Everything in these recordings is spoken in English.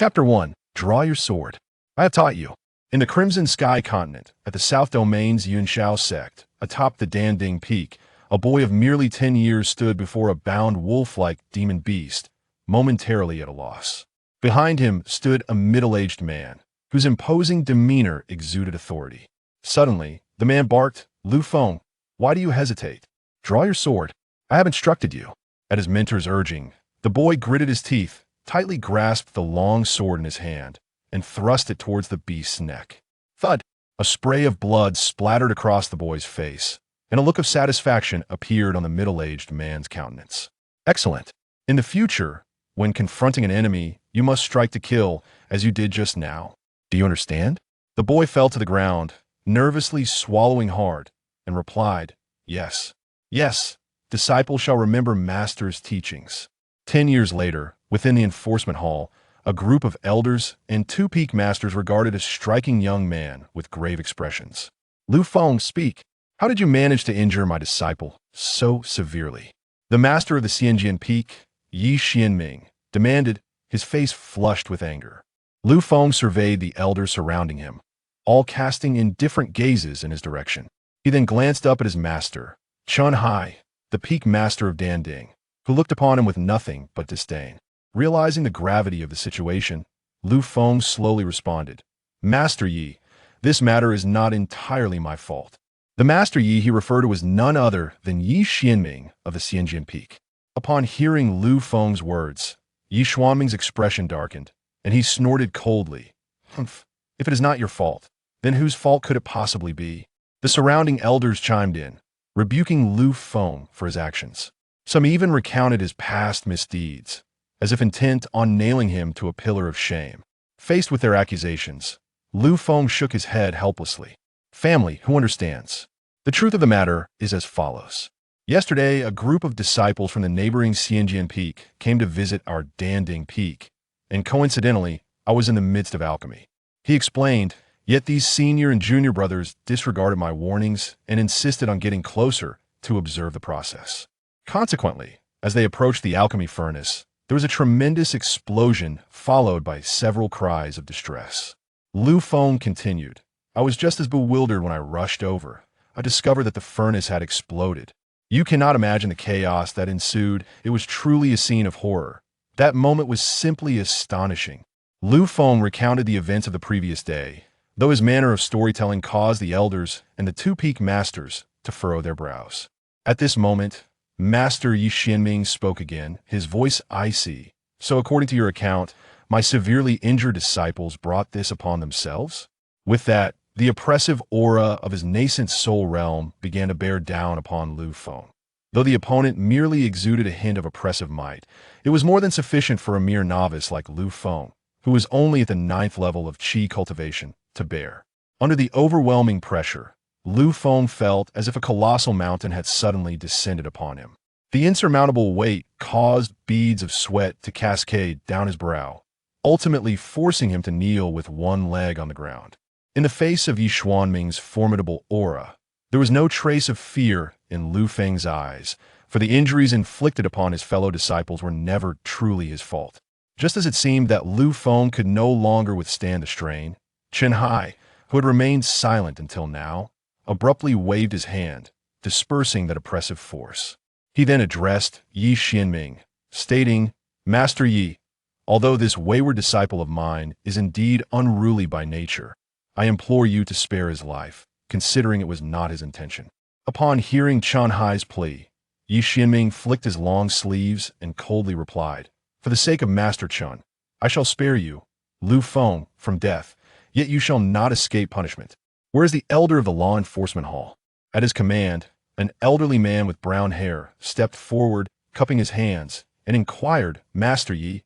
Chapter 1. Draw your sword. I have taught you. In the Crimson Sky continent, at the South Domain's Cloudsoar Sect, atop the Danding Peak, a boy of merely 10 years stood before a bound wolf-like demon beast, momentarily at a loss. Behind him stood a middle-aged man, whose imposing demeanor exuded authority. Suddenly, the man barked, "Lu Feng, why do you hesitate? Draw your sword. I have instructed you." At his mentor's urging, the boy gritted his teeth, tightly grasped the long sword in his hand, and thrust it towards the beast's neck. Thud! A spray of blood splattered across the boy's face, and a look of satisfaction appeared on the middle-aged man's countenance. Excellent. In the future, when confronting an enemy, you must strike to kill, as you did just now. Do you understand? The boy fell to the ground, nervously swallowing hard, and replied, "Yes. Yes, disciple shall remember master's teachings." 10 years later, within the enforcement hall, a group of elders and two peak masters regarded a striking young man with grave expressions. "Lu Feng, speak. How did you manage to injure my disciple so severely?" The master of the Xianjian Peak, Yi Xianming, demanded, his face flushed with anger. Lu Feng surveyed the elders surrounding him, all casting indifferent gazes in his direction. He then glanced up at his master, Chun Hai, the peak master of Danding, who looked upon him with nothing but disdain. Realizing the gravity of the situation, Lu Feng slowly responded, "Master Yi, this matter is not entirely my fault." The Master Yi he referred to was none other than Yi Xianming of the Xianjian Peak. Upon hearing Lu Feng's words, Yi Xuanming's expression darkened, and he snorted coldly, "Humph, if it is not your fault, then whose fault could it possibly be?" The surrounding elders chimed in, rebuking Lu Feng for his actions. Some even recounted his past misdeeds, as if intent on nailing him to a pillar of shame. Faced with their accusations, Lu Feng shook his head helplessly. "Family, who understands? The truth of the matter is as follows. Yesterday, a group of disciples from the neighboring Xianjian Peak came to visit our Danding Peak, and coincidentally, I was in the midst of alchemy." He explained, yet these senior and junior brothers disregarded my warnings and insisted on getting closer to observe the process. Consequently, as they approached the alchemy furnace, there was a tremendous explosion followed by several cries of distress. Lu Feng continued, "I was just as bewildered when I rushed over. I discovered that the furnace had exploded. You cannot imagine the chaos that ensued. It was truly a scene of horror. That moment was simply astonishing." Lu Feng recounted the events of the previous day, though his manner of storytelling caused the elders and the two peak masters to furrow their brows. At this moment, Master Yi Xianming spoke again, his voice icy. "So according to your account, my severely injured disciples brought this upon themselves?" With that, the oppressive aura of his nascent soul realm began to bear down upon Lu Feng. Though the opponent merely exuded a hint of oppressive might, it was more than sufficient for a mere novice like Lu Feng, who was only at the 9th level of qi cultivation, to bear. Under the overwhelming pressure, Lu Feng felt as if a colossal mountain had suddenly descended upon him. The insurmountable weight caused beads of sweat to cascade down his brow, ultimately forcing him to kneel with one leg on the ground. In the face of Yi Xuanming's formidable aura, there was no trace of fear in Lu Feng's eyes, for the injuries inflicted upon his fellow disciples were never truly his fault. Just as it seemed that Lu Feng could no longer withstand the strain, Chen Hai, who had remained silent until now, abruptly waved his hand, dispersing that oppressive force. He then addressed Yi Xianming, stating, "Master Yi, although this wayward disciple of mine is indeed unruly by nature, I implore you to spare his life, considering it was not his intention." Upon hearing Chen Hai's plea, Yi Xianming flicked his long sleeves and coldly replied, "For the sake of Master Chen, I shall spare you, Lu Feng, from death, yet you shall not escape punishment." Where is the elder of the law enforcement hall? At his command, an elderly man with brown hair stepped forward, cupping his hands, and inquired, "Master Yi,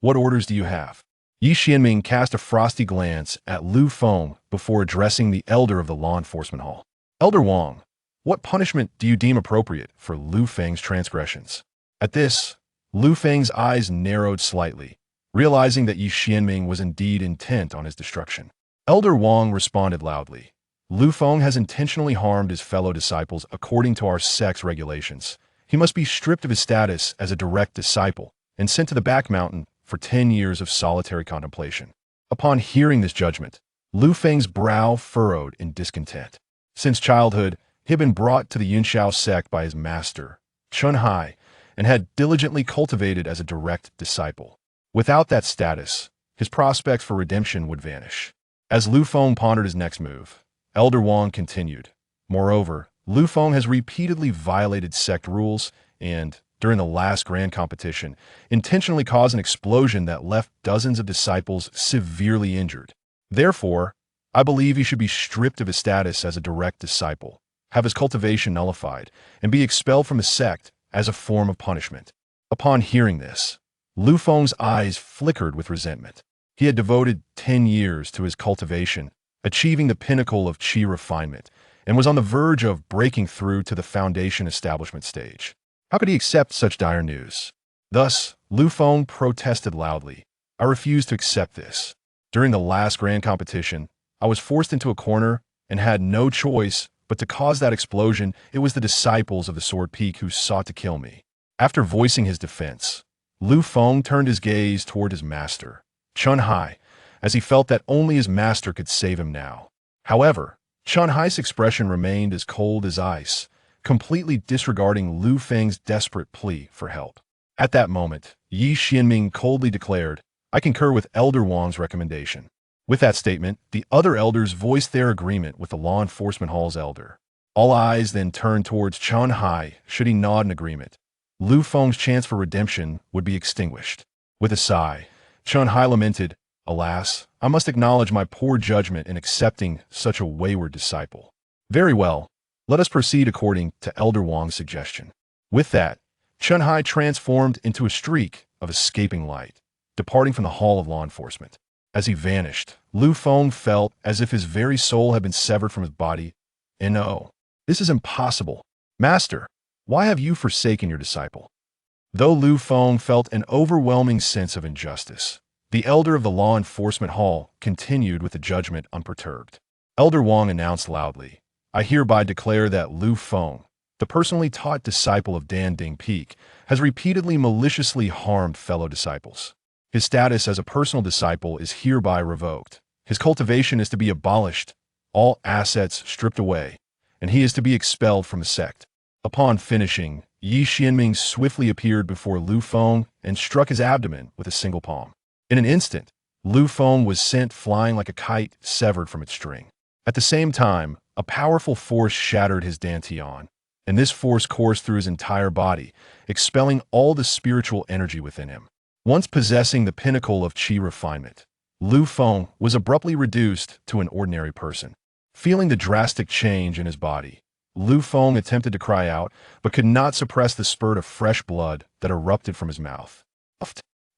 what orders do you have?" Yi Xianming cast a frosty glance at Lu Feng before addressing the elder of the law enforcement hall. "Elder Wang, what punishment do you deem appropriate for Lu Feng's transgressions?" At this, Lu Feng's eyes narrowed slightly, realizing that Yi Xianming was indeed intent on his destruction. Elder Wang responded loudly, "Lu Feng has intentionally harmed his fellow disciples according to our sect's regulations. He must be stripped of his status as a direct disciple and sent to the back mountain for 10 years of solitary contemplation. Upon hearing this judgment, Lu Feng's brow furrowed in discontent. Since childhood, he had been brought to the Yunxiao sect by his master, Chun Hai, and had diligently cultivated as a direct disciple. Without that status, his prospects for redemption would vanish. As Lu Feng pondered his next move, Elder Wang continued. Moreover, Lu Feng has repeatedly violated sect rules and, during the last grand competition, intentionally caused an explosion that left dozens of disciples severely injured. Therefore, I believe he should be stripped of his status as a direct disciple, have his cultivation nullified, and be expelled from the sect as a form of punishment. Upon hearing this, Lu Feng's eyes flickered with resentment. He had devoted 10 years to his cultivation, achieving the pinnacle of qi refinement, and was on the verge of breaking through to the foundation establishment stage. How could he accept such dire news? Thus, Lu Feng protested loudly. I refuse to accept this. During the last grand competition, I was forced into a corner and had no choice but to cause that explosion. It was the disciples of the Sword Peak who sought to kill me. After voicing his defense, Lu Feng turned his gaze toward his master, Chun Hai, as he felt that only his master could save him now. However, Chun Hai's expression remained as cold as ice, completely disregarding Lu Feng's desperate plea for help. At that moment, Yi Xianming coldly declared, I concur with Elder Wang's recommendation. With that statement, the other elders voiced their agreement with the law enforcement hall's elder. All eyes then turned towards Chun Hai. Should he nod in agreement, Lu Feng's chance for redemption would be extinguished. With a sigh, Chun Hai lamented, Alas, I must acknowledge my poor judgment in accepting such a wayward disciple. Very well, let us proceed according to Elder Wang's suggestion. With that, Chun Hai transformed into a streak of escaping light, departing from the hall of law enforcement. As he vanished, Lu Feng felt as if his very soul had been severed from his body. And no, this is impossible. Master, why have you forsaken your disciple? Though Lu Feng felt an overwhelming sense of injustice, the elder of the law enforcement hall continued with the judgment unperturbed. Elder Wang announced loudly, I hereby declare that Lu Feng, the personally taught disciple of Danding Peak, has repeatedly maliciously harmed fellow disciples. His status as a personal disciple is hereby revoked. His cultivation is to be abolished, all assets stripped away, and he is to be expelled from the sect. Upon finishing, Yi Xianming swiftly appeared before Lu Feng and struck his abdomen with a single palm. In an instant, Lu Feng was sent flying like a kite severed from its string. At the same time, a powerful force shattered his dantian, and this force coursed through his entire body, expelling all the spiritual energy within him. Once possessing the pinnacle of qi refinement, Lu Feng was abruptly reduced to an ordinary person. Feeling the drastic change in his body, Lu Feng attempted to cry out, but could not suppress the spurt of fresh blood that erupted from his mouth.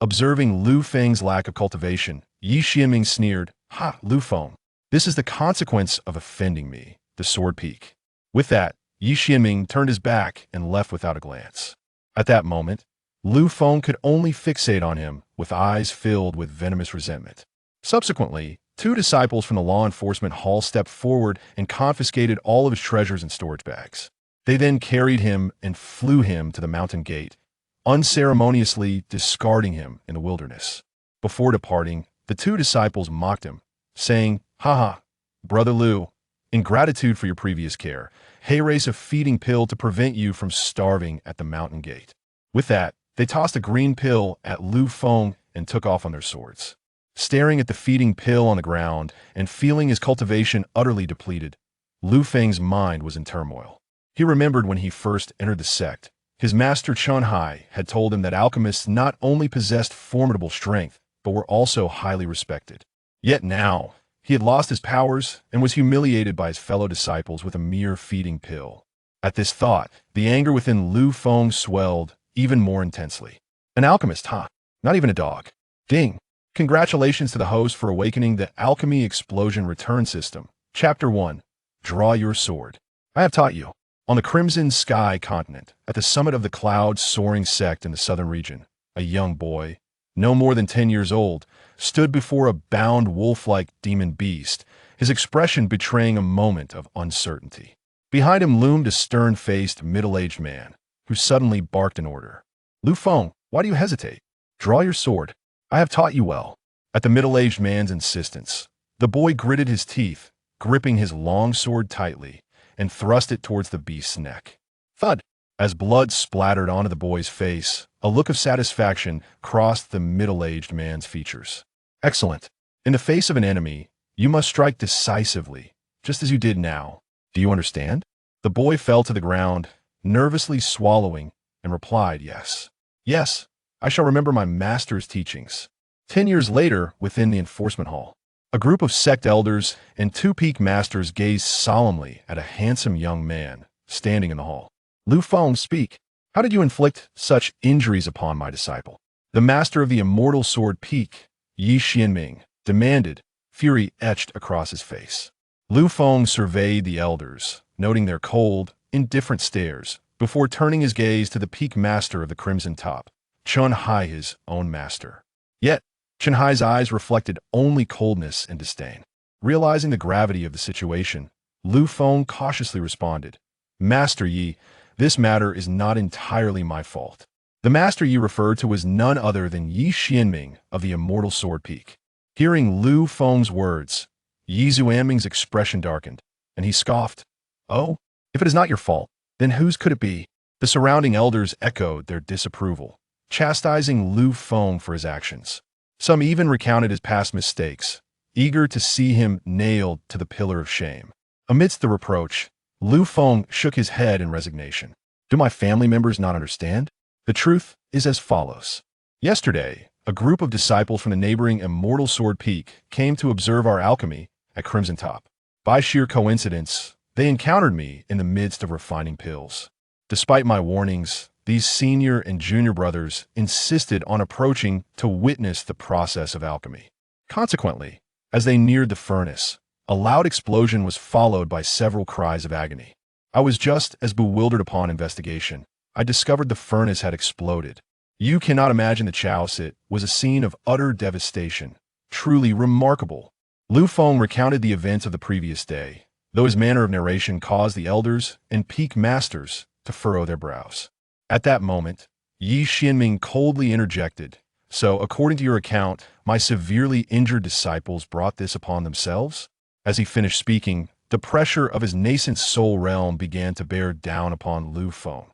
Observing Lu Feng's lack of cultivation, Yi Xianming sneered, Ha, Lu Feng, this is the consequence of offending me, the Sword Peak. With that, Yi Xianming turned his back and left without a glance. At that moment, Lu Feng could only fixate on him with eyes filled with venomous resentment. Subsequently, 2 disciples from the law enforcement hall stepped forward and confiscated all of his treasures and storage bags. They then carried him and flew him to the mountain gate, unceremoniously discarding him in the wilderness. Before departing, the 2 disciples mocked him, saying, Haha, Brother Lu, in gratitude for your previous care, He race a feeding pill to prevent you from starving at the mountain gate. With that, they tossed a green pill at Lu Feng and took off on their swords. Staring at the feeding pill on the ground and feeling his cultivation utterly depleted, Lu Feng's mind was in turmoil. He remembered when he first entered the sect, his master Chun Hai had told him that alchemists not only possessed formidable strength, but were also highly respected. Yet now, he had lost his powers and was humiliated by his fellow disciples with a mere feeding pill. At this thought, the anger within Lu Feng swelled even more intensely. An alchemist, huh? Not even a dog. Ding! Congratulations to the host for awakening the Alchemy Explosion Return System. Chapter 1. Draw Your Sword. I have taught you. On the Crimson Sky continent, at the summit of the Cloudsoar Sect in the southern region, a young boy, no more than 10 years old, stood before a bound wolf-like demon beast, his expression betraying a moment of uncertainty. Behind him loomed a stern-faced, middle-aged man, who suddenly barked an order. Lu Feng, why do you hesitate? Draw your sword. I have taught you well. At the middle-aged man's insistence, the boy gritted his teeth, gripping his long sword tightly, and thrust it towards the beast's neck. Thud! As blood splattered onto the boy's face, a look of satisfaction crossed the middle-aged man's features. Excellent. In the face of an enemy, you must strike decisively, just as you did now. Do you understand? The boy fell to the ground, nervously swallowing, and replied, yes. Yes, I shall remember my master's teachings. 10 years later, within the enforcement hall, a group of sect elders and 2 peak masters gazed solemnly at a handsome young man standing in the hall. Lu Feng, speak. How did you inflict such injuries upon my disciple? The master of the Immortal Sword Peak, Yi Xianming, demanded, fury etched across his face. Lu Feng surveyed the elders, noting their cold, indifferent stares, before turning his gaze to the peak master of the Crimson Top, Chun Hai, his own master. Yet, Chun Hai's eyes reflected only coldness and disdain. Realizing the gravity of the situation, Lu Feng cautiously responded, Master Yi, this matter is not entirely my fault. The master Yi referred to was none other than Yi Xianming of the Immortal Sword Peak. Hearing Lu Feng's words, Yi Xuanming's expression darkened, and he scoffed. Oh, if it is not your fault, then whose could it be? The surrounding elders echoed their disapproval, chastising Lu Feng for his actions. Some even recounted his past mistakes, eager to see him nailed to the pillar of shame. Amidst the reproach, Lu Feng shook his head in resignation. Do my family members not understand? The truth is as follows. Yesterday, a group of disciples from the neighboring Immortal Sword Peak came to observe our alchemy at Crimson Top. By sheer coincidence, they encountered me in the midst of refining pills. Despite my warnings, these senior and junior brothers insisted on approaching to witness the process of alchemy. Consequently, as they neared the furnace, a loud explosion was followed by several cries of agony. I was just as bewildered upon investigation. I discovered the furnace had exploded. You cannot imagine the Chaosit was a scene of utter devastation. Truly remarkable. Lu Feng recounted the events of the previous day, though his manner of narration caused the elders and peak masters to furrow their brows. At that moment, Yi Xianming coldly interjected, So, according to your account, my severely injured disciples brought this upon themselves? As he finished speaking, the pressure of his nascent soul realm began to bear down upon Lu Feng.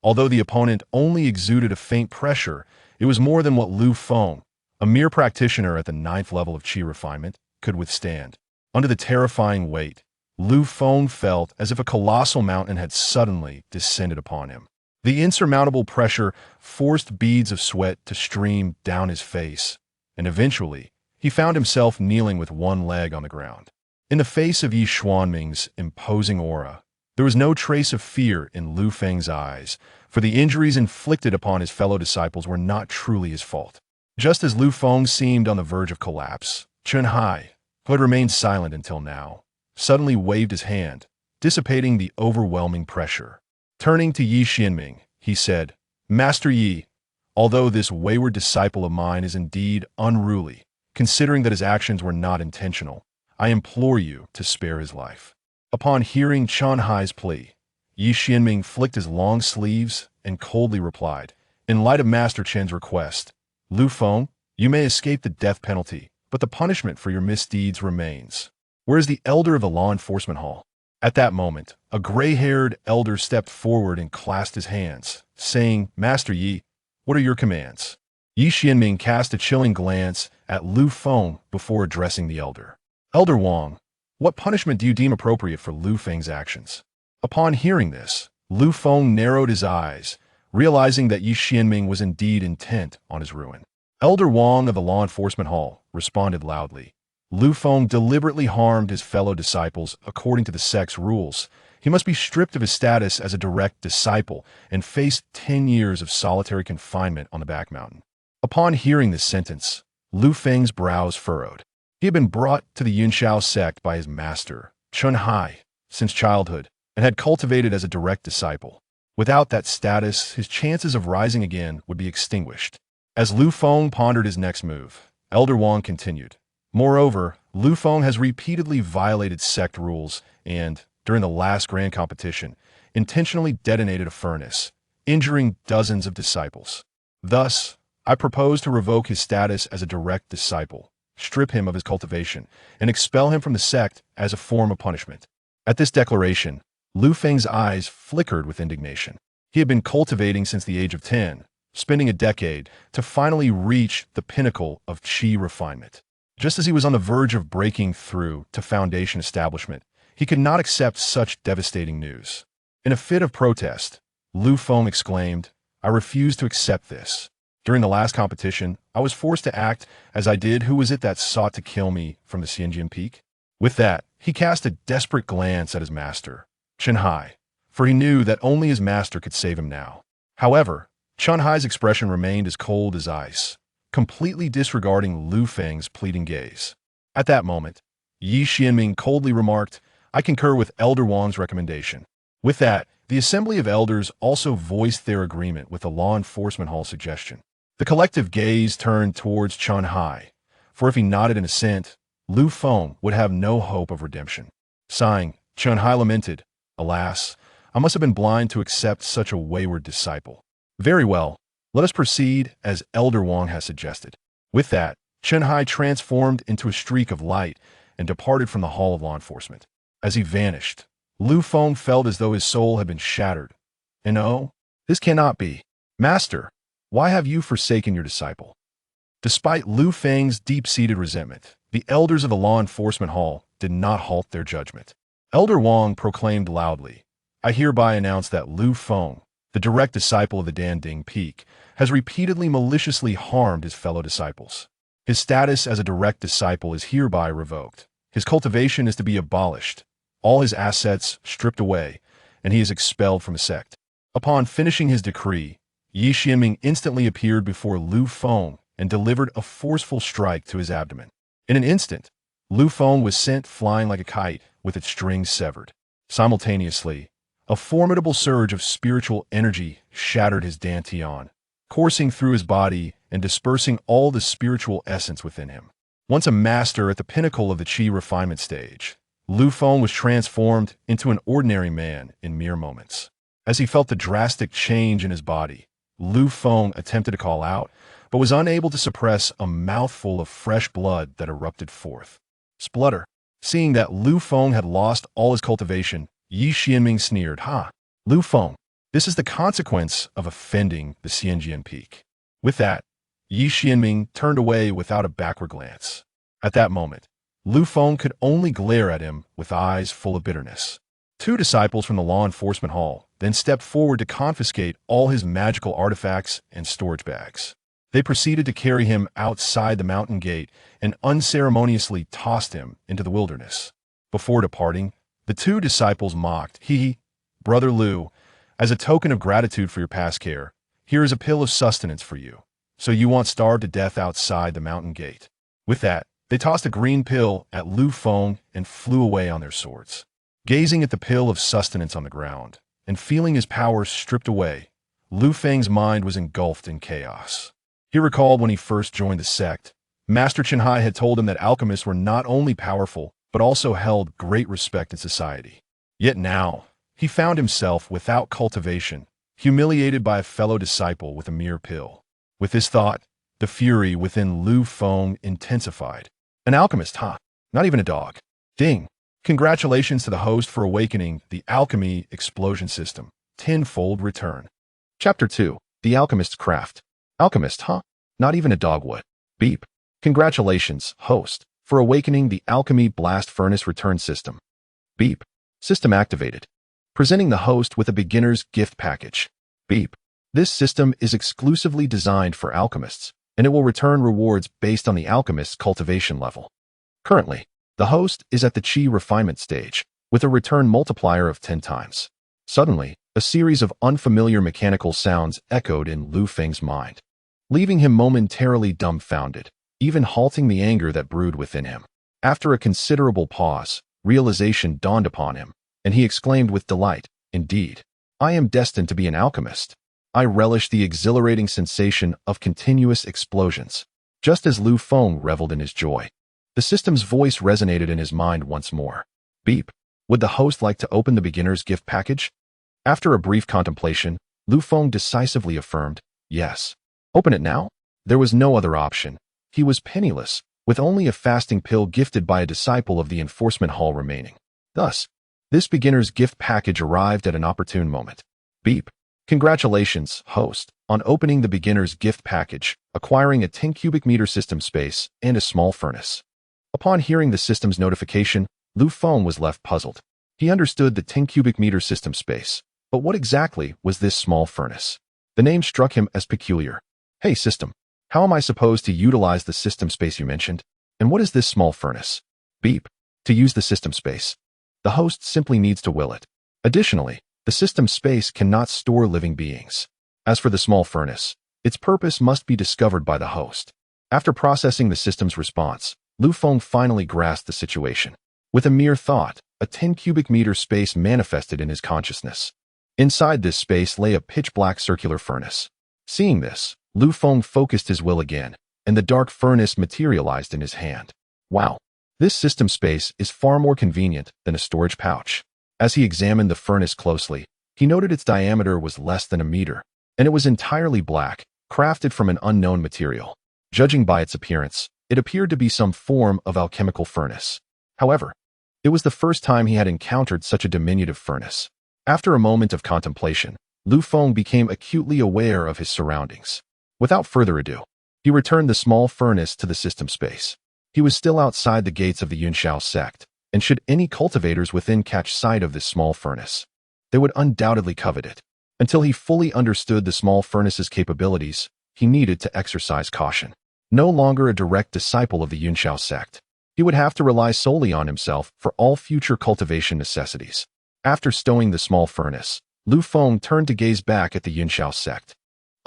Although the opponent only exuded a faint pressure, it was more than what Lu Feng, a mere practitioner at the 9th level of Qi refinement, could withstand. Under the terrifying weight, Lu Feng felt as if a colossal mountain had suddenly descended upon him. The insurmountable pressure forced beads of sweat to stream down his face, and eventually, he found himself kneeling with one leg on the ground. In the face of Yi Xuanming's imposing aura, there was no trace of fear in Lu Feng's eyes, for the injuries inflicted upon his fellow disciples were not truly his fault. Just as Lu Feng seemed on the verge of collapse, Chun Hai, who had remained silent until now, suddenly waved his hand, dissipating the overwhelming pressure. Turning to Yi Xianming, he said, Master Yi, although this wayward disciple of mine is indeed unruly, considering that his actions were not intentional, I implore you to spare his life. Upon hearing Chun Hai's plea, Yi Xianming flicked his long sleeves and coldly replied, In light of Master Chen's request, Lu Feng, you may escape the death penalty, but the punishment for your misdeeds remains. Where is the elder of the law enforcement hall? At that moment, a gray-haired elder stepped forward and clasped his hands, saying, Master Yi, what are your commands? Yi Xianming cast a chilling glance at Lu Feng before addressing the elder. Elder Wang, what punishment do you deem appropriate for Lu Feng's actions? Upon hearing this, Lu Feng narrowed his eyes, realizing that Yi Xianming was indeed intent on his ruin. Elder Wang of the Law Enforcement Hall responded loudly. Lu Feng deliberately harmed his fellow disciples according to the sect's rules. He must be stripped of his status as a direct disciple and face 10 years of solitary confinement on the back mountain. Upon hearing this sentence, Lu Feng's brows furrowed. He had been brought to the Yunxiao sect by his master, Chun Hai, since childhood, and had cultivated as a direct disciple. Without that status, his chances of rising again would be extinguished. As Lu Feng pondered his next move, Elder Wang continued. Moreover, Lu Feng has repeatedly violated sect rules and, during the last grand competition, intentionally detonated a furnace, injuring dozens of disciples. Thus, I propose to revoke his status as a direct disciple, strip him of his cultivation, and expel him from the sect as a form of punishment." At this declaration, Lu Feng's eyes flickered with indignation. He had been cultivating since the age of 10, spending a decade to finally reach the pinnacle of qi refinement. Just as he was on the verge of breaking through to foundation establishment, he could not accept such devastating news. In a fit of protest, Lu Feng exclaimed, "I refuse to accept this. During the last competition, I was forced to act as I did. Who was it that sought to kill me from the Xianjian Peak?" With that, he cast a desperate glance at his master, Chen Hai, for he knew that only his master could save him now. However, Chen Hai's expression remained as cold as ice, completely disregarding Lu Feng's pleading gaze. At that moment, Yi Xianming coldly remarked, "I concur with Elder Wang's recommendation." With that, the Assembly of Elders also voiced their agreement with the Law Enforcement Hall suggestion. The collective gaze turned towards Chen Hai, for if he nodded in assent, Lu Feng would have no hope of redemption. Sighing, Chen Hai lamented, "Alas, I must have been blind to accept such a wayward disciple." "Very well, let us proceed as Elder Wang has suggested." With that, Chen Hai transformed into a streak of light and departed from the Hall of Law Enforcement. As he vanished, Lu Feng felt as though his soul had been shattered. And oh, this cannot be. "Master, why have you forsaken your disciple?" Despite Lu Feng's deep-seated resentment, the elders of the Law Enforcement Hall did not halt their judgment. Elder Wang proclaimed loudly, "I hereby announce that Lu Feng, the direct disciple of the Danding Peak, has repeatedly maliciously harmed his fellow disciples. His status as a direct disciple is hereby revoked. His cultivation is to be abolished, all his assets stripped away, and he is expelled from the sect." Upon finishing his decree, Yi Xianming instantly appeared before Lu Feng and delivered a forceful strike to his abdomen. In an instant, Lu Feng was sent flying like a kite with its strings severed. Simultaneously, a formidable surge of spiritual energy shattered his dantian, coursing through his body and dispersing all the spiritual essence within him. Once a master at the pinnacle of the qi refinement stage, Lu Feng was transformed into an ordinary man in mere moments. As he felt the drastic change in his body, Lu Feng attempted to call out, but was unable to suppress a mouthful of fresh blood that erupted forth. Splutter. Seeing that Lu Feng had lost all his cultivation, Yi Xianming sneered, "Ha! Lu Feng, this is the consequence of offending the Xianjian Peak." With that, Yi Xianming turned away without a backward glance. At that moment, Lu Feng could only glare at him with eyes full of bitterness. Two disciples from the Law Enforcement Hall then stepped forward to confiscate all his magical artifacts and storage bags. They proceeded to carry him outside the mountain gate and unceremoniously tossed him into the wilderness. Before departing, the two disciples mocked, "Brother Lu, as a token of gratitude for your past care, here is a pill of sustenance for you. So you won't starve to death outside the mountain gate." With that, they tossed a green pill at Lu Feng and flew away on their swords. Gazing at the pill of sustenance on the ground and feeling his power stripped away, Lu Feng's mind was engulfed in chaos. He recalled when he first joined the sect, Master Chen Hai had told him that alchemists were not only powerful, but also held great respect in society. Yet now, he found himself without cultivation, humiliated by a fellow disciple with a mere pill. With this thought, the fury within Lu Feng intensified. "An alchemist, huh? Not even a dog. Ding! Congratulations to the host for awakening the alchemy explosion system. Tenfold return." Chapter 2. The Alchemist's Craft. "Alchemist, huh? Not even a dog would. Beep. Congratulations, host, for awakening the alchemy blast furnace return system. Beep. System activated. Presenting the host with a beginner's gift package. Beep. This system is exclusively designed for alchemists, and it will return rewards based on the alchemist's cultivation level. Currently, the host is at the qi refinement stage, with a return multiplier of 10 times. Suddenly, a series of unfamiliar mechanical sounds echoed in Lu Feng's mind, leaving him momentarily dumbfounded, even halting the anger that brewed within him. After a considerable pause, realization dawned upon him, and he exclaimed with delight, "Indeed, I am destined to be an alchemist. I relish the exhilarating sensation of continuous explosions." Just as Lu Feng reveled in his joy, the system's voice resonated in his mind once more. Beep. Would the host like to open the beginner's gift package? After a brief contemplation, Lu Feng decisively affirmed, "Yes." "Open it now?" There was no other option. He was penniless, with only a fasting pill gifted by a disciple of the enforcement hall remaining. Thus, this beginner's gift package arrived at an opportune moment. Beep. Congratulations, host, on opening the beginner's gift package, acquiring a 10 cubic meter system space and a small furnace. Upon hearing the system's notification, Lu Feng was left puzzled. He understood the 10 cubic meter system space, but what exactly was this small furnace? The name struck him as peculiar. Hey system, how am I supposed to utilize the system space you mentioned? And what is this small furnace? Beep. To use the system space, the host simply needs to will it. Additionally, the system space cannot store living beings. As for the small furnace, its purpose must be discovered by the host. After processing the system's response, Lu Feng finally grasped the situation. With a mere thought, a 10 cubic meter space manifested in his consciousness. Inside this space lay a pitch-black circular furnace. Seeing this, Lu Feng focused his will again, and the dark furnace materialized in his hand. Wow! This system space is far more convenient than a storage pouch. As he examined the furnace closely, he noted its diameter was less than a meter, and it was entirely black, crafted from an unknown material. Judging by its appearance, it appeared to be some form of alchemical furnace. However, it was the first time he had encountered such a diminutive furnace. After a moment of contemplation, Lu Feng became acutely aware of his surroundings. Without further ado, he returned the small furnace to the system space. He was still outside the gates of the Immortal Sect, and should any cultivators within catch sight of this small furnace, they would undoubtedly covet it. Until he fully understood the small furnace's capabilities, he needed to exercise caution. No longer a direct disciple of the Immortal Sect, he would have to rely solely on himself for all future cultivation necessities. After stowing the small furnace, Lu Feng turned to gaze back at the Immortal Sect.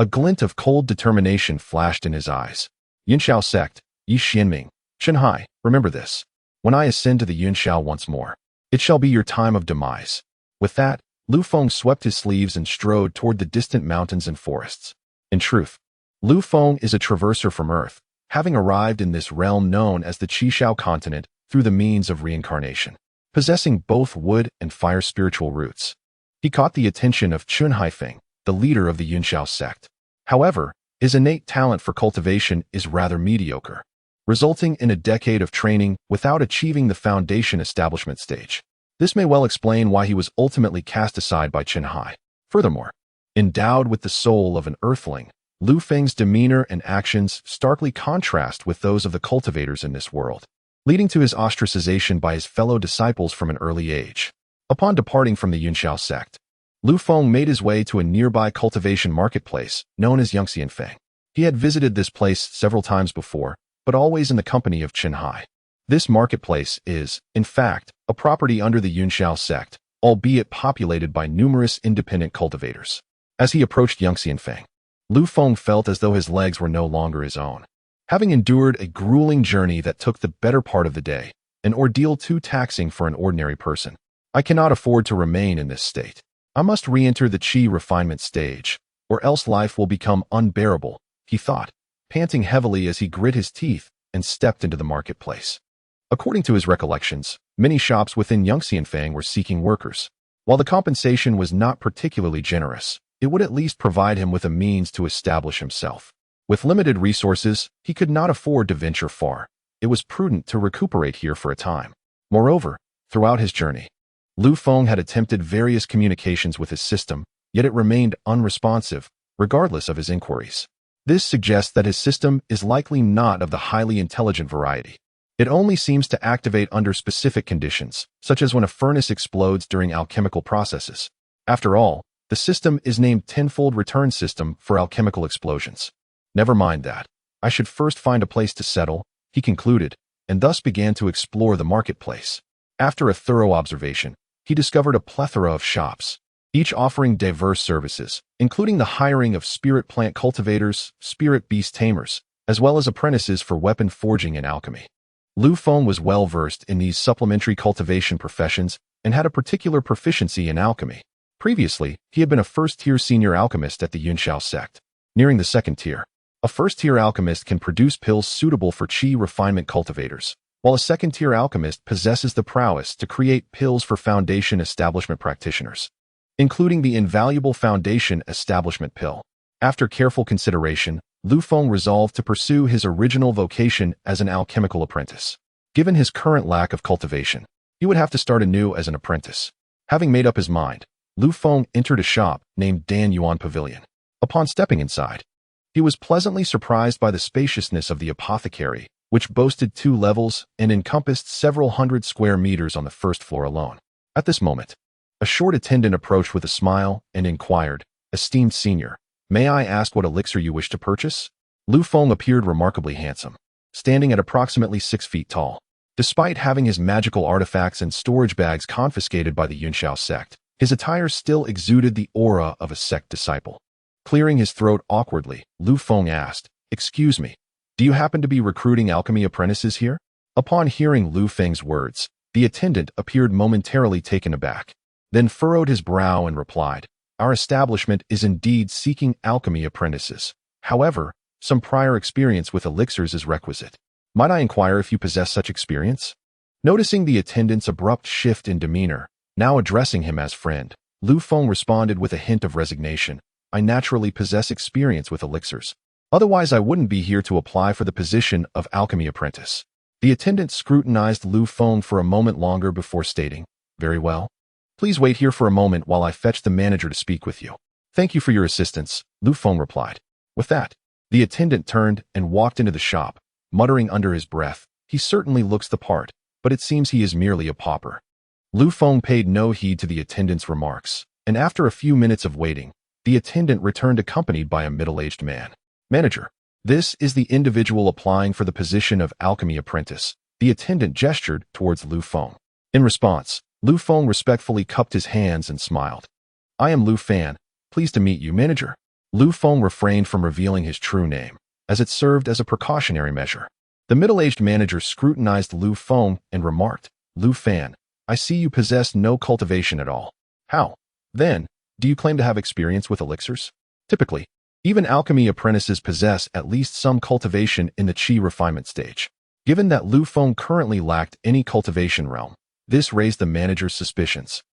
A glint of cold determination flashed in his eyes. Immortal Sect, Yi Xianming, Shanghai, remember this. When I ascend to the Immortal once more, it shall be your time of demise. With that, Lu Feng swept his sleeves and strode toward the distant mountains and forests. In truth, Lu Feng is a traverser from Earth, having arrived in this realm known as the Qishao continent through the means of reincarnation. Possessing both wood and fire spiritual roots, he caught the attention of Chun Haifeng, the leader of the Immortal Sect. However, his innate talent for cultivation is rather mediocre, resulting in a decade of training without achieving the foundation establishment stage. This may well explain why he was ultimately cast aside by Chen Hai. Furthermore, endowed with the soul of an earthling, Lu Feng's demeanor and actions starkly contrast with those of the cultivators in this world, leading to his ostracization by his fellow disciples from an early age. Upon departing from the Immortal Sect, Lu Feng made his way to a nearby cultivation marketplace known as Yangxianfeng. He had visited this place several times before, but always in the company of Chen Hai. This marketplace is, in fact, a property under the Immortal Sect, albeit populated by numerous independent cultivators. As he approached Yangxianfeng, Lu Feng felt as though his legs were no longer his own. Having endured a grueling journey that took the better part of the day, an ordeal too taxing for an ordinary person, I cannot afford to remain in this state. I must re-enter the Qi refinement stage, or else life will become unbearable, he thought, panting heavily as he grit his teeth and stepped into the marketplace. According to his recollections, many shops within Yangxianfeng were seeking workers. While the compensation was not particularly generous, it would at least provide him with a means to establish himself. With limited resources, he could not afford to venture far. It was prudent to recuperate here for a time. Moreover, throughout his journey, Lu Feng had attempted various communications with his system, yet it remained unresponsive, regardless of his inquiries. This suggests that his system is likely not of the highly intelligent variety. It only seems to activate under specific conditions, such as when a furnace explodes during alchemical processes. After all, the system is named Tenfold Return System for alchemical explosions. Never mind that. I should first find a place to settle, he concluded, and thus began to explore the marketplace. After a thorough observation, he discovered a plethora of shops, each offering diverse services, including the hiring of spirit plant cultivators, spirit beast tamers, as well as apprentices for weapon forging and alchemy. Lu Feng was well versed in these supplementary cultivation professions and had a particular proficiency in alchemy. Previously, he had been a first-tier senior alchemist at the Immortal Sect. Nearing the second tier, a first-tier alchemist can produce pills suitable for Qi refinement cultivators, while a second-tier alchemist possesses the prowess to create pills for foundation establishment practitioners, including the invaluable foundation establishment pill. After careful consideration, Lu Feng resolved to pursue his original vocation as an alchemical apprentice. Given his current lack of cultivation, he would have to start anew as an apprentice. Having made up his mind, Lu Feng entered a shop named Dan Yuan Pavilion. Upon stepping inside, he was pleasantly surprised by the spaciousness of the apothecary, which boasted 2 levels and encompassed several hundred square meters on the first floor alone. At this moment, a short attendant approached with a smile and inquired, "Esteemed senior, may I ask what elixir you wish to purchase?" Lu Feng appeared remarkably handsome, standing at approximately 6 feet tall. Despite having his magical artifacts and storage bags confiscated by the Yunxiao sect, his attire still exuded the aura of a sect disciple. Clearing his throat awkwardly, Lu Feng asked, "Excuse me, do you happen to be recruiting alchemy apprentices here?" Upon hearing Lu Feng's words, the attendant appeared momentarily taken aback, then furrowed his brow and replied, "Our establishment is indeed seeking alchemy apprentices. However, some prior experience with elixirs is requisite. Might I inquire if you possess such experience?" Noticing the attendant's abrupt shift in demeanor, now addressing him as friend, Lu Feng responded with a hint of resignation, "I naturally possess experience with elixirs. Otherwise, I wouldn't be here to apply for the position of alchemy apprentice." The attendant scrutinized Lu Feng for a moment longer before stating, "Very well. Please wait here for a moment while I fetch the manager to speak with you." "Thank you for your assistance," Lu Feng replied. With that, the attendant turned and walked into the shop, muttering under his breath, "He certainly looks the part, but it seems he is merely a pauper." Lu Feng paid no heed to the attendant's remarks, and after a few minutes of waiting, the attendant returned accompanied by a middle-aged man. "Manager, this is the individual applying for the position of alchemy apprentice." The attendant gestured towards Lu Feng. In response, Lu Feng respectfully cupped his hands and smiled. "I am Lu Feng, pleased to meet you, manager." Lu Feng refrained from revealing his true name, as it served as a precautionary measure. The middle-aged manager scrutinized Lu Feng and remarked, "Lu Feng, I see you possess no cultivation at all. How, then, do you claim to have experience with elixirs?" Typically, even alchemy apprentices possess at least some cultivation in the qi refinement stage. Given that Lu Feng currently lacked any cultivation realm, this raised the manager's suspicions.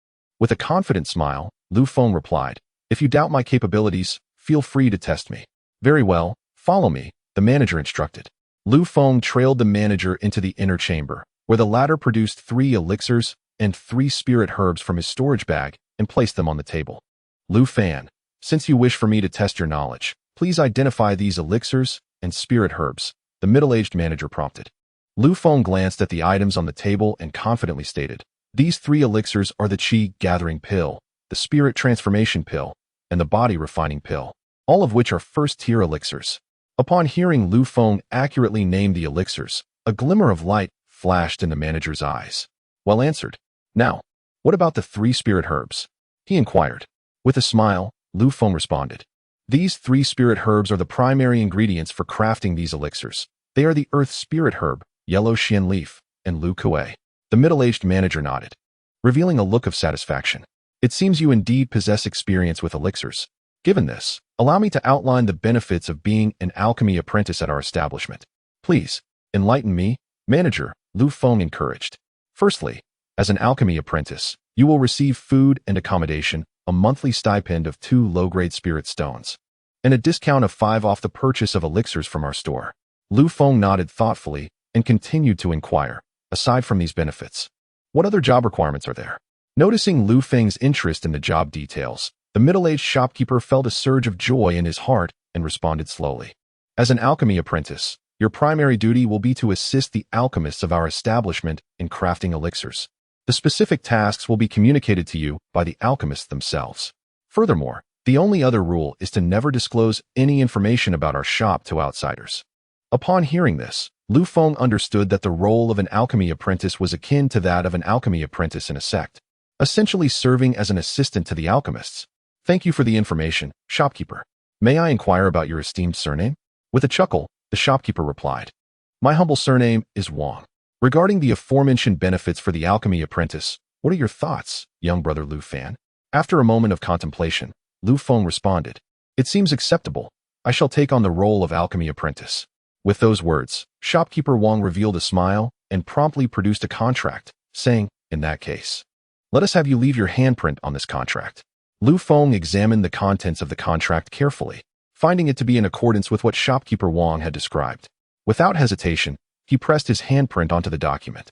With a confident smile, Lu Feng replied, "If you doubt my capabilities, feel free to test me." "Very well, follow me," the manager instructed. Lu Feng trailed the manager into the inner chamber, where the latter produced 3 elixirs and 3 spirit herbs from his storage bag and placed them on the table. "Lu Feng, since you wish for me to test your knowledge, please identify these elixirs and spirit herbs," the middle-aged manager prompted. Lu Feng glanced at the items on the table and confidently stated, "These 3 elixirs are the Qi Gathering Pill, the Spirit Transformation Pill, and the Body Refining Pill, all of which are first-tier elixirs." Upon hearing Lu Feng accurately name the elixirs, a glimmer of light flashed in the manager's eyes. "Well answered. Now, what about the 3 spirit herbs?" he inquired. With a smile, Lu Feng responded, "These 3 spirit herbs are the primary ingredients for crafting these elixirs. They are the Earth Spirit Herb, Yellow Xian Leaf, and Lu Kuei." The middle-aged manager nodded, revealing a look of satisfaction. "It seems you indeed possess experience with elixirs. Given this, allow me to outline the benefits of being an alchemy apprentice at our establishment. Please, enlighten me," Manager Lu Feng encouraged. "Firstly, as an alchemy apprentice, you will receive food and accommodation, a monthly stipend of 2 low-grade spirit stones, and a discount of 5 off the purchase of elixirs from our store." Lu Feng nodded thoughtfully and continued to inquire, "Aside from these benefits, what other job requirements are there?" Noticing Lu Feng's interest in the job details, the middle-aged shopkeeper felt a surge of joy in his heart and responded slowly. "As an alchemy apprentice, your primary duty will be to assist the alchemists of our establishment in crafting elixirs. The specific tasks will be communicated to you by the alchemists themselves. Furthermore, the only other rule is to never disclose any information about our shop to outsiders." Upon hearing this, Lu Feng understood that the role of an alchemy apprentice was akin to that of an alchemy apprentice in a sect, essentially serving as an assistant to the alchemists. "Thank you for the information, shopkeeper. May I inquire about your esteemed surname?" With a chuckle, the shopkeeper replied, "My humble surname is Wang. Regarding the aforementioned benefits for the alchemy apprentice, what are your thoughts, young brother Lu Feng?" After a moment of contemplation, Lu Feng responded, "It seems acceptable. I shall take on the role of alchemy apprentice." With those words, shopkeeper Wang revealed a smile and promptly produced a contract, saying, "In that case, let us have you leave your handprint on this contract." Lu Feng examined the contents of the contract carefully, finding it to be in accordance with what shopkeeper Wang had described. Without hesitation, he pressed his handprint onto the document.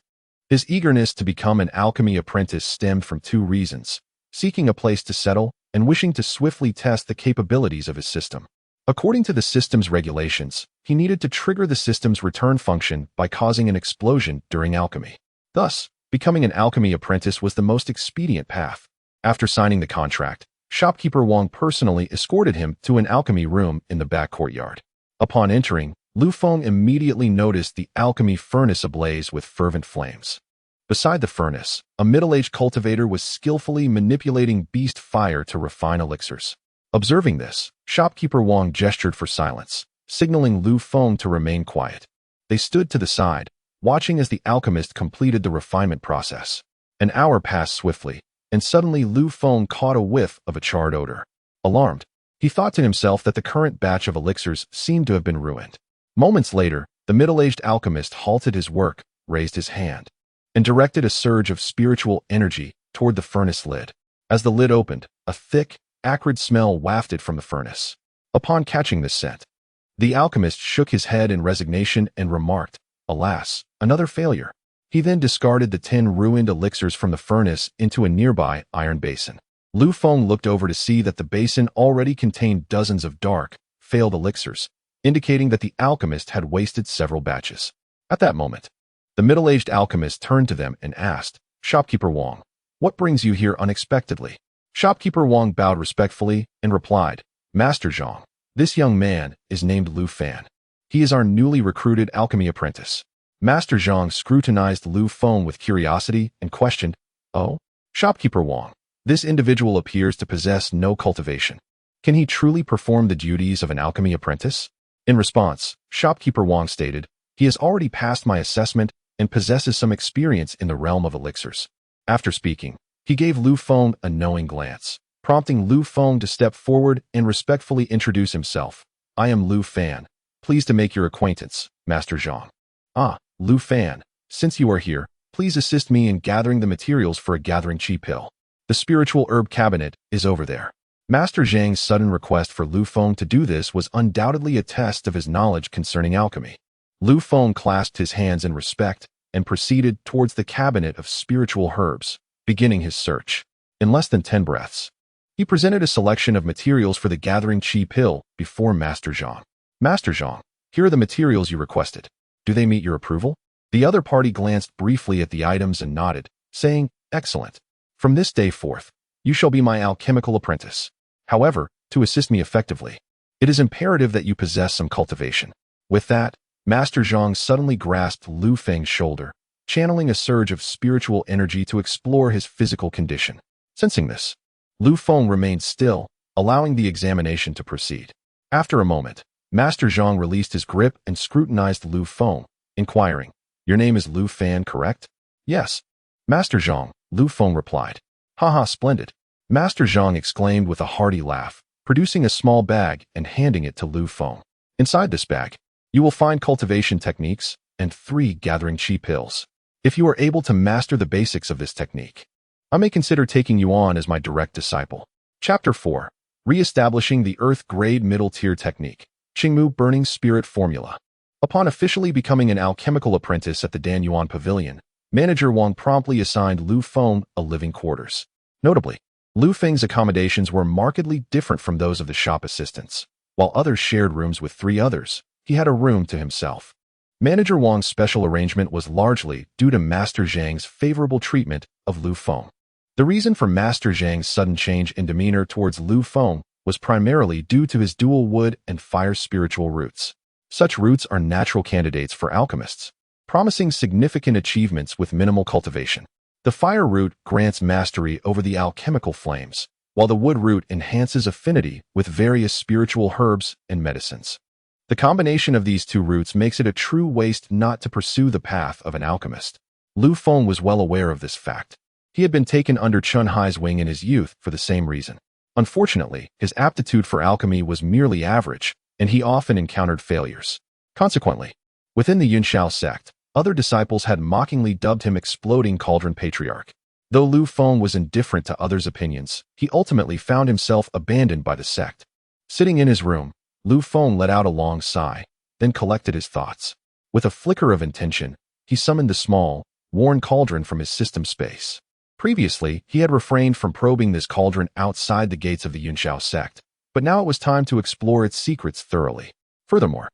His eagerness to become an alchemy apprentice stemmed from two reasons: seeking a place to settle and wishing to swiftly test the capabilities of his system. According to the system's regulations, he needed to trigger the system's return function by causing an explosion during alchemy. Thus, becoming an alchemy apprentice was the most expedient path. After signing the contract, shopkeeper Wang personally escorted him to an alchemy room in the back courtyard. Upon entering, Lu Feng immediately noticed the alchemy furnace ablaze with fervent flames. Beside the furnace, a middle-aged cultivator was skillfully manipulating beast fire to refine elixirs. Observing this, shopkeeper Wang gestured for silence, signaling Lu Feng to remain quiet. They stood to the side, watching as the alchemist completed the refinement process. An hour passed swiftly, and suddenly Lu Feng caught a whiff of a charred odor. Alarmed, he thought to himself that the current batch of elixirs seemed to have been ruined. Moments later, the middle-aged alchemist halted his work, raised his hand, and directed a surge of spiritual energy toward the furnace lid. As the lid opened, a thick, acrid smell wafted from the furnace. Upon catching this scent, the alchemist shook his head in resignation and remarked, "Alas, another failure." He then discarded the 10 ruined elixirs from the furnace into a nearby iron basin. Lu Feng looked over to see that the basin already contained dozens of dark, failed elixirs, indicating that the alchemist had wasted several batches. At that moment, the middle-aged alchemist turned to them and asked, "Shopkeeper Wang, what brings you here unexpectedly?" Shopkeeper Wang bowed respectfully and replied, "Master Zhang, this young man is named Lu Feng. He is our newly recruited alchemy apprentice." Master Zhang scrutinized Lu Feng with curiosity and questioned, "Oh, Shopkeeper Wang, this individual appears to possess no cultivation. Can he truly perform the duties of an alchemy apprentice?" In response, Shopkeeper Wang stated, "He has already passed my assessment and possesses some experience in the realm of elixirs." After speaking, he gave Lu Feng a knowing glance, prompting Lu Feng to step forward and respectfully introduce himself. "I am Lu Feng. Pleased to make your acquaintance, Master Zhang." "Ah, Lu Feng, since you are here, please assist me in gathering the materials for a gathering chi pill. The spiritual herb cabinet is over there." Master Zhang's sudden request for Lu Feng to do this was undoubtedly a test of his knowledge concerning alchemy. Lu Feng clasped his hands in respect and proceeded towards the cabinet of spiritual herbs, beginning his search. In less than 10 breaths, he presented a selection of materials for the gathering chi pill before Master Zhang. "Master Zhang, here are the materials you requested. Do they meet your approval?" The other party glanced briefly at the items and nodded, saying, "Excellent. From this day forth, you shall be my alchemical apprentice. However, to assist me effectively, it is imperative that you possess some cultivation." With that, Master Zhang suddenly grasped Lu Feng's shoulder, channeling a surge of spiritual energy to explore his physical condition. Sensing this, Lu Feng remained still, allowing the examination to proceed. After a moment, Master Zhang released his grip and scrutinized Lu Feng, inquiring, "Your name is Lu Feng, correct?" "Yes, Master Zhang," Lu Feng replied. "Haha, splendid." Master Zhang exclaimed with a hearty laugh, producing a small bag and handing it to Lu Feng. "Inside this bag, you will find cultivation techniques and 3 gathering chi pills. If you are able to master the basics of this technique, I may consider taking you on as my direct disciple." Chapter 4. Re-establishing the Earth-Grade Middle-Tier Technique. Qingmu Burning Spirit Formula. Upon officially becoming an alchemical apprentice at the Danyuan Pavilion, Manager Wang promptly assigned Lu Feng a living quarters. Notably, Lu Feng's accommodations were markedly different from those of the shop assistants. While others shared rooms with 3 others, he had a room to himself. Manager Wang's special arrangement was largely due to Master Zhang's favorable treatment of Lu Feng. The reason for Master Zhang's sudden change in demeanor towards Lu Feng was primarily due to his dual wood and fire spiritual roots. Such roots are natural candidates for alchemists, promising significant achievements with minimal cultivation. The fire root grants mastery over the alchemical flames, while the wood root enhances affinity with various spiritual herbs and medicines. The combination of these 2 roots makes it a true waste not to pursue the path of an alchemist. Lu Feng was well aware of this fact. He had been taken under Chun Hai's wing in his youth for the same reason. Unfortunately, his aptitude for alchemy was merely average, and he often encountered failures. Consequently, within the Yunxiao sect, other disciples had mockingly dubbed him Exploding Cauldron Patriarch. Though Lu Feng was indifferent to others' opinions, he ultimately found himself abandoned by the sect. Sitting in his room, Lu Feng let out a long sigh, then collected his thoughts. With a flicker of intention, he summoned the small, worn cauldron from his system space. Previously, he had refrained from probing this cauldron outside the gates of the Yunxiao sect, but now it was time to explore its secrets thoroughly. Furthermore,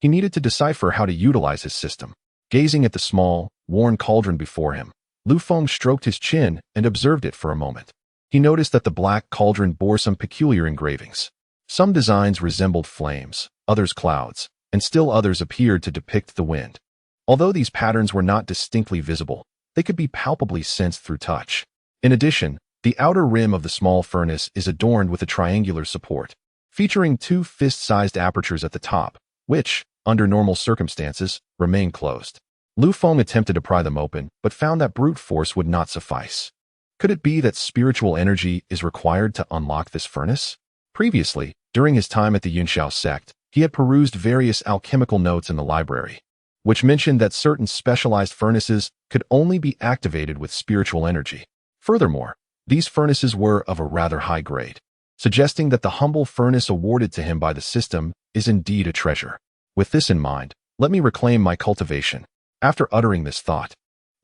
he needed to decipher how to utilize his system. Gazing at the small, worn cauldron before him, Lu Feng stroked his chin and observed it for a moment. He noticed that the black cauldron bore some peculiar engravings. Some designs resembled flames, others clouds, and still others appeared to depict the wind. Although these patterns were not distinctly visible, they could be palpably sensed through touch. In addition, the outer rim of the small furnace is adorned with a triangular support, featuring two fist-sized apertures at the top, which, under normal circumstances, remain closed. Lu Feng attempted to pry them open, but found that brute force would not suffice. Could it be that spiritual energy is required to unlock this furnace? Previously, during his time at the Yunxiao sect, he had perused various alchemical notes in the library, which mentioned that certain specialized furnaces could only be activated with spiritual energy. Furthermore, these furnaces were of a rather high grade, suggesting that the humble furnace awarded to him by the system is indeed a treasure. With this in mind, let me reclaim my cultivation. After uttering this thought,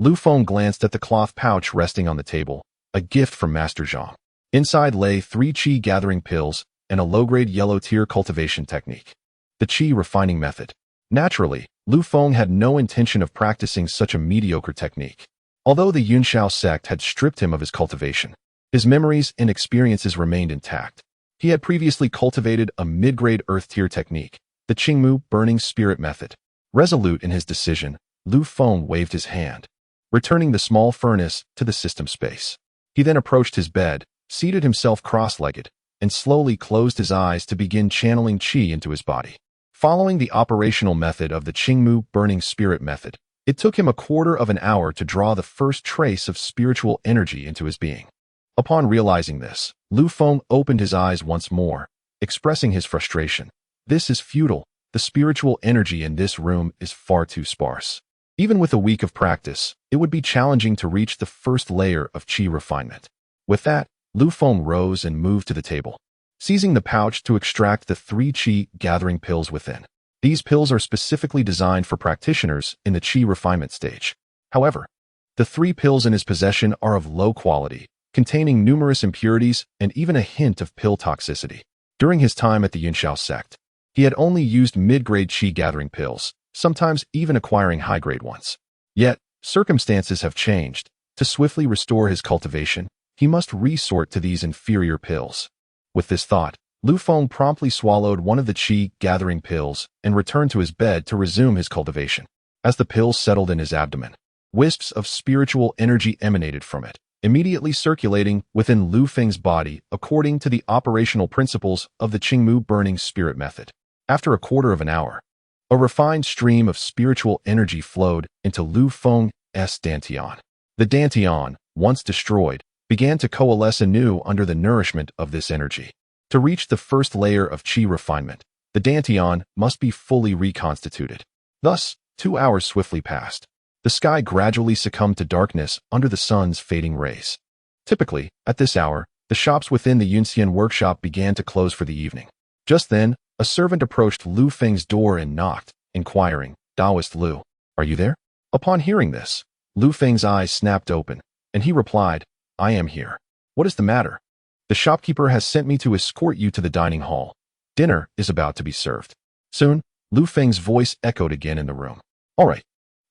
Lu Feng glanced at the cloth pouch resting on the table, a gift from Master Zhang. Inside lay 3 qi gathering pills and a low-grade yellow-tier cultivation technique, the qi refining method. Naturally, Lu Feng had no intention of practicing such a mediocre technique. Although the Yunxiao sect had stripped him of his cultivation, his memories and experiences remained intact. He had previously cultivated a mid-grade earth-tier technique, the Qingmu burning spirit method. Resolute in his decision, Lu Feng waved his hand, returning the small furnace to the system space. He then approached his bed, seated himself cross-legged, and slowly closed his eyes to begin channeling qi into his body. Following the operational method of the Qingmu burning spirit method, it took him a quarter of an hour to draw the first trace of spiritual energy into his being. Upon realizing this, Lu Feng opened his eyes once more, expressing his frustration. This is futile. The spiritual energy in this room is far too sparse. Even with a week of practice, it would be challenging to reach the first layer of qi refinement. With that, Lu Feng rose and moved to the table, seizing the pouch to extract the 3 qi gathering pills within. These pills are specifically designed for practitioners in the qi refinement stage. However, the 3 pills in his possession are of low quality, containing numerous impurities and even a hint of pill toxicity. During his time at the Yunxiao sect, he had only used mid-grade qi gathering pills, sometimes even acquiring high-grade ones. Yet, circumstances have changed. To swiftly restore his cultivation, he must resort to these inferior pills. With this thought, Lu Feng promptly swallowed one of the qi gathering pills and returned to his bed to resume his cultivation. As the pills settled in his abdomen, wisps of spiritual energy emanated from it, immediately circulating within Lu Feng's body according to the operational principles of the Qingmu burning spirit method. After a quarter of an hour, a refined stream of spiritual energy flowed into Lu Feng's dantian. The dantian, once destroyed, began to coalesce anew under the nourishment of this energy. To reach the first layer of qi refinement, the dantian must be fully reconstituted. Thus, 2 hours swiftly passed. The sky gradually succumbed to darkness under the sun's fading rays. Typically, at this hour, the shops within the Yunxian workshop began to close for the evening. Just then, a servant approached Lu Feng's door and knocked, inquiring, "Taoist Lu, are you there?" Upon hearing this, Lu Feng's eyes snapped open, and he replied, "I am here. What is the matter?" "The shopkeeper has sent me to escort you to the dining hall. Dinner is about to be served." Soon, Lu Feng's voice echoed again in the room. "All right,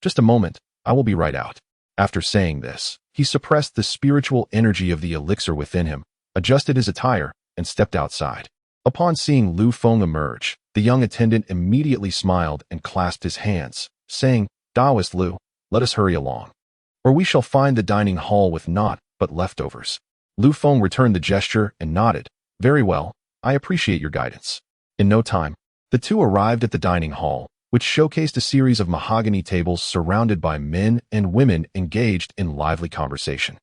just a moment, I will be right out." After saying this, he suppressed the spiritual energy of the elixir within him, adjusted his attire, and stepped outside. Upon seeing Lu Feng emerge, the young attendant immediately smiled and clasped his hands, saying, "Taoist Lu, let us hurry along, or we shall find the dining hall with naught but leftovers." Lu Feng returned the gesture and nodded. "Very well, I appreciate your guidance." In no time, the two arrived at the dining hall, which showcased a series of mahogany tables surrounded by men and women engaged in lively conversation.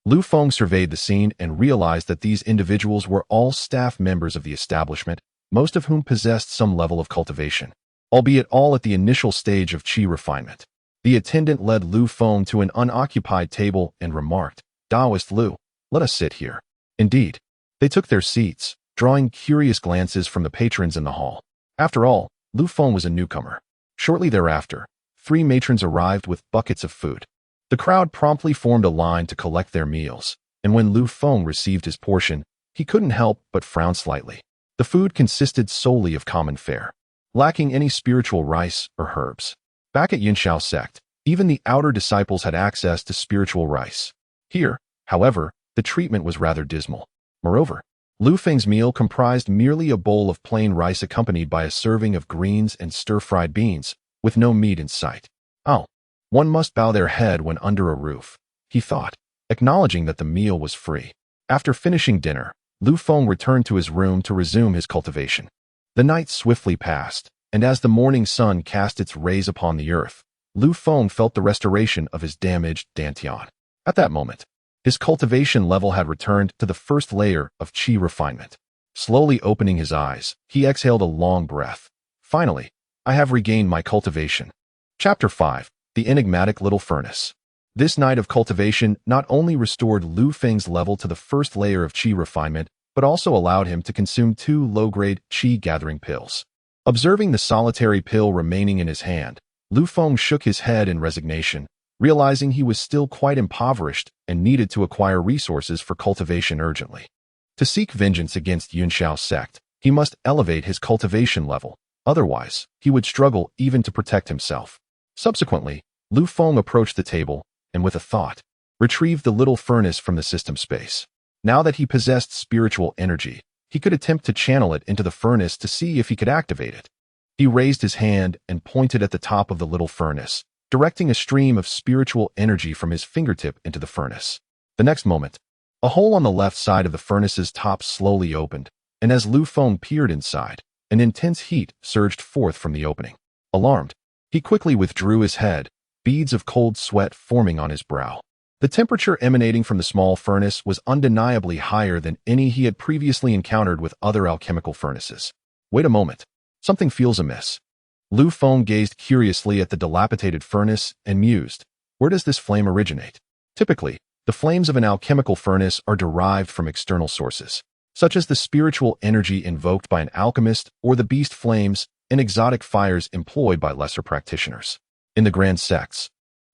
Lu Feng surveyed the scene and realized that these individuals were all staff members of the establishment, most of whom possessed some level of cultivation, albeit all at the initial stage of qi refinement. The attendant led Lu Feng to an unoccupied table and remarked, "Taoist Lu, let us sit here." Indeed, they took their seats, drawing curious glances from the patrons in the hall. After all, Lu Feng was a newcomer. Shortly thereafter, 3 matrons arrived with buckets of food. The crowd promptly formed a line to collect their meals, and when Lu Feng received his portion, he couldn't help but frown slightly. The food consisted solely of common fare, lacking any spiritual rice or herbs. Back at Yunshao Sect, even the outer disciples had access to spiritual rice. Here, however, the treatment was rather dismal. Moreover, Lu Feng's meal comprised merely a bowl of plain rice accompanied by a serving of greens and stir-fried beans, with no meat in sight. Oh, one must bow their head when under a roof, he thought, acknowledging that the meal was free. After finishing dinner, Lu Feng returned to his room to resume his cultivation. The night swiftly passed, and as the morning sun cast its rays upon the earth, Lu Feng felt the restoration of his damaged dantian. At that moment, his cultivation level had returned to the first layer of qi refinement. Slowly opening his eyes, he exhaled a long breath. Finally, I have regained my cultivation. Chapter 5. The Enigmatic Little Furnace. This night of cultivation not only restored Lu Feng's level to the first layer of qi refinement, but also allowed him to consume 2 low-grade qi-gathering pills. Observing the solitary pill remaining in his hand, Lu Feng shook his head in resignation, realizing he was still quite impoverished and needed to acquire resources for cultivation urgently. To seek vengeance against Yunshao Sect, he must elevate his cultivation level, otherwise, he would struggle even to protect himself. Subsequently, Lu Feng approached the table and, with a thought, retrieved the little furnace from the system space. Now that he possessed spiritual energy, he could attempt to channel it into the furnace to see if he could activate it. He raised his hand and pointed at the top of the little furnace, directing a stream of spiritual energy from his fingertip into the furnace. The next moment, a hole on the left side of the furnace's top slowly opened, and as Lu Feng peered inside, an intense heat surged forth from the opening. Alarmed, he quickly withdrew his head, beads of cold sweat forming on his brow. The temperature emanating from the small furnace was undeniably higher than any he had previously encountered with other alchemical furnaces. Wait a moment. Something feels amiss. Lu Feng gazed curiously at the dilapidated furnace and mused, where does this flame originate? Typically, the flames of an alchemical furnace are derived from external sources, such as the spiritual energy invoked by an alchemist or the beast flames and exotic fires employed by lesser practitioners. In the grand sects,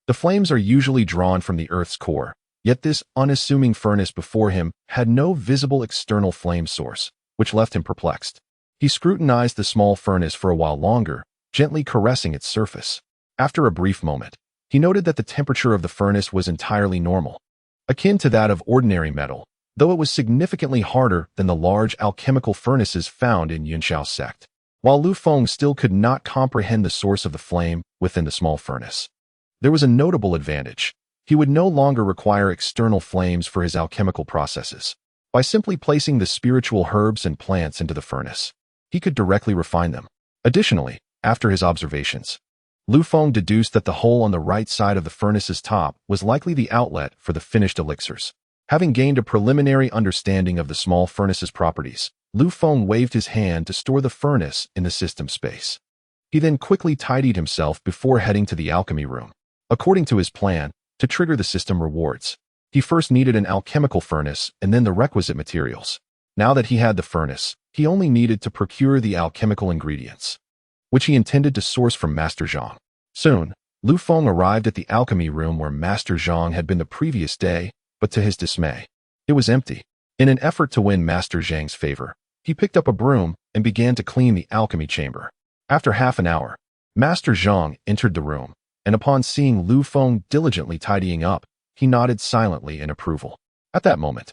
the flames are usually drawn from the earth's core, yet this unassuming furnace before him had no visible external flame source, which left him perplexed. He scrutinized the small furnace for a while longer, gently caressing its surface. After a brief moment, he noted that the temperature of the furnace was entirely normal, akin to that of ordinary metal, though it was significantly harder than the large alchemical furnaces found in Yunshao Sect. While Lu Feng still could not comprehend the source of the flame within the small furnace, there was a notable advantage. He would no longer require external flames for his alchemical processes. By simply placing the spiritual herbs and plants into the furnace, he could directly refine them. Additionally, after his observations, Lu Feng deduced that the hole on the right side of the furnace's top was likely the outlet for the finished elixirs. Having gained a preliminary understanding of the small furnace's properties, Lu Feng waved his hand to store the furnace in the system space. He then quickly tidied himself before heading to the alchemy room. According to his plan, to trigger the system rewards, he first needed an alchemical furnace and then the requisite materials. Now that he had the furnace, he only needed to procure the alchemical ingredients, which he intended to source from Master Zhang. Soon, Lu Feng arrived at the alchemy room where Master Zhang had been the previous day, but to his dismay, it was empty. In an effort to win Master Zhang's favor, he picked up a broom and began to clean the alchemy chamber. After half an hour, Master Zhang entered the room, and upon seeing Lu Feng diligently tidying up, he nodded silently in approval. At that moment,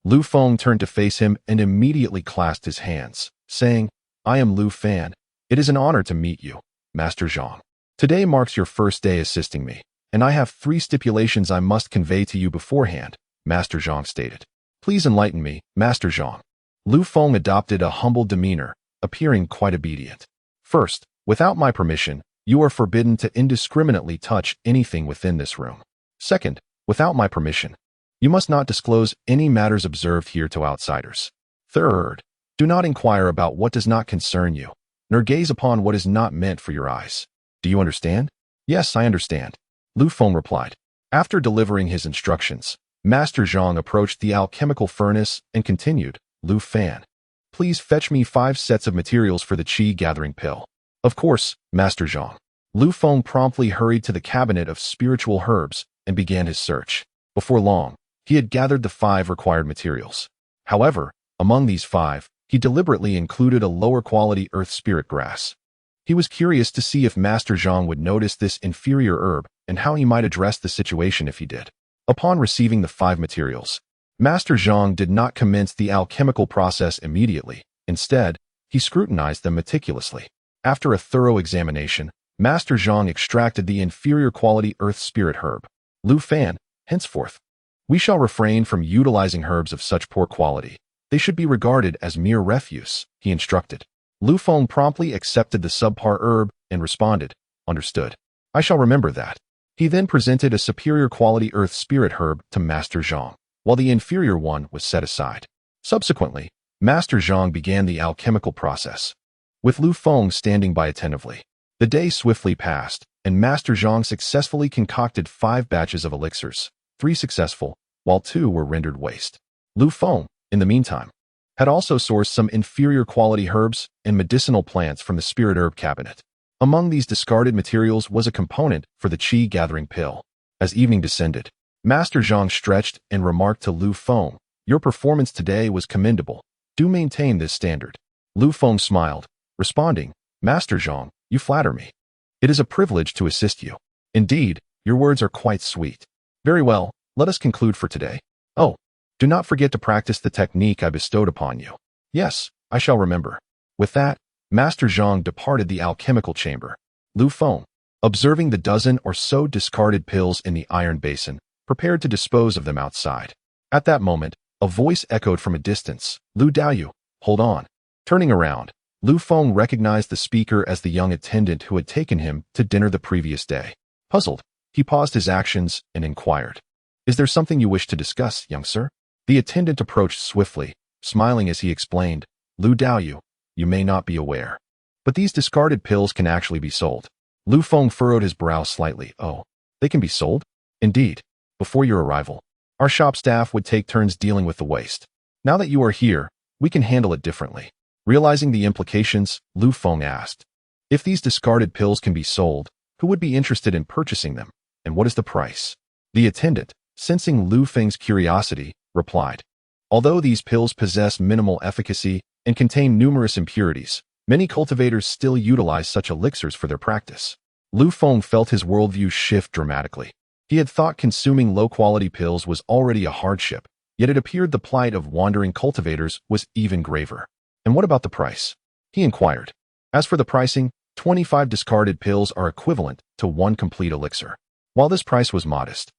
Lu Feng turned to face him and immediately clasped his hands, saying, I am Lu Feng. It is an honor to meet you, Master Zhang. Today marks your first day assisting me, and I have 3 stipulations I must convey to you beforehand, Master Zhang stated. Please enlighten me, Master Zhang. Lu Feng adopted a humble demeanor, appearing quite obedient. First, without my permission, you are forbidden to indiscriminately touch anything within this room. Second, without my permission, you must not disclose any matters observed here to outsiders. Third, do not inquire about what does not concern you, nor gaze upon what is not meant for your eyes. Do you understand? Yes, I understand, Lu Feng replied. After delivering his instructions, Master Zhang approached the alchemical furnace and continued, Lu Feng, please fetch me 5 sets of materials for the qi-gathering pill. Of course, Master Zhang. Lu Feng promptly hurried to the cabinet of spiritual herbs and began his search. Before long, he had gathered the 5 required materials. However, among these 5, he deliberately included a lower-quality earth spirit grass. He was curious to see if Master Zhang would notice this inferior herb and how he might address the situation if he did. Upon receiving the 5 materials, Master Zhang did not commence the alchemical process immediately. Instead, he scrutinized them meticulously. After a thorough examination, Master Zhang extracted the inferior quality earth spirit herb. Lu Feng, henceforth, we shall refrain from utilizing herbs of such poor quality. They should be regarded as mere refuse, he instructed. Lu Feng promptly accepted the subpar herb and responded, understood. I shall remember that. He then presented a superior quality earth spirit herb to Master Zhang, while the inferior one was set aside. Subsequently, Master Zhang began the alchemical process, with Lu Feng standing by attentively. The day swiftly passed, and Master Zhang successfully concocted 5 batches of elixirs, 3 successful, while 2 were rendered waste. Lu Feng, in the meantime, had also sourced some inferior quality herbs and medicinal plants from the spirit herb cabinet. Among these discarded materials was a component for the qi-gathering pill. As evening descended, Master Zhang stretched and remarked to Lu Feng, your performance today was commendable. Do maintain this standard. Lu Feng smiled, responding, Master Zhang, you flatter me. It is a privilege to assist you. Indeed, your words are quite sweet. Very well, let us conclude for today. Oh, do not forget to practice the technique I bestowed upon you. Yes, I shall remember. With that, Master Zhang departed the alchemical chamber. Lu Feng, observing the dozen or so discarded pills in the iron basin, prepared to dispose of them outside. At that moment, a voice echoed from a distance, Lu Daoyu, hold on. Turning around, Lu Feng recognized the speaker as the young attendant who had taken him to dinner the previous day. Puzzled, he paused his actions and inquired, is there something you wish to discuss, young sir? The attendant approached swiftly, smiling as he explained, Lu Daoyu, you may not be aware, but these discarded pills can actually be sold. Lu Feng furrowed his brow slightly. Oh, they can be sold? Indeed. Before your arrival, our shop staff would take turns dealing with the waste. Now that you are here, we can handle it differently. Realizing the implications, Lu Feng asked, if these discarded pills can be sold, who would be interested in purchasing them, and what is the price? The attendant, sensing Lu Feng's curiosity, replied, although these pills possess minimal efficacy and contain numerous impurities, many cultivators still utilize such elixirs for their practice. Lu Feng felt his worldview shift dramatically. He had thought consuming low-quality pills was already a hardship, yet it appeared the plight of wandering cultivators was even graver. And what about the price? He inquired. As for the pricing, 25 discarded pills are equivalent to 1 complete elixir. While this price was modest,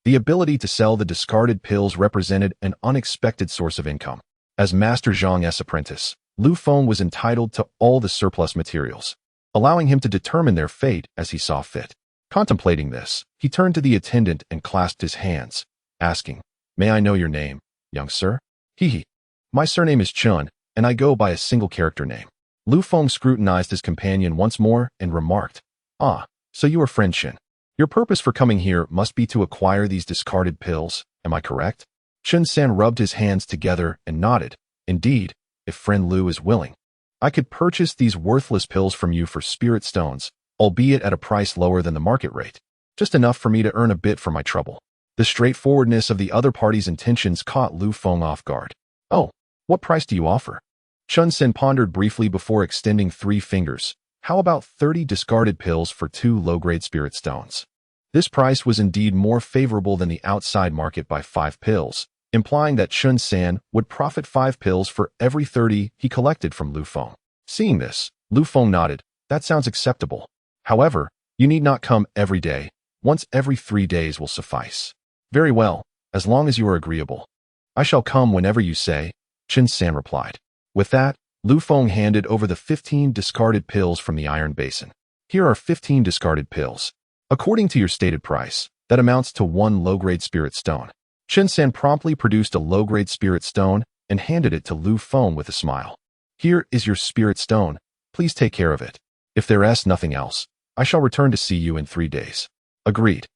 the ability to sell the discarded pills represented an unexpected source of income. As Master Zhang's apprentice, Lu Feng was entitled to all the surplus materials, allowing him to determine their fate as he saw fit. Contemplating this, he turned to the attendant and clasped his hands, asking, may I know your name, young sir? Hee. My surname is Chun, and I go by a single character name. Lu Feng scrutinized his companion once more and remarked, ah, so you are friend Chen. Your purpose for coming here must be to acquire these discarded pills, am I correct? Chun San rubbed his hands together and nodded. Indeed, if friend Lu is willing, I could purchase these worthless pills from you for spirit stones, albeit at a price lower than the market rate, just enough for me to earn a bit for my trouble. The straightforwardness of the other party's intentions caught Lu Feng off guard. Oh, what price do you offer? Chun Sen pondered briefly before extending 3 fingers. How about 30 discarded pills for 2 low-grade spirit stones? This price was indeed more favorable than the outside market by 5 pills, implying that Chun San would profit 5 pills for every 30 he collected from Lu Feng. Seeing this, Lu Feng nodded. That sounds acceptable. However, you need not come every day. Once every 3 days will suffice. Very well, as long as you are agreeable. I shall come whenever you say, Chun San replied. With that, Lu Feng handed over the 15 discarded pills from the iron basin. Here are 15 discarded pills. According to your stated price, that amounts to 1 low-grade spirit stone. Chun San promptly produced a low-grade spirit stone and handed it to Lu Feng with a smile. Here is your spirit stone. Please take care of it. If there is nothing else, I shall return to see you in 3 days. Agreed.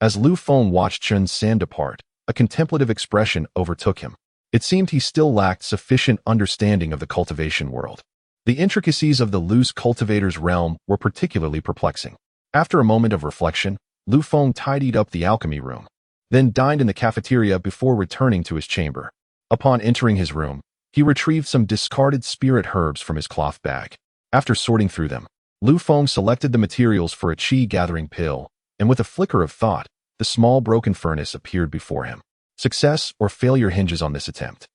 As Lu Feng watched Chun San depart, a contemplative expression overtook him. It seemed he still lacked sufficient understanding of the cultivation world. The intricacies of the loose cultivator's realm were particularly perplexing. After a moment of reflection, Lu Feng tidied up the alchemy room, then dined in the cafeteria before returning to his chamber. Upon entering his room, he retrieved some discarded spirit herbs from his cloth bag. After sorting through them, Lu Feng selected the materials for a qi-gathering pill, and with a flicker of thought, the small broken furnace appeared before him. Success or failure hinges on this attempt,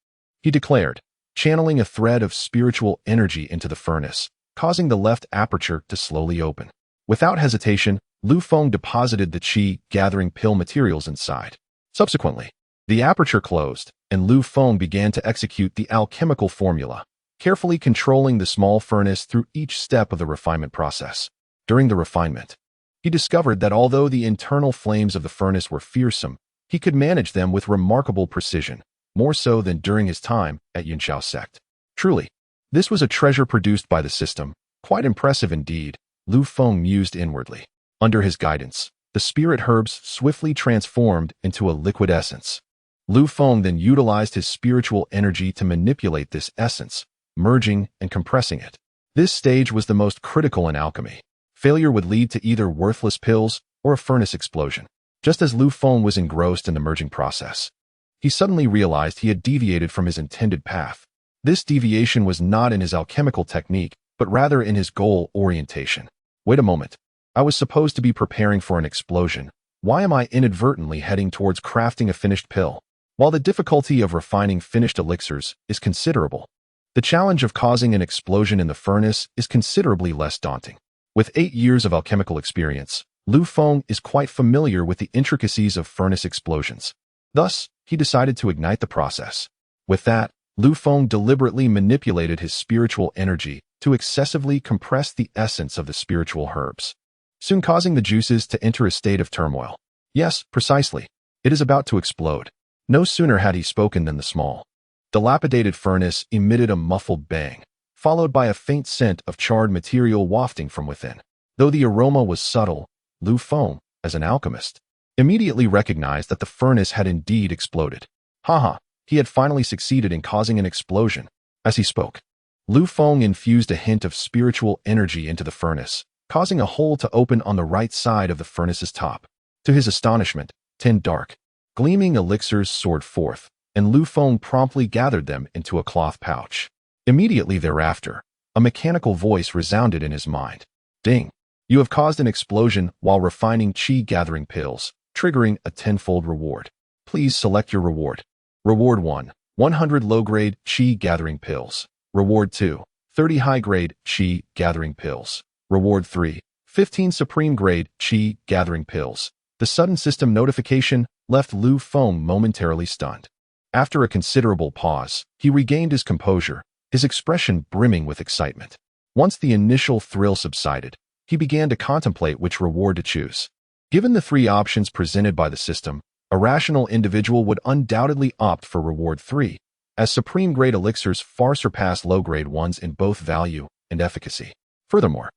he declared, channeling a thread of spiritual energy into the furnace, causing the left aperture to slowly open. Without hesitation, Lu Feng deposited the qi-gathering pill materials inside. Subsequently, the aperture closed, and Lu Feng began to execute the alchemical formula, carefully controlling the small furnace through each step of the refinement process. During the refinement, he discovered that although the internal flames of the furnace were fearsome, he could manage them with remarkable precision, more so than during his time at Immortal Sect. Truly, this was a treasure produced by the system, quite impressive indeed, Lu Feng mused inwardly. Under his guidance, the spirit herbs swiftly transformed into a liquid essence. Lu Feng then utilized his spiritual energy to manipulate this essence, merging and compressing it. This stage was the most critical in alchemy. Failure would lead to either worthless pills or a furnace explosion. Just as Lu Feng was engrossed in the merging process, he suddenly realized he had deviated from his intended path. This deviation was not in his alchemical technique, but rather in his goal orientation. Wait a moment. I was supposed to be preparing for an explosion. Why am I inadvertently heading towards crafting a finished pill? While the difficulty of refining finished elixirs is considerable, the challenge of causing an explosion in the furnace is considerably less daunting. With 8 years of alchemical experience, Lu Feng is quite familiar with the intricacies of furnace explosions. Thus, he decided to ignite the process. With that, Lu Feng deliberately manipulated his spiritual energy to excessively compress the essence of the spiritual herbs, soon causing the juices to enter a state of turmoil. Yes, precisely. It is about to explode. No sooner had he spoken than the small, dilapidated furnace emitted a muffled bang, followed by a faint scent of charred material wafting from within. Though the aroma was subtle, Lu Feng, as an alchemist, immediately recognized that the furnace had indeed exploded. Haha, he had finally succeeded in causing an explosion. As he spoke, Lu Feng infused a hint of spiritual energy into the furnace, causing a hole to open on the right side of the furnace's top. To his astonishment, 10 dark, gleaming elixirs soared forth, and Lu Feng promptly gathered them into a cloth pouch. Immediately thereafter, a mechanical voice resounded in his mind. Ding! You have caused an explosion while refining qi-gathering pills, triggering a 10-fold reward. Please select your reward. Reward 1, 100 low-grade qi-gathering pills. Reward 2, 30 high-grade qi-gathering pills. Reward 3, 15 supreme-grade qi-gathering pills. The sudden system notification left Lu Feng momentarily stunned. After a considerable pause, he regained his composure, his expression brimming with excitement. Once the initial thrill subsided, he began to contemplate which reward to choose. Given the 3 options presented by the system, a rational individual would undoubtedly opt for reward 3, as supreme-grade elixirs far surpass low-grade ones in both value and efficacy. Furthermore,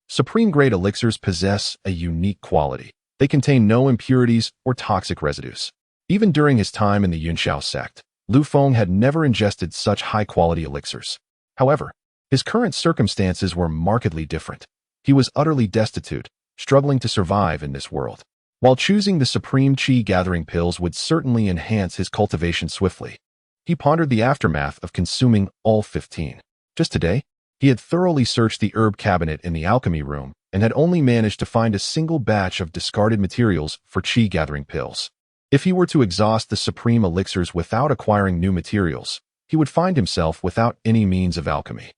supreme-grade elixirs possess a unique quality. They contain no impurities or toxic residues. Even during his time in the Immortal Sect, Lu Feng had never ingested such high-quality elixirs. However, his current circumstances were markedly different. He was utterly destitute, struggling to survive in this world. While choosing the supreme qi-gathering pills would certainly enhance his cultivation swiftly, he pondered the aftermath of consuming all 15. Just today, he had thoroughly searched the herb cabinet in the alchemy room and had only managed to find a single batch of discarded materials for qi-gathering pills. If he were to exhaust the supreme elixirs without acquiring new materials, he would find himself without any means of alchemy.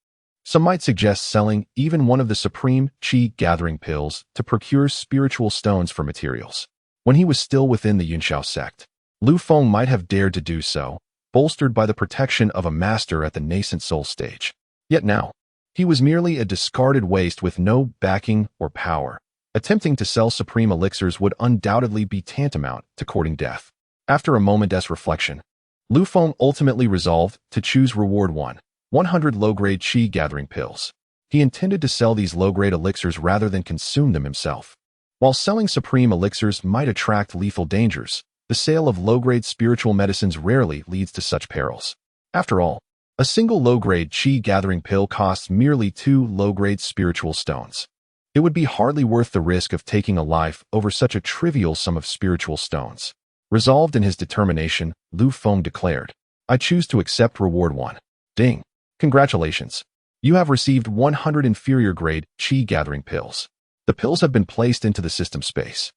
Some might suggest selling even one of the supreme qi-gathering pills to procure spiritual stones for materials. When he was still within the Immortal Sect, Lu Feng might have dared to do so, bolstered by the protection of a master at the nascent soul stage. Yet now, he was merely a discarded waste with no backing or power. Attempting to sell supreme elixirs would undoubtedly be tantamount to courting death. After a moment's reflection, Lu Feng ultimately resolved to choose reward 1, 100 low-grade qi-gathering pills. He intended to sell these low-grade elixirs rather than consume them himself. While selling supreme elixirs might attract lethal dangers, The sale of low-grade spiritual medicines rarely leads to such perils. After all, a single low-grade chi-gathering pill costs merely 2 low-grade spiritual stones. It would be hardly worth the risk of taking a life over such a trivial sum of spiritual stones. Resolved in his determination, Lu Feng declared, "I choose to accept reward 1. Ding. Congratulations. You have received 100 inferior-grade chi-gathering pills. The pills have been placed into the system space.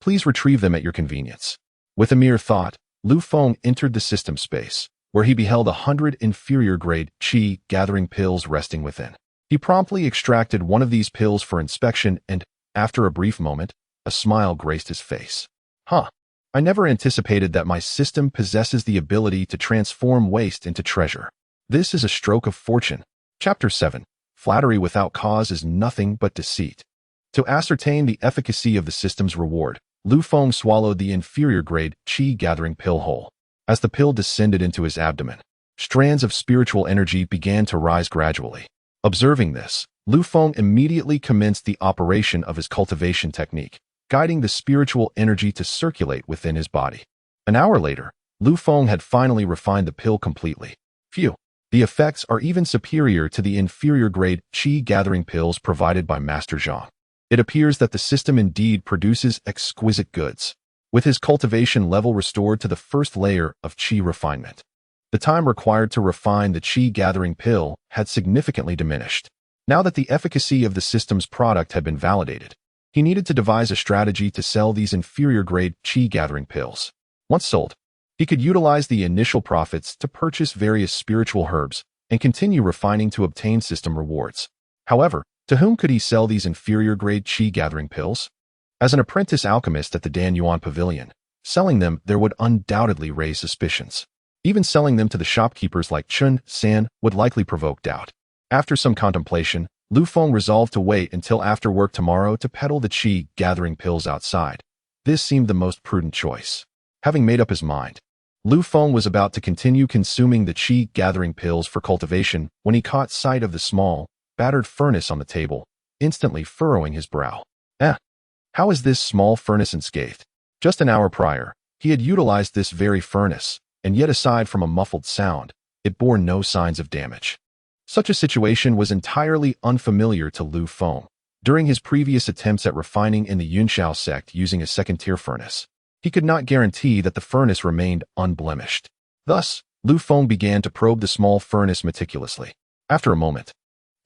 Please retrieve them at your convenience." With a mere thought, Lu Feng entered the system space, where he beheld 100 inferior-grade chi-gathering pills resting within. He promptly extracted one of these pills for inspection and, after a brief moment, a smile graced his face. I never anticipated that my system possesses the ability to transform waste into treasure. This is a stroke of fortune. Chapter 7. Flattery without cause is nothing but deceit. To ascertain the efficacy of the system's reward, Lu Feng swallowed the inferior-grade chi-gathering pill whole. As the pill descended into his abdomen, strands of spiritual energy began to rise gradually. Observing this, Lu Feng immediately commenced the operation of his cultivation technique, guiding the spiritual energy to circulate within his body. An hour later, Lu Feng had finally refined the pill completely. Phew! The effects are even superior to the inferior-grade chi-gathering pills provided by Master Zhang. It appears that the system indeed produces exquisite goods. With his cultivation level restored to the first layer of chi refinement, the time required to refine the chi-gathering pill had significantly diminished. Now that the efficacy of the system's product had been validated, he needed to devise a strategy to sell these inferior-grade chi-gathering pills. Once sold, he could utilize the initial profits to purchase various spiritual herbs and continue refining to obtain system rewards. However, to whom could he sell these inferior-grade chi-gathering pills? As an apprentice alchemist at the Dan Yuan Pavilion, selling them there would undoubtedly raise suspicions. Even selling them to the shopkeepers like Chun San would likely provoke doubt. After some contemplation, Lu Feng resolved to wait until after work tomorrow to peddle the chi-gathering pills outside. This seemed the most prudent choice. Having made up his mind, Lu Feng was about to continue consuming the chi-gathering pills for cultivation when he caught sight of the small, battered furnace on the table, instantly furrowing his brow. How is this small furnace unscathed? Just an hour prior, he had utilized this very furnace, and yet aside from a muffled sound, it bore no signs of damage. Such a situation was entirely unfamiliar to Lu Feng. During his previous attempts at refining in the Yunshao sect using a second-tier furnace, he could not guarantee that the furnace remained unblemished. Thus, Lu Feng began to probe the small furnace meticulously. After a moment,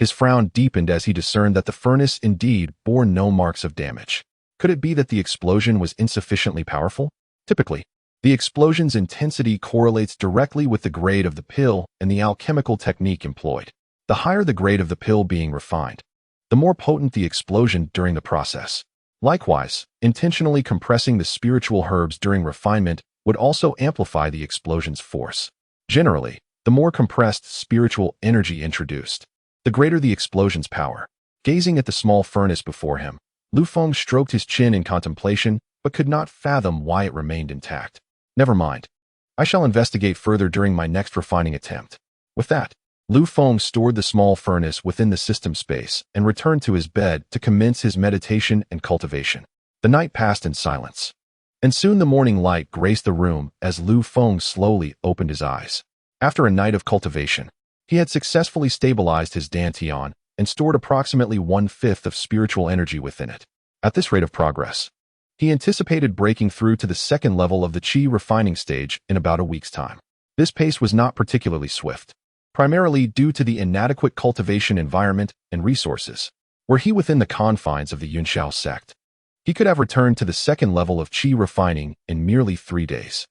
his frown deepened as he discerned that the furnace indeed bore no marks of damage. Could it be that the explosion was insufficiently powerful? Typically, the explosion's intensity correlates directly with the grade of the pill and the alchemical technique employed. The higher the grade of the pill being refined, the more potent the explosion during the process. Likewise, intentionally compressing the spiritual herbs during refinement would also amplify the explosion's force. Generally, the more compressed spiritual energy introduced, the greater the explosion's power. Gazing at the small furnace before him, Lu Feng stroked his chin in contemplation, but could not fathom why it remained intact. Never mind. I shall investigate further during my next refining attempt. With that, Lu Feng stored the small furnace within the system space and returned to his bed to commence his meditation and cultivation. The night passed in silence, and soon the morning light graced the room as Lu Feng slowly opened his eyes. After a night of cultivation, he had successfully stabilized his dantian and stored approximately 1/5 of spiritual energy within it. At this rate of progress, he anticipated breaking through to the second level of the chi refining stage in about a week's time. This pace was not particularly swift, primarily due to the inadequate cultivation environment and resources. Were he within the confines of the Yunshao sect, he could have returned to the second level of chi refining in merely 3 days.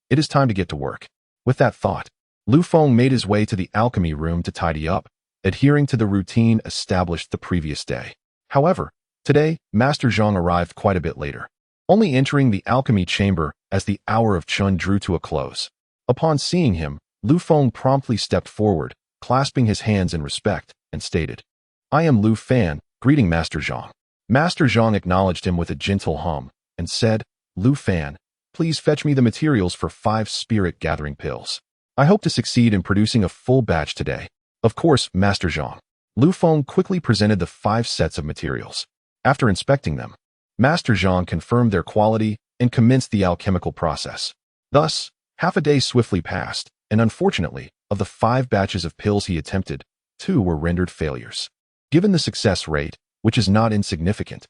It is time to get to work. With that thought, Lu Feng made his way to the alchemy room to tidy up, adhering to the routine established the previous day. However, today, Master Zhang arrived quite a bit later, only entering the alchemy chamber as the hour of Chun drew to a close. Upon seeing him, Lu Feng promptly stepped forward, clasping his hands in respect, and stated, "I am Lu Feng, greeting Master Zhang." Master Zhang acknowledged him with a gentle hum, and said, "Lu Feng, please fetch me the materials for 5 spirit-gathering pills. I hope to succeed in producing a full batch today." "Of course, Master Zhang." Lu Feng quickly presented the 5 sets of materials. After inspecting them, Master Zhang confirmed their quality and commenced the alchemical process. Thus, half a day swiftly passed, and unfortunately, of the 5 batches of pills he attempted, 2 were rendered failures. Given the success rate, which is not insignificant,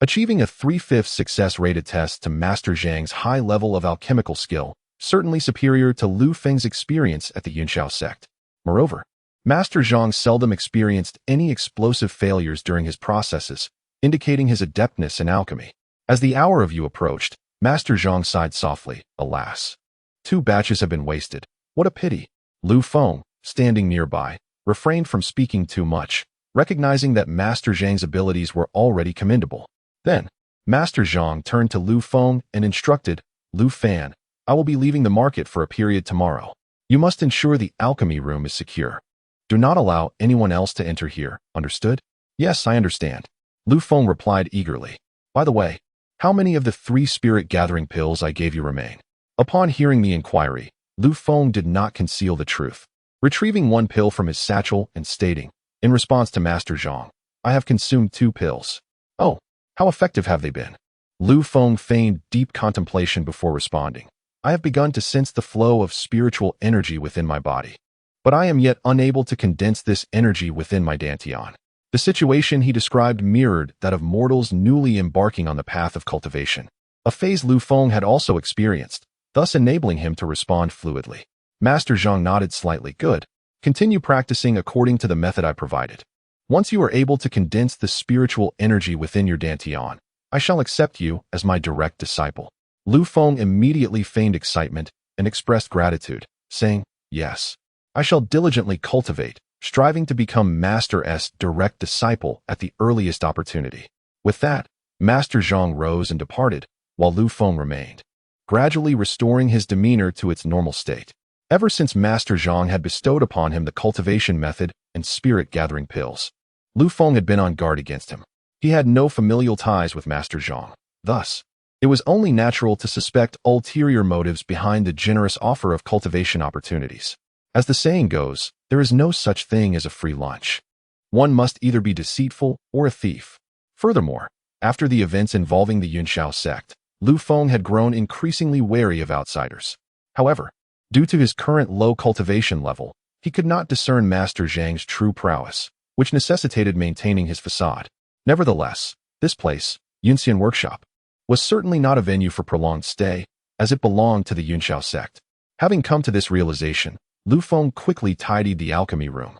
achieving a 3/5 success rate attests to Master Zhang's high level of alchemical skill, certainly superior to Lu Feng's experience at the Yunxiao sect. Moreover, Master Zhang seldom experienced any explosive failures during his processes, indicating his adeptness in alchemy. As the hour of Yu approached, Master Zhang sighed softly. Alas, 2 batches have been wasted. What a pity. Lu Feng, standing nearby, refrained from speaking too much, recognizing that Master Zhang's abilities were already commendable. Then, Master Zhang turned to Lu Feng and instructed, Lu Fan, I will be leaving the market for a period tomorrow. You must ensure the alchemy room is secure. Do not allow anyone else to enter here, understood? Yes, I understand. Lu Feng replied eagerly. By the way, how many of the 3 spirit-gathering pills I gave you remain? Upon hearing the inquiry, Lu Feng did not conceal the truth, retrieving 1 pill from his satchel and stating, in response to Master Zhang, I have consumed 2 pills. Oh, how effective have they been? Lu Feng feigned deep contemplation before responding. I have begun to sense the flow of spiritual energy within my body, but I am yet unable to condense this energy within my dantian. The situation he described mirrored that of mortals newly embarking on the path of cultivation, a phase Lu Feng had also experienced, thus enabling him to respond fluidly. Master Zhang nodded slightly. Good. Continue practicing according to the method I provided. Once you are able to condense the spiritual energy within your dantian, I shall accept you as my direct disciple. Lu Feng immediately feigned excitement and expressed gratitude, saying, Yes, I shall diligently cultivate, striving to become Master's direct disciple at the earliest opportunity. With that, Master Zhang rose and departed, while Lu Feng remained, gradually restoring his demeanor to its normal state. Ever since Master Zhang had bestowed upon him the cultivation method and spirit-gathering pills, Lu Feng had been on guard against him. He had no familial ties with Master Zhang. Thus, it was only natural to suspect ulterior motives behind the generous offer of cultivation opportunities. As the saying goes, there is no such thing as a free lunch. One must either be deceitful or a thief. Furthermore, after the events involving the Yunxiao sect, Lu Feng had grown increasingly wary of outsiders. However, due to his current low cultivation level, he could not discern Master Zhang's true prowess, which necessitated maintaining his facade. Nevertheless, this place, Yunxian Workshop, was certainly not a venue for prolonged stay, as it belonged to the Yunxiao sect. Having come to this realization, Lu Feng quickly tidied the alchemy room,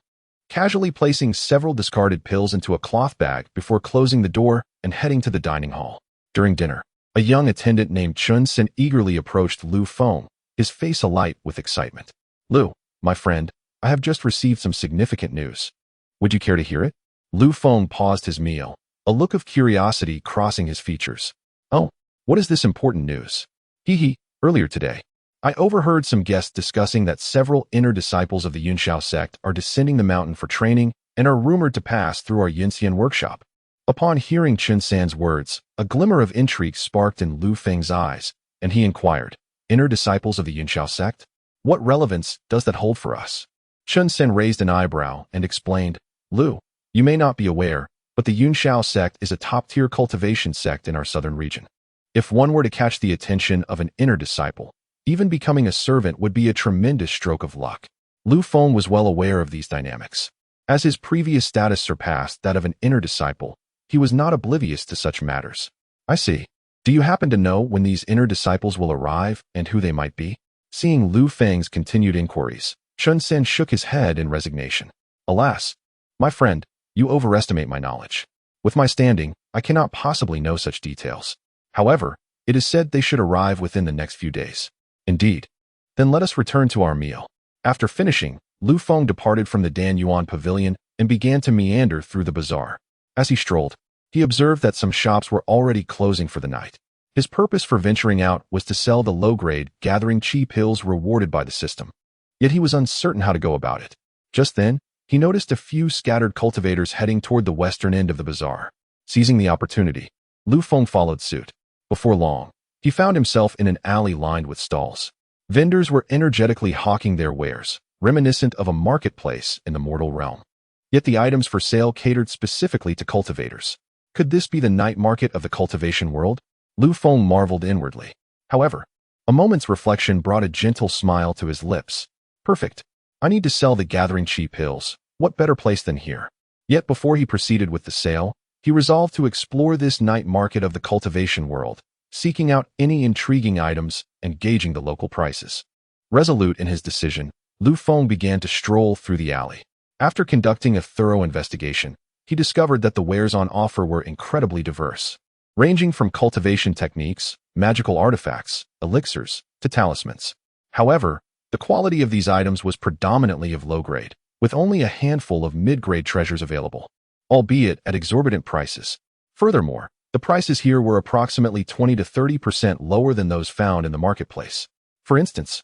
casually placing several discarded pills into a cloth bag before closing the door and heading to the dining hall. During dinner, a young attendant named Chun Sen eagerly approached Lu Feng, his face alight with excitement. Lu, my friend, I have just received some significant news. Would you care to hear it? Lu Feng paused his meal, a look of curiosity crossing his features. Oh, what is this important news? Earlier today, I overheard some guests discussing that several inner disciples of the Yunxiao sect are descending the mountain for training and are rumored to pass through our Yunxian workshop. Upon hearing Chun San's words, a glimmer of intrigue sparked in Lu Feng's eyes, and he inquired, Inner disciples of the Yunxiao sect? What relevance does that hold for us? Chun Sen raised an eyebrow and explained, Lu, you may not be aware, but the Yunxiao sect is a top-tier cultivation sect in our southern region. If one were to catch the attention of an inner disciple, even becoming a servant would be a tremendous stroke of luck. Lu Feng was well aware of these dynamics. As his previous status surpassed that of an inner disciple, he was not oblivious to such matters. I see. Do you happen to know when these inner disciples will arrive and who they might be? Seeing Lu Feng's continued inquiries, Chun Sen shook his head in resignation. Alas, my friend, you overestimate my knowledge. With my standing, I cannot possibly know such details. However, it is said they should arrive within the next few days. Indeed. Then let us return to our meal. After finishing, Lu Feng departed from the Dan Yuan pavilion and began to meander through the bazaar. As he strolled, he observed that some shops were already closing for the night. His purpose for venturing out was to sell the low-grade, gathering chi pills rewarded by the system. Yet he was uncertain how to go about it. Just then, he noticed a few scattered cultivators heading toward the western end of the bazaar. Seizing the opportunity, Lu Feng followed suit. Before long, he found himself in an alley lined with stalls. Vendors were energetically hawking their wares, reminiscent of a marketplace in the mortal realm. Yet the items for sale catered specifically to cultivators. Could this be the night market of the cultivation world? Lu Feng marveled inwardly. However, a moment's reflection brought a gentle smile to his lips. Perfect. I need to sell the gathering chi pills. What better place than here? Yet before he proceeded with the sale, he resolved to explore this night market of the cultivation world, seeking out any intriguing items and gauging the local prices. Resolute in his decision, Lu Feng began to stroll through the alley. After conducting a thorough investigation, he discovered that the wares on offer were incredibly diverse, ranging from cultivation techniques, magical artifacts, elixirs, to talismans. However, the quality of these items was predominantly of low grade, with only a handful of mid-grade treasures available, albeit at exorbitant prices. Furthermore, the prices here were approximately 20 to 30% lower than those found in the marketplace. For instance,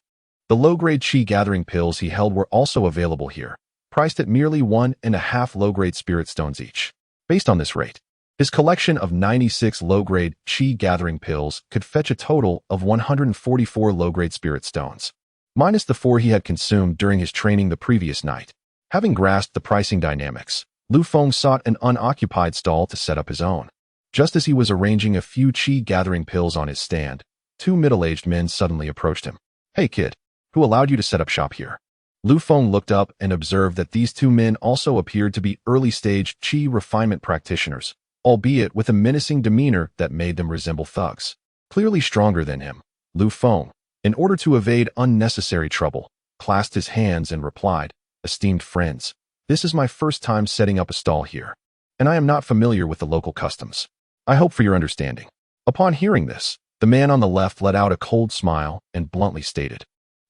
the low-grade chi gathering pills he held were also available here, priced at merely 1.5 low-grade spirit stones each. Based on this rate, his collection of 96 low-grade chi gathering pills could fetch a total of 144 low-grade spirit stones, minus the 4 he had consumed during his training the previous night. Having grasped the pricing dynamics, Lu Feng sought an unoccupied stall to set up his own. Just as he was arranging a few chi gathering pills on his stand, 2 middle-aged men suddenly approached him. "Hey kid, who allowed you to set up shop here?" Lu Feng looked up and observed that these 2 men also appeared to be early-stage chi refinement practitioners, albeit with a menacing demeanor that made them resemble thugs. Clearly stronger than him, Lu Feng, in order to evade unnecessary trouble, clasped his hands and replied, "Esteemed friends, this is my first time setting up a stall here, and I am not familiar with the local customs. I hope for your understanding." Upon hearing this, the man on the left let out a cold smile and bluntly stated,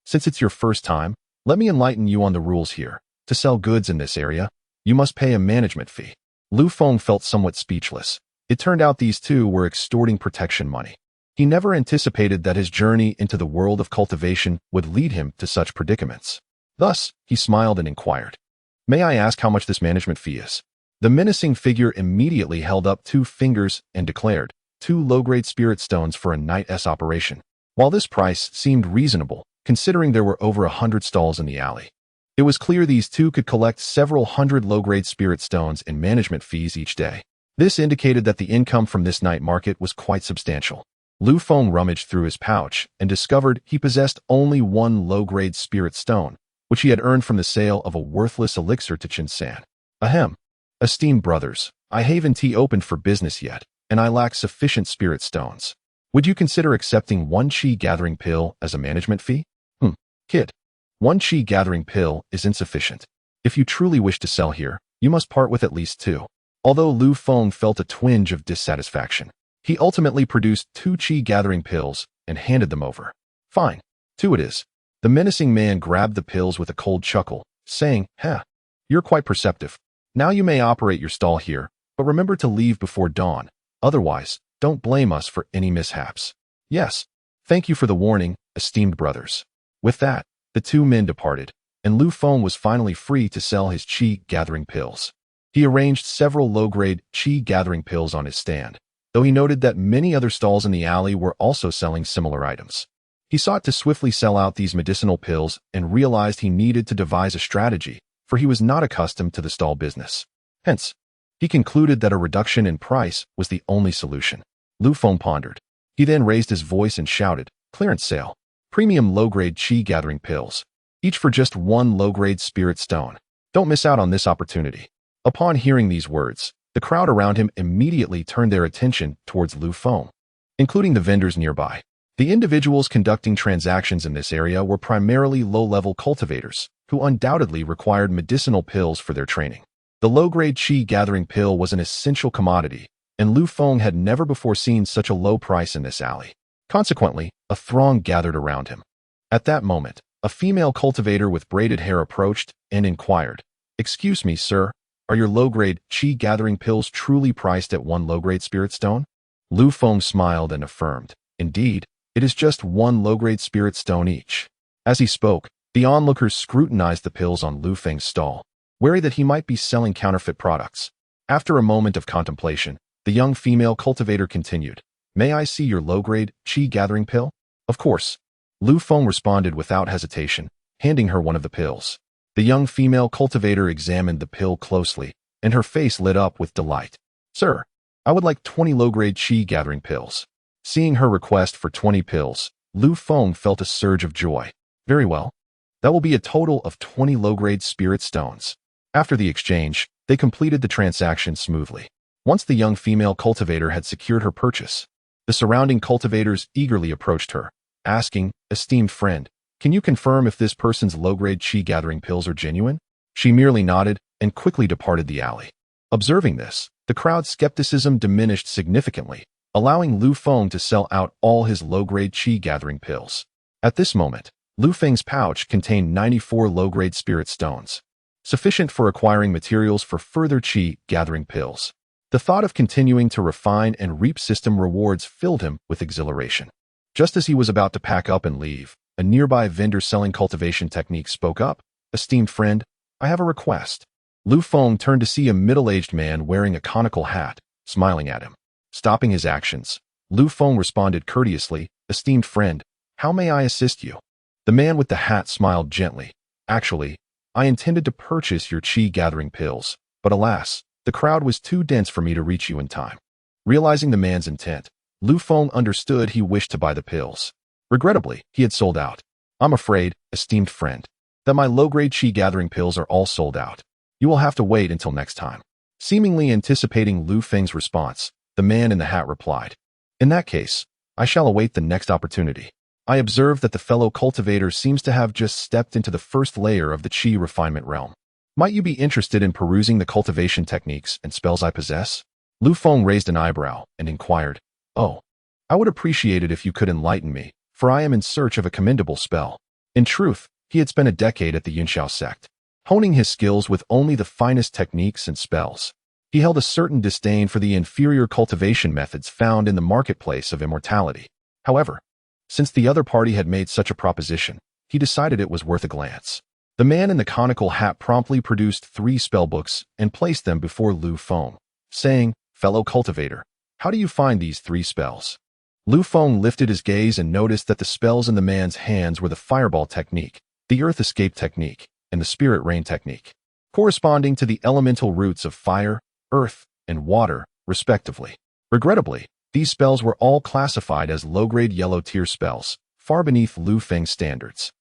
"Since it's your first time, let me enlighten you on the rules here. To sell goods in this area, you must pay a management fee." Lu Feng felt somewhat speechless. It turned out these 2 were extorting protection money. He never anticipated that his journey into the world of cultivation would lead him to such predicaments. Thus, he smiled and inquired, "May I ask how much this management fee is?" The menacing figure immediately held up 2 fingers and declared, 2 low-grade spirit stones for a night's operation. While this price seemed reasonable, considering there were over 100 stalls in the alley, it was clear these 2 could collect several hundred low-grade spirit stones in management fees each day. This indicated that the income from this night market was quite substantial. Lu Feng rummaged through his pouch and discovered he possessed only 1 low-grade spirit stone, which he had earned from the sale of a worthless elixir to Chin-san. Ahem. "Esteemed brothers, I haven't opened for business yet, and I lack sufficient spirit stones. Would you consider accepting 1 chi gathering pill as a management fee?" Kid. 1 chi gathering pill is insufficient. If you truly wish to sell here, you must part with at least 2. Although Lu Feng felt a twinge of dissatisfaction, he ultimately produced 2 chi gathering pills and handed them over. "Fine. 2 it is." The menacing man grabbed the pills with a cold chuckle, saying, "You're quite perceptive. Now you may operate your stall here, but remember to leave before dawn. Otherwise, don't blame us for any mishaps." "Yes. Thank you for the warning, esteemed brothers." With that, the 2 men departed, and Lu Feng was finally free to sell his chi gathering pills. He arranged several low-grade chi gathering pills on his stand, though he noted that many other stalls in the alley were also selling similar items. He sought to swiftly sell out these medicinal pills and realized he needed to devise a strategy, for he was not accustomed to the stall business. Hence, he concluded that a reduction in price was the only solution. Lu Feng pondered. He then raised his voice and shouted, "Clearance sale. Premium low-grade chi gathering pills, each for just 1 low-grade spirit stone. Don't miss out on this opportunity." Upon hearing these words, the crowd around him immediately turned their attention towards Lu Feng, including the vendors nearby. The individuals conducting transactions in this area were primarily low-level cultivators, who undoubtedly required medicinal pills for their training. The low-grade chi gathering pill was an essential commodity, and Lu Feng had never before seen such a low price in this alley. Consequently, a throng gathered around him. At that moment, a female cultivator with braided hair approached and inquired, "Excuse me, sir, are your low-grade chi gathering pills truly priced at 1 low-grade spirit stone?" Lu Feng smiled and affirmed, "Indeed, it is just 1 low-grade spirit stone each." As he spoke, the onlookers scrutinized the pills on Lu Feng's stall, wary that he might be selling counterfeit products. After a moment of contemplation, the young female cultivator continued, "May I see your low-grade chi gathering pill?" "Of course." Lu Feng responded without hesitation, handing her one of the pills. The young female cultivator examined the pill closely, and her face lit up with delight. "Sir, I would like 20 low-grade chi gathering pills." Seeing her request for 20 pills, Lu Feng felt a surge of joy. Very well. That will be a total of 20 low-grade spirit stones. After the exchange, they completed the transaction smoothly. Once the young female cultivator had secured her purchase, the surrounding cultivators eagerly approached her, asking, "Esteemed friend, can you confirm if this person's low-grade chi-gathering pills are genuine?" She merely nodded and quickly departed the alley. Observing this, the crowd's skepticism diminished significantly, allowing Lu Feng to sell out all his low-grade chi-gathering pills. At this moment, Lu Feng's pouch contained 94 low-grade spirit stones, sufficient for acquiring materials for further chi-gathering pills. The thought of continuing to refine and reap system rewards filled him with exhilaration. Just as he was about to pack up and leave, a nearby vendor selling cultivation techniques spoke up. "Esteemed friend, I have a request." Lu Feng turned to see a middle-aged man wearing a conical hat, smiling at him. Stopping his actions, Lu Feng responded courteously, "Esteemed friend, how may I assist you?" The man with the hat smiled gently. "Actually, I intended to purchase your chi-gathering pills, but alas, the crowd was too dense for me to reach you in time." Realizing the man's intent, Lu Feng understood he wished to buy the pills. Regrettably, he had sold out. "I'm afraid, esteemed friend, that my low-grade chi-gathering pills are all sold out. You will have to wait until next time." Seemingly anticipating Lu Feng's response, the man in the hat replied, "In that case, I shall await the next opportunity." I observe that the fellow cultivator seems to have just stepped into the first layer of the chi refinement realm. Might you be interested in perusing the cultivation techniques and spells I possess? Lu Feng raised an eyebrow and inquired, "Oh, I would appreciate it if you could enlighten me, for I am in search of a commendable spell." In truth, he had spent a decade at the Immortal sect, honing his skills with only the finest techniques and spells. He held a certain disdain for the inferior cultivation methods found in the marketplace of immortality. However, since the other party had made such a proposition, he decided it was worth a glance. The man in the conical hat promptly produced 3 spellbooks and placed them before Lu Feng, saying, "Fellow cultivator, how do you find these 3 spells?" Lu Feng lifted his gaze and noticed that the spells in the man's hands were the fireball technique, the earth escape technique, and the spirit rain technique, corresponding to the elemental roots of fire, earth, and water, respectively. Regrettably, these spells were all classified as low-grade yellow-tier spells, far beneath Lu Feng's standards.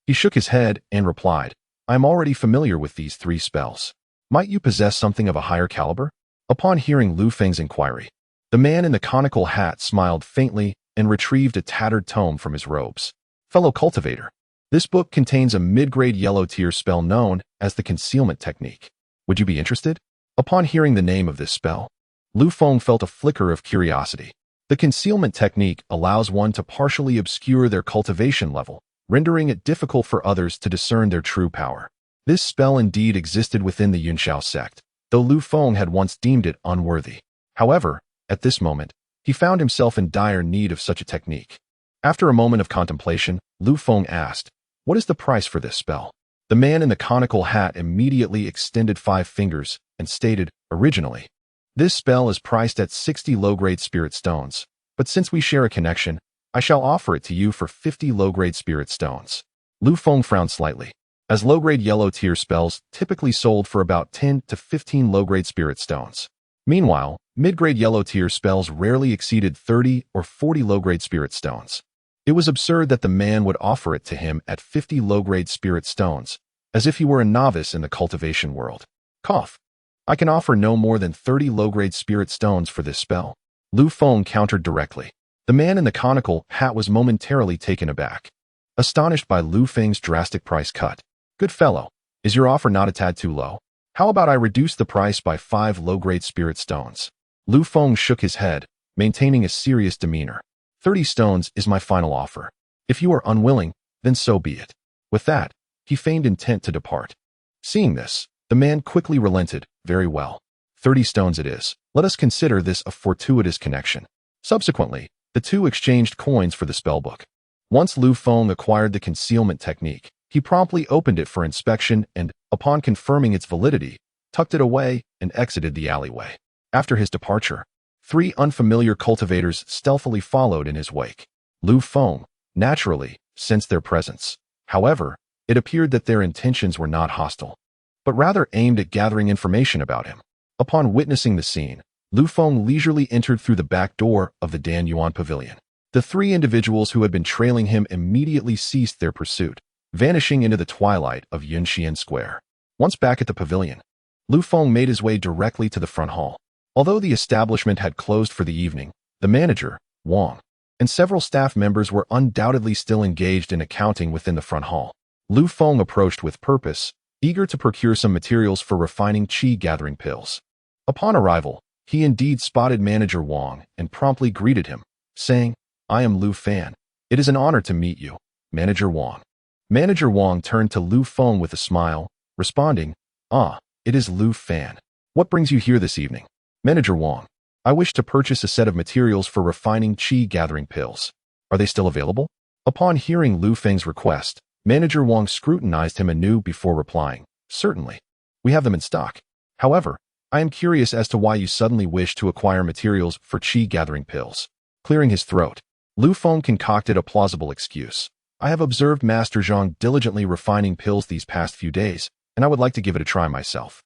He shook his head and replied, "I am already familiar with these 3 spells. Might you possess something of a higher caliber?" Upon hearing Lu Feng's inquiry, the man in the conical hat smiled faintly and retrieved a tattered tome from his robes. "Fellow cultivator, this book contains a mid-grade yellow-tier spell known as the concealment technique. Would you be interested?" Upon hearing the name of this spell, Lu Feng felt a flicker of curiosity. The concealment technique allows one to partially obscure their cultivation level, rendering it difficult for others to discern their true power. This spell indeed existed within the Immortal sect, though Lu Feng had once deemed it unworthy. However, at this moment, he found himself in dire need of such a technique. After a moment of contemplation, Lu Feng asked, "What is the price for this spell?" The man in the conical hat immediately extended 5 fingers and stated, "Originally, this spell is priced at 60 low-grade spirit stones, but since we share a connection, I shall offer it to you for 50 low-grade spirit stones." Lu Feng frowned slightly, as low-grade yellow-tier spells typically sold for about 10 to 15 low-grade spirit stones. Meanwhile, mid-grade yellow-tier spells rarely exceeded 30 or 40 low-grade spirit stones. It was absurd that the man would offer it to him at 50 low-grade spirit stones, as if he were a novice in the cultivation world. Cough. "I can offer no more than 30 low-grade spirit stones for this spell," Lu Feng countered directly. The man in the conical hat was momentarily taken aback, astonished by Lu Feng's drastic price cut. "Good fellow, is your offer not a tad too low? How about I reduce the price by 5 low-grade spirit stones?" Lu Feng shook his head, maintaining a serious demeanor. 30 stones is my final offer. If you are unwilling, then so be it." With that, he feigned intent to depart. Seeing this, the man quickly relented. "Very well. 30 stones it is. Let us consider this a fortuitous connection." Subsequently, the two exchanged coins for the spellbook. Once Lu Feng acquired the concealment technique, he promptly opened it for inspection and, upon confirming its validity, tucked it away and exited the alleyway. After his departure, 3 unfamiliar cultivators stealthily followed in his wake. Lu Feng, naturally, sensed their presence. However, it appeared that their intentions were not hostile, but rather aimed at gathering information about him. Upon witnessing the scene, Lu Feng leisurely entered through the back door of the Dan Yuan pavilion. The three individuals who had been trailing him immediately ceased their pursuit, vanishing into the twilight of Yunxian Square. Once back at the pavilion, Lu Feng made his way directly to the front hall. Although the establishment had closed for the evening, the manager, Wang, and several staff members were undoubtedly still engaged in accounting within the front hall. Lu Feng approached with purpose, eager to procure some materials for refining qi-gathering pills. Upon arrival, he indeed spotted Manager Wang and promptly greeted him, saying, "I am Lu Feng. It is an honor to meet you, Manager Wang." Manager Wang turned to Lu Feng with a smile, responding, "Ah, it is Lu Feng. What brings you here this evening?" "Manager Wang, I wish to purchase a set of materials for refining qi-gathering pills. Are they still available?" Upon hearing Lu Feng's request, Manager Wang scrutinized him anew before replying, "Certainly. We have them in stock. However, I am curious as to why you suddenly wish to acquire materials for qi-gathering pills." Clearing his throat, Lu Feng concocted a plausible excuse. "I have observed Master Zhang diligently refining pills these past few days, and I would like to give it a try myself."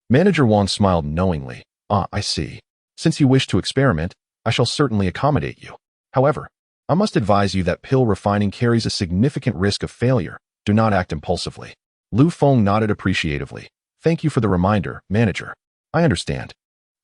Manager Wang smiled knowingly. "Ah, I see. Since you wish to experiment, I shall certainly accommodate you. However, I must advise you that pill refining carries a significant risk of failure. Do not act impulsively." Lu Feng nodded appreciatively. "Thank you for the reminder, Manager. I understand."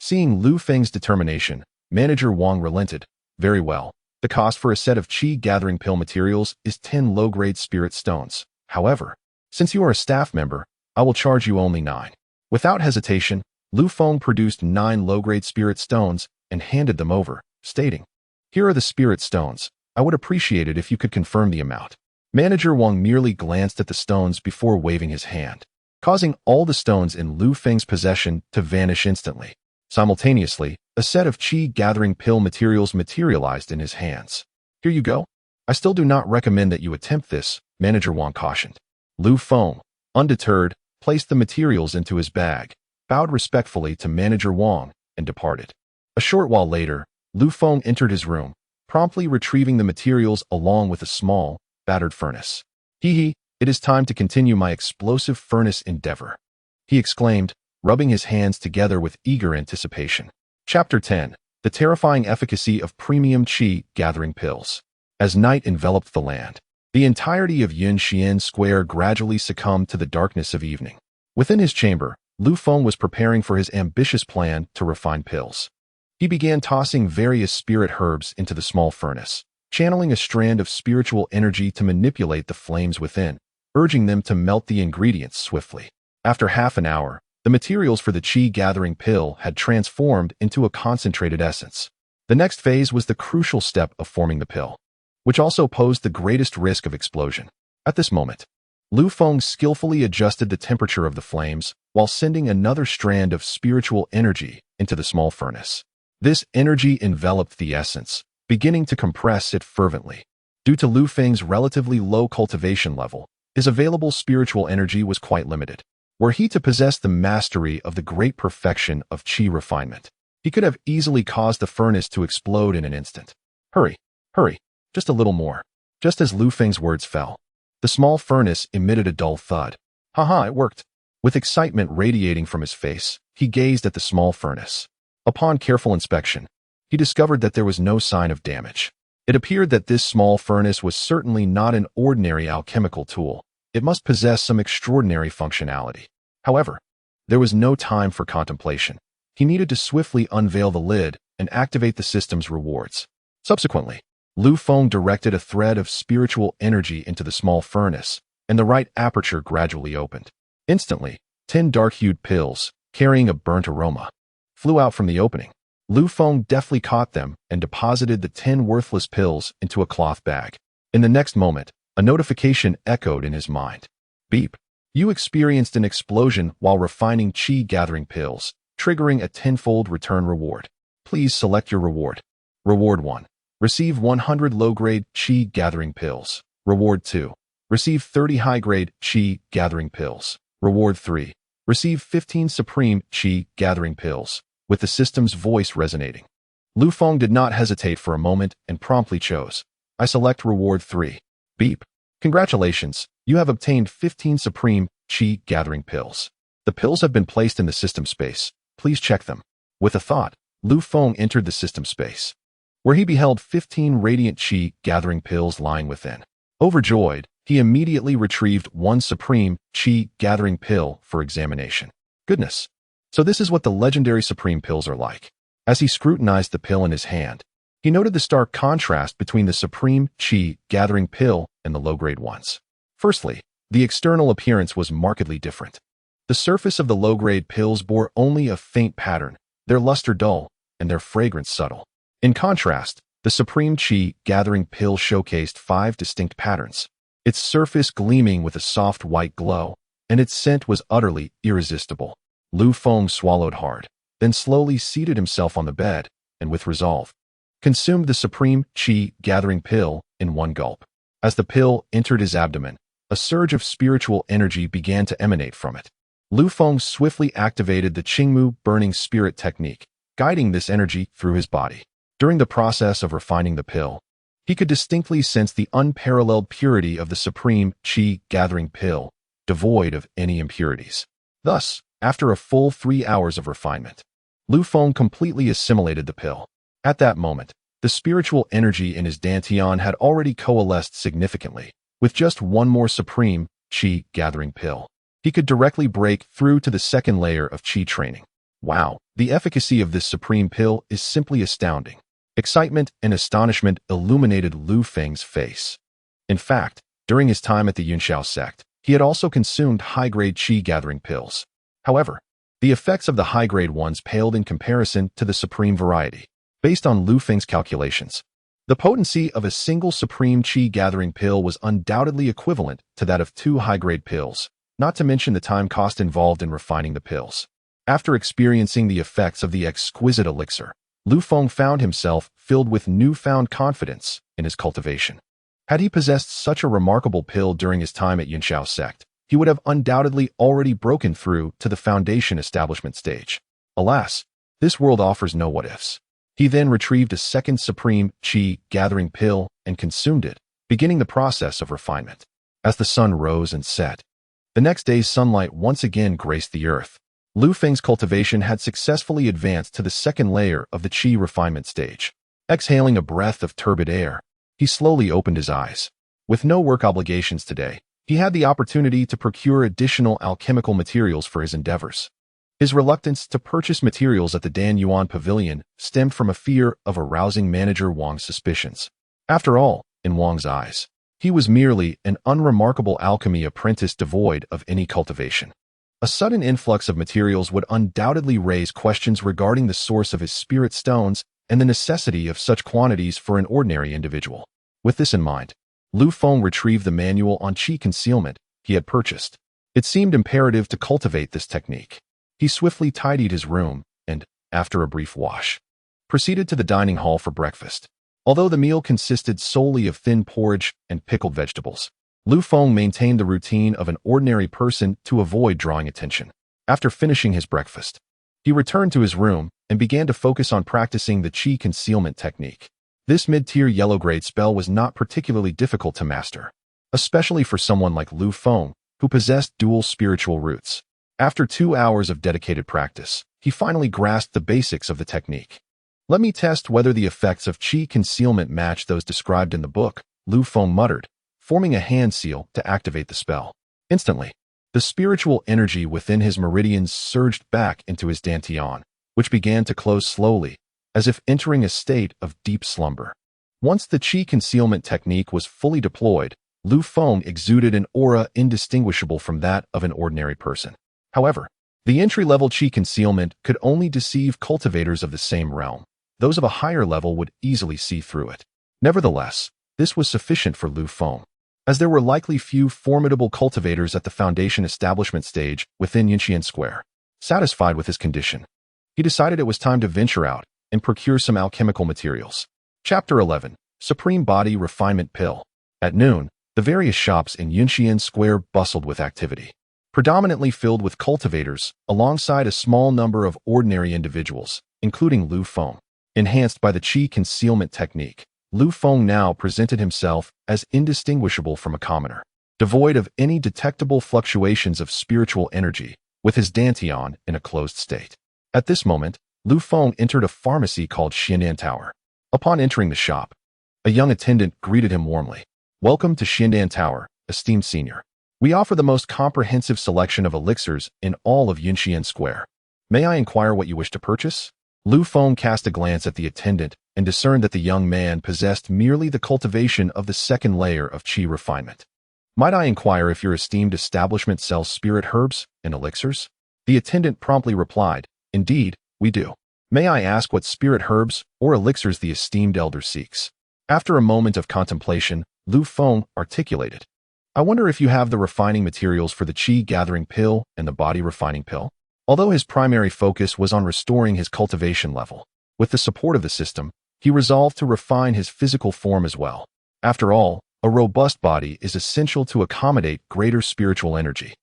Seeing Lu Feng's determination, Manager Wang relented. "Very well. The cost for a set of qi-gathering pill materials is 10 low-grade spirit stones. However, since you are a staff member, I will charge you only 9. Without hesitation, Lu Feng produced 9 low-grade spirit stones and handed them over, stating, "Here are the spirit stones. I would appreciate it if you could confirm the amount." Manager Wang merely glanced at the stones before waving his hand, causing all the stones in Lu Feng's possession to vanish instantly. Simultaneously, a set of qi-gathering pill materials materialized in his hands. "Here you go. I still do not recommend that you attempt this," Manager Wang cautioned. Lu Feng, undeterred, placed the materials into his bag, bowed respectfully to Manager Wang, and departed. A short while later, Lu Feng entered his room, promptly retrieving the materials along with a small, battered furnace. "Hee, it is time to continue my explosive furnace endeavor," he exclaimed, rubbing his hands together with eager anticipation. Chapter 10. The Terrifying Efficacy of Premium Qi-Gathering Pills. As night enveloped the land, the entirety of Yunxian Square gradually succumbed to the darkness of evening. Within his chamber, Lu Feng was preparing for his ambitious plan to refine pills. He began tossing various spirit herbs into the small furnace, channeling a strand of spiritual energy to manipulate the flames within, urging them to melt the ingredients swiftly. After half an hour, the materials for the qi-gathering pill had transformed into a concentrated essence. The next phase was the crucial step of forming the pill, which also posed the greatest risk of explosion. At this moment, Lu Feng skillfully adjusted the temperature of the flames while sending another strand of spiritual energy into the small furnace. This energy enveloped the essence, beginning to compress it fervently. Due to Lu Feng's relatively low cultivation level, his available spiritual energy was quite limited. Were he to possess the mastery of the great perfection of qi refinement, he could have easily caused the furnace to explode in an instant. Hurry, just a little more." Just as Lu Feng's words fell, the small furnace emitted a dull thud. "Haha, it worked." With excitement radiating from his face, he gazed at the small furnace. Upon careful inspection, he discovered that there was no sign of damage. It appeared that this small furnace was certainly not an ordinary alchemical tool. It must possess some extraordinary functionality. However, there was no time for contemplation. He needed to swiftly unveil the lid and activate the system's rewards. Subsequently, Lu Feng directed a thread of spiritual energy into the small furnace, and the right aperture gradually opened. Instantly, 10 dark-hued pills, carrying a burnt aroma, flew out from the opening. Lu Feng deftly caught them and deposited the 10 worthless pills into a cloth bag. In the next moment, a notification echoed in his mind. "Beep. You experienced an explosion while refining qi-gathering pills, triggering a 10-fold return reward. Please select your reward. Reward 1. Receive 100 low-grade qi-gathering pills. Reward 2. Receive 30 high-grade qi-gathering pills. Reward 3. Receive 15 supreme qi-gathering pills." With the system's voice resonating, Lu Feng did not hesitate for a moment and promptly chose, "I select reward 3. Beep. Congratulations, you have obtained 15 supreme qi-gathering pills. The pills have been placed in the system space. Please check them." With a thought, Lu Feng entered the system space, where he beheld 15 radiant qi-gathering pills lying within. Overjoyed, he immediately retrieved one supreme qi-gathering pill for examination. Goodness! So this is what the legendary supreme pills are like. As he scrutinized the pill in his hand, he noted the stark contrast between the supreme qi-gathering pill and the low-grade ones. Firstly, the external appearance was markedly different. The surface of the low-grade pills bore only a faint pattern, their luster dull, and their fragrance subtle. In contrast, the supreme qi-gathering pill showcased 5 distinct patterns, its surface gleaming with a soft white glow, and its scent was utterly irresistible. Lu Feng swallowed hard, then slowly seated himself on the bed, and with resolve, consumed the supreme qi-gathering pill in one gulp. As the pill entered his abdomen, a surge of spiritual energy began to emanate from it. Lu Feng swiftly activated the Qingmu burning spirit technique, guiding this energy through his body. During the process of refining the pill, he could distinctly sense the unparalleled purity of the supreme qi-gathering pill, devoid of any impurities. Thus, after a full 3 hours of refinement, Lu Feng completely assimilated the pill. At that moment, the spiritual energy in his dantian had already coalesced significantly. With just one more supreme qi-gathering pill, he could directly break through to the second layer of qi training. Wow, the efficacy of this supreme pill is simply astounding. Excitement and astonishment illuminated Lu Feng's face. In fact, during his time at the Yunxiao Sect, he had also consumed high-grade qi-gathering pills. However, the effects of the high-grade ones paled in comparison to the supreme variety. Based on Lu Feng's calculations, the potency of a single supreme qi-gathering pill was undoubtedly equivalent to that of 2 high-grade pills, not to mention the time cost involved in refining the pills. After experiencing the effects of the exquisite elixir, Lu Feng found himself filled with newfound confidence in his cultivation. Had he possessed such a remarkable pill during his time at Yunxiao Sect, he would have undoubtedly already broken through to the foundation establishment stage. Alas, this world offers no what-ifs. He then retrieved a second supreme qi-gathering pill and consumed it, beginning the process of refinement. As the sun rose and set, the next day's sunlight once again graced the earth. Lu Feng's cultivation had successfully advanced to the second layer of the qi refinement stage. Exhaling a breath of turbid air, he slowly opened his eyes. With no work obligations today, he had the opportunity to procure additional alchemical materials for his endeavors. His reluctance to purchase materials at the Dan Yuan Pavilion stemmed from a fear of arousing manager Wang's suspicions. After all, in Wang's eyes, he was merely an unremarkable alchemy apprentice devoid of any cultivation. A sudden influx of materials would undoubtedly raise questions regarding the source of his spirit stones and the necessity of such quantities for an ordinary individual. With this in mind, Lu Feng retrieved the manual on qi concealment he had purchased. It seemed imperative to cultivate this technique. He swiftly tidied his room and, after a brief wash, proceeded to the dining hall for breakfast. Although the meal consisted solely of thin porridge and pickled vegetables, Lu Feng maintained the routine of an ordinary person to avoid drawing attention. After finishing his breakfast, he returned to his room and began to focus on practicing the qi concealment technique. This mid-tier yellow-grade spell was not particularly difficult to master, especially for someone like Lu Feng, who possessed dual spiritual roots. After 2 hours of dedicated practice, he finally grasped the basics of the technique. Let me test whether the effects of qi concealment match those described in the book, Lu Feng muttered, forming a hand seal to activate the spell. Instantly, the spiritual energy within his meridians surged back into his dantian, which began to close slowly, as if entering a state of deep slumber. Once the qi concealment technique was fully deployed, Lu Feng exuded an aura indistinguishable from that of an ordinary person. However, the entry-level qi concealment could only deceive cultivators of the same realm. Those of a higher level would easily see through it. Nevertheless, this was sufficient for Lu Feng, as there were likely few formidable cultivators at the foundation establishment stage within Yunxian Square. Satisfied with his condition, he decided it was time to venture out and procure some alchemical materials. Chapter 11. Supreme Body Refinement Pill. At noon, the various shops in Yunxian Square bustled with activity, predominantly filled with cultivators, alongside a small number of ordinary individuals, including Lu Feng. Enhanced by the qi concealment technique, Lu Feng now presented himself as indistinguishable from a commoner, devoid of any detectable fluctuations of spiritual energy, with his dantian in a closed state. At this moment, Lu Feng entered a pharmacy called Xiandan Tower. Upon entering the shop, a young attendant greeted him warmly. "Welcome to Xiandan Tower, esteemed senior. We offer the most comprehensive selection of elixirs in all of Yunxian Square. May I inquire what you wish to purchase?" Lu Feng cast a glance at the attendant and discerned that the young man possessed merely the cultivation of the second layer of qi refinement. "Might I inquire if your esteemed establishment sells spirit herbs and elixirs?" The attendant promptly replied, "Indeed, we do. May I ask what spirit herbs or elixirs the esteemed elder seeks?" After a moment of contemplation, Lu Feng articulated, "I wonder if you have the refining materials for the qi gathering pill and the body refining pill?" Although his primary focus was on restoring his cultivation level, with the support of the system, he resolved to refine his physical form as well. After all, a robust body is essential to accommodate greater spiritual energy.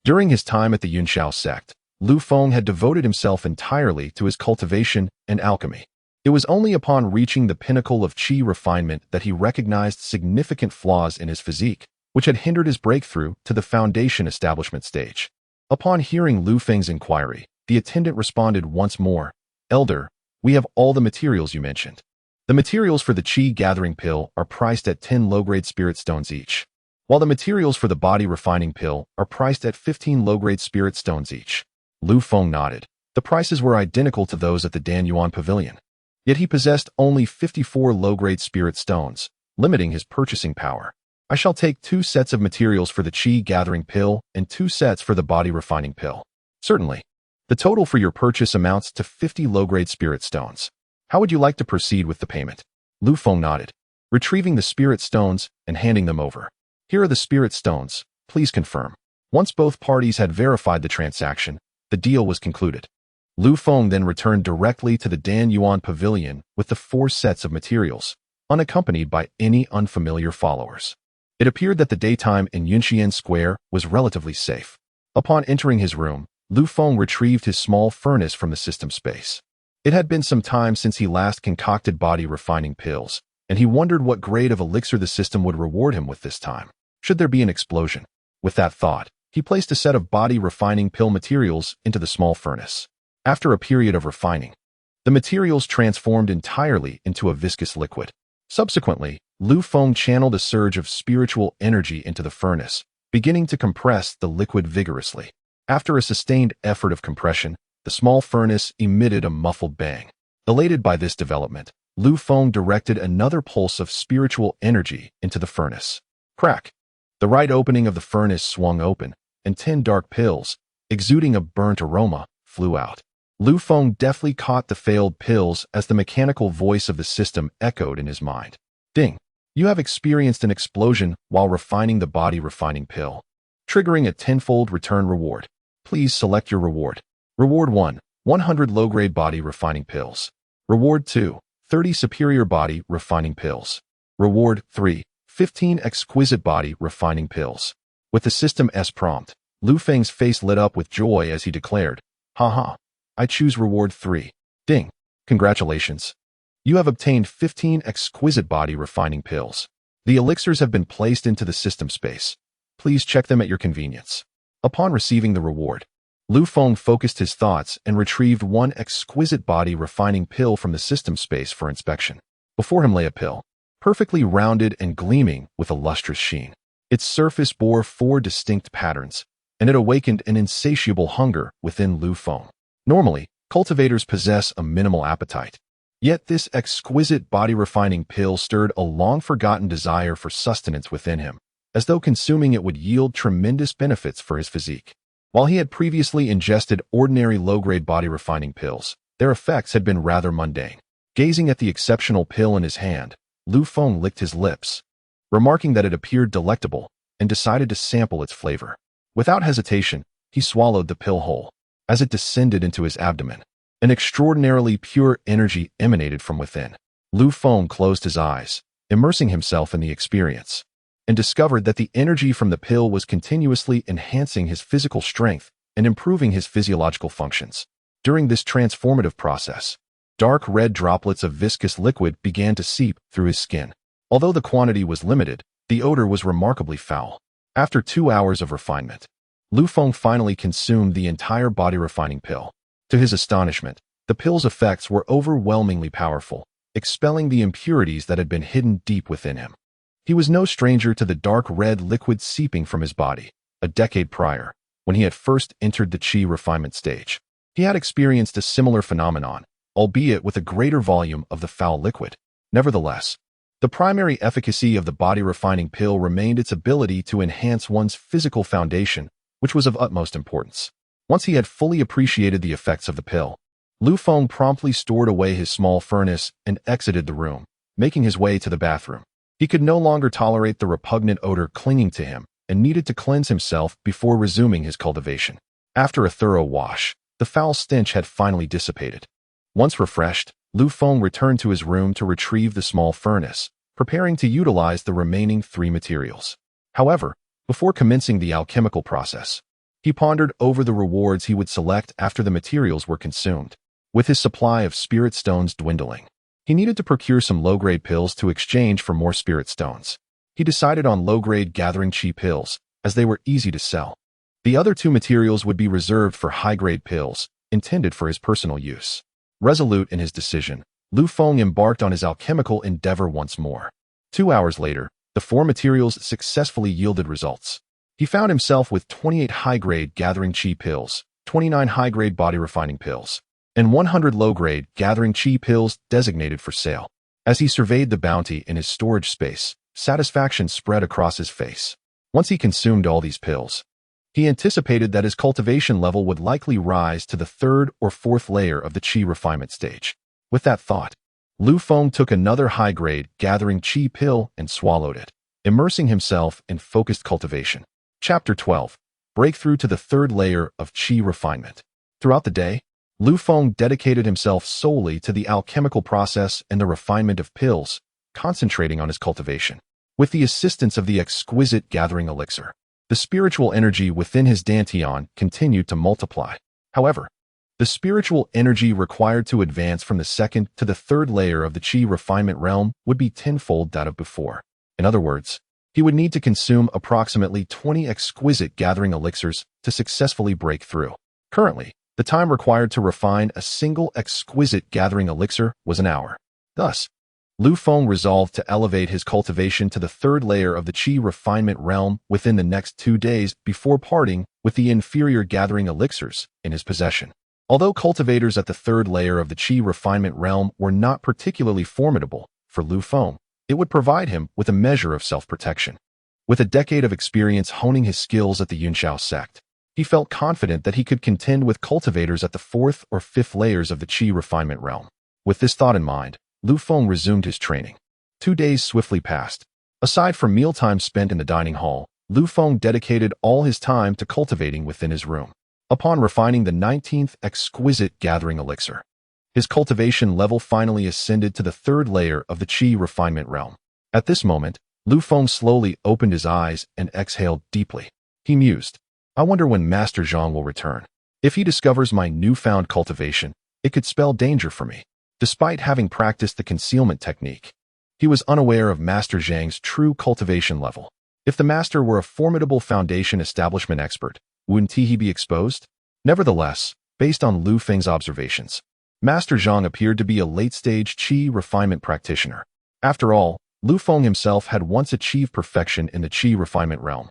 During his time at the Yunxiao Sect, Lu Feng had devoted himself entirely to his cultivation and alchemy. It was only upon reaching the pinnacle of qi refinement that he recognized significant flaws in his physique, which had hindered his breakthrough to the foundation establishment stage. Upon hearing Lu Feng's inquiry, the attendant responded once more, "Elder, we have all the materials you mentioned. The materials for the qi gathering pill are priced at 10 low-grade spirit stones each, while the materials for the body refining pill are priced at 15 low-grade spirit stones each." Lu Feng nodded. The prices were identical to those at the Danyuan Pavilion. Yet he possessed only 54 low-grade spirit stones, limiting his purchasing power. "I shall take 2 sets of materials for the qi gathering pill and 2 sets for the body refining pill." "Certainly. The total for your purchase amounts to 50 low-grade spirit stones. How would you like to proceed with the payment?" Lu Feng nodded, retrieving the spirit stones and handing them over. "Here are the spirit stones. Please confirm." Once both parties had verified the transaction, the deal was concluded. Lu Feng then returned directly to the Danyuan Pavilion with the 4 sets of materials, unaccompanied by any unfamiliar followers. It appeared that the daytime in Yunxian Square was relatively safe. Upon entering his room, Lu Feng retrieved his small furnace from the system space. It had been some time since he last concocted body refining pills, and he wondered what grade of elixir the system would reward him with this time, should there be an explosion. With that thought, he placed a set of body refining pill materials into the small furnace. After a period of refining, the materials transformed entirely into a viscous liquid. Subsequently, Lu Feng channeled a surge of spiritual energy into the furnace, beginning to compress the liquid vigorously. After a sustained effort of compression, the small furnace emitted a muffled bang. Elated by this development, Lu Feng directed another pulse of spiritual energy into the furnace. Crack! The right opening of the furnace swung open, and 10 dark pills, exuding a burnt aroma, flew out. Lu Feng deftly caught the failed pills as the mechanical voice of the system echoed in his mind. "Ding! You have experienced an explosion while refining the body refining pill, triggering a 10-fold return reward. Please select your reward. Reward 1, 100 low-grade body refining pills. Reward 2, 30 superior body refining pills. Reward 3, 15 exquisite body refining pills." With the system's prompt, Lu Feng's face lit up with joy as he declared, "Haha, I choose reward 3. Ding! Congratulations. You have obtained 15 exquisite body refining pills. The elixirs have been placed into the system space. Please check them at your convenience." Upon receiving the reward, Lu Feng focused his thoughts and retrieved 1 exquisite body refining pill from the system space for inspection. Before him lay a pill, perfectly rounded and gleaming with a lustrous sheen. Its surface bore 4 distinct patterns, and it awakened an insatiable hunger within Lu Feng. Normally, cultivators possess a minimal appetite. Yet this exquisite body refining pill stirred a long-forgotten desire for sustenance within him, as though consuming it would yield tremendous benefits for his physique. While he had previously ingested ordinary low-grade body refining pills, their effects had been rather mundane. Gazing at the exceptional pill in his hand, Lu Feng licked his lips, remarking that it appeared delectable, and decided to sample its flavor. Without hesitation, he swallowed the pill whole. As it descended into his abdomen, an extraordinarily pure energy emanated from within. Lu Feng closed his eyes, immersing himself in the experience, and discovered that the energy from the pill was continuously enhancing his physical strength and improving his physiological functions. During this transformative process, dark red droplets of viscous liquid began to seep through his skin. Although the quantity was limited, the odor was remarkably foul. After 2 hours of refinement, Lu Feng finally consumed the entire body refining pill. To his astonishment, The pill's effects were overwhelmingly powerful, expelling the impurities that had been hidden deep within him. He was no stranger to the dark red liquid seeping from his body. A decade prior, when he had first entered the chi refinement stage, he had experienced a similar phenomenon, albeit with a greater volume of the foul liquid. Nevertheless, the primary efficacy of the body-refining pill remained its ability to enhance one's physical foundation, which was of utmost importance. Once he had fully appreciated the effects of the pill, Lu Feng promptly stored away his small furnace and exited the room, making his way to the bathroom. He could no longer tolerate the repugnant odor clinging to him and needed to cleanse himself before resuming his cultivation. After a thorough wash, the foul stench had finally dissipated. Once refreshed, Lu Feng returned to his room to retrieve the small furnace, preparing to utilize the remaining 3 materials. However, before commencing the alchemical process, he pondered over the rewards he would select after the materials were consumed. With his supply of spirit stones dwindling, he needed to procure some low-grade pills to exchange for more spirit stones. He decided on low-grade gathering chi pills, as they were easy to sell. The other 2 materials would be reserved for high-grade pills, intended for his personal use. Resolute in his decision, Lu Feng embarked on his alchemical endeavor once more. 2 hours later, the 4 materials successfully yielded results. He found himself with 28 high-grade gathering chi pills, 29 high-grade body-refining pills, and 100 low-grade gathering chi pills designated for sale. As he surveyed the bounty in his storage space, satisfaction spread across his face. Once he consumed all these pills, he anticipated that his cultivation level would likely rise to the 3rd or 4th layer of the chi refinement stage. With that thought, Lu Feng took another high-grade gathering chi pill and swallowed it, immersing himself in focused cultivation. Chapter 12. Breakthrough to the 3rd layer of chi refinement. Throughout the day, Lu Feng dedicated himself solely to the alchemical process and the refinement of pills, concentrating on his cultivation. With the assistance of the exquisite gathering elixir, the spiritual energy within his dantian continued to multiply. However, the spiritual energy required to advance from the 2nd to the 3rd layer of the chi refinement realm would be tenfold that of before. In other words, he would need to consume approximately 20 exquisite gathering elixirs to successfully break through. Currently, the time required to refine a single exquisite gathering elixir was an hour. Thus, Lu Feng resolved to elevate his cultivation to the 3rd layer of the chi refinement realm within the next 2 days before parting with the inferior gathering elixirs in his possession. Although cultivators at the 3rd layer of the chi refinement realm were not particularly formidable for Lu Feng, it would provide him with a measure of self-protection. With a decade of experience honing his skills at the Cloudsoar Sect, he felt confident that he could contend with cultivators at the 4th or 5th layers of the chi refinement realm. With this thought in mind, Lu Feng resumed his training. 2 days swiftly passed. Aside from mealtime spent in the dining hall, Lu Feng dedicated all his time to cultivating within his room. Upon refining the 19th exquisite gathering elixir, his cultivation level finally ascended to the 3rd layer of the chi refinement realm. At this moment, Lu Feng slowly opened his eyes and exhaled deeply. He mused, "I wonder when Master Zhang will return. If he discovers my newfound cultivation, it could spell danger for me." Despite having practiced the concealment technique, he was unaware of Master Zhang's true cultivation level. If the master were a formidable foundation establishment expert, wouldn't he be exposed? Nevertheless, based on Lu Feng's observations, Master Zhang appeared to be a late-stage chi refinement practitioner. After all, Lu Feng himself had once achieved perfection in the chi refinement realm,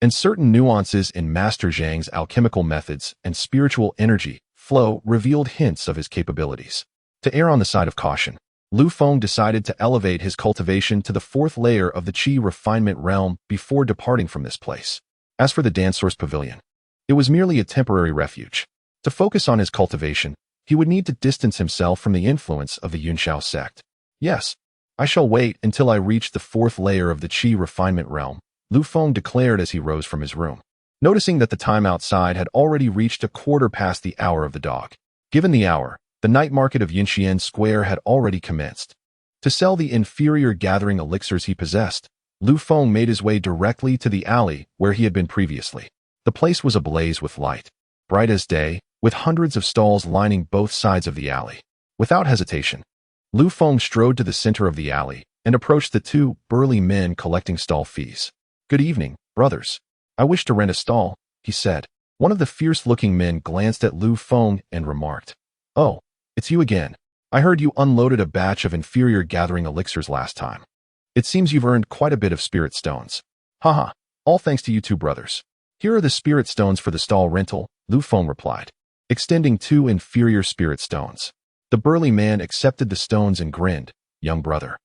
and certain nuances in Master Zhang's alchemical methods and spiritual energy flow revealed hints of his capabilities. To err on the side of caution, Lu Feng decided to elevate his cultivation to the 4th layer of the chi refinement realm before departing from this place. As for the Dansor's Pavilion, it was merely a temporary refuge. To focus on his cultivation, he would need to distance himself from the influence of the Cloudsoar Sect. "Yes, I shall wait until I reach the 4th layer of the chi refinement realm," Lu Feng declared as he rose from his room, noticing that the time outside had already reached a quarter past the hour of the dog. Given the hour, the night market of Yinxian Square had already commenced. To sell the inferior gathering elixirs he possessed, Lu Feng made his way directly to the alley where he had been previously. The place was ablaze with light, bright as day, with hundreds of stalls lining both sides of the alley. Without hesitation, Lu Feng strode to the center of the alley and approached the 2 burly men collecting stall fees. "Good evening, brothers. I wish to rent a stall," he said. One of the fierce-looking men glanced at Lu Feng and remarked, "Oh, It's you again. I heard you unloaded a batch of inferior gathering elixirs last time. It seems you've earned quite a bit of spirit stones. Haha, all thanks to you two brothers. Here are the spirit stones for the stall rental, Lu Feng replied, extending 2 inferior spirit stones. The burly man accepted the stones and grinned. Young brother,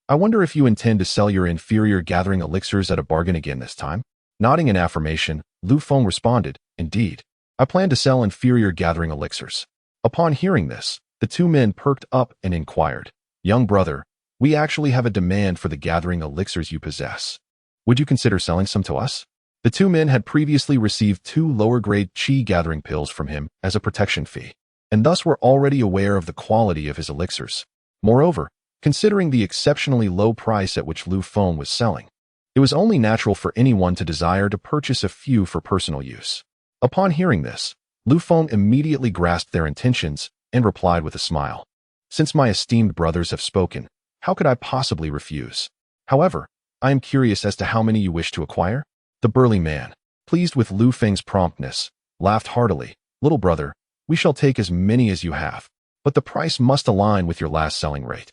I wonder if you intend to sell your inferior gathering elixirs at a bargain again this time? Nodding in affirmation, Lu Feng responded, indeed. I plan to sell inferior gathering elixirs. Upon hearing this, the 2 men perked up and inquired, young brother, we actually have a demand for the gathering elixirs you possess. Would you consider selling some to us? The 2 men had previously received 2 lower-grade qi gathering pills from him as a protection fee, and thus were already aware of the quality of his elixirs. Moreover, considering the exceptionally low price at which Lu Feng was selling, it was only natural for anyone to desire to purchase a few for personal use. Upon hearing this, Lu Feng immediately grasped their intentions and replied with a smile. Since my esteemed brothers have spoken, how could I possibly refuse? However, I am curious as to how many you wish to acquire? The burly man, pleased with Lu Feng's promptness, laughed heartily. Little brother, we shall take as many as you have, but the price must align with your last selling rate.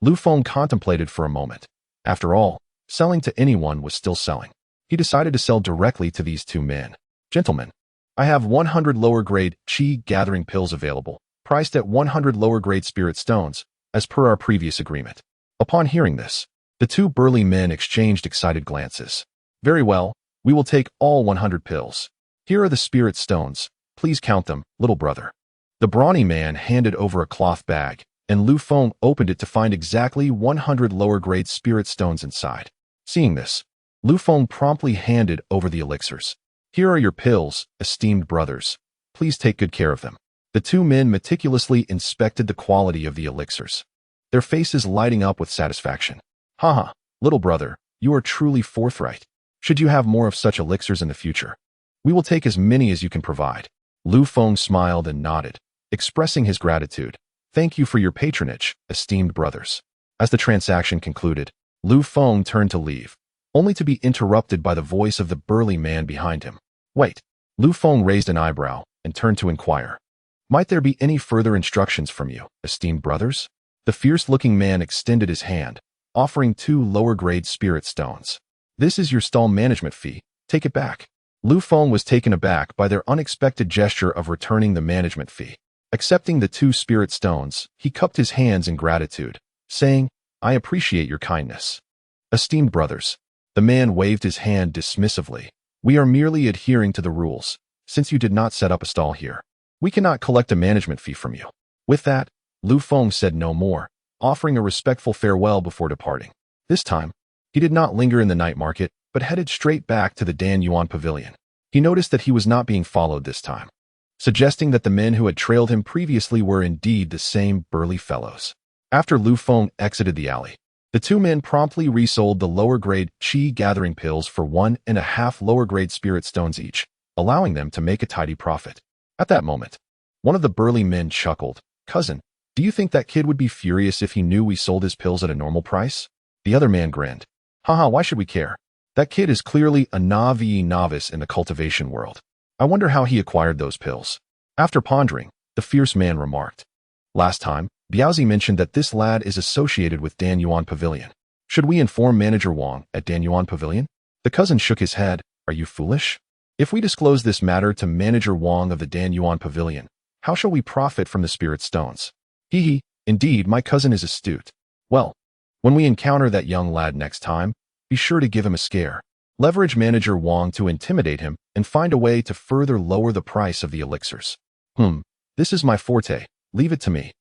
Lu Feng contemplated for a moment. After all, selling to anyone was still selling. He decided to sell directly to these 2 men. Gentlemen, I have 100 lower-grade qi gathering pills available, priced at 100 lower-grade spirit stones, as per our previous agreement. Upon hearing this, the 2 burly men exchanged excited glances. Very well, we will take all 100 pills. Here are the spirit stones. Please count them, little brother. The brawny man handed over a cloth bag, and Lu Feng opened it to find exactly 100 lower-grade spirit stones inside. Seeing this, Lu Feng promptly handed over the elixirs. Here are your pills, esteemed brothers. Please take good care of them. The 2 men meticulously inspected the quality of the elixirs, their faces lighting up with satisfaction. Haha, little brother, you are truly forthright. Should you have more of such elixirs in the future, we will take as many as you can provide. Lu Feng smiled and nodded, expressing his gratitude. Thank you for your patronage, esteemed brothers. As the transaction concluded, Lu Feng turned to leave, only to be interrupted by the voice of the burly man behind him. Wait. Lu Feng raised an eyebrow and turned to inquire. Might there be any further instructions from you, esteemed brothers? The fierce-looking man extended his hand, offering 2 lower-grade spirit stones. This is your stall management fee. Take it back. Lu Feng was taken aback by their unexpected gesture of returning the management fee. Accepting the 2 spirit stones, he cupped his hands in gratitude, saying, I appreciate your kindness. Esteemed brothers, the man waved his hand dismissively. We are merely adhering to the rules. Since you did not set up a stall here, we cannot collect a management fee from you. With that, Lu Feng said no more, offering a respectful farewell before departing. This time, he did not linger in the night market, but headed straight back to the Dan Yuan Pavilion. He noticed that he was not being followed this time, suggesting that the men who had trailed him previously were indeed the same burly fellows. After Lu Feng exited the alley, the 2 men promptly resold the lower-grade qi gathering pills for 1.5 lower-grade spirit stones each, allowing them to make a tidy profit. At that moment, one of the burly men chuckled. Cousin, do you think that kid would be furious if he knew we sold his pills at a normal price? The other man grinned. Haha, why should we care? That kid is clearly a novice in the cultivation world. I wonder how he acquired those pills. After pondering, the fierce man remarked. Last time, Biaozi mentioned that this lad is associated with Dan Yuan Pavilion. Should we inform Manager Wang at Dan Yuan Pavilion? The cousin shook his head. Are you foolish? If we disclose this matter to Manager Wang of the Dan Yuan Pavilion, how shall we profit from the spirit stones? Hee, indeed, my cousin is astute. Well, when we encounter that young lad next time, be sure to give him a scare. Leverage Manager Wang to intimidate him and find a way to further lower the price of the elixirs. This is my forte. Leave it to me.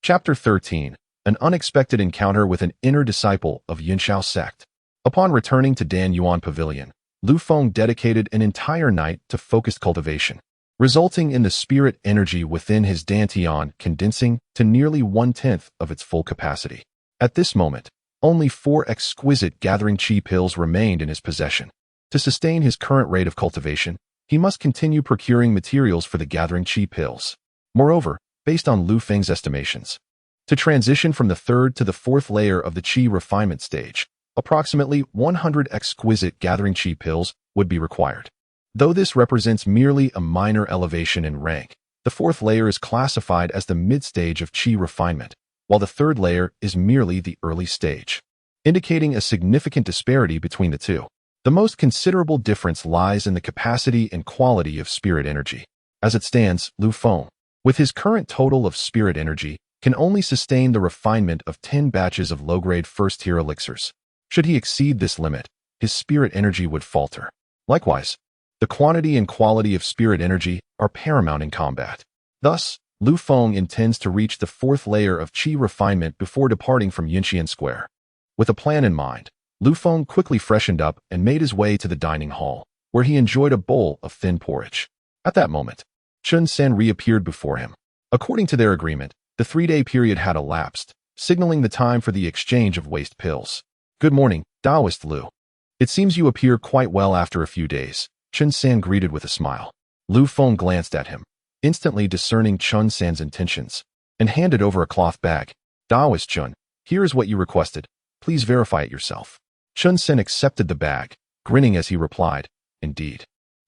Chapter 13. An unexpected encounter with an inner disciple of Cloudsoar Sect. Upon returning to Dan Yuan Pavilion, Lu Feng dedicated an entire night to focused cultivation, resulting in the spirit energy within his dantian condensing to nearly 1/10 of its full capacity. At this moment, only 4 exquisite gathering qi pills remained in his possession. To sustain his current rate of cultivation, he must continue procuring materials for the gathering qi pills. Moreover, based on Lu Feng's estimations, to transition from the 3rd to the 4th layer of the qi refinement stage, approximately 100 exquisite gathering qi pills would be required. Though this represents merely a minor elevation in rank, The fourth layer is classified as the mid-stage of qi refinement, while the third layer is merely the early stage, indicating a significant disparity between the two. The most considerable difference lies in the capacity and quality of spirit energy. As it stands, Lu Feng, with his current total of spirit energy, can only sustain the refinement of 10 batches of low-grade first-tier elixirs. Should he exceed this limit, his spirit energy would falter. Likewise, the quantity and quality of spirit energy are paramount in combat. Thus, Lu Feng intends to reach the fourth layer of qi refinement before departing from Yunxian Square. With a plan in mind, Lu Feng quickly freshened up and made his way to the dining hall, where he enjoyed a bowl of thin porridge. At that moment, Chun Sen reappeared before him. According to their agreement, the 3-day period had elapsed, signaling the time for the exchange of waste pills. Good morning, Taoist Lu. It seems you appear quite well after a few days, Chun Sen greeted with a smile. Lu Feng glanced at him, instantly discerning Chun Sen's intentions, and handed over a cloth bag. Taoist Chun, here is what you requested. Please verify it yourself. Chun Sen accepted the bag, grinning as he replied, Indeed.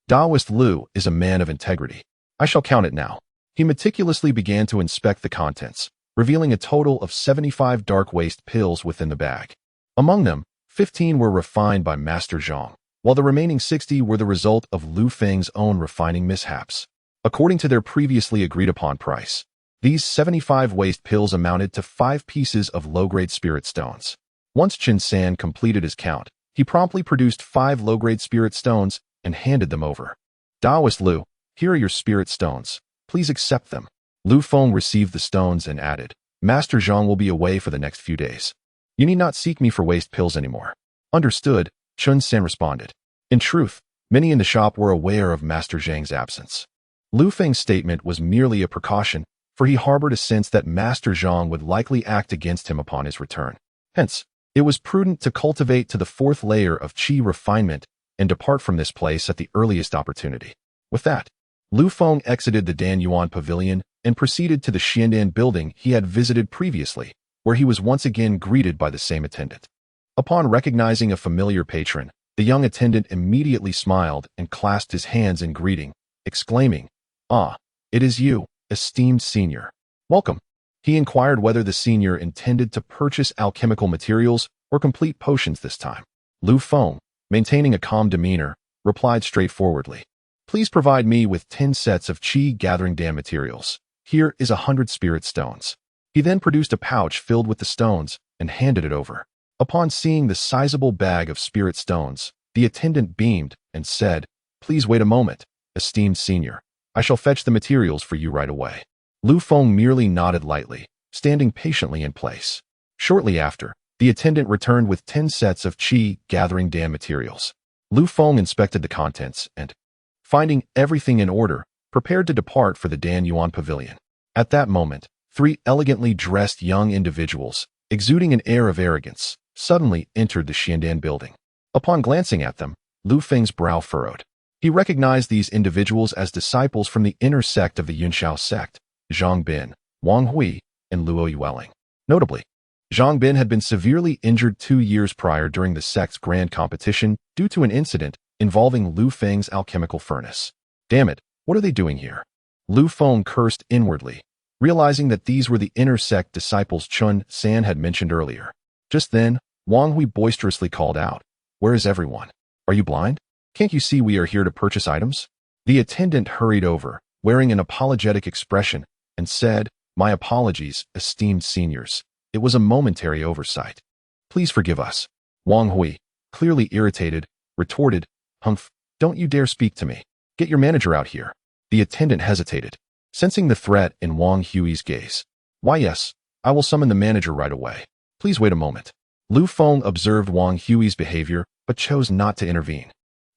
Taoist Lu is a man of integrity. I shall count it now. He meticulously began to inspect the contents, revealing a total of 75 dark waste pills within the bag. Among them, 15 were refined by Master Zhang, while the remaining 60 were the result of Lu Feng's own refining mishaps. According to their previously agreed-upon price, these 75 waste pills amounted to 5 pieces of low-grade spirit stones. Once Chun Sen completed his count, he promptly produced 5 low-grade spirit stones and handed them over. Taoist Lu, here are your spirit stones. Please accept them. Lu Feng received the stones and added, Master Zhang will be away for the next few days. You need not seek me for waste pills anymore. Understood, Chun Sen responded. In truth, many in the shop were aware of Master Zhang's absence. Lu Feng's statement was merely a precaution, for he harbored a sense that Master Zhang would likely act against him upon his return. Hence, it was prudent to cultivate to the fourth layer of qi refinement and depart from this place at the earliest opportunity. With that, Lu Feng exited the Dan Yuan Pavilion and proceeded to the Xiandan building he had visited previously, where he was once again greeted by the same attendant. Upon recognizing a familiar patron, the young attendant immediately smiled and clasped his hands in greeting, exclaiming, Ah, it is you, esteemed senior. Welcome. He inquired whether the senior intended to purchase alchemical materials or complete potions this time. Lu Feng, maintaining a calm demeanor, replied straightforwardly, Please provide me with 10 sets of qi gathering dam materials. Here is 100 spirit stones. He then produced a pouch filled with the stones and handed it over. Upon seeing the sizable bag of spirit stones, the attendant beamed and said, Please wait a moment, esteemed senior. I shall fetch the materials for you right away. Lu Feng merely nodded lightly, standing patiently in place. Shortly after, the attendant returned with 10 sets of qi gathering dam materials. Lu Feng inspected the contents and, finding everything in order, prepared to depart for the Dan Yuan Pavilion. At that moment, 3 elegantly dressed young individuals, exuding an air of arrogance, suddenly entered the Xiandan building. Upon glancing at them, Lu Feng's brow furrowed. He recognized these individuals as disciples from the inner sect of the Yunxiao Sect, Zhang Bin, Wang Hui, and Luo Yueling. Notably, Zhang Bin had been severely injured 2 years prior during the sect's grand competition due to an incident involving Lu Feng's alchemical furnace. Damn it, what are they doing here? Lu Feng cursed inwardly, realizing that these were the inner sect disciples Chun Sen had mentioned earlier. Just then, Wang Hui boisterously called out, Where is everyone? Are you blind? Can't you see we are here to purchase items? The attendant hurried over, wearing an apologetic expression, and said, My apologies, esteemed seniors. It was a momentary oversight. Please forgive us. Wang Hui, clearly irritated, retorted, Humph, don't you dare speak to me. Get your manager out here. The attendant hesitated, sensing the threat in Wang Hui's gaze. Why yes, I will summon the manager right away. Please wait a moment. Lu Feng observed Wang Hui's behavior, but chose not to intervene.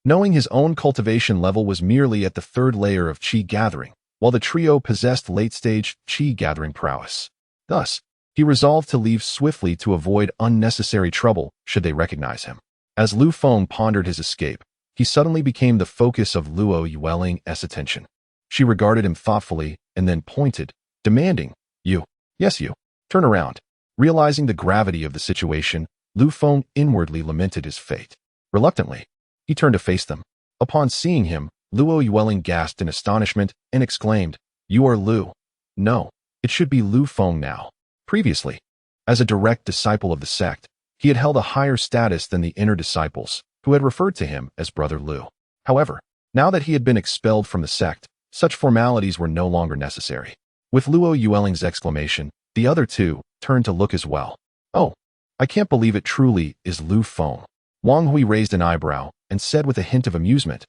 Knowing his own cultivation level was merely at the 3rd layer of qi gathering, while the trio possessed late-stage qi gathering prowess. Thus, he resolved to leave swiftly to avoid unnecessary trouble should they recognize him. As Lu Feng pondered his escape, he suddenly became the focus of Luo Yueling's attention. She regarded him thoughtfully and then pointed, demanding, You, yes you, turn around. Realizing the gravity of the situation, Lu Feng inwardly lamented his fate. Reluctantly, he turned to face them. Upon seeing him, Luo Yueling gasped in astonishment and exclaimed, You are Lu. No, it should be Lu Feng now. Previously, as a direct disciple of the sect, he had held a higher status than the inner disciples, who had referred to him as Brother Lu. However, now that he had been expelled from the sect, such formalities were no longer necessary. With Luo Yueling's exclamation, the other two turned to look as well. Oh, I can't believe it truly is Lu Feng. Wang Hui raised an eyebrow and said with a hint of amusement,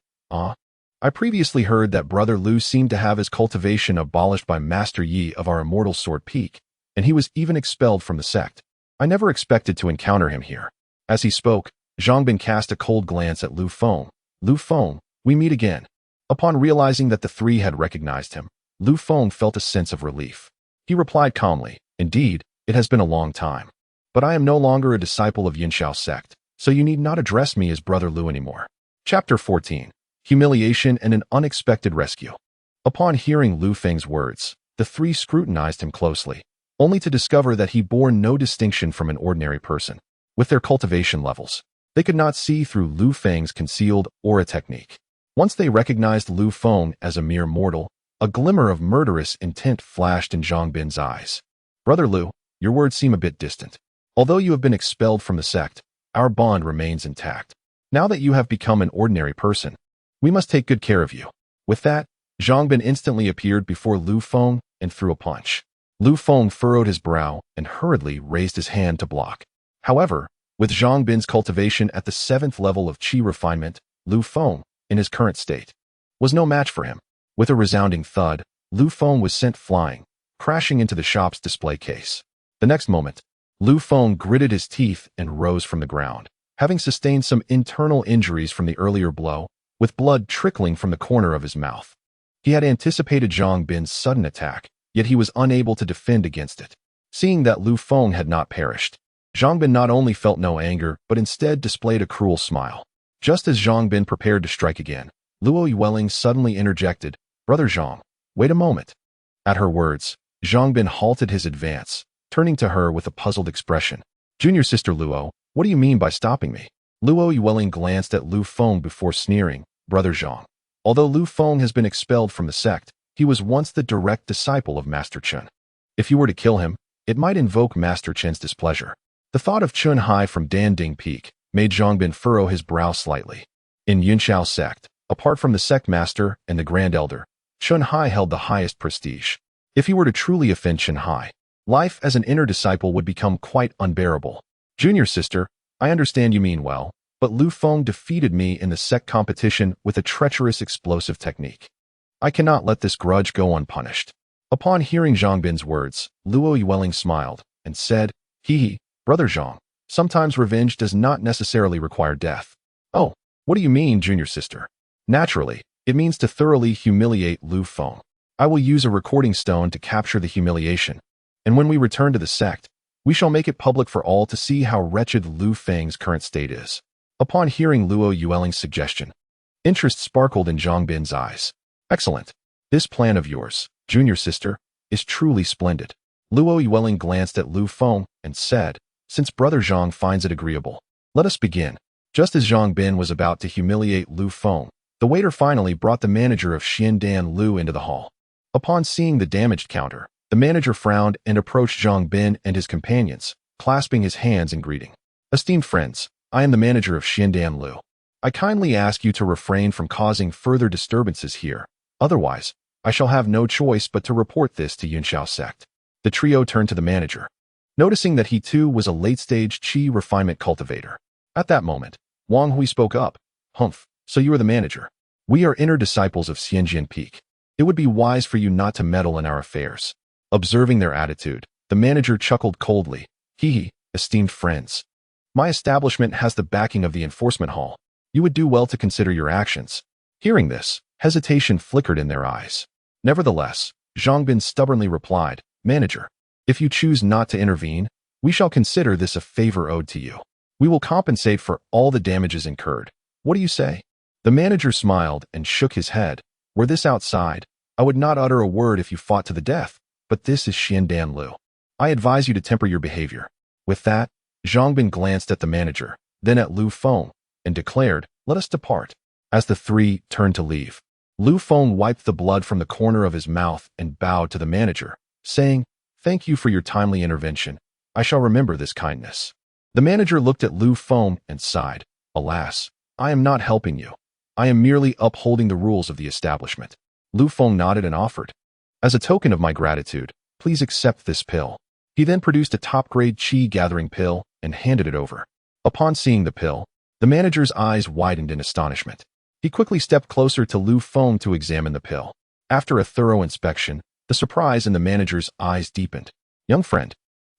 I previously heard that Brother Lu seemed to have his cultivation abolished by Master Yi of our Immortal Sword Peak, and he was even expelled from the sect. I never expected to encounter him here. As he spoke, Zhang Bin cast a cold glance at Lu Feng. Lu Feng, we meet again. Upon realizing that the three had recognized him, Lu Feng felt a sense of relief. He replied calmly, Indeed, it has been a long time. But I am no longer a disciple of Yunxiao Sect, so you need not address me as Brother Lu anymore. Chapter 14. Humiliation and an Unexpected Rescue. Upon hearing Lu Feng's words, the three scrutinized him closely, only to discover that he bore no distinction from an ordinary person. With their cultivation levels, they could not see through Lu Feng's concealed aura technique. Once they recognized Lu Feng as a mere mortal, a glimmer of murderous intent flashed in Zhang Bin's eyes. Brother Lu, your words seem a bit distant. Although you have been expelled from the sect, our bond remains intact. Now that you have become an ordinary person, we must take good care of you. With that, Zhang Bin instantly appeared before Lu Feng and threw a punch. Lu Feng furrowed his brow and hurriedly raised his hand to block. However, with Zhang Bin's cultivation at the 7th level of qi refinement, Lu Feng, in his current state, was no match for him. With a resounding thud, Lu Feng was sent flying, crashing into the shop's display case. The next moment, Lu Feng gritted his teeth and rose from the ground, having sustained some internal injuries from the earlier blow, with blood trickling from the corner of his mouth. He had anticipated Zhang Bin's sudden attack, yet he was unable to defend against it. Seeing that Lu Feng had not perished, Zhang Bin not only felt no anger, but instead displayed a cruel smile. Just as Zhang Bin prepared to strike again, Luo Yueling suddenly interjected, Brother Zhang, wait a moment. At her words, Zhang Bin halted his advance, turning to her with a puzzled expression. Junior sister Luo, what do you mean by stopping me? Luo Yueling glanced at Lu Feng before sneering, Brother Zhang. Although Lu Feng has been expelled from the sect, he was once the direct disciple of Master Chen. If you were to kill him, it might invoke Master Chen's displeasure. The thought of Chun Hai from Danding Peak made Zhang Bin furrow his brow slightly. In Yunxiao Sect, apart from the sect master and the Grand Elder, Chun Hai held the highest prestige. If he were to truly offend Chun Hai, life as an inner disciple would become quite unbearable. Junior sister, I understand you mean well, but Lu Feng defeated me in the sect competition with a treacherous explosive technique. I cannot let this grudge go unpunished. Upon hearing Zhang Bin's words, Luo Yueling smiled and said, Hee, Brother Zhang, sometimes revenge does not necessarily require death. Oh, what do you mean, junior sister? Naturally, it means to thoroughly humiliate Lu Feng. I will use a recording stone to capture the humiliation, and when we return to the sect, we shall make it public for all to see how wretched Lu Feng's current state is. Upon hearing Luo Yueling's suggestion, interest sparkled in Zhang Bin's eyes. Excellent. This plan of yours, junior sister, is truly splendid. Luo Yueling glanced at Lu Feng and said, Since Brother Zhang finds it agreeable, let us begin. Just as Zhang Bin was about to humiliate Lu Feng, the waiter finally brought the manager of Xiandan Lu into the hall. Upon seeing the damaged counter, the manager frowned and approached Zhang Bin and his companions, clasping his hands in greeting. Esteemed friends, I am the manager of Xiandan Lu. I kindly ask you to refrain from causing further disturbances here. Otherwise, I shall have no choice but to report this to Yunxiao Sect. The trio turned to the manager, noticing that he too was a late-stage qi refinement cultivator. At that moment, Wang Hui spoke up. Humph, so you are the manager. We are inner disciples of Xianjian Peak. It would be wise for you not to meddle in our affairs. Observing their attitude, the manager chuckled coldly. Hee, esteemed friends. My establishment has the backing of the enforcement hall. You would do well to consider your actions. Hearing this, hesitation flickered in their eyes. Nevertheless, Zhang Bin stubbornly replied, Manager, if you choose not to intervene, we shall consider this a favor owed to you. We will compensate for all the damages incurred. What do you say? The manager smiled and shook his head. Were this outside, I would not utter a word if you fought to the death, but this is Xiandan Lu. I advise you to temper your behavior. With that, Zhang Bin glanced at the manager, then at Lu Feng, and declared, Let us depart. As the three turned to leave, Lu Feng wiped the blood from the corner of his mouth and bowed to the manager, saying, "Thank you for your timely intervention. I shall remember this kindness." The manager looked at Lu Feng and sighed. "Alas, I am not helping you. I am merely upholding the rules of the establishment." Lu Feng nodded and offered, "As a token of my gratitude, please accept this pill." He then produced a top-grade chi-gathering pill and handed it over. Upon seeing the pill, the manager's eyes widened in astonishment. He quickly stepped closer to Lu Feng to examine the pill. After a thorough inspection, the surprise in the manager's eyes deepened. "Young friend,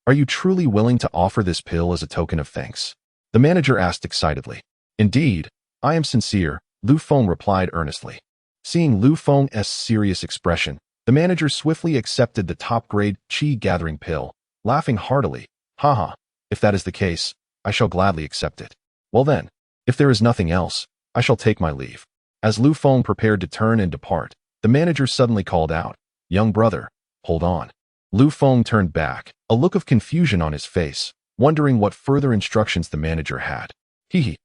are you truly willing to offer this pill as a token of thanks?" The manager asked excitedly. "Indeed, I am sincere," Lu Feng replied earnestly. Seeing Lu Feng's serious expression, the manager swiftly accepted the top-grade chi-gathering pill, laughing heartily. "Haha, if that is the case, I shall gladly accept it. Well then, if there is nothing else, I shall take my leave." As Lu Feng prepared to turn and depart, the manager suddenly called out, "Young brother, hold on." Lu Feng turned back, a look of confusion on his face, wondering what further instructions the manager had. "Hee,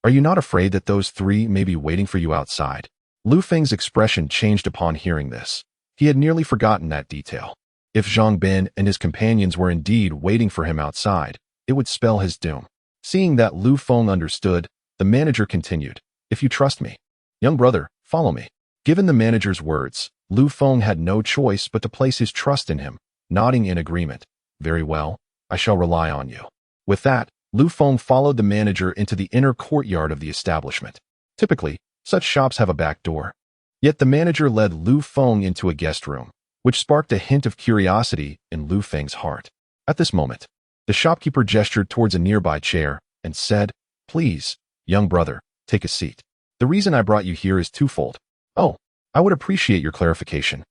are you not afraid that those three may be waiting for you outside?" Lu Feng's expression changed upon hearing this. He had nearly forgotten that detail. If Zhang Bin and his companions were indeed waiting for him outside, it would spell his doom. Seeing that Lu Feng understood, the manager continued, "If you trust me, young brother, follow me." Given the manager's words, Lu Feng had no choice but to place his trust in him, nodding in agreement. "Very well, I shall rely on you." With that, Lu Feng followed the manager into the inner courtyard of the establishment. Typically, such shops have a back door. Yet the manager led Lu Feng into a guest room, which sparked a hint of curiosity in Lu Feng's heart. At this moment, the shopkeeper gestured towards a nearby chair and said, "Please, young brother, take a seat. The reason I brought you here is twofold." "Oh, I would appreciate your clarification,"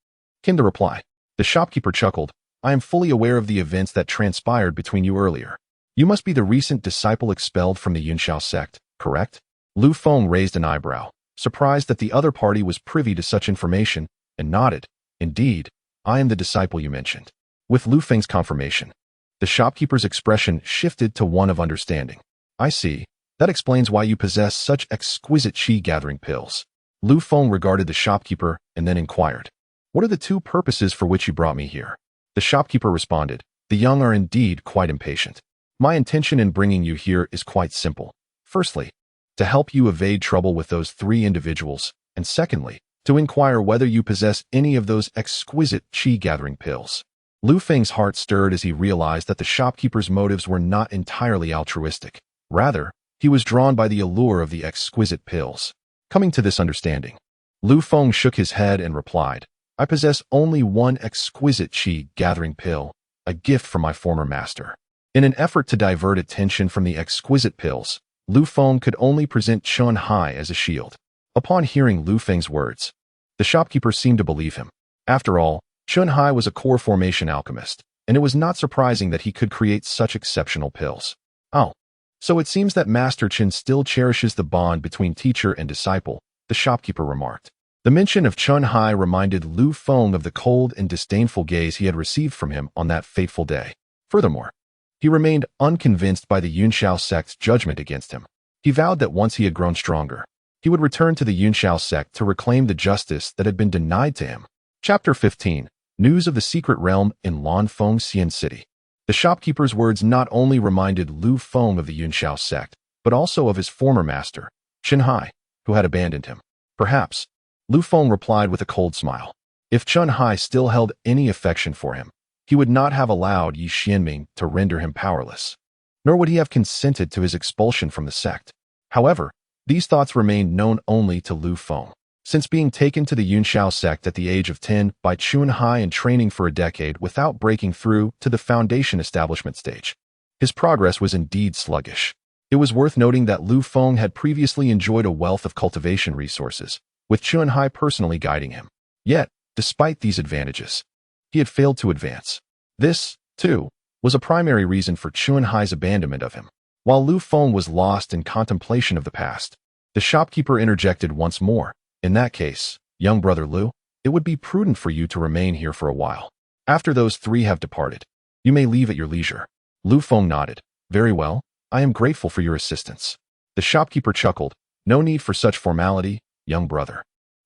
came the reply. The shopkeeper chuckled. "I am fully aware of the events that transpired between you earlier. You must be the recent disciple expelled from the Yunxiao sect, correct?" Lu Feng raised an eyebrow, surprised that the other party was privy to such information, and nodded. "Indeed, I am the disciple you mentioned." With Lu Feng's confirmation, the shopkeeper's expression shifted to one of understanding. "I see. That explains why you possess such exquisite chi-gathering pills." Lu Feng regarded the shopkeeper and then inquired, "What are the two purposes for which you brought me here?" The shopkeeper responded, "The young are indeed quite impatient. My intention in bringing you here is quite simple. Firstly, to help you evade trouble with those three individuals, and secondly, to inquire whether you possess any of those exquisite chi-gathering pills." Lu Feng's heart stirred as he realized that the shopkeeper's motives were not entirely altruistic. Rather, he was drawn by the allure of the exquisite pills. Coming to this understanding, Lu Feng shook his head and replied, "I possess only one exquisite chi-gathering pill, a gift from my former master." In an effort to divert attention from the exquisite pills, Lu Feng could only present Chun Hai as a shield. Upon hearing Lu Feng's words, the shopkeeper seemed to believe him. After all, Chun Hai was a core formation alchemist, and it was not surprising that he could create such exceptional pills. "Oh, so it seems that Master Chen still cherishes the bond between teacher and disciple," the shopkeeper remarked. The mention of Chun Hai reminded Lu Feng of the cold and disdainful gaze he had received from him on that fateful day. Furthermore, he remained unconvinced by the Yunxiao sect's judgment against him. He vowed that once he had grown stronger, he would return to the Yunxiao sect to reclaim the justice that had been denied to him. Chapter 15. News of the Secret Realm in Lanfeng Xian City. The shopkeeper's words not only reminded Lu Feng of the Yunxiao sect, but also of his former master, Chun Hai, who had abandoned him. "Perhaps," Lu Feng replied with a cold smile. If Chun Hai still held any affection for him, he would not have allowed Yi Xianming to render him powerless, nor would he have consented to his expulsion from the sect. However, these thoughts remained known only to Lu Feng. Since being taken to the Yunxiao sect at the age of 10 by Chun Hai and training for a decade without breaking through to the foundation establishment stage, his progress was indeed sluggish. It was worth noting that Lu Feng had previously enjoyed a wealth of cultivation resources, with Chun Hai personally guiding him. Yet, despite these advantages, he had failed to advance. This, too, was a primary reason for Chun Hai's abandonment of him. While Lu Feng was lost in contemplation of the past, the shopkeeper interjected once more. "In that case, young brother Lu, it would be prudent for you to remain here for a while. After those three have departed, you may leave at your leisure." Lu Feng nodded. "Very well, I am grateful for your assistance." The shopkeeper chuckled. "No need for such formality, young brother.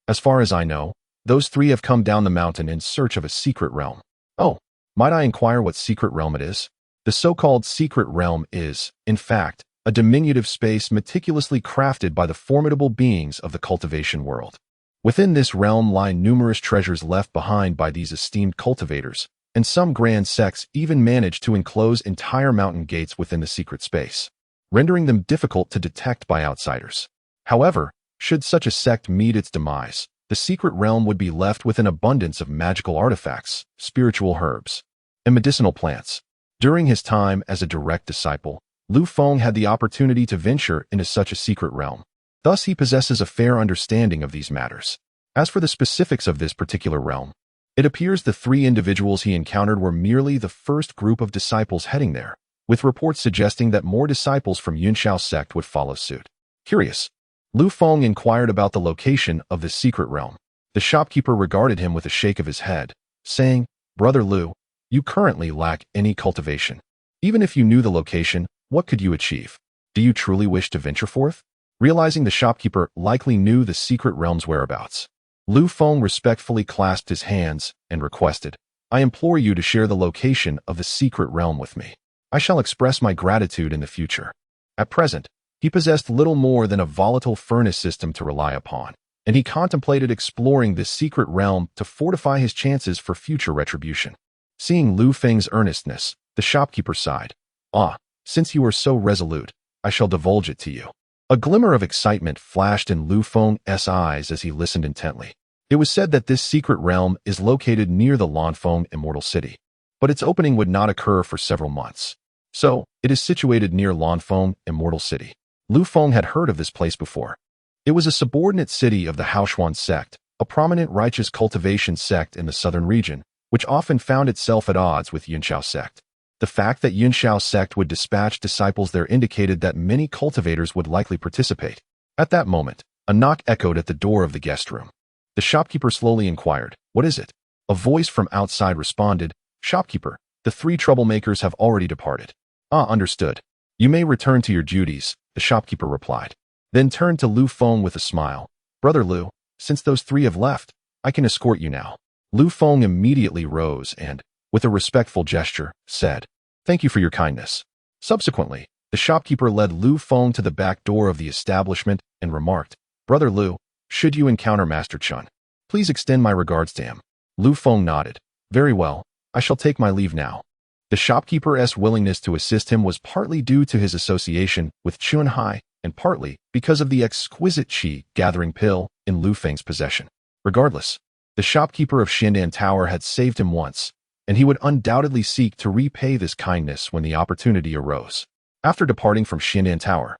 As far as I know, those three have come down the mountain in search of a secret realm. Oh, might I inquire what secret realm it is? The so-called secret realm is, in fact, a diminutive space meticulously crafted by the formidable beings of the cultivation world. Within this realm lie numerous treasures left behind by these esteemed cultivators, and some grand sects even manage to enclose entire mountain gates within the secret space, rendering them difficult to detect by outsiders. However, should such a sect meet its demise, the secret realm would be left with an abundance of magical artifacts, spiritual herbs, and medicinal plants. During his time as a direct disciple, Lu Feng had the opportunity to venture into such a secret realm. Thus, he possesses a fair understanding of these matters. As for the specifics of this particular realm, it appears the three individuals he encountered were merely the first group of disciples heading there, with reports suggesting that more disciples from Yunshao sect would follow suit. Curious, Lu Feng inquired about the location of this secret realm. The shopkeeper regarded him with a shake of his head, saying, "Brother Lu, you currently lack any cultivation. Even if you knew the location, what could you achieve? Do you truly wish to venture forth?" Realizing the shopkeeper likely knew the secret realm's whereabouts, Lu Feng respectfully clasped his hands and requested, "I implore you to share the location of the secret realm with me. I shall express my gratitude in the future." At present, he possessed little more than a volatile furnace system to rely upon, and he contemplated exploring this secret realm to fortify his chances for future retribution. Seeing Lu Feng's earnestness, the shopkeeper sighed, "Ah, since you are so resolute, I shall divulge it to you." A glimmer of excitement flashed in Lu Feng's eyes as he listened intently. It was said that this secret realm is located near the Lu Feng Immortal City, but its opening would not occur for several months. So, it is situated near Lu Feng Immortal City. Lu Feng had heard of this place before. It was a subordinate city of the Cauldron sect, a prominent righteous cultivation sect in the southern region, which often found itself at odds with Yunshao sect. The fact that Yunshao sect would dispatch disciples there indicated that many cultivators would likely participate. At that moment, a knock echoed at the door of the guest room. The shopkeeper slowly inquired, "What is it?" A voice from outside responded, "Shopkeeper, the three troublemakers have already departed." "Ah, understood. You may return to your duties," the shopkeeper replied. Then turned to Lu Feng with a smile. "Brother Lu, since those three have left, I can escort you now." Lu Feng immediately rose and, with a respectful gesture, said, "Thank you for your kindness." Subsequently, the shopkeeper led Lu Feng to the back door of the establishment and remarked, "Brother Lu, should you encounter Master Chun, please extend my regards to him." Lu Feng nodded. "Very well, I shall take my leave now." The shopkeeper's willingness to assist him was partly due to his association with Chun Hai and partly because of the exquisite qi gathering pill in Lu Feng's possession. Regardless, the shopkeeper of Shindan Tower had saved him once, and he would undoubtedly seek to repay this kindness when the opportunity arose. After departing from Shindan Tower,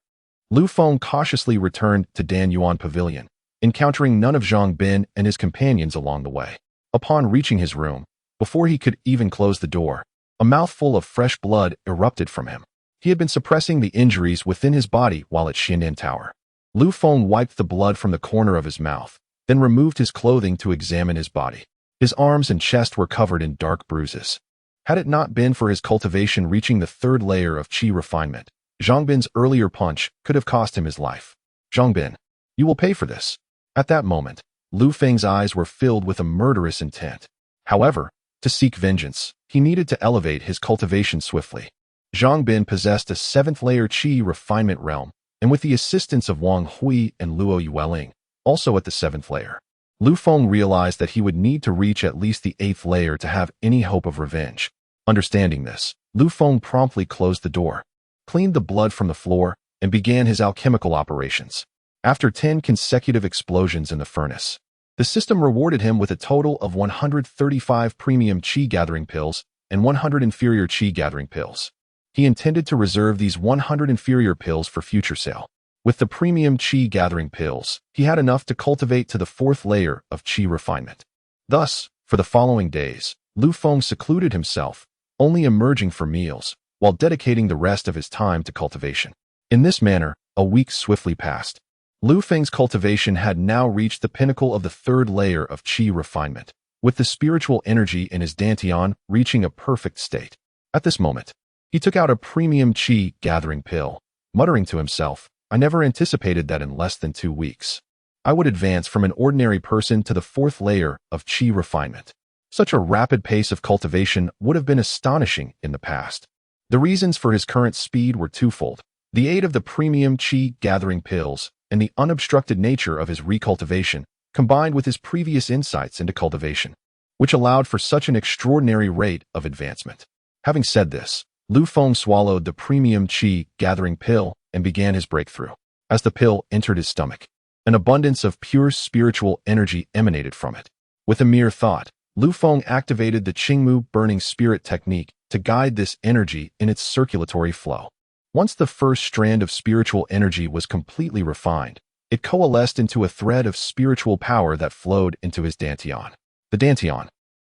Lu Feng cautiously returned to Dan Yuan Pavilion, encountering none of Zhang Bin and his companions along the way. Upon reaching his room, before he could even close the door, a mouthful of fresh blood erupted from him. He had been suppressing the injuries within his body while at Shindan Tower. Lu Feng wiped the blood from the corner of his mouth, then removed his clothing to examine his body. His arms and chest were covered in dark bruises. Had it not been for his cultivation reaching the third layer of qi refinement, Zhang Bin's earlier punch could have cost him his life. "Zhang Bin, you will pay for this." At that moment, Lu Feng's eyes were filled with a murderous intent. However, to seek vengeance, he needed to elevate his cultivation swiftly. Zhang Bin possessed a 7th-layer qi refinement realm, and with the assistance of Wang Hui and Luo Yueling, also at the 7th layer, Lu Feng realized that he would need to reach at least the 8th layer to have any hope of revenge. Understanding this, Lu Feng promptly closed the door, cleaned the blood from the floor, and began his alchemical operations. After 10 consecutive explosions in the furnace, the system rewarded him with a total of 135 premium qi gathering pills and 100 inferior qi gathering pills. He intended to reserve these 100 inferior pills for future sale. With the premium qi gathering pills, he had enough to cultivate to the 4th layer of qi refinement. Thus, for the following days, Lu Feng secluded himself, only emerging for meals, while dedicating the rest of his time to cultivation. In this manner, a week swiftly passed. Lu Feng's cultivation had now reached the pinnacle of the 3rd layer of qi refinement, with the spiritual energy in his dantian reaching a perfect state. At this moment, he took out a premium qi gathering pill, muttering to himself, "I never anticipated that in less than 2 weeks." I would advance from an ordinary person to the fourth layer of qi refinement. Such a rapid pace of cultivation would have been astonishing in the past. The reasons for his current speed were twofold: the aid of the premium qi gathering pills and the unobstructed nature of his recultivation, combined with his previous insights into cultivation, which allowed for such an extraordinary rate of advancement. Having said this, Lu Feng swallowed the premium qi gathering pill and began his breakthrough. As the pill entered his stomach, an abundance of pure spiritual energy emanated from it. With a mere thought, Lu Feng activated the Qingmu burning spirit technique to guide this energy in its circulatory flow. Once the first strand of spiritual energy was completely refined, it coalesced into a thread of spiritual power that flowed into his dantian. The dantian,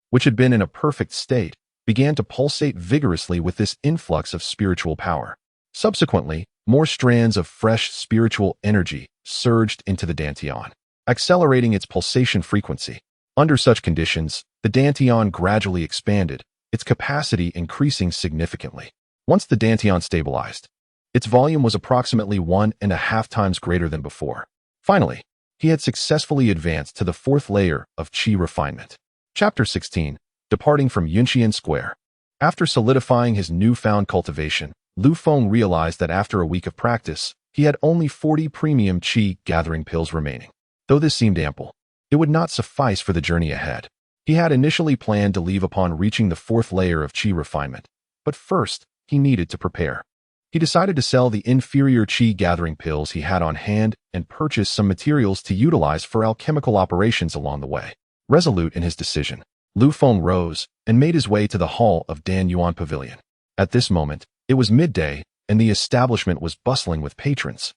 which had been in a perfect state, began to pulsate vigorously with this influx of spiritual power. Subsequently, more strands of fresh spiritual energy surged into the dantian, accelerating its pulsation frequency. Under such conditions, the dantian gradually expanded, its capacity increasing significantly. Once the dantian stabilized, its volume was approximately 1.5 times greater than before. Finally, he had successfully advanced to the fourth layer of qi refinement. Chapter 16. Departing from Yunxian Square. After solidifying his newfound cultivation, Lu Feng realized that after a week of practice, he had only 40 premium qi gathering pills remaining. Though this seemed ample, it would not suffice for the journey ahead. He had initially planned to leave upon reaching the fourth layer of qi refinement, but first, he needed to prepare. He decided to sell the inferior qi gathering pills he had on hand and purchase some materials to utilize for alchemical operations along the way. Resolute in his decision, Lu Feng rose and made his way to the hall of Dan Yuan Pavilion. At this moment, it was midday, and the establishment was bustling with patrons.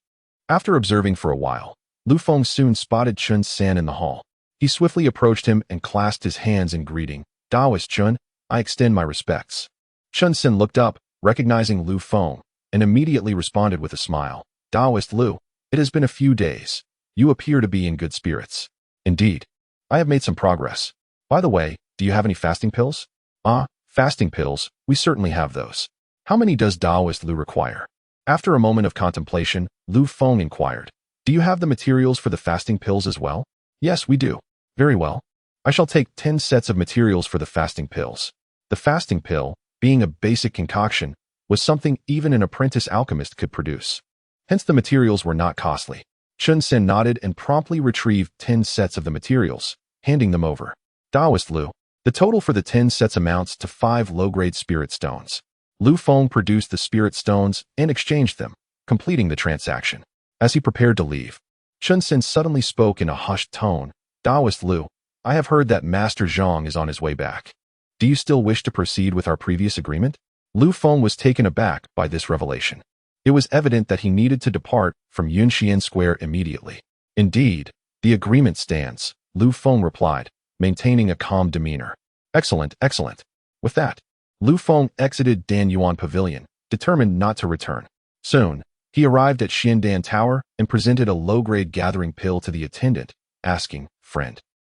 After observing for a while, Lu Feng soon spotted Chun San in the hall. He swiftly approached him and clasped his hands in greeting. "Taoist Chun, I extend my respects." Chun San looked up, recognizing Lu Feng, and immediately responded with a smile. "Taoist Lu, it has been a few days. You appear to be in good spirits." "Indeed. I have made some progress. By the way, do you have any fasting pills?" "Ah, fasting pills, we certainly have those. How many does Taoist Lu require?" After a moment of contemplation, Lu Feng inquired, "Do you have the materials for the fasting pills as well?" "Yes, we do." "Very well. I shall take 10 sets of materials for the fasting pills." The fasting pill, being a basic concoction, was something even an apprentice alchemist could produce. Hence the materials were not costly. Chun Sen nodded and promptly retrieved 10 sets of the materials, handing them over. "Taoist Lu, the total for the 10 sets amounts to 5 low-grade spirit stones." Lu Feng produced the spirit stones and exchanged them, completing the transaction. As he prepared to leave, Chun Sen suddenly spoke in a hushed tone. "Taoist Lu, I have heard that Master Zhang is on his way back. Do you still wish to proceed with our previous agreement?" Lu Feng was taken aback by this revelation. It was evident that he needed to depart from Yunxian Square immediately. "Indeed, the agreement stands," Lu Feng replied, maintaining a calm demeanor. "Excellent, excellent." With that, Lu Feng exited Dan Yuan Pavilion, determined not to return. Soon, he arrived at Xiandan Tower and presented a low-grade gathering pill to the attendant, asking, "Friend,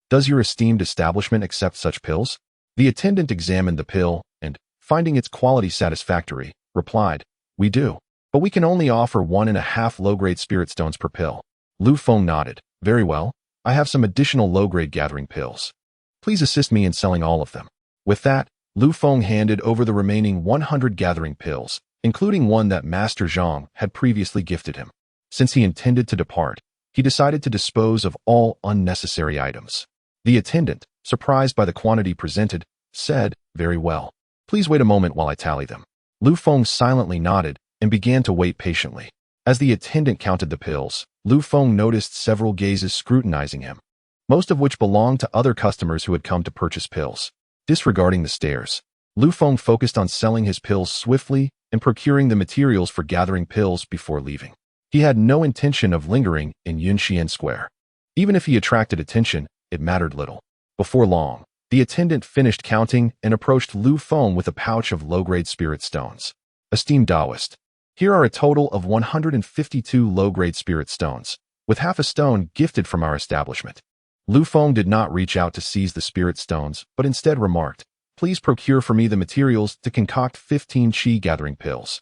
does your esteemed establishment accept such pills?" The attendant examined the pill and, finding its quality satisfactory, replied, "We do, but we can only offer 1.5 low-grade spirit stones per pill." Lu Feng nodded. "Very well, I have some additional low-grade gathering pills. Please assist me in selling all of them." With that, Lu Feng handed over the remaining 100 gathering pills, including one that Master Zhang had previously gifted him. Since he intended to depart, he decided to dispose of all unnecessary items. The attendant, surprised by the quantity presented, said, "Very well. Please wait a moment while I tally them." Lu Feng silently nodded and began to wait patiently. As the attendant counted the pills, Lu Feng noticed several gazes scrutinizing him, most of which belonged to other customers who had come to purchase pills. Disregarding the stares, Lu Feng focused on selling his pills swiftly and procuring the materials for gathering pills before leaving. He had no intention of lingering in Yunxian Square. Even if he attracted attention, it mattered little. Before long, the attendant finished counting and approached Lu Feng with a pouch of low-grade spirit stones. "Esteemed Taoist, here are a total of 152 low-grade spirit stones, with half a stone gifted from our establishment." Lu Feng did not reach out to seize the spirit stones, but instead remarked, "Please procure for me the materials to concoct 15 qi gathering pills,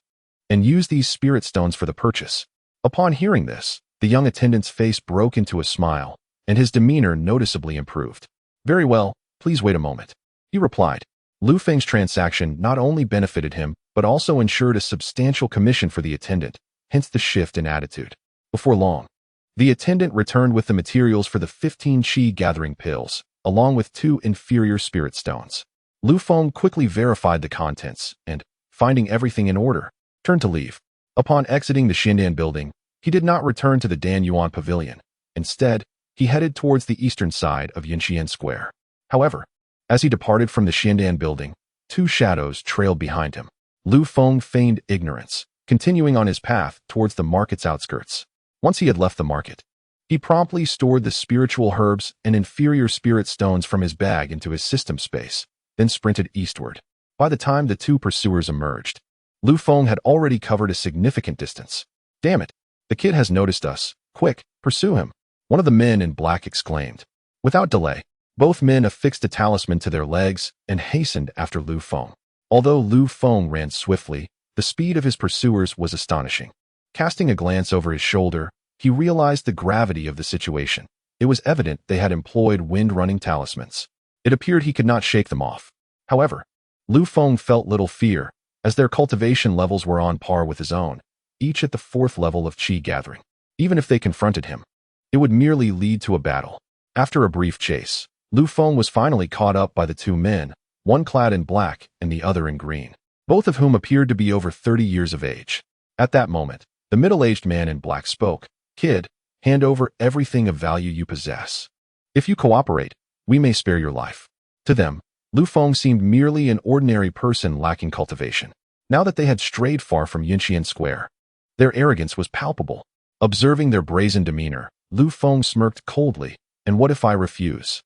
and use these spirit stones for the purchase." Upon hearing this, The young attendant's face broke into a smile, and his demeanor noticeably improved. "Very well, please wait a moment," he replied. Lu Feng's transaction not only benefited him, but also ensured a substantial commission for the attendant, hence the shift in attitude. Before long, the attendant returned with the materials for the 15 qi gathering pills, along with 2 inferior spirit stones. Lu Feng quickly verified the contents and, finding everything in order, turned to leave. Upon exiting the Xindan building, he did not return to the Dan Yuan Pavilion. Instead, he headed towards the eastern side of Yinxian Square. However, as he departed from the Xindan building, 2 shadows trailed behind him. Lu Feng feigned ignorance, continuing on his path towards the market's outskirts. Once he had left the market, he promptly stored the spiritual herbs and inferior spirit stones from his bag into his system space, then sprinted eastward. By the time the 2 pursuers emerged, Lu Feng had already covered a significant distance. "Damn it! The kid has noticed us. Quick, pursue him," one of the men in black exclaimed. Without delay, both men affixed a talisman to their legs and hastened after Lu Feng. Although Lu Feng ran swiftly, the speed of his pursuers was astonishing. Casting a glance over his shoulder, he realized the gravity of the situation. It was evident they had employed wind-running talismans. It appeared he could not shake them off. However, Lu Feng felt little fear, as their cultivation levels were on par with his own, each at the 4th level of qi gathering. Even if they confronted him, it would merely lead to a battle. After a brief chase, Lu Feng was finally caught up by the 2 men, one clad in black and the other in green, both of whom appeared to be over 30 years of age. At that moment, the middle-aged man in black spoke. "Kid, hand over everything of value you possess. If you cooperate, we may spare your life." To them, Lu Feng seemed merely an ordinary person lacking cultivation. Now that they had strayed far from Yinxian Square, their arrogance was palpable. Observing their brazen demeanor, Lu Feng smirked coldly. "And what if I refuse?"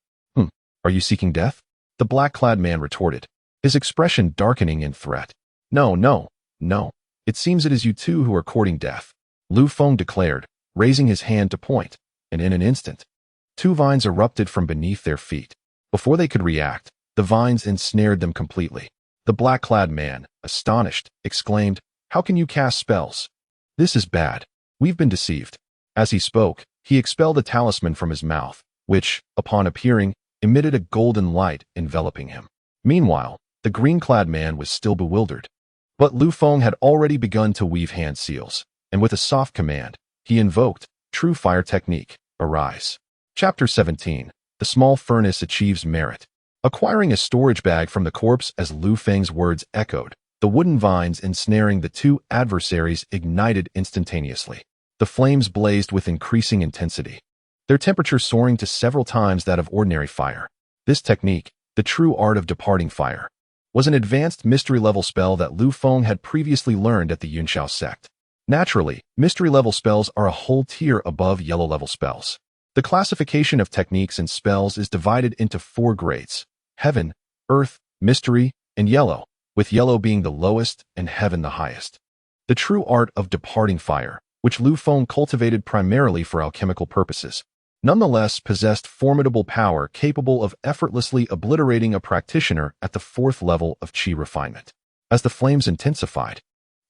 Are you seeking death?" the black-clad man retorted, his expression darkening in threat. No. It seems it is you 2 who are courting death," Lu Feng declared, raising his hand to point, and in an instant, 2 vines erupted from beneath their feet. Before they could react, the vines ensnared them completely. The black-clad man, astonished, exclaimed, "How can you cast spells? This is bad. We've been deceived." As he spoke, he expelled a talisman from his mouth, which, upon appearing, emitted a golden light enveloping him. Meanwhile, the green-clad man was still bewildered. But Lu Feng had already begun to weave hand seals, and with a soft command, he invoked True Fire Technique, Arise. Chapter 17. The Small Furnace Achieves Merit. Acquiring a storage bag from the corpse as Lu Feng's words echoed, the wooden vines ensnaring the 2 adversaries ignited instantaneously. The flames blazed with increasing intensity, their temperature soaring to several times that of ordinary fire. This technique, the true art of departing fire, was an advanced mystery-level spell that Lu Feng had previously learned at the Cloudsoar Sect. Naturally, mystery-level spells are a whole tier above yellow-level spells. The classification of techniques and spells is divided into 4 grades: Heaven, Earth, Mystery, and Yellow, with Yellow being the lowest and Heaven the highest. The true art of departing fire, which Lu Feng cultivated primarily for alchemical purposes, nonetheless possessed formidable power capable of effortlessly obliterating a practitioner at the 4th level of qi refinement. As the flames intensified,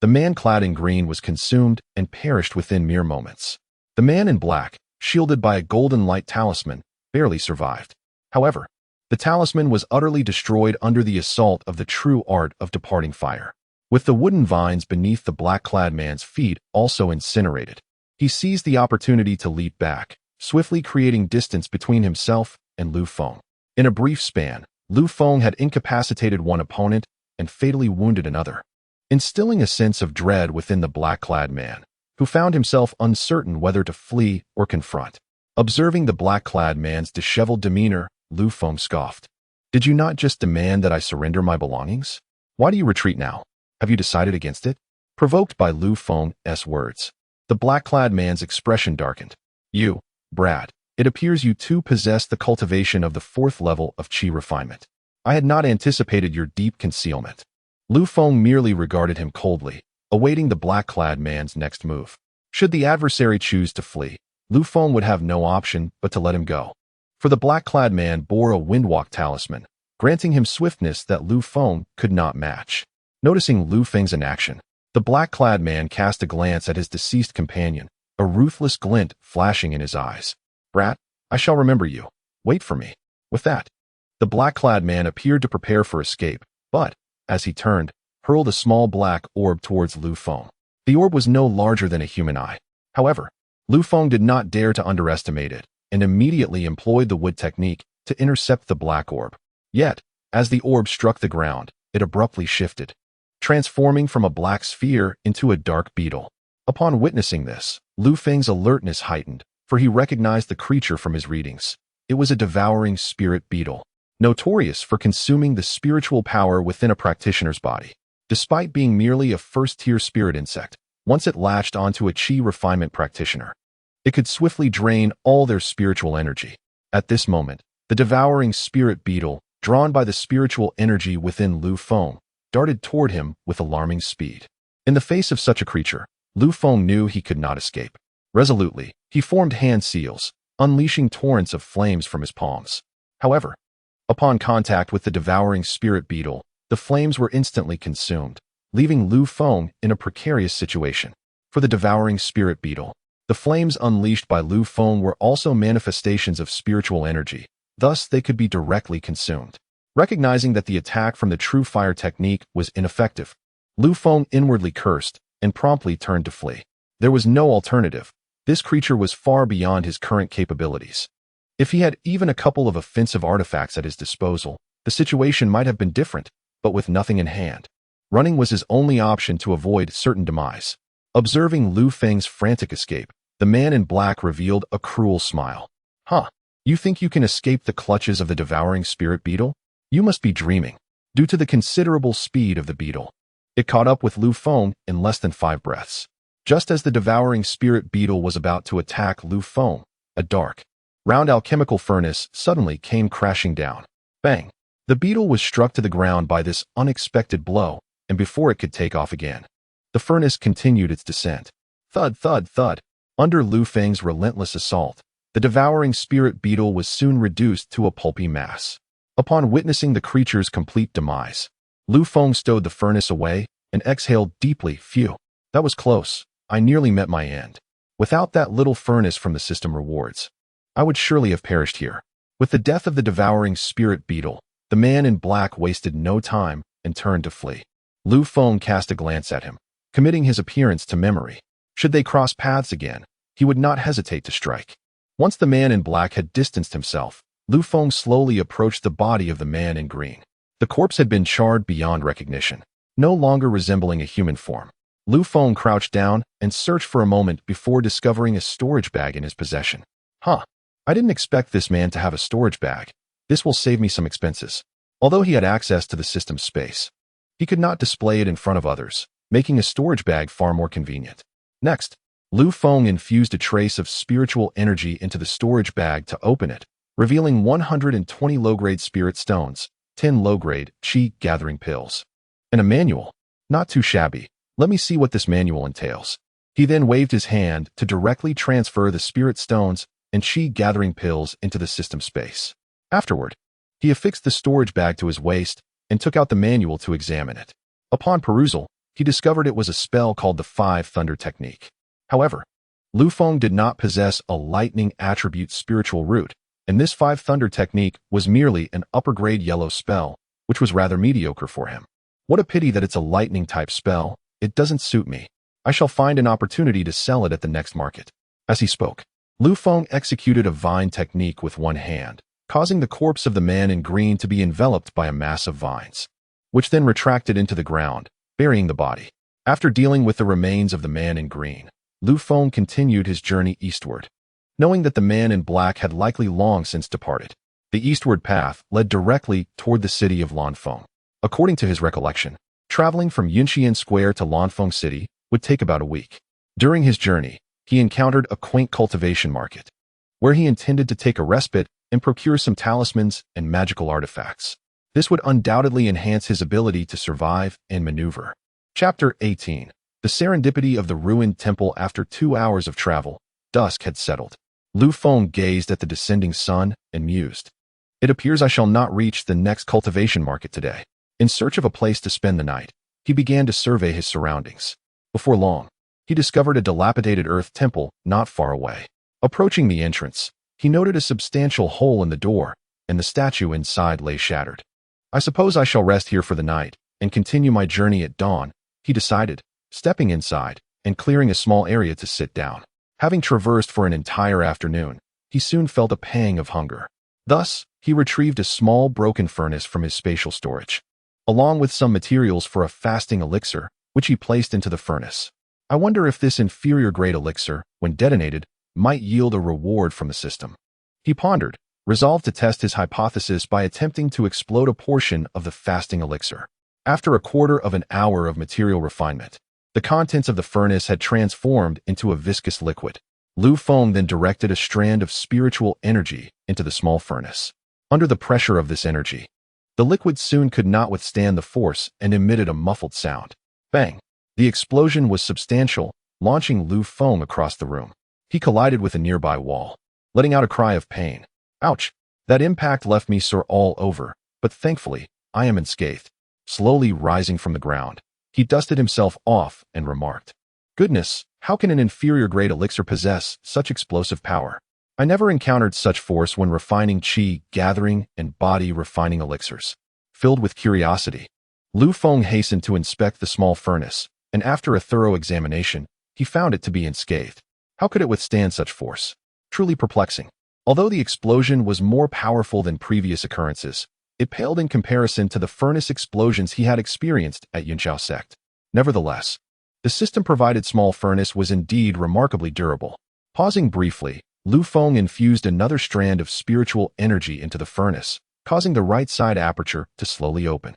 the man clad in green was consumed and perished within mere moments. The man in black, shielded by a golden light talisman, barely survived. However, the talisman was utterly destroyed under the assault of the true art of departing fire. With the wooden vines beneath the black-clad man's feet also incinerated, he seized the opportunity to leap back, swiftly creating distance between himself and Lu Feng. In a brief span, Lu Feng had incapacitated one opponent and fatally wounded another, instilling a sense of dread within the black-clad man, who found himself uncertain whether to flee or confront. Observing the black-clad man's disheveled demeanor, Lu Feng scoffed. "Did you not just demand that I surrender my belongings? Why do you retreat now? Have you decided against it?" Provoked by Lu Feng's words, the black-clad man's expression darkened. "You, Brad, it appears you 2 possess the cultivation of the 4th level of qi refinement. I had not anticipated your deep concealment." Lu Feng merely regarded him coldly, awaiting the black-clad man's next move. Should the adversary choose to flee, Lu Feng would have no option but to let him go. For the black-clad man bore a windwalk talisman, granting him swiftness that Lu Feng could not match. Noticing Lu Feng's inaction, the black-clad man cast a glance at his deceased companion, a ruthless glint flashing in his eyes. "Brat, I shall remember you. Wait for me." With that, the black-clad man appeared to prepare for escape, but, as he turned, hurled a small black orb towards Lu Feng. The orb was no larger than a human eye. However, Lu Feng did not dare to underestimate it, and immediately employed the wood technique to intercept the black orb. Yet, as the orb struck the ground, it abruptly shifted, transforming from a black sphere into a dark beetle. Upon witnessing this, Lu Feng's alertness heightened, for he recognized the creature from his readings. It was a devouring spirit beetle, notorious for consuming the spiritual power within a practitioner's body. Despite being merely a first-tier spirit insect, once it latched onto a chi refinement practitioner, it could swiftly drain all their spiritual energy. At this moment, the devouring spirit beetle, drawn by the spiritual energy within Lu Feng, darted toward him with alarming speed. In the face of such a creature, Lu Feng knew he could not escape. Resolutely, he formed hand seals, unleashing torrents of flames from his palms. However, upon contact with the devouring spirit beetle, the flames were instantly consumed, leaving Lu Feng in a precarious situation. For the devouring spirit beetle, the flames unleashed by Lu Feng were also manifestations of spiritual energy, thus they could be directly consumed. Recognizing that the attack from the true fire technique was ineffective, Lu Feng inwardly cursed and promptly turned to flee. There was no alternative. This creature was far beyond his current capabilities. If he had even a couple of offensive artifacts at his disposal, the situation might have been different, but with nothing in hand, running was his only option to avoid certain demise. Observing Lu Feng's frantic escape, the man in black revealed a cruel smile. "Huh, you think you can escape the clutches of the devouring spirit beetle? You must be dreaming." Due to the considerable speed of the beetle, it caught up with Lu Feng in less than 5 breaths. Just as the devouring spirit beetle was about to attack Lu Feng, a dark, round alchemical furnace suddenly came crashing down. Bang! The beetle was struck to the ground by this unexpected blow, and before it could take off again, the furnace continued its descent. Thud, thud, thud. Under Lu Feng's relentless assault, the devouring spirit beetle was soon reduced to a pulpy mass. Upon witnessing the creature's complete demise, Lu Feng stowed the furnace away and exhaled deeply. Phew, that was close. I nearly met my end. Without that little furnace from the system rewards, I would surely have perished here. With the death of the devouring spirit beetle, the man in black wasted no time and turned to flee. Lu Feng cast a glance at him, committing his appearance to memory. Should they cross paths again, he would not hesitate to strike. Once the man in black had distanced himself, Lu Feng slowly approached the body of the man in green. The corpse had been charred beyond recognition, no longer resembling a human form. Lu Feng crouched down and searched for a moment before discovering a storage bag in his possession. Huh, I didn't expect this man to have a storage bag. This will save me some expenses. Although he had access to the system's space, he could not display it in front of others, making a storage bag far more convenient. Next, Lu Feng infused a trace of spiritual energy into the storage bag to open it, revealing 120 low-grade spirit stones, 10 low-grade chi gathering pills, and a manual. Not too shabby. Let me see what this manual entails. He then waved his hand to directly transfer the spirit stones and chi gathering pills into the system space. Afterward, he affixed the storage bag to his waist and took out the manual to examine it. Upon perusal, he discovered it was a spell called the 5 Thunder Technique. However, Lu Feng did not possess a lightning attribute spiritual root, and this 5 Thunder Technique was merely an upper-grade yellow spell, which was rather mediocre for him. What a pity that it's a lightning-type spell. It doesn't suit me. I shall find an opportunity to sell it at the next market. As he spoke, Lu Feng executed a vine technique with one hand, causing the corpse of the man in green to be enveloped by a mass of vines, which then retracted into the ground, burying the body. After dealing with the remains of the man in green, Lu Feng continued his journey eastward. Knowing that the man in black had likely long since departed, the eastward path led directly toward the city of Lanfeng. According to his recollection, traveling from Yunxian Square to Lanfeng City would take about a week. During his journey, he encountered a quaint cultivation market, where he intended to take a respite and procure some talismans and magical artifacts. This would undoubtedly enhance his ability to survive and maneuver. Chapter 18. The serendipity of the ruined temple. After 2 hours of travel, dusk had settled. Lu Feng gazed at the descending sun and mused. It appears I shall not reach the next cultivation market today. In search of a place to spend the night, he began to survey his surroundings. Before long, he discovered a dilapidated earth temple not far away. Approaching the entrance, he noted a substantial hole in the door, and the statue inside lay shattered. I suppose I shall rest here for the night and continue my journey at dawn, he decided, stepping inside and clearing a small area to sit down. Having traversed for an entire afternoon, he soon felt a pang of hunger. Thus, he retrieved a small broken furnace from his spatial storage, along with some materials for a fasting elixir, which he placed into the furnace. I wonder if this inferior-grade elixir, when detonated, might yield a reward from the system. He pondered, resolved to test his hypothesis by attempting to explode a portion of the fasting elixir. After a quarter of an hour of material refinement, the contents of the furnace had transformed into a viscous liquid. Lu Feng then directed a strand of spiritual energy into the small furnace. Under the pressure of this energy, the liquid soon could not withstand the force and emitted a muffled sound. Bang! The explosion was substantial, launching Lu Feng across the room. He collided with a nearby wall, letting out a cry of pain. Ouch! That impact left me sore all over, but thankfully, I am unscathed. Slowly rising from the ground, he dusted himself off and remarked, "Goodness, how can an inferior-grade elixir possess such explosive power? I never encountered such force when refining qi, gathering, and body refining elixirs." Filled with curiosity, Lu Feng hastened to inspect the small furnace, and after a thorough examination, he found it to be unscathed. How could it withstand such force? Truly perplexing. Although the explosion was more powerful than previous occurrences, it paled in comparison to the furnace explosions he had experienced at Cloudsoar Sect. Nevertheless, the system-provided small furnace was indeed remarkably durable. Pausing briefly, Lu Feng infused another strand of spiritual energy into the furnace, causing the right side aperture to slowly open.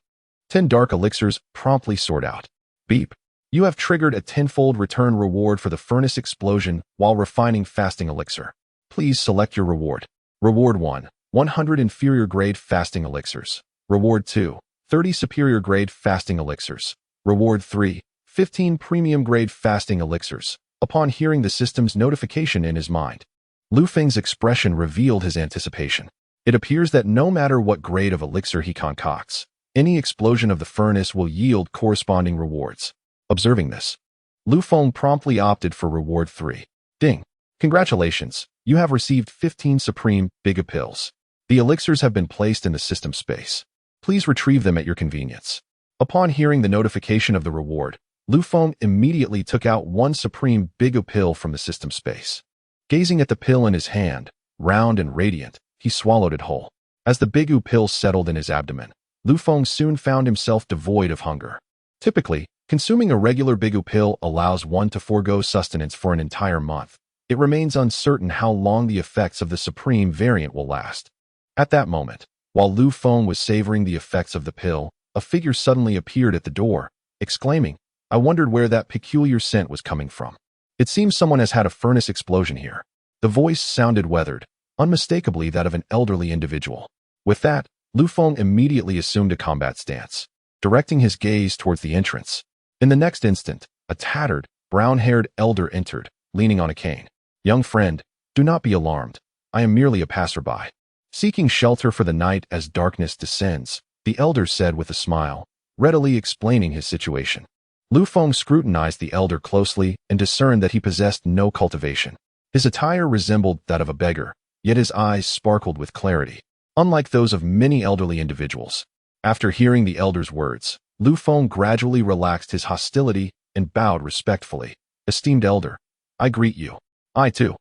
10 dark elixirs promptly soared out. Beep. You have triggered a tenfold return reward for the furnace explosion while refining fasting elixir. Please select your reward. Reward 1. 100 inferior-grade fasting elixirs. Reward 2. 30 superior-grade fasting elixirs. Reward 3. 15 premium-grade fasting elixirs. Upon hearing the system's notification in his mind, Lu Feng's expression revealed his anticipation. It appears that no matter what grade of elixir he concocts, any explosion of the furnace will yield corresponding rewards. Observing this, Lu Feng promptly opted for reward 3. Ding! Congratulations, you have received 15 supreme Biga pills. The elixirs have been placed in the system space. Please retrieve them at your convenience. Upon hearing the notification of the reward, Lu Feng immediately took out one supreme Biga pill from the system space. Gazing at the pill in his hand, round and radiant, he swallowed it whole. As the Bigu pill settled in his abdomen, Lu Feng soon found himself devoid of hunger. Typically, consuming a regular Bigu pill allows one to forego sustenance for an entire month. It remains uncertain how long the effects of the supreme variant will last. At that moment, while Lu Feng was savoring the effects of the pill, a figure suddenly appeared at the door, exclaiming, "I wondered where that peculiar scent was coming from. It seems someone has had a furnace explosion here." The voice sounded weathered, unmistakably that of an elderly individual. With that, Lu Feng immediately assumed a combat stance, directing his gaze towards the entrance. In the next instant, a tattered, brown-haired elder entered, leaning on a cane. "Young friend, do not be alarmed. I am merely a passerby." Seeking shelter for the night as darkness descends, the elder said with a smile, readily explaining his situation. Lu Feng scrutinized the elder closely and discerned that he possessed no cultivation. His attire resembled that of a beggar, yet his eyes sparkled with clarity, unlike those of many elderly individuals. After hearing the elder's words, Lu Feng gradually relaxed his hostility and bowed respectfully. "Esteemed elder, I greet you. I, too,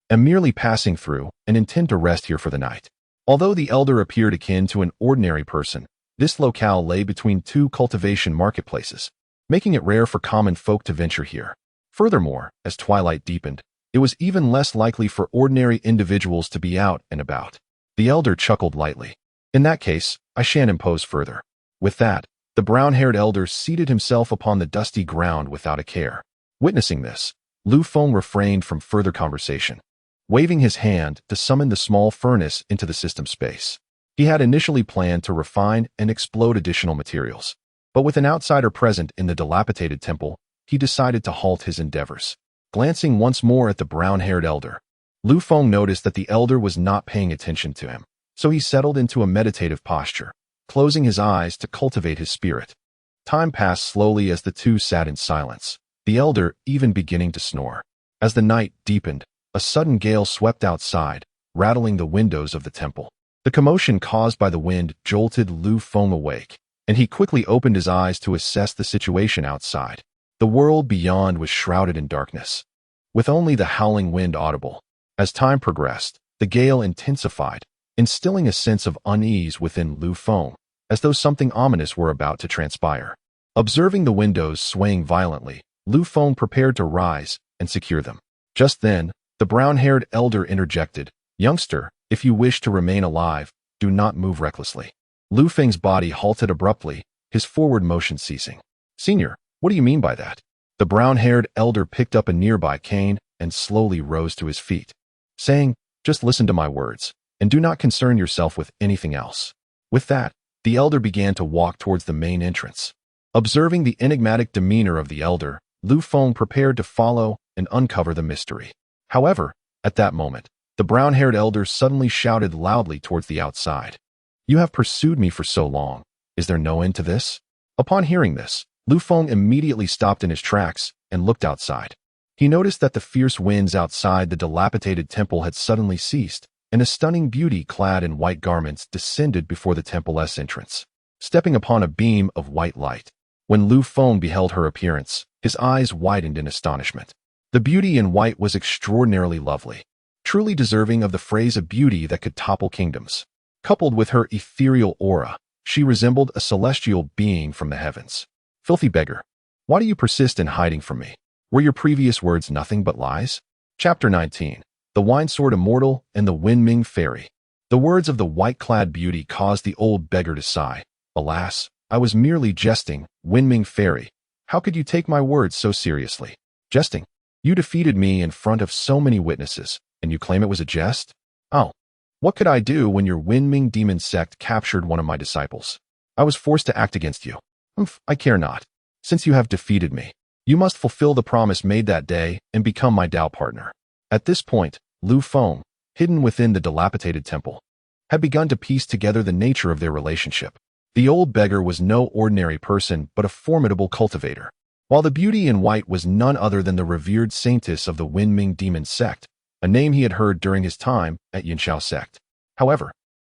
am merely passing through and intend to rest here for the night." Although the elder appeared akin to an ordinary person, this locale lay between two cultivation marketplaces, making it rare for common folk to venture here. Furthermore, as twilight deepened, it was even less likely for ordinary individuals to be out and about. The elder chuckled lightly. "In that case, I shan't impose further." With that, the brown-haired elder seated himself upon the dusty ground without a care. Witnessing this, Lu Feng refrained from further conversation, waving his hand to summon the small furnace into the system space. He had initially planned to refine and explode additional materials, but with an outsider present in the dilapidated temple, he decided to halt his endeavors. Glancing once more at the brown-haired elder, Lu Feng noticed that the elder was not paying attention to him, so he settled into a meditative posture, closing his eyes to cultivate his spirit. Time passed slowly as the two sat in silence. the elder even beginning to snore. As the night deepened, a sudden gale swept outside, rattling the windows of the temple. The commotion caused by the wind jolted Lu Feng awake, and he quickly opened his eyes to assess the situation outside. The world beyond was shrouded in darkness, with only the howling wind audible. As time progressed, the gale intensified, instilling a sense of unease within Lu Feng, as though something ominous were about to transpire. Observing the windows swaying violently, Lu Feng prepared to rise and secure them. Just then, the brown-haired elder interjected, "Youngster, if you wish to remain alive, do not move recklessly." Lu Feng's body halted abruptly, his forward motion ceasing. "Senior, what do you mean by that?" The brown-haired elder picked up a nearby cane and slowly rose to his feet, saying, "Just listen to my words, and do not concern yourself with anything else." With that, the elder began to walk towards the main entrance. Observing the enigmatic demeanor of the elder, Lu Feng prepared to follow and uncover the mystery. However, at that moment, the brown-haired elder suddenly shouted loudly towards the outside. "You have pursued me for so long. Is there no end to this?" Upon hearing this, Lu Feng immediately stopped in his tracks and looked outside. He noticed that the fierce winds outside the dilapidated temple had suddenly ceased, and a stunning beauty clad in white garments descended before the temple's entrance, stepping upon a beam of white light. When Lu Feng beheld her appearance, his eyes widened in astonishment. The beauty in white was extraordinarily lovely, truly deserving of the phrase a beauty that could topple kingdoms. Coupled with her ethereal aura, she resembled a celestial being from the heavens. "Filthy beggar, why do you persist in hiding from me? Were your previous words nothing but lies?" Chapter 19. The Wine-Sword Immortal and the Wenming Fairy. The words of the white-clad beauty caused the old beggar to sigh. "Alas, I was merely jesting, Wenming Fairy. How could you take my words so seriously?" "Jesting? You defeated me in front of so many witnesses, and you claim it was a jest? Oh, what could I do when your Wenming demon sect captured one of my disciples? I was forced to act against you. I care not. Since you have defeated me, you must fulfill the promise made that day and become my Tao partner." At this point, Lu Feng, hidden within the dilapidated temple, had begun to piece together the nature of their relationship. The old beggar was no ordinary person but a formidable cultivator, while the beauty in white was none other than the revered saintess of the Wenming demon sect, a name he had heard during his time at Yunxiao sect. However,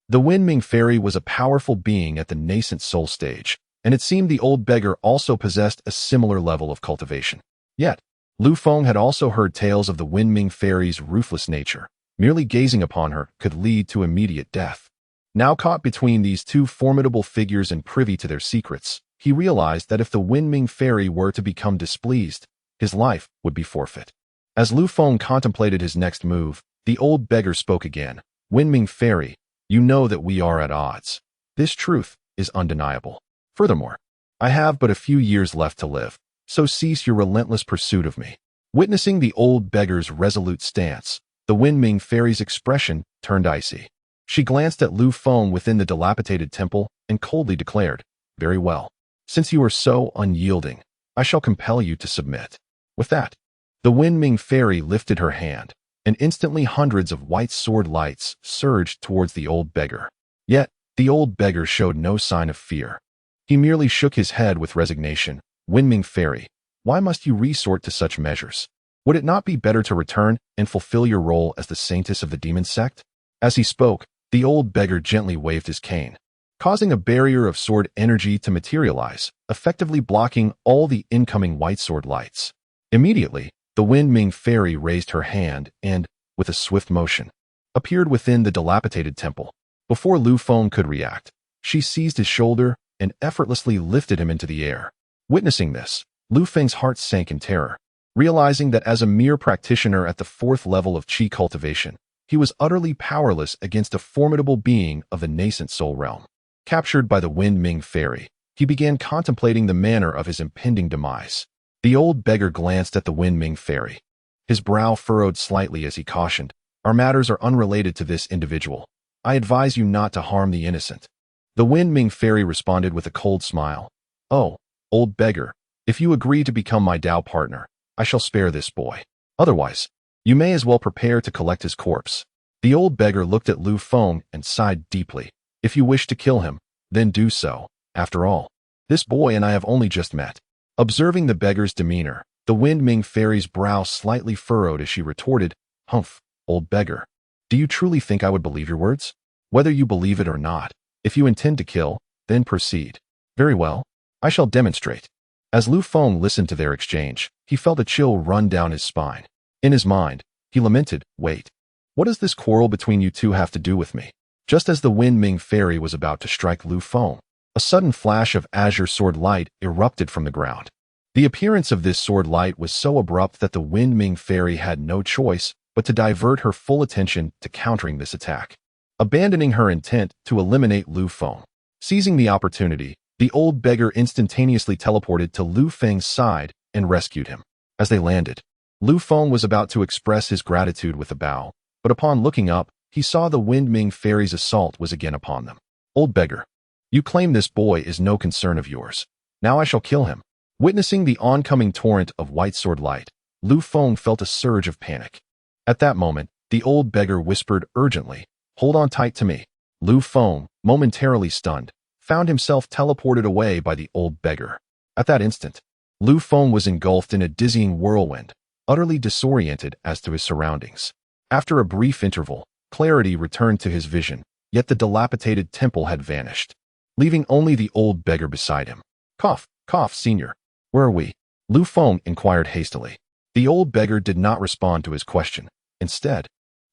the Wenming fairy was a powerful being at the nascent soul stage, and it seemed the old beggar also possessed a similar level of cultivation. Yet, Lu Feng had also heard tales of the Wenming fairy's ruthless nature. Merely gazing upon her could lead to immediate death. Now caught between these two formidable figures and privy to their secrets, he realized that if the Wenming fairy were to become displeased, his life would be forfeit. As Lu Feng contemplated his next move, the old beggar spoke again. "Wenming fairy, you know that we are at odds. This truth is undeniable. Furthermore, I have but a few years left to live, so cease your relentless pursuit of me." Witnessing the old beggar's resolute stance, the Wenming fairy's expression turned icy. She glanced at Lu Feng within the dilapidated temple and coldly declared, "Very well. Since you are so unyielding, I shall compel you to submit." With that, the Wenming fairy lifted her hand, and instantly hundreds of white sword lights surged towards the old beggar. Yet, the old beggar showed no sign of fear. He merely shook his head with resignation. "Wenming fairy, why must you resort to such measures? Would it not be better to return and fulfill your role as the saintess of the demon sect?" As he spoke, the old beggar gently waved his cane, causing a barrier of sword energy to materialize, effectively blocking all the incoming white sword lights. Immediately, the Wenming fairy raised her hand and, with a swift motion, appeared within the dilapidated temple. Before Lu Feng could react, she seized his shoulder and effortlessly lifted him into the air. Witnessing this, Lu Feng's heart sank in terror, realizing that as a mere practitioner at the 4th level of qi cultivation, he was utterly powerless against a formidable being of the nascent soul realm. Captured by the Wenming fairy, he began contemplating the manner of his impending demise. The old beggar glanced at the Wenming fairy. His brow furrowed slightly as he cautioned, "Our matters are unrelated to this individual. I advise you not to harm the innocent." The Wenming fairy responded with a cold smile. "Oh, old beggar, if you agree to become my Tao partner, I shall spare this boy. Otherwise, you may as well prepare to collect his corpse." The old beggar looked at Lu Feng and sighed deeply. "If you wish to kill him, then do so. After all, this boy and I have only just met." Observing the beggar's demeanor, The Wind Ming Fairy's brow slightly furrowed as she retorted, "Humph, old beggar. Do you truly think I would believe your words? Whether you believe it or not, if you intend to kill, then proceed." "Very well. I shall demonstrate." As Lu Feng listened to their exchange, he felt a chill run down his spine. In his mind, he lamented, "Wait. What does this quarrel between you two have to do with me?" Just as the Wind Ming Fairy was about to strike Lu Feng, a sudden flash of azure sword light erupted from the ground. The appearance of this sword light was so abrupt that the Wind Ming Fairy had no choice but to divert her full attention to countering this attack, abandoning her intent to eliminate Lu Feng. Seizing the opportunity, the old beggar instantaneously teleported to Lu Feng's side and rescued him. As they landed, Lu Feng was about to express his gratitude with a bow, but upon looking up, he saw the Wind Ming Fairy's assault was again upon them. "Old beggar, you claim this boy is no concern of yours. Now I shall kill him." Witnessing the oncoming torrent of white sword light, Lu Feng felt a surge of panic. At that moment, the old beggar whispered urgently, "Hold on tight to me." Lu Feng, momentarily stunned, found himself teleported away by the old beggar. At that instant, Lu Feng was engulfed in a dizzying whirlwind, utterly disoriented as to his surroundings. After a brief interval, clarity returned to his vision, yet the dilapidated temple had vanished, leaving only the old beggar beside him. "Cough, cough, senior. Where are we?" Lu Feng inquired hastily. The old beggar did not respond to his question. Instead,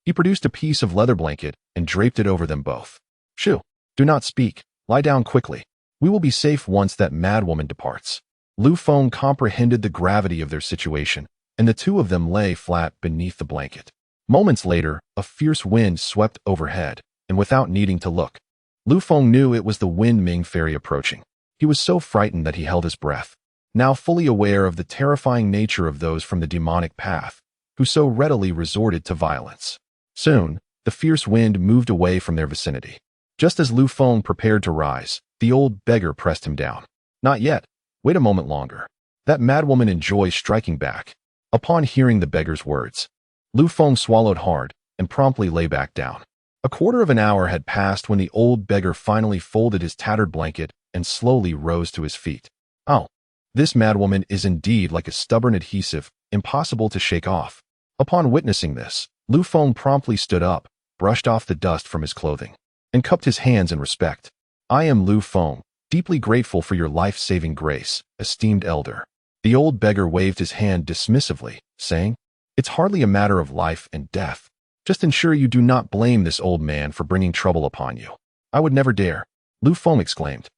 he produced a piece of leather blanket and draped it over them both. "Shoo, do not speak. Lie down quickly. We will be safe once that madwoman departs." Lu Feng comprehended the gravity of their situation, and the two of them lay flat beneath the blanket. Moments later, a fierce wind swept overhead, and without needing to look, Lu Feng knew it was the Wind Ming Fairy approaching. He was so frightened that he held his breath, now fully aware of the terrifying nature of those from the demonic path, who so readily resorted to violence. Soon, the fierce wind moved away from their vicinity. Just as Lu Feng prepared to rise, the old beggar pressed him down. "Not yet. Wait a moment longer. That madwoman enjoys striking back." Upon hearing the beggar's words, Lu Feng swallowed hard and promptly lay back down. A quarter of an hour had passed when the old beggar finally folded his tattered blanket and slowly rose to his feet. "Oh, this madwoman is indeed like a stubborn adhesive, impossible to shake off." Upon witnessing this, Lu Feng promptly stood up, brushed off the dust from his clothing, and cupped his hands in respect. "I am Lu Feng, deeply grateful for your life-saving grace, esteemed elder." The old beggar waved his hand dismissively, saying, "It's hardly a matter of life and death. Just ensure you do not blame this old man for bringing trouble upon you." "I would never dare," Lu Feng exclaimed.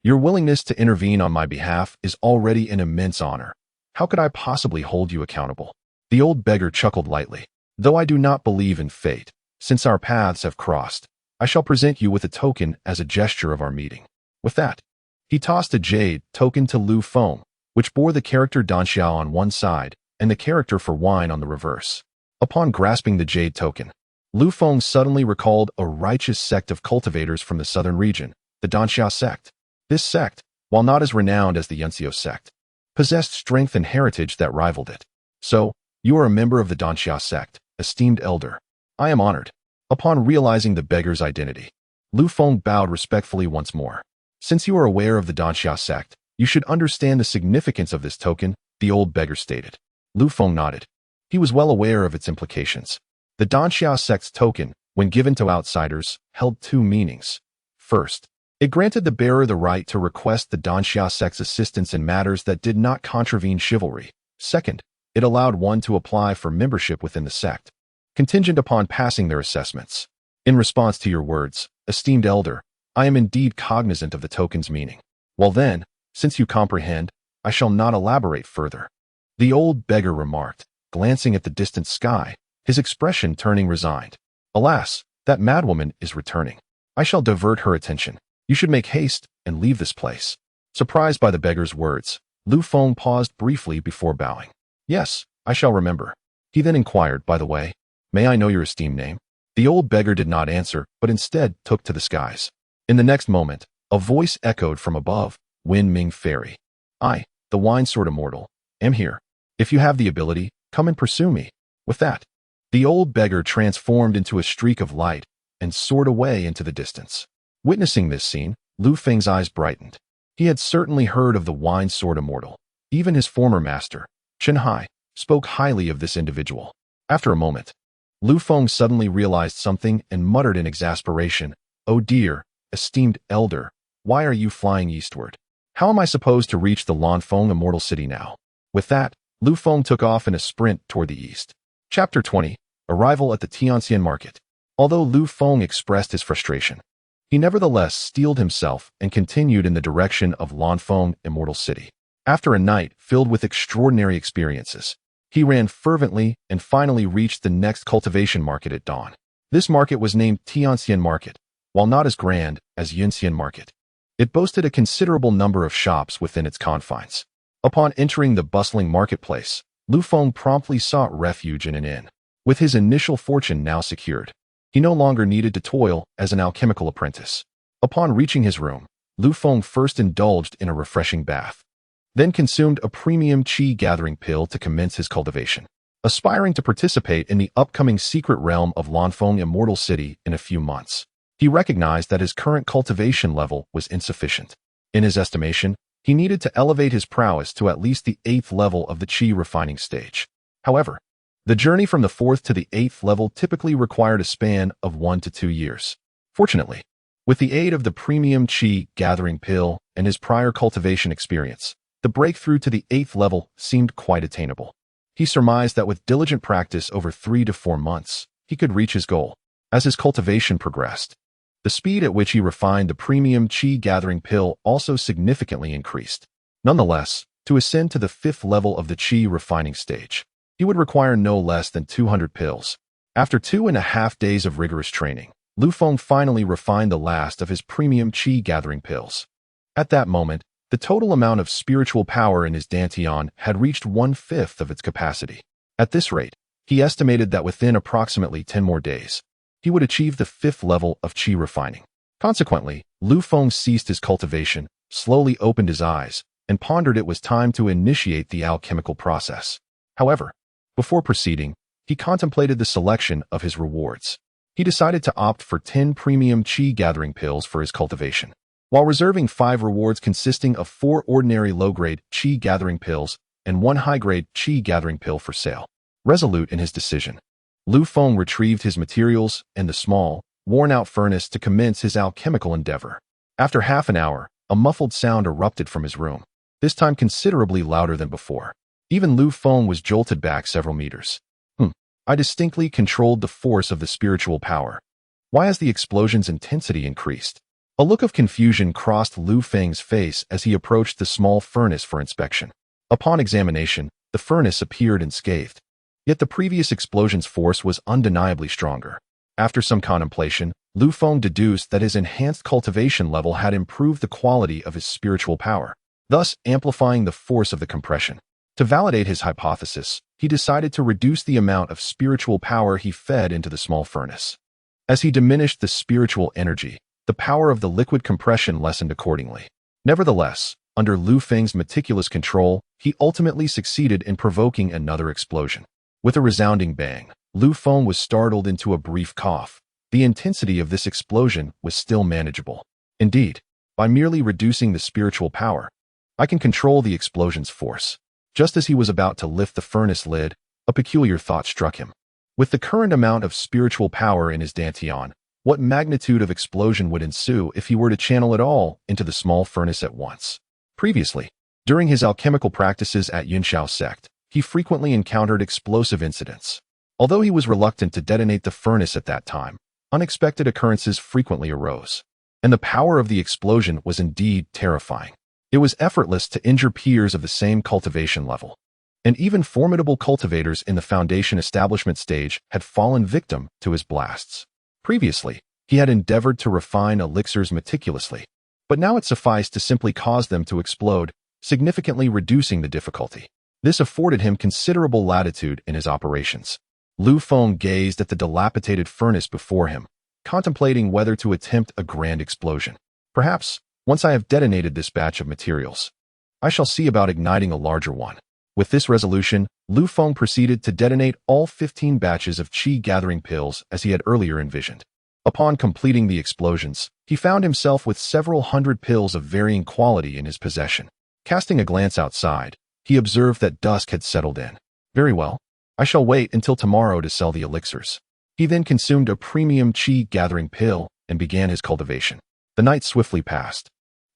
"Your willingness to intervene on my behalf is already an immense honor. How could I possibly hold you accountable?" The old beggar chuckled lightly. "Though I do not believe in fate, since our paths have crossed, I shall present you with a token as a gesture of our meeting." With that, he tossed a jade token to Lu Feng, which bore the character Danxiao on one side and the character for wine on the reverse. Upon grasping the jade token, Lu Feng suddenly recalled a righteous sect of cultivators from the southern region, the Danxiao Sect. This sect, while not as renowned as the Yunxiao Sect, possessed strength and heritage that rivaled it. "So, you are a member of the Danxiao Sect, esteemed elder. I am honored." Upon realizing the beggar's identity, Lu Feng bowed respectfully once more. "Since you are aware of the Danxiao Sect, you should understand the significance of this token," the old beggar stated. Lu Feng nodded. He was well aware of its implications. The Danxiao Sect's token, when given to outsiders, held two meanings. First, it granted the bearer the right to request the Danxiao Sect's assistance in matters that did not contravene chivalry. Second, it allowed one to apply for membership within the sect, contingent upon passing their assessments. In response to your words, esteemed elder, I am indeed cognizant of the token's meaning. Well then, since you comprehend, I shall not elaborate further," the old beggar remarked, glancing at the distant sky, his expression turning resigned. "Alas, that madwoman is returning. I shall divert her attention. You should make haste and leave this place." Surprised by the beggar's words, Lu Feng paused briefly before bowing. "Yes, I shall remember." He then inquired, "By the way, may I know your esteemed name?" The old beggar did not answer, but instead took to the skies. In the next moment, a voice echoed from above, "Wind Ming Fairy. I, the Wine Sword Immortal, am here. If you have the ability, come and pursue me." With that, the old beggar transformed into a streak of light and soared away into the distance. Witnessing this scene, Lu Feng's eyes brightened. He had certainly heard of the Wine Sword Immortal. Even his former master, Chen Hai spoke highly of this individual. After a moment, Lu Feng suddenly realized something and muttered in exasperation, "Oh dear, esteemed elder, why are you flying eastward? How am I supposed to reach the Lu Feng Immortal City now?" With that, Lu Feng took off in a sprint toward the east. Chapter 20. Arrival at the Tianxian Market. Although Lu Feng expressed his frustration, he nevertheless steeled himself and continued in the direction of Lu Feng Immortal City. After a night filled with extraordinary experiences, he ran fervently and finally reached the next cultivation market at dawn. This market was named Tianxian Market, while not as grand as Yunxian Market. It boasted a considerable number of shops within its confines. Upon entering the bustling marketplace, Lu Feng promptly sought refuge in an inn. With his initial fortune now secured, he no longer needed to toil as an alchemical apprentice. Upon reaching his room, Lu Feng first indulged in a refreshing bath, then consumed a premium qi gathering pill to commence his cultivation. Aspiring to participate in the upcoming secret realm of Lu Feng Immortal City in a few months, he recognized that his current cultivation level was insufficient. In his estimation, he needed to elevate his prowess to at least the 8th level of the qi refining stage. However, the journey from the 4th to the 8th level typically required a span of 1 to 2 years. Fortunately, with the aid of the premium qi gathering pill and his prior cultivation experience, the breakthrough to the 8th level seemed quite attainable. He surmised that with diligent practice over 3 to 4 months, he could reach his goal. As his cultivation progressed, the speed at which he refined the premium qi gathering pill also significantly increased. Nonetheless, to ascend to the 5th level of the qi refining stage, he would require no less than 200 pills. After 2.5 days of rigorous training, Lu Feng finally refined the last of his premium qi gathering pills. At that moment, the total amount of spiritual power in his dantian had reached 1/5 of its capacity. At this rate, he estimated that within approximately 10 more days, he would achieve the 5th level of qi refining. Consequently, Lu Feng ceased his cultivation, slowly opened his eyes, and pondered it was time to initiate the alchemical process. However, before proceeding, he contemplated the selection of his rewards. He decided to opt for 10 premium qi gathering pills for his cultivation, while reserving 5 rewards consisting of 4 ordinary low-grade qi gathering pills and 1 high-grade qi gathering pill for sale. Resolute in his decision, Lu Feng retrieved his materials and the small, worn-out furnace to commence his alchemical endeavor. After half an hour, a muffled sound erupted from his room, this time considerably louder than before. Even Lu Feng was jolted back several meters. I distinctly controlled the force of the spiritual power. Why has the explosion's intensity increased? A look of confusion crossed Lu Feng's face as he approached the small furnace for inspection. Upon examination, the furnace appeared unscathed. Yet the previous explosion's force was undeniably stronger. After some contemplation, Lu Feng deduced that his enhanced cultivation level had improved the quality of his spiritual power, thus amplifying the force of the compression. To validate his hypothesis, he decided to reduce the amount of spiritual power he fed into the small furnace. As he diminished the spiritual energy, the power of the liquid compression lessened accordingly. Nevertheless, under Lu Feng's meticulous control, he ultimately succeeded in provoking another explosion. With a resounding bang, Lu Feng was startled into a brief cough. The intensity of this explosion was still manageable. Indeed, by merely reducing the spiritual power, I can control the explosion's force. Just as he was about to lift the furnace lid, a peculiar thought struck him. With the current amount of spiritual power in his dantian, what magnitude of explosion would ensue if he were to channel it all into the small furnace at once? Previously, during his alchemical practices at Cloudsoar Sect, he frequently encountered explosive incidents. Although he was reluctant to detonate the furnace at that time, unexpected occurrences frequently arose, and the power of the explosion was indeed terrifying. It was effortless to injure peers of the same cultivation level, and even formidable cultivators in the foundation establishment stage had fallen victim to his blasts. Previously, he had endeavored to refine elixirs meticulously, but now it sufficed to simply cause them to explode, significantly reducing the difficulty. This afforded him considerable latitude in his operations. Lu Feng gazed at the dilapidated furnace before him, contemplating whether to attempt a grand explosion. Perhaps, once I have detonated this batch of materials, I shall see about igniting a larger one. With this resolution, Lu Feng proceeded to detonate all 15 batches of qi gathering pills as he had earlier envisioned. Upon completing the explosions, he found himself with several hundred pills of varying quality in his possession. Casting a glance outside, he observed that dusk had settled in. Very well. I shall wait until tomorrow to sell the elixirs. He then consumed a premium qi-gathering pill and began his cultivation. The night swiftly passed,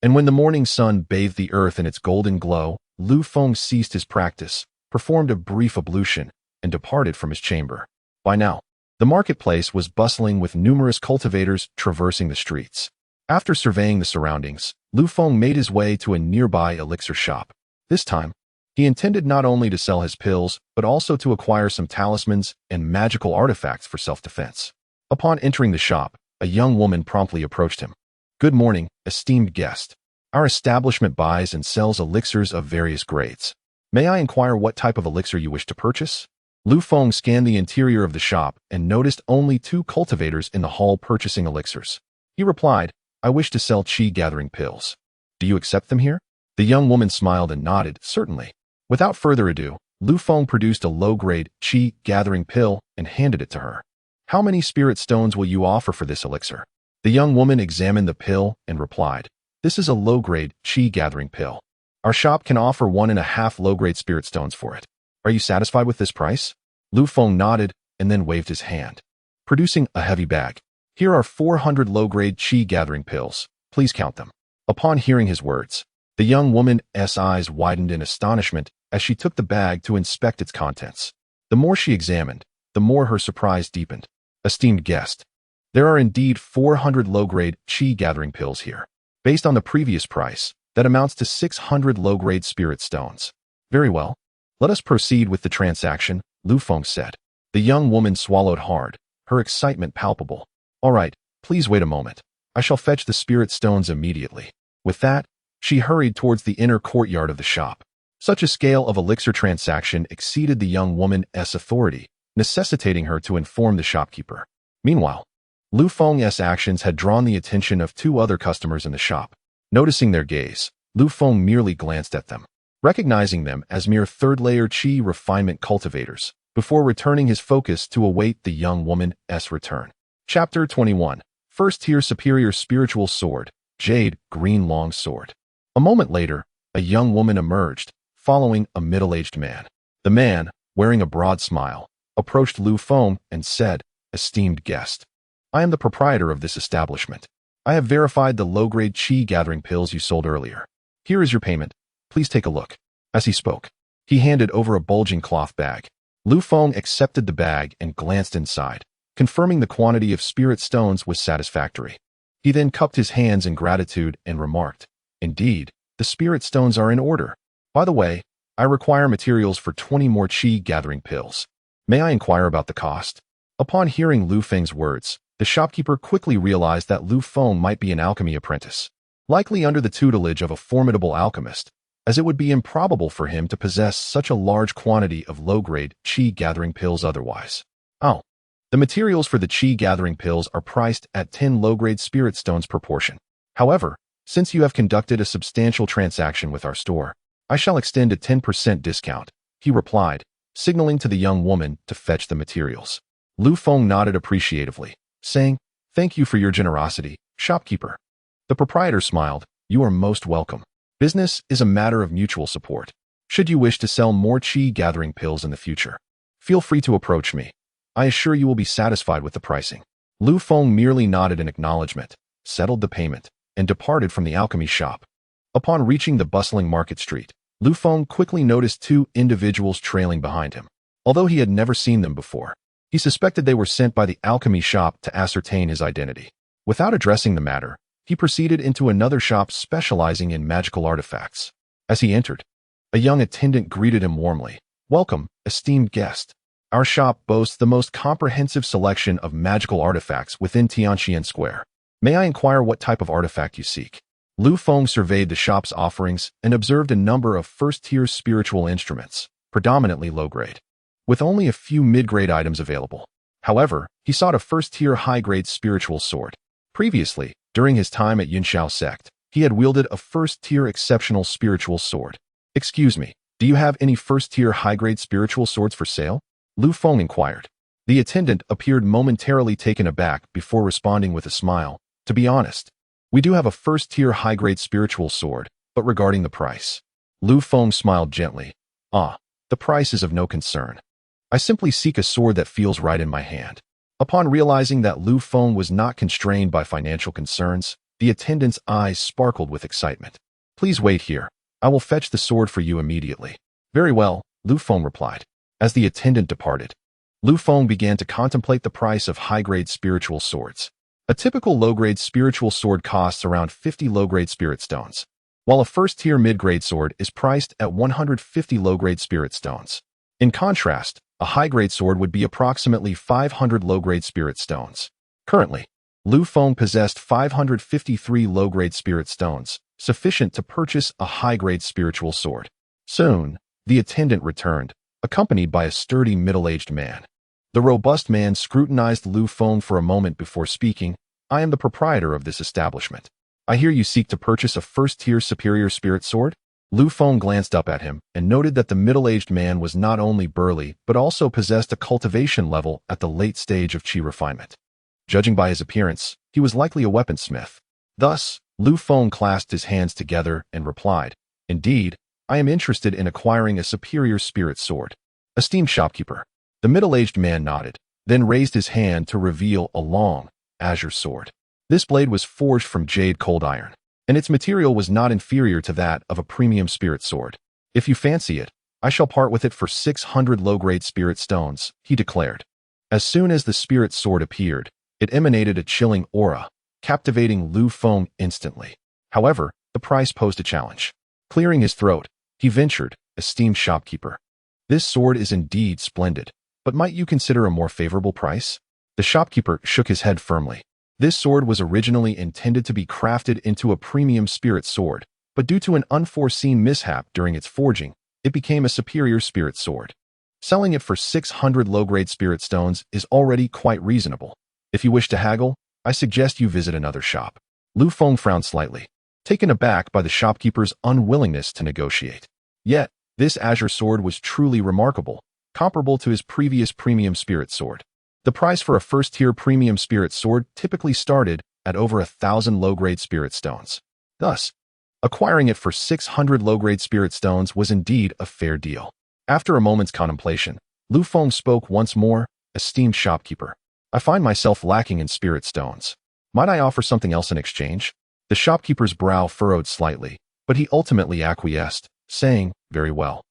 and when the morning sun bathed the earth in its golden glow, Lu Feng ceased his practice, performed a brief ablution, and departed from his chamber. By now, the marketplace was bustling with numerous cultivators traversing the streets. After surveying the surroundings, Lu Feng made his way to a nearby elixir shop. This time, he intended not only to sell his pills, but also to acquire some talismans and magical artifacts for self-defense. Upon entering the shop, a young woman promptly approached him. Good morning, esteemed guest. Our establishment buys and sells elixirs of various grades. May I inquire what type of elixir you wish to purchase? Lu Feng scanned the interior of the shop and noticed only 2 cultivators in the hall purchasing elixirs. He replied, I wish to sell qi-gathering pills. Do you accept them here? The young woman smiled and nodded, certainly. Without further ado, Lu Feng produced a low-grade qi-gathering pill and handed it to her. How many spirit stones will you offer for this elixir? The young woman examined the pill and replied, This is a low-grade qi-gathering pill. Our shop can offer 1.5 low-grade spirit stones for it. Are you satisfied with this price? Lu Feng nodded and then waved his hand, producing a heavy bag. Here are 400 low-grade qi-gathering pills. Please count them. Upon hearing his words, the young woman's eyes widened in astonishment as she took the bag to inspect its contents. The more she examined, the more her surprise deepened. Esteemed guest, there are indeed 400 low-grade qi-gathering pills here. Based on the previous price, that amounts to 600 low-grade spirit stones. Very well. Let us proceed with the transaction, Lu Feng said. The young woman swallowed hard, her excitement palpable. All right, please wait a moment. I shall fetch the spirit stones immediately. With that, she hurried towards the inner courtyard of the shop. Such a scale of elixir transaction exceeded the young woman's authority, necessitating her to inform the shopkeeper. Meanwhile, Lu Feng's actions had drawn the attention of 2 other customers in the shop. Noticing their gaze, Lu Feng merely glanced at them, recognizing them as mere third-layer qi refinement cultivators, before returning his focus to await the young woman's return. Chapter 21. First-tier superior spiritual sword, Jade Green Long Sword. A moment later, a young woman emerged, following a middle-aged man. The man, wearing a broad smile, approached Lu Feng and said, Esteemed guest, I am the proprietor of this establishment. I have verified the low-grade qi-gathering pills you sold earlier. Here is your payment. Please take a look. As he spoke, he handed over a bulging cloth bag. Lu Feng accepted the bag and glanced inside, confirming the quantity of spirit stones was satisfactory. He then cupped his hands in gratitude and remarked, Indeed, the spirit stones are in order. By the way, I require materials for 20 more qi-gathering pills. May I inquire about the cost? Upon hearing Lu Feng's words, the shopkeeper quickly realized that Lu Feng might be an alchemy apprentice, likely under the tutelage of a formidable alchemist, as it would be improbable for him to possess such a large quantity of low-grade qi-gathering pills otherwise. Oh, the materials for the qi-gathering pills are priced at 10 low-grade spirit stones per portion. However, since you have conducted a substantial transaction with our store, I shall extend a 10% discount, he replied, signaling to the young woman to fetch the materials. Lu Feng nodded appreciatively, saying, Thank you for your generosity, shopkeeper. The proprietor smiled, You are most welcome. Business is a matter of mutual support. Should you wish to sell more qi-gathering pills in the future, feel free to approach me. I assure you will be satisfied with the pricing. Lu Feng merely nodded in acknowledgement, settled the payment, and departed from the alchemy shop. Upon reaching the bustling market street, Lu Feng quickly noticed 2 individuals trailing behind him. Although he had never seen them before, he suspected they were sent by the alchemy shop to ascertain his identity. Without addressing the matter, he proceeded into another shop specializing in magical artifacts. As he entered, a young attendant greeted him warmly. Welcome, esteemed guest. Our shop boasts the most comprehensive selection of magical artifacts within Tianqian Square. May I inquire what type of artifact you seek? Lu Feng surveyed the shop's offerings and observed a number of first-tier spiritual instruments, predominantly low-grade, with only a few mid-grade items available. However, he sought a first-tier high-grade spiritual sword. Previously, during his time at Cloudsoar Sect, he had wielded a first-tier exceptional spiritual sword. Excuse me, do you have any first-tier high-grade spiritual swords for sale? Lu Feng inquired. The attendant appeared momentarily taken aback before responding with a smile. To be honest, we do have a first-tier high-grade spiritual sword, but regarding the price. Lu Feng smiled gently, Ah, the price is of no concern. I simply seek a sword that feels right in my hand. Upon realizing that Lu Feng was not constrained by financial concerns, the attendant's eyes sparkled with excitement. Please wait here. I will fetch the sword for you immediately. Very well, Lu Feng replied. As the attendant departed, Lu Feng began to contemplate the price of high-grade spiritual swords. A typical low-grade spiritual sword costs around 50 low-grade spirit stones, while a first-tier mid-grade sword is priced at 150 low-grade spirit stones. In contrast, a high-grade sword would be approximately 500 low-grade spirit stones. Currently, Lu Feng possessed 553 low-grade spirit stones, sufficient to purchase a high-grade spiritual sword. Soon, the attendant returned, accompanied by a sturdy middle-aged man. The robust man scrutinized Lu Feng for a moment before speaking. I am the proprietor of this establishment. I hear you seek to purchase a first-tier superior spirit sword? Lu Feng glanced up at him and noted that the middle-aged man was not only burly but also possessed a cultivation level at the late stage of qi refinement. Judging by his appearance, he was likely a weaponsmith. Thus, Lu Feng clasped his hands together and replied, Indeed, I am interested in acquiring a superior spirit sword. Esteemed shopkeeper. The middle-aged man nodded, then raised his hand to reveal a long, azure sword. This blade was forged from jade cold iron, and its material was not inferior to that of a premium spirit sword. If you fancy it, I shall part with it for 600 low-grade spirit stones, he declared. As soon as the spirit sword appeared, it emanated a chilling aura, captivating Lu Feng instantly. However, the price posed a challenge. Clearing his throat, he ventured, Esteemed shopkeeper. This sword is indeed splendid, but might you consider a more favorable price? The shopkeeper shook his head firmly. This sword was originally intended to be crafted into a premium spirit sword, but due to an unforeseen mishap during its forging, it became a superior spirit sword. Selling it for 600 low-grade spirit stones is already quite reasonable. If you wish to haggle, I suggest you visit another shop. Lu Feng frowned slightly, taken aback by the shopkeeper's unwillingness to negotiate. Yet, this azure sword was truly remarkable, comparable to his previous premium spirit sword. The price for a first-tier premium spirit sword typically started at over 1,000 low-grade spirit stones. Thus, acquiring it for 600 low-grade spirit stones was indeed a fair deal. After a moment's contemplation, Lu Feng spoke once more, Esteemed shopkeeper. I find myself lacking in spirit stones. Might I offer something else in exchange? The shopkeeper's brow furrowed slightly, but he ultimately acquiesced, saying, Very well.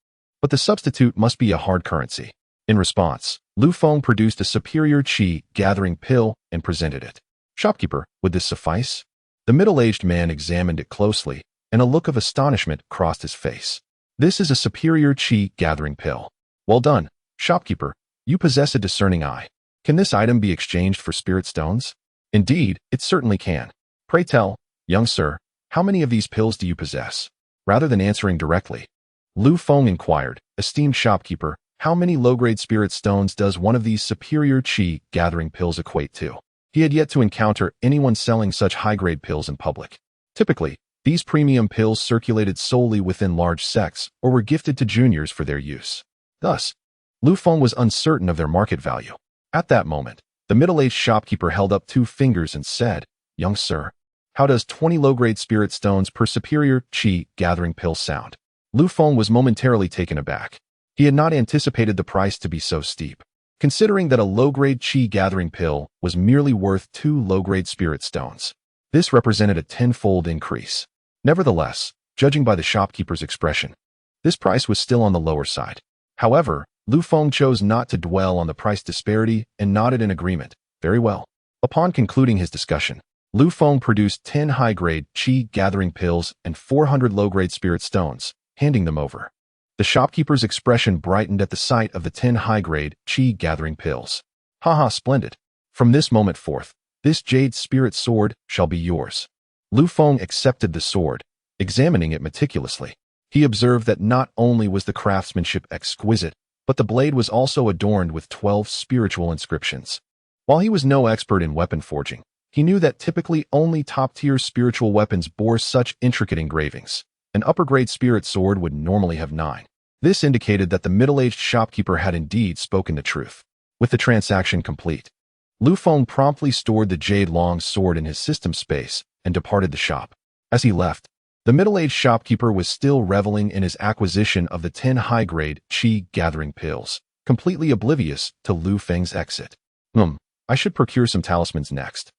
But the substitute must be a hard currency. In response, Lu Feng produced a superior qi gathering pill and presented it. Shopkeeper, would this suffice? The middle-aged man examined it closely, and a look of astonishment crossed his face. This is a superior qi gathering pill. Well done, shopkeeper. You possess a discerning eye. Can this item be exchanged for spirit stones? Indeed, it certainly can. Pray tell, young sir, how many of these pills do you possess? Rather than answering directly, Lu Feng inquired, Esteemed shopkeeper, how many low-grade spirit stones does one of these superior qi gathering pills equate to? He had yet to encounter anyone selling such high-grade pills in public. Typically, these premium pills circulated solely within large sects or were gifted to juniors for their use. Thus, Lu Feng was uncertain of their market value. At that moment, the middle-aged shopkeeper held up 2 fingers and said, Young sir, how does 20 low-grade spirit stones per superior qi gathering pill sound? Lu Feng was momentarily taken aback. He had not anticipated the price to be so steep, considering that a low-grade qi gathering pill was merely worth 2 low-grade spirit stones. This represented a 10-fold increase. Nevertheless, judging by the shopkeeper's expression, this price was still on the lower side. However, Lu Feng chose not to dwell on the price disparity and nodded in agreement. Very well. Upon concluding his discussion, Lu Feng produced 10 high-grade qi gathering pills and 400 low-grade spirit stones, handing them over. The shopkeeper's expression brightened at the sight of the 10 high-grade qi gathering pills. Haha, splendid. From this moment forth, this jade spirit sword shall be yours. Lu Feng accepted the sword, examining it meticulously. He observed that not only was the craftsmanship exquisite, but the blade was also adorned with 12 spiritual inscriptions. While he was no expert in weapon forging, he knew that typically only top-tier spiritual weapons bore such intricate engravings. An upper-grade spirit sword would normally have 9. This indicated that the middle-aged shopkeeper had indeed spoken the truth. With the transaction complete, Lu Feng promptly stored the jade long sword in his system space and departed the shop. As he left, The middle-aged shopkeeper was still reveling in his acquisition of the 10 high-grade qi-gathering pills, completely oblivious to Lu Feng's exit. I should procure some talismans next.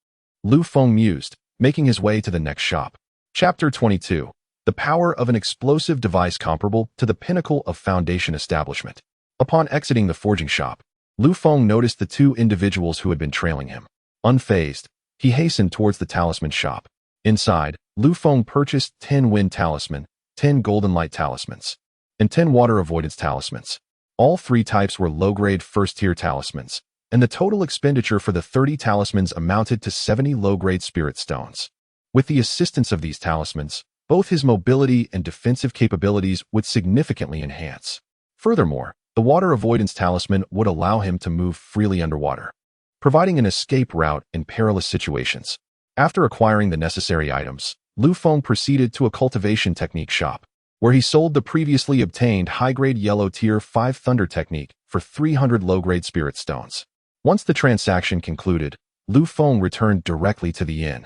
Lu Feng mused, making his way to the next shop. Chapter 22. The power of an explosive device comparable to the pinnacle of foundation establishment. Upon exiting the forging shop, Lu Feng noticed the two individuals who had been trailing him. Unfazed, he hastened towards the talisman shop. Inside, Lu Feng purchased 10 wind talisman, 10 golden light talismans, and 10 water avoidance talismans. All 3 types were low-grade first-tier talismans, and the total expenditure for the 30 talismans amounted to 70 low-grade spirit stones. With the assistance of these talismans, both his mobility and defensive capabilities would significantly enhance. Furthermore, the water avoidance talisman would allow him to move freely underwater, providing an escape route in perilous situations. After acquiring the necessary items, Lu Feng proceeded to a cultivation technique shop, where he sold the previously obtained high-grade yellow tier 5 thunder technique for 300 low-grade spirit stones. Once the transaction concluded, Lu Feng returned directly to the inn,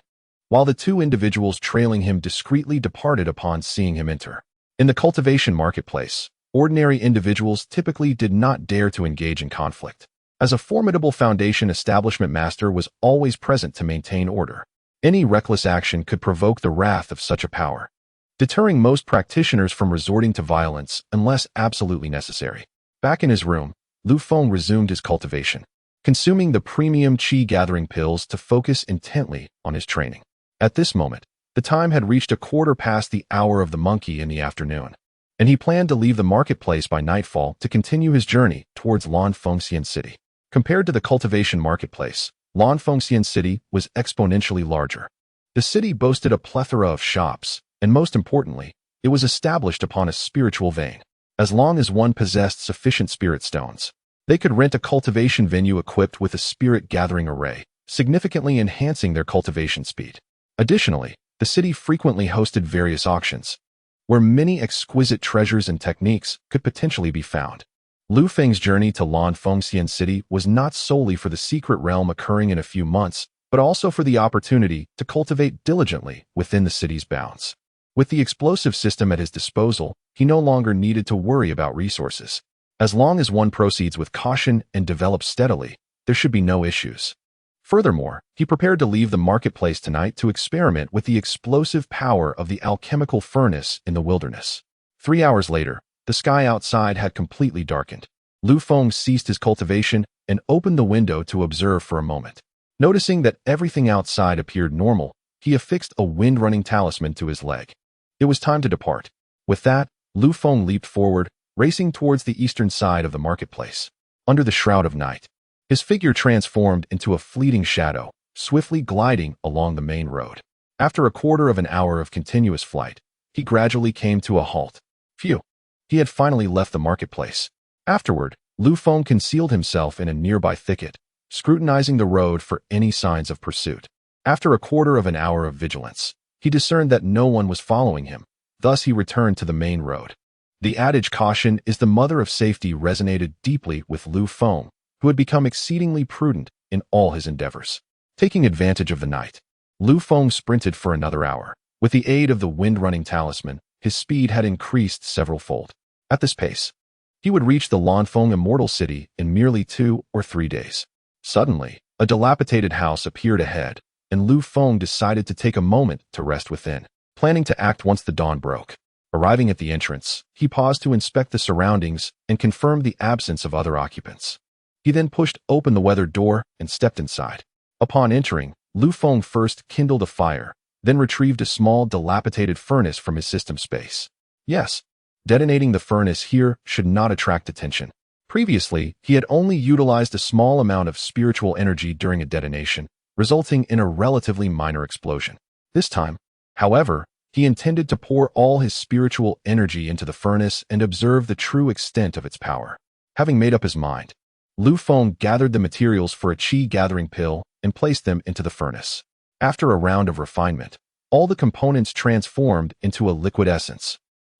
while the two individuals trailing him discreetly departed upon seeing him enter. In the cultivation marketplace, ordinary individuals typically did not dare to engage in conflict, as a formidable foundation establishment master was always present to maintain order. Any reckless action could provoke the wrath of such a power, deterring most practitioners from resorting to violence unless absolutely necessary. Back in his room, Lu Feng resumed his cultivation, consuming the premium qi-gathering pills to focus intently on his training. At this moment, the time had reached a quarter past the hour of the monkey in the afternoon, and he planned to leave the marketplace by nightfall to continue his journey towards Lanfengxian City. Compared to the cultivation marketplace, Lanfengxian City was exponentially larger. The city boasted a plethora of shops, and most importantly, it was established upon a spiritual vein. As long as one possessed sufficient spirit stones, they could rent a cultivation venue equipped with a spirit gathering array, significantly enhancing their cultivation speed. Additionally, the city frequently hosted various auctions, where many exquisite treasures and techniques could potentially be found. Lu Feng's journey to Lanfengxian City was not solely for the secret realm occurring in a few months, but also for the opportunity to cultivate diligently within the city's bounds. With the explosive system at his disposal, he no longer needed to worry about resources. As long as one proceeds with caution and develops steadily, there should be no issues. Furthermore, he prepared to leave the marketplace tonight to experiment with the explosive power of the alchemical furnace in the wilderness. 3 hours later, the sky outside had completely darkened. Lu Feng ceased his cultivation and opened the window to observe for a moment. Noticing that everything outside appeared normal, he affixed a wind-running talisman to his leg. It was time to depart. With that, Lu Feng leaped forward, racing towards the eastern side of the marketplace. Under the shroud of night, his figure transformed into a fleeting shadow, swiftly gliding along the main road. After a quarter of an hour of continuous flight, he gradually came to a halt. Phew! He had finally left the marketplace. Afterward, Lu Feng concealed himself in a nearby thicket, scrutinizing the road for any signs of pursuit. After a quarter of an hour of vigilance, he discerned that no one was following him. Thus he returned to the main road. The adage "caution is the mother of safety" resonated deeply with Lu Feng, who had become exceedingly prudent in all his endeavors. Taking advantage of the night, Lu Feng sprinted for another hour. With the aid of the wind-running talisman, his speed had increased several-fold. At this pace, he would reach the Lanfeng Immortal City in merely 2 or 3 days. Suddenly, a dilapidated house appeared ahead, and Lu Feng decided to take a moment to rest within, planning to act once the dawn broke. Arriving at the entrance, he paused to inspect the surroundings and confirm the absence of other occupants. He then pushed open the weathered door and stepped inside. Upon entering, Lu Feng first kindled a fire, then retrieved a small dilapidated furnace from his system space. Yes, detonating the furnace here should not attract attention. Previously, he had only utilized a small amount of spiritual energy during a detonation, resulting in a relatively minor explosion. This time, however, he intended to pour all his spiritual energy into the furnace and observe the true extent of its power. Having made up his mind, Lu Feng gathered the materials for a qi-gathering pill and placed them into the furnace. After a round of refinement, all the components transformed into a liquid essence.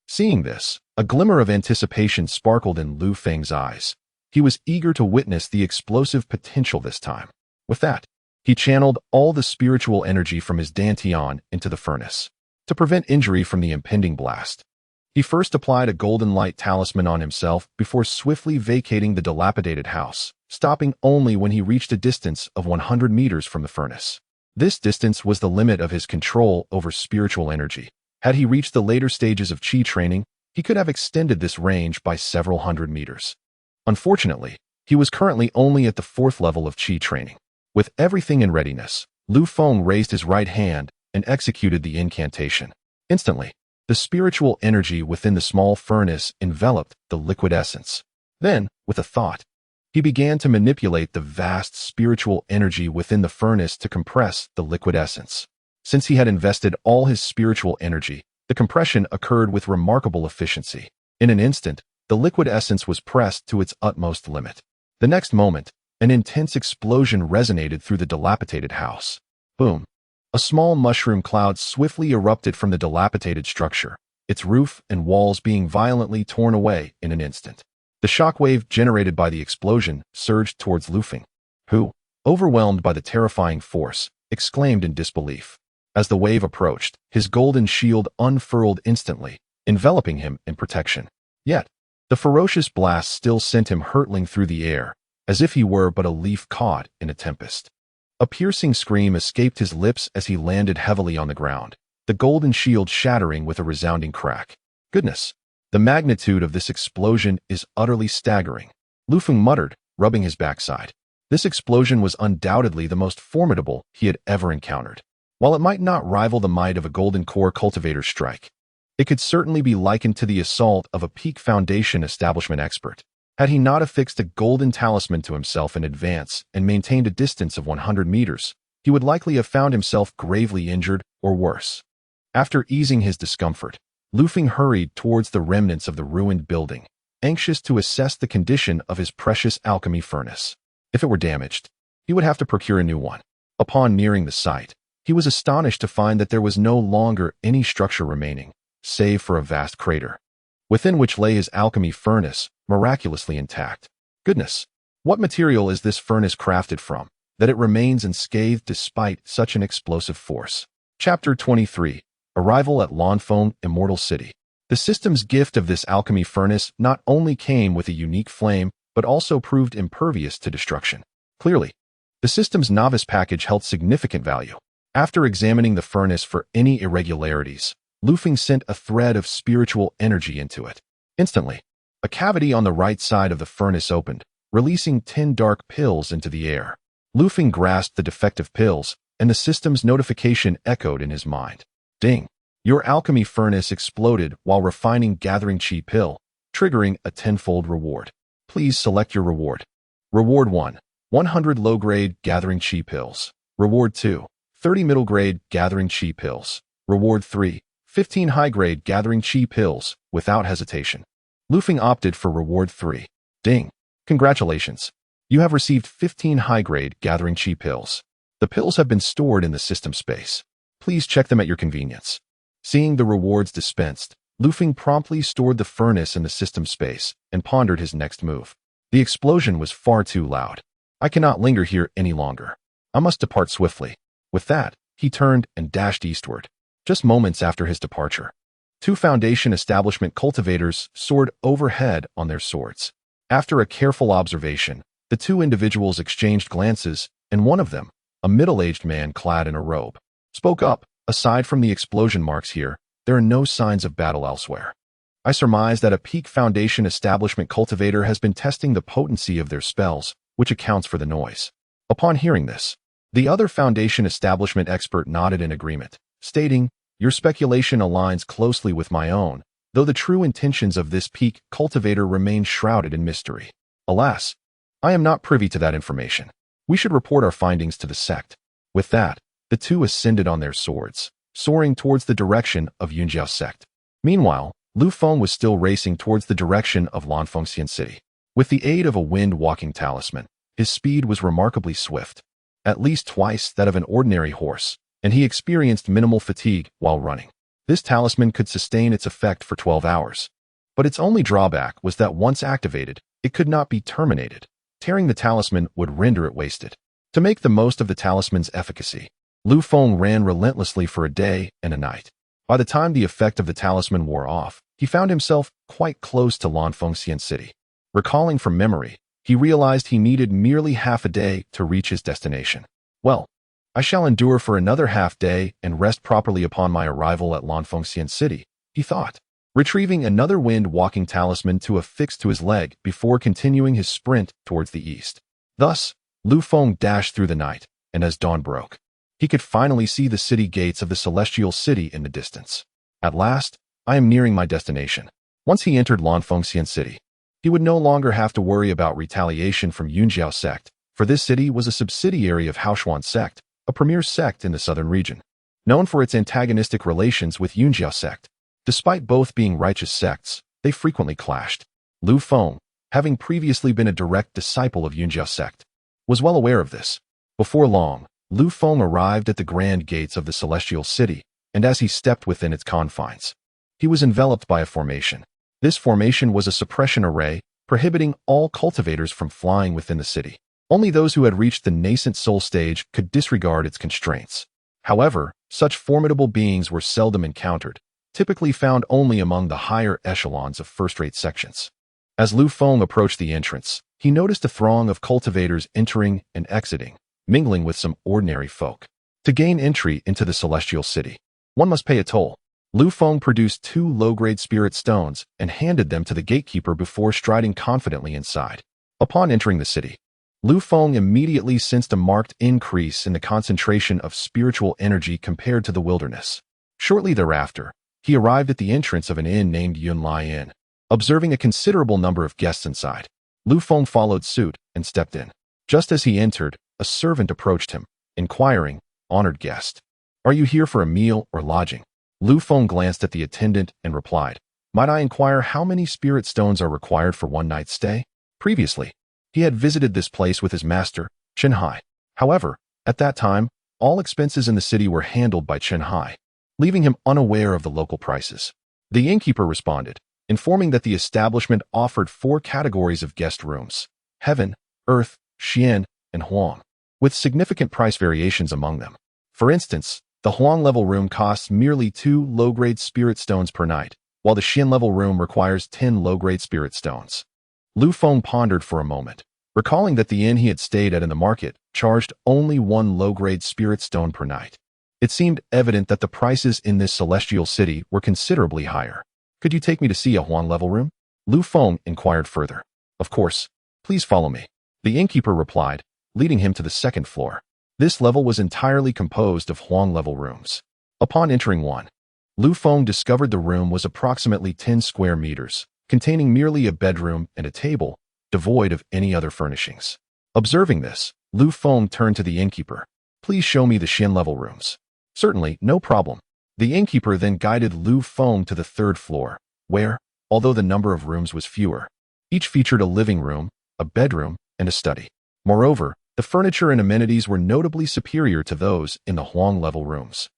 Seeing this, a glimmer of anticipation sparkled in Lu Feng's eyes. He was eager to witness the explosive potential this time. With that, he channeled all the spiritual energy from his dantian into the furnace. to prevent injury from the impending blast. He first applied a golden light talisman on himself before swiftly vacating the dilapidated house, stopping only when he reached a distance of 100 meters from the furnace. This distance was the limit of his control over spiritual energy. Had he reached the later stages of Qi training, he could have extended this range by several hundred meters. Unfortunately, he was currently only at the 4th level of Qi training. With everything in readiness, Lu Feng raised his right hand and executed the incantation. Instantly, the spiritual energy within the small furnace enveloped the liquid essence. Then, with a thought, he began to manipulate the vast spiritual energy within the furnace to compress the liquid essence. Since he had invested all his spiritual energy, the compression occurred with remarkable efficiency. In an instant, the liquid essence was pressed to its utmost limit. The next moment, an intense explosion resonated through the dilapidated house. Boom! A small mushroom cloud swiftly erupted from the dilapidated structure, its roof and walls being violently torn away in an instant. The shockwave generated by the explosion surged towards Lu Feng, who, overwhelmed by the terrifying force, exclaimed in disbelief. As the wave approached, his golden shield unfurled instantly, enveloping him in protection. Yet, the ferocious blast still sent him hurtling through the air, as if he were but a leaf caught in a tempest. A piercing scream escaped his lips as he landed heavily on the ground, the golden shield shattering with a resounding crack. Goodness! The magnitude of this explosion is utterly staggering, Lu Feng muttered, rubbing his backside. This explosion was undoubtedly the most formidable he had ever encountered. While it might not rival the might of a golden core cultivator strike, it could certainly be likened to the assault of a peak foundation establishment expert. Had he not affixed a golden talisman to himself in advance and maintained a distance of 100 meters, he would likely have found himself gravely injured or worse. After easing his discomfort, Lu Feng hurried towards the remnants of the ruined building, anxious to assess the condition of his precious alchemy furnace. If it were damaged, he would have to procure a new one. Upon nearing the site, he was astonished to find that there was no longer any structure remaining, save for a vast crater, within which lay his alchemy furnace, miraculously intact. Goodness! What material is this furnace crafted from, that it remains unscathed despite such an explosive force? Chapter 23. Arrival at Lu Feng, Immortal City. The system's gift of this alchemy furnace not only came with a unique flame, but also proved impervious to destruction. Clearly, the system's novice package held significant value. After examining the furnace for any irregularities, Lu Feng sent a thread of spiritual energy into it. Instantly, a cavity on the right side of the furnace opened, releasing 10 dark pills into the air. Lu Feng grasped the defective pills, and the system's notification echoed in his mind. Ding! Your alchemy furnace exploded while refining gathering Qi pill, triggering a 10-fold reward. Please select your reward. Reward 1. 100 low-grade gathering Qi pills. Reward 2. 30 middle-grade gathering Qi pills. Reward 3. 15 high-grade gathering Qi pills, without hesitation. Lu Feng opted for reward 3. Ding! Congratulations! You have received 15 high-grade gathering Qi pills. The pills have been stored in the system space. Please check them at your convenience. Seeing the rewards dispensed, Lu Feng promptly stored the furnace in the system space and pondered his next move. The explosion was far too loud. I cannot linger here any longer. I must depart swiftly. With that, he turned and dashed eastward. Just moments after his departure, 2 Foundation establishment cultivators soared overhead on their swords. After a careful observation, the 2 individuals exchanged glances, and one of them, a middle-aged man clad in a robe, spoke up. Aside from the explosion marks here, there are no signs of battle elsewhere. I surmise that a peak Foundation establishment cultivator has been testing the potency of their spells, which accounts for the noise. Upon hearing this, the other Foundation establishment expert nodded in agreement, stating, Your speculation aligns closely with my own, though the true intentions of this peak cultivator remain shrouded in mystery. Alas, I am not privy to that information. We should report our findings to the sect. With that, the 2 ascended on their swords, soaring towards the direction of Yunjiao sect. Meanwhile, Lu Feng was still racing towards the direction of Lanfengxian City. With the aid of a wind-walking talisman, his speed was remarkably swift, at least twice that of an ordinary horse, and he experienced minimal fatigue while running. This talisman could sustain its effect for 12 hours. But its only drawback was that once activated, it could not be terminated. Tearing the talisman would render it wasted. To make the most of the talisman's efficacy, Lu Feng ran relentlessly for a day and a night. By the time the effect of the talisman wore off, he found himself quite close to Lu Feng's city. Recalling from memory, he realized he needed merely half a day to reach his destination. Well, I shall endure for another half day and rest properly upon my arrival at Lu Feng's city, he thought, retrieving another wind-walking talisman to affix to his leg before continuing his sprint towards the east. Thus, Lu Feng dashed through the night, and as dawn broke, he could finally see the city gates of the celestial city in the distance. At last, I am nearing my destination. Once he entered Lu Feng's city, he would no longer have to worry about retaliation from Yunjiao Sect, for this city was a subsidiary of Haoshuan Sect, a premier sect in the southern region, known for its antagonistic relations with Yunjiao Sect. Despite both being righteous sects, they frequently clashed. Lu Feng, having previously been a direct disciple of Yunjiao Sect, was well aware of this. Before long, Lu Feng arrived at the grand gates of the celestial city, and as he stepped within its confines, he was enveloped by a formation. This formation was a suppression array, prohibiting all cultivators from flying within the city. Only those who had reached the nascent soul stage could disregard its constraints. However, such formidable beings were seldom encountered, typically found only among the higher echelons of first-rate sections. As Lu Feng approached the entrance, he noticed a throng of cultivators entering and exiting, mingling with some ordinary folk. To gain entry into the celestial city, one must pay a toll. Lu Feng produced 2 low-grade spirit stones and handed them to the gatekeeper before striding confidently inside. Upon entering the city, Lu Feng immediately sensed a marked increase in the concentration of spiritual energy compared to the wilderness. Shortly thereafter, he arrived at the entrance of an inn named Yunlai Inn. Observing a considerable number of guests inside, Lu Feng followed suit and stepped in. Just as he entered, a servant approached him, inquiring, "Honored guest, are you here for a meal or lodging?" Lu Feng glanced at the attendant and replied, "Might I inquire how many spirit stones are required for one night's stay?" Previously, he had visited this place with his master, Chen Hai. However, at that time, all expenses in the city were handled by Chen Hai, leaving him unaware of the local prices. The innkeeper responded, informing that the establishment offered 4 categories of guest rooms: Heaven, Earth, Xian, and Huang, with significant price variations among them. For instance, the Huang level room costs merely 2 low-grade spirit stones per night, while the Xian level room requires 10 low-grade spirit stones. Lu Feng pondered for a moment, recalling that the inn he had stayed at in the market charged only 1 low-grade spirit stone per night. It seemed evident that the prices in this celestial city were considerably higher. "Could you take me to see a Huang level room?" Lu Feng inquired further. "Of course. Please follow me," the innkeeper replied, leading him to the 2nd floor. This level was entirely composed of Huang level rooms. Upon entering one, Lu Feng discovered the room was approximately 10 square meters, containing merely a bedroom and a table, devoid of any other furnishings. Observing this, Lu Feng turned to the innkeeper. "Please show me the Xian level rooms." "Certainly, no problem." The innkeeper then guided Lu Feng to the 3rd floor, where, although the number of rooms was fewer, each featured a living room, a bedroom, and a study. Moreover, the furniture and amenities were notably superior to those in the Huang level rooms.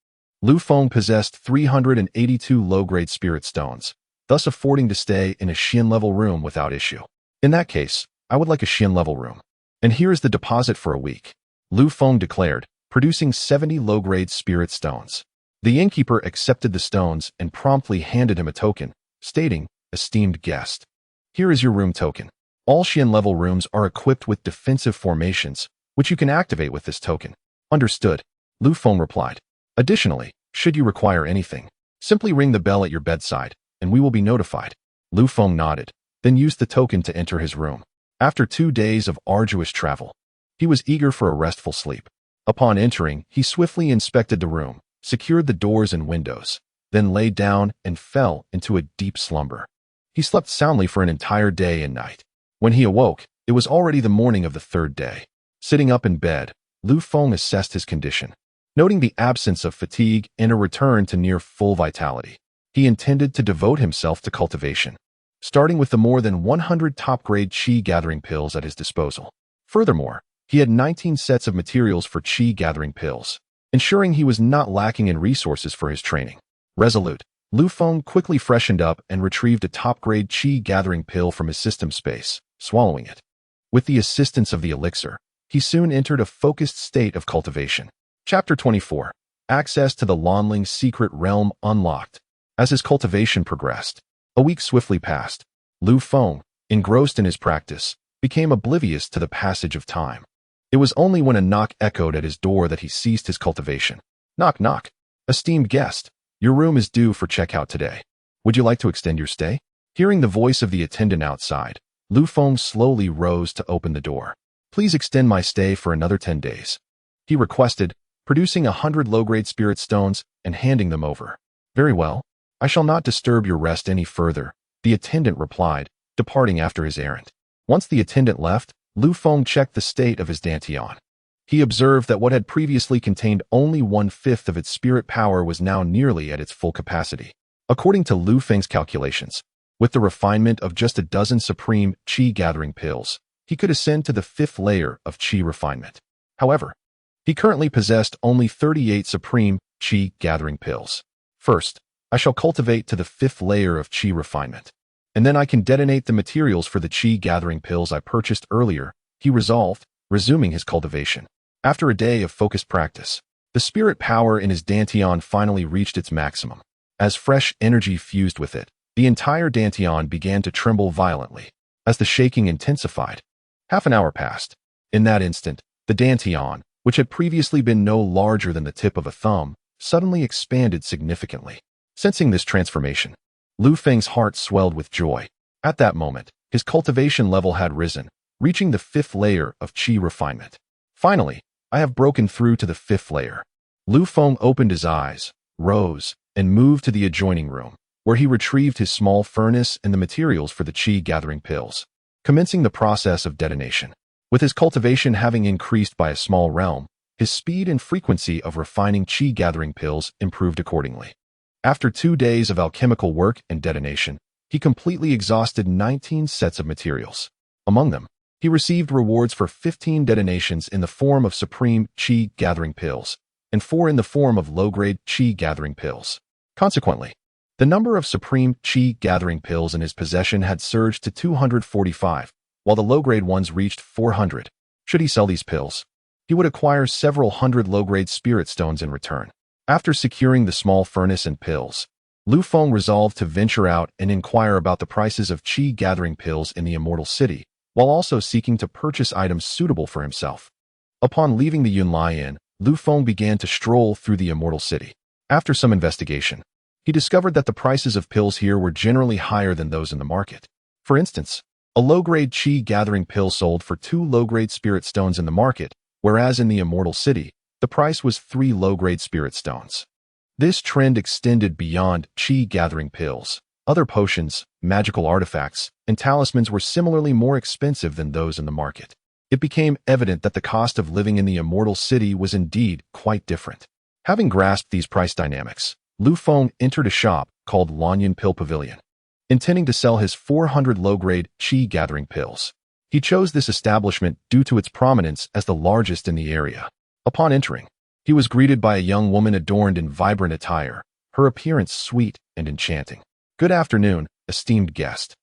Lu Feng possessed 382 low-grade spirit stones, thus affording to stay in a Xian level room without issue. "In that case, I would like a Xian level room. And here is the deposit for a week," Lu Feng declared, producing 70 low-grade spirit stones. The innkeeper accepted the stones and promptly handed him a token, stating, "Esteemed guest, here is your room token. All Xian level rooms are equipped with defensive formations, which you can activate with this token." "Understood," Lu Feng replied. "Additionally, should you require anything, simply ring the bell at your bedside, and we will be notified." Lu Feng nodded, then used the token to enter his room. After 2 days of arduous travel, he was eager for a restful sleep. Upon entering, he swiftly inspected the room, secured the doors and windows, then lay down and fell into a deep slumber. He slept soundly for an entire day and night. When he awoke, it was already the morning of the 3rd day. Sitting up in bed, Lu Feng assessed his condition. Noting the absence of fatigue and a return to near full vitality, he intended to devote himself to cultivation, starting with the more than 100 top-grade qi gathering pills at his disposal. Furthermore, he had 19 sets of materials for qi gathering pills, ensuring he was not lacking in resources for his training. Resolute, Lu Feng quickly freshened up and retrieved a top-grade qi gathering pill from his system space, swallowing it. With the assistance of the elixir, he soon entered a focused state of cultivation. Chapter 24. access to the Lonling's secret realm unlocked. As his cultivation progressed, a week swiftly passed. Lu Feng, engrossed in his practice, became oblivious to the passage of time. It was only when a knock echoed at his door that he ceased his cultivation. Knock, knock. Esteemed guest, your room is due for checkout today. Would you like to extend your stay? Hearing the voice of the attendant outside, Lu Feng slowly rose to open the door. Please extend my stay for another 10 days. He requested, producing 100 low-grade spirit stones and handing them over. Very well. I shall not disturb your rest any further, the attendant replied, departing after his errand. Once the attendant left, Lu Feng checked the state of his dantian. He observed that what had previously contained only 1/5 of its spirit power was now nearly at its full capacity. According to Lu Feng's calculations, with the refinement of just a dozen supreme qi gathering pills, he could ascend to the 5th layer of qi refinement. However, he currently possessed only 38 supreme qi gathering pills. First, I shall cultivate to the 5th layer of qi refinement, and then I can detonate the materials for the qi gathering pills I purchased earlier, he resolved, resuming his cultivation. After a day of focused practice, the spirit power in his dantian finally reached its maximum. As fresh energy fused with it, the entire dantian began to tremble violently. As the shaking intensified, half an hour passed. In that instant, the dantian, which had previously been no larger than the tip of a thumb, suddenly expanded significantly. Sensing this transformation, Lu Feng's heart swelled with joy. At that moment, his cultivation level had risen, reaching the 5th layer of qi refinement. Finally, I have broken through to the 5th layer. Lu Feng opened his eyes, rose, and moved to the adjoining room, where he retrieved his small furnace and the materials for the qi gathering pills, commencing the process of detonation. With his cultivation having increased by a small realm, his speed and frequency of refining qi gathering pills improved accordingly. After 2 days of alchemical work and detonation, he completely exhausted 19 sets of materials. Among them, he received rewards for 15 detonations in the form of supreme qi gathering pills, and 4 in the form of low-grade qi gathering pills. Consequently, the number of supreme qi gathering pills in his possession had surged to 245, while the low-grade ones reached 400. Should he sell these pills, he would acquire several hundred low-grade spirit stones in return. After securing the small furnace and pills, Lu Feng resolved to venture out and inquire about the prices of qi gathering pills in the Immortal City, while also seeking to purchase items suitable for himself. Upon leaving the Yunlai Inn, Lu Feng began to stroll through the Immortal City. After some investigation, he discovered that the prices of pills here were generally higher than those in the market. For instance, a low-grade qi gathering pill sold for 2 low-grade spirit stones in the market, whereas in the Immortal City, the price was 3 low-grade spirit stones. This trend extended beyond qi gathering pills. Other potions, magical artifacts, and talismans were similarly more expensive than those in the market. It became evident that the cost of living in the Immortal City was indeed quite different. Having grasped these price dynamics, Lu Feng entered a shop called Lanyan Pill Pavilion, intending to sell his 400 low-grade qi gathering pills. He chose this establishment due to its prominence as the largest in the area. Upon entering, he was greeted by a young woman adorned in vibrant attire, her appearance sweet and enchanting. Good afternoon, esteemed guest.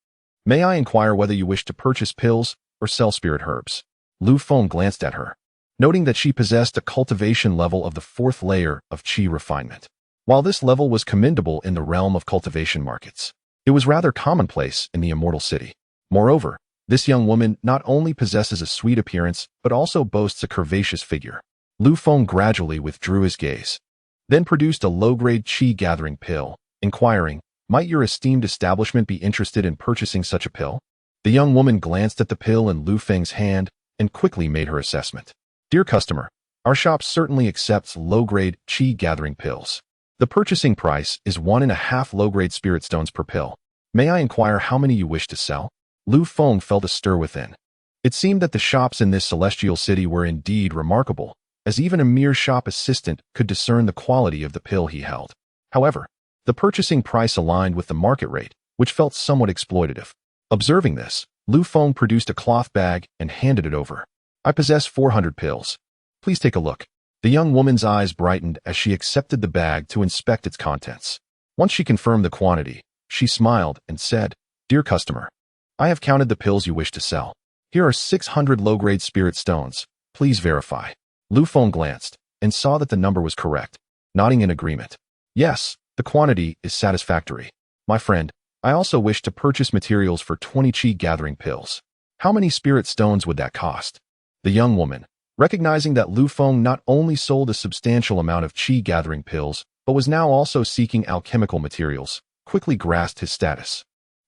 May I inquire whether you wish to purchase pills or sell spirit herbs? Lu Feng glanced at her, noting that she possessed a cultivation level of the 4th layer of qi refinement. While this level was commendable in the realm of cultivation markets, it was rather commonplace in the Immortal City. Moreover, this young woman not only possesses a sweet appearance, but also boasts a curvaceous figure. Lu Feng gradually withdrew his gaze, then produced a low-grade qi gathering pill, inquiring, "Might your esteemed establishment be interested in purchasing such a pill?" The young woman glanced at the pill in Lu Feng's hand and quickly made her assessment. "Dear customer, our shop certainly accepts low-grade qi gathering pills. The purchasing price is 1.5 low-grade spirit stones per pill. May I inquire how many you wish to sell?" Lu Feng felt a stir within. It seemed that the shops in this celestial city were indeed remarkable, as even a mere shop assistant could discern the quality of the pill he held. However, the purchasing price aligned with the market rate, which felt somewhat exploitative. Observing this, Lu Feng produced a cloth bag and handed it over. "I possess 400 pills. Please take a look." The young woman's eyes brightened as she accepted the bag to inspect its contents. Once she confirmed the quantity, she smiled and said, "Dear customer, I have counted the pills you wish to sell. Here are 600 low-grade spirit stones. Please verify." Lu Feng glanced and saw that the number was correct. nodding in agreement. Yes, the quantity is satisfactory. My friend, I also wish to purchase materials for 20 qi gathering pills. How many spirit stones would that cost? The young woman, recognizing that Lu Feng not only sold a substantial amount of qi gathering pills, but was now also seeking alchemical materials, quickly grasped his status.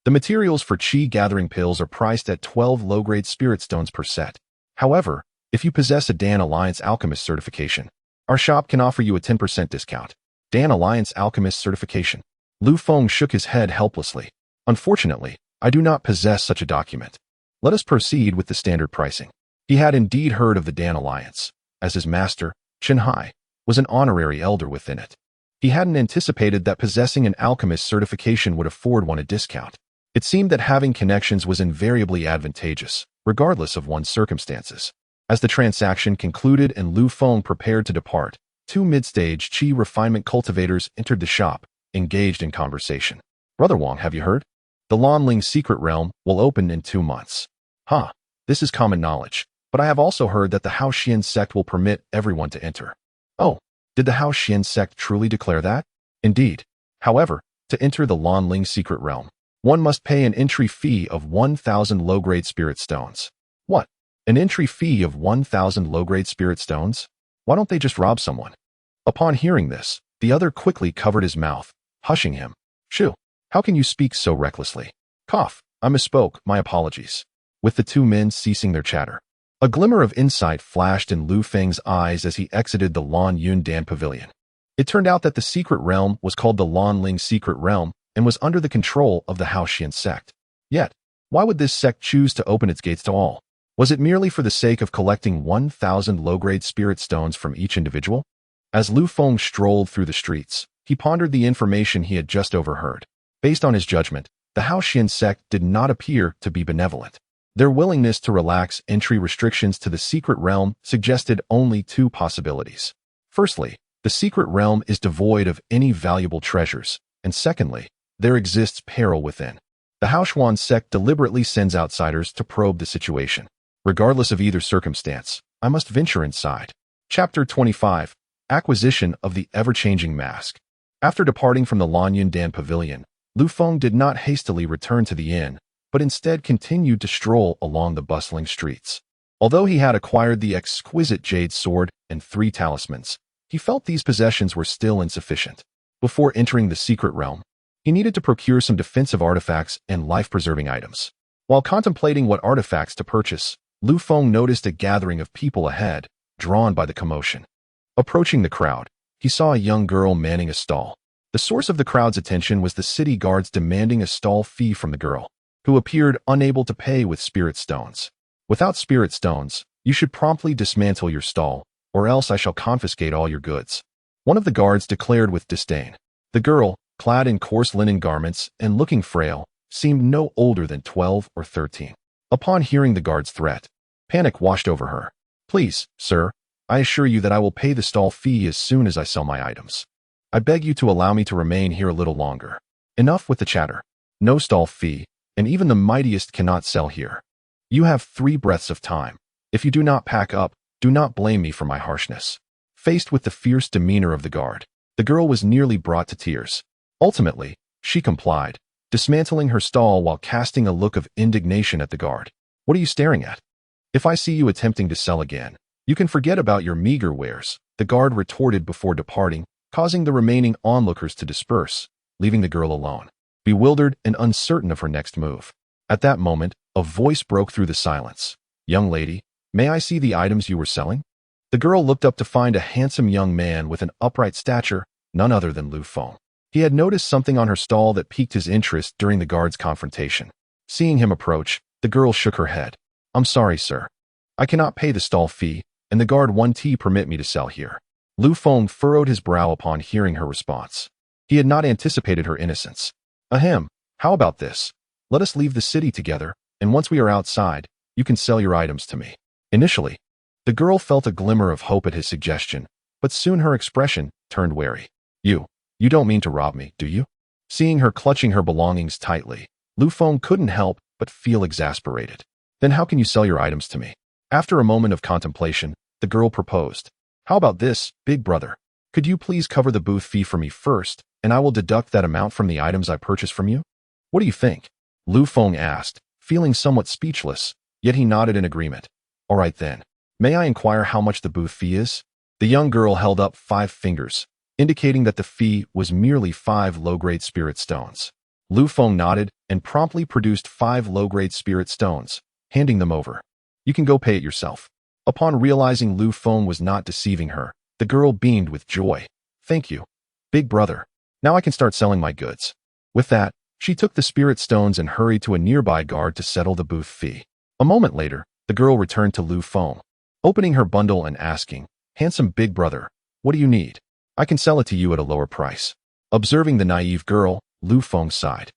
The materials for qi gathering pills are priced at 12 low-grade spirit stones per set. However, if you possess a Dan Alliance Alchemist certification, our shop can offer you a 10% discount. Dan Alliance Alchemist certification. Lu Feng shook his head helplessly. Unfortunately, I do not possess such a document. Let us proceed with the standard pricing. He had indeed heard of the Dan Alliance, as his master, Chen Hai, was an honorary elder within it. He hadn't anticipated that possessing an alchemist certification would afford one a discount. It seemed that having connections was invariably advantageous, regardless of one's circumstances. As the transaction concluded and Lu Feng prepared to depart, two mid-stage qi refinement cultivators entered the shop, engaged in conversation. Brother Wang, have you heard? The Lanling secret realm will open in 2 months. Huh, this is common knowledge, but I have also heard that the Haoxian sect will permit everyone to enter. Oh, did the Haoxian sect truly declare that? Indeed. However, to enter the Lanling secret realm, one must pay an entry fee of 1,000 low-grade spirit stones. What? An entry fee of 1,000 low-grade spirit stones? Why don't they just rob someone? Upon hearing this, the other quickly covered his mouth, hushing him. Shoo, how can you speak so recklessly? Cough, I misspoke, my apologies. With the two men ceasing their chatter, a glimmer of insight flashed in Lu Feng's eyes as he exited the Lan Yun Dan Pavilion. It turned out that the secret realm was called the Lanling Secret Realm and was under the control of the Haoxian sect. Yet, why would this sect choose to open its gates to all? Was it merely for the sake of collecting 1,000 low-grade spirit stones from each individual? As Lu Feng strolled through the streets, he pondered the information he had just overheard. Based on his judgment, the Haoxian sect did not appear to be benevolent. Their willingness to relax entry restrictions to the secret realm suggested only two possibilities. Firstly, the secret realm is devoid of any valuable treasures, and secondly, there exists peril within. The Haoxian sect deliberately sends outsiders to probe the situation. Regardless of either circumstance, I must venture inside. Chapter 25. Acquisition of the Ever-Changing Mask. After departing from the Lanyan Dan Pavilion, Lu Feng did not hastily return to the inn, but instead continued to stroll along the bustling streets. Although he had acquired the exquisite jade sword and 3 talismans, he felt these possessions were still insufficient. Before entering the secret realm, he needed to procure some defensive artifacts and life-preserving items. While contemplating what artifacts to purchase, Lu Feng noticed a gathering of people ahead, drawn by the commotion. Approaching the crowd, he saw a young girl manning a stall. The source of the crowd's attention was the city guards demanding a stall fee from the girl, who appeared unable to pay with spirit stones. Without spirit stones, you should promptly dismantle your stall, or else I shall confiscate all your goods. One of the guards declared with disdain. The girl, clad in coarse linen garments and looking frail, seemed no older than 12 or 13. Upon hearing the guard's threat, panic washed over her. Please, sir, I assure you that I will pay the stall fee as soon as I sell my items. I beg you to allow me to remain here a little longer. Enough with the chatter. No stall fee, and even the mightiest cannot sell here. You have 3 breaths of time. If you do not pack up, do not blame me for my harshness. Faced with the fierce demeanor of the guard, the girl was nearly brought to tears. Ultimately, she complied, dismantling her stall while casting a look of indignation at the guard. What are you staring at? If I see you attempting to sell again, you can forget about your meager wares, the guard retorted before departing, causing the remaining onlookers to disperse, leaving the girl alone, bewildered and uncertain of her next move. At that moment, a voice broke through the silence. Young lady, may I see the items you were selling? The girl looked up to find a handsome young man with an upright stature, none other than Lu Feng. He had noticed something on her stall that piqued his interest during the guard's confrontation. Seeing him approach, the girl shook her head. I'm sorry, sir. I cannot pay the stall fee, and the guard won't permit me to sell here. Lu Feng furrowed his brow upon hearing her response. He had not anticipated her innocence. Ahem, how about this? Let us leave the city together, and once we are outside, you can sell your items to me. Initially, the girl felt a glimmer of hope at his suggestion, but soon her expression turned wary. You don't mean to rob me, do you? Seeing her clutching her belongings tightly, Lu Feng couldn't help but feel exasperated. Then how can you sell your items to me? After a moment of contemplation, the girl proposed. How about this, big brother? Could you please cover the booth fee for me first, and I will deduct that amount from the items I purchased from you? What do you think? Lu Feng asked, feeling somewhat speechless, yet he nodded in agreement. All right then. May I inquire how much the booth fee is? The young girl held up 5 fingers, indicating that the fee was merely 5 low-grade spirit stones. Lu Feng nodded and promptly produced 5 low-grade spirit stones, handing them over. You can go pay it yourself. Upon realizing Lu Feng was not deceiving her, the girl beamed with joy. Thank you, big brother. Now I can start selling my goods. With that, she took the spirit stones and hurried to a nearby guard to settle the booth fee. A moment later, the girl returned to Lu Feng, opening her bundle and asking, Handsome big brother, what do you need? I can sell it to you at a lower price. Observing the naive girl, Lu Feng sighed.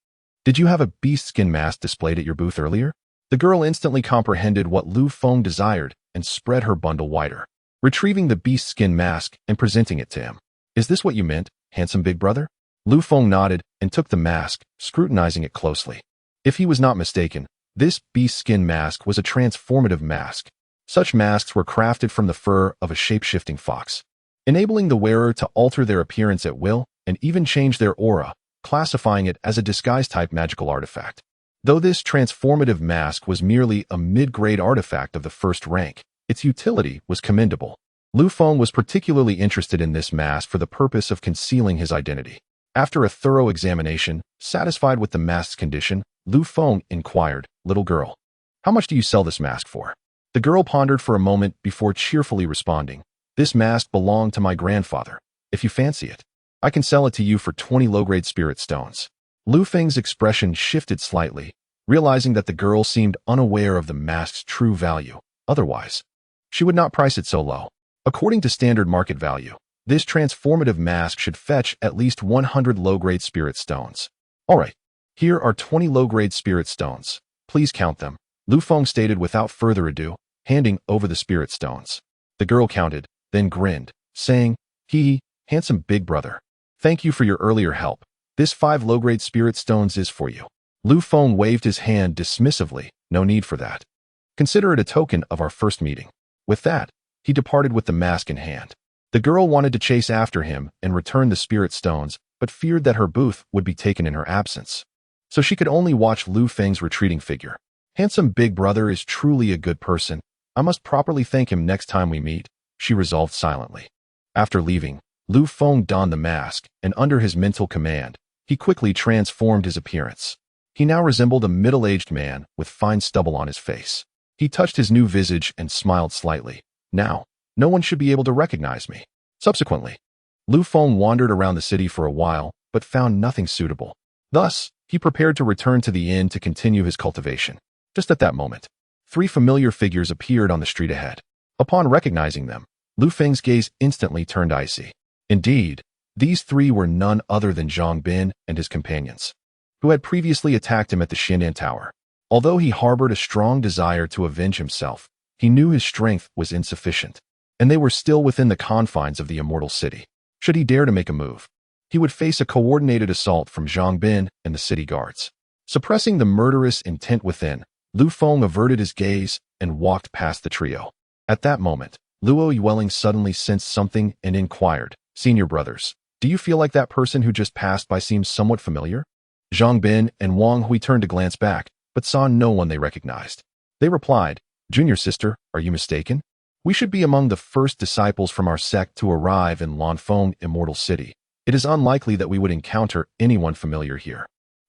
Did you have a beast skin mask displayed at your booth earlier? The girl instantly comprehended what Lu Feng desired and spread her bundle wider, retrieving the beast skin mask and presenting it to him. Is this what you meant, handsome big brother? Lu Feng nodded and took the mask, scrutinizing it closely. If he was not mistaken, this beast skin mask was a transformative mask. Such masks were crafted from the fur of a shape-shifting fox, enabling the wearer to alter their appearance at will and even change their aura, classifying it as a disguise-type magical artifact. Though this transformative mask was merely a mid-grade artifact of the first rank, its utility was commendable. Lu Feng was particularly interested in this mask for the purpose of concealing his identity. After a thorough examination, satisfied with the mask's condition, Lu Feng inquired, Little girl, how much do you sell this mask for? The girl pondered for a moment before cheerfully responding, This mask belonged to my grandfather. If you fancy it, I can sell it to you for 20 low-grade spirit stones. Lu Feng's expression shifted slightly, realizing that the girl seemed unaware of the mask's true value. Otherwise, she would not price it so low. According to standard market value, this transformative mask should fetch at least 100 low-grade spirit stones. All right, here are 20 low-grade spirit stones. Please count them, Lu Feng stated without further ado, handing over the spirit stones. The girl counted, then grinned, saying, Handsome big brother. Thank you for your earlier help. This 5 low-grade spirit stones is for you. Lu Feng waved his hand dismissively. No need for that. Consider it a token of our first meeting. With that, he departed with the mask in hand. The girl wanted to chase after him and return the spirit stones, but feared that her booth would be taken in her absence. So she could only watch Lu Feng's retreating figure. Handsome big brother is truly a good person. I must properly thank him next time we meet, she resolved silently. After leaving, Lu Feng donned the mask, and under his mental command, he quickly transformed his appearance. He now resembled a middle-aged man with fine stubble on his face. He touched his new visage and smiled slightly. Now, no one should be able to recognize me. Subsequently, Lu Feng wandered around the city for a while, but found nothing suitable. Thus, he prepared to return to the inn to continue his cultivation. Just at that moment, 3 familiar figures appeared on the street ahead. Upon recognizing them, Lu Feng's gaze instantly turned icy. Indeed, these 3 were none other than Zhang Bin and his companions, who had previously attacked him at the Xian'an Tower. Although he harbored a strong desire to avenge himself, he knew his strength was insufficient, and they were still within the confines of the Immortal City. Should he dare to make a move, he would face a coordinated assault from Zhang Bin and the city guards. Suppressing the murderous intent within, Lu Feng averted his gaze and walked past the trio. At that moment, Luo Yueling suddenly sensed something and inquired, Senior brothers, do you feel like that person who just passed by seems somewhat familiar? Zhang Bin and Wang Hui turned to glance back, but saw no one they recognized. They replied, Junior sister, are you mistaken? We should be among the first disciples from our sect to arrive in Lanfeng Immortal City. It is unlikely that we would encounter anyone familiar here.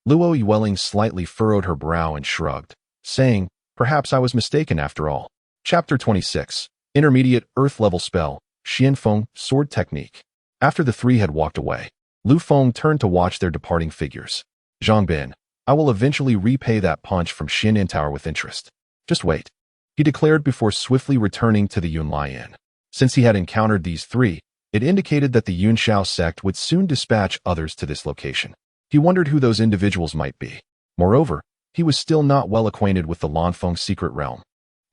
Luo Yueling slightly furrowed her brow and shrugged, saying, Perhaps I was mistaken after all. Chapter 26. Intermediate Earth-Level Spell, Xianfeng Sword Technique. After the 3 had walked away, Lu Feng turned to watch their departing figures. Zhang Bin, I will eventually repay that punch from Xian'an Tower with interest. Just wait, he declared before swiftly returning to the Yunlai Inn. Since he had encountered these 3, it indicated that the Yunxiao sect would soon dispatch others to this location. He wondered who those individuals might be. Moreover, he was still not well acquainted with the Lanfeng secret realm.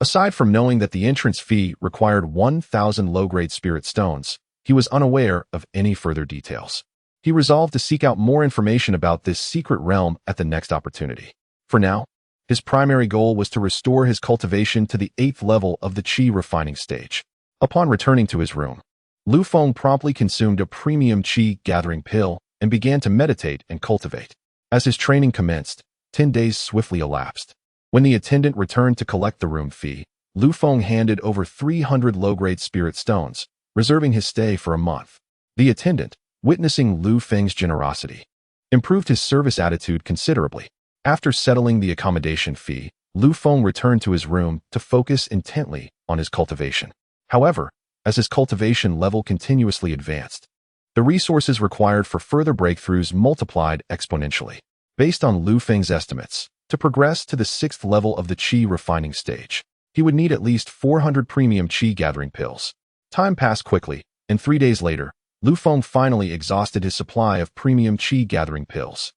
Aside from knowing that the entrance fee required 1,000 low-grade spirit stones, he was unaware of any further details. He resolved to seek out more information about this secret realm at the next opportunity. For now, his primary goal was to restore his cultivation to the 8th level of the qi refining stage. Upon returning to his room, Lu Feng promptly consumed a premium qi gathering pill and began to meditate and cultivate. As his training commenced, 10 days swiftly elapsed. When the attendant returned to collect the room fee, Lu Feng handed over 300 low-grade spirit stones, reserving his stay for a month. The attendant, witnessing Lu Feng's generosity, improved his service attitude considerably. After settling the accommodation fee, Lu Feng returned to his room to focus intently on his cultivation. However, as his cultivation level continuously advanced, the resources required for further breakthroughs multiplied exponentially. Based on Lu Feng's estimates, to progress to the 6th level of the qi refining stage, he would need at least 400 premium qi gathering pills. Time passed quickly, and 3 days later, Lu Feng finally exhausted his supply of premium qi gathering pills.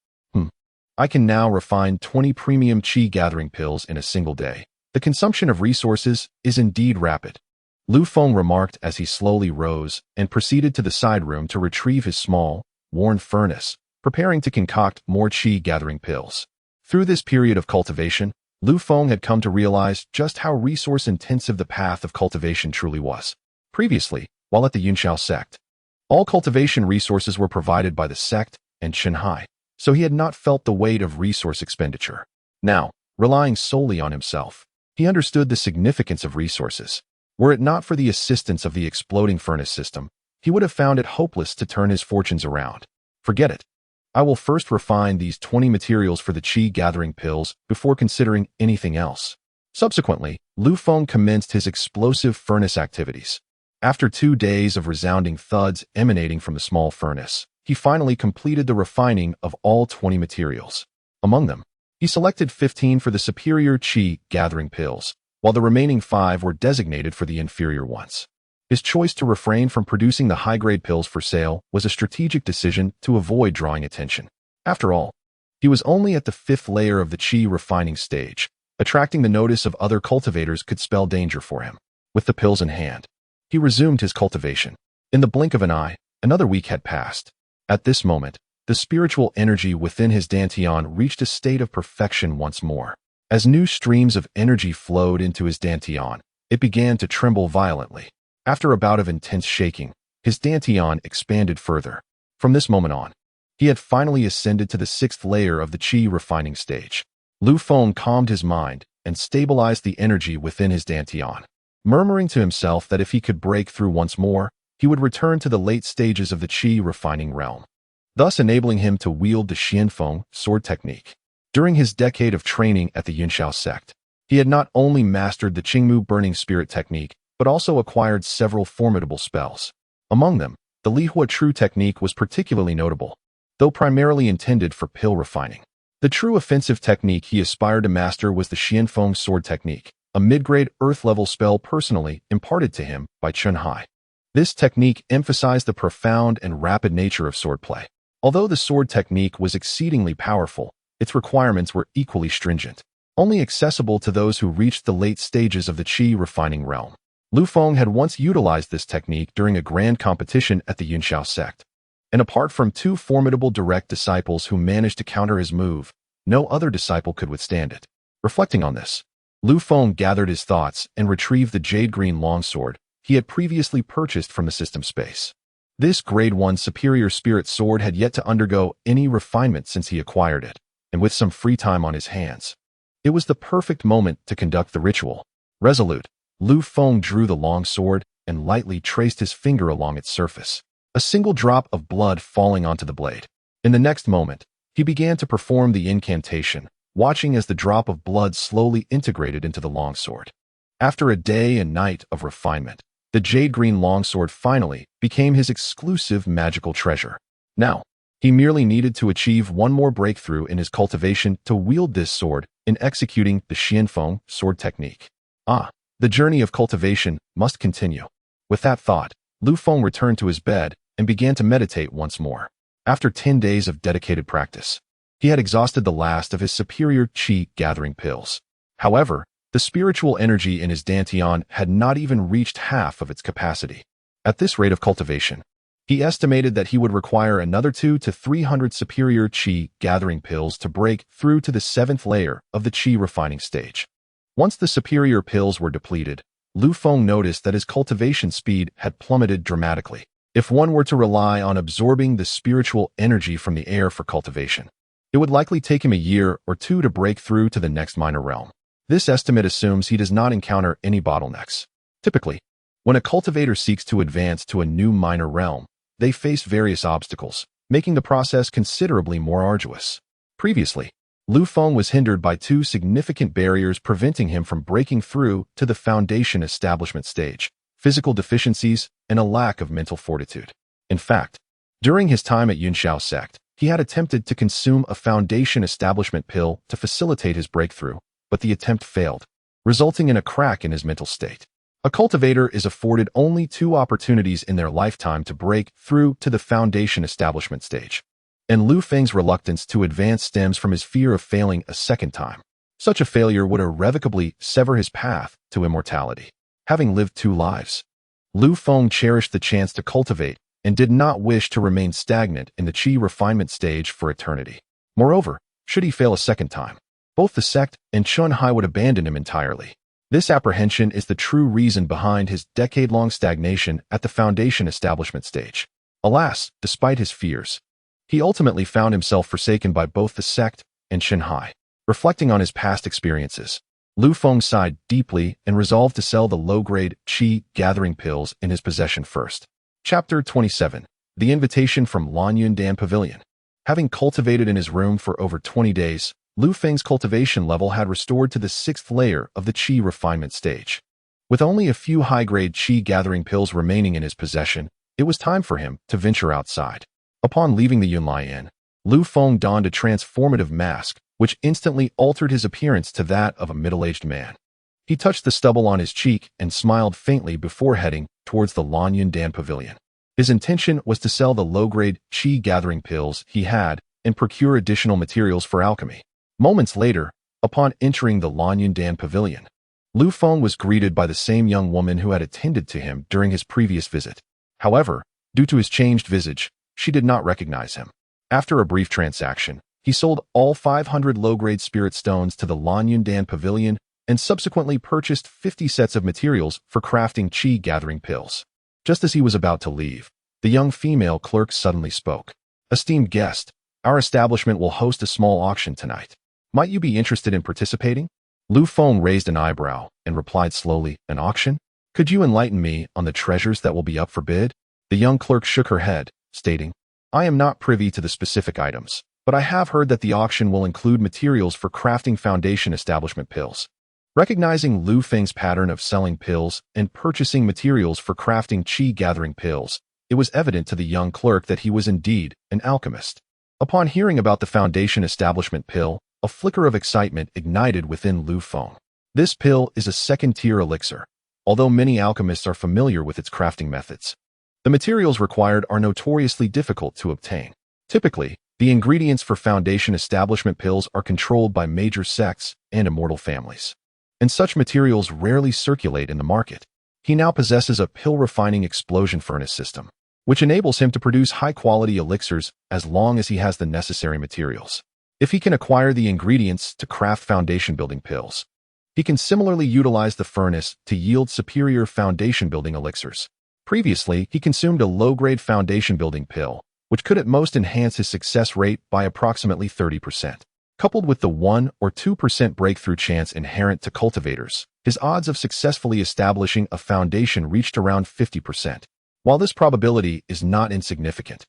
I can now refine 20 premium qi gathering pills in a single day. The consumption of resources is indeed rapid, Lu Feng remarked as he slowly rose and proceeded to the side room to retrieve his small, worn furnace, preparing to concoct more qi gathering pills. Through this period of cultivation, Lu Feng had come to realize just how resource-intensive the path of cultivation truly was. Previously, while at the Immortal Sect, all cultivation resources were provided by the sect and Shanghai, so he had not felt the weight of resource expenditure. Now, relying solely on himself, he understood the significance of resources. Were it not for the assistance of the exploding furnace system, he would have found it hopeless to turn his fortunes around. Forget it. I will first refine these 20 materials for the qi gathering pills before considering anything else. Subsequently, Lu Feng commenced his explosive furnace activities. After 2 days of resounding thuds emanating from the small furnace, he finally completed the refining of all 20 materials. Among them, he selected 15 for the superior qi gathering pills, while the remaining 5 were designated for the inferior ones. His choice to refrain from producing the high-grade pills for sale was a strategic decision to avoid drawing attention. After all, he was only at the 5th layer of the qi refining stage. Attracting the notice of other cultivators could spell danger for him. With the pills in hand, he resumed his cultivation. In the blink of an eye, another week had passed. At this moment, the spiritual energy within his dantian reached a state of perfection once more. As new streams of energy flowed into his dantian, it began to tremble violently. After a bout of intense shaking, his dantian expanded further. From this moment on, he had finally ascended to the 6th layer of the qi refining stage. Lu Feng calmed his mind and stabilized the energy within his dantian, murmuring to himself that if he could break through once more, he would return to the late stages of the qi refining realm, thus enabling him to wield the Xianfeng sword technique. During his decade of training at the Immortal Sect, he had not only mastered the Qingmu burning spirit technique, but also acquired several formidable spells. Among them, the Lihua True technique was particularly notable, though primarily intended for pill refining. The true offensive technique he aspired to master was the Xianfeng sword technique, a mid-grade earth-level spell personally imparted to him by Chunhai. This technique emphasized the profound and rapid nature of swordplay. Although the sword technique was exceedingly powerful, its requirements were equally stringent, only accessible to those who reached the late stages of the qi refining realm. Lu Feng had once utilized this technique during a grand competition at the Immortal Sect, and apart from 2 formidable direct disciples who managed to counter his move, no other disciple could withstand it. Reflecting on this, Lu Feng gathered his thoughts and retrieved the jade-green longsword he had previously purchased from the system space. This Grade 1 superior spirit sword had yet to undergo any refinement since he acquired it, and with some free time on his hands, it was the perfect moment to conduct the ritual. Resolute, Lu Feng drew the long sword and lightly traced his finger along its surface, a single drop of blood falling onto the blade. In the next moment, he began to perform the incantation, watching as the drop of blood slowly integrated into the longsword. After a day and night of refinement, the jade-green longsword finally became his exclusive magical treasure. Now, he merely needed to achieve one more breakthrough in his cultivation to wield this sword in executing the Xianfeng sword technique. The journey of cultivation must continue. With that thought, Lu Feng returned to his bed and began to meditate once more. After 10 days of dedicated practice, he had exhausted the last of his superior qi gathering pills. However, the spiritual energy in his dantian had not even reached half of its capacity. At this rate of cultivation, he estimated that he would require another 200 to 300 superior qi gathering pills to break through to the 7th layer of the qi refining stage. Once the superior pills were depleted, Lu Feng noticed that his cultivation speed had plummeted dramatically. If one were to rely on absorbing the spiritual energy from the air for cultivation, it would likely take him a year or two to break through to the next minor realm. This estimate assumes he does not encounter any bottlenecks. Typically, when a cultivator seeks to advance to a new minor realm, they face various obstacles, making the process considerably more arduous. Previously, Lu Feng was hindered by two significant barriers preventing him from breaking through to the foundation establishment stage: physical deficiencies and a lack of mental fortitude. In fact, during his time at Cloudsoar Sect, he had attempted to consume a foundation establishment pill to facilitate his breakthrough, but the attempt failed, resulting in a crack in his mental state. A cultivator is afforded only 2 opportunities in their lifetime to break through to the foundation establishment stage, and Lu Feng's reluctance to advance stems from his fear of failing a second time. Such a failure would irrevocably sever his path to immortality. Having lived 2 lives, Lu Feng cherished the chance to cultivate and did not wish to remain stagnant in the qi refinement stage for eternity. Moreover, should he fail a second time, both the sect and Chunhai would abandon him entirely. This apprehension is the true reason behind his decade-long stagnation at the foundation establishment stage. Alas, despite his fears, he ultimately found himself forsaken by both the sect and Chunhai. Reflecting on his past experiences, Lu Feng sighed deeply and resolved to sell the low-grade qi gathering pills in his possession first. Chapter 27. The Invitation from Lanyundan Pavilion. Having cultivated in his room for over 20 days, Lu Feng's cultivation level had restored to the 6th layer of the qi refinement stage. With only a few high-grade qi gathering pills remaining in his possession, it was time for him to venture outside. Upon leaving the Yunlai Inn, Lu Feng donned a transformative mask, which instantly altered his appearance to that of a middle-aged man. He touched the stubble on his cheek and smiled faintly before heading towards the Lanyundan Pavilion. His intention was to sell the low-grade qi gathering pills he had and procure additional materials for alchemy. Moments later, upon entering the Lanyundan Pavilion, Lu Feng was greeted by the same young woman who had attended to him during his previous visit. However, due to his changed visage, she did not recognize him. After a brief transaction, he sold all 500 low-grade spirit stones to the Lanyundan Pavilion and subsequently purchased 50 sets of materials for crafting qi gathering pills. Just as he was about to leave, the young female clerk suddenly spoke. "Esteemed guest, our establishment will host a small auction tonight. Might you be interested in participating?" Lu Feng raised an eyebrow and replied slowly, "An auction? Could you enlighten me on the treasures that will be up for bid?" The young clerk shook her head, stating, "I am not privy to the specific items, but I have heard that the auction will include materials for crafting foundation establishment pills." Recognizing Lu Feng's pattern of selling pills and purchasing materials for crafting qi gathering pills, it was evident to the young clerk that he was indeed an alchemist. Upon hearing about the foundation establishment pill, a flicker of excitement ignited within Lu Feng. This pill is a second-tier elixir, although many alchemists are familiar with its crafting methods. The materials required are notoriously difficult to obtain. Typically, the ingredients for foundation establishment pills are controlled by major sects and immortal families, and such materials rarely circulate in the market. He now possesses a pill-refining explosion furnace system, which enables him to produce high-quality elixirs as long as he has the necessary materials. If he can acquire the ingredients to craft foundation-building pills, he can similarly utilize the furnace to yield superior foundation-building elixirs. Previously, he consumed a low-grade foundation-building pill, which could at most enhance his success rate by approximately 30%. Coupled with the 1 or 2% breakthrough chance inherent to cultivators, his odds of successfully establishing a foundation reached around 50%. While this probability is not insignificant,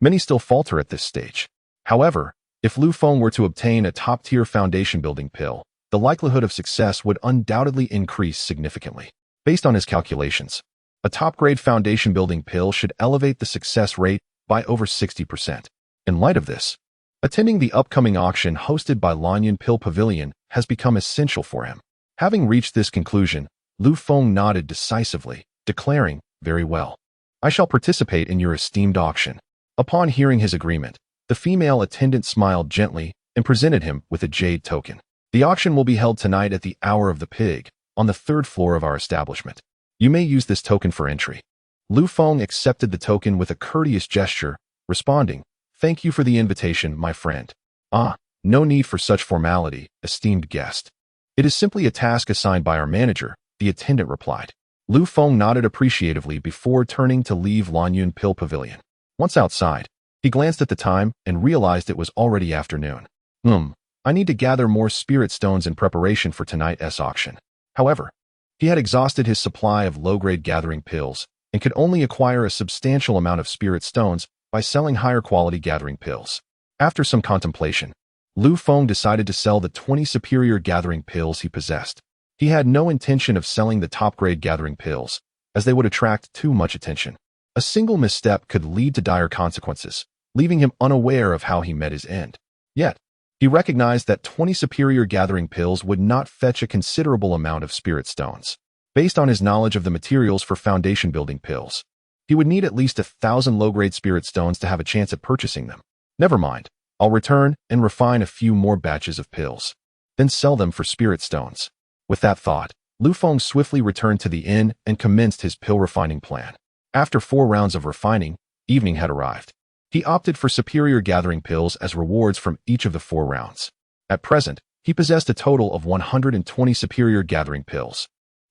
many still falter at this stage. However, if Lu Feng were to obtain a top-tier foundation-building pill, the likelihood of success would undoubtedly increase significantly. Based on his calculations, a top-grade foundation-building pill should elevate the success rate by over 60%. In light of this, attending the upcoming auction hosted by Lanyan Pill Pavilion has become essential for him. Having reached this conclusion, Lu Feng nodded decisively, declaring, "Very well. I shall participate in your esteemed auction." Upon hearing his agreement, the female attendant smiled gently and presented him with a jade token. "The auction will be held tonight at the Hour of the Pig, on the 3rd floor of our establishment. You may use this token for entry." Lu Feng accepted the token with a courteous gesture, responding, "Thank you for the invitation, my friend." "Ah, no need for such formality, esteemed guest. It is simply a task assigned by our manager, the attendant replied. Lu Feng nodded appreciatively before turning to leave Lanyun Pill Pavilion. Once outside, he glanced at the time and realized it was already afternoon. I need to gather more spirit stones in preparation for tonight's auction. However, he had exhausted his supply of low-grade gathering pills and could only acquire a substantial amount of spirit stones by selling higher-quality gathering pills. After some contemplation, Lu Feng decided to sell the 20 superior gathering pills he possessed. He had no intention of selling the top-grade gathering pills, as they would attract too much attention. A single misstep could lead to dire consequences, leaving him unaware of how he met his end. Yet, he recognized that 20 superior gathering pills would not fetch a considerable amount of spirit stones. Based on his knowledge of the materials for foundation-building pills, he would need at least 1,000 low-grade spirit stones to have a chance at purchasing them. Never mind, I'll return and refine a few more batches of pills, then sell them for spirit stones. With that thought, Lu Feng swiftly returned to the inn and commenced his pill refining plan. After 4 rounds of refining, evening had arrived. He opted for superior gathering pills as rewards from each of the 4 rounds. At present, he possessed a total of 120 superior gathering pills,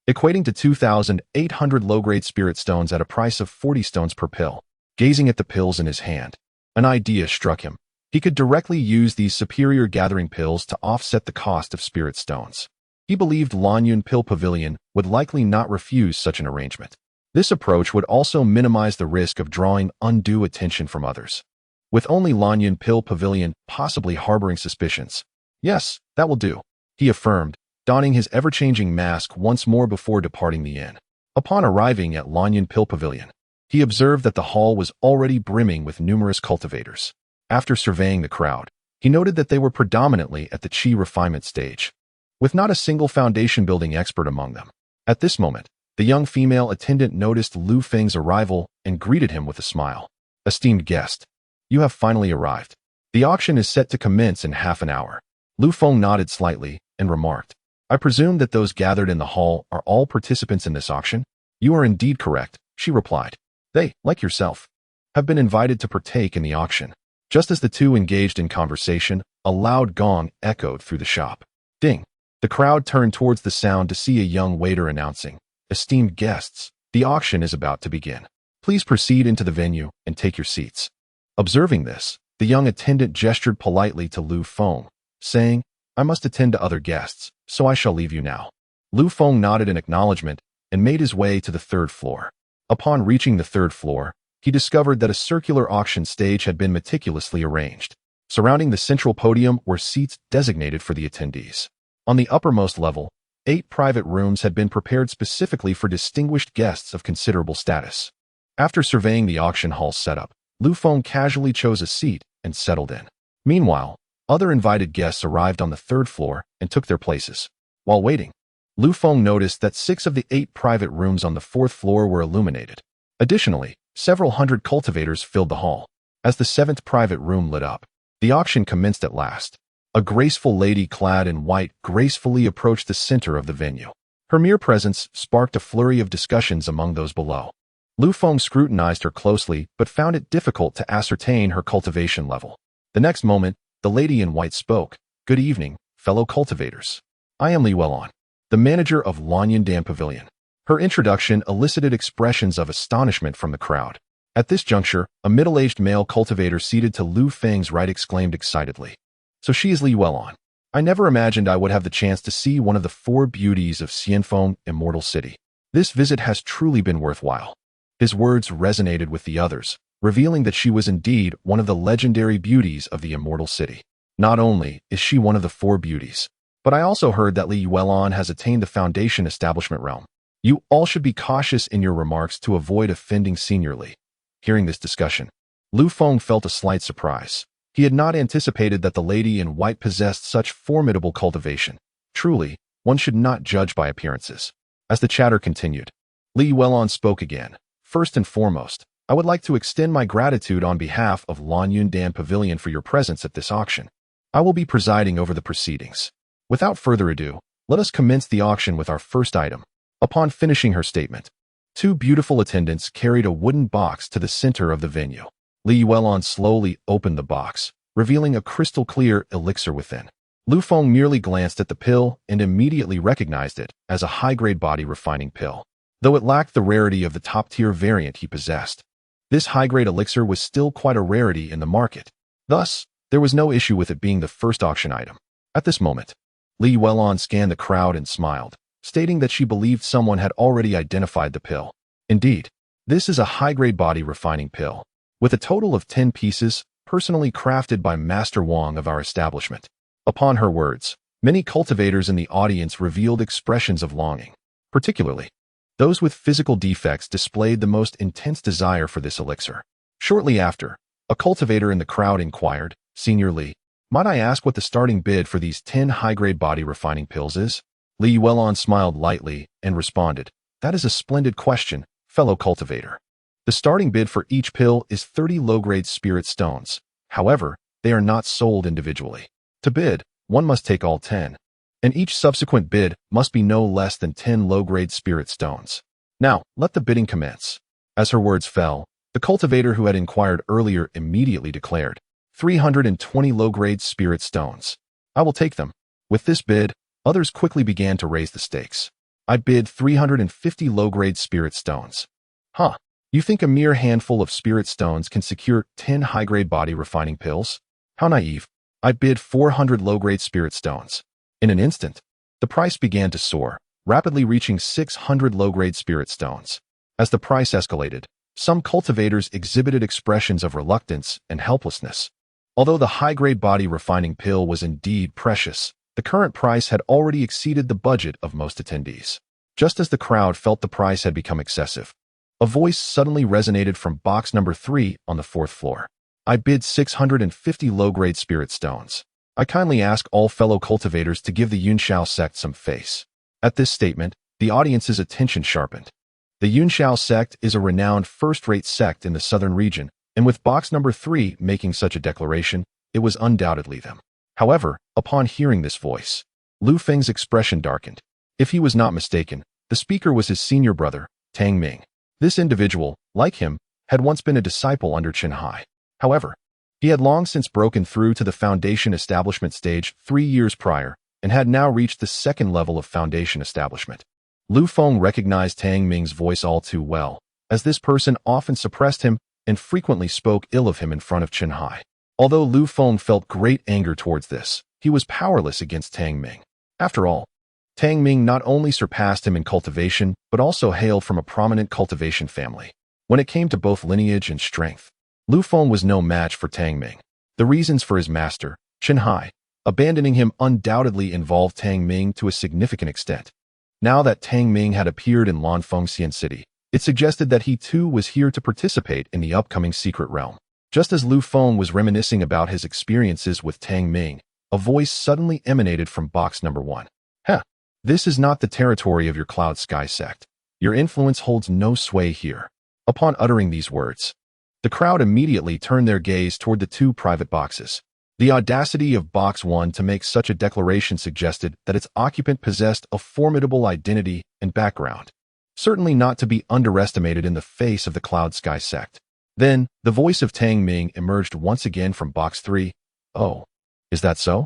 equating to 2,800 low-grade spirit stones at a price of 40 stones per pill. Gazing at the pills in his hand, an idea struck him. He could directly use these superior gathering pills to offset the cost of spirit stones. He believed Lanyun Pill Pavilion would likely not refuse such an arrangement. This approach would also minimize the risk of drawing undue attention from others, with only Lanyun Pill Pavilion possibly harboring suspicions. Yes, that will do, he affirmed, donning his ever-changing mask once more before departing the inn. Upon arriving at Lanyun Pill Pavilion, he observed that the hall was already brimming with numerous cultivators. After surveying the crowd, he noted that they were predominantly at the chi refinement stage, with not a single foundation-building expert among them. At this moment, the young female attendant noticed Lu Feng's arrival and greeted him with a smile. Esteemed guest, you have finally arrived. The auction is set to commence in half an hour. Lu Feng nodded slightly and remarked, I presume that those gathered in the hall are all participants in this auction? You are indeed correct, she replied. They, like yourself, have been invited to partake in the auction. Just as the two engaged in conversation, a loud gong echoed through the shop. Ding! The crowd turned towards the sound to see a young waiter announcing, Esteemed guests, the auction is about to begin. Please proceed into the venue and take your seats. Observing this, the young attendant gestured politely to Lu Feng, saying, I must attend to other guests, so I shall leave you now. Lu Feng nodded in acknowledgement and made his way to the 3rd floor. Upon reaching the 3rd floor, he discovered that a circular auction stage had been meticulously arranged. Surrounding the central podium were seats designated for the attendees. On the uppermost level, 8 private rooms had been prepared specifically for distinguished guests of considerable status. After surveying the auction hall's setup, Lu Feng casually chose a seat and settled in. Meanwhile, other invited guests arrived on the 3rd floor and took their places. While waiting, Lu Feng noticed that 6 of the 8 private rooms on the 4th floor were illuminated. Additionally, several hundred cultivators filled the hall. As the 7th private room lit up, the auction commenced at last. A graceful lady clad in white gracefully approached the center of the venue. Her mere presence sparked a flurry of discussions among those below. Lu Feng scrutinized her closely but found it difficult to ascertain her cultivation level. The next moment, the lady in white spoke. Good evening, fellow cultivators. I am Li Welon, the manager of Lanyun Dam Pavilion. Her introduction elicited expressions of astonishment from the crowd. At this juncture, a middle-aged male cultivator seated to Lu Feng's right exclaimed excitedly, So she is Li Welon. I never imagined I would have the chance to see one of the 4 beauties of Xianfeng, Immortal City. This visit has truly been worthwhile. His words resonated with the others, revealing that she was indeed one of the legendary beauties of the Immortal City. Not only is she one of the 4 beauties, but I also heard that Li Welon has attained the foundation establishment realm. You all should be cautious in your remarks to avoid offending Senior Li. Hearing this discussion, Lu Feng felt a slight surprise. He had not anticipated that the lady in white possessed such formidable cultivation. Truly, one should not judge by appearances. As the chatter continued, Li Welon spoke again. First and foremost, I would like to extend my gratitude on behalf of Lanyun Dam Pavilion for your presence at this auction. I will be presiding over the proceedings. Without further ado, let us commence the auction with our first item. Upon finishing her statement, 2 beautiful attendants carried a wooden box to the center of the venue. Li Welon slowly opened the box, revealing a crystal-clear elixir within. Lu Feng merely glanced at the pill and immediately recognized it as a high-grade body refining pill. Though it lacked the rarity of the top-tier variant he possessed, this high-grade elixir was still quite a rarity in the market. Thus, there was no issue with it being the first auction item. At this moment, Li Weilon scanned the crowd and smiled, stating that she believed someone had already identified the pill. Indeed, this is a high-grade body refining pill, with a total of 10 pieces, personally crafted by Master Wang of our establishment. Upon her words, many cultivators in the audience revealed expressions of longing. Particularly, those with physical defects displayed the most intense desire for this elixir. Shortly after, a cultivator in the crowd inquired, "Senior Li, might I ask what the starting bid for these 10 high-grade body refining pills is?" Li Weilon smiled lightly and responded, "That is a splendid question, fellow cultivator. The starting bid for each pill is 30 low-grade spirit stones. However, they are not sold individually. To bid, one must take all 10, and each subsequent bid must be no less than 10 low-grade spirit stones. Now, let the bidding commence." As her words fell, the cultivator who had inquired earlier immediately declared, 320 low-grade spirit stones. "I will take them." With this bid, others quickly began to raise the stakes. "I bid 350 low-grade spirit stones." "Huh, you think a mere handful of spirit stones can secure 10 high-grade body refining pills? How naive. "I bid 400 low-grade spirit stones." In an instant, the price began to soar, rapidly reaching 600 low-grade spirit stones. As the price escalated, some cultivators exhibited expressions of reluctance and helplessness. Although the high-grade body refining pill was indeed precious, the current price had already exceeded the budget of most attendees. Just as the crowd felt the price had become excessive, a voice suddenly resonated from box number 3 on the 4th floor. "I bid 650 low-grade spirit stones. I kindly ask all fellow cultivators to give the Yunshao sect some face." At this statement, the audience's attention sharpened. The Yunshao sect is a renowned first-rate sect in the southern region, and with box number 3 making such a declaration, it was undoubtedly them. However, upon hearing this voice, Lu Feng's expression darkened. If he was not mistaken, the speaker was his senior brother, Tang Ming. This individual, like him, had once been a disciple under Chen Hai. However, he had long since broken through to the foundation establishment stage 3 years prior and had now reached the second level of foundation establishment. Lu Feng recognized Tang Ming's voice all too well, as this person often suppressed him and frequently spoke ill of him in front of Chen Hai. Although Lu Feng felt great anger towards this, he was powerless against Tang Ming. After all, Tang Ming not only surpassed him in cultivation, but also hailed from a prominent cultivation family. When it came to both lineage and strength, Lu Feng was no match for Tang Ming. The reasons for his master, Chen Hai, abandoning him undoubtedly involved Tang Ming to a significant extent. Now that Tang Ming had appeared in Lanfengxian City, it suggested that he too was here to participate in the upcoming secret realm. Just as Lu Feng was reminiscing about his experiences with Tang Ming, a voice suddenly emanated from box number 1. "Heh, this is not the territory of your Cloud Sky sect. Your influence holds no sway here." Upon uttering these words, the crowd immediately turned their gaze toward the 2 private boxes. The audacity of box 1 to make such a declaration suggested that its occupant possessed a formidable identity and background, certainly not to be underestimated in the face of the Cloud Sky sect. Then, the voice of Tang Ming emerged once again from box 3. "Oh, is that so?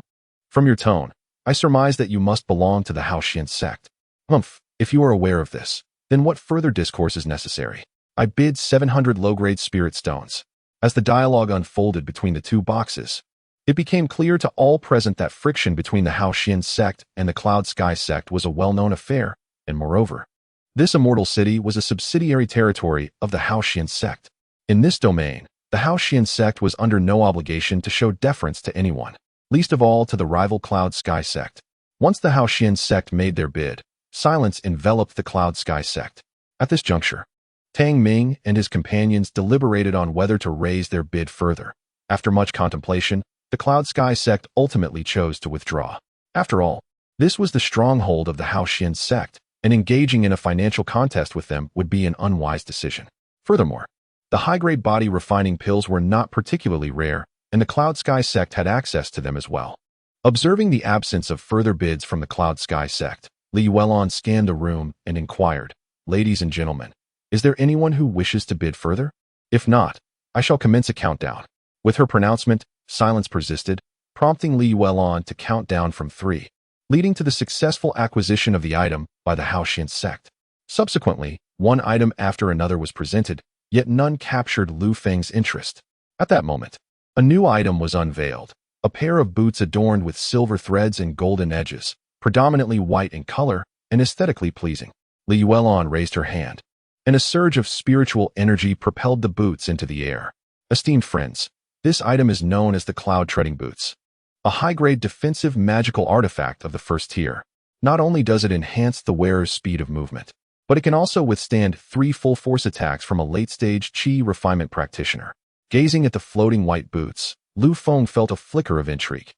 From your tone, I surmise that you must belong to the Haoxian sect. Humph, if you are aware of this, then what further discourse is necessary? I bid 700 low-grade spirit stones." As the dialogue unfolded between the 2 boxes, it became clear to all present that friction between the Haoxian sect and the Cloud Sky sect was a well-known affair, and moreover, this Immortal City was a subsidiary territory of the Haoxian sect. In this domain, the Haoxian sect was under no obligation to show deference to anyone, least of all to the rival Cloud Sky sect. Once the Haoxian sect made their bid, silence enveloped the Cloud Sky sect. At this juncture, Tang Ming and his companions deliberated on whether to raise their bid further. After much contemplation, the Cloud Sky sect ultimately chose to withdraw. After all, this was the stronghold of the Haoxian sect, and engaging in a financial contest with them would be an unwise decision. Furthermore, the high-grade body refining pills were not particularly rare, and the Cloud Sky sect had access to them as well. Observing the absence of further bids from the Cloud Sky sect, Li Weilon scanned the room and inquired, "Ladies and gentlemen, is there anyone who wishes to bid further? If not, I shall commence a countdown." With her pronouncement, silence persisted, prompting Li Yuelon to count down from 3, leading to the successful acquisition of the item by the Haoxian sect. Subsequently, one item after another was presented, yet none captured Lu Feng's interest. At that moment, a new item was unveiled, a pair of boots adorned with silver threads and golden edges, predominantly white in color and aesthetically pleasing. Li Yuelon raised her hand, and a surge of spiritual energy propelled the boots into the air. Esteemed friends, this item is known as the Cloud-treading boots, a high-grade defensive magical artifact of the first tier. Not only does it enhance the wearer's speed of movement, but it can also withstand 3 full-force attacks from a late-stage Qi refinement practitioner. Gazing at the floating white boots, Lu Feng felt a flicker of intrigue.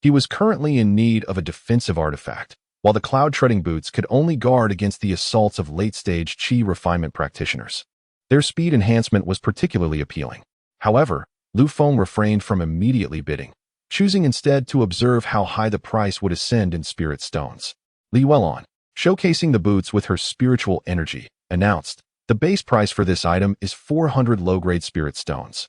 He was currently in need of a defensive artifact, while the Cloud-treading boots could only guard against the assaults of late-stage Qi refinement practitioners. Their speed enhancement was particularly appealing. However, Lu Feng refrained from immediately bidding, choosing instead to observe how high the price would ascend in spirit stones. Li Yuelon, showcasing the boots with her spiritual energy, announced, "The base price for this item is 400 low-grade spirit stones,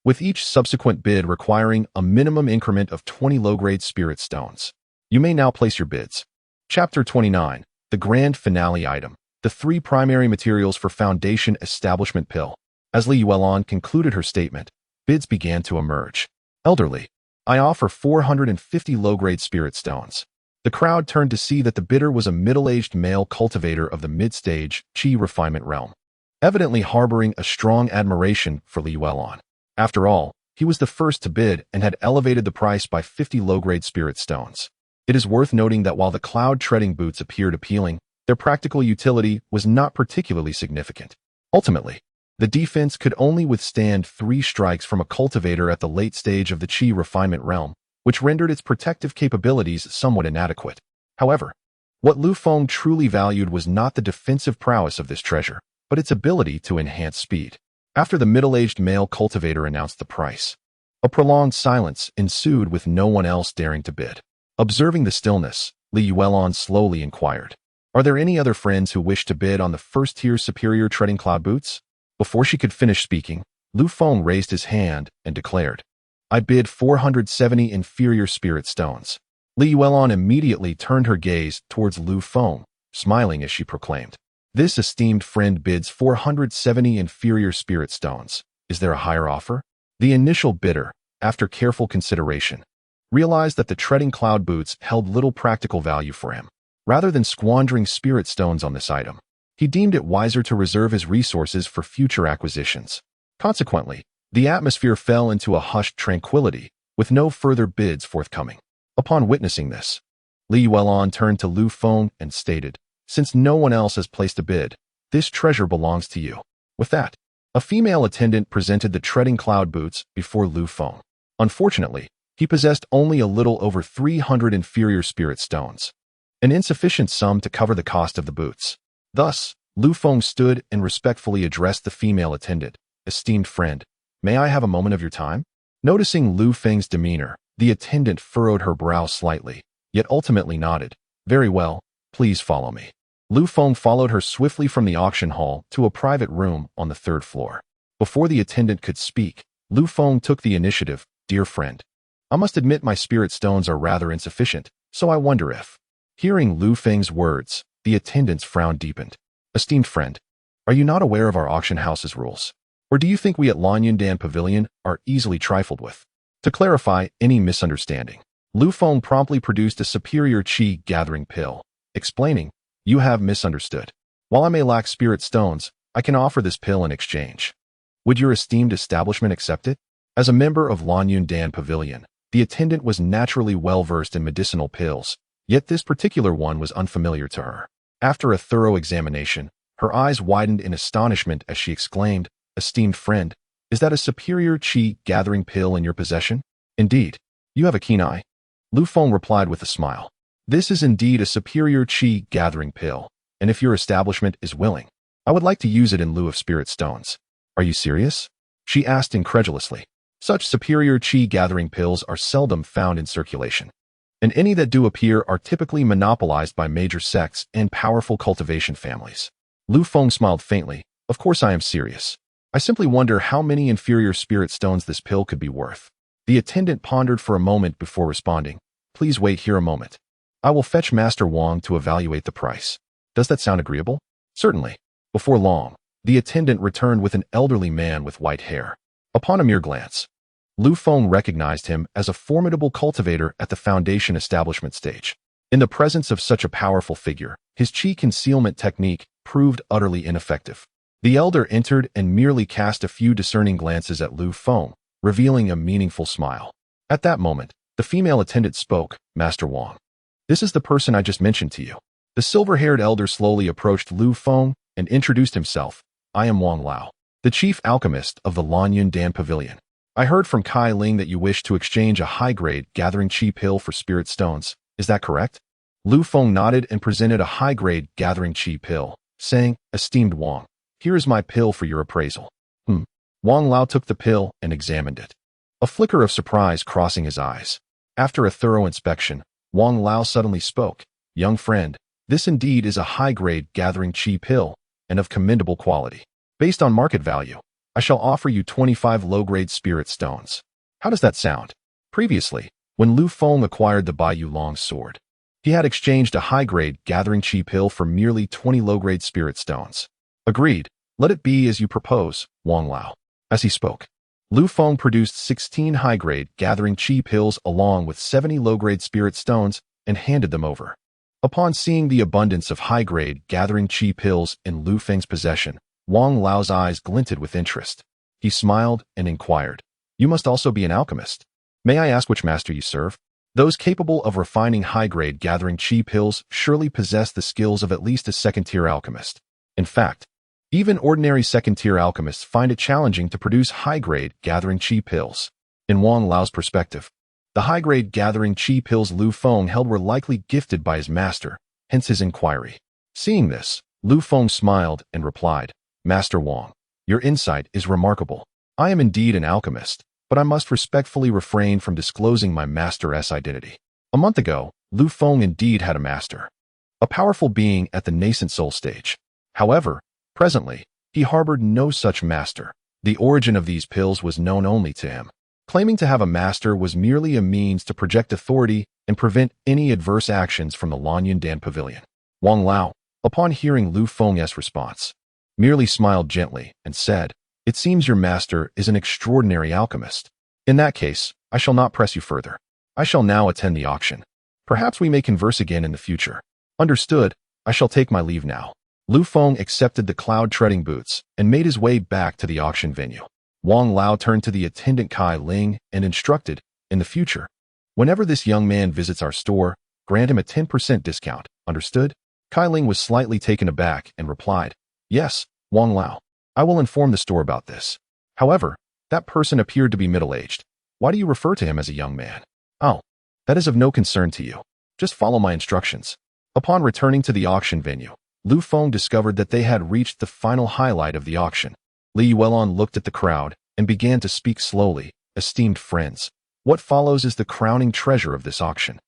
with each subsequent bid requiring a minimum increment of 20 low-grade spirit stones. You may now place your bids." Chapter 29, the grand finale item, the 3 primary materials for Foundation Establishment Pill. As Li Yuelon concluded her statement, bids began to emerge. "Elderly, I offer 450 low-grade spirit stones." The crowd turned to see that the bidder was a middle-aged male cultivator of the mid-stage Qi refinement realm, evidently harboring a strong admiration for Li Yuelon. After all, he was the first to bid and had elevated the price by 50 low-grade spirit stones. It is worth noting that while the Cloud-treading boots appeared appealing, their practical utility was not particularly significant. Ultimately, the defense could only withstand 3 strikes from a cultivator at the late stage of the Qi refinement realm, which rendered its protective capabilities somewhat inadequate. However, what Lu Feng truly valued was not the defensive prowess of this treasure, but its ability to enhance speed. After the middle-aged male cultivator announced the price, a prolonged silence ensued with no one else daring to bid. Observing the stillness, Li Yuelon slowly inquired, "Are there any other friends who wish to bid on the first-tier superior treading cloud boots?" Before she could finish speaking, Lu Feng raised his hand and declared, "I bid 470 inferior spirit stones." Li Yuelon immediately turned her gaze towards Lu Feng, smiling as she proclaimed, "This esteemed friend bids 470 inferior spirit stones. Is there a higher offer?" The initial bidder, after careful consideration, realized that the treading cloud boots held little practical value for him. Rather than squandering spirit stones on this item, he deemed it wiser to reserve his resources for future acquisitions. Consequently, the atmosphere fell into a hushed tranquility, with no further bids forthcoming. Upon witnessing this, Li Yuelon turned to Lu Feng and stated, "Since no one else has placed a bid, this treasure belongs to you." With that, a female attendant presented the treading cloud boots before Lu Feng. Unfortunately, he possessed only a little over 300 inferior spirit stones, an insufficient sum to cover the cost of the boots. Thus, Lu Feng stood and respectfully addressed the female attendant, "Esteemed friend, may I have a moment of your time?" Noticing Lu Feng's demeanor, the attendant furrowed her brow slightly, yet ultimately nodded, "Very well, please follow me." Lu Feng followed her swiftly from the auction hall to a private room on the 3rd floor. Before the attendant could speak, Lu Feng took the initiative, "Dear friend, I must admit my spirit stones are rather insufficient, so I wonder if..." Hearing Lu Feng's words, the attendant's frown deepened. "Esteemed friend, are you not aware of our auction house's rules? Or do you think we at Lanyundan Pavilion are easily trifled with?" To clarify any misunderstanding, Lu Feng promptly produced a superior Qi gathering pill, explaining, "You have misunderstood. While I may lack spirit stones, I can offer this pill in exchange. Would your esteemed establishment accept it?" As a member of Lanyundan Pavilion, the attendant was naturally well-versed in medicinal pills, yet this particular one was unfamiliar to her. After a thorough examination, her eyes widened in astonishment as she exclaimed, "Esteemed friend, is that a superior Qi gathering pill in your possession?" "Indeed, you have a keen eye." Lu Feng replied with a smile. "This is indeed a superior Qi gathering pill, and if your establishment is willing, I would like to use it in lieu of spirit stones." "Are you serious?" she asked incredulously. Such superior Qi gathering pills are seldom found in circulation, and any that do appear are typically monopolized by major sects and powerful cultivation families. Lu Feng smiled faintly. "Of course I am serious. I simply wonder how many inferior spirit stones this pill could be worth." The attendant pondered for a moment before responding. Please wait here a moment. I will fetch Master Wang to evaluate the price. Does that sound agreeable? Certainly. Before long, the attendant returned with an elderly man with white hair. Upon a mere glance, Lu Feng recognized him as a formidable cultivator at the Foundation establishment stage. In the presence of such a powerful figure, his chi concealment technique proved utterly ineffective. The elder entered and merely cast a few discerning glances at Lu Feng, revealing a meaningful smile. At that moment, the female attendant spoke, Master Wang. This is the person I just mentioned to you. The silver-haired elder slowly approached Lu Feng and introduced himself. I am Wang Lao, the chief alchemist of the Lanyun Dan Pavilion. I heard from Kai Ling that you wish to exchange a high-grade gathering chi pill for spirit stones. Is that correct? Lu Feng nodded and presented a high-grade gathering chi pill, saying, Esteemed Wang, here is my pill for your appraisal. Wang Lao took the pill and examined it. A flicker of surprise crossing his eyes. After a thorough inspection, Wang Lao suddenly spoke. Young friend, this indeed is a high-grade gathering chi pill, and of commendable quality. Based on market value, I shall offer you 25 low-grade spirit stones. How does that sound? Previously, when Lu Feng acquired the Baiyu Long sword, he had exchanged a high-grade gathering chi pill for merely 20 low-grade spirit stones. Agreed. Let it be as you propose, Wang Lao. As he spoke, Lu Feng produced 16 high-grade gathering chi pills along with 70 low-grade spirit stones and handed them over. Upon seeing the abundance of high-grade gathering chi pills in Lu Feng's possession, Wang Lao's eyes glinted with interest. He smiled and inquired, You must also be an alchemist. May I ask which master you serve? Those capable of refining high-grade gathering chi pills surely possess the skills of at least a second-tier alchemist. In fact, even ordinary second-tier alchemists find it challenging to produce high-grade gathering chi pills. In Wang Lao's perspective, the high-grade gathering chi pills Lu Feng held were likely gifted by his master, hence his inquiry. Seeing this, Lu Feng smiled and replied, Master Wang, your insight is remarkable. I am indeed an alchemist, but I must respectfully refrain from disclosing my master's identity. A month ago, Lu Feng indeed had a master, a powerful being at the nascent soul stage. However, presently, he harbored no such master. The origin of these pills was known only to him. Claiming to have a master was merely a means to project authority and prevent any adverse actions from the Lanyun Dan Pavilion. Wang Lao, upon hearing Lu Feng's response, merely smiled gently and said, It seems your master is an extraordinary alchemist. In that case, I shall not press you further. I shall now attend the auction. Perhaps we may converse again in the future. Understood, I shall take my leave now. Lu Feng accepted the cloud-treading boots and made his way back to the auction venue. Wang Lao turned to the attendant Kai Ling and instructed, In the future, whenever this young man visits our store, grant him a 10% discount. Understood? Kai Ling was slightly taken aback and replied, Yes, Wang Lao. I will inform the store about this. However, that person appeared to be middle-aged. Why do you refer to him as a young man? Oh, that is of no concern to you. Just follow my instructions. Upon returning to the auction venue, Lu Feng discovered that they had reached the final highlight of the auction. Li Yuelon looked at the crowd and began to speak slowly. Esteemed friends, what follows is the crowning treasure of this auction.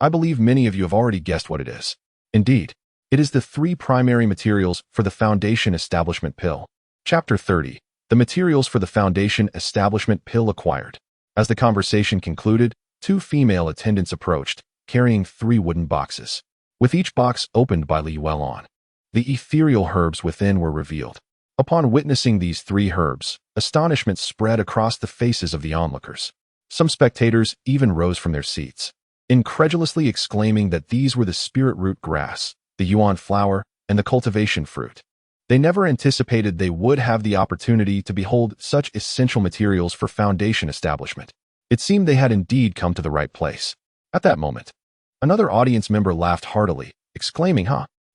I believe many of you have already guessed what it is. Indeed, it is the 3 primary materials for the Foundation Establishment Pill. Chapter 30. The materials for the Foundation Establishment Pill acquired. As the conversation concluded, 2 female attendants approached, carrying 3 wooden boxes, with each box opened by Li Yuelon. The ethereal herbs within were revealed. Upon witnessing these 3 herbs, astonishment spread across the faces of the onlookers. Some spectators even rose from their seats, incredulously exclaiming that these were the spirit root grass, the yuan flower, and the cultivation fruit. They never anticipated they would have the opportunity to behold such essential materials for Foundation establishment. It seemed they had indeed come to the right place. At that moment, another audience member laughed heartily, exclaiming,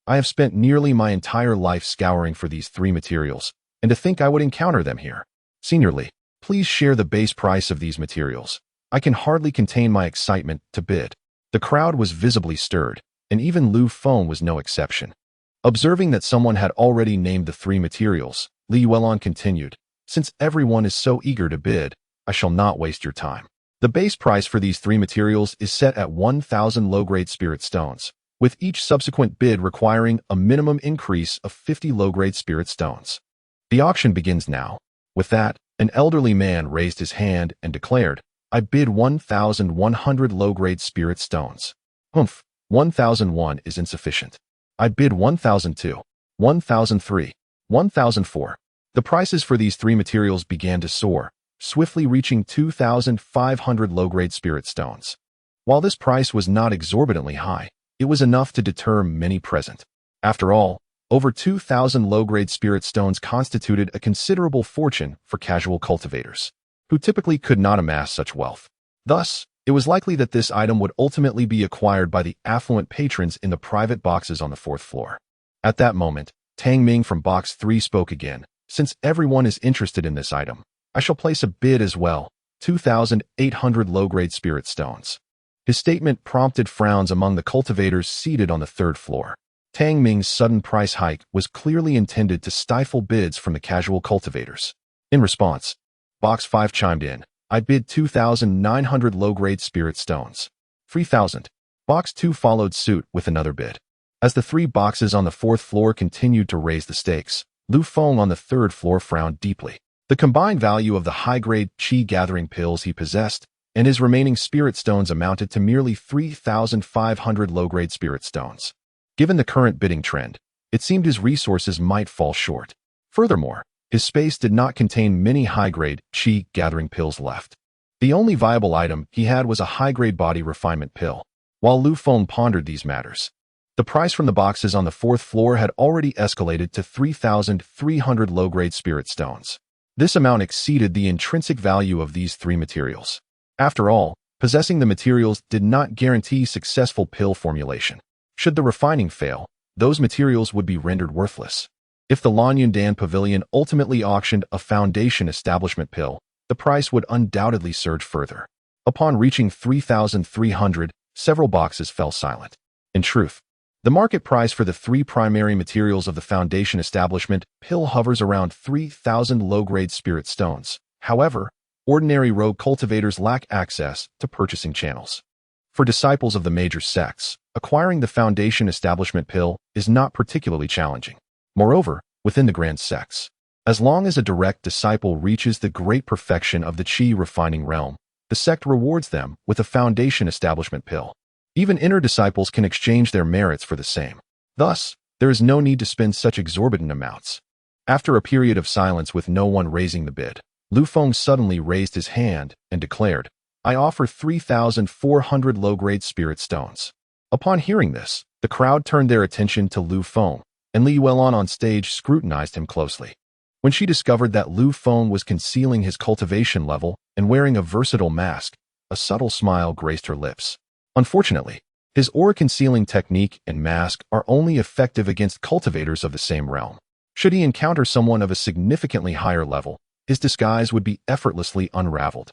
I have spent nearly my entire life scouring for these 3 materials, and to think I would encounter them here. Senior Li, please share the base price of these materials. I can hardly contain my excitement to bid. The crowd was visibly stirred, and even Lu Feng was no exception. Observing that someone had already named the 3 materials, Li Yuelon continued, Since everyone is so eager to bid, I shall not waste your time. The base price for these 3 materials is set at 1,000 low-grade spirit stones, with each subsequent bid requiring a minimum increase of 50 low-grade spirit stones. The auction begins now. With that, an elderly man raised his hand and declared, I bid 1,100 low-grade spirit stones. 1,001 is insufficient. I bid 1,002, 1,003, 1,004. The prices for these three materials began to soar, swiftly reaching 2,500 low-grade spirit stones. While this price was not exorbitantly high, it was enough to deter many present. After all, over 2,000 low-grade spirit stones constituted a considerable fortune for casual cultivators, who typically could not amass such wealth. Thus, it was likely that this item would ultimately be acquired by the affluent patrons in the private boxes on the fourth floor. At that moment, Tang Ming from Box 3 spoke again. Since everyone is interested in this item, I shall place a bid as well, 2,800 low-grade spirit stones. His statement prompted frowns among the cultivators seated on the third floor. Tang Ming's sudden price hike was clearly intended to stifle bids from the casual cultivators. In response, Box 5 chimed in. I bid 2,900 low-grade spirit stones. 3,000. Box 2 followed suit with another bid. As the three boxes on the fourth floor continued to raise the stakes, Lu Feng on the third floor frowned deeply. The combined value of the high-grade qi-gathering pills he possessed and his remaining spirit stones amounted to merely 3,500 low-grade spirit stones. Given the current bidding trend, it seemed his resources might fall short. Furthermore, his space did not contain many high-grade qi-gathering pills left. The only viable item he had was a high-grade body refinement pill. While Lu Feng pondered these matters, the price from the boxes on the fourth floor had already escalated to 3,300 low-grade spirit stones. This amount exceeded the intrinsic value of these three materials. After all, possessing the materials did not guarantee successful pill formulation. Should the refining fail, those materials would be rendered worthless. If the Lanyundan Pavilion ultimately auctioned a foundation establishment pill, the price would undoubtedly surge further. Upon reaching 3,300, several boxes fell silent. In truth, the market price for the three primary materials of the foundation establishment pill hovers around 3,000 low-grade spirit stones. However, ordinary rogue cultivators lack access to purchasing channels. For disciples of the major sects, acquiring the foundation establishment pill is not particularly challenging. Moreover, within the grand sects, as long as a direct disciple reaches the great perfection of the qi refining realm, the sect rewards them with a foundation establishment pill. Even inner disciples can exchange their merits for the same. Thus, there is no need to spend such exorbitant amounts. After a period of silence with no one raising the bid, Lu Feng suddenly raised his hand and declared, I offer 3,400 low-grade spirit stones. Upon hearing this, the crowd turned their attention to Lu Feng, and Li Yuelon on stage scrutinized him closely. When she discovered that Lu Feng was concealing his cultivation level and wearing a versatile mask, a subtle smile graced her lips. Unfortunately, his aura-concealing technique and mask are only effective against cultivators of the same realm. Should he encounter someone of a significantly higher level, his disguise would be effortlessly unraveled.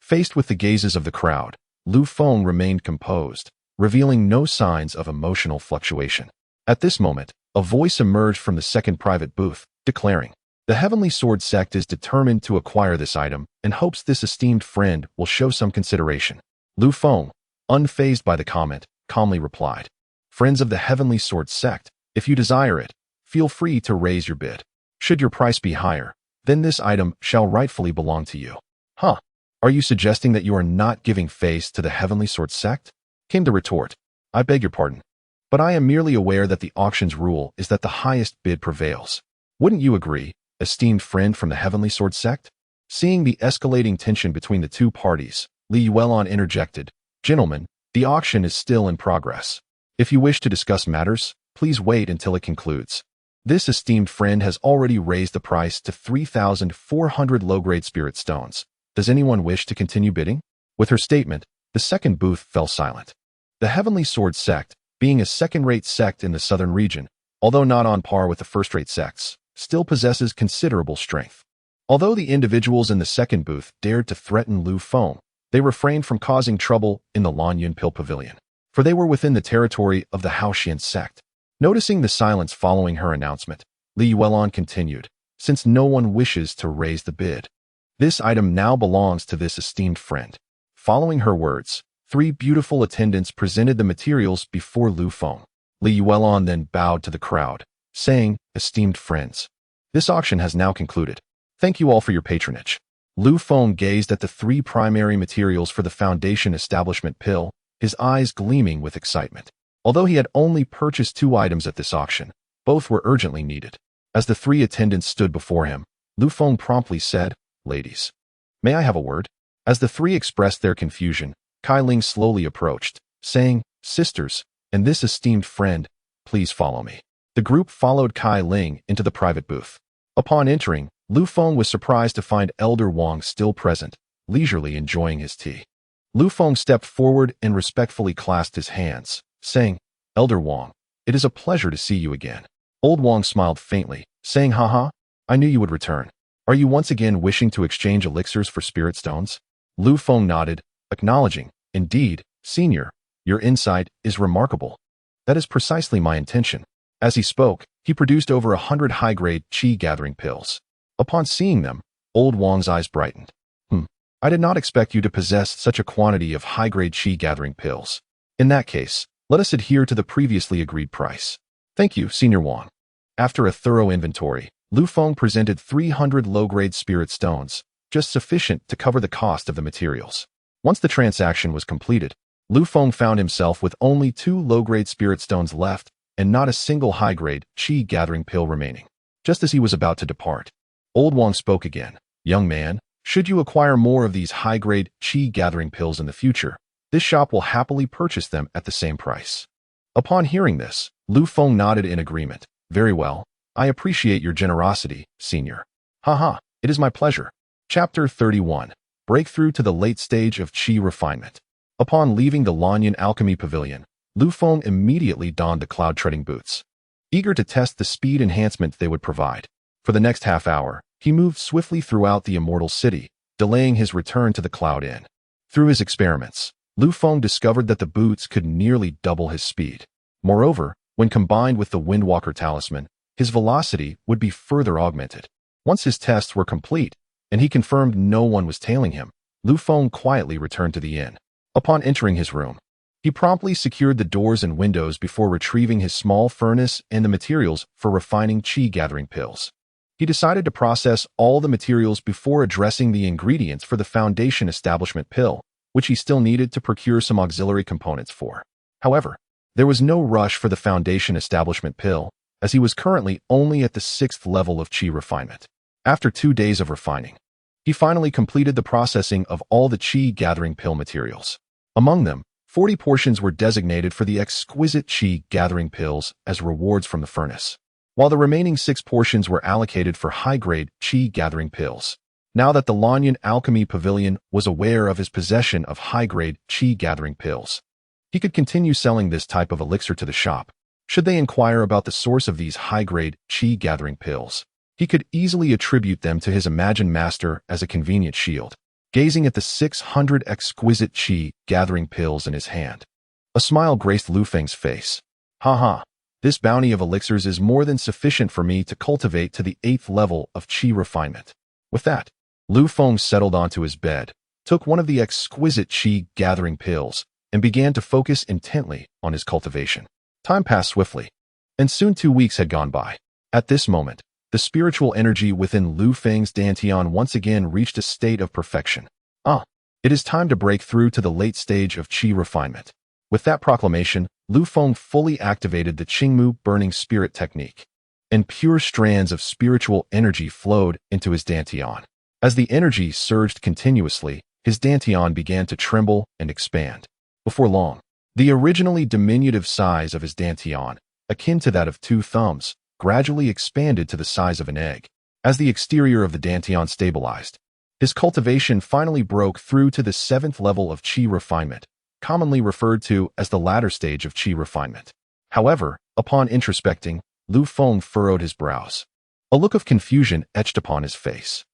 Faced with the gazes of the crowd, Lu Feng remained composed, revealing no signs of emotional fluctuation. At this moment, a voice emerged from the second private booth, declaring, the Heavenly Sword Sect is determined to acquire this item and hopes this esteemed friend will show some consideration. Lu Feng, unfazed by the comment, calmly replied, Friends of the Heavenly Sword Sect, if you desire it, feel free to raise your bid. Should your price be higher, then this item shall rightfully belong to you. Huh? Are you suggesting that you are not giving face to the Heavenly Sword Sect? Came the retort. I beg your pardon, but I am merely aware that the auction's rule is that the highest bid prevails. Wouldn't you agree, esteemed friend from the Heavenly Sword Sect? Seeing the escalating tension between the two parties, Li Yuelon interjected, Gentlemen, the auction is still in progress. If you wish to discuss matters, please wait until it concludes. This esteemed friend has already raised the price to 3,400 low-grade spirit stones. Does anyone wish to continue bidding? With her statement, the second booth fell silent. The Heavenly Sword Sect, being a second-rate sect in the southern region, although not on par with the first-rate sects, still possesses considerable strength. Although the individuals in the second booth dared to threaten Lu Feng, they refrained from causing trouble in the Lanyun Pill Pavilion, for they were within the territory of the Haoxian sect. Noticing the silence following her announcement, Li Yuelon continued, Since no one wishes to raise the bid, this item now belongs to this esteemed friend. Following her words, three beautiful attendants presented the materials before Lu Feng. Li Yuelon then bowed to the crowd, saying, Esteemed friends, this auction has now concluded. Thank you all for your patronage. Lu Feng gazed at the 3 primary materials for the Foundation Establishment Pill, his eyes gleaming with excitement. Although he had only purchased 2 items at this auction, both were urgently needed. As the 3 attendants stood before him, Lu Feng promptly said, "Ladies, may I have a word?" As the 3 expressed their confusion, Kai Ling slowly approached, saying, "Sisters, and this esteemed friend, please follow me." The group followed Kai Ling into the private booth. Upon entering, Lu Feng was surprised to find Elder Wang still present, leisurely enjoying his tea. Lu Feng stepped forward and respectfully clasped his hands, saying, "Elder Wang, it is a pleasure to see you again." Old Wang smiled faintly, saying, "Haha, I knew you would return. Are you once again wishing to exchange elixirs for spirit stones?" Lu Feng nodded, acknowledging, "Indeed, senior, your insight is remarkable. That is precisely my intention." As he spoke, he produced over 100 high-grade qi-gathering pills. Upon seeing them, Old Wang's eyes brightened. I did not expect you to possess such a quantity of high-grade qi-gathering pills. In that case, let us adhere to the previously agreed price." "Thank you, Senior Wang." After a thorough inventory, Lu Feng presented 300 low-grade spirit stones, just sufficient to cover the cost of the materials. Once the transaction was completed, Lu Feng found himself with only 2 low-grade spirit stones left and not a single high-grade qi-gathering pill remaining. Just as he was about to depart, Old Wang spoke again. "Young man, should you acquire more of these high-grade qi-gathering pills in the future, this shop will happily purchase them at the same price." Upon hearing this, Lu Feng nodded in agreement. "Very well. I appreciate your generosity, senior." "Haha, it is my pleasure." Chapter 31. Breakthrough to the late stage of qi refinement. Upon leaving the Lanyan Alchemy Pavilion, Lu Feng immediately donned the cloud-treading boots, eager to test the speed enhancement they would provide. For the next half hour, he moved swiftly throughout the Immortal City, delaying his return to the Cloud Inn. Through his experiments, Lu Feng discovered that the boots could nearly double his speed. Moreover, when combined with the Windwalker talisman, his velocity would be further augmented. Once his tests were complete, and he confirmed no one was tailing him, Lu Feng quietly returned to the inn. Upon entering his room, he promptly secured the doors and windows before retrieving his small furnace and the materials for refining qi-gathering pills. He decided to process all the materials before addressing the ingredients for the Foundation Establishment Pill, which he still needed to procure some auxiliary components for. However, there was no rush for the Foundation Establishment Pill, as he was currently only at the 6th level of qi refinement. After 2 days of refining, he finally completed the processing of all the qi-gathering pill materials. Among them, 40 portions were designated for the exquisite qi-gathering pills as rewards from the furnace, while the remaining 6 portions were allocated for high-grade qi-gathering pills. Now that the Lanyan Alchemy Pavilion was aware of his possession of high-grade qi-gathering pills, he could continue selling this type of elixir to the shop. Should they inquire about the source of these high-grade qi-gathering pills, he could easily attribute them to his imagined master as a convenient shield. Gazing at the 600 exquisite qi-gathering pills in his hand, a smile graced Lu Feng's face. "Haha, this bounty of elixirs is more than sufficient for me to cultivate to the 8th level of qi refinement." With that, Lu Feng settled onto his bed, took one of the exquisite qi-gathering pills, and began to focus intently on his cultivation. Time passed swiftly, and soon 2 weeks had gone by. At this moment, the spiritual energy within Lu Feng's dantian once again reached a state of perfection. It is time to break through to the late stage of qi refinement. With that proclamation, Lu Feng fully activated the Qingmu burning spirit technique, and pure strands of spiritual energy flowed into his dantian. As the energy surged continuously, his dantian began to tremble and expand. Before long, the originally diminutive size of his dantian, akin to that of 2 thumbs, gradually expanded to the size of an egg. As the exterior of the dantian stabilized, his cultivation finally broke through to the 7th level of qi refinement, commonly referred to as the latter stage of qi refinement. However, upon introspecting, Lu Feng furrowed his brows. A look of confusion etched upon his face.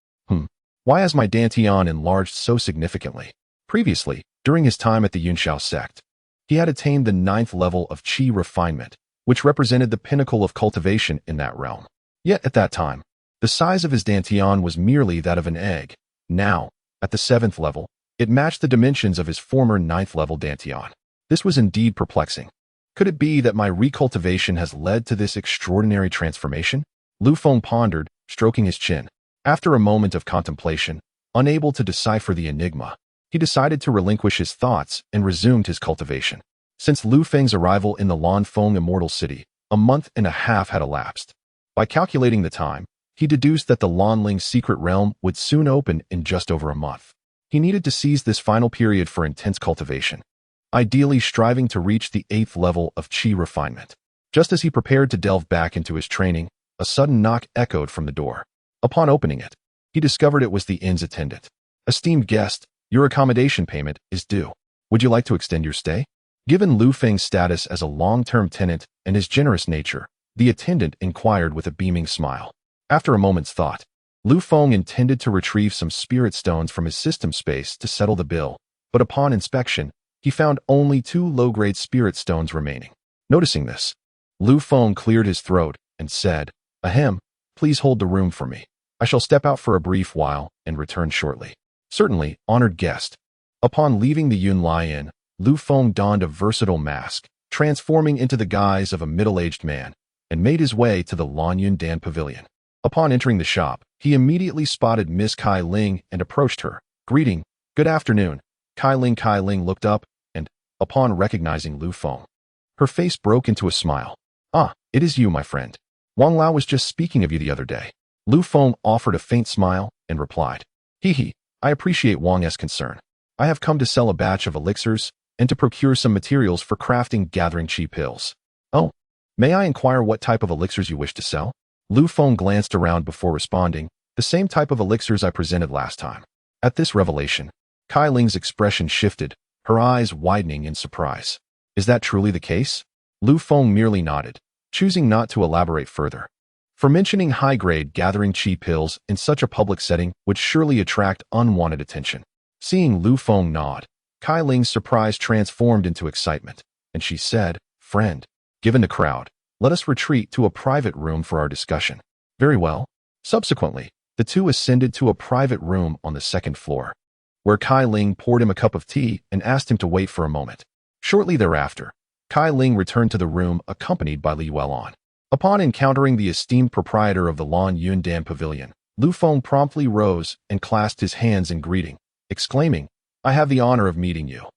Why has my dantian enlarged so significantly? Previously, during his time at the Immortal Sect, he had attained the 9th level of qi refinement, which represented the pinnacle of cultivation in that realm. Yet at that time, the size of his dantian was merely that of an egg. Now, at the 7th level, it matched the dimensions of his former 9th level dantian. This was indeed perplexing. Could it be that my recultivation has led to this extraordinary transformation? Lu Feng pondered, stroking his chin. After a moment of contemplation, Unable to decipher the enigma, he decided to relinquish his thoughts and resumed his cultivation. Since Lu Feng's arrival in the Lu Feng Immortal City, a month and a half had elapsed. By calculating the time, he deduced that the Lanling's secret realm would soon open in just over a month. He needed to seize this final period for intense cultivation, ideally striving to reach the 8th level of qi refinement. Just as he prepared to delve back into his training, a sudden knock echoed from the door. Upon opening it, he discovered it was the inn's attendant. "Esteemed guest, your accommodation payment is due. Would you like to extend your stay?" Given Lu Feng's status as a long-term tenant and his generous nature, the attendant inquired with a beaming smile. After a moment's thought, Lu Feng intended to retrieve some spirit stones from his system space to settle the bill, but upon inspection, he found only 2 low-grade spirit stones remaining. Noticing this, Lu Feng cleared his throat and said, "Ahem, please hold the room for me. I shall step out for a brief while and return shortly." "Certainly, honored guest." Upon leaving the Yunlai Inn, Lu Feng donned a versatile mask, transforming into the guise of a middle-aged man, and made his way to the Lanyun Dan Pavilion. Upon entering the shop, he immediately spotted Miss Kai Ling and approached her. "Greeting, good afternoon." Kai Ling looked up, and, upon recognizing Lu Feng, her face broke into a smile. "Ah, it is you, my friend. Wang Lao was just speaking of you the other day." Lu Feng offered a faint smile and replied, "Hee, I appreciate Wang's concern. I have come to sell a batch of elixirs and to procure some materials for crafting gathering qi pills." "Oh, may I inquire what type of elixirs you wish to sell?" Lu Feng glanced around before responding, "The same type of elixirs I presented last time." At this revelation, Kai Ling's expression shifted, her eyes widening in surprise. "Is that truly the case?" Lu Feng merely nodded, choosing not to elaborate further. For mentioning high-grade gathering qi pills in such a public setting would surely attract unwanted attention. Seeing Lu Feng nod, Kai Ling's surprise transformed into excitement, and she said, "Friend, given the crowd, let us retreat to a private room for our discussion." "Very well." Subsequently, the two ascended to a private room on the 2nd floor, where Kai Ling poured him a cup of tea and asked him to wait for a moment. Shortly thereafter, Kai Ling returned to the room accompanied by Li Welan. Upon encountering the esteemed proprietor of the Lanyun Dan Pavilion, Lu Feng promptly rose and clasped his hands in greeting, exclaiming, "I have the honor of meeting you.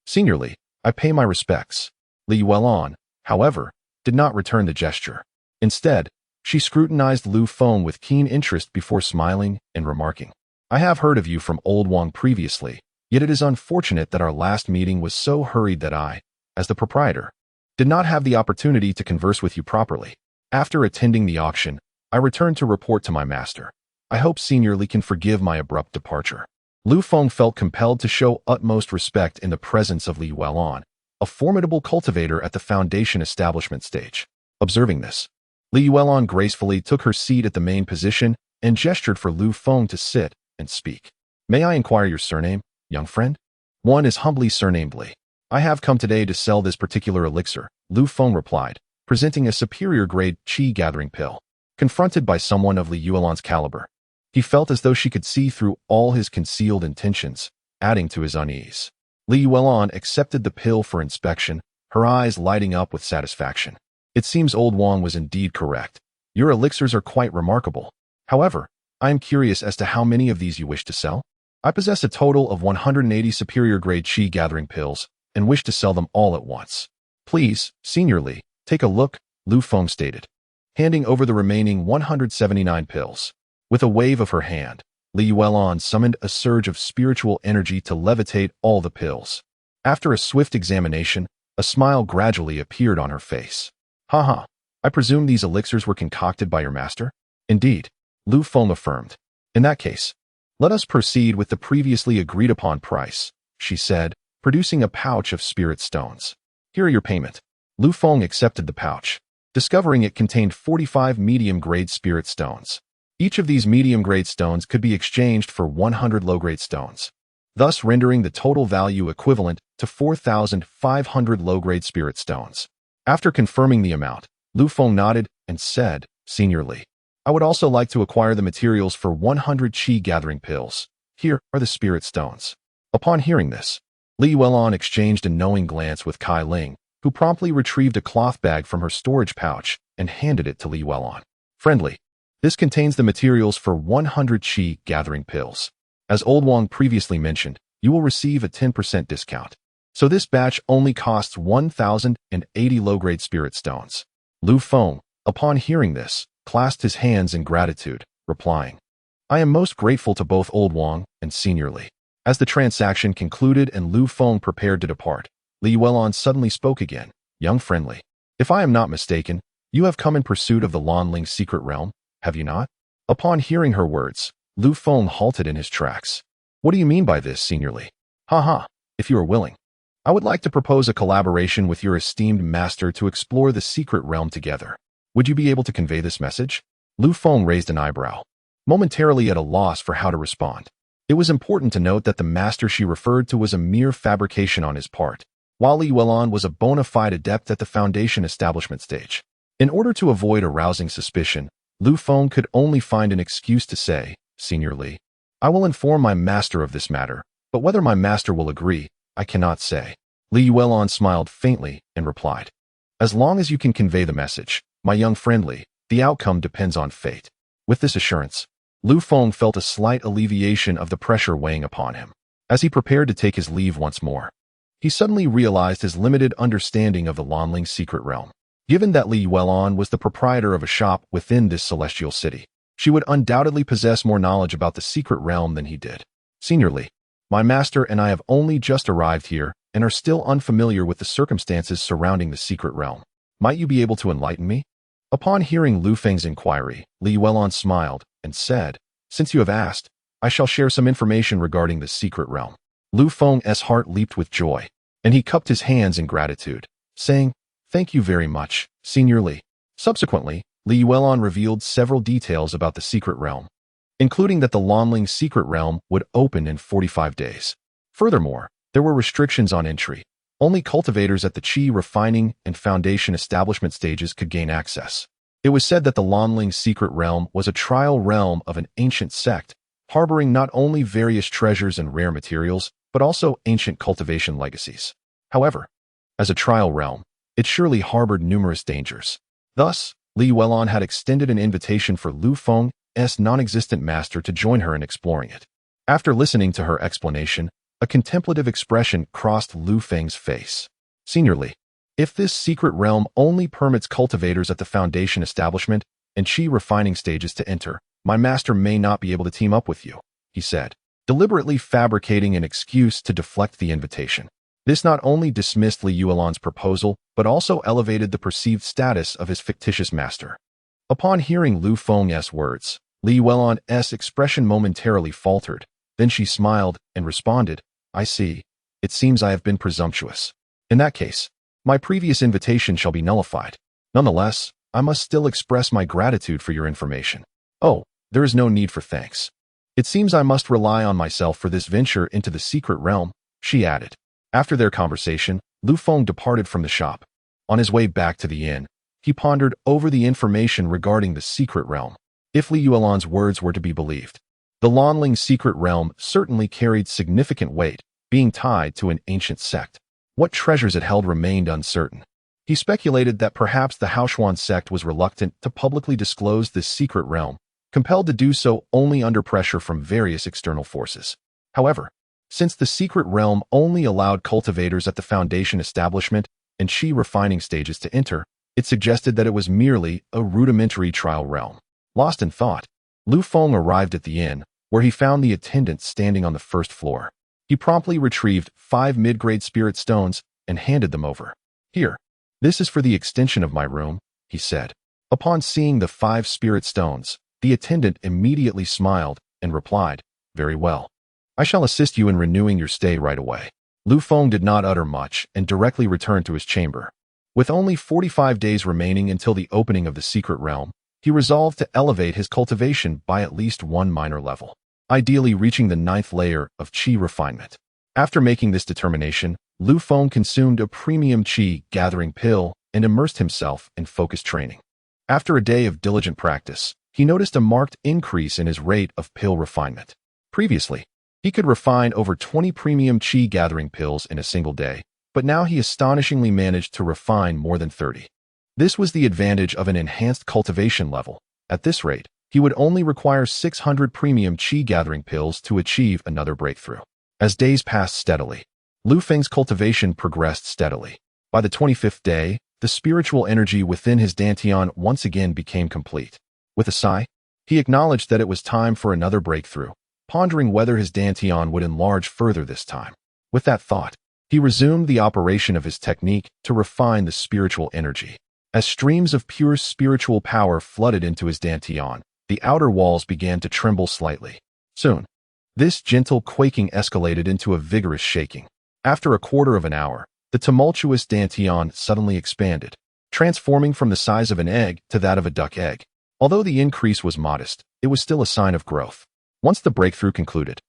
Seniorly, I pay my respects." Li Welan, however, did not return the gesture. Instead, she scrutinized Lu Feng with keen interest before smiling and remarking, "I have heard of you from Old Wang previously, yet it is unfortunate that our last meeting was so hurried that I, as the proprietor, did not have the opportunity to converse with you properly. After attending the auction, I returned to report to my master. I hope Senior Li can forgive my abrupt departure." Lu Feng felt compelled to show utmost respect in the presence of Li Welan, a formidable cultivator at the foundation establishment stage. Observing this, Li Welan gracefully took her seat at the main position and gestured for Lu Feng to sit and speak. "May I inquire your surname, young friend?" "One is humbly surnamed Li. I have come today to sell this particular elixir," Lu Feng replied, presenting a superior grade qi gathering pill. Confronted by someone of Li Yuelan's caliber, he felt as though she could see through all his concealed intentions, adding to his unease. Li Welan accepted the pill for inspection, her eyes lighting up with satisfaction. "It seems Old Wang was indeed correct. Your elixirs are quite remarkable. However, I am curious as to how many of these you wish to sell." "I possess a total of 180 superior grade qi gathering pills and wish to sell them all at once." "Please, Senior Li, take a look," Lu Feng stated, handing over the remaining 179 pills. With a wave of her hand, Li Welan summoned a surge of spiritual energy to levitate all the pills. After a swift examination, a smile gradually appeared on her face. "Haha, I presume these elixirs were concocted by your master?" "Indeed," Lu Feng affirmed. "In that case, let us proceed with the previously agreed upon price," she said, producing a pouch of spirit stones. "Here are your payment." Lu Feng accepted the pouch, discovering it contained 45 medium-grade spirit stones. Each of these medium-grade stones could be exchanged for 100 low-grade stones, thus rendering the total value equivalent to 4,500 low-grade spirit stones. After confirming the amount, Lu Feng nodded and said, "Senior Li, I would also like to acquire the materials for 100 qi gathering pills. Here are the spirit stones." Upon hearing this, Li Welan exchanged a knowing glance with Kai Ling, who promptly retrieved a cloth bag from her storage pouch and handed it to Li Welan. "Friendly, this contains the materials for 100 qi gathering pills. As Old Wang previously mentioned, you will receive a 10% discount. So this batch only costs 1,080 low-grade spirit stones. Lu Feng, upon hearing this, clasped his hands in gratitude, replying, I am most grateful to both Old Wang and Senior Li. As the transaction concluded and Lu Feng prepared to depart, Li Yuelon suddenly spoke again, young friendly. If I am not mistaken, you have come in pursuit of the Lanling's secret realm, have you not? Upon hearing her words, Lu Feng halted in his tracks. What do you mean by this, Senior Li? Haha, if you are willing. I would like to propose a collaboration with your esteemed master to explore the secret realm together. Would you be able to convey this message? Lu Feng raised an eyebrow, momentarily at a loss for how to respond. It was important to note that the master she referred to was a mere fabrication on his part, while Li Yuelon was a bona fide adept at the foundation establishment stage. In order to avoid arousing suspicion, Lu Feng could only find an excuse to say, Senior Li, I will inform my master of this matter, but whether my master will agree, I cannot say. Li Yuelon smiled faintly and replied, As long as you can convey the message, my young friend Li, the outcome depends on fate. With this assurance, Lu Feng felt a slight alleviation of the pressure weighing upon him. As he prepared to take his leave once more, he suddenly realized his limited understanding of the Lanling's secret realm. Given that Li Yuelon was the proprietor of a shop within this celestial city, she would undoubtedly possess more knowledge about the secret realm than he did. Senior Li, my master and I have only just arrived here and are still unfamiliar with the circumstances surrounding the secret realm. Might you be able to enlighten me? Upon hearing Lu Feng's inquiry, Li Yuelon smiled and said, Since you have asked, I shall share some information regarding the secret realm. Lu Feng's heart leaped with joy, and he cupped his hands in gratitude, saying, Thank you very much, Senior Li. Subsequently, Li Yuelon revealed several details about the secret realm, including that the Lanling's secret realm would open in 45 days. Furthermore, there were restrictions on entry. Only cultivators at the Qi refining and foundation establishment stages could gain access. It was said that the Lanling's secret realm was a trial realm of an ancient sect, harboring not only various treasures and rare materials, but also ancient cultivation legacies. However, as a trial realm, it surely harbored numerous dangers. Thus, Li Yuelon had extended an invitation for Lu Feng's non-existent master to join her in exploring it. After listening to her explanation, a contemplative expression crossed Lu Feng's face. Senior Li, if this secret realm only permits cultivators at the foundation establishment and Qi refining stages to enter, my master may not be able to team up with you, he said, deliberately fabricating an excuse to deflect the invitation. This not only dismissed Li Yuelon's proposal, but also elevated the perceived status of his fictitious master. Upon hearing Lu Feng's words, Li Yuelon's expression momentarily faltered. Then she smiled and responded, I see. It seems I have been presumptuous. In that case, my previous invitation shall be nullified. Nonetheless, I must still express my gratitude for your information. Oh, there is no need for thanks. It seems I must rely on myself for this venture into the secret realm, she added. After their conversation, Lu Feng departed from the shop. On his way back to the inn, he pondered over the information regarding the secret realm. If Li Yuelon's words were to be believed, the Lanling's secret realm certainly carried significant weight, being tied to an ancient sect. What treasures it held remained uncertain. He speculated that perhaps the Haoshuan sect was reluctant to publicly disclose this secret realm, compelled to do so only under pressure from various external forces. However, since the secret realm only allowed cultivators at the foundation establishment and Qi refining stages to enter, it suggested that it was merely a rudimentary trial realm. Lost in thought, Lu Feng arrived at the inn, where he found the attendant standing on the first floor. He promptly retrieved 5 mid-grade spirit stones and handed them over. Here, this is for the extension of my room, he said. Upon seeing the 5 spirit stones, the attendant immediately smiled and replied, Very well. I shall assist you in renewing your stay right away. Lu Feng did not utter much and directly returned to his chamber. With only 45 days remaining until the opening of the secret realm, he resolved to elevate his cultivation by at least one minor level, ideally reaching the 9th layer of Qi refinement. After making this determination, Lu Feng consumed a premium Qi gathering pill and immersed himself in focused training. After a day of diligent practice, he noticed a marked increase in his rate of pill refinement. Previously, he could refine over 20 premium Qi gathering pills in a single day, but now he astonishingly managed to refine more than 30. This was the advantage of an enhanced cultivation level. At this rate, He would only require 600 premium qi gathering pills to achieve another breakthrough. As days passed steadily, Lu Feng's cultivation progressed steadily. By the 25th day, the spiritual energy within his dantian once again became complete. With a sigh, he acknowledged that it was time for another breakthrough, pondering whether his dantian would enlarge further this time. With that thought, he resumed the operation of his technique to refine the spiritual energy. As streams of pure spiritual power flooded into his dantian, the outer walls began to tremble slightly. Soon, this gentle quaking escalated into a vigorous shaking. After a quarter of an hour, the tumultuous dantian suddenly expanded, transforming from the size of an egg to that of a duck egg. Although the increase was modest, it was still a sign of growth. Once the breakthrough concluded,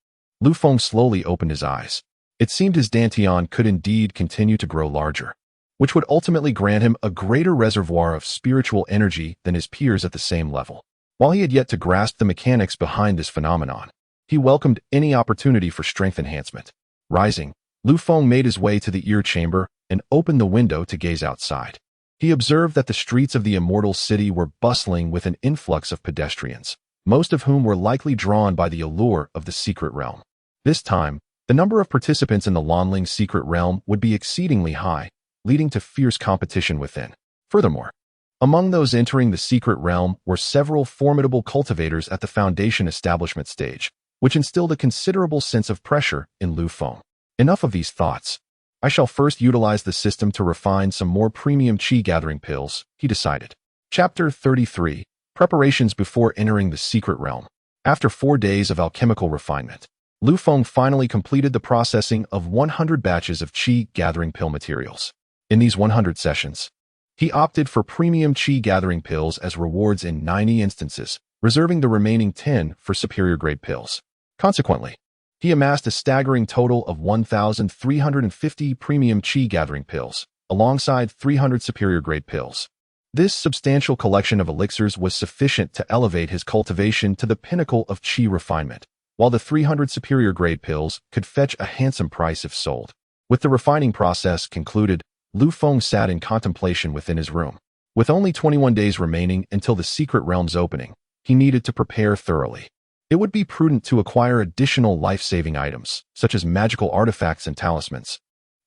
Lu Feng slowly opened his eyes. It seemed his dantian could indeed continue to grow larger, which would ultimately grant him a greater reservoir of spiritual energy than his peers at the same level. While he had yet to grasp the mechanics behind this phenomenon, he welcomed any opportunity for strength enhancement. Rising, Lu Feng made his way to the ear chamber and opened the window to gaze outside. He observed that the streets of the Immortal city were bustling with an influx of pedestrians, most of whom were likely drawn by the allure of the secret realm. This time, the number of participants in the Lanling secret realm would be exceedingly high, leading to fierce competition within. Furthermore, among those entering the secret realm were several formidable cultivators at the foundation establishment stage, which instilled a considerable sense of pressure in Lu Feng. Enough of these thoughts. I shall first utilize the system to refine some more premium qi gathering pills, he decided. Chapter 33. Preparations before entering the secret realm. After 4 days of alchemical refinement, Lu Feng finally completed the processing of 100 batches of qi gathering pill materials. In these 100 sessions, he opted for premium qi gathering pills as rewards in 90 instances, reserving the remaining 10 for superior grade pills. Consequently, he amassed a staggering total of 1,350 premium qi gathering pills, alongside 300 superior grade pills. This substantial collection of elixirs was sufficient to elevate his cultivation to the pinnacle of qi refinement, while the 300 superior grade pills could fetch a handsome price if sold. With the refining process concluded, Lu Feng sat in contemplation within his room. With only 21 days remaining until the secret realm's opening, he needed to prepare thoroughly. It would be prudent to acquire additional life-saving items, such as magical artifacts and talismans,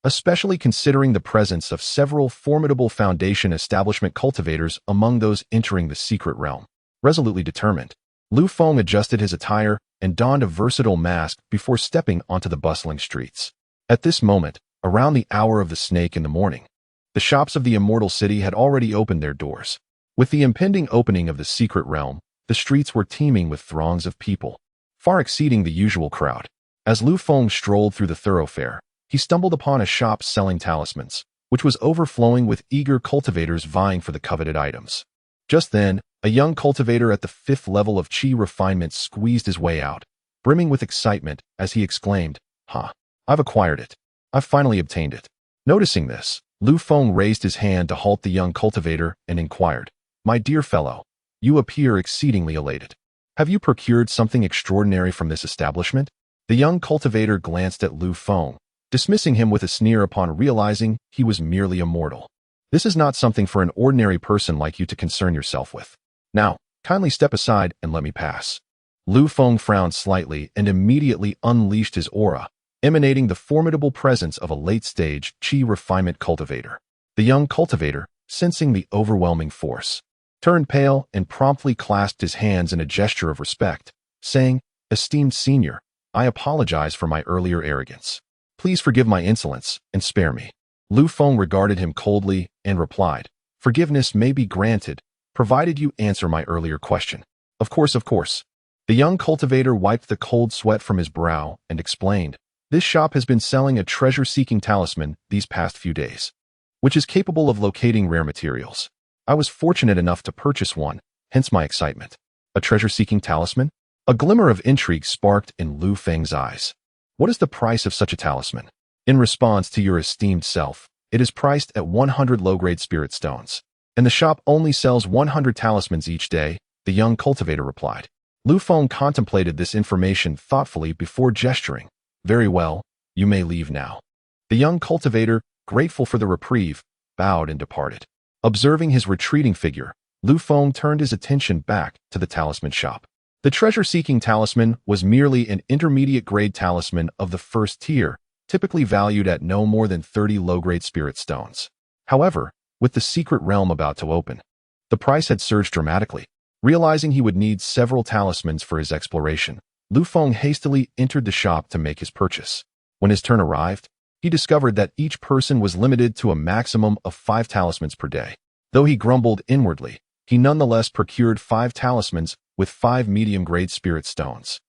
especially considering the presence of several formidable foundation establishment cultivators among those entering the secret realm. Resolutely determined, Lu Feng adjusted his attire and donned a versatile mask before stepping onto the bustling streets. At this moment, around the hour of the snake in the morning, the shops of the Immortal city had already opened their doors. With the impending opening of the secret realm, the streets were teeming with throngs of people, far exceeding the usual crowd. As Lu Feng strolled through the thoroughfare, he stumbled upon a shop selling talismans, which was overflowing with eager cultivators vying for the coveted items. Just then, a young cultivator at the 5th level of qi refinement squeezed his way out, brimming with excitement as he exclaimed, "Ha! I've acquired it. I've finally obtained it." Noticing this, Lu Feng raised his hand to halt the young cultivator and inquired, "My dear fellow, you appear exceedingly elated. Have you procured something extraordinary from this establishment?" The young cultivator glanced at Lu Feng, dismissing him with a sneer upon realizing he was merely a mortal. "This is not something for an ordinary person like you to concern yourself with. Now, kindly step aside and let me pass." Lu Feng frowned slightly and immediately unleashed his aura, emanating the formidable presence of a late-stage qi refinement cultivator. The young cultivator, sensing the overwhelming force, turned pale and promptly clasped his hands in a gesture of respect, saying, "Esteemed senior, I apologize for my earlier arrogance. Please forgive my insolence and spare me." Lu Feng regarded him coldly and replied, "Forgiveness may be granted, provided you answer my earlier question." Of course, of course." The young cultivator wiped the cold sweat from his brow and explained, "This shop has been selling a treasure-seeking talisman these past few days, which is capable of locating rare materials. I was fortunate enough to purchase one, hence my excitement." "A treasure-seeking talisman?" A glimmer of intrigue sparked in Lu Feng's eyes. "What is the price of such a talisman?" "In response to your esteemed self, it is priced at 100 low-grade spirit stones, and the shop only sells 100 talismans each day," the young cultivator replied. Lu Feng contemplated this information thoughtfully before gesturing. "Very well, you may leave now." The young cultivator, grateful for the reprieve, bowed and departed. Observing his retreating figure, Lu Feng turned his attention back to the talisman shop. The treasure-seeking talisman was merely an intermediate-grade talisman of the first tier, typically valued at no more than 30 low-grade spirit stones. However, with the secret realm about to open, the price had surged dramatically. Realizing he would need several talismans for his exploration, Lu Feng hastily entered the shop to make his purchase. When his turn arrived, he discovered that each person was limited to a maximum of 5 talismans per day. Though he grumbled inwardly, he nonetheless procured 5 talismans with 5 medium-grade spirit stones.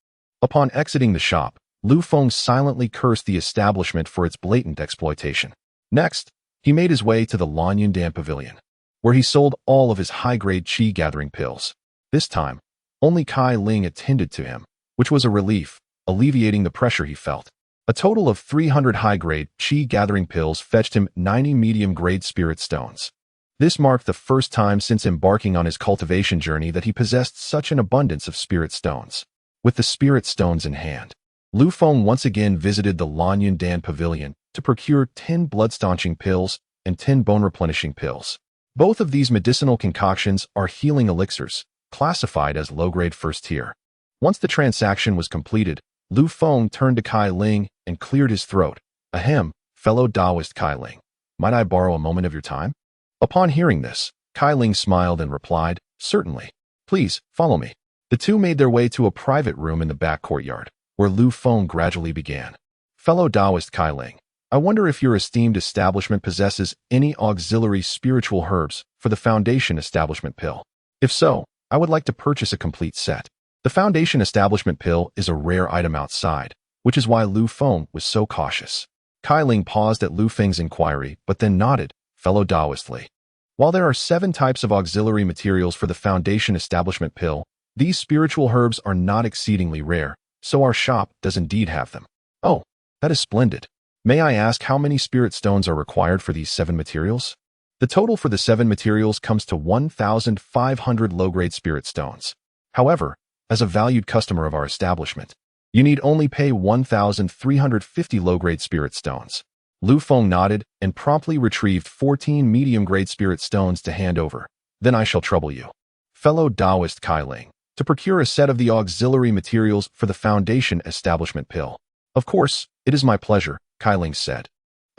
Upon exiting the shop, Lu Feng silently cursed the establishment for its blatant exploitation. Next, he made his way to the Lanyundan Pavilion, where he sold all of his high-grade qi-gathering pills. This time, only Kai Ling attended to him, which was a relief, alleviating the pressure he felt. A total of 300 high-grade qi-gathering pills fetched him 90 medium-grade spirit stones. This marked the first time since embarking on his cultivation journey that he possessed such an abundance of spirit stones. With the spirit stones in hand, Lu Feng once again visited the Lanyundan Pavilion to procure 10 blood-staunching pills and 10 bone-replenishing pills. Both of these medicinal concoctions are healing elixirs, classified as low-grade first tier. Once the transaction was completed, Lu Feng turned to Kai Ling and cleared his throat. Ahem, fellow Taoist Kai Ling. Might I borrow a moment of your time? Upon hearing this, Kai Ling smiled and replied, certainly. Please, follow me. The two made their way to a private room in the back courtyard, where Lu Feng gradually began. Fellow Taoist Kai Ling, I wonder if your esteemed establishment possesses any auxiliary spiritual herbs for the Foundation Establishment Pill. If so, I would like to purchase a complete set. The Foundation Establishment Pill is a rare item outside, which is why Lu Feng was so cautious. Kai Ling paused at Lu Feng's inquiry, but then nodded, fellow Taoistly. While there are 7 types of auxiliary materials for the Foundation Establishment Pill, these spiritual herbs are not exceedingly rare, so our shop does indeed have them. Oh, that is splendid. May I ask how many spirit stones are required for these 7 materials? The total for the 7 materials comes to 1,500 low-grade spirit stones. However, as a valued customer of our establishment, you need only pay 1,350 low-grade spirit stones. Lu Feng nodded and promptly retrieved 14 medium-grade spirit stones to hand over. Then I shall trouble you, fellow Taoist Kai Ling, to procure a set of the auxiliary materials for the Foundation Establishment Pill. Of course, it is my pleasure, Kai Ling said,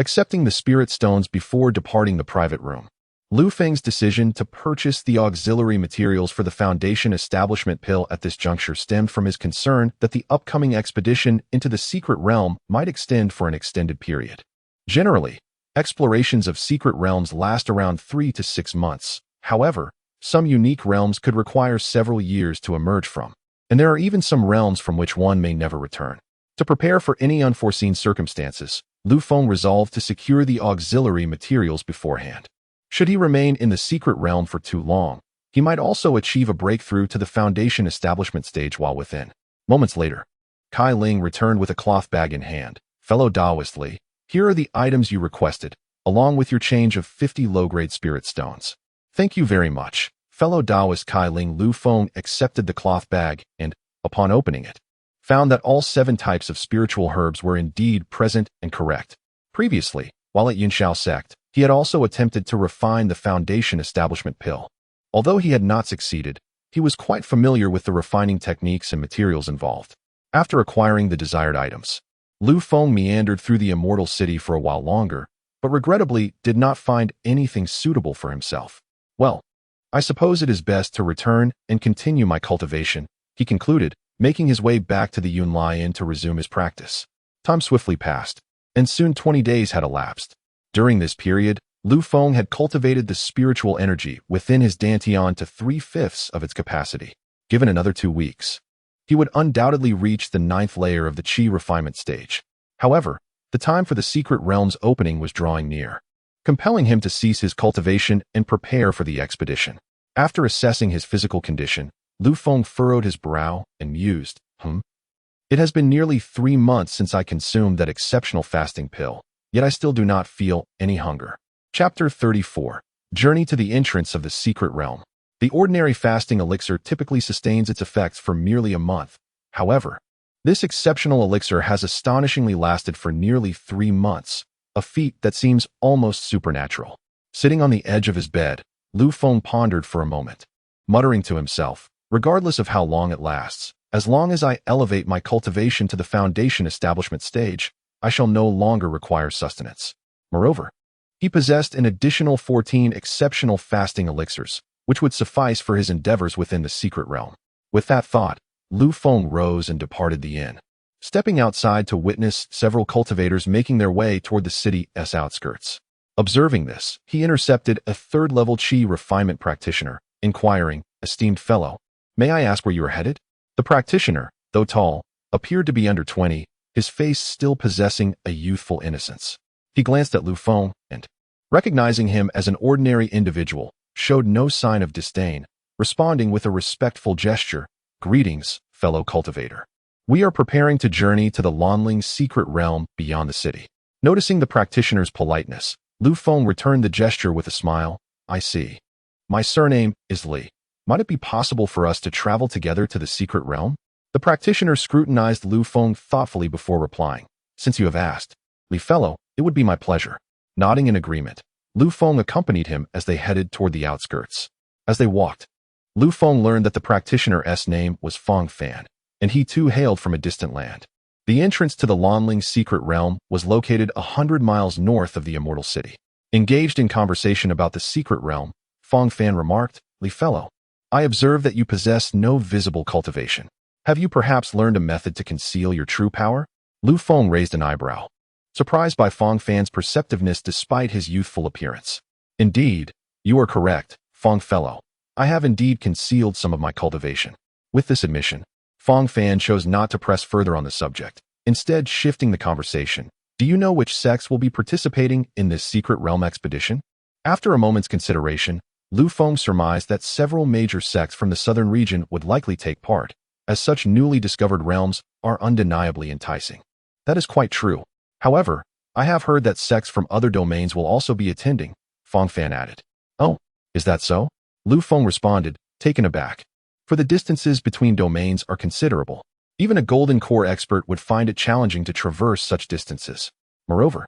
accepting the spirit stones before departing the private room. Lu Feng's decision to purchase the auxiliary materials for the Foundation Establishment Pill at this juncture stemmed from his concern that the upcoming expedition into the secret realm might extend for an extended period. Generally, explorations of secret realms last around 3 to 6 months. However, some unique realms could require several years to emerge from, and there are even some realms from which one may never return. To prepare for any unforeseen circumstances, Lu Feng resolved to secure the auxiliary materials beforehand. Should he remain in the secret realm for too long, he might also achieve a breakthrough to the Foundation Establishment stage while within. Moments later, Kai Ling returned with a cloth bag in hand. Fellow Taoistly, here are the items you requested, along with your change of 50 low-grade spirit stones. Thank you very much. Fellow Taoist Kai Ling. Lu Feng accepted the cloth bag and, upon opening it, found that all 7 types of spiritual herbs were indeed present and correct. Previously, while at Immortal Sect, he had also attempted to refine the Foundation Establishment Pill. Although he had not succeeded, he was quite familiar with the refining techniques and materials involved. After acquiring the desired items, Lu Feng meandered through the Immortal City for a while longer, but regrettably did not find anything suitable for himself. Well, I suppose it is best to return and continue my cultivation, he concluded, making his way back to the Yunlai Inn to resume his practice. Time swiftly passed, and soon 20 days had elapsed. During this period, Lu Feng had cultivated the spiritual energy within his dantian to 3/5 of its capacity. Given another 2 weeks, he would undoubtedly reach the 9th layer of the Qi refinement stage. However, the time for the secret realm's opening was drawing near, compelling him to cease his cultivation and prepare for the expedition. After assessing his physical condition, Lu Feng furrowed his brow and mused, It has been nearly 3 months since I consumed that exceptional fasting pill, yet I still do not feel any hunger. Chapter 34. Journey to the entrance of the secret realm. The ordinary fasting elixir typically sustains its effects for merely a month. However, this exceptional elixir has astonishingly lasted for nearly 3 months, a feat that seems almost supernatural. Sitting on the edge of his bed, Lu Feng pondered for a moment, muttering to himself, regardless of how long it lasts, as long as I elevate my cultivation to the foundation establishment stage, I shall no longer require sustenance. Moreover, he possessed an additional 14 exceptional fasting elixirs, which would suffice for his endeavors within the secret realm. With that thought, Lu Feng rose and departed the inn, stepping outside to witness several cultivators making their way toward the city's outskirts. Observing this, he intercepted a third-level Qi refinement practitioner, inquiring, "Esteemed fellow, may I ask where you are headed?" The practitioner, though tall, appeared to be under 20, his face still possessing a youthful innocence. He glanced at Lu Feng and, recognizing him as an ordinary individual, showed no sign of disdain, responding with a respectful gesture, "Greetings, fellow cultivator. We are preparing to journey to the Lanling's secret realm beyond the city." Noticing the practitioner's politeness, Lu Feng returned the gesture with a smile. "I see. My surname is Li. Might it be possible for us to travel together to the secret realm?" The practitioner scrutinized Lu Feng thoughtfully before replying. "Since you have asked, Li fellow, it would be my pleasure." Nodding in agreement, Lu Feng accompanied him as they headed toward the outskirts. As they walked, Lu Feng learned that the practitioner's name was Feng Fan, and he too hailed from a distant land. The entrance to the Lanling's secret realm was located 100 miles north of the Immortal City. Engaged in conversation about the secret realm, Feng Fan remarked, "Li fellow, I observe that you possess no visible cultivation. Have you perhaps learned a method to conceal your true power?" Lu Feng raised an eyebrow, surprised by Feng Fan's perceptiveness despite his youthful appearance. "Indeed, you are correct, Feng fellow. I have indeed concealed some of my cultivation." With this admission, Feng Fan chose not to press further on the subject, instead shifting the conversation. "Do you know which sects will be participating in this secret realm expedition?" After a moment's consideration, Lu Feng surmised that several major sects from the southern region would likely take part, as such newly discovered realms are undeniably enticing. "That is quite true. However, I have heard that sects from other domains will also be attending," Feng Fan added. "Oh, is that so?" Lu Feng responded, taken aback. For the distances between domains are considerable. Even a golden core expert would find it challenging to traverse such distances. Moreover,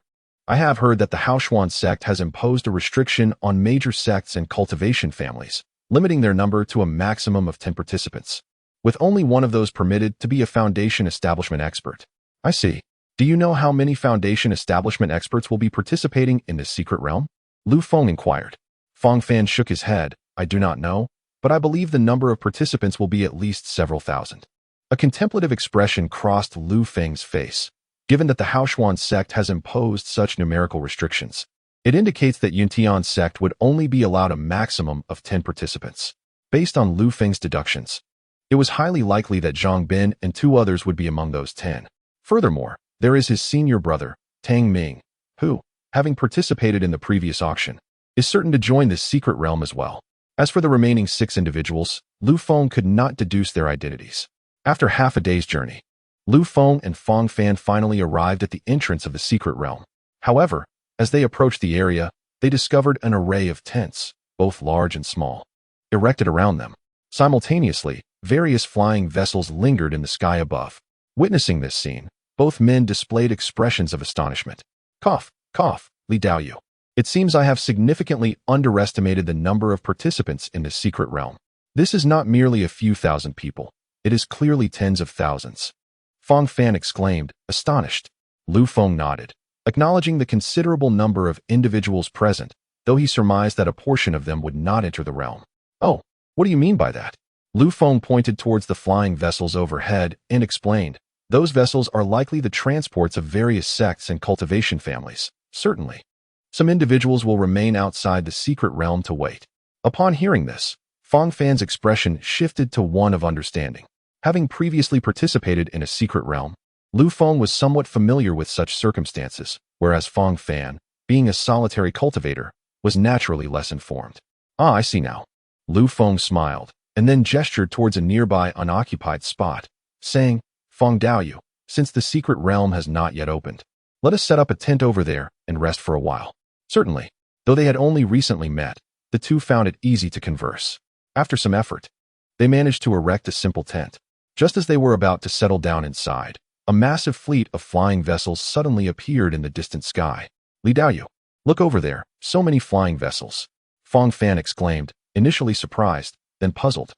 I have heard that the Cloudsoar Sect has imposed a restriction on major sects and cultivation families, limiting their number to a maximum of 10 participants, with only one of those permitted to be a foundation establishment expert. "I see. Do you know how many foundation establishment experts will be participating in this secret realm?" Lu Feng inquired. Feng Fan shook his head. "I do not know, but I believe the number of participants will be at least several thousand." A contemplative expression crossed Lu Feng's face. Given that the Cloudsoar Sect has imposed such numerical restrictions, it indicates that Yuntian Sect would only be allowed a maximum of 10 participants. Based on Lu Feng's deductions, it was highly likely that Zhang Bin and 2 others would be among those 10. Furthermore, there is his senior brother, Tang Ming, who, having participated in the previous auction, is certain to join this secret realm as well. As for the remaining 6 individuals, Lu Feng could not deduce their identities. After half a day's journey, Lu Feng and Feng Fan finally arrived at the entrance of the secret realm. However, as they approached the area, they discovered an array of tents, both large and small, erected around them. Simultaneously, various flying vessels lingered in the sky above. Witnessing this scene, both men displayed expressions of astonishment. "Cough, cough, Li Daoyu. It seems I have significantly underestimated the number of participants in this secret realm. This is not merely a few thousand people. It is clearly tens of thousands." Feng Fan exclaimed, astonished. Lu Feng nodded, acknowledging the considerable number of individuals present, though he surmised that a portion of them would not enter the realm. "Oh, what do you mean by that?" Lu Feng pointed towards the flying vessels overhead and explained, "Those vessels are likely the transports of various sects and cultivation families. Certainly, some individuals will remain outside the secret realm to wait." Upon hearing this, Feng Fan's expression shifted to one of understanding. Having previously participated in a secret realm, Lu Feng was somewhat familiar with such circumstances, whereas Feng Fan, being a solitary cultivator, was naturally less informed. "Ah, I see now." Lu Feng smiled, and then gestured towards a nearby unoccupied spot, saying, "Feng Daoyu, since the secret realm has not yet opened, let us set up a tent over there and rest for a while." Certainly, though they had only recently met, the two found it easy to converse. After some effort, they managed to erect a simple tent. Just as they were about to settle down inside, a massive fleet of flying vessels suddenly appeared in the distant sky. "Li Daoyu, look over there, so many flying vessels." Fong Fan exclaimed, initially surprised, then puzzled.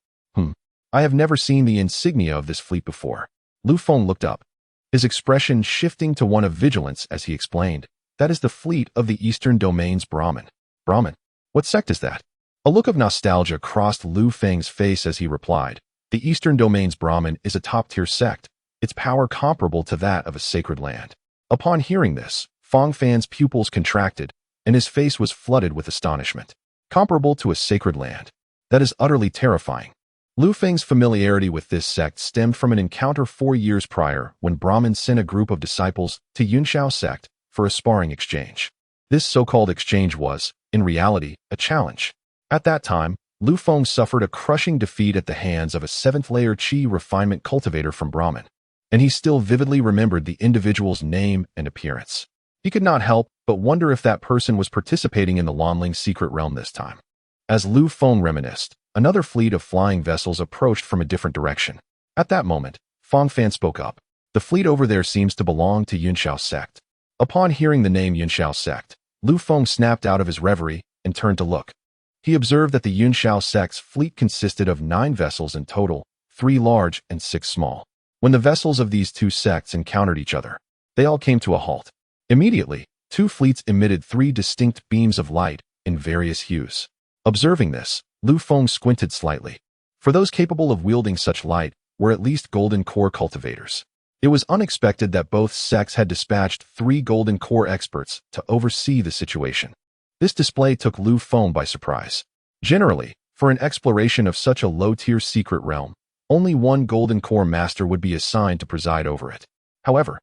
I have never seen the insignia of this fleet before. Lu Feng looked up, his expression shifting to one of vigilance as he explained, that is the fleet of the Eastern Domain's Brahmin. Brahmin? What sect is that? A look of nostalgia crossed Lu Feng's face as he replied, the Eastern Domain's Brahmin is a top-tier sect, its power comparable to that of a sacred land. Upon hearing this, Fong Fan's pupils contracted, and his face was flooded with astonishment. Comparable to a sacred land. That is utterly terrifying. Lu Feng's familiarity with this sect stemmed from an encounter 4 years prior when Brahmin sent a group of disciples to Yunshao Sect for a sparring exchange. This so-called exchange was, in reality, a challenge. At that time, Lu Feng suffered a crushing defeat at the hands of a 7th-layer Qi refinement cultivator from Brahmin, and he still vividly remembered the individual's name and appearance. He could not help but wonder if that person was participating in the Lanling's secret realm this time. As Lu Feng reminisced, another fleet of flying vessels approached from a different direction. At that moment, Fong Fan spoke up. The fleet over there seems to belong to Yunshao Sect. Upon hearing the name Yunshao Sect, Lu Feng snapped out of his reverie and turned to look. He observed that the Yunshao Sect's fleet consisted of 9 vessels in total, 3 large and 6 small. When the vessels of these 2 sects encountered each other, they all came to a halt. Immediately, 2 fleets emitted 3 distinct beams of light in various hues. Observing this, Lu Feng squinted slightly. For those capable of wielding such light were at least golden core cultivators. It was unexpected that both sects had dispatched 3 golden core experts to oversee the situation. This display took Lu Feng by surprise. Generally, for an exploration of such a low-tier secret realm, only one golden core master would be assigned to preside over it. However,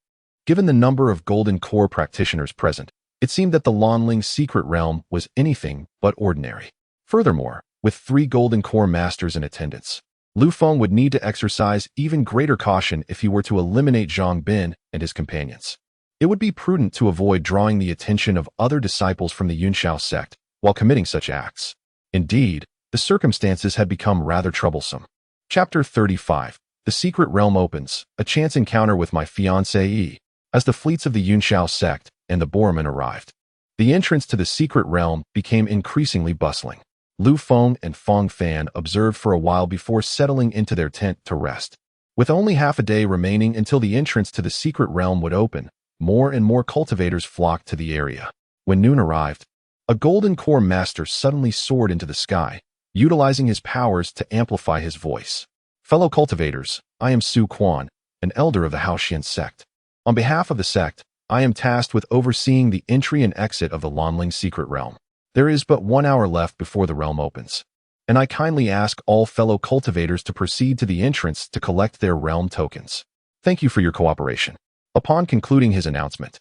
given the number of golden core practitioners present, it seemed that the Lanling's secret realm was anything but ordinary. Furthermore, with 3 golden core masters in attendance, Lu Feng would need to exercise even greater caution if he were to eliminate Zhang Bin and his companions. It would be prudent to avoid drawing the attention of other disciples from the Yunshao sect while committing such acts. Indeed, the circumstances had become rather troublesome. Chapter 35. The Secret Realm Opens, a chance encounter with my fiancée. As the fleets of the Yunshao sect and the Borman arrived, the entrance to the secret realm became increasingly bustling. Lu Feng and Fong Fan observed for a while before settling into their tent to rest. With only half a day remaining until the entrance to the secret realm would open, more and more cultivators flocked to the area. When noon arrived, a golden core master suddenly soared into the sky, utilizing his powers to amplify his voice. Fellow cultivators, I am Su Quan, an elder of the Haoxian sect. On behalf of the sect, I am tasked with overseeing the entry and exit of the Lanling secret realm. There is but 1 hour left before the realm opens, and I kindly ask all fellow cultivators to proceed to the entrance to collect their realm tokens. Thank you for your cooperation. Upon concluding his announcement,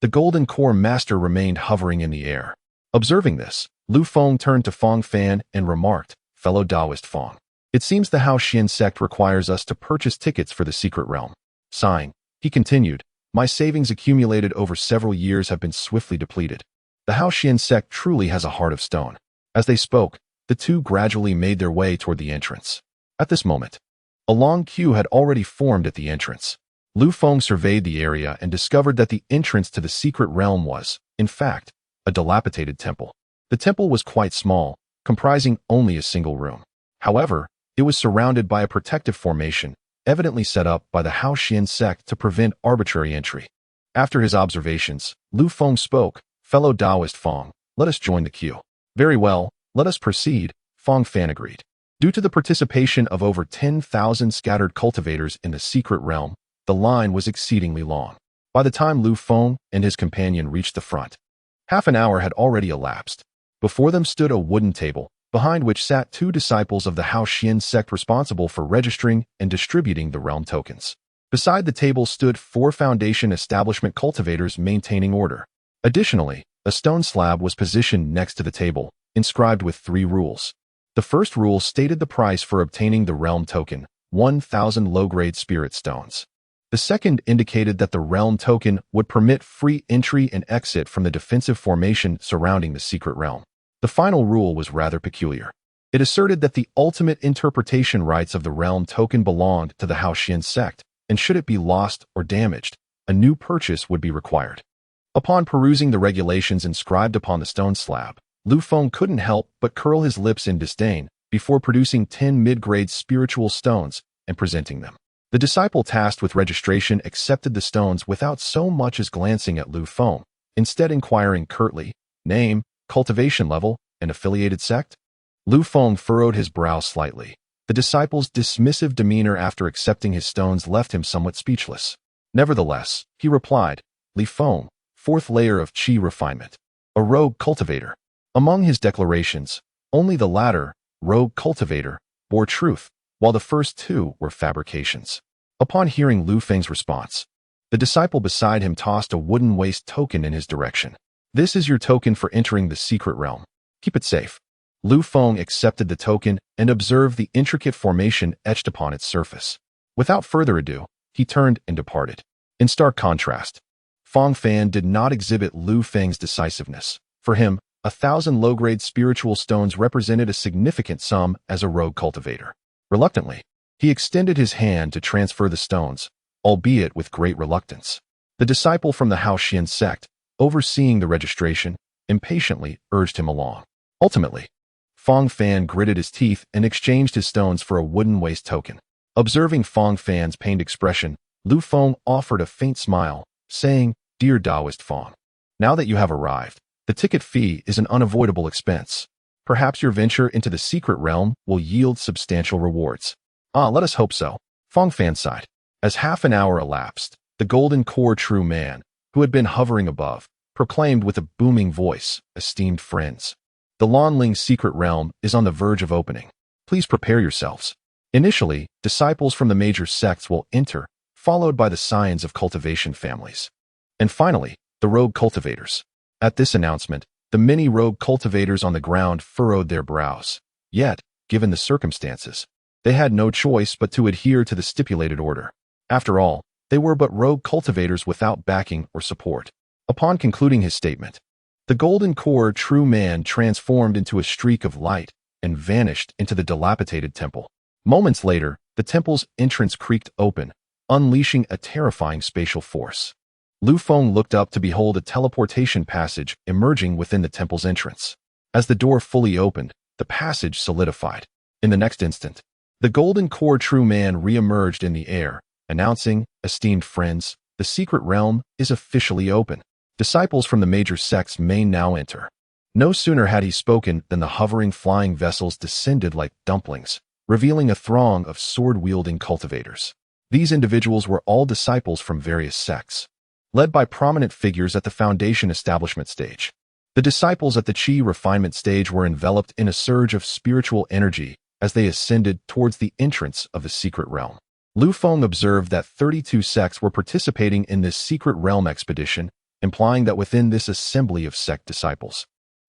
the Golden Core Master remained hovering in the air. Observing this, Lu Feng turned to Fong Fan and remarked, Fellow Taoist Fong, it seems the Haoxian sect requires us to purchase tickets for the secret realm. Sighing, he continued, my savings accumulated over several years have been swiftly depleted. The Haoxian sect truly has a heart of stone. As they spoke, the two gradually made their way toward the entrance. At this moment, a long queue had already formed at the entrance. Lu Feng surveyed the area and discovered that the entrance to the secret realm was, in fact, a dilapidated temple. The temple was quite small, comprising only a single room. However, it was surrounded by a protective formation, evidently set up by the Haoxian sect to prevent arbitrary entry. After his observations, Lu Feng spoke, Fellow Taoist Fong, let us join the queue. Very well, let us proceed, Fong Fan agreed. Due to the participation of over 10,000 scattered cultivators in the secret realm, the line was exceedingly long. By the time Lu Feng and his companion reached the front, half an hour had already elapsed. Before them stood a wooden table, behind which sat 2 disciples of the Haoxian sect responsible for registering and distributing the realm tokens. Beside the table stood 4 Foundation establishment cultivators maintaining order. Additionally, a stone slab was positioned next to the table, inscribed with 3 rules. The first rule stated the price for obtaining the realm token, 1,000 low-grade spirit stones. The second indicated that the realm token would permit free entry and exit from the defensive formation surrounding the secret realm. The final rule was rather peculiar. It asserted that the ultimate interpretation rights of the realm token belonged to the Haoxian sect, and should it be lost or damaged, a new purchase would be required. Upon perusing the regulations inscribed upon the stone slab, Lu Feng couldn't help but curl his lips in disdain before producing 10 mid-grade spiritual stones and presenting them. The disciple tasked with registration accepted the stones without so much as glancing at Lu Feng, instead inquiring curtly, name, cultivation level, and affiliated sect? Lu Feng furrowed his brow slightly. The disciple's dismissive demeanor after accepting his stones left him somewhat speechless. Nevertheless, he replied, Lu Feng, 4th layer of Qi refinement. A rogue cultivator. Among his declarations, only the latter, rogue cultivator, bore truth, while the first two were fabrications. Upon hearing Lu Feng's response, the disciple beside him tossed a wooden waist token in his direction. This is your token for entering the secret realm. Keep it safe. Lu Feng accepted the token and observed the intricate formation etched upon its surface. Without further ado, he turned and departed. In stark contrast, Feng Fan did not exhibit Lu Feng's decisiveness. For him, 1,000 low-grade spiritual stones represented a significant sum as a rogue cultivator. Reluctantly, he extended his hand to transfer the stones, albeit with great reluctance. The disciple from the Haoxian sect, overseeing the registration, impatiently urged him along. Ultimately, Feng Fan gritted his teeth and exchanged his stones for a wooden waist token. Observing Feng Fan's pained expression, Lu Feng offered a faint smile, saying, Dear Taoist Feng, now that you have arrived, the ticket fee is an unavoidable expense. Perhaps your venture into the secret realm will yield substantial rewards. Let us hope so. Feng Fan sighed. As half an hour elapsed, the golden core true man, who had been hovering above, proclaimed with a booming voice, Esteemed friends, the Lanling secret realm is on the verge of opening. Please prepare yourselves. Initially, disciples from the major sects will enter, followed by the scions of cultivation families. And finally, the rogue cultivators. At this announcement, the many rogue cultivators on the ground furrowed their brows. Yet, given the circumstances, they had no choice but to adhere to the stipulated order. After all, they were but rogue cultivators without backing or support. Upon concluding his statement, the golden core true man transformed into a streak of light and vanished into the dilapidated temple. Moments later, the temple's entrance creaked open, unleashing a terrifying spatial force. Lu Feng looked up to behold a teleportation passage emerging within the temple's entrance. As the door fully opened, the passage solidified. In the next instant, the golden core true man re-emerged in the air, announcing, Esteemed friends, the secret realm is officially open. Disciples from the major sects may now enter. No sooner had he spoken than the hovering flying vessels descended like dumplings, revealing a throng of sword-wielding cultivators. These individuals were all disciples from various sects, led by prominent figures at the foundation establishment stage. The disciples at the Qi refinement stage were enveloped in a surge of spiritual energy as they ascended towards the entrance of the secret realm. Lu Feng observed that 32 sects were participating in this secret realm expedition, implying that within this assembly of sect disciples,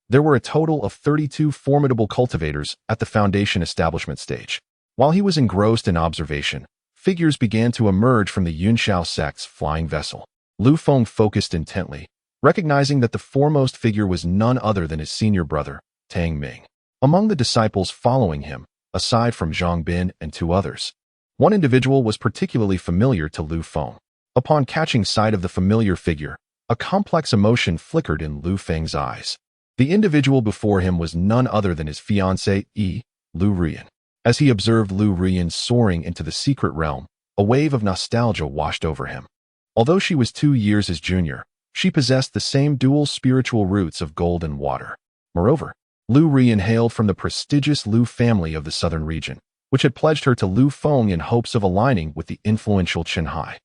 there were a total of 32 formidable cultivators at the foundation establishment stage. While he was engrossed in observation, figures began to emerge from the Yunxiao sect's flying vessel. Lu Feng focused intently, recognizing that the foremost figure was none other than his senior brother, Tang Ming. Among the disciples following him, aside from Zhang Bin and 2 others, one individual was particularly familiar to Lu Feng. Upon catching sight of the familiar figure, a complex emotion flickered in Lu Feng's eyes. The individual before him was none other than his fiancée, Lu Rian. As he observed Lu Rian soaring into the secret realm, a wave of nostalgia washed over him. Although she was 2 years his junior, she possessed the same dual spiritual roots of gold and water. Moreover, Lu Rian hailed from the prestigious Lu family of the southern region, which had pledged her to Lu Feng in hopes of aligning with the influential Qinhai.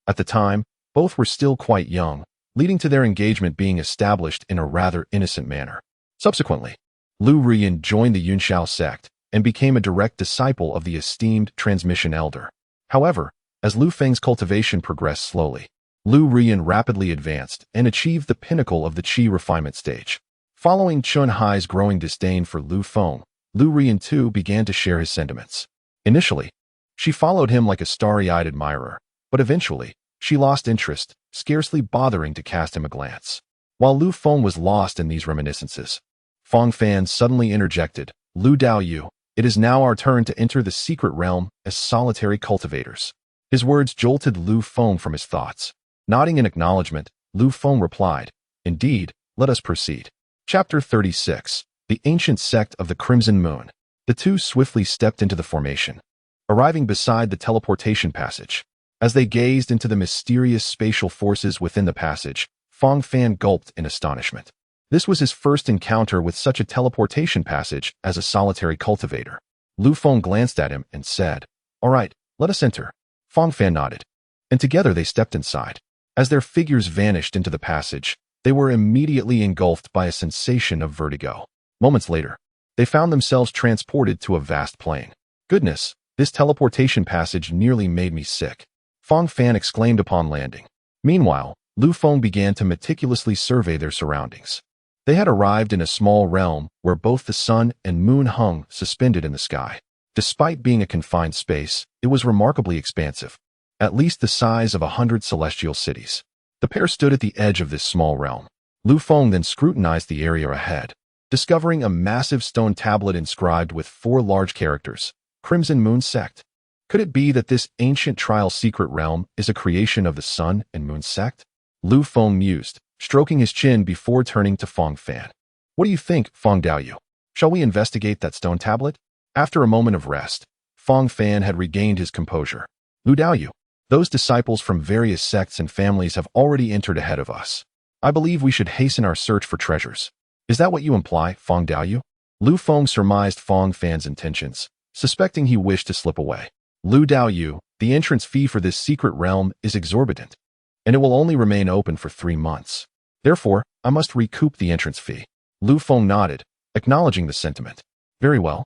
At the time, both were still quite young, leading to their engagement being established in a rather innocent manner. Subsequently, Lu Rian joined the Yunxiao sect and became a direct disciple of the esteemed transmission elder. However, as Lu Feng's cultivation progressed slowly, Lu Rian rapidly advanced and achieved the pinnacle of the Qi refinement stage. Following Qinhai's growing disdain for Lu Feng, Lu Rian too began to share his sentiments. Initially, she followed him like a starry-eyed admirer, but eventually, she lost interest, scarcely bothering to cast him a glance. While Lu Feng was lost in these reminiscences, Feng Fan suddenly interjected, Lu Daoyu, it is now our turn to enter the secret realm as solitary cultivators. His words jolted Lu Feng from his thoughts. Nodding in acknowledgement, Lu Feng replied, Indeed, let us proceed. Chapter 36. The Ancient Sect of the Crimson Moon. The two swiftly stepped into the formation, arriving beside the teleportation passage. As they gazed into the mysterious spatial forces within the passage, Feng Fan gulped in astonishment. This was his first encounter with such a teleportation passage as a solitary cultivator. Lu Feng glanced at him and said, "All right, let us enter." Feng Fan nodded, and together they stepped inside. As their figures vanished into the passage, they were immediately engulfed by a sensation of vertigo. Moments later, they found themselves transported to a vast plain. "Goodness, this teleportation passage nearly made me sick," Feng Fan exclaimed upon landing. Meanwhile, Lu Feng began to meticulously survey their surroundings. They had arrived in a small realm where both the sun and moon hung suspended in the sky. Despite being a confined space, it was remarkably expansive, at least the size of 100 celestial cities. The pair stood at the edge of this small realm. Lu Feng then scrutinized the area ahead, discovering a massive stone tablet inscribed with 4 large characters, Crimson Moon Sect. Could it be that this ancient trial secret realm is a creation of the Sun and Moon Sect? Lu Feng mused, stroking his chin before turning to Feng Fan. "What do you think, Feng Daoyu? Shall we investigate that stone tablet?" After a moment of rest, Feng Fan had regained his composure. "Lu Daoyu, those disciples from various sects and families have already entered ahead of us. I believe we should hasten our search for treasures. Is that what you imply, Feng Daoyu?" Lu Feng surmised Feng Fan's intentions, suspecting he wished to slip away. "Lu Daoyu, the entrance fee for this secret realm is exorbitant, and it will only remain open for 3 months. Therefore, I must recoup the entrance fee." Lu Feng nodded, acknowledging the sentiment. "Very well.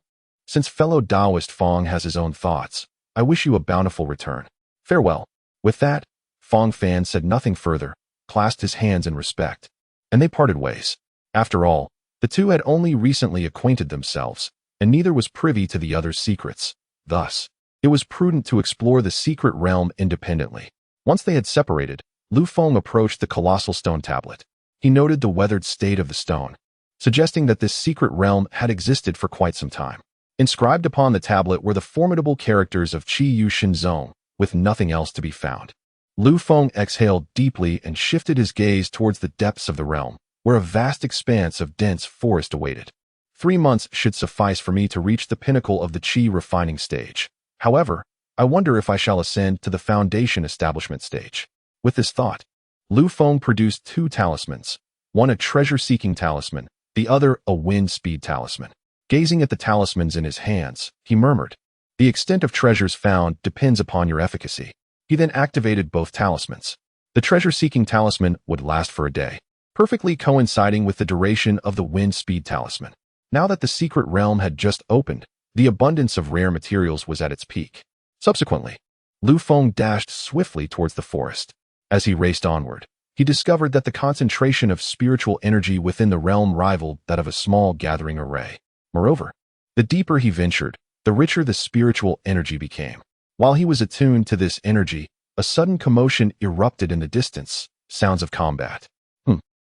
Since fellow Taoist Feng has his own thoughts, I wish you a bountiful return. Farewell." With that, Feng Fan said nothing further, clasped his hands in respect, and they parted ways. After all, the two had only recently acquainted themselves, and neither was privy to the other's secrets. Thus, it was prudent to explore the secret realm independently. Once they had separated, Lu Feng approached the colossal stone tablet. He noted the weathered state of the stone, suggesting that this secret realm had existed for quite some time. Inscribed upon the tablet were the formidable characters of Qi Yu Shinzong, with nothing else to be found. Lu Feng exhaled deeply and shifted his gaze towards the depths of the realm, where a vast expanse of dense forest awaited. 3 months should suffice for me to reach the pinnacle of the Qi refining stage. However, I wonder if I shall ascend to the foundation establishment stage. With this thought, Lu Feng produced 2 talismans, one a treasure-seeking talisman, the other a wind speed talisman. Gazing at the talismans in his hands, he murmured, "The extent of treasures found depends upon your efficacy." He then activated both talismans. The treasure-seeking talisman would last for a day, perfectly coinciding with the duration of the wind speed talisman. Now that the secret realm had just opened, the abundance of rare materials was at its peak. Subsequently, Lu Feng dashed swiftly towards the forest. As he raced onward, he discovered that the concentration of spiritual energy within the realm rivaled that of a small gathering array. Moreover, the deeper he ventured, the richer the spiritual energy became. While he was attuned to this energy, a sudden commotion erupted in the distance, sounds of combat.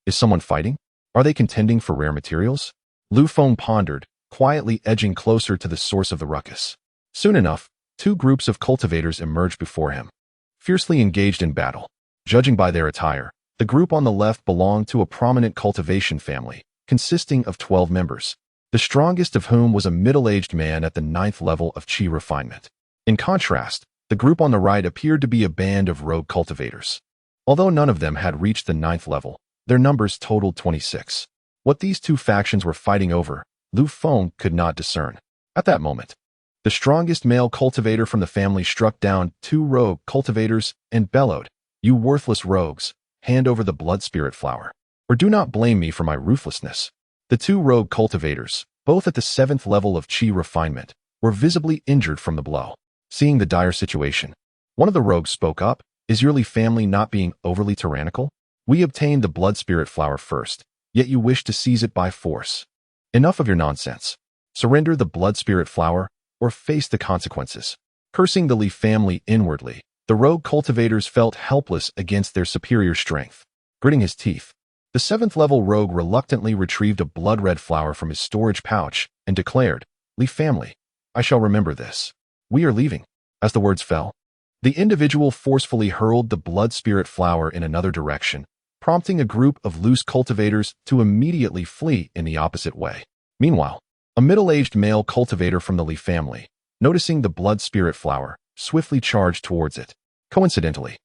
Is someone fighting? Are they contending for rare materials? Lu Feng pondered, quietly edging closer to the source of the ruckus. Soon enough, 2 groups of cultivators emerged before him, fiercely engaged in battle. Judging by their attire, the group on the left belonged to a prominent cultivation family, consisting of 12 members, the strongest of whom was a middle-aged man at the 9th level of Qi refinement. In contrast, the group on the right appeared to be a band of rogue cultivators. Although none of them had reached the 9th level, their numbers totaled 26. What these 2 factions were fighting over, Lu Feng could not discern. At that moment, the strongest male cultivator from the family struck down 2 rogue cultivators and bellowed, "You worthless rogues, hand over the blood spirit flower, or do not blame me for my ruthlessness." The 2 rogue cultivators, both at the 7th level of Qi refinement, were visibly injured from the blow. Seeing the dire situation, one of the rogues spoke up, "Is your Li family not being overly tyrannical? We obtained the blood spirit flower first, yet you wish to seize it by force. Enough of your nonsense. Surrender the blood spirit flower, or face the consequences." Cursing the Li family inwardly, the rogue cultivators felt helpless against their superior strength. Gritting his teeth, the 7th level rogue reluctantly retrieved a blood-red flower from his storage pouch and declared, "Li family, I shall remember this. We are leaving." As the words fell, the individual forcefully hurled the blood spirit flower in another direction, prompting a group of loose cultivators to immediately flee in the opposite way. Meanwhile, a middle-aged male cultivator from the Lu family, noticing the blood spirit flower, swiftly charged towards it. Coincidentally,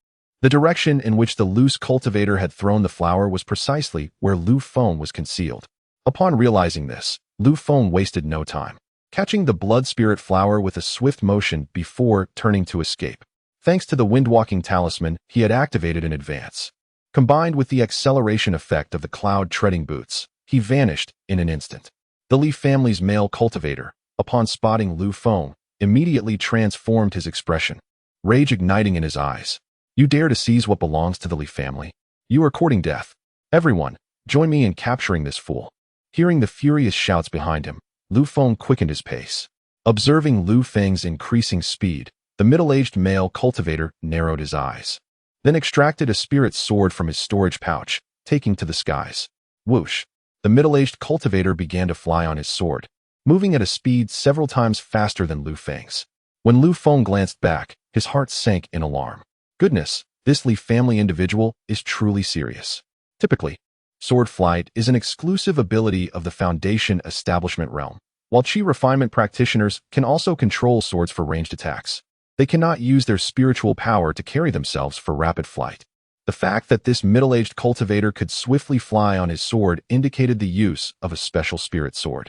the direction in which the loose cultivator had thrown the flower was precisely where Lu Feng was concealed. Upon realizing this, Lu Feng wasted no time, catching the blood spirit flower with a swift motion before turning to escape. Thanks to the windwalking talisman he had activated in advance, combined with the acceleration effect of the cloud treading boots, he vanished in an instant. The Lu family's male cultivator, upon spotting Lu Feng, immediately transformed his expression, rage igniting in his eyes. You dare to seize what belongs to the Lu family? You are courting death. Everyone, join me in capturing this fool. Hearing the furious shouts behind him, Lu Feng quickened his pace. Observing Lu Feng's increasing speed, the middle-aged male cultivator narrowed his eyes, then extracted a spirit sword from his storage pouch, taking to the skies. Whoosh! The middle-aged cultivator began to fly on his sword, moving at a speed several times faster than Lu Feng's. When Lu Feng glanced back, his heart sank in alarm. Goodness, this Lu family individual is truly serious. Typically, sword flight is an exclusive ability of the Foundation Establishment realm, while Chi refinement practitioners can also control swords for ranged attacks. They cannot use their spiritual power to carry themselves for rapid flight. The fact that this middle-aged cultivator could swiftly fly on his sword indicated the use of a special spirit sword.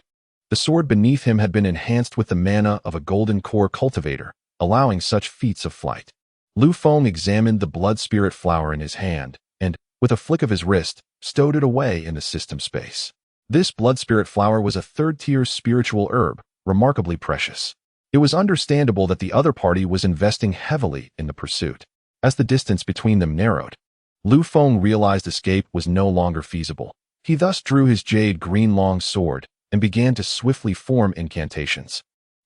The sword beneath him had been enhanced with the mana of a golden core cultivator, allowing such feats of flight. Lu Feng examined the blood spirit flower in his hand, and, with a flick of his wrist, stowed it away in the system space. This blood spirit flower was a third-tier spiritual herb, remarkably precious. It was understandable that the other party was investing heavily in the pursuit. As the distance between them narrowed, Lu Feng realized escape was no longer feasible. He thus drew his jade green long sword and began to swiftly form incantations.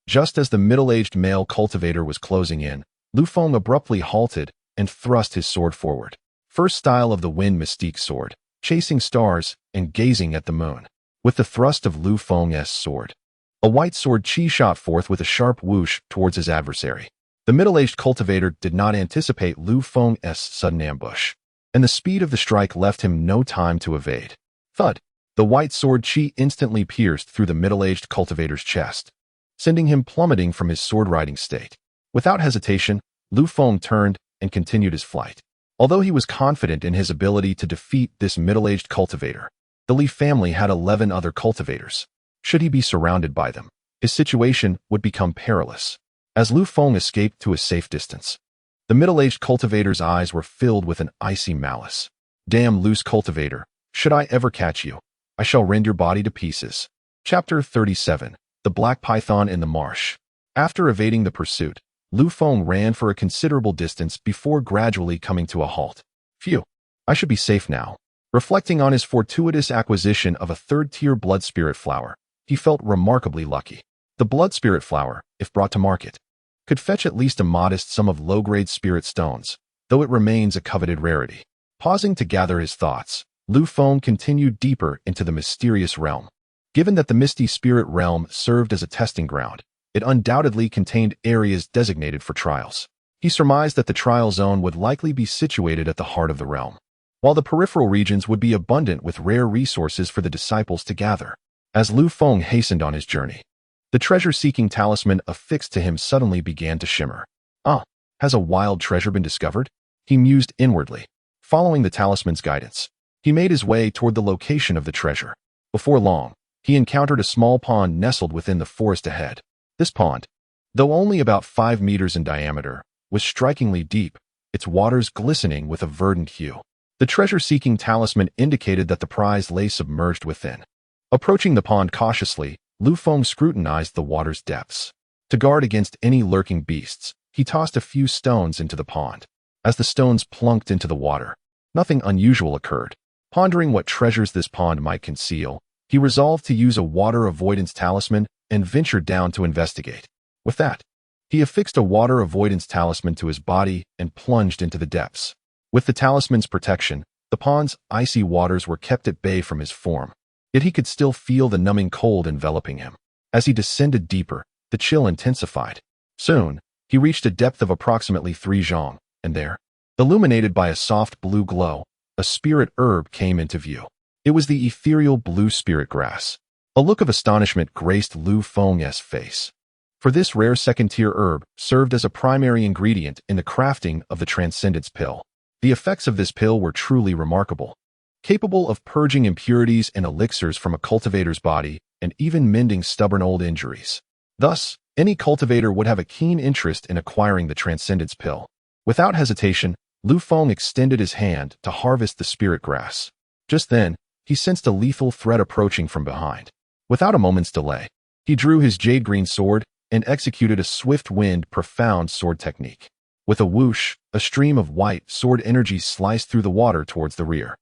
Just as the middle-aged male cultivator was closing in, Lu Feng abruptly halted and thrust his sword forward. First style of the wind mystique sword, chasing stars and gazing at the moon. With the thrust of Lu Feng's sword, a white sword chi shot forth with a sharp whoosh towards his adversary. The middle-aged cultivator did not anticipate Lu Feng's sudden ambush, and the speed of the strike left him no time to evade. Thud! The white sword chi instantly pierced through the middle-aged cultivator's chest, sending him plummeting from his sword-riding state. Without hesitation, Lu Feng turned and continued his flight. Although he was confident in his ability to defeat this middle-aged cultivator, the Lu family had 11 other cultivators. Should he be surrounded by them, his situation would become perilous. As Lu Feng escaped to a safe distance, the middle-aged cultivator's eyes were filled with an icy malice. Damn loose cultivator, should I ever catch you, I shall rend your body to pieces. Chapter 37. The Black Python in the Marsh. After evading the pursuit, Lu Feng ran for a considerable distance before gradually coming to a halt. Phew, I should be safe now. Reflecting on his fortuitous acquisition of a third-tier blood spirit flower, he felt remarkably lucky. The blood spirit flower, if brought to market, could fetch at least a modest sum of low-grade spirit stones, though it remains a coveted rarity. Pausing to gather his thoughts, Lu Feng continued deeper into the mysterious realm. Given that the misty spirit realm served as a testing ground, it undoubtedly contained areas designated for trials. He surmised that the trial zone would likely be situated at the heart of the realm, while the peripheral regions would be abundant with rare resources for the disciples to gather. As Lu Feng hastened on his journey, the treasure-seeking talisman affixed to him suddenly began to shimmer. Has a wild treasure been discovered? He mused inwardly. Following the talisman's guidance, he made his way toward the location of the treasure. Before long, he encountered a small pond nestled within the forest ahead. This pond, though only about 5 meters in diameter, was strikingly deep, its waters glistening with a verdant hue. The treasure-seeking talisman indicated that the prize lay submerged within. Approaching the pond cautiously, Lu Feng scrutinized the water's depths. To guard against any lurking beasts, he tossed a few stones into the pond. As the stones plunked into the water, nothing unusual occurred. Pondering what treasures this pond might conceal, he resolved to use a water avoidance talisman and ventured down to investigate. With that, he affixed a water avoidance talisman to his body and plunged into the depths. With the talisman's protection, the pond's icy waters were kept at bay from his form. Yet he could still feel the numbing cold enveloping him. As he descended deeper, the chill intensified. Soon, he reached a depth of approximately 3 zhong, and there, illuminated by a soft blue glow, a spirit herb came into view. It was the ethereal blue spirit grass. A look of astonishment graced Lu Feng's face. For this rare second-tier herb served as a primary ingredient in the crafting of the Transcendence Pill. The effects of this pill were truly remarkable, capable of purging impurities and elixirs from a cultivator's body and even mending stubborn old injuries. Thus, any cultivator would have a keen interest in acquiring the Transcendence Pill. Without hesitation, Lu Feng extended his hand to harvest the spirit grass. Just then, he sensed a lethal threat approaching from behind. Without a moment's delay, he drew his jade-green sword and executed a swift-wind, profound sword technique. With a whoosh, a stream of white sword energy sliced through the water towards the rear.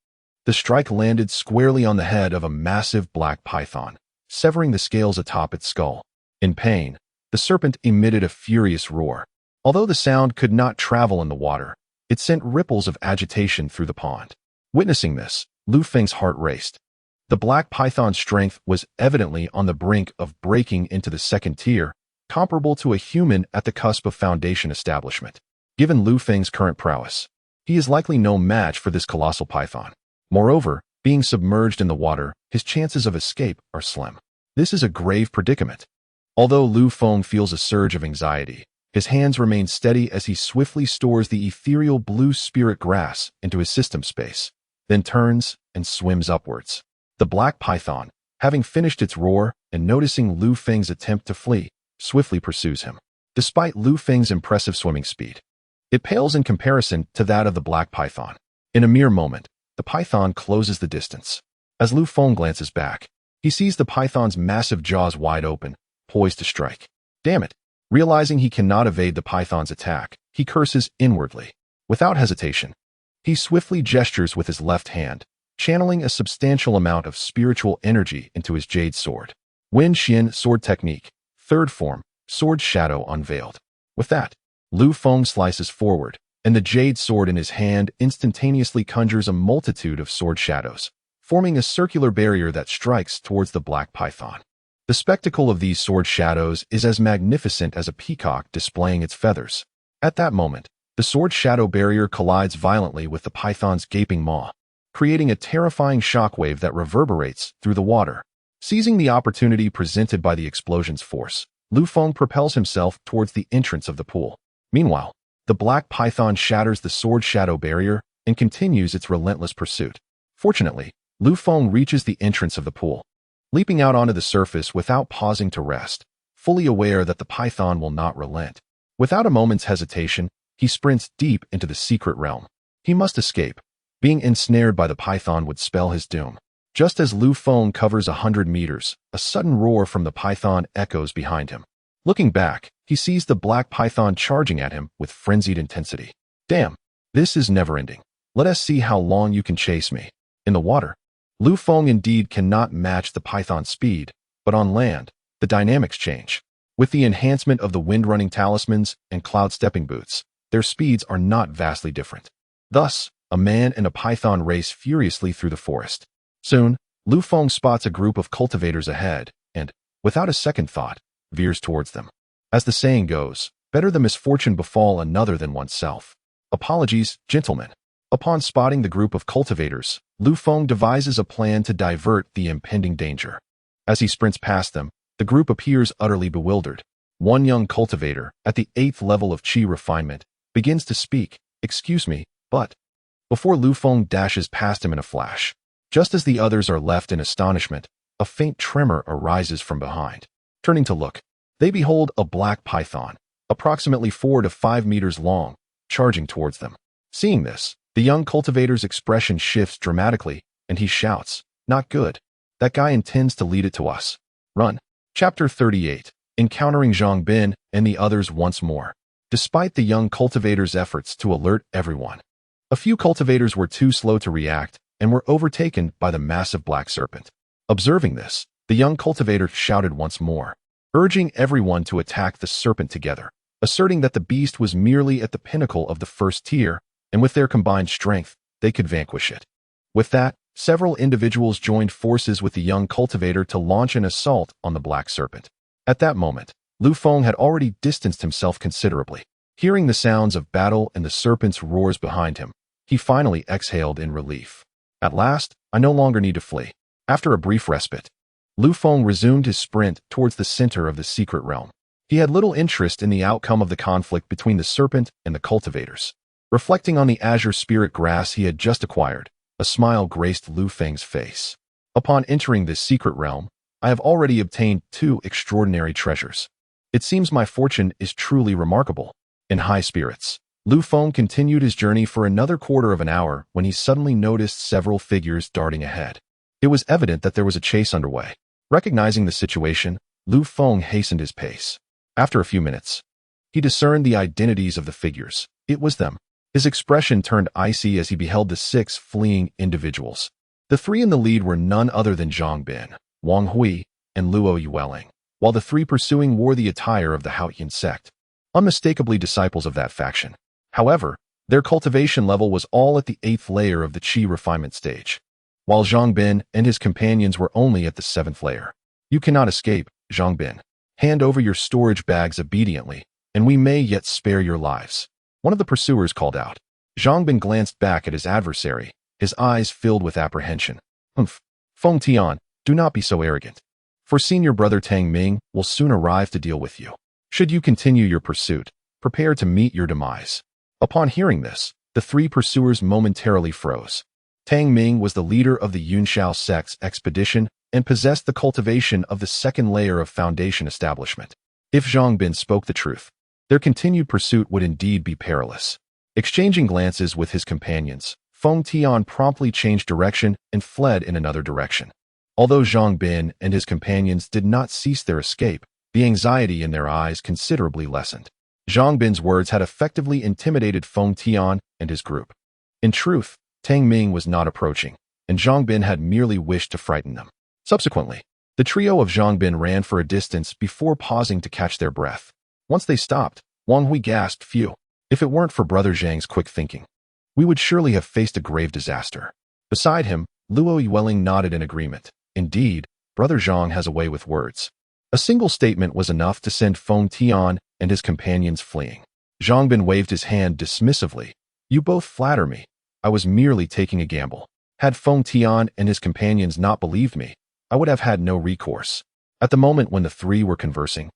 The strike landed squarely on the head of a massive black python, severing the scales atop its skull. In pain, the serpent emitted a furious roar. Although the sound could not travel in the water, it sent ripples of agitation through the pond. Witnessing this, Lu Feng's heart raced. The black python's strength was evidently on the brink of breaking into the second tier, comparable to a human at the cusp of foundation establishment. Given Lu Feng's current prowess, he is likely no match for this colossal python. Moreover, being submerged in the water, his chances of escape are slim. This is a grave predicament. Although Lu Feng feels a surge of anxiety, his hands remain steady as he swiftly stores the ethereal blue spirit grass into his system space, then turns and swims upwards. The black python, having finished its roar and noticing Lu Feng's attempt to flee, swiftly pursues him. Despite Lu Feng's impressive swimming speed, it pales in comparison to that of the black python. In a mere moment, the python closes the distance. As Lu Feng glances back, he sees the python's massive jaws wide open, poised to strike. Damn it! Realizing he cannot evade the python's attack, he curses inwardly. Without hesitation, he swiftly gestures with his left hand, channeling a substantial amount of spiritual energy into his jade sword. Wen Xian Sword Technique, third form, Sword Shadow unveiled. With that, Lu Feng slices forward, and the jade sword in his hand instantaneously conjures a multitude of sword shadows, forming a circular barrier that strikes towards the black python. The spectacle of these sword shadows is as magnificent as a peacock displaying its feathers. At that moment, the sword shadow barrier collides violently with the python's gaping maw, creating a terrifying shockwave that reverberates through the water. Seizing the opportunity presented by the explosion's force, Lu Feng propels himself towards the entrance of the pool. Meanwhile, the black python shatters the sword shadow barrier and continues its relentless pursuit. Fortunately, Lu Feng reaches the entrance of the pool, leaping out onto the surface without pausing to rest, fully aware that the python will not relent. Without a moment's hesitation, he sprints deep into the secret realm. He must escape. Being ensnared by the python would spell his doom. Just as Lu Feng covers 100 meters, a sudden roar from the python echoes behind him. Looking back, he sees the black python charging at him with frenzied intensity. Damn, this is never-ending. Let us see how long you can chase me. In the water, Lu Feng indeed cannot match the python's speed, but on land, the dynamics change. With the enhancement of the wind-running talismans and cloud-stepping boots, their speeds are not vastly different. Thus, a man and a python race furiously through the forest. Soon, Lu Feng spots a group of cultivators ahead and, without a second thought, veers towards them. As the saying goes, better the misfortune befall another than oneself. Apologies, gentlemen. Upon spotting the group of cultivators, Lu Feng devises a plan to divert the impending danger. As he sprints past them, the group appears utterly bewildered. One young cultivator, at the 8th level of Qi refinement, begins to speak, "Excuse me, but..." Before Lu Feng dashes past him in a flash. Just as the others are left in astonishment, a faint tremor arises from behind. Turning to look, they behold a black python, approximately 4 to 5 meters long, charging towards them. Seeing this, the young cultivator's expression shifts dramatically, and he shouts, "Not good. That guy intends to lead it to us. Run." Chapter 38. Encountering Zhang Bin and the others once more. Despite the young cultivator's efforts to alert everyone, a few cultivators were too slow to react and were overtaken by the massive black serpent. Observing this, the young cultivator shouted once more, urging everyone to attack the serpent together, asserting that the beast was merely at the pinnacle of the first tier, and with their combined strength, they could vanquish it. With that, several individuals joined forces with the young cultivator to launch an assault on the black serpent. At that moment, Lu Feng had already distanced himself considerably. Hearing the sounds of battle and the serpent's roars behind him, He finally exhaled in relief. At last, I no longer need to flee. After a brief respite, Lu Feng resumed his sprint towards the center of the secret realm. He had little interest in the outcome of the conflict between the serpent and the cultivators. Reflecting on the azure spirit grass he had just acquired, a smile graced Lu Feng's face. Upon entering this secret realm, I have already obtained 2 extraordinary treasures. It seems my fortune is truly remarkable. In high spirits, Lu Feng continued his journey for another quarter of an hour when he suddenly noticed several figures darting ahead. It was evident that there was a chase underway. Recognizing the situation, Lu Feng hastened his pace. After a few minutes, he discerned the identities of the figures. It was them. His expression turned icy as he beheld the 6 fleeing individuals. The 3 in the lead were none other than Zhang Bin, Wang Hui, and Luo Yueling, while the 3 pursuing wore the attire of the Haotian sect, unmistakably disciples of that faction. However, their cultivation level was all at the 8th layer of the Qi refinement stage, while Zhang Bin and his companions were only at the 7th layer. You cannot escape, Zhang Bin. Hand over your storage bags obediently, and we may yet spare your lives. One of the pursuers called out. Zhang Bin glanced back at his adversary, his eyes filled with apprehension. Humph. Feng Tian, do not be so arrogant. For senior brother Tang Ming will soon arrive to deal with you. Should you continue your pursuit, prepare to meet your demise. Upon hearing this, the 3 pursuers momentarily froze. Tang Ming was the leader of the Yunshao Sect's expedition and possessed the cultivation of the 2nd layer of foundation establishment. If Zhang Bin spoke the truth, their continued pursuit would indeed be perilous. Exchanging glances with his companions, Feng Tian promptly changed direction and fled in another direction. Although Zhang Bin and his companions did not cease their escape, the anxiety in their eyes considerably lessened. Zhang Bin's words had effectively intimidated Feng Tian and his group. In truth, Tang Ming was not approaching, and Zhang Bin had merely wished to frighten them. Subsequently, the trio of Zhang Bin ran for a distance before pausing to catch their breath. Once they stopped, Wang Hui gasped, "Phew, if it weren't for Brother Zhang's quick thinking, we would surely have faced a grave disaster." Beside him, Luo Yueling nodded in agreement. Indeed, Brother Zhang has a way with words. A single statement was enough to send Feng Tian and his companions fleeing. Zhang Bin waved his hand dismissively. "You both flatter me. I was merely taking a gamble. Had Feng Tian and his companions not believed me, I would have had no recourse." At the moment when the 3 were conversing,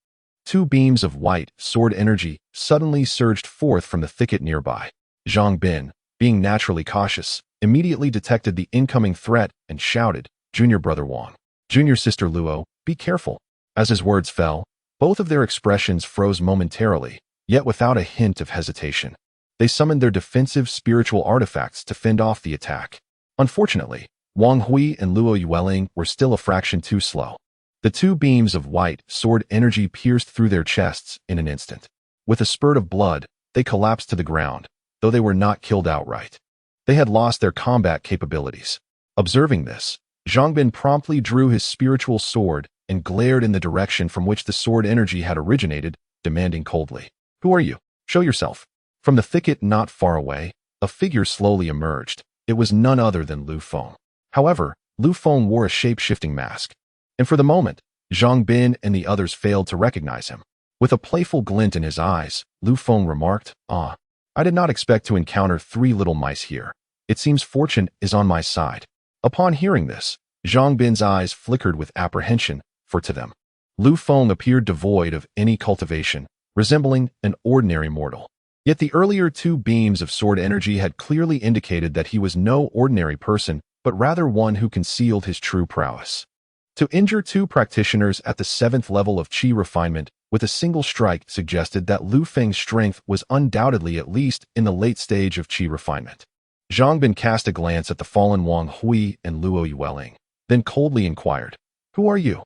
2 beams of white sword energy suddenly surged forth from the thicket nearby. Zhang Bin, being naturally cautious, immediately detected the incoming threat and shouted, "Junior brother Wang, junior sister Luo, be careful." As his words fell, both of their expressions froze momentarily, yet without a hint of hesitation. They summoned their defensive spiritual artifacts to fend off the attack. Unfortunately, Wang Hui and Luo Yueling were still a fraction too slow. The 2 beams of white sword energy pierced through their chests in an instant. With a spurt of blood, they collapsed to the ground, though they were not killed outright. They had lost their combat capabilities. Observing this, Zhang Bin promptly drew his spiritual sword and glared in the direction from which the sword energy had originated, demanding coldly, "Who are you? Show yourself." From the thicket not far away, a figure slowly emerged. It was none other than Lu Feng. However, Lu Feng wore a shape-shifting mask, and for the moment, Zhang Bin and the others failed to recognize him. With a playful glint in his eyes, Lu Feng remarked, "Ah, I did not expect to encounter 3 little mice here. It seems fortune is on my side." Upon hearing this, Zhang Bin's eyes flickered with apprehension, for to them, Lu Feng appeared devoid of any cultivation, resembling an ordinary mortal. Yet the earlier 2 beams of sword energy had clearly indicated that he was no ordinary person, but rather one who concealed his true prowess. To injure 2 practitioners at the 7th level of Qi refinement with a single strike suggested that Lu Feng's strength was undoubtedly at least in the late stage of Qi refinement. Zhang Bin cast a glance at the fallen Wang Hui and Luo Yueling, then coldly inquired, "Who are you?"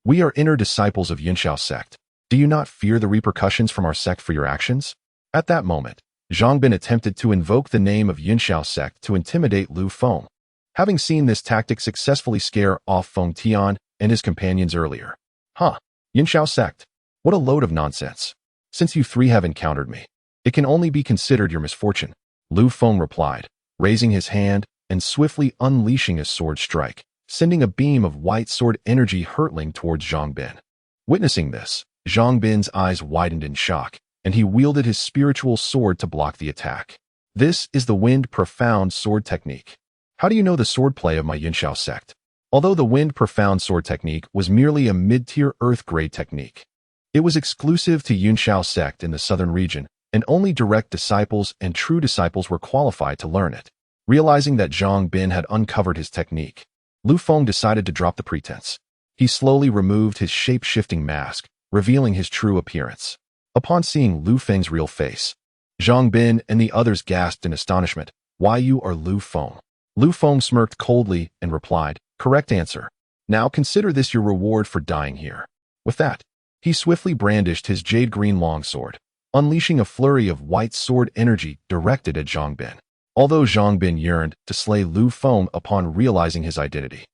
"We are inner disciples of Yunshao Sect. Do you not fear the repercussions from our sect for your actions?" At that moment, Zhang Bin attempted to invoke the name of Yunshao Sect to intimidate Lu Feng, having seen this tactic successfully scare off Feng Tian and his companions earlier. "Huh, Yunshao Sect. What a load of nonsense. Since you 3 have encountered me, it can only be considered your misfortune," Lu Feng replied, raising his hand and swiftly unleashing a sword strike, sending a beam of white sword energy hurtling towards Zhang Bin. Witnessing this, Zhang Bin's eyes widened in shock, and he wielded his spiritual sword to block the attack. This is the Wind Profound Sword Technique. How do you know the swordplay of my Yunxiao sect? Although the Wind Profound Sword Technique was merely a mid-tier Earth-grade technique, it was exclusive to Yunxiao sect in the southern region, and only direct disciples and true disciples were qualified to learn it. Realizing that Zhang Bin had uncovered his technique, Lu Feng decided to drop the pretense. He slowly removed his shape-shifting mask, revealing his true appearance. Upon seeing Lu Feng's real face, Zhang Bin and the others gasped in astonishment. "Why, you are Lu Feng." Lu Feng smirked coldly and replied, "Correct answer. Now consider this your reward for dying here." With that, he swiftly brandished his jade-green longsword, unleashing a flurry of white sword energy directed at Zhang Bin. Although Zhang Bin yearned to slay Lu Feng upon realizing his identity,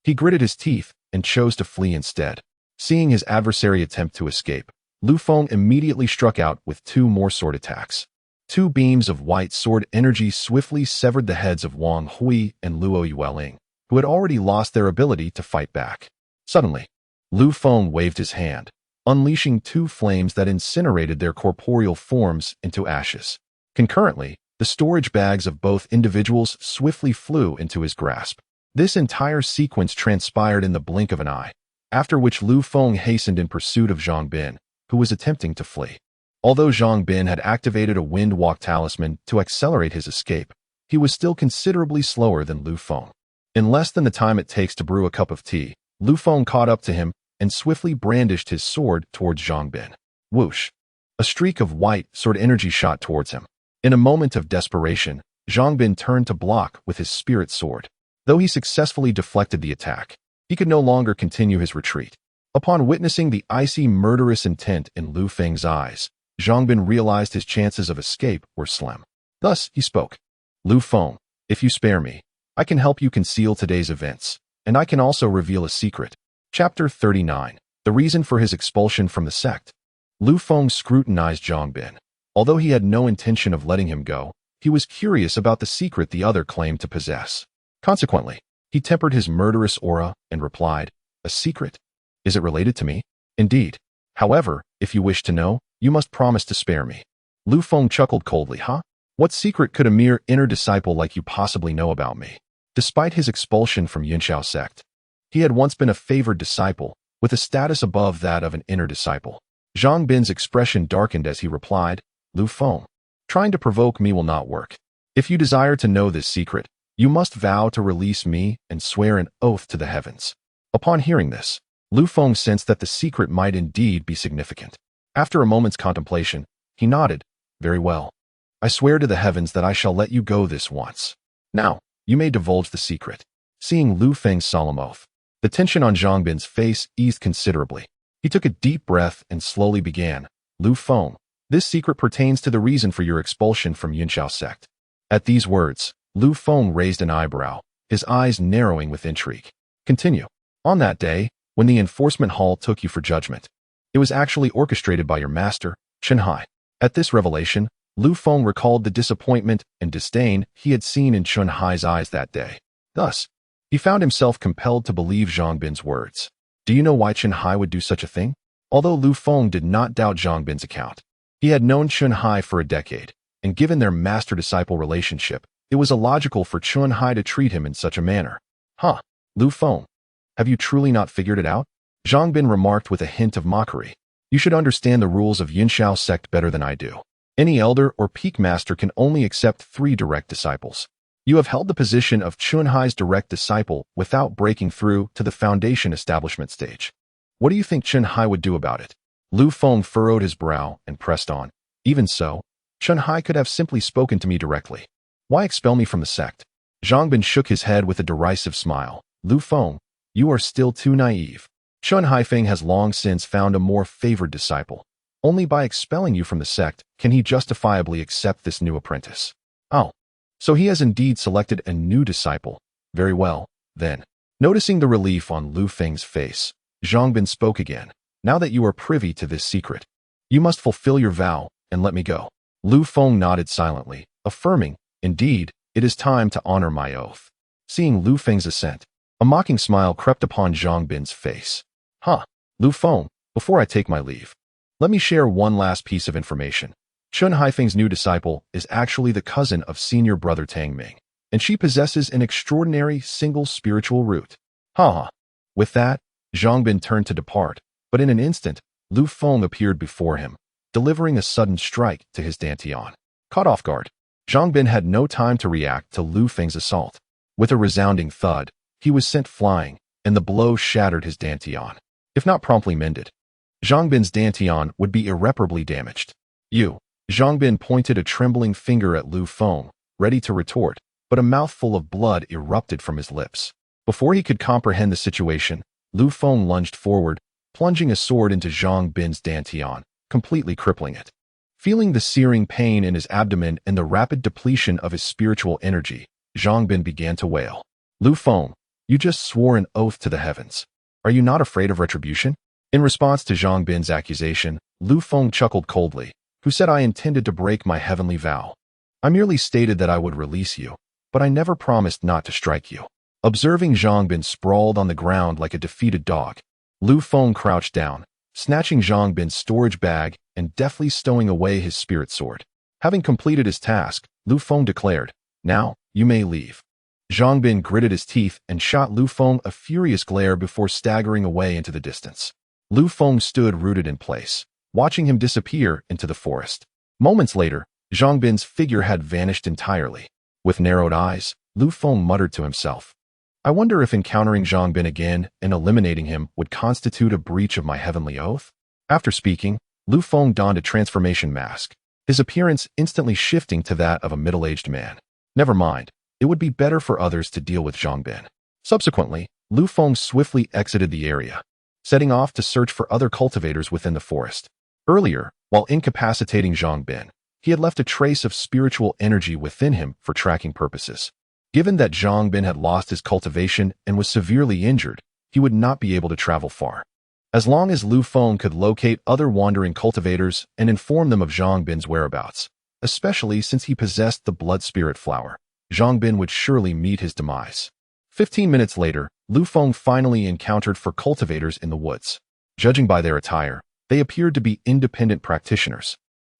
he gritted his teeth and chose to flee instead. Seeing his adversary attempt to escape, Lu Feng immediately struck out with 2 more sword attacks. 2 beams of white sword energy swiftly severed the heads of Wang Hui and Luo Yueling, who had already lost their ability to fight back. Suddenly, Lu Feng waved his hand, unleashing 2 flames that incinerated their corporeal forms into ashes. Concurrently, the storage bags of both individuals swiftly flew into his grasp. This entire sequence transpired in the blink of an eye, after which Lu Feng hastened in pursuit of Zhang Bin, who was attempting to flee. Although Zhang Bin had activated a wind walk talisman to accelerate his escape, he was still considerably slower than Lu Feng. In less than the time it takes to brew a cup of tea, Lu Feng caught up to him and swiftly brandished his sword towards Zhang Bin. Whoosh! A streak of white sword energy shot towards him. In a moment of desperation, Zhang Bin turned to block with his spirit sword. Though he successfully deflected the attack, he could no longer continue his retreat. Upon witnessing the icy murderous intent in Lu Feng's eyes, Zhang Bin realized his chances of escape were slim. Thus, he spoke. "Lu Feng, if you spare me, I can help you conceal today's events, and I can also reveal a secret." Chapter 39. The reason for his expulsion from the sect. Lu Feng scrutinized Zhang Bin. Although he had no intention of letting him go, he was curious about the secret the other claimed to possess. Consequently, he tempered his murderous aura and replied, "A secret? Is it related to me?" "Indeed. However, if you wish to know, you must promise to spare me." Lu Feng chuckled coldly. "Huh? What secret could a mere inner disciple like you possibly know about me?" Despite his expulsion from Yunxiao sect, he had once been a favored disciple, with a status above that of an inner disciple. Zhang Bin's expression darkened as he replied, "Lu Feng, trying to provoke me will not work. If you desire to know this secret, you must vow to release me and swear an oath to the heavens." Upon hearing this, Lu Feng sensed that the secret might indeed be significant. After a moment's contemplation, he nodded. "Very well. I swear to the heavens that I shall let you go this once. Now, you may divulge the secret." Seeing Lu Feng's solemn oath, the tension on Zhang Bin's face eased considerably. He took a deep breath and slowly began. "Lu Feng, this secret pertains to the reason for your expulsion from Yunxiao sect." At these words, Lu Feng raised an eyebrow, his eyes narrowing with intrigue. "Continue. On that day, when the enforcement hall took you for judgment, it was actually orchestrated by your master, Chen Hai." At this revelation, Lu Feng recalled the disappointment and disdain he had seen in Chen Hai's eyes that day. Thus, he found himself compelled to believe Zhang Bin's words. Do you know why Chen Hai would do such a thing? Although Lu Feng did not doubt Zhang Bin's account, he had known Chen Hai for a decade, and given their master-disciple relationship, it was illogical for Chen Hai to treat him in such a manner. "Huh, Lu Feng, have you truly not figured it out?" Zhang Bin remarked with a hint of mockery. "You should understand the rules of Yunxiao sect better than I do. Any elder or peak master can only accept 3 direct disciples. You have held the position of Chen Hai's direct disciple without breaking through to the foundation establishment stage. What do you think Chen Hai would do about it?" Lu Feng furrowed his brow and pressed on. "Even so, Chen Hai could have simply spoken to me directly. Why expel me from the sect?" Zhang Bin shook his head with a derisive smile. "Lu Feng, you are still too naive. Chen Haifeng has long since found a more favored disciple. Only by expelling you from the sect can he justifiably accept this new apprentice." "Oh, so he has indeed selected a new disciple. Very well, then." Noticing the relief on Lu Feng's face, Zhang Bin spoke again. "Now that you are privy to this secret, you must fulfill your vow and let me go." Lu Feng nodded silently, affirming, "Indeed, it is time to honor my oath." Seeing Lu Feng's assent, a mocking smile crept upon Zhang Bin's face. "Huh, Lu Feng, before I take my leave, let me share one last piece of information. Chun Haifeng's new disciple is actually the cousin of senior brother Tang Ming, and she possesses an extraordinary single spiritual root. Ha! With that, Zhang Bin turned to depart, but in an instant, Lu Feng appeared before him, delivering a sudden strike to his dantian. Caught off guard, Zhang Bin had no time to react to Lu Feng's assault. With a resounding thud, he was sent flying, and the blow shattered his dantian. If not promptly mended, Zhang Bin's dantian would be irreparably damaged. You. Zhang Bin pointed a trembling finger at Lu Feng, ready to retort, but a mouthful of blood erupted from his lips. Before he could comprehend the situation, Lu Feng lunged forward, plunging a sword into Zhang Bin's dantian, completely crippling it. Feeling the searing pain in his abdomen and the rapid depletion of his spiritual energy, Zhang Bin began to wail. Lu Feng, you just swore an oath to the heavens. Are you not afraid of retribution? In response to Zhang Bin's accusation, Lu Feng chuckled coldly, who said I intended to break my heavenly vow. I merely stated that I would release you, but I never promised not to strike you. Observing Zhang Bin sprawled on the ground like a defeated dog, Lu Feng crouched down, snatching Zhang Bin's storage bag and deftly stowing away his spirit sword. Having completed his task, Lu Feng declared, now, you may leave. Zhang Bin gritted his teeth and shot Lu Feng a furious glare before staggering away into the distance. Lu Feng stood rooted in place, watching him disappear into the forest. Moments later, Zhang Bin's figure had vanished entirely. With narrowed eyes, Lu Feng muttered to himself, I wonder if encountering Zhang Bin again and eliminating him would constitute a breach of my heavenly oath? After speaking, Lu Feng donned a transformation mask, his appearance instantly shifting to that of a middle-aged man. Never mind, it would be better for others to deal with Zhang Bin. Subsequently, Lu Feng swiftly exited the area, setting off to search for other cultivators within the forest. Earlier, while incapacitating Zhang Bin, he had left a trace of spiritual energy within him for tracking purposes. Given that Zhang Bin had lost his cultivation and was severely injured, he would not be able to travel far. As long as Lu Feng could locate other wandering cultivators and inform them of Zhang Bin's whereabouts, especially since he possessed the blood spirit flower, Zhang Bin would surely meet his demise. 15 minutes later, Lu Feng finally encountered four cultivators in the woods. Judging by their attire, they appeared to be independent practitioners,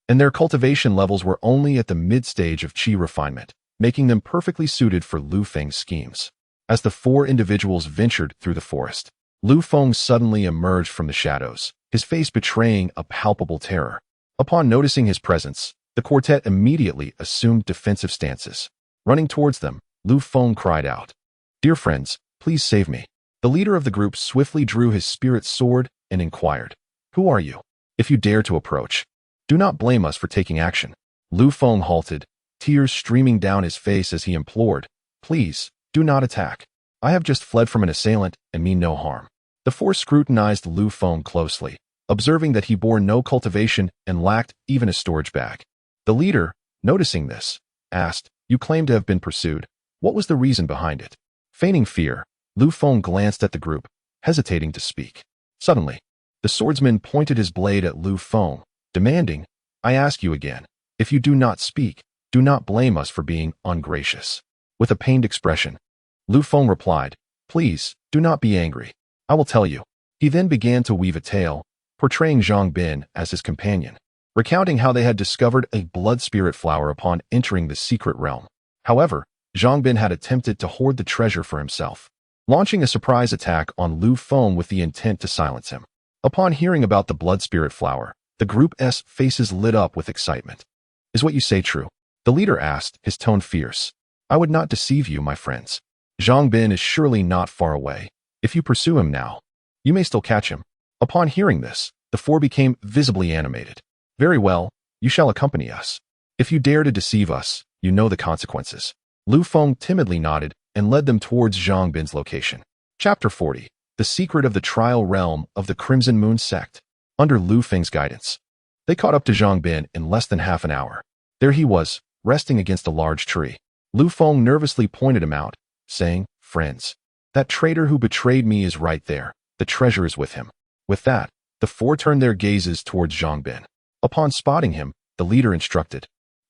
and their cultivation levels were only at the mid-stage of qi refinement, making them perfectly suited for Lu Feng's schemes. As the four individuals ventured through the forest, Lu Feng suddenly emerged from the shadows, his face betraying a palpable terror. Upon noticing his presence, the quartet immediately assumed defensive stances. Running towards them, Lu Feng cried out, Dear friends, please save me. The leader of the group swiftly drew his spirit sword and inquired, Who are you? If you dare to approach, do not blame us for taking action. Lu Feng halted, tears streaming down his face as he implored, Please, do not attack. I have just fled from an assailant and mean no harm. The four scrutinized Lu Feng closely, observing that he bore no cultivation and lacked even a storage bag. The leader, noticing this, asked, You claim to have been pursued. What was the reason behind it? Feigning fear, Lu Feng glanced at the group, hesitating to speak. Suddenly, the swordsman pointed his blade at Lu Feng, demanding, I ask you again, if you do not speak, do not blame us for being ungracious. With a pained expression, Lu Feng replied, Please, do not be angry. I will tell you. He then began to weave a tale, portraying Zhang Bin as his companion, recounting how they had discovered a blood spirit flower upon entering the secret realm. However, Zhang Bin had attempted to hoard the treasure for himself, launching a surprise attack on Lu Feng with the intent to silence him. Upon hearing about the blood spirit flower, the group's faces lit up with excitement. Is what you say true? The leader asked, his tone fierce. I would not deceive you, my friends. Zhang Bin is surely not far away. If you pursue him now, you may still catch him. Upon hearing this, the four became visibly animated. Very well, you shall accompany us. If you dare to deceive us, you know the consequences. Lu Feng timidly nodded and led them towards Zhang Bin's location. Chapter 40. The Secret of the Trial Realm of the Crimson Moon Sect. Under Lu Feng's guidance, they caught up to Zhang Bin in less than half an hour. There he was, resting against a large tree. Lu Feng nervously pointed him out, saying, Friends, that traitor who betrayed me is right there. The treasure is with him. With that, the four turned their gazes towards Zhang Bin. Upon spotting him, the leader instructed,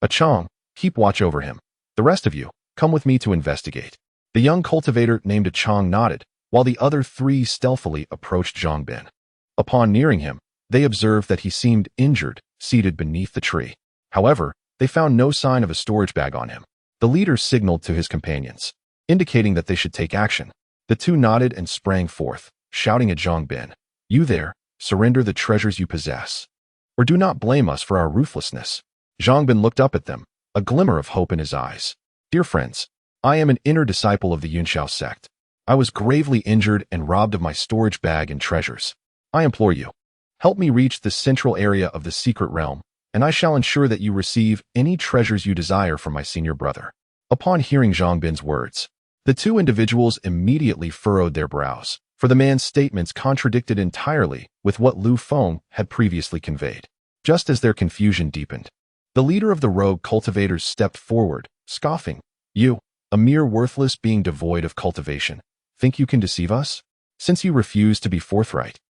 Chong, keep watch over him. The rest of you, come with me to investigate. The young cultivator named Chong nodded, while the other three stealthily approached Zhang Bin. Upon nearing him, they observed that he seemed injured, seated beneath the tree. However, they found no sign of a storage bag on him. The leader signaled to his companions, indicating that they should take action. The two nodded and sprang forth, shouting at Zhang Bin, "You there, surrender the treasures you possess, or do not blame us for our ruthlessness." Zhang Bin looked up at them, a glimmer of hope in his eyes. "Dear friends, I am an inner disciple of the Yunxiao sect. I was gravely injured and robbed of my storage bag and treasures. I implore you, help me reach the central area of the secret realm, and I shall ensure that you receive any treasures you desire from my senior brother." Upon hearing Zhang Bin's words, the two individuals immediately furrowed their brows, for the man's statements contradicted entirely with what Lu Feng had previously conveyed. Just as their confusion deepened, the leader of the rogue cultivators stepped forward, scoffing, "You, a mere worthless being devoid of cultivation, think you can deceive us? Since you refuse to be forthright,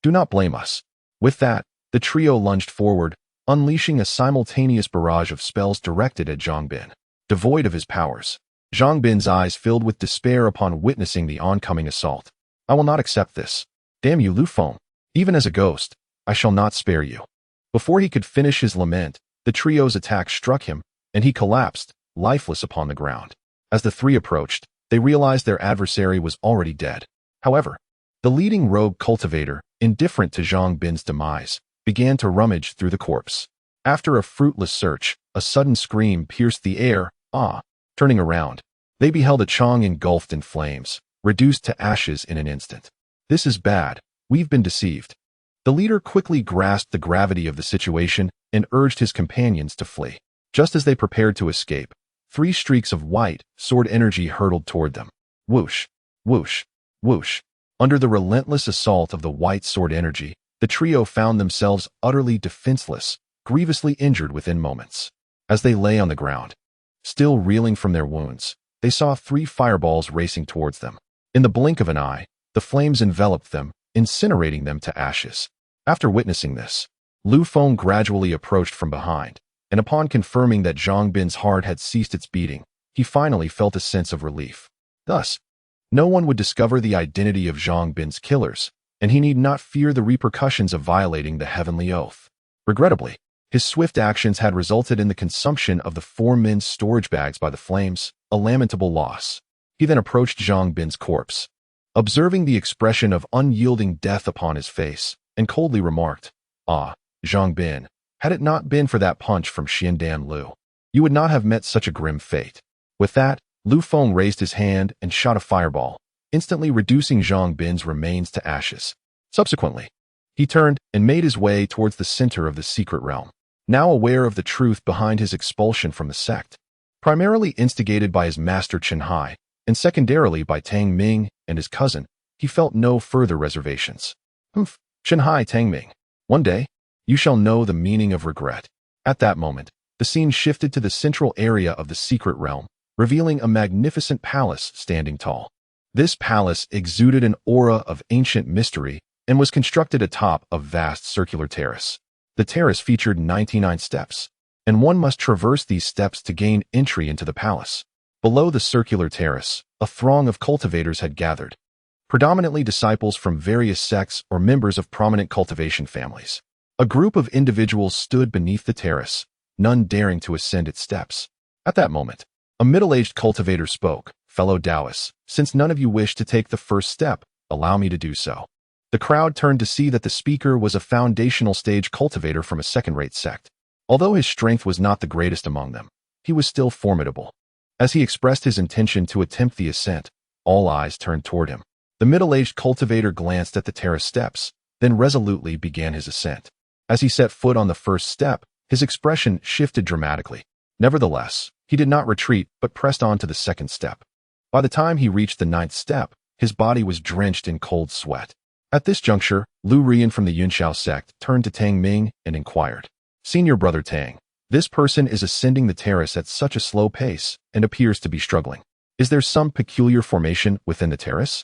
do not blame us." With that, the trio lunged forward, unleashing a simultaneous barrage of spells directed at Zhang Bin. Devoid of his powers, Zhang Bin's eyes filled with despair upon witnessing the oncoming assault. "I will not accept this. Damn you, Lu Feng. Even as a ghost, I shall not spare you." Before he could finish his lament, the trio's attack struck him, and he collapsed, lifeless upon the ground. As the three approached, they realized their adversary was already dead. However, the leading rogue cultivator, indifferent to Zhang Bin's demise, began to rummage through the corpse. After a fruitless search, a sudden scream pierced the air. "Ah!" Turning around, they beheld a Chang engulfed in flames, reduced to ashes in an instant. "This is bad. We've been deceived." The leader quickly grasped the gravity of the situation and urged his companions to flee. Just as they prepared to escape, 3 streaks of white sword energy hurtled toward them. Whoosh, whoosh, whoosh. Under the relentless assault of the white sword energy, the trio found themselves utterly defenseless, grievously injured within moments. As they lay on the ground, still reeling from their wounds, they saw 3 fireballs racing towards them. In the blink of an eye, the flames enveloped them, incinerating them to ashes. After witnessing this, Lu Feng gradually approached from behind, and upon confirming that Zhang Bin's heart had ceased its beating, he finally felt a sense of relief. Thus, no one would discover the identity of Zhang Bin's killers, and he need not fear the repercussions of violating the heavenly oath. Regrettably, his swift actions had resulted in the consumption of the 4 men's storage bags by the flames, a lamentable loss. He then approached Zhang Bin's corpse, observing the expression of unyielding death upon his face, and coldly remarked, "Ah, Zhang Bin, had it not been for that punch from Xiandan Lu, you would not have met such a grim fate." With that, Lu Feng raised his hand and shot a fireball, instantly reducing Zhang Bin's remains to ashes. Subsequently, he turned and made his way towards the center of the secret realm. Now aware of the truth behind his expulsion from the sect, primarily instigated by his master Chen Hai, and secondarily by Tang Ming and his cousin, he felt no further reservations. Chen Hai, Tang Ming, one day, you shall know the meaning of regret." At that moment, the scene shifted to the central area of the secret realm, revealing a magnificent palace standing tall. This palace exuded an aura of ancient mystery and was constructed atop a vast circular terrace. The terrace featured 99 steps, and one must traverse these steps to gain entry into the palace. Below the circular terrace, a throng of cultivators had gathered, predominantly disciples from various sects or members of prominent cultivation families. A group of individuals stood beneath the terrace, none daring to ascend its steps. At that moment, a middle-aged cultivator spoke, "Fellow Taoists, since none of you wish to take the first step, allow me to do so." The crowd turned to see that the speaker was a foundational stage cultivator from a second-rate sect. Although his strength was not the greatest among them, he was still formidable. As he expressed his intention to attempt the ascent, all eyes turned toward him. The middle-aged cultivator glanced at the terrace steps, then resolutely began his ascent. As he set foot on the first step, his expression shifted dramatically. Nevertheless, he did not retreat but pressed on to the second step. By the time he reached the 9th step, his body was drenched in cold sweat. At this juncture, Lu Rian from the Yunxiao sect turned to Tang Ming and inquired, "Senior brother Tang, this person is ascending the terrace at such a slow pace and appears to be struggling. Is there some peculiar formation within the terrace?"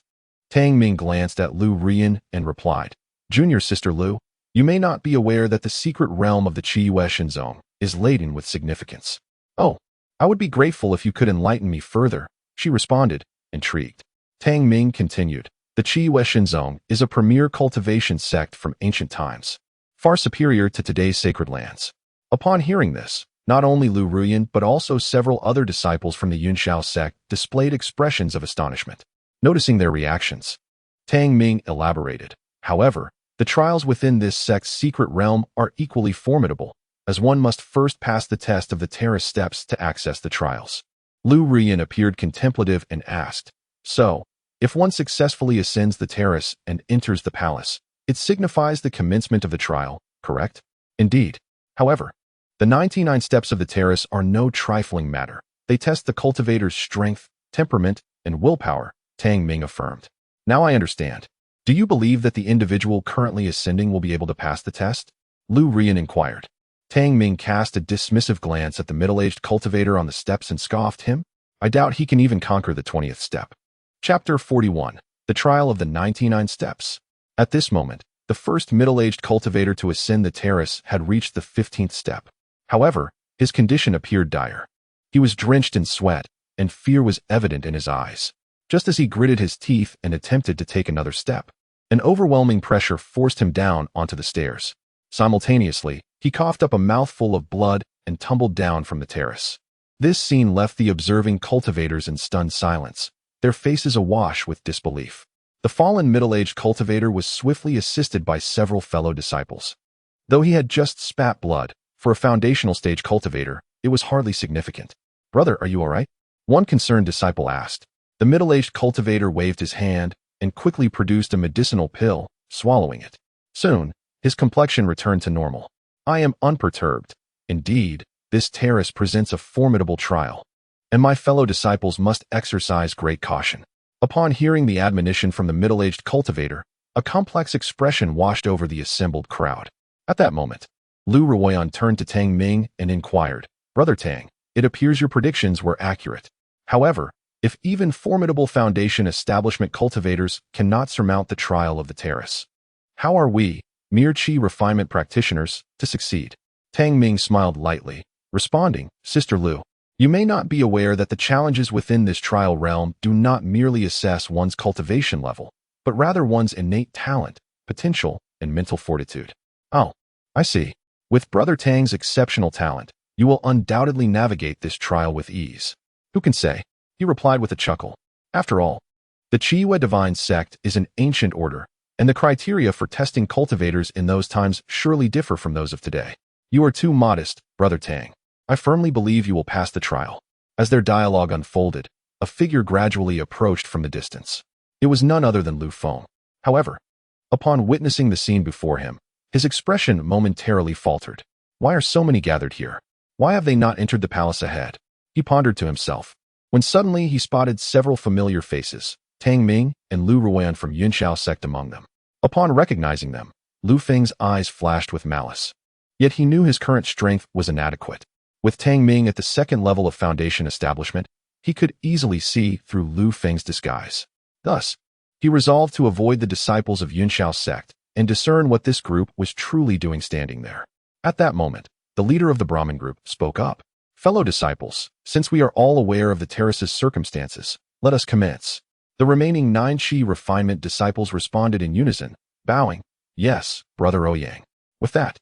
Tang Ming glanced at Lu Rian and replied, "Junior sister Lu, you may not be aware that the secret realm of the Qiyueshan zone is laden with significance." "Oh, I would be grateful if you could enlighten me further," she responded, intrigued. Tang Ming continued, "The Qiyueshan zone is a premier cultivation sect from ancient times, far superior to today's sacred lands." Upon hearing this, Not only Lu Ruyan but also several other disciples from the Yunshao sect displayed expressions of astonishment. Noticing their reactions, Tang Ming elaborated. However, the trials within this sect's secret realm are equally formidable, as one must first pass the test of the terrace steps to access the trials. Lu Ruyan appeared contemplative and asked, "So, if one successfully ascends the terrace and enters the palace, it signifies the commencement of the trial, correct?" "Indeed. However, the 99 steps of the terrace are no trifling matter. They test the cultivator's strength, temperament, and willpower," Tang Ming affirmed. "Now I understand. Do you believe that the individual currently ascending will be able to pass the test?" Lu Ruyan inquired. Tang Ming cast a dismissive glance at the middle-aged cultivator on the steps and scoffed him. "I doubt he can even conquer the 20th step." Chapter 41. The Trial of the 99 Steps. At this moment, the first middle-aged cultivator to ascend the terrace had reached the 15th step. However, his condition appeared dire. He was drenched in sweat, and fear was evident in his eyes. Just as he gritted his teeth and attempted to take another step, an overwhelming pressure forced him down onto the stairs. Simultaneously, he coughed up a mouthful of blood and tumbled down from the terrace. This scene left the observing cultivators in stunned silence, their faces awash with disbelief. The fallen middle-aged cultivator was swiftly assisted by several fellow disciples. Though he had just spat blood, for a foundational stage cultivator, it was hardly significant. "Brother, are you all right?" one concerned disciple asked. The middle-aged cultivator waved his hand and quickly produced a medicinal pill, swallowing it. Soon, his complexion returned to normal. "I am unperturbed. Indeed, this terrace presents a formidable trial, and my fellow disciples must exercise great caution." Upon hearing the admonition from the middle-aged cultivator, a complex expression washed over the assembled crowd. At that moment, Lu Ruyan turned to Tang Ming and inquired, "Brother Tang, it appears your predictions were accurate. However, if even formidable foundation establishment cultivators cannot surmount the trial of the terrace, how are we, mere chi refinement practitioners, to succeed?" Tang Ming smiled lightly, responding, "Sister Lu, you may not be aware that the challenges within this trial realm do not merely assess one's cultivation level, but rather one's innate talent, potential, and mental fortitude." "Oh, I see. With Brother Tang's exceptional talent, you will undoubtedly navigate this trial with ease." "Who can say?" he replied with a chuckle. "After all, the Chiwa Divine Sect is an ancient order, and the criteria for testing cultivators in those times surely differ from those of today. You are too modest, Brother Tang. I firmly believe you will pass the trial." As their dialogue unfolded, a figure gradually approached from the distance. It was none other than Lu Feng. However, upon witnessing the scene before him, his expression momentarily faltered. "Why are so many gathered here? Why have they not entered the palace ahead?" he pondered to himself, when suddenly he spotted several familiar faces, Tang Ming and Lu Ruyan from Yunshao sect among them. Upon recognizing them, Lu Feng's eyes flashed with malice. Yet he knew his current strength was inadequate. With Tang Ming at the second level of foundation establishment, he could easily see through Lu Feng's disguise. Thus, he resolved to avoid the disciples of Yunshao sect and discern what this group was truly doing standing there. At that moment, the leader of the Brahmin group spoke up. "Fellow disciples, since we are all aware of the terrace's circumstances, let us commence." The remaining 9 Chi refinement disciples responded in unison, bowing, "Yes, Brother Ouyang." With that,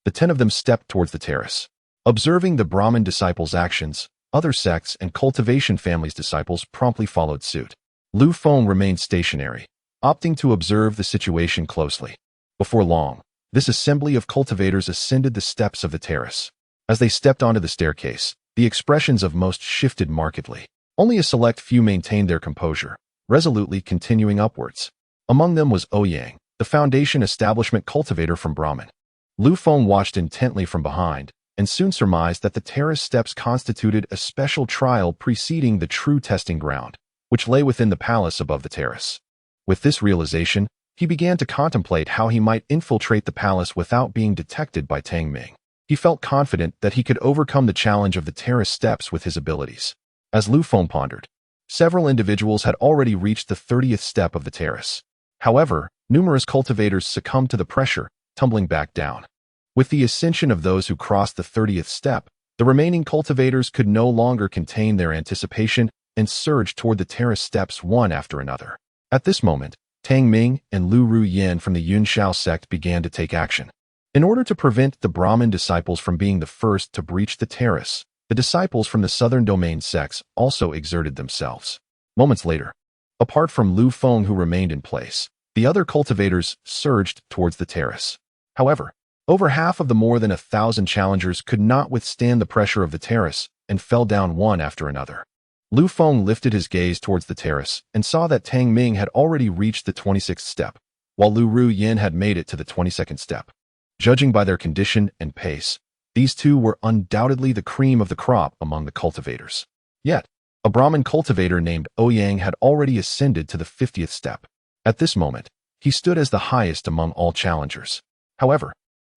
the 10 of them stepped towards the terrace. Observing the Brahmin disciples' actions, other sects and cultivation families' disciples promptly followed suit. Lu Feng remained stationary, opting to observe the situation closely. Before long, this assembly of cultivators ascended the steps of the terrace. As they stepped onto the staircase, the expressions of most shifted markedly. Only a select few maintained their composure, resolutely continuing upwards. Among them was Ouyang, the foundation establishment cultivator from Brahmin. Lu Feng watched intently from behind, and soon surmised that the terrace steps constituted a special trial preceding the true testing ground, which lay within the palace above the terrace. With this realization, he began to contemplate how he might infiltrate the palace without being detected by Tang Ming. He felt confident that he could overcome the challenge of the terrace steps with his abilities. As Lu Feng pondered, several individuals had already reached the 30th step of the terrace. However, numerous cultivators succumbed to the pressure, tumbling back down. With the ascension of those who crossed the 30th step, the remaining cultivators could no longer contain their anticipation and surged toward the terrace steps one after another. At this moment, Tang Ming and Lu Ruyan from the Yunshao sect began to take action. In order to prevent the Brahmin disciples from being the first to breach the terrace, the disciples from the southern domain sects also exerted themselves. Moments later, apart from Lu Feng who remained in place, the other cultivators surged towards the terrace. However, over half of the more than 1,000 challengers could not withstand the pressure of the terrace and fell down one after another. Lu Feng lifted his gaze towards the terrace and saw that Tang Ming had already reached the 26th step, while Lu Ruyin had made it to the 22nd step. Judging by their condition and pace, these two were undoubtedly the cream of the crop among the cultivators. Yet, a Brahmin cultivator named Ouyang had already ascended to the 50th step. At this moment, he stood as the highest among all challengers. However,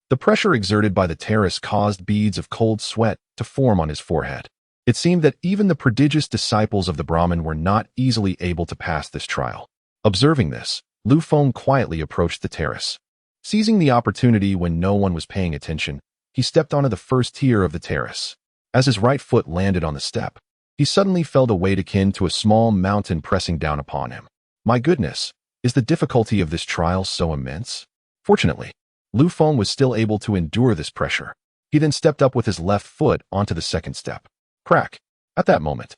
the pressure exerted by the terrace caused beads of cold sweat to form on his forehead. It seemed that even the prodigious disciples of the Brahmin were not easily able to pass this trial. Observing this, Lu Feng quietly approached the terrace. Seizing the opportunity when no one was paying attention, he stepped onto the first tier of the terrace. As his right foot landed on the step, he suddenly felt a weight akin to a small mountain pressing down upon him. My goodness, is the difficulty of this trial so immense? Fortunately, Lu Feng was still able to endure this pressure. He then stepped up with his left foot onto the second step. Crack! At that moment,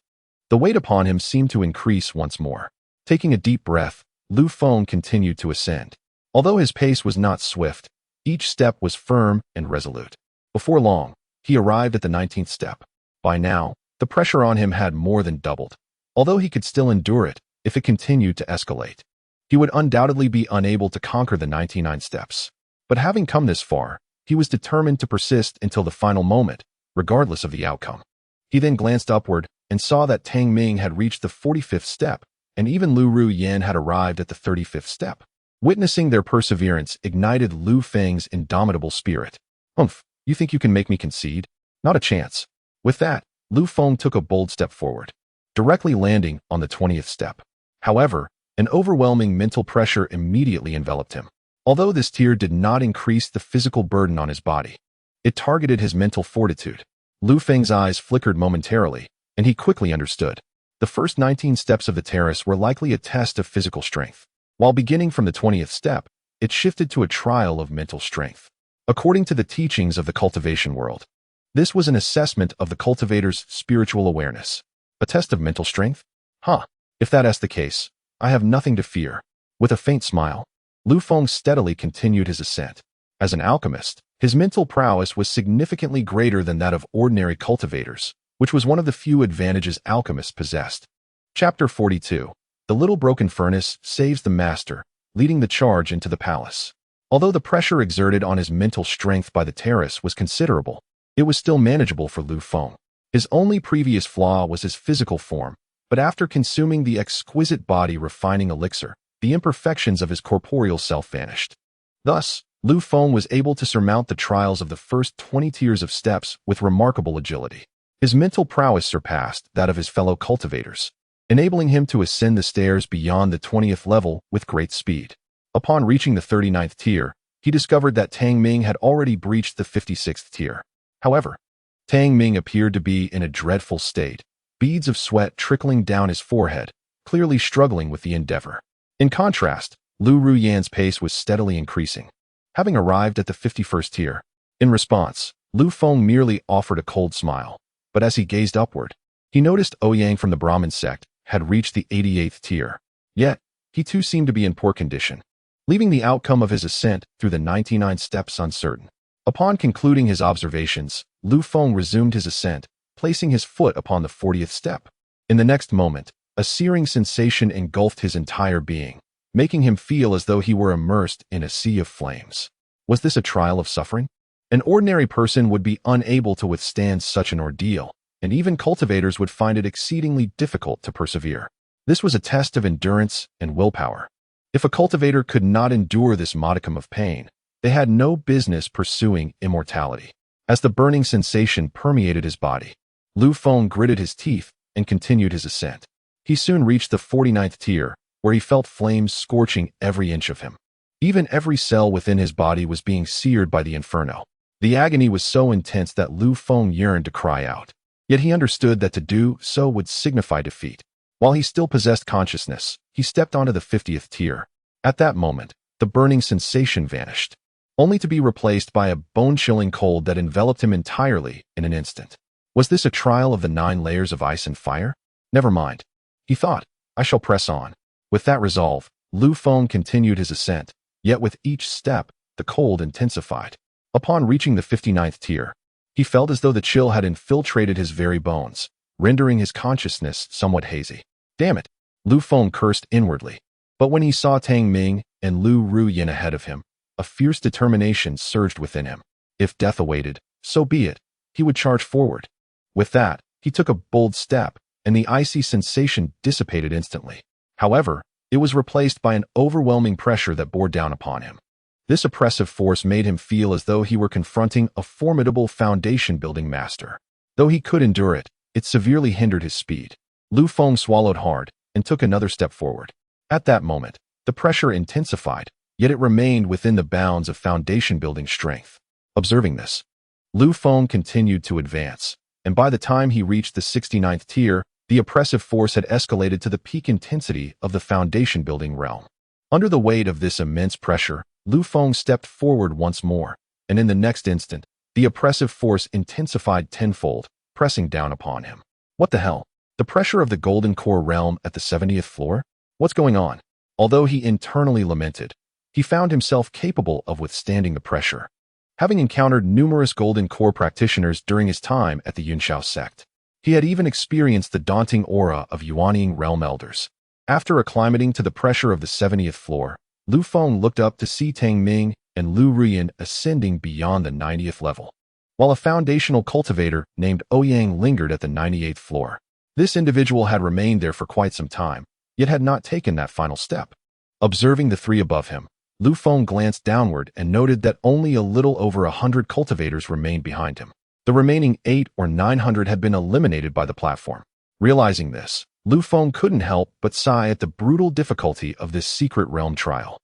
the weight upon him seemed to increase once more. Taking a deep breath, Lu Feng continued to ascend. Although his pace was not swift, each step was firm and resolute. Before long, he arrived at the 19th step. By now, the pressure on him had more than doubled. Although he could still endure it, if it continued to escalate, he would undoubtedly be unable to conquer the 99 steps. But having come this far, he was determined to persist until the final moment, regardless of the outcome. He then glanced upward and saw that Tang Ming had reached the 45th step, and even Lu Ruyin had arrived at the 35th step. Witnessing their perseverance ignited Lu Feng's indomitable spirit. Humph, you think you can make me concede? Not a chance. With that, Lu Feng took a bold step forward, directly landing on the 20th step. However, an overwhelming mental pressure immediately enveloped him. Although this tier did not increase the physical burden on his body, it targeted his mental fortitude. Lu Feng's eyes flickered momentarily, and he quickly understood. The first 19 steps of the terrace were likely a test of physical strength. While beginning from the 20th step, it shifted to a trial of mental strength. According to the teachings of the cultivation world, this was an assessment of the cultivator's spiritual awareness. A test of mental strength? If that's the case, I have nothing to fear. With a faint smile, Lu Feng steadily continued his ascent. As an alchemist, his mental prowess was significantly greater than that of ordinary cultivators, which was one of the few advantages alchemists possessed. Chapter 42. The little broken furnace saves the master, leading the charge into the palace. Although the pressure exerted on his mental strength by the terrace was considerable, it was still manageable for Lu Feng. His only previous flaw was his physical form, but after consuming the exquisite body refining elixir, the imperfections of his corporeal self vanished. Thus, Lu Feng was able to surmount the trials of the first 20 tiers of steps with remarkable agility. His mental prowess surpassed that of his fellow cultivators, enabling him to ascend the stairs beyond the 20th level with great speed. Upon reaching the 39th tier, he discovered that Tang Ming had already breached the 56th tier. However, Tang Ming appeared to be in a dreadful state, beads of sweat trickling down his forehead, clearly struggling with the endeavor. In contrast, Lu Ruyin's pace was steadily increasing. Having arrived at the 51st tier, in response, Lu Feng merely offered a cold smile. But as he gazed upward, he noticed Ouyang from the Brahmin sect had reached the 88th tier. Yet, he too seemed to be in poor condition, leaving the outcome of his ascent through the 99 steps uncertain. Upon concluding his observations, Lu Feng resumed his ascent, placing his foot upon the 40th step. In the next moment, a searing sensation engulfed his entire being, making him feel as though he were immersed in a sea of flames. Was this a trial of suffering? An ordinary person would be unable to withstand such an ordeal, and even cultivators would find it exceedingly difficult to persevere. This was a test of endurance and willpower. If a cultivator could not endure this modicum of pain, they had no business pursuing immortality. As the burning sensation permeated his body, Lu Feng gritted his teeth and continued his ascent. He soon reached the 49th tier, where he felt flames scorching every inch of him. Even every cell within his body was being seared by the inferno. The agony was so intense that Lu Feng yearned to cry out. Yet he understood that to do so would signify defeat. While he still possessed consciousness, he stepped onto the 50th tier. At that moment, the burning sensation vanished. only to be replaced by a bone-chilling cold that enveloped him entirely in an instant. Was this a trial of the 9 layers of ice and fire? Never mind, he thought. I shall press on. With that resolve, Lu Feng continued his ascent, yet with each step, the cold intensified. Upon reaching the 59th tier, he felt as though the chill had infiltrated his very bones, rendering his consciousness somewhat hazy. Damn it, Lu Feng cursed inwardly. But when he saw Tang Ming and Lu Ruyin ahead of him, a fierce determination surged within him. If death awaited, so be it. He would charge forward. With that, he took a bold step, and the icy sensation dissipated instantly. However, it was replaced by an overwhelming pressure that bore down upon him. This oppressive force made him feel as though he were confronting a formidable foundation-building master. Though he could endure it, it severely hindered his speed. Lu Feng swallowed hard and took another step forward. At that moment, the pressure intensified, yet it remained within the bounds of foundation-building strength. Observing this, Lu Feng continued to advance, and by the time he reached the 69th tier, the oppressive force had escalated to the peak intensity of the foundation-building realm. Under the weight of this immense pressure, Lu Feng stepped forward once more, and in the next instant, the oppressive force intensified tenfold, pressing down upon him. What the hell? The pressure of the golden core realm at the 70th floor? What's going on? Although he internally lamented, he found himself capable of withstanding the pressure, having encountered numerous golden core practitioners during his time at the Yunshao Sect. He had even experienced the daunting aura of Yuanying realm elders. After acclimating to the pressure of the 70th floor, Lu Feng looked up to see Tang Ming and Lu Ruyin ascending beyond the 90th level, while a foundational cultivator named Ouyang lingered at the 98th floor. This individual had remained there for quite some time, yet had not taken that final step. Observing the 3 above him, Lu Feng glanced downward and noted that only a little over 100 cultivators remained behind him. The remaining 800 or 900 had been eliminated by the platform. Realizing this, Lu Feng couldn't help but sigh at the brutal difficulty of this secret realm trial.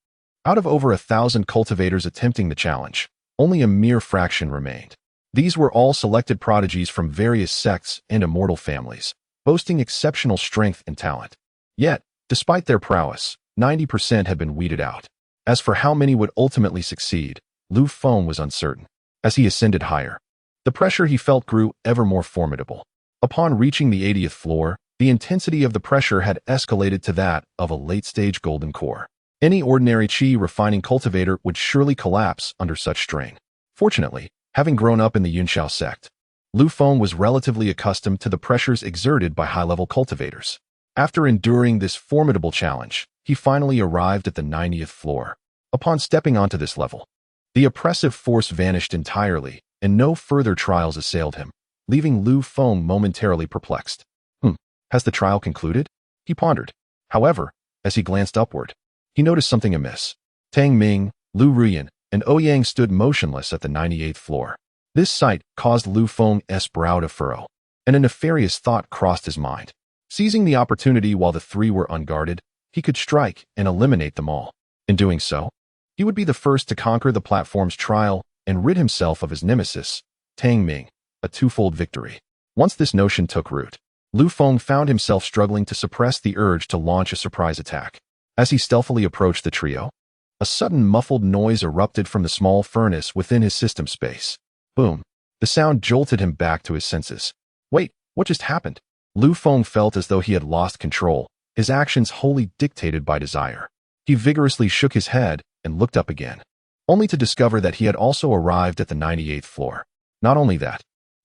Out of over 1,000 cultivators attempting the challenge, only a mere fraction remained. These were all selected prodigies from various sects and immortal families, boasting exceptional strength and talent. Yet, despite their prowess, 90% had been weeded out. As for how many would ultimately succeed, Lu Feng was uncertain. As he ascended higher, the pressure he felt grew ever more formidable. Upon reaching the 80th floor, the intensity of the pressure had escalated to that of a late-stage golden core. Any ordinary qi refining cultivator would surely collapse under such strain. Fortunately, having grown up in the Yunshao Sect, Lu Feng was relatively accustomed to the pressures exerted by high-level cultivators. After enduring this formidable challenge, he finally arrived at the 90th floor. Upon stepping onto this level, the oppressive force vanished entirely, and no further trials assailed him, leaving Lu Feng momentarily perplexed. Has the trial concluded? He pondered. However, as he glanced upward, he noticed something amiss. Tang Ming, Lu Ruyin, and Ouyang stood motionless at the 98th floor. This sight caused Lu Feng's brow to furrow, and a nefarious thought crossed his mind. Seizing the opportunity while the 3 were unguarded, he could strike and eliminate them all. In doing so, he would be the first to conquer the platform's trial and rid himself of his nemesis, Tang Ming, a twofold victory. Once this notion took root, Lu Feng found himself struggling to suppress the urge to launch a surprise attack. As he stealthily approached the trio, a sudden muffled noise erupted from the small furnace within his system space. Boom. The sound jolted him back to his senses. Wait, what just happened? Lu Feng felt as though he had lost control, his actions wholly dictated by desire. He vigorously shook his head and looked up again, only to discover that he had also arrived at the 98th floor. Not only that,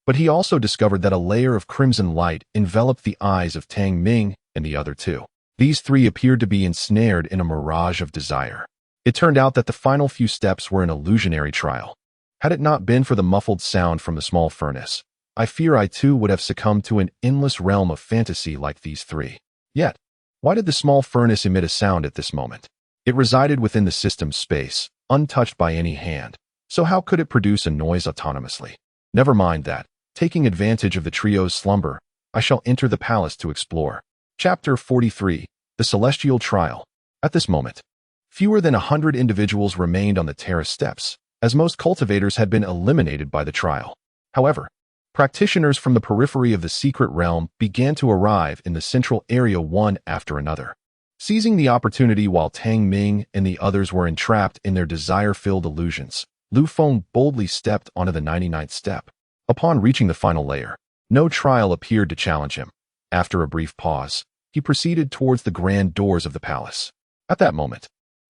but he also discovered that a layer of crimson light enveloped the eyes of Tang Ming and the other 2. These 3 appeared to be ensnared in a mirage of desire. It turned out that the final few steps were an illusionary trial. Had it not been for the muffled sound from the small furnace, I fear I too would have succumbed to an endless realm of fantasy like these 3. Yet, why did the small furnace emit a sound at this moment? It resided within the system's space, untouched by any hand, so how could it produce a noise autonomously? Never mind that. Taking advantage of the trio's slumber, I shall enter the palace to explore. Chapter 43, The Celestial Trial. At this moment, fewer than 100 individuals remained on the terrace steps, as most cultivators had been eliminated by the trial. However, practitioners from the periphery of the secret realm began to arrive in the central area one after another. Seizing the opportunity while Tang Ming and the others were entrapped in their desire-filled illusions, Lu Feng boldly stepped onto the 99th step. Upon reaching the final layer, no trial appeared to challenge him. After a brief pause, he proceeded towards the grand doors of the palace. At that moment,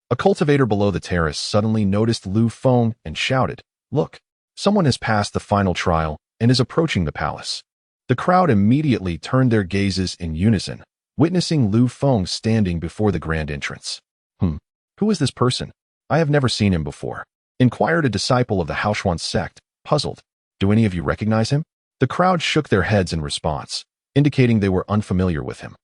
a cultivator below the terrace suddenly noticed Lu Feng and shouted, "Look, someone has passed the final trial and is approaching the palace." The crowd immediately turned their gazes in unison, witnessing Lu Feng standing before the grand entrance. Who is this person? I have never seen him before," inquired a disciple of the Cloudsoar Sect, puzzled. "Do any of you recognize him?" The crowd shook their heads in response, indicating they were unfamiliar with him.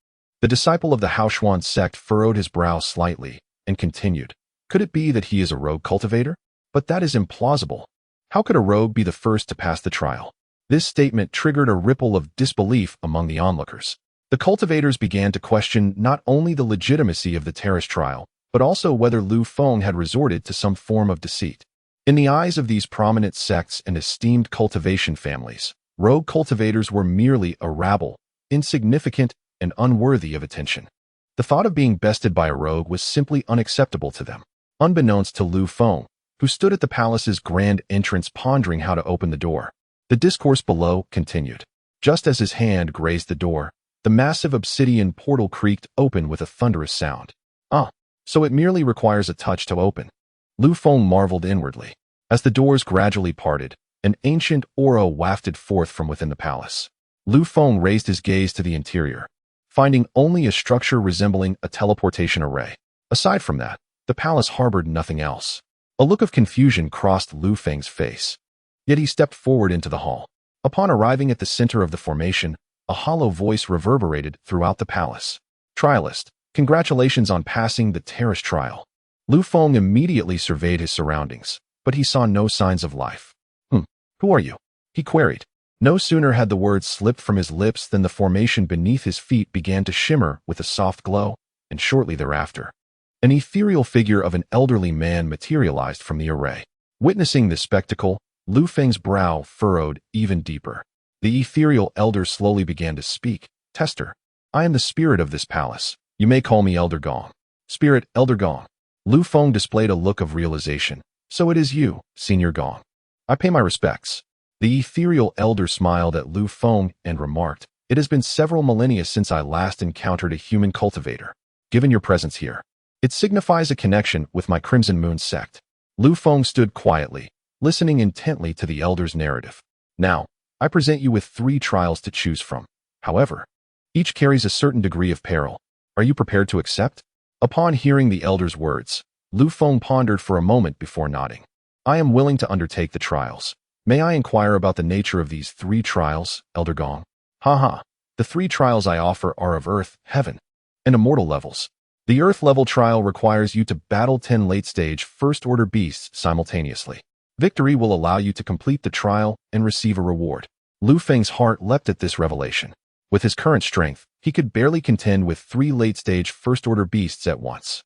The disciple of the Cloudsoar Sect furrowed his brow slightly and continued, "Could it be that he is a rogue cultivator? But that is implausible. How could a rogue be the first to pass the trial?" This statement triggered a ripple of disbelief among the onlookers. The cultivators began to question not only the legitimacy of the terrace trial, but also whether Lu Feng had resorted to some form of deceit. In the eyes of these prominent sects and esteemed cultivation families, rogue cultivators were merely a rabble, insignificant and unworthy of attention. The thought of being bested by a rogue was simply unacceptable to them. Unbeknownst to Lu Feng, who stood at the palace's grand entrance pondering how to open the door, the discourse below continued. Just as his hand grazed the door, the massive obsidian portal creaked open with a thunderous sound. So it merely requires a touch to open. Lu Feng marveled inwardly. As the doors gradually parted, an ancient aura wafted forth from within the palace. Lu Feng raised his gaze to the interior, finding only a structure resembling a teleportation array. Aside from that, the palace harbored nothing else. A look of confusion crossed Lu Feng's face. Yet he stepped forward into the hall. Upon arriving at the center of the formation, a hollow voice reverberated throughout the palace. "Trialist, congratulations on passing the terrace trial." Lu Feng immediately surveyed his surroundings, but he saw no signs of life. Who are you?" he queried. No sooner had the words slipped from his lips than the formation beneath his feet began to shimmer with a soft glow, and shortly thereafter, an ethereal figure of an elderly man materialized from the array. Witnessing this spectacle, Lu Feng's brow furrowed even deeper. The ethereal elder slowly began to speak. "Tester, I am the spirit of this palace. You may call me Elder Gong." "Spirit, Elder Gong." Lu Feng displayed a look of realization. "So it is you, Senior Gong. I pay my respects." The ethereal elder smiled at Lu Feng and remarked, "It has been several millennia since I last encountered a human cultivator. Given your presence here, it signifies a connection with my Crimson Moon sect." Lu Feng stood quietly, listening intently to the elder's narrative. "Now, I present you with 3 trials to choose from. However, each carries a certain degree of peril. Are you prepared to accept?" Upon hearing the elder's words, Lu Feng pondered for a moment before nodding. "I am willing to undertake the trials. May I inquire about the nature of these 3 trials, Elder Gong?" The 3 trials I offer are of Earth, Heaven, and Immortal levels. The Earth level trial requires you to battle 10 late-stage first-order beasts simultaneously. Victory will allow you to complete the trial and receive a reward. Lu Feng's heart leapt at this revelation. With his current strength, he could barely contend with 3 late-stage first-order beasts at once.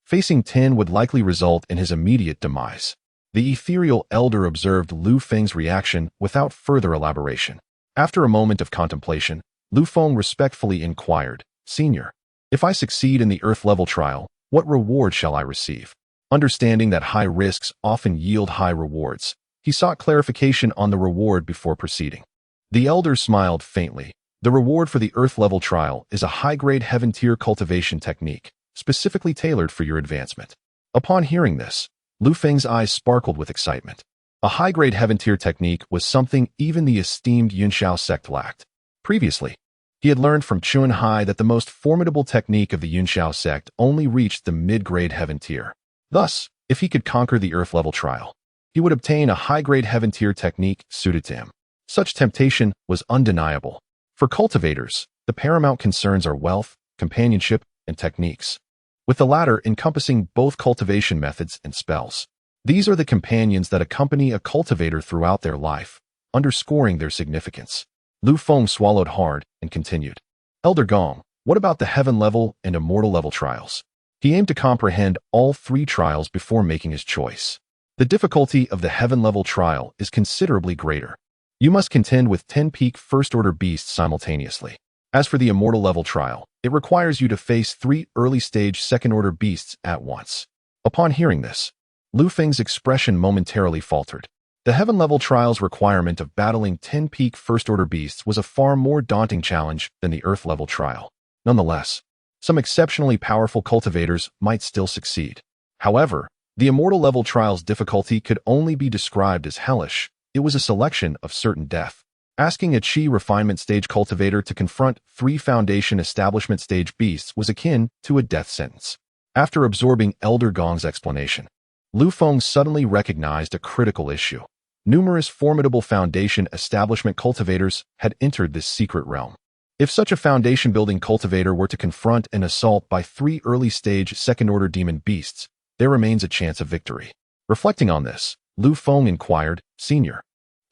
Facing 10 would likely result in his immediate demise. The ethereal elder observed Lu Feng's reaction without further elaboration. After a moment of contemplation, Lu Feng respectfully inquired, "Senior, if I succeed in the Earth-level trial, what reward shall I receive?" Understanding that high risks often yield high rewards, he sought clarification on the reward before proceeding. The elder smiled faintly. "The reward for the Earth-level trial is a high-grade heaven-tier cultivation technique, specifically tailored for your advancement." Upon hearing this, Lu Feng's eyes sparkled with excitement. A high-grade heaven-tier technique was something even the esteemed Yunxiao sect lacked. Previously, he had learned from Chun Hai that the most formidable technique of the Yunxiao sect only reached the mid-grade heaven tier. Thus, if he could conquer the Earth-level trial, he would obtain a high-grade heaven-tier technique suited to him. Such temptation was undeniable. For cultivators, the paramount concerns are wealth, companionship, and techniques, with the latter encompassing both cultivation methods and spells. These are the companions that accompany a cultivator throughout their life, underscoring their significance. Lu Feng swallowed hard and continued, "Elder Gong, what about the heaven level and immortal level trials?" He aimed to comprehend all 3 trials before making his choice. The difficulty of the heaven level trial is considerably greater. You must contend with 10 peak first-order beasts simultaneously. As for the immortal level trial, it requires you to face 3 early-stage second-order beasts at once. Upon hearing this, Lu Feng's expression momentarily faltered. The heaven-level trial's requirement of battling 10 peak first-order beasts was a far more daunting challenge than the Earth-level trial. Nonetheless, some exceptionally powerful cultivators might still succeed. However, the Immortal-level trial's difficulty could only be described as hellish. It was a selection of certain death. Asking a Qi refinement stage cultivator to confront 3 foundation establishment stage beasts was akin to a death sentence. After absorbing Elder Gong's explanation, Lu Feng suddenly recognized a critical issue. Numerous formidable foundation establishment cultivators had entered this secret realm. If such a foundation-building cultivator were to confront an assault by 3 early-stage second-order demon beasts, there remains a chance of victory. Reflecting on this, Lu Feng inquired, Senior,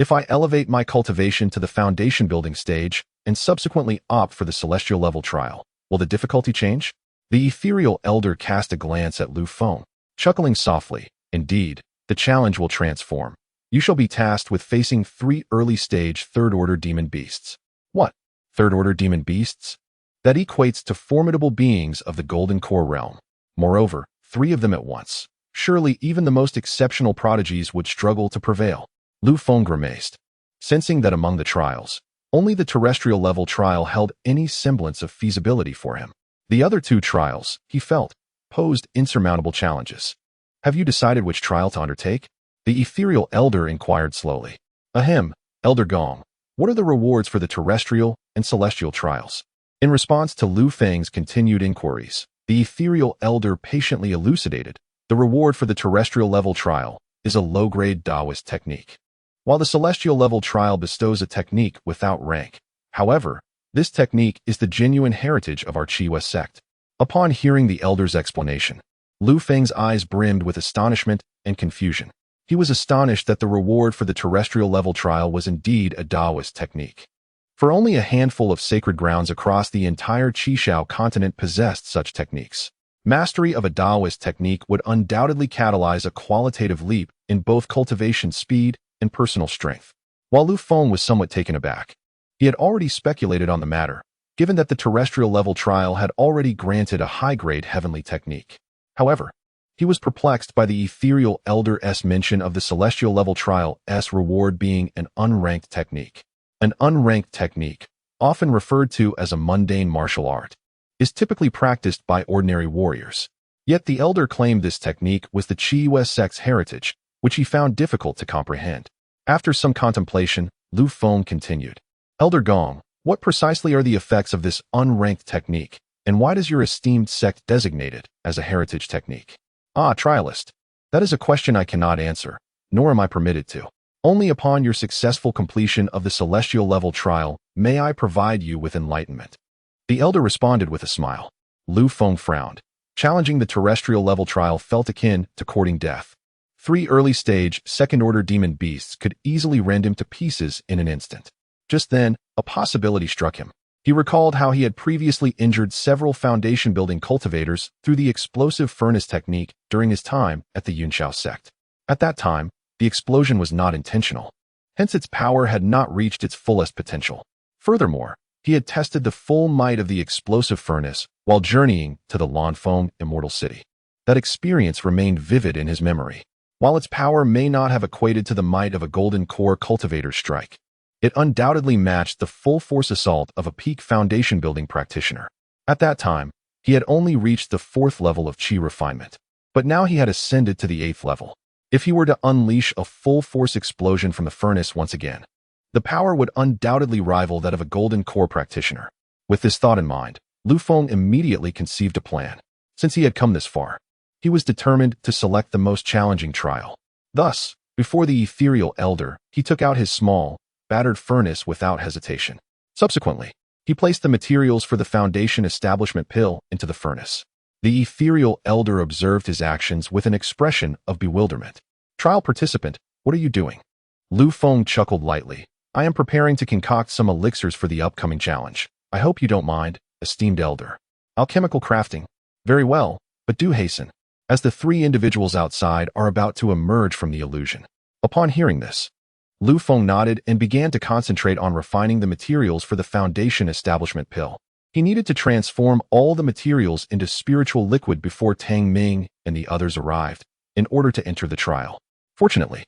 if I elevate my cultivation to the foundation-building stage and subsequently opt for the celestial-level trial, will the difficulty change? The ethereal elder cast a glance at Lu Feng, chuckling softly. Indeed, the challenge will transform. You shall be tasked with facing 3 early-stage third-order demon beasts. What? Third-order demon beasts? That equates to formidable beings of the Golden Core realm. Moreover, 3 of them at once. Surely even the most exceptional prodigies would struggle to prevail. Lu Feng grimaced, sensing that among the trials, only the terrestrial-level trial held any semblance of feasibility for him. The other 2 trials, he felt, posed insurmountable challenges. Have you decided which trial to undertake? The ethereal elder inquired slowly. Ahem, Elder Gong, what are the rewards for the terrestrial and celestial trials? In response to Lu Feng's continued inquiries, the ethereal elder patiently elucidated, the reward for the terrestrial-level trial is a low-grade Taoist technique, while the celestial-level trial bestows a technique without rank. However, this technique is the genuine heritage of our Cloudsoar Sect. Upon hearing the elder's explanation, Lu Feng's eyes brimmed with astonishment and confusion. He was astonished that the reward for the terrestrial-level trial was indeed a Taoist technique. For only a handful of sacred grounds across the entire Qishao continent possessed such techniques. Mastery of a Taoist technique would undoubtedly catalyze a qualitative leap in both cultivation speed and personal strength. While Lu Feng was somewhat taken aback, he had already speculated on the matter, given that the terrestrial-level trial had already granted a high-grade heavenly technique. However, he was perplexed by the ethereal elder's mention of the celestial-level trial's reward being an unranked technique. An unranked technique, often referred to as a mundane martial art, is typically practiced by ordinary warriors. Yet the elder claimed this technique was the Cloudsoar Sect's heritage, which he found difficult to comprehend. After some contemplation, Lu Feng continued. Elder Gong, what precisely are the effects of this unranked technique, and why does your esteemed sect designate it as a heritage technique? Ah, trialist, that is a question I cannot answer, nor am I permitted to. Only upon your successful completion of the celestial-level trial may I provide you with enlightenment. The elder responded with a smile. Lu Feng frowned. Challenging the terrestrial-level trial felt akin to courting death. 3 early-stage, second-order demon beasts could easily rend him to pieces in an instant. Just then, a possibility struck him. He recalled how he had previously injured several foundation-building cultivators through the explosive furnace technique during his time at the Cloudsoar Sect. At that time, the explosion was not intentional. Hence its power had not reached its fullest potential. Furthermore, he had tested the full might of the explosive furnace while journeying to the Lu Feng Immortal City. That experience remained vivid in his memory. While its power may not have equated to the might of a golden core cultivator's strike, it undoubtedly matched the full-force assault of a peak foundation-building practitioner. At that time, he had only reached the 4th level of Qi refinement, but now he had ascended to the 8th level. If he were to unleash a full-force explosion from the furnace once again, the power would undoubtedly rival that of a golden core practitioner. With this thought in mind, Lu Feng immediately conceived a plan. Since he had come this far, he was determined to select the most challenging trial. Thus, before the ethereal elder, he took out his small, battered furnace without hesitation. Subsequently, he placed the materials for the foundation establishment pill into the furnace. The ethereal elder observed his actions with an expression of bewilderment. Trial participant, what are you doing? Lu Feng chuckled lightly. I am preparing to concoct some elixirs for the upcoming challenge. I hope you don't mind, esteemed elder. Alchemical crafting. Very well, but do hasten, as the 3 individuals outside are about to emerge from the illusion. Upon hearing this, Lu Feng nodded and began to concentrate on refining the materials for the foundation establishment pill. He needed to transform all the materials into spiritual liquid before Tang Ming and the others arrived. in order to enter the trial. Fortunately,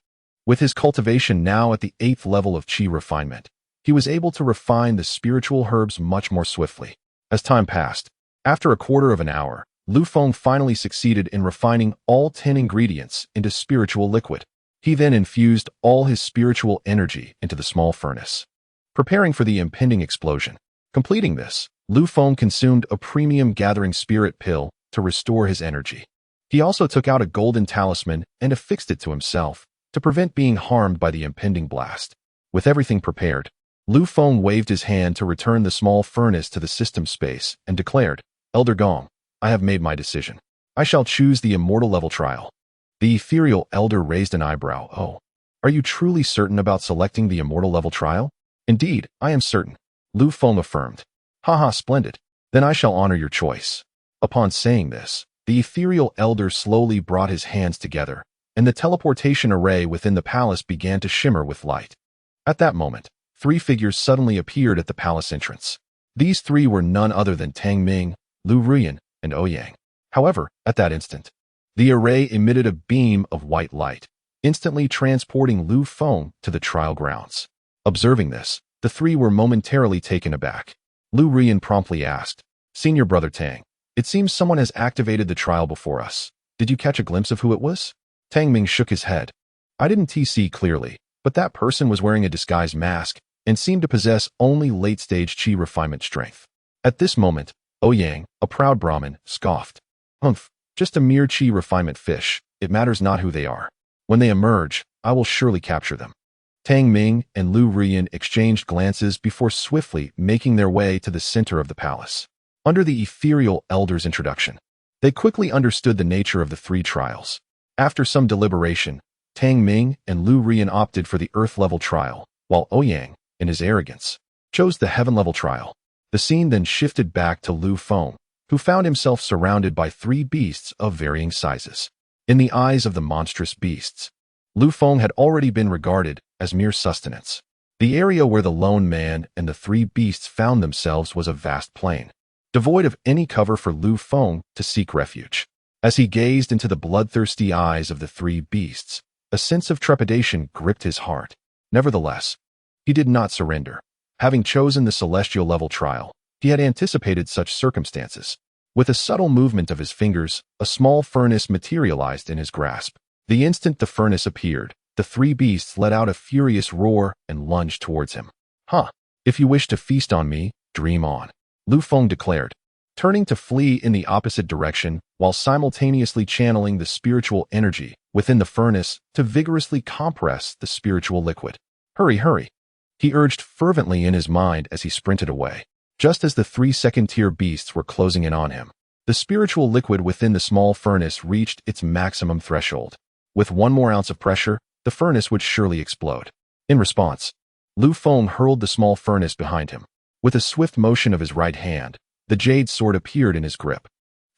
with his cultivation now at the 8th level of Qi refinement, he was able to refine the spiritual herbs much more swiftly. As time passed, after a quarter of an hour, Lu Feng finally succeeded in refining all 10 ingredients into spiritual liquid. He then infused all his spiritual energy into the small furnace, preparing for the impending explosion. Completing this, Lu Feng consumed a premium gathering spirit pill to restore his energy. He also took out a golden talisman and affixed it to himself to prevent being harmed by the impending blast. With everything prepared, Lu Feng waved his hand to return the small furnace to the system space and declared, "Elder Gong, I have made my decision. I shall choose the Immortal level trial." The ethereal elder raised an eyebrow. "Oh, are you truly certain about selecting the Immortal level trial?" "Indeed, I am certain," Lu Feng affirmed. "Haha, splendid. Then I shall honor your choice." Upon saying this, the ethereal elder slowly brought his hands together, and the teleportation array within the palace began to shimmer with light. At that moment, 3 figures suddenly appeared at the palace entrance. These 3 were none other than Tang Ming, Lu Ruyan, and Ouyang. However, at that instant, the array emitted a beam of white light, instantly transporting Lu Feng to the trial grounds. Observing this, the 3 were momentarily taken aback. Lu Ruyan promptly asked, "Senior Brother Tang, it seems someone has activated the trial before us. Did you catch a glimpse of who it was?" Tang Ming shook his head. "I didn't see clearly, but that person was wearing a disguised mask and seemed to possess only late-stage Qi refinement strength." At this moment, Ouyang, a proud Brahmin, scoffed. "Humph, just a mere Qi refinement fish. It matters not who they are. When they emerge, I will surely capture them." Tang Ming and Lu Ruyan exchanged glances before swiftly making their way to the center of the palace. Under the ethereal elder's introduction, they quickly understood the nature of the 3 trials. After some deliberation, Tang Ming and Lu Ruyan opted for the Earth-level trial, while Ouyang, in his arrogance, chose the Heaven-level trial. The scene then shifted back to Lu Feng, who found himself surrounded by 3 beasts of varying sizes. In the eyes of the monstrous beasts, Lu Feng had already been regarded as mere sustenance. The area where the lone man and the 3 beasts found themselves was a vast plain, devoid of any cover for Lu Feng to seek refuge. As he gazed into the bloodthirsty eyes of the 3 beasts, a sense of trepidation gripped his heart. Nevertheless, he did not surrender. Having chosen the celestial level trial, he had anticipated such circumstances. With a subtle movement of his fingers, a small furnace materialized in his grasp. The instant the furnace appeared, the 3 beasts let out a furious roar and lunged towards him. "Huh, if you wish to feast on me, dream on," Lu Feng declared, turning to flee in the opposite direction while simultaneously channeling the spiritual energy within the furnace to vigorously compress the spiritual liquid. "Hurry, hurry," he urged fervently in his mind as he sprinted away. Just as the 3 second-tier beasts were closing in on him, the spiritual liquid within the small furnace reached its maximum threshold. With 1 more ounce of pressure, the furnace would surely explode. In response, Lu Feng hurled the small furnace behind him. With a swift motion of his right hand, the jade sword appeared in his grip.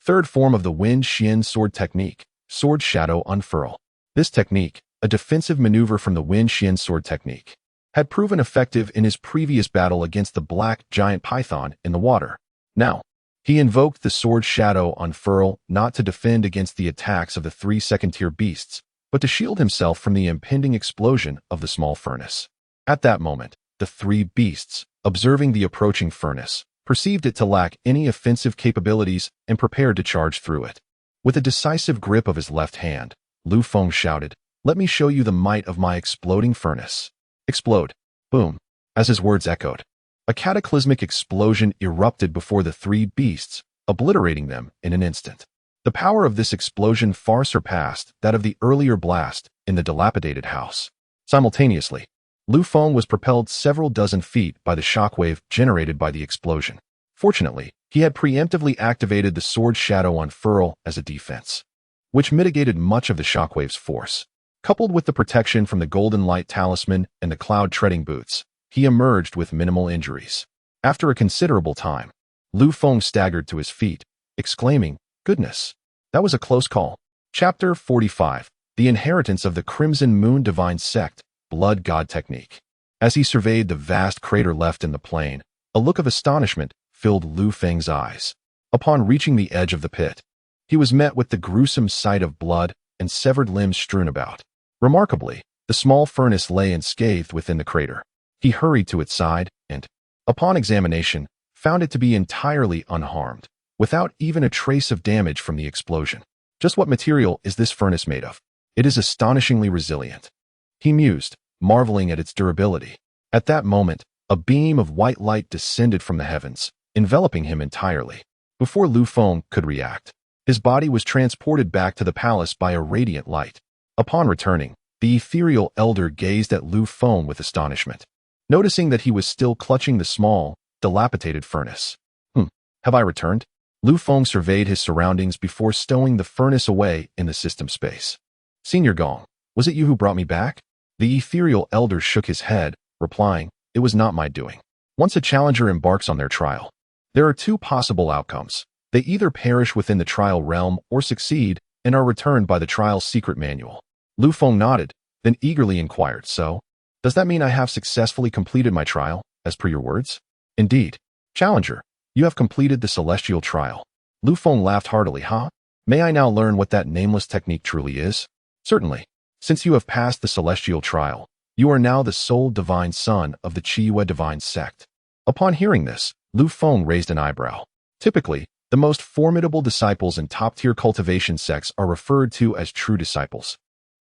Third form of the Wen Xian sword technique, Sword Shadow Unfurl. This technique, a defensive maneuver from the Wen Xian sword technique, had proven effective in his previous battle against the black giant python in the water. Now, he invoked the Sword Shadow Unfurl not to defend against the attacks of the 3 second-tier beasts, but to shield himself from the impending explosion of the small furnace. At that moment, the 3 beasts, observing the approaching furnace, perceived it to lack any offensive capabilities and prepared to charge through it. With a decisive grip of his left hand, Lu Feng shouted, "Let me show you the might of my exploding furnace." Explode. Boom. As his words echoed, a cataclysmic explosion erupted before the 3 beasts, obliterating them in an instant. The power of this explosion far surpassed that of the earlier blast in the dilapidated house. Simultaneously, Lu Feng was propelled several dozen feet by the shockwave generated by the explosion. Fortunately, he had preemptively activated the Sword Shadow Unfurl as a defense, which mitigated much of the shockwave's force. Coupled with the protection from the Golden Light Talisman and the Cloud Treading Boots, he emerged with minimal injuries. After a considerable time, Lu Feng staggered to his feet, exclaiming, "Goodness, that was a close call." Chapter 45. The Inheritance of the Crimson Moon Divine Sect, Blood God Technique. As he surveyed the vast crater left in the plain, a look of astonishment filled Lu Feng's eyes. Upon reaching the edge of the pit, he was met with the gruesome sight of blood and severed limbs strewn about. Remarkably, the small furnace lay unscathed within the crater. He hurried to its side and, upon examination, found it to be entirely unharmed, without even a trace of damage from the explosion. Just what material is this furnace made of? It is astonishingly resilient. He mused, marveling at its durability. At that moment, a beam of white light descended from the heavens, enveloping him entirely. Before Lu Feng could react, his body was transported back to the palace by a radiant light. Upon returning, the ethereal elder gazed at Lu Feng with astonishment, noticing that he was still clutching the small, dilapidated furnace. Have I returned? Lu Feng surveyed his surroundings before stowing the furnace away in the system space. Senior Gong, was it you who brought me back? The ethereal elder shook his head, replying, it was not my doing. Once a challenger embarks on their trial, there are two possible outcomes. They either perish within the trial realm or succeed and are returned by the trial's secret manual. Lu Feng nodded, then eagerly inquired, so, does that mean I have successfully completed my trial, as per your words? Indeed. Challenger, you have completed the celestial trial. Lu Feng laughed heartily. May I now learn what that nameless technique truly is? Certainly. Since you have passed the celestial trial, you are now the sole divine son of the Qiyue divine sect. Upon hearing this, Lu Feng raised an eyebrow. Typically, the most formidable disciples in top-tier cultivation sects are referred to as true disciples,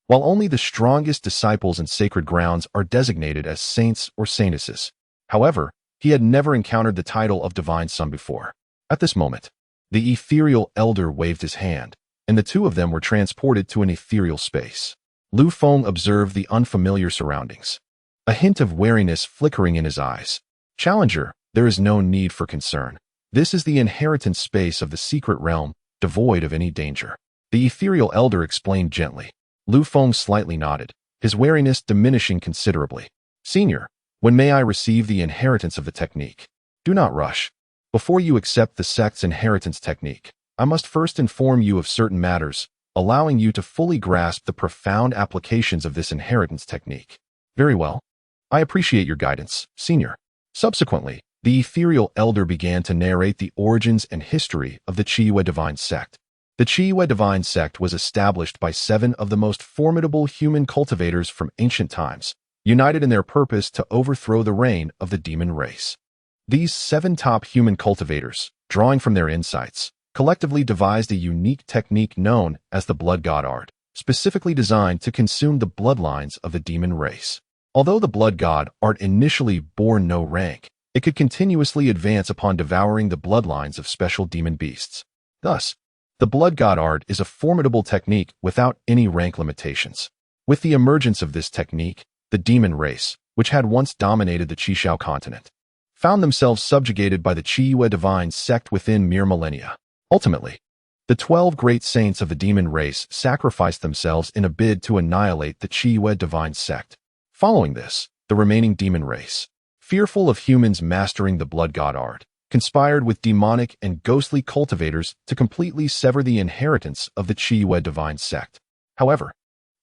while only the strongest disciples in sacred grounds are designated as saints or saintesses. However, he had never encountered the title of divine son before. At this moment, the ethereal elder waved his hand, and the two of them were transported to an ethereal space. Lu Feng observed the unfamiliar surroundings, a hint of wariness flickering in his eyes. Challenger, there is no need for concern. This is the inheritance space of the secret realm, devoid of any danger. The ethereal elder explained gently. Lu Feng slightly nodded, his wariness diminishing considerably. Senior, when may I receive the inheritance of the technique? Do not rush. Before you accept the sect's inheritance technique, I must first inform you of certain matters, allowing you to fully grasp the profound applications of this inheritance technique. Very well. I appreciate your guidance, Senior. Subsequently, the ethereal elder began to narrate the origins and history of the Qiyue divine sect. The Qiyue divine sect was established by 7 of the most formidable human cultivators from ancient times, united in their purpose to overthrow the reign of the demon race. These 7 top human cultivators, drawing from their insights, collectively devised a unique technique known as the blood god art, specifically designed to consume the bloodlines of the demon race. Although the blood god art initially bore no rank, it could continuously advance upon devouring the bloodlines of special demon beasts. Thus, the blood god art is a formidable technique without any rank limitations. With the emergence of this technique, the demon race, which had once dominated the Qishao continent, found themselves subjugated by the Qiyue divine sect within mere millennia. Ultimately, the 12 great saints of the demon race sacrificed themselves in a bid to annihilate the Qiyue divine sect. Following this, the remaining demon race, fearful of humans mastering the blood god art, conspired with demonic and ghostly cultivators to completely sever the inheritance of the Qiyue divine sect. However,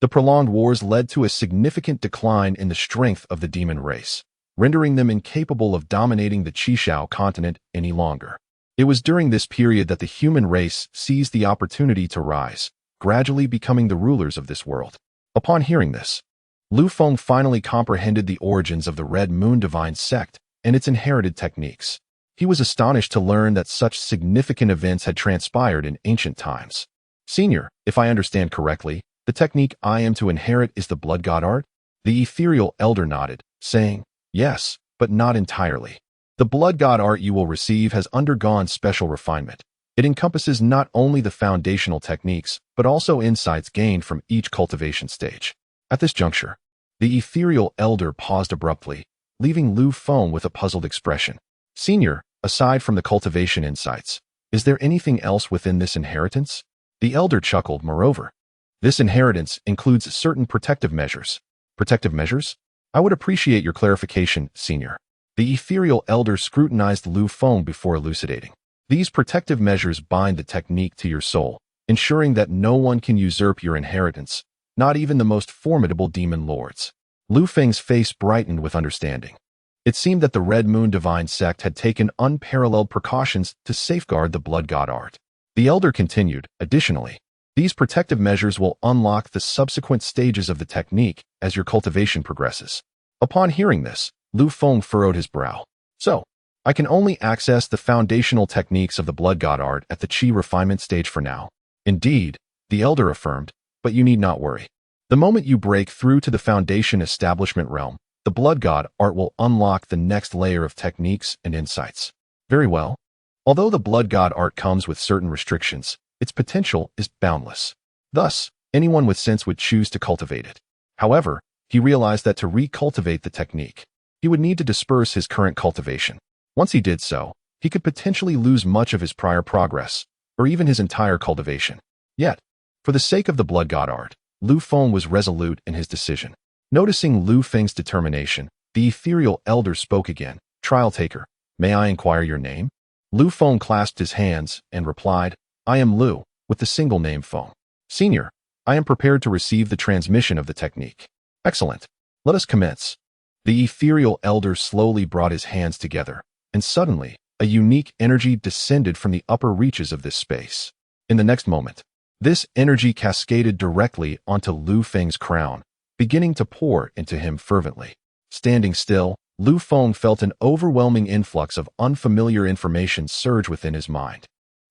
the prolonged wars led to a significant decline in the strength of the demon race, rendering them incapable of dominating the Qishao continent any longer. It was during this period that the human race seized the opportunity to rise, gradually becoming the rulers of this world. Upon hearing this, Lu Feng finally comprehended the origins of the Red Moon Divine Sect and its inherited techniques. He was astonished to learn that such significant events had transpired in ancient times. Senior, if I understand correctly, the technique I am to inherit is the blood god art? The ethereal elder nodded, saying, yes, but not entirely. The blood god art you will receive has undergone special refinement. It encompasses not only the foundational techniques, but also insights gained from each cultivation stage. At this juncture, the ethereal elder paused abruptly, leaving Lu Feng with a puzzled expression. Senior, aside from the cultivation insights, is there anything else within this inheritance? The elder chuckled. Moreover, this inheritance includes certain protective measures. Protective measures? I would appreciate your clarification, Senior. The ethereal elder scrutinized Lu Feng before elucidating. These protective measures bind the technique to your soul, ensuring that no one can usurp your inheritance, not even the most formidable demon lords. Lu Feng's face brightened with understanding. It seemed that the Red Moon Divine Sect had taken unparalleled precautions to safeguard the blood god art. The elder continued, additionally, These protective measures will unlock the subsequent stages of the technique as your cultivation progresses. Upon hearing this, Lu Feng furrowed his brow. So, I can only access the foundational techniques of the blood god art at the Qi refinement stage for now. Indeed, the elder affirmed, but you need not worry. The moment you break through to the foundation establishment realm, the blood god art will unlock the next layer of techniques and insights. Very well. Although the blood god art comes with certain restrictions, its potential is boundless. Thus, anyone with sense would choose to cultivate it. However, he realized that to recultivate the technique, he would need to disperse his current cultivation. Once he did so, he could potentially lose much of his prior progress, or even his entire cultivation. Yet, for the sake of the blood god art, Lu Feng was resolute in his decision. Noticing Lu Feng's determination, the ethereal elder spoke again. Trial taker, may I inquire your name? Lu Feng clasped his hands and replied, I am Lu, with the single name Feng. Senior, I am prepared to receive the transmission of the technique. Excellent. Let us commence. The ethereal elder slowly brought his hands together, and suddenly, a unique energy descended from the upper reaches of this space. In the next moment, this energy cascaded directly onto Lu Feng's crown, beginning to pour into him fervently. Standing still, Lu Feng felt an overwhelming influx of unfamiliar information surge within his mind.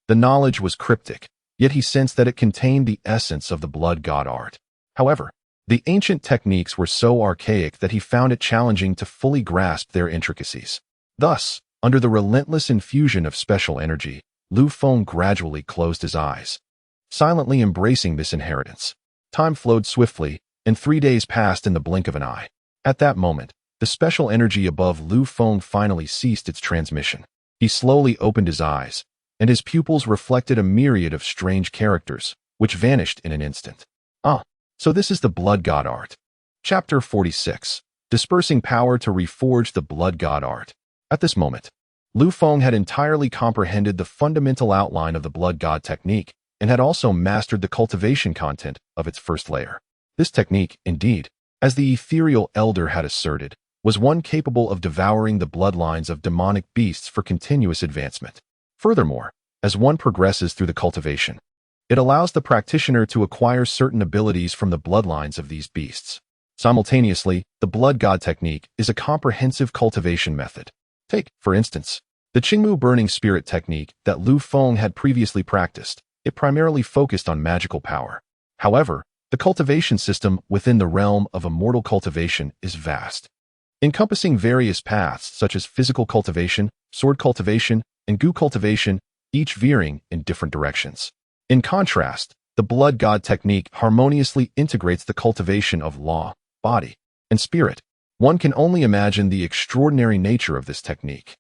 The knowledge was cryptic, yet he sensed that it contained the essence of the blood god art. However, the ancient techniques were so archaic that he found it challenging to fully grasp their intricacies. Thus, under the relentless infusion of special energy, Lu Feng gradually closed his eyes, silently embracing this inheritance. Time flowed swiftly, and 3 days passed in the blink of an eye. At that moment, the special energy above Lu Feng finally ceased its transmission. He slowly opened his eyes, and his pupils reflected a myriad of strange characters, which vanished in an instant. So this is the blood god art. Chapter 46. Dispersing power to reforge the blood god art. At this moment, Lu Feng had entirely comprehended the fundamental outline of the blood god technique and had also mastered the cultivation content of its first layer. This technique, indeed, as the ethereal elder had asserted, was one capable of devouring the bloodlines of demonic beasts for continuous advancement. Furthermore, as one progresses through the cultivation, it allows the practitioner to acquire certain abilities from the bloodlines of these beasts. Simultaneously, the blood god technique is a comprehensive cultivation method. Take, for instance, the Qingmu burning spirit technique that Lu Feng had previously practiced. It primarily focused on magical power. However, the cultivation system within the realm of immortal cultivation is vast, encompassing various paths such as physical cultivation, sword cultivation, and gu cultivation, each veering in different directions. In contrast, the blood god technique harmoniously integrates the cultivation of law, body, and spirit. One can only imagine the extraordinary nature of this technique.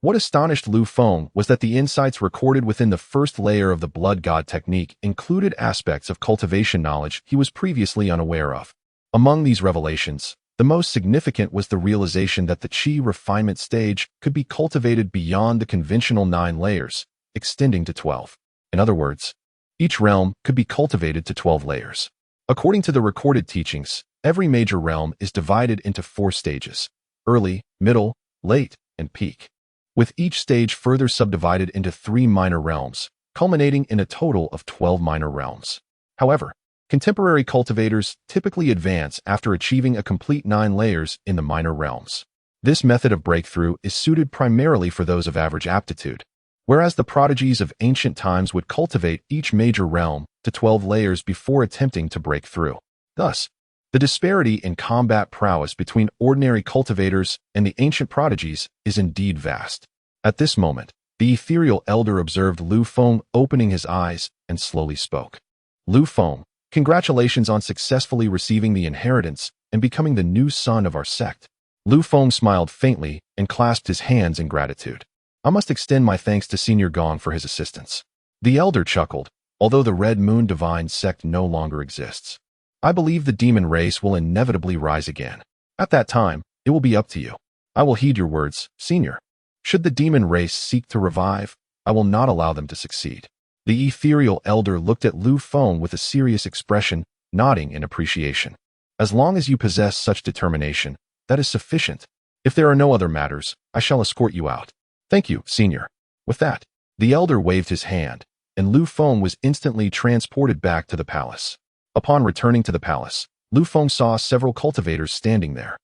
What astonished Lu Feng was that the insights recorded within the first layer of the blood god technique included aspects of cultivation knowledge he was previously unaware of. Among these revelations, the most significant was the realization that the Qi refinement stage could be cultivated beyond the conventional 9 layers, extending to 12. In other words, each realm could be cultivated to 12 layers. According to the recorded teachings, every major realm is divided into 4 stages: early, middle, late, and peak, with each stage further subdivided into 3 minor realms, culminating in a total of 12 minor realms. However, contemporary cultivators typically advance after achieving a complete 9 layers in the minor realms. This method of breakthrough is suited primarily for those of average aptitude, whereas the prodigies of ancient times would cultivate each major realm to 12 layers before attempting to break through. Thus, the disparity in combat prowess between ordinary cultivators and the ancient prodigies is indeed vast. At this moment, the ethereal elder observed Lu Feng opening his eyes and slowly spoke. Lu Feng, congratulations on successfully receiving the inheritance and becoming the new son of our sect. Lu Feng smiled faintly and clasped his hands in gratitude. I must extend my thanks to Senior Gong for his assistance. The elder chuckled, although the Red Moon Divine sect no longer exists. I believe the demon race will inevitably rise again. At that time, it will be up to you. I will heed your words, Senior. Should the demon race seek to revive, I will not allow them to succeed. The ethereal elder looked at Lu Feng with a serious expression, nodding in appreciation. As long as you possess such determination, that is sufficient. If there are no other matters, I shall escort you out. Thank you, Senior. With that, the elder waved his hand, and Lu Feng was instantly transported back to the palace. Upon returning to the palace, Lu Feng saw several cultivators standing there,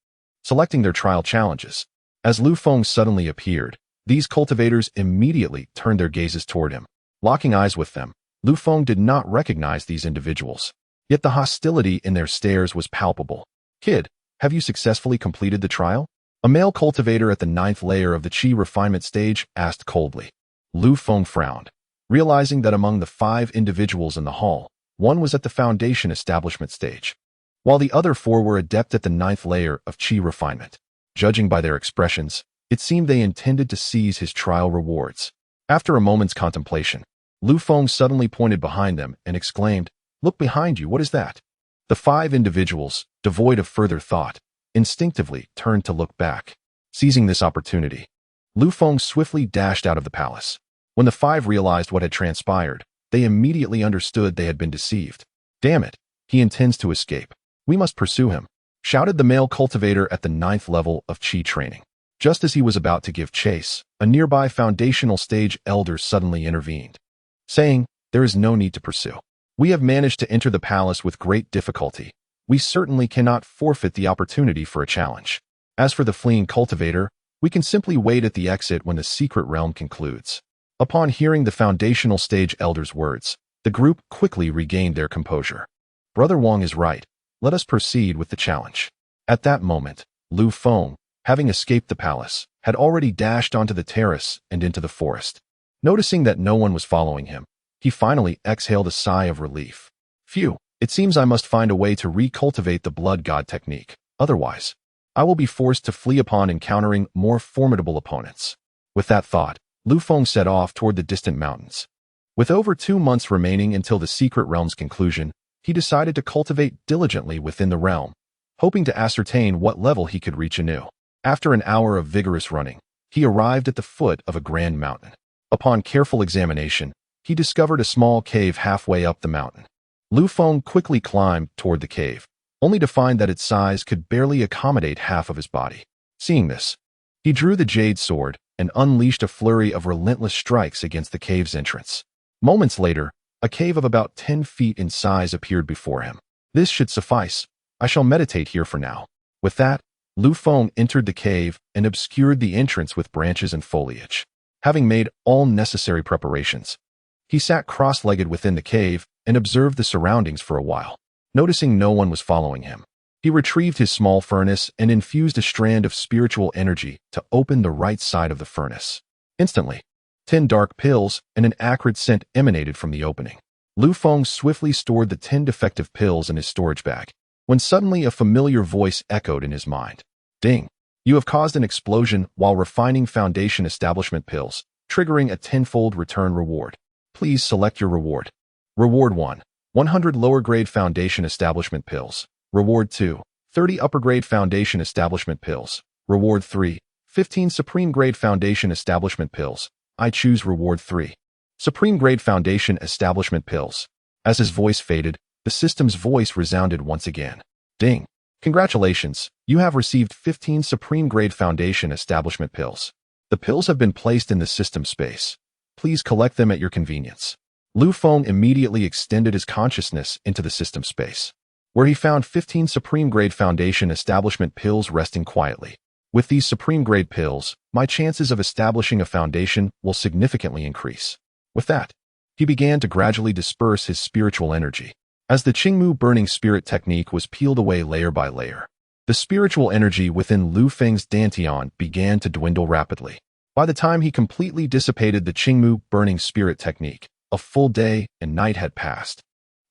selecting their trial challenges. As Lu Feng suddenly appeared, these cultivators immediately turned their gazes toward him. Locking eyes with them, Lu Feng did not recognize these individuals. Yet the hostility in their stares was palpable. "Kid, have you successfully completed the trial?" A male cultivator at the 9th layer of the Qi refinement stage asked coldly. Lu Feng frowned, realizing that among the 5 individuals in the hall, one was at the foundation establishment stage, while the other 4 were adept at the 9th layer of Qi refinement. Judging by their expressions, it seemed they intended to seize his trial rewards. After a moment's contemplation, Lu Feng suddenly pointed behind them and exclaimed, "Look behind you, what is that?" The 5 individuals, devoid of further thought, instinctively turned to look back. Seizing this opportunity, Lu Feng swiftly dashed out of the palace. When the 5 realized what had transpired, they immediately understood they had been deceived. "Damn it, he intends to escape. We must pursue him," shouted the male cultivator at the 9th level of Qi training. Just as he was about to give chase, a nearby foundational stage elder suddenly intervened, saying, "There is no need to pursue. We have managed to enter the palace with great difficulty. We certainly cannot forfeit the opportunity for a challenge. As for the fleeing cultivator, we can simply wait at the exit when the secret realm concludes." Upon hearing the foundational stage elder's words, the group quickly regained their composure. "Brother Wang is right. Let us proceed with the challenge." At that moment, Lu Feng, having escaped the palace, had already dashed onto the terrace and into the forest. Noticing that no one was following him, he finally exhaled a sigh of relief. "Phew, it seems I must find a way to recultivate the blood god technique. Otherwise, I will be forced to flee upon encountering more formidable opponents." With that thought, Lu Feng set off toward the distant mountains. With over 2 months remaining until the secret realm's conclusion, he decided to cultivate diligently within the realm, hoping to ascertain what level he could reach anew. After an hour of vigorous running, he arrived at the foot of a grand mountain. Upon careful examination, he discovered a small cave halfway up the mountain. Lu Feng quickly climbed toward the cave, only to find that its size could barely accommodate half of his body. Seeing this, he drew the jade sword and unleashed a flurry of relentless strikes against the cave's entrance. Moments later, a cave of about 10 feet in size appeared before him. "This should suffice. I shall meditate here for now." With that, Lu Feng entered the cave and obscured the entrance with branches and foliage. Having made all necessary preparations, he sat cross-legged within the cave and observed the surroundings for a while. Noticing no one was following him, he retrieved his small furnace and infused a strand of spiritual energy to open the right side of the furnace. Instantly, 10 dark pills and an acrid scent emanated from the opening. Lu Feng swiftly stored the 10 defective pills in his storage bag, when suddenly a familiar voice echoed in his mind. "Ding! You have caused an explosion while refining foundation establishment pills, triggering a 10-fold return reward. Please select your reward. Reward 1, 100 lower-grade foundation establishment pills. Reward 2, 30 upper-grade foundation establishment pills. Reward 3, 15 supreme-grade foundation establishment pills. I choose reward 3. Supreme-grade foundation establishment pills." As his voice faded, the system's voice resounded once again. "Ding! Congratulations, you have received 15 supreme-grade foundation establishment pills. The pills have been placed in the system space. Please collect them at your convenience." Lu Feng immediately extended his consciousness into the system space, where he found 15 supreme-grade foundation establishment pills resting quietly. "With these supreme-grade pills, my chances of establishing a foundation will significantly increase." With that, he began to gradually disperse his spiritual energy. As the Qingmu burning spirit technique was peeled away layer by layer, the spiritual energy within Lu Feng's dantian began to dwindle rapidly. By the time he completely dissipated the Qingmu burning spirit technique, a full day and night had passed.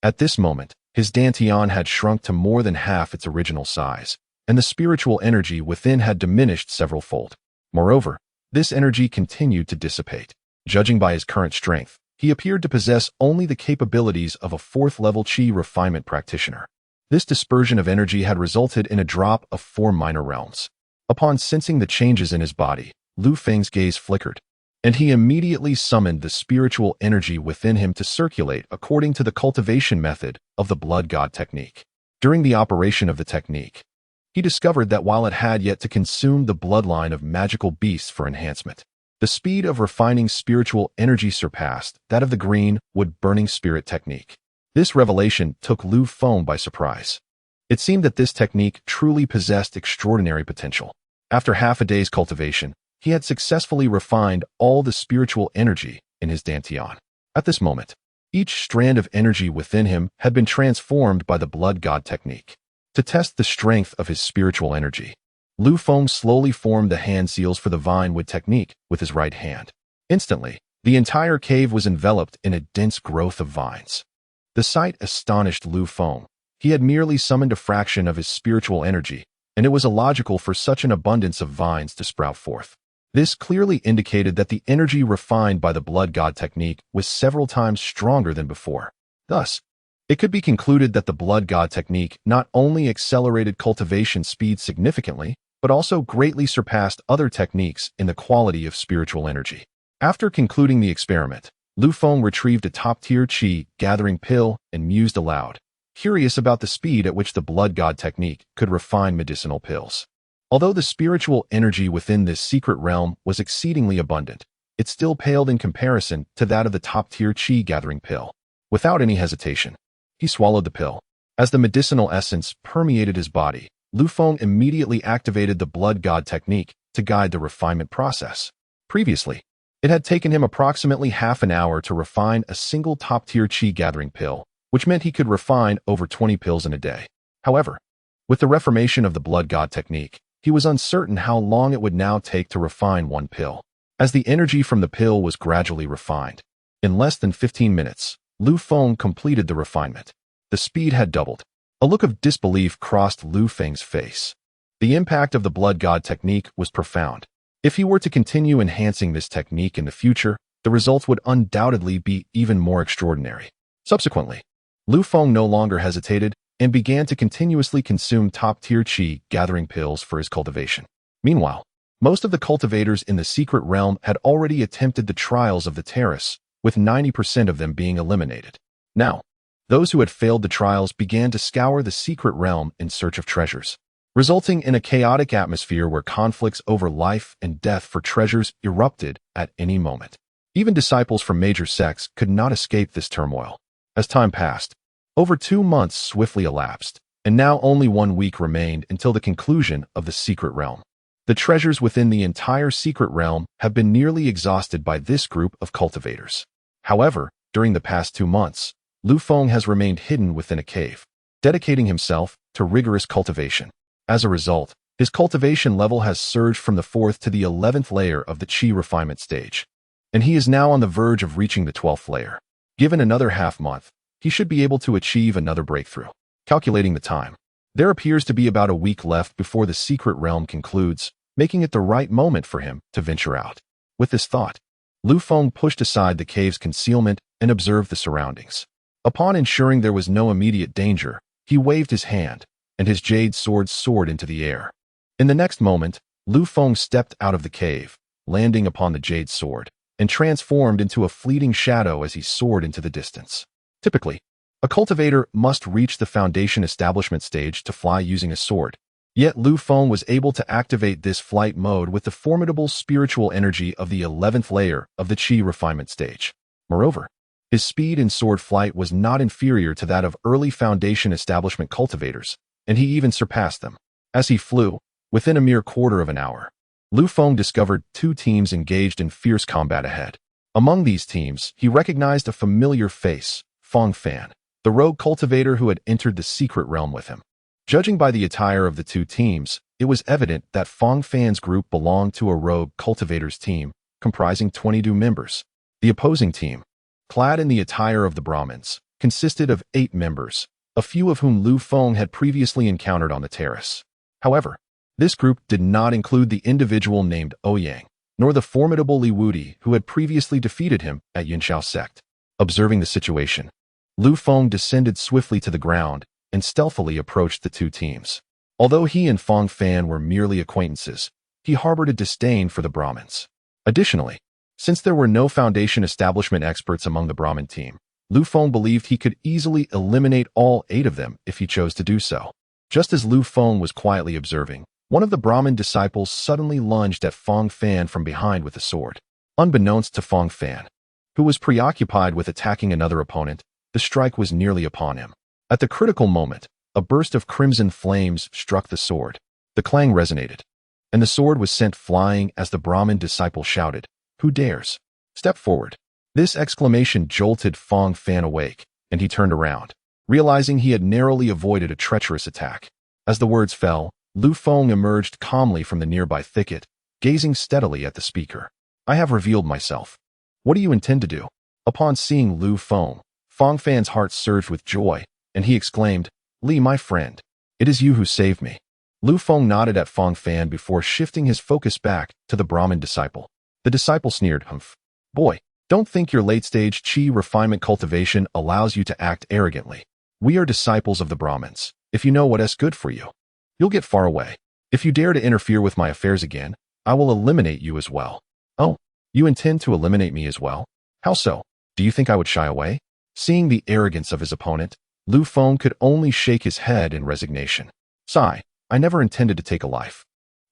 At this moment, his dantian had shrunk to more than half its original size, and the spiritual energy within had diminished several-fold. Moreover, this energy continued to dissipate. Judging by his current strength, he appeared to possess only the capabilities of a 4th-level Qi refinement practitioner. This dispersion of energy had resulted in a drop of 4 minor realms. Upon sensing the changes in his body, Lu Feng's gaze flickered, and he immediately summoned the spiritual energy within him to circulate according to the cultivation method of the blood god technique. During the operation of the technique, he discovered that while it had yet to consume the bloodline of magical beasts for enhancement, The speed of refining spiritual energy surpassed that of the green wood burning spirit technique. This revelation took Lu Feng by surprise. It seemed that this technique truly possessed extraordinary potential. After half a day's cultivation, he had successfully refined all the spiritual energy in his dantian. At this moment, each strand of energy within him had been transformed by the blood god technique. To test the strength of his spiritual energy, Lu Feng slowly formed the hand seals for the vine wood technique with his right hand. Instantly, the entire cave was enveloped in a dense growth of vines. The sight astonished Lu Feng. He had merely summoned a fraction of his spiritual energy, and it was illogical for such an abundance of vines to sprout forth. This clearly indicated that the energy refined by the blood god technique was several times stronger than before. Thus, it could be concluded that the blood god technique not only accelerated cultivation speed significantly, but also greatly surpassed other techniques in the quality of spiritual energy. After concluding the experiment, Lu Feng retrieved a top-tier qi gathering pill and mused aloud, curious about the speed at which the blood god technique could refine medicinal pills. Although the spiritual energy within this secret realm was exceedingly abundant, it still paled in comparison to that of the top-tier qi gathering pill. Without any hesitation, he swallowed the pill. As the medicinal essence permeated his body, Lu Feng immediately activated the blood god technique to guide the refinement process. Previously, it had taken him approximately half an hour to refine a single top-tier qi gathering pill, which meant he could refine over 20 pills in a day. However, with the reformation of the blood god technique, he was uncertain how long it would now take to refine one pill. As the energy from the pill was gradually refined, in less than 15 minutes, Lu Feng completed the refinement. The speed had doubled. A look of disbelief crossed Lu Feng's face. The impact of the blood god technique was profound. If he were to continue enhancing this technique in the future, the results would undoubtedly be even more extraordinary. Subsequently, Lu Feng no longer hesitated and began to continuously consume top-tier qi gathering pills for his cultivation. Meanwhile, most of the cultivators in the secret realm had already attempted the trials of the terrace, with 90% of them being eliminated. Now, those who had failed the trials began to scour the secret realm in search of treasures, resulting in a chaotic atmosphere where conflicts over life and death for treasures erupted at any moment. Even disciples from major sects could not escape this turmoil. As time passed, over 2 months swiftly elapsed, and now only 1 week remained until the conclusion of the secret realm. The treasures within the entire secret realm have been nearly exhausted by this group of cultivators. However, during the past 2 months, Lu Feng has remained hidden within a cave, dedicating himself to rigorous cultivation. As a result, his cultivation level has surged from the 4th to the 11th layer of the qi refinement stage, and he is now on the verge of reaching the 12th layer. Given another half-month, he should be able to achieve another breakthrough. Calculating the time, there appears to be about a week left before the secret realm concludes, making it the right moment for him to venture out. With this thought, Lu Feng pushed aside the cave's concealment and observed the surroundings. Upon ensuring there was no immediate danger, he waved his hand, and his jade sword soared into the air. In the next moment, Lu Feng stepped out of the cave, landing upon the jade sword, and transformed into a fleeting shadow as he soared into the distance. Typically, a cultivator must reach the foundation establishment stage to fly using a sword. Yet Lu Feng was able to activate this flight mode with the formidable spiritual energy of the 11th layer of the qi refinement stage. Moreover, his speed in sword flight was not inferior to that of early foundation establishment cultivators, and he even surpassed them. As he flew, within a mere quarter of an hour, Lu Feng discovered 2 teams engaged in fierce combat ahead. Among these teams, he recognized a familiar face, Feng Fan, the rogue cultivator who had entered the secret realm with him. Judging by the attire of the 2 teams, it was evident that Feng Fan's group belonged to a rogue cultivator's team, comprising 22 members. The opposing team, clad in the attire of the Brahmins, consisted of 8 members, a few of whom Lu Feng had previously encountered on the terrace. However, this group did not include the individual named Ouyang, nor the formidable Li Wudi who had previously defeated him at Yunshao Sect. Observing the situation, Lu Feng descended swiftly to the ground and stealthily approached the 2 teams. Although he and Feng Fan were merely acquaintances, he harbored a disdain for the Brahmins. Additionally, since there were no foundation establishment experts among the Brahmin team, Lu Feng believed he could easily eliminate all 8 of them if he chose to do so. Just as Lu Feng was quietly observing, one of the Brahmin disciples suddenly lunged at Feng Fan from behind with a sword. Unbeknownst to Feng Fan, who was preoccupied with attacking another opponent, the strike was nearly upon him. At the critical moment, a burst of crimson flames struck the sword. The clang resonated, and the sword was sent flying as the Brahmin disciple shouted, "Who dares? Step forward." This exclamation jolted Feng Fan awake, and he turned around, realizing he had narrowly avoided a treacherous attack. As the words fell, Lu Feng emerged calmly from the nearby thicket, gazing steadily at the speaker. "I have revealed myself. What do you intend to do?" Upon seeing Lu Feng, Feng Fan's heart surged with joy, and he exclaimed, "Li, my friend, it is you who saved me." Lu Feng nodded at Feng Fan before shifting his focus back to the Brahmin disciple. The disciple sneered, "Humph. Boy, don't think your late-stage chi refinement cultivation allows you to act arrogantly. We are disciples of the Brahmins. If you know what is good for you, you'll get far away. If you dare to interfere with my affairs again, I will eliminate you as well." "Oh, you intend to eliminate me as well? How so? Do you think I would shy away?" Seeing the arrogance of his opponent, Lu Feng could only shake his head in resignation. "Sigh, I never intended to take a life.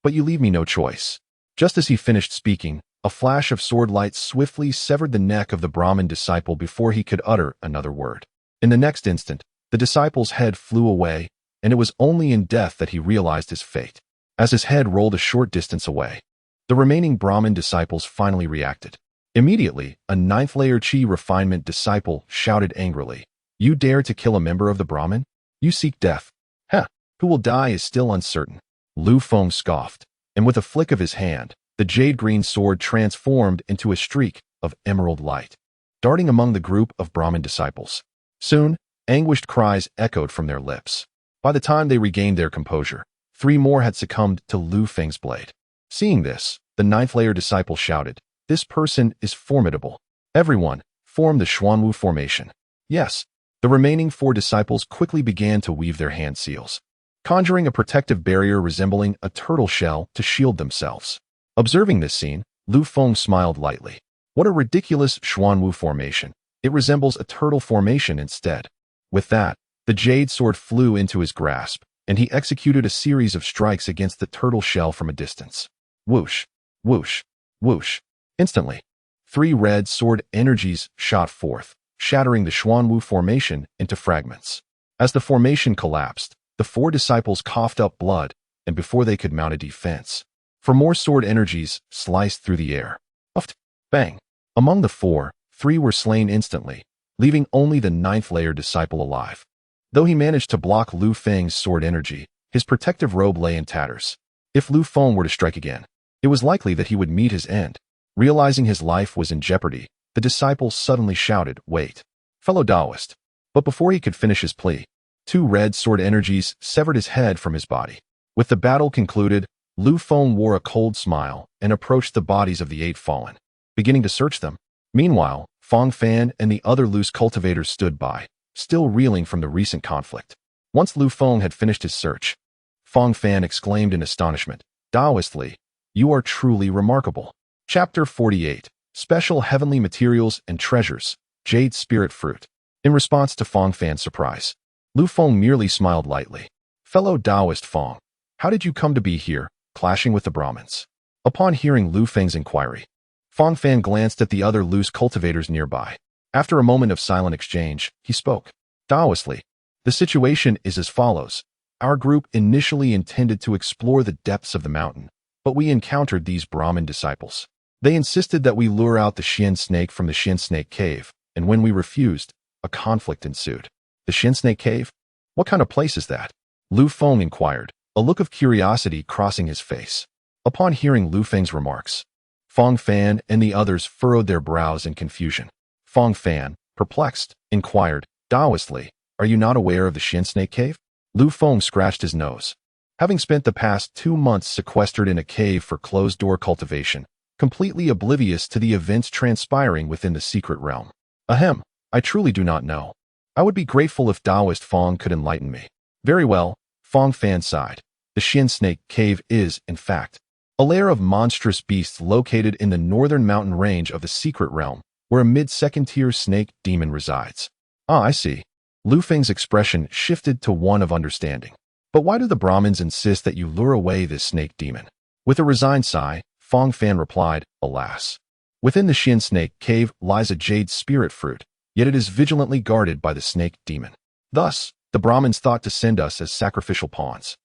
But you leave me no choice." Just as he finished speaking, a flash of sword light swiftly severed the neck of the Brahmin disciple before he could utter another word. In the next instant, the disciple's head flew away, and it was only in death that he realized his fate. As his head rolled a short distance away, the remaining Brahmin disciples finally reacted. Immediately, a ninth-layer chi refinement disciple shouted angrily, "You dare to kill a member of the Brahmin? You seek death. Heh, who will die is still uncertain." Lu Feng scoffed, and with a flick of his hand, the jade-green sword transformed into a streak of emerald light, darting among the group of Brahmin disciples. Soon, anguished cries echoed from their lips. By the time they regained their composure, 3 more had succumbed to Lu Feng's blade. Seeing this, the ninth-layer disciple shouted, "This person is formidable. Everyone, form the Xuanwu formation." Yes, the remaining 4 disciples quickly began to weave their hand seals, conjuring a protective barrier resembling a turtle shell to shield themselves. Observing this scene, Lu Feng smiled lightly. What a ridiculous Xuanwu formation. It resembles a turtle formation instead. With that, the jade sword flew into his grasp, and he executed a series of strikes against the turtle shell from a distance. Whoosh, whoosh, whoosh. Instantly, 3 red sword energies shot forth, shattering the Xuanwu formation into fragments. As the formation collapsed, the 4 disciples coughed up blood, and before they could mount a defense, 4 more sword energies sliced through the air. Uft, bang. Among the 4, 3 were slain instantly, leaving only the 9th-layer disciple alive. Though he managed to block Lu Feng's sword energy, his protective robe lay in tatters. If Lu Feng were to strike again, it was likely that he would meet his end. Realizing his life was in jeopardy, the disciple suddenly shouted, "Wait, fellow Taoist." But before he could finish his plea, 2 red sword energies severed his head from his body. With the battle concluded, Lu Feng wore a cold smile and approached the bodies of the 8 fallen, beginning to search them. Meanwhile, Feng Fan and the other loose cultivators stood by, still reeling from the recent conflict. Once Lu Feng had finished his search, Feng Fan exclaimed in astonishment, "Taoist Li, you are truly remarkable." Chapter 48, Special Heavenly Materials and Treasures, Jade Spirit Fruit. In response to Feng Fan's surprise, Lu Feng merely smiled lightly. "Fellow Taoist Feng, how did you come to be here, clashing with the Brahmins?" Upon hearing Lu Feng's inquiry, Feng Fan glanced at the other loose cultivators nearby. After a moment of silent exchange, he spoke. "Taoist Li, the situation is as follows. Our group initially intended to explore the depths of the mountain, but we encountered these Brahmin disciples. They insisted that we lure out the Xian snake from the Xian snake cave, and when we refused, a conflict ensued." "The Xian snake cave? What kind of place is that?" Lu Feng inquired, a look of curiosity crossing his face. Upon hearing Lu Feng's remarks, Feng Fan and the others furrowed their brows in confusion. Feng Fan, perplexed, inquired, "Taoist Li, are you not aware of the Xian snake cave?" Lu Feng scratched his nose. Having spent the past 2 months sequestered in a cave for closed-door cultivation, completely oblivious to the events transpiring within the secret realm. "Ahem, I truly do not know. I would be grateful if Taoist Feng could enlighten me." "Very well," Feng Fan sighed. "The Xian snake cave is, in fact, a lair of monstrous beasts located in the northern mountain range of the secret realm, where a mid-second-tier snake demon resides." "Ah, I see." Lu Feng's expression shifted to one of understanding. "But why do the Brahmins insist that you lure away this snake demon?" With a resigned sigh, Feng Fan replied, "Alas, Within the Xian Snake Cave lies a jade spirit fruit, yet it is vigilantly guarded by the snake demon. Thus, the Brahmins thought to send us as sacrificial pawns.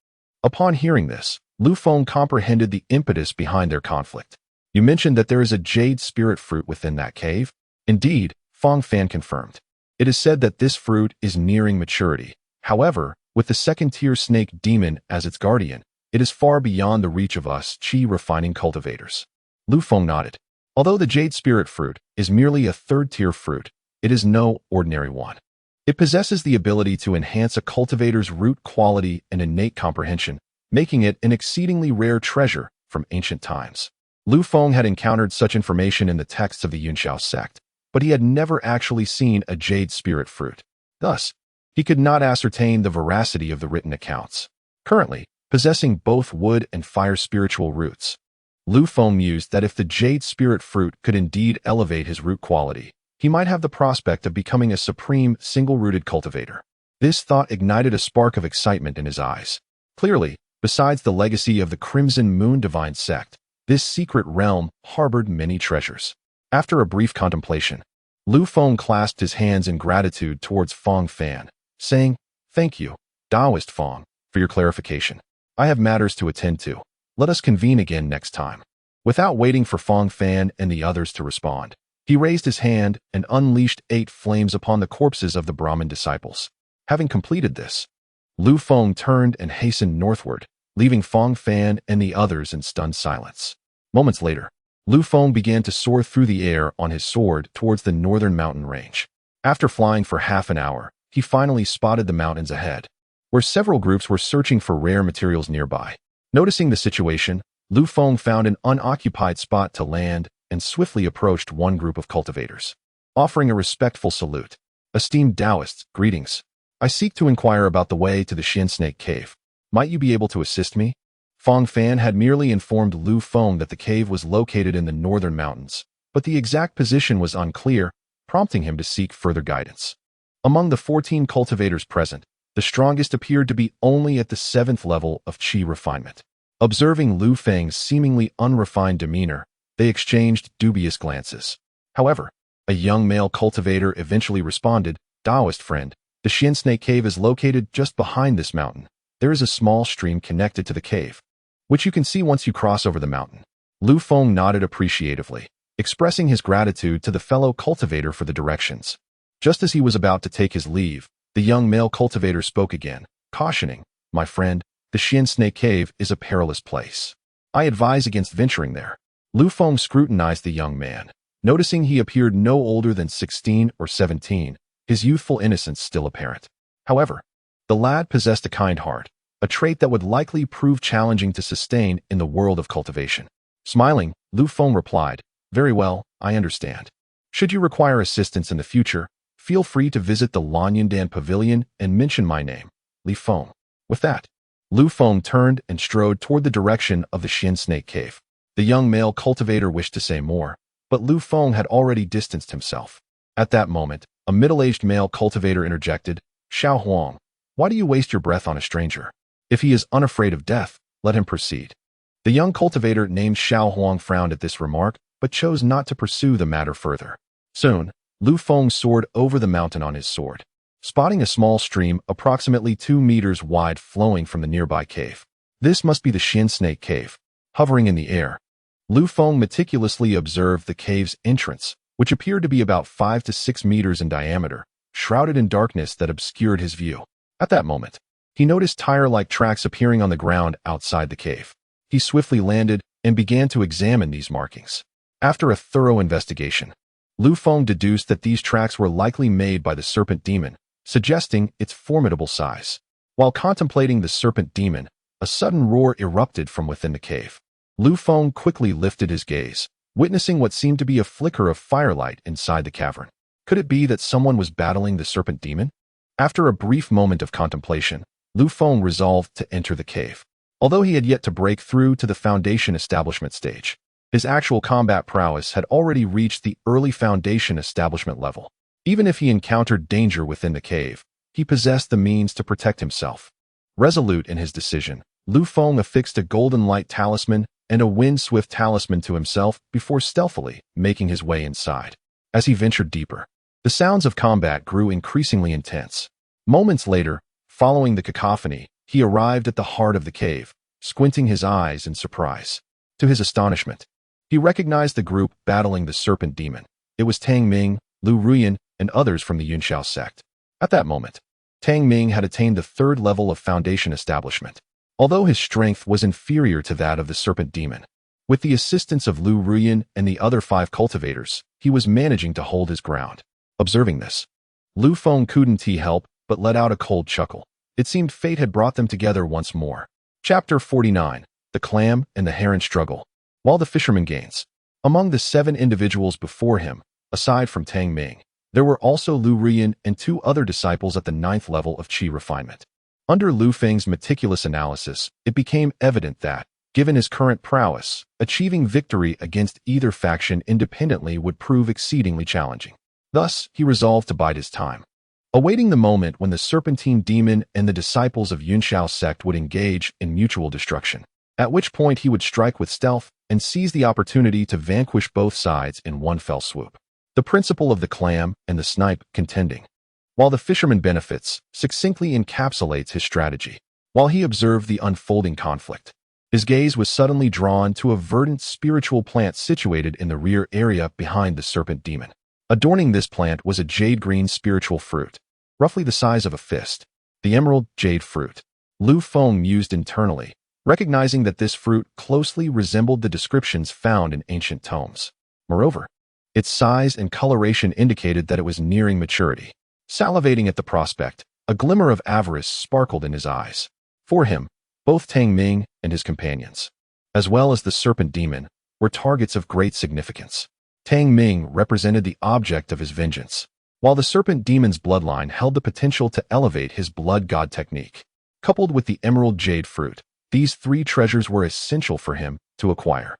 Upon hearing this, Lu Feng comprehended the impetus behind their conflict. You mentioned that there is a jade spirit fruit within that cave? Indeed, Feng Fan confirmed. It is said that this fruit is nearing maturity. However, with the second-tier snake demon as its guardian, it is far beyond the reach of us qi-refining cultivators. Lu Feng nodded. Although the jade spirit fruit is merely a third-tier fruit, it is no ordinary one. It possesses the ability to enhance a cultivator's root quality and innate comprehension, making it an exceedingly rare treasure from ancient times. Lu Feng had encountered such information in the texts of the Yunxiao sect, but he had never actually seen a jade spirit fruit. Thus, he could not ascertain the veracity of the written accounts. Currently, possessing both wood and fire spiritual roots, Lu Feng mused that if the jade spirit fruit could indeed elevate his root quality, he might have the prospect of becoming a supreme, single-rooted cultivator. This thought ignited a spark of excitement in his eyes. Clearly, besides the legacy of the Crimson Moon Divine Sect, this secret realm harbored many treasures. After a brief contemplation, Lu Feng clasped his hands in gratitude towards Feng Fan, saying, "Thank you, Taoist Feng, for your clarification. I have matters to attend to. Let us convene again next time." Without waiting for Feng Fan and the others to respond, he raised his hand and unleashed 8 flames upon the corpses of the Brahmin disciples. Having completed this, Lu Feng turned and hastened northward, leaving Feng Fan and the others in stunned silence. Moments later, Lu Feng began to soar through the air on his sword towards the northern mountain range. After flying for half an hour, he finally spotted the mountains ahead, where several groups were searching for rare materials nearby. Noticing the situation, Lu Feng found an unoccupied spot to land and swiftly approached one group of cultivators. Offering a respectful salute, "Esteemed Taoists, greetings. I seek to inquire about the way to the Xian Snake Cave. Might you be able to assist me?" Feng Fan had merely informed Lu Feng that the cave was located in the northern mountains, but the exact position was unclear, prompting him to seek further guidance. Among the 14 cultivators present, the strongest appeared to be only at the 7th level of qi refinement. Observing Lu Feng's seemingly unrefined demeanor, they exchanged dubious glances. However, a young male cultivator eventually responded, "Taoist friend, the Xian Snake Cave is located just behind this mountain. There is a small stream connected to the cave, which you can see once you cross over the mountain." Lu Feng nodded appreciatively, expressing his gratitude to the fellow cultivator for the directions. Just as he was about to take his leave, the young male cultivator spoke again, cautioning, "My friend, the Xian Snake Cave is a perilous place. I advise against venturing there." Lu Feng scrutinized the young man, noticing he appeared no older than 16 or 17, his youthful innocence still apparent. However, the lad possessed a kind heart, a trait that would likely prove challenging to sustain in the world of cultivation. Smiling, Lu Feng replied, "Very well, I understand. Should you require assistance in the future, feel free to visit the Lanyundan Pavilion and mention my name, Lu Feng." With that, Lu Feng turned and strode toward the direction of the Xian Snake Cave. The young male cultivator wished to say more, but Lu Feng had already distanced himself. At that moment, a middle-aged male cultivator interjected, "Xiao Huang, why do you waste your breath on a stranger? If he is unafraid of death, let him proceed." The young cultivator named Xiao Huang frowned at this remark, but chose not to pursue the matter further. Soon, Lu Feng soared over the mountain on his sword, spotting a small stream approximately 2 meters wide flowing from the nearby cave. This must be the Xian Snake Cave. Hovering in the air, Lu Feng meticulously observed the cave's entrance, which appeared to be about 5 to 6 meters in diameter, shrouded in darkness that obscured his view. At that moment, he noticed tire-like tracks appearing on the ground outside the cave. He swiftly landed and began to examine these markings. After a thorough investigation, Lu Feng deduced that these tracks were likely made by the serpent demon, suggesting its formidable size. While contemplating the serpent demon, a sudden roar erupted from within the cave. Lu Feng quickly lifted his gaze, witnessing what seemed to be a flicker of firelight inside the cavern. Could it be that someone was battling the serpent demon? After a brief moment of contemplation, Lu Feng resolved to enter the cave. Although he had yet to break through to the foundation establishment stage, his actual combat prowess had already reached the early foundation establishment level. Even if he encountered danger within the cave, he possessed the means to protect himself. Resolute in his decision, Lu Feng affixed a golden light talisman and a wind-swift talisman to himself before stealthily making his way inside. As he ventured deeper, the sounds of combat grew increasingly intense. Moments later, following the cacophony, he arrived at the heart of the cave, squinting his eyes in surprise. To his astonishment, he recognized the group battling the serpent demon. It was Tang Ming, Lu Ruyan, and others from the Yunxiao sect. At that moment, Tang Ming had attained the 3rd level of foundation establishment, although his strength was inferior to that of the serpent demon. With the assistance of Lu Ruyan and the other 5 cultivators, he was managing to hold his ground. Observing this, Lu Feng couldn't help but let out a cold chuckle. It seemed fate had brought them together once more. Chapter 49. The Clam and the Heron Struggle. While the fisherman gains. Among the 7 individuals before him, aside from Tang Ming, there were also Lu Ruyan and 2 other disciples at the 9th level of Qi refinement. Under Lu Feng's meticulous analysis, it became evident that, given his current prowess, achieving victory against either faction independently would prove exceedingly challenging. Thus, he resolved to bide his time, awaiting the moment when the Serpentine Demon and the disciples of Yunxiao sect would engage in mutual destruction, at which point he would strike with stealth and seize the opportunity to vanquish both sides in one fell swoop. The principle of the clam and the snipe contending, while the fisherman benefits, succinctly encapsulates his strategy. While he observed the unfolding conflict, his gaze was suddenly drawn to a verdant spiritual plant situated in the rear area behind the serpent demon. Adorning this plant was a jade-green spiritual fruit, roughly the size of a fist, the emerald jade fruit. Lu Feng mused internally, recognizing that this fruit closely resembled the descriptions found in ancient tomes. Moreover, its size and coloration indicated that it was nearing maturity. Salivating at the prospect, a glimmer of avarice sparkled in his eyes. For him, both Tang Ming and his companions, as well as the serpent demon, were targets of great significance. Tang Ming represented the object of his vengeance, while the serpent demon's bloodline held the potential to elevate his blood god technique. Coupled with the emerald jade fruit, these 3 treasures were essential for him to acquire.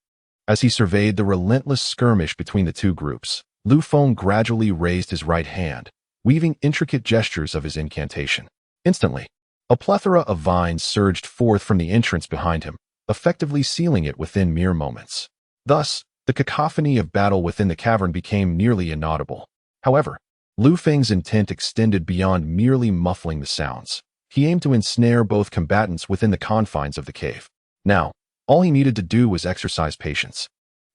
As he surveyed the relentless skirmish between the 2 groups, Lu Feng gradually raised his right hand, weaving intricate gestures of his incantation. Instantly, a plethora of vines surged forth from the entrance behind him, effectively sealing it within mere moments. Thus, the cacophony of battle within the cavern became nearly inaudible. However, Lu Feng's intent extended beyond merely muffling the sounds. He aimed to ensnare both combatants within the confines of the cave. Now, all he needed to do was exercise patience.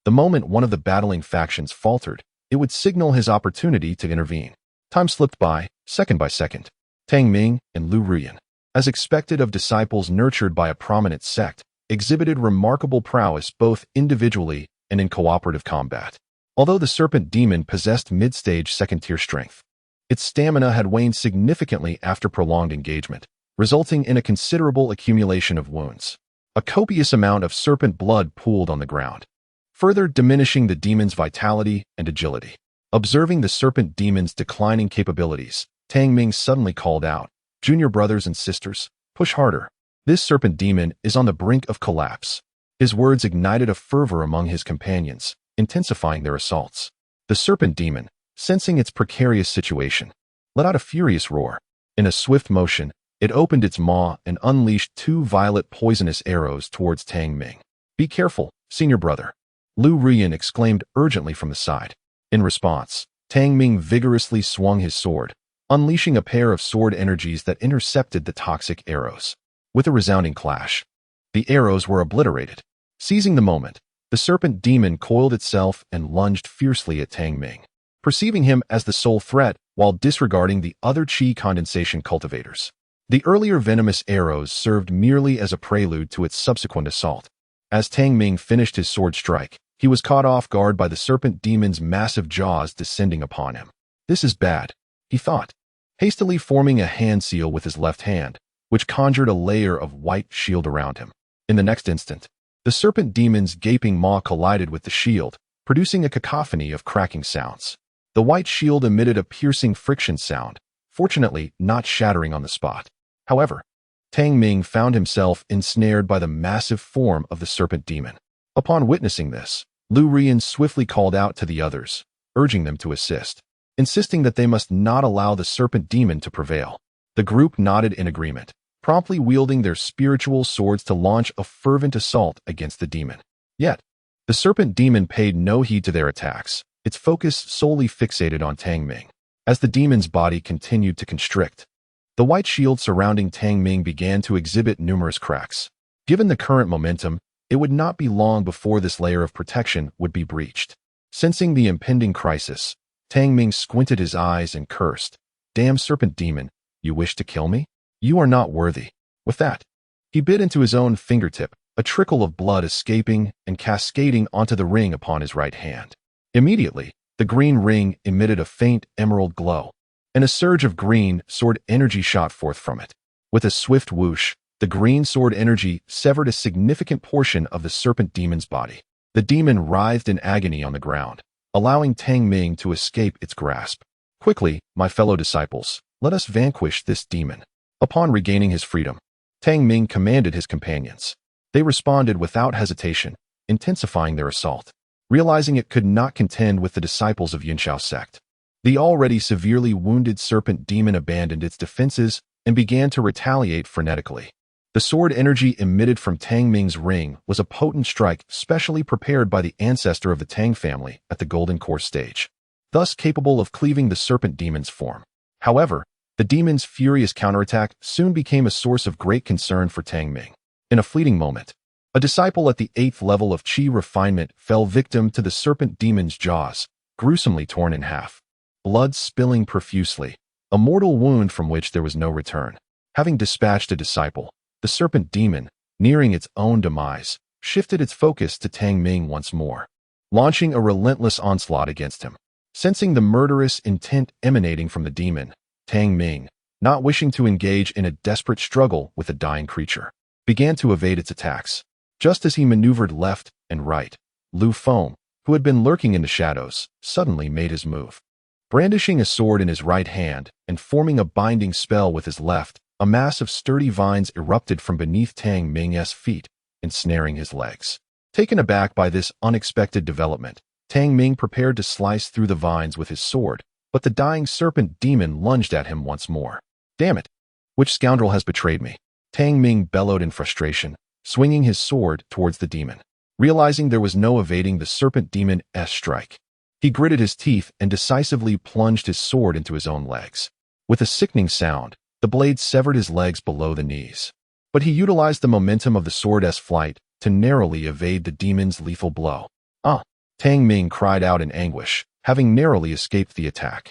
The moment one of the battling factions faltered, it would signal his opportunity to intervene. Time slipped by second. Tang Ming and Lu Ruyan, as expected of disciples nurtured by a prominent sect, exhibited remarkable prowess both individually and in cooperative combat. Although the serpent demon possessed mid-stage 2nd-tier strength, its stamina had waned significantly after prolonged engagement, resulting in a considerable accumulation of wounds. A copious amount of serpent blood pooled on the ground, further diminishing the demon's vitality and agility. Observing the serpent demon's declining capabilities, Tang Ming suddenly called out, "Junior brothers and sisters, push harder. This serpent demon is on the brink of collapse." His words ignited a fervor among his companions, intensifying their assaults. The serpent demon, sensing its precarious situation, let out a furious roar. In a swift motion, it opened its maw and unleashed 2 violet poisonous arrows towards Tang Ming. "Be careful, senior brother," Lu Ruyan exclaimed urgently from the side. In response, Tang Ming vigorously swung his sword, unleashing a pair of sword energies that intercepted the toxic arrows. With a resounding clash, the arrows were obliterated. Seizing the moment, the serpent demon coiled itself and lunged fiercely at Tang Ming, perceiving him as the sole threat while disregarding the other Qi condensation cultivators. The earlier venomous arrows served merely as a prelude to its subsequent assault. As Tang Ming finished his sword strike, he was caught off guard by the serpent demon's massive jaws descending upon him. "This is bad," he thought, hastily forming a hand seal with his left hand, which conjured a layer of white shield around him. In the next instant, the serpent demon's gaping maw collided with the shield, producing a cacophony of cracking sounds. The white shield emitted a piercing friction sound, fortunately not shattering on the spot. However, Tang Ming found himself ensnared by the massive form of the serpent demon. Upon witnessing this, Lu Ruyan swiftly called out to the others, urging them to assist, insisting that they must not allow the serpent demon to prevail. The group nodded in agreement, promptly wielding their spiritual swords to launch a fervent assault against the demon. Yet, the serpent demon paid no heed to their attacks, its focus solely fixated on Tang Ming. As the demon's body continued to constrict, the white shield surrounding Tang Ming began to exhibit numerous cracks. Given the current momentum, it would not be long before this layer of protection would be breached. Sensing the impending crisis, Tang Ming squinted his eyes and cursed, "Damn serpent demon, you wish to kill me? You are not worthy." With that, he bit into his own fingertip, a trickle of blood escaping and cascading onto the ring upon his right hand. Immediately, the green ring emitted a faint emerald glow, and a surge of green sword energy shot forth from it. With a swift whoosh, the green sword energy severed a significant portion of the serpent demon's body. The demon writhed in agony on the ground, allowing Tang Ming to escape its grasp. "Quickly, my fellow disciples, let us vanquish this demon." Upon regaining his freedom, Tang Ming commanded his companions. They responded without hesitation, intensifying their assault. Realizing it could not contend with the disciples of Yunshao Sect, the already severely wounded serpent demon abandoned its defenses and began to retaliate frenetically. The sword energy emitted from Tang Ming's ring was a potent strike specially prepared by the ancestor of the Tang family at the Golden Core stage, thus capable of cleaving the serpent demon's form. However, the demon's furious counterattack soon became a source of great concern for Tang Ming. In a fleeting moment, a disciple at the 8th level of Qi refinement fell victim to the serpent demon's jaws, gruesomely torn in half, blood spilling profusely, a mortal wound from which there was no return. Having dispatched a disciple, the serpent demon, nearing its own demise, shifted its focus to Tang Ming once more, launching a relentless onslaught against him. Sensing the murderous intent emanating from the demon, Tang Ming, not wishing to engage in a desperate struggle with the dying creature, began to evade its attacks. Just as he maneuvered left and right, Lu Feng, who had been lurking in the shadows, suddenly made his move. Brandishing a sword in his right hand and forming a binding spell with his left, a mass of sturdy vines erupted from beneath Tang Ming's feet, ensnaring his legs. Taken aback by this unexpected development, Tang Ming prepared to slice through the vines with his sword, but the dying serpent demon lunged at him once more. "Damn it! Which scoundrel has betrayed me?" Tang Ming bellowed in frustration, swinging his sword towards the demon. Realizing there was no evading the serpent demon's strike, he gritted his teeth and decisively plunged his sword into his own legs. With a sickening sound, the blade severed his legs below the knees. But he utilized the momentum of the sword's flight to narrowly evade the demon's lethal blow. "Ah!" Tang Ming cried out in anguish, having narrowly escaped the attack.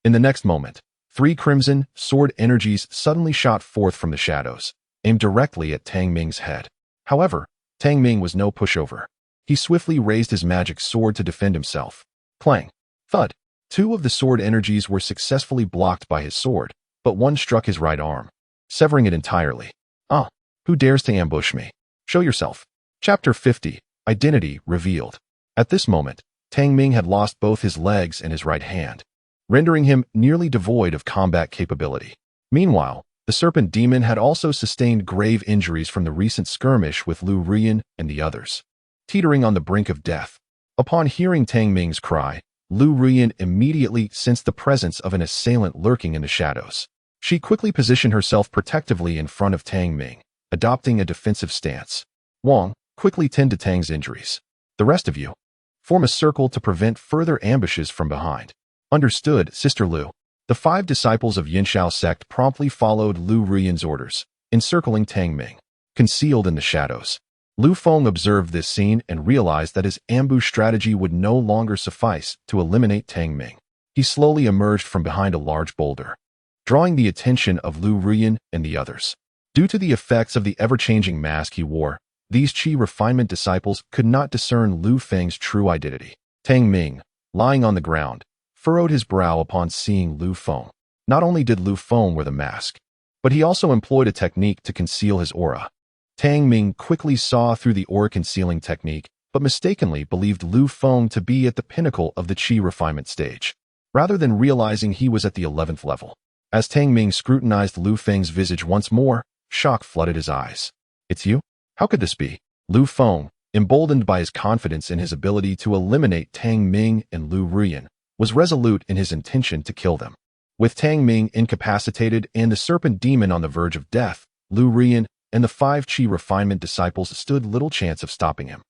In the next moment, 3 crimson sword energies suddenly shot forth from the shadows, aimed directly at Tang Ming's head. However, Tang Ming was no pushover. He swiftly raised his magic sword to defend himself. Clang! Thud! 2 of the sword energies were successfully blocked by his sword, but one struck his right arm, severing it entirely. "Ah! Who dares to ambush me? Show yourself." Chapter 50, Identity Revealed. At this moment, Tang Ming had lost both his legs and his right hand, rendering him nearly devoid of combat capability. Meanwhile, the serpent demon had also sustained grave injuries from the recent skirmish with Lu Feng and the others, teetering on the brink of death. Upon hearing Tang Ming's cry, Lu Feng immediately sensed the presence of an assailant lurking in the shadows. She quickly positioned herself protectively in front of Tang Ming, adopting a defensive stance. "Wang, quickly tend to Tang's injuries. The rest of you, form a circle to prevent further ambushes from behind." "Understood, Sister Lu." The 5 disciples of Yunshao Sect promptly followed Lu Feng's orders, encircling Tang Ming. Concealed in the shadows, Lu Feng observed this scene and realized that his ambush strategy would no longer suffice to eliminate Tang Ming. He slowly emerged from behind a large boulder, drawing the attention of Lu Feng and the others. Due to the effects of the ever-changing mask he wore, these Qi refinement disciples could not discern Lu Feng's true identity. Tang Ming, lying on the ground, furrowed his brow upon seeing Lu Feng. Not only did Lu Feng wear the mask, but he also employed a technique to conceal his aura. Tang Ming quickly saw through the aura-concealing technique, but mistakenly believed Lu Feng to be at the pinnacle of the Qi refinement stage, rather than realizing he was at the 11th level. As Tang Ming scrutinized Lu Feng's visage once more, shock flooded his eyes. "It's you? How could this be?" Lu Feng, emboldened by his confidence in his ability to eliminate Tang Ming and Lu Feng, was resolute in his intention to kill them. With Tang Ming incapacitated and the serpent demon on the verge of death, Lu Rian, and the 5 Qi refinement disciples stood little chance of stopping him.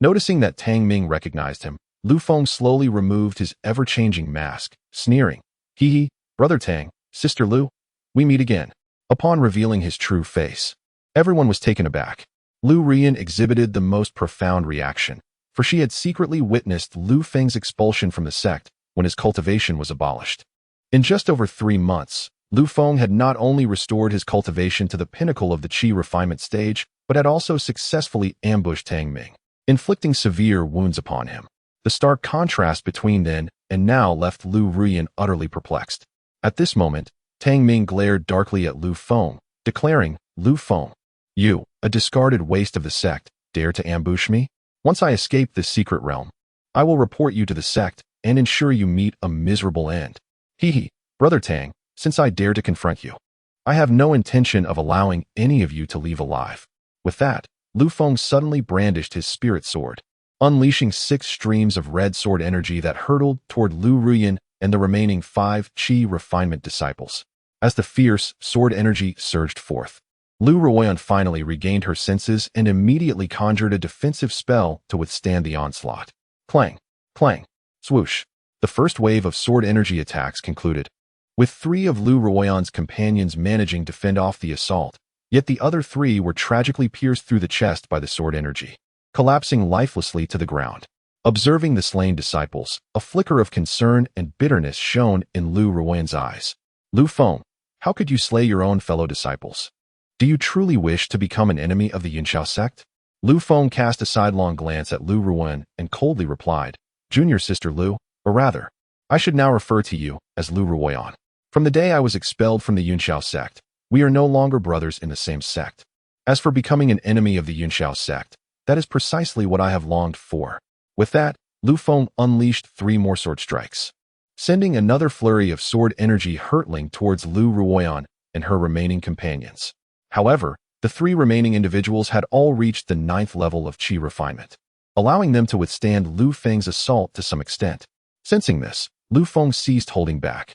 Noticing that Tang Ming recognized him, Lu Feng slowly removed his ever-changing mask, sneering, "Hee hee, Brother Tang, Sister Lu, we meet again." Upon revealing his true face, everyone was taken aback. Lu Rian exhibited the most profound reaction, for she had secretly witnessed Lu Feng's expulsion from the sect when his cultivation was abolished. In just over 3 months, Lu Feng had not only restored his cultivation to the pinnacle of the Qi refinement stage, but had also successfully ambushed Tang Ming, inflicting severe wounds upon him. The stark contrast between then and now left Lu Rian utterly perplexed. At this moment, Tang Ming glared darkly at Lu Feng, declaring, "Lu Feng, you, a discarded waste of the sect, dare to ambush me? Once I escape this secret realm, I will report you to the sect and ensure you meet a miserable end." "Hee hee, Brother Tang, since I dare to confront you, I have no intention of allowing any of you to leave alive." With that, Lu Feng suddenly brandished his spirit sword, unleashing 6 streams of red sword energy that hurtled toward Lu Rian and the remaining 5 Qi refinement disciples. As the fierce sword energy surged forth, Lu Ruoyan finally regained her senses and immediately conjured a defensive spell to withstand the onslaught. Clang, clang, swoosh. The first wave of sword energy attacks concluded, with 3 of Lu Ruoyan's companions managing to fend off the assault, yet the other 3 were tragically pierced through the chest by the sword energy, collapsing lifelessly to the ground. Observing the slain disciples, a flicker of concern and bitterness shone in Lu Ruoyan's eyes. "Lu Feng, how could you slay your own fellow disciples? Do you truly wish to become an enemy of the Yunxiao sect?" Lu Feng cast a sidelong glance at Lu Ruoyan and coldly replied, "Junior Sister Lu, or rather, I should now refer to you as Lu Ruoyan. From the day I was expelled from the Yunxiao sect, we are no longer brothers in the same sect. As for becoming an enemy of the Yunxiao sect, that is precisely what I have longed for." With that, Lu Feng unleashed 3 more sword strikes, sending another flurry of sword energy hurtling towards Lu Ruoyan and her remaining companions. However, the 3 remaining individuals had all reached the 9th level of Qi refinement, allowing them to withstand Lu Feng's assault to some extent. Sensing this, Lu Feng ceased holding back,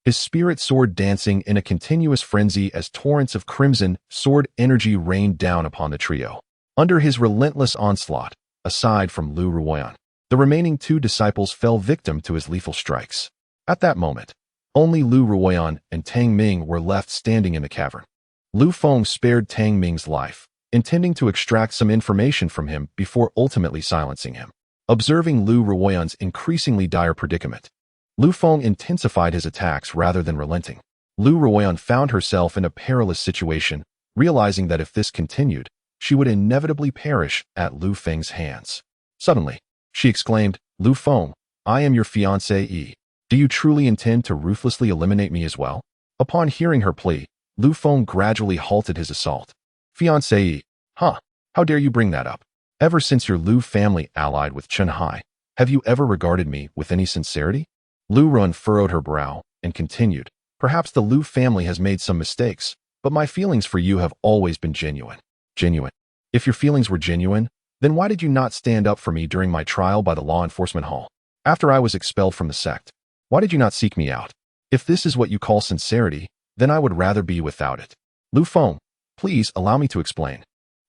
his spirit sword dancing in a continuous frenzy as torrents of crimson sword energy rained down upon the trio. Under his relentless onslaught, aside from Lu Ruoyan, the remaining 2 disciples fell victim to his lethal strikes. At that moment, only Lu Ruoyan and Tang Ming were left standing in the cavern. Lu Feng spared Tang Ming's life, intending to extract some information from him before ultimately silencing him. Observing Lu Ruoyan's increasingly dire predicament, Lu Feng intensified his attacks rather than relenting. Lu Ruoyan found herself in a perilous situation, realizing that if this continued, she would inevitably perish at Lu Feng's hands. Suddenly, she exclaimed, "Lu Feng, I am your fiancé. Do you truly intend to ruthlessly eliminate me as well?" Upon hearing her plea, Lu Feng gradually halted his assault. "Fiancé? Huh? How dare you bring that up? Ever since your Lu family allied with Chen Hai, have you ever regarded me with any sincerity?" Lu Run furrowed her brow and continued, "Perhaps the Lu family has made some mistakes, but my feelings for you have always been genuine." "Genuine? If your feelings were genuine, then why did you not stand up for me during my trial by the law enforcement hall? After I was expelled from the sect, why did you not seek me out? If this is what you call sincerity, then I would rather be without it." "Lu Feng, please allow me to explain.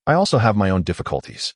I also have my own difficulties."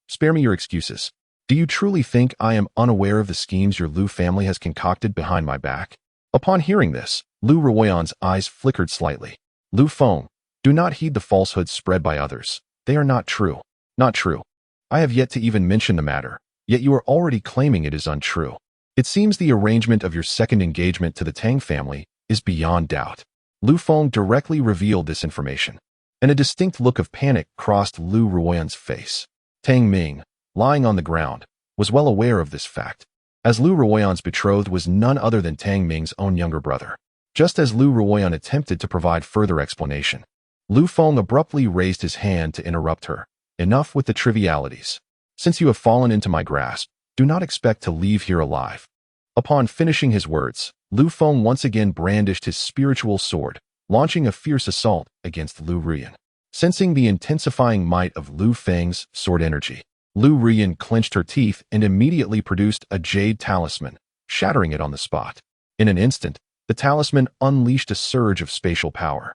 Spare me your excuses. Do you truly think I am unaware of the schemes your Lu family has concocted behind my back?" Upon hearing this, Lu Ruoyan's eyes flickered slightly. "Lu Feng, do not heed the falsehoods spread by others. They are not true. Not true. I have yet to even mention the matter, yet you are already claiming it is untrue. It seems the arrangement of your second engagement to the Tang family is beyond doubt." Lu Feng directly revealed this information, and a distinct look of panic crossed Lu Ruoyan's face. Tang Ming, lying on the ground, was well aware of this fact, as Lu Ruoyan's betrothed was none other than Tang Ming's own younger brother. Just as Lu Ruoyan attempted to provide further explanation, Lu Feng abruptly raised his hand to interrupt her. "Enough with the trivialities. Since you have fallen into my grasp, do not expect to leave here alive." Upon finishing his words, Lu Feng once again brandished his spiritual sword, launching a fierce assault against Lu Rian. Sensing the intensifying might of Lu Feng's sword energy, Lu Rian clenched her teeth and immediately produced a jade talisman, shattering it on the spot. In an instant, the talisman unleashed a surge of spatial power,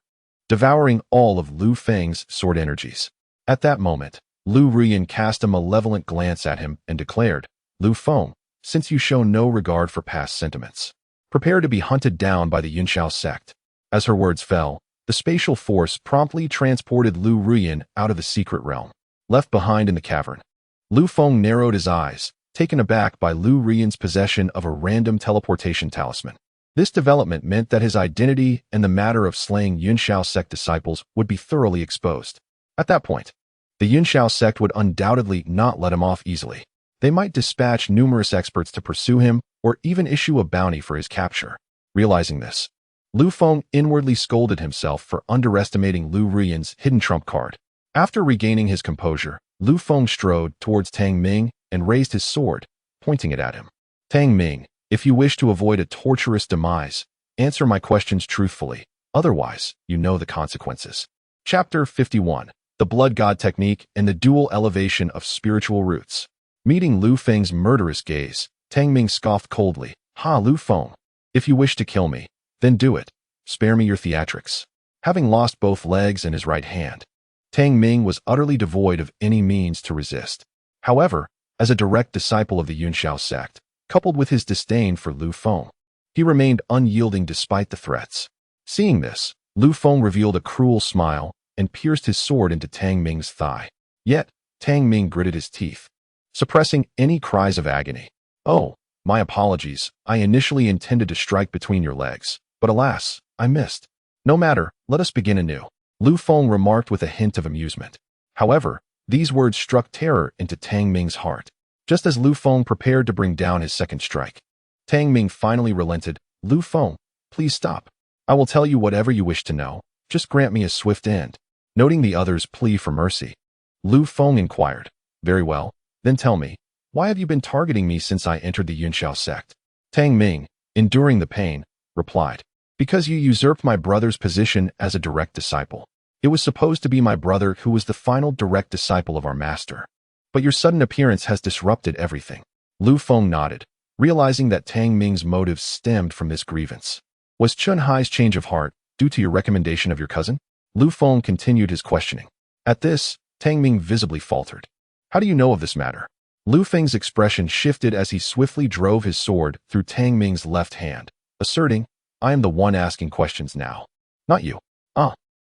devouring all of Lu Feng's sword energies. At that moment, Lu Ruyan cast a malevolent glance at him and declared, "Lu Feng, since you show no regard for past sentiments, prepare to be hunted down by the Yunxiao sect." As her words fell, the spatial force promptly transported Lu Ruyan out of the secret realm. Left behind in the cavern, Lu Feng narrowed his eyes, taken aback by Lu Ruyan's possession of a random teleportation talisman. This development meant that his identity and the matter of slaying Yunxiao sect disciples would be thoroughly exposed. At that point, the Yunxiao sect would undoubtedly not let him off easily. They might dispatch numerous experts to pursue him or even issue a bounty for his capture. Realizing this, Lu Feng inwardly scolded himself for underestimating Lu Ruyan's hidden trump card. After regaining his composure, Lu Feng strode towards Tang Ming and raised his sword, pointing it at him. "Tang Ming, if you wish to avoid a torturous demise, answer my questions truthfully. Otherwise, you know the consequences." Chapter 51. The Blood God Technique and the Dual Elevation of Spiritual Roots. Meeting Lu Feng's murderous gaze, Tang Ming scoffed coldly. "Ha, Lu Feng. If you wish to kill me, then do it. Spare me your theatrics." Having lost both legs and his right hand, Tang Ming was utterly devoid of any means to resist. However, as a direct disciple of the Yunxiao sect, coupled with his disdain for Lu Feng, he remained unyielding despite the threats. Seeing this, Lu Feng revealed a cruel smile and pierced his sword into Tang Ming's thigh. Yet, Tang Ming gritted his teeth, suppressing any cries of agony. "Oh, my apologies. I initially intended to strike between your legs, but alas, I missed. No matter, let us begin anew," Lu Feng remarked with a hint of amusement. However, these words struck terror into Tang Ming's heart. Just as Lu Feng prepared to bring down his second strike, Tang Ming finally relented. "Lu Feng, please stop. I will tell you whatever you wish to know. Just grant me a swift end." Noting the other's plea for mercy, Lu Feng inquired, "Very well, then tell me, why have you been targeting me since I entered the Yunxiao sect?" Tang Ming, enduring the pain, replied, "Because you usurped my brother's position as a direct disciple. It was supposed to be my brother who was the final direct disciple of our master. But your sudden appearance has disrupted everything." Lu Feng nodded, realizing that Tang Ming's motives stemmed from this grievance. "Was Chun Hai's change of heart due to your recommendation of your cousin?" Lu Feng continued his questioning. At this, Tang Ming visibly faltered. "How do you know of this matter?" Lu Feng's expression shifted as he swiftly drove his sword through Tang Ming's left hand, asserting, "I am the one asking questions now. Not you."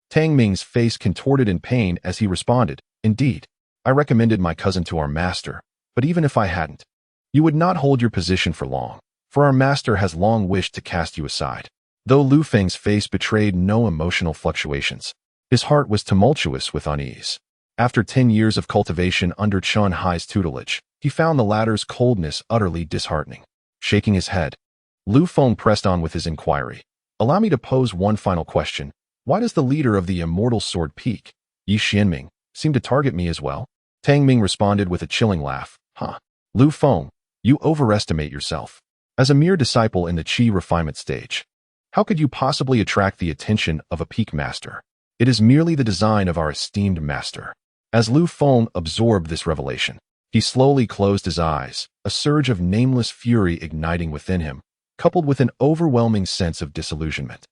Tang Ming's face contorted in pain as he responded, "Indeed, I recommended my cousin to our master, but even if I hadn't, you would not hold your position for long, for our master has long wished to cast you aside." Though Lu Feng's face betrayed no emotional fluctuations, his heart was tumultuous with unease. After 10 years of cultivation under Chun Hai's tutelage, he found the latter's coldness utterly disheartening. Shaking his head, Lu Feng pressed on with his inquiry. "Allow me to pose one final question. Why does the leader of the Immortal Sword Peak, Yi Xianming, seem to target me as well?" Tang Ming responded with a chilling laugh. Lu Feng, you overestimate yourself. As a mere disciple in the Qi refinement stage, how could you possibly attract the attention of a peak master? It is merely the design of our esteemed master." As Lu Feng absorbed this revelation, he slowly closed his eyes, a surge of nameless fury igniting within him, coupled with an overwhelming sense of disillusionment.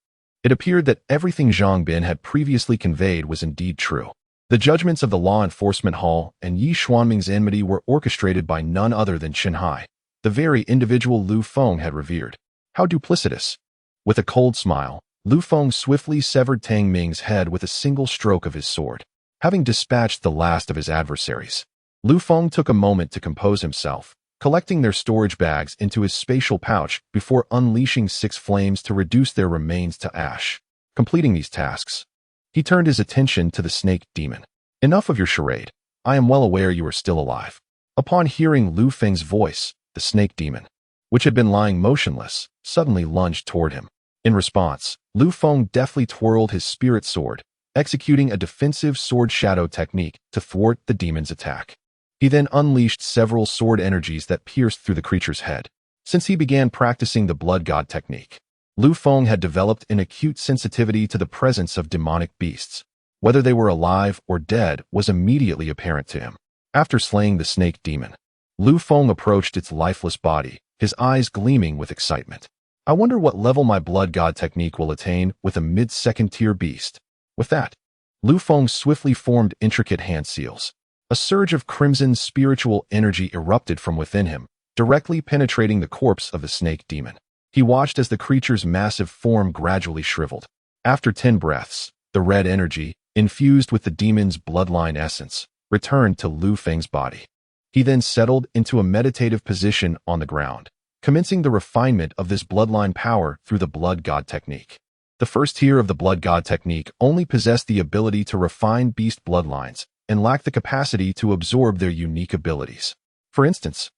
It appeared that everything Zhang Bin had previously conveyed was indeed true. The judgments of the Law Enforcement Hall and Yi Xuanming's enmity were orchestrated by none other than Chun Hai, the very individual Lu Feng had revered. How duplicitous! With a cold smile, Lu Feng swiftly severed Tang Ming's head with a single stroke of his sword. Having dispatched the last of his adversaries, Lu Feng took a moment to compose himself, collecting their storage bags into his spatial pouch before unleashing 6 flames to reduce their remains to ash. Completing these tasks, he turned his attention to the snake demon. "Enough of your charade. I am well aware you are still alive." Upon hearing Lu Feng's voice, the snake demon, which had been lying motionless, suddenly lunged toward him. In response, Lu Feng deftly twirled his spirit sword, executing a defensive sword shadow technique to thwart the demon's attack. He then unleashed several sword energies that pierced through the creature's head. Since he began practicing the Blood God technique, Lu Feng had developed an acute sensitivity to the presence of demonic beasts. Whether they were alive or dead was immediately apparent to him. After slaying the snake demon, Lu Feng approached its lifeless body, his eyes gleaming with excitement. "I wonder what level my Blood God technique will attain with a mid-second tier beast." With that, Lu Feng swiftly formed intricate hand seals. A surge of crimson spiritual energy erupted from within him, directly penetrating the corpse of the snake demon. He watched as the creature's massive form gradually shriveled. After 10 breaths, the red energy, infused with the demon's bloodline essence, returned to Lu Feng's body. He then settled into a meditative position on the ground, commencing the refinement of this bloodline power through the Blood God technique. The first tier of the Blood God technique only possessed the ability to refine beast bloodlines and lacked the capacity to absorb their unique abilities. For instance,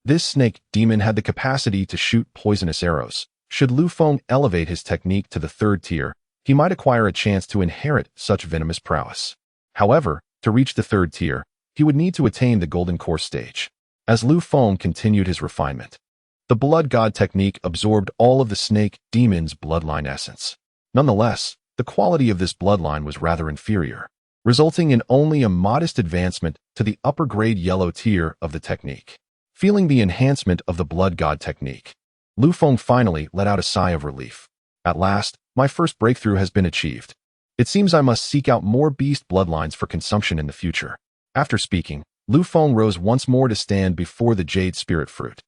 this snake demon had the capacity to shoot poisonous arrows. Should Lu Feng elevate his technique to the third tier, he might acquire a chance to inherit such venomous prowess. However, to reach the third tier, he would need to attain the Golden Core stage. As Lu Feng continued his refinement, the Blood God technique absorbed all of the snake demon's bloodline essence. Nonetheless, the quality of this bloodline was rather inferior, resulting in only a modest advancement to the upper-grade yellow tier of the technique. Feeling the enhancement of the Blood God technique, Lu Feng finally let out a sigh of relief. At last, my first breakthrough has been achieved. It seems I must seek out more beast bloodlines for consumption in the future. After speaking, Lu Feng rose once more to stand before the jade spirit fruit,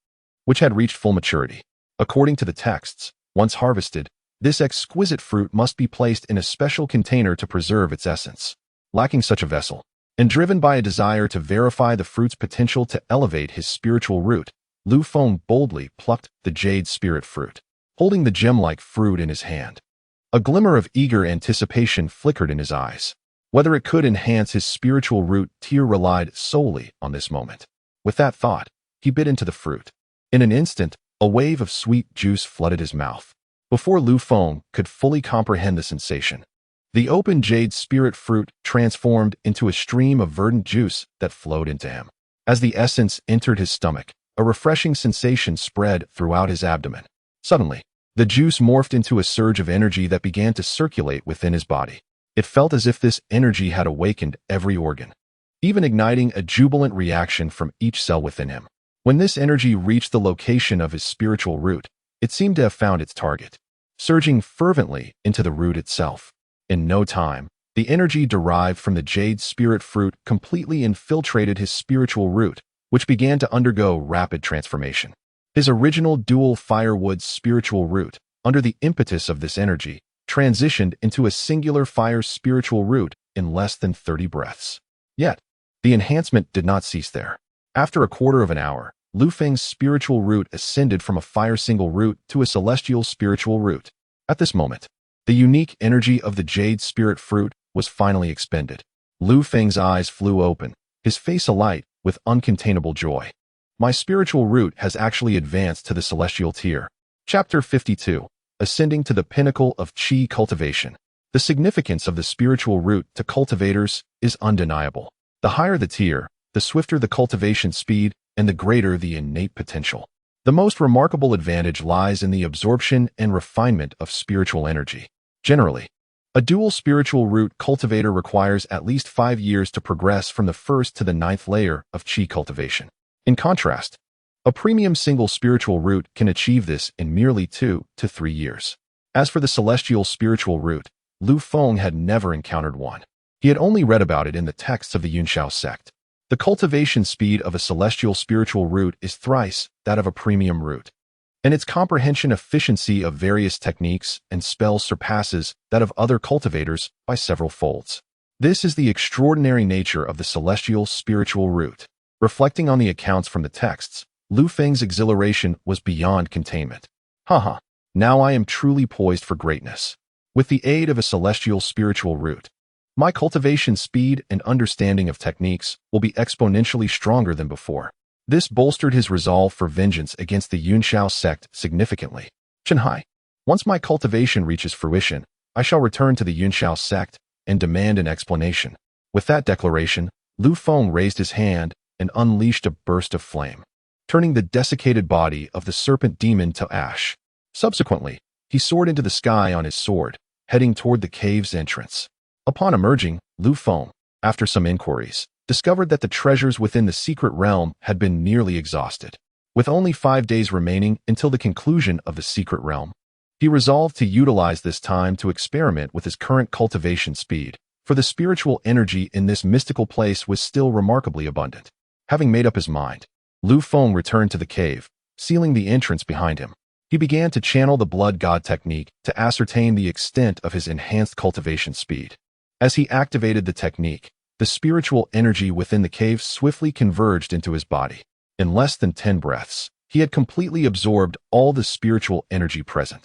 which had reached full maturity. According to the texts, once harvested, this exquisite fruit must be placed in a special container to preserve its essence. Lacking such a vessel, and driven by a desire to verify the fruit's potential to elevate his spiritual root, Lu Feng boldly plucked the jade spirit fruit, holding the gem-like fruit in his hand. A glimmer of eager anticipation flickered in his eyes. Whether it could enhance his spiritual root tier relied solely on this moment. With that thought, he bit into the fruit. In an instant, a wave of sweet juice flooded his mouth. Before Lu Feng could fully comprehend the sensation, the open jade spirit fruit transformed into a stream of verdant juice that flowed into him. As the essence entered his stomach, a refreshing sensation spread throughout his abdomen. Suddenly, the juice morphed into a surge of energy that began to circulate within his body. It felt as if this energy had awakened every organ, even igniting a jubilant reaction from each cell within him. When this energy reached the location of his spiritual root, it seemed to have found its target, surging fervently into the root itself. In no time, the energy derived from the jade spirit fruit completely infiltrated his spiritual root, which began to undergo rapid transformation. His original dual firewood spiritual root, under the impetus of this energy, transitioned into a singular fire spiritual root in less than 30 breaths. Yet, the enhancement did not cease there. After a quarter of an hour, Lu Feng's spiritual root ascended from a fire single root to a celestial spiritual root. At this moment, the unique energy of the jade spirit fruit was finally expended. Lu Feng's eyes flew open, his face alight with uncontainable joy. My spiritual root has actually advanced to the celestial tier. Chapter 52. Ascending to the pinnacle of Qi cultivation. The significance of the spiritual root to cultivators is undeniable. The higher the tier, the swifter the cultivation speed, and the greater the innate potential. The most remarkable advantage lies in the absorption and refinement of spiritual energy. Generally, a dual spiritual root cultivator requires at least 5 years to progress from the first to the 9th layer of Qi cultivation. In contrast, a premium single spiritual root can achieve this in merely 2 to 3 years. As for the celestial spiritual root, Lu Feng had never encountered one. He had only read about it in the texts of the Immortal sect. The cultivation speed of a celestial spiritual root is thrice that of a premium root, and its comprehension efficiency of various techniques and spells surpasses that of other cultivators by several folds. This is the extraordinary nature of the celestial spiritual root. Reflecting on the accounts from the texts, Lu Feng's exhilaration was beyond containment. Haha, now I am truly poised for greatness. With the aid of a celestial spiritual root, my cultivation speed and understanding of techniques will be exponentially stronger than before. This bolstered his resolve for vengeance against the Immortal sect significantly. Chenhai, once my cultivation reaches fruition, I shall return to the Immortal sect and demand an explanation. With that declaration, Lu Feng raised his hand and unleashed a burst of flame, turning the desiccated body of the serpent demon to ash. Subsequently, he soared into the sky on his sword, heading toward the cave's entrance. Upon emerging, Lu Feng, after some inquiries, discovered that the treasures within the secret realm had been nearly exhausted. With only 5 days remaining until the conclusion of the secret realm, He resolved to utilize this time to experiment with his current cultivation speed, for the spiritual energy in this mystical place was still remarkably abundant. Having made up his mind, Lu Feng returned to the cave, sealing the entrance behind him. He began to channel the blood god technique to ascertain the extent of his enhanced cultivation speed. As he activated the technique, the spiritual energy within the cave swiftly converged into his body. In less than 10 breaths, he had completely absorbed all the spiritual energy present.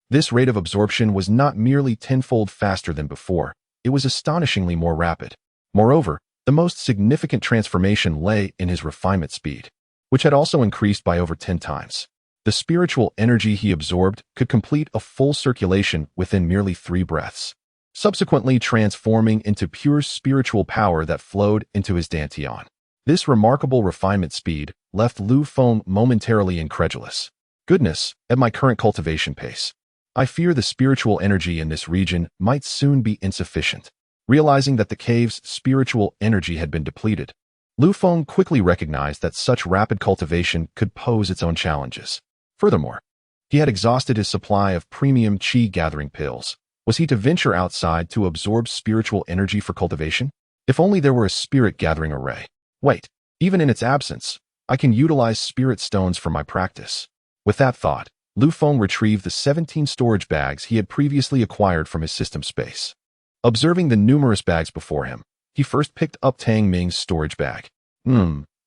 This rate of absorption was not merely tenfold faster than before, it was astonishingly more rapid. Moreover, the most significant transformation lay in his refinement speed, which had also increased by over 10 times. The spiritual energy he absorbed could complete a full circulation within merely 3 breaths, subsequently transforming into pure spiritual power that flowed into his dantian. This remarkable refinement speed left Lu Feng momentarily incredulous. Goodness, at my current cultivation pace, I fear the spiritual energy in this region might soon be insufficient. Realizing that the cave's spiritual energy had been depleted, Lu Feng quickly recognized that such rapid cultivation could pose its own challenges. Furthermore, he had exhausted his supply of premium qi gathering pills. Was he to venture outside to absorb spiritual energy for cultivation? If only there were a spirit gathering array. Wait, even in its absence, I can utilize spirit stones for my practice. With that thought, Lu Feng retrieved the 17 storage bags he had previously acquired from his system space. Observing the numerous bags before him, he first picked up Tang Ming's storage bag.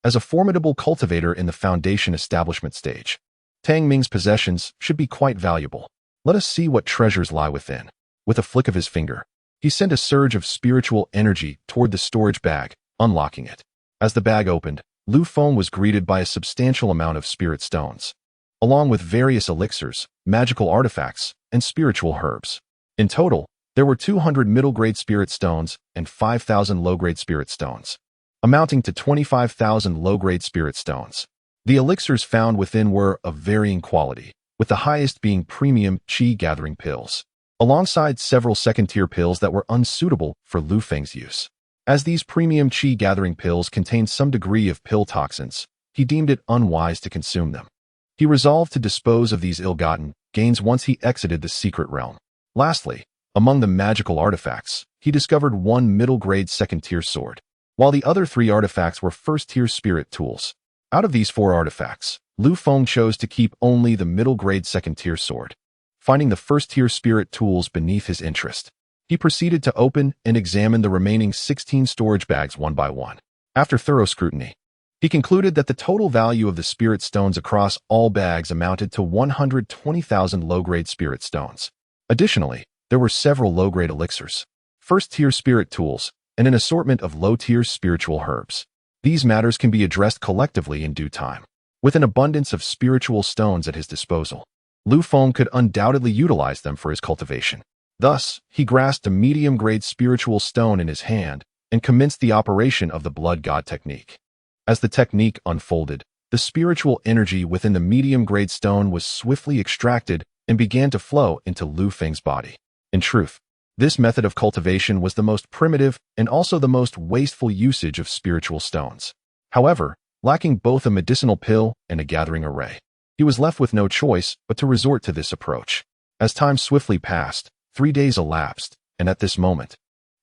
As a formidable cultivator in the foundation establishment stage, Tang Ming's possessions should be quite valuable. Let us see what treasures lie within. With a flick of his finger, he sent a surge of spiritual energy toward the storage bag, unlocking it. As the bag opened, Lu Feng was greeted by a substantial amount of spirit stones, along with various elixirs, magical artifacts, and spiritual herbs. In total, there were 200 middle-grade spirit stones and 5,000 low-grade spirit stones, amounting to 25,000 low-grade spirit stones. The elixirs found within were of varying quality, with the highest being premium qi gathering pills, alongside several second-tier pills that were unsuitable for Lu Feng's use. As these premium qi gathering pills contained some degree of pill toxins, he deemed it unwise to consume them. He resolved to dispose of these ill-gotten gains once he exited the secret realm. Lastly, among the magical artifacts, he discovered one middle-grade second-tier sword, while the other 3 artifacts were first-tier spirit tools. Out of these 4 artifacts, Lu Feng chose to keep only the middle-grade second-tier sword. Finding the first-tier spirit tools beneath his interest, he proceeded to open and examine the remaining 16 storage bags one by one. After thorough scrutiny, he concluded that the total value of the spirit stones across all bags amounted to 120,000 low-grade spirit stones. Additionally, there were several low-grade elixirs, first-tier spirit tools, and an assortment of low-tier spiritual herbs. These matters can be addressed collectively in due time. With an abundance of spiritual stones at his disposal, Lu Feng could undoubtedly utilize them for his cultivation. Thus, he grasped a medium-grade spiritual stone in his hand and commenced the operation of the blood god technique. As the technique unfolded, the spiritual energy within the medium-grade stone was swiftly extracted and began to flow into Lu Feng's body. In truth, this method of cultivation was the most primitive and also the most wasteful usage of spiritual stones. However, lacking both a medicinal pill and a gathering array, he was left with no choice but to resort to this approach. As time swiftly passed, 3 days elapsed, and at this moment,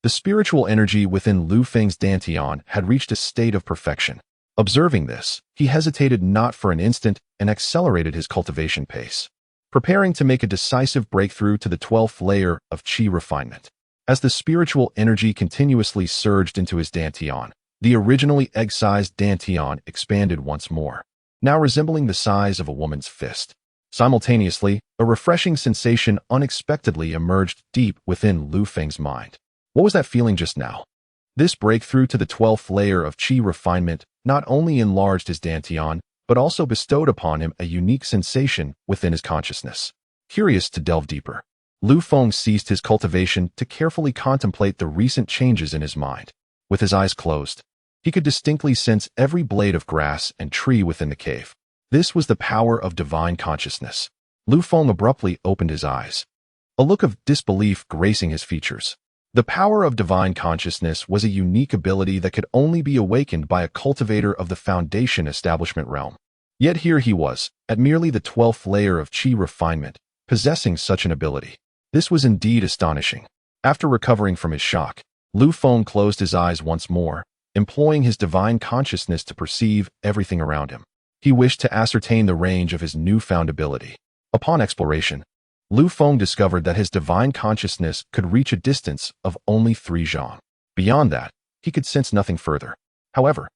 the spiritual energy within Lu Feng's dantian had reached a state of perfection. Observing this, he hesitated not for an instant and accelerated his cultivation pace, preparing to make a decisive breakthrough to the 12th layer of qi refinement. As the spiritual energy continuously surged into his dantian, the originally egg-sized dantian expanded once more, now resembling the size of a woman's fist. Simultaneously, a refreshing sensation unexpectedly emerged deep within Lu Feng's mind. What was that feeling just now? This breakthrough to the 12th layer of qi refinement not only enlarged his dantian, but also bestowed upon him a unique sensation within his consciousness. Curious to delve deeper, Lu Feng ceased his cultivation to carefully contemplate the recent changes in his mind. With his eyes closed, he could distinctly sense every blade of grass and tree within the cave. This was the power of divine consciousness. Lu Feng abruptly opened his eyes, a look of disbelief gracing his features. The power of divine consciousness was a unique ability that could only be awakened by a cultivator of the foundation establishment realm. Yet here he was, at merely the 12th layer of qi refinement, possessing such an ability. This was indeed astonishing. After recovering from his shock, Lu Feng closed his eyes once more, employing his divine consciousness to perceive everything around him. He wished to ascertain the range of his newfound ability. Upon exploration, Lu Feng discovered that his divine consciousness could reach a distance of only 3 zhang. Beyond that, he could sense nothing further. However,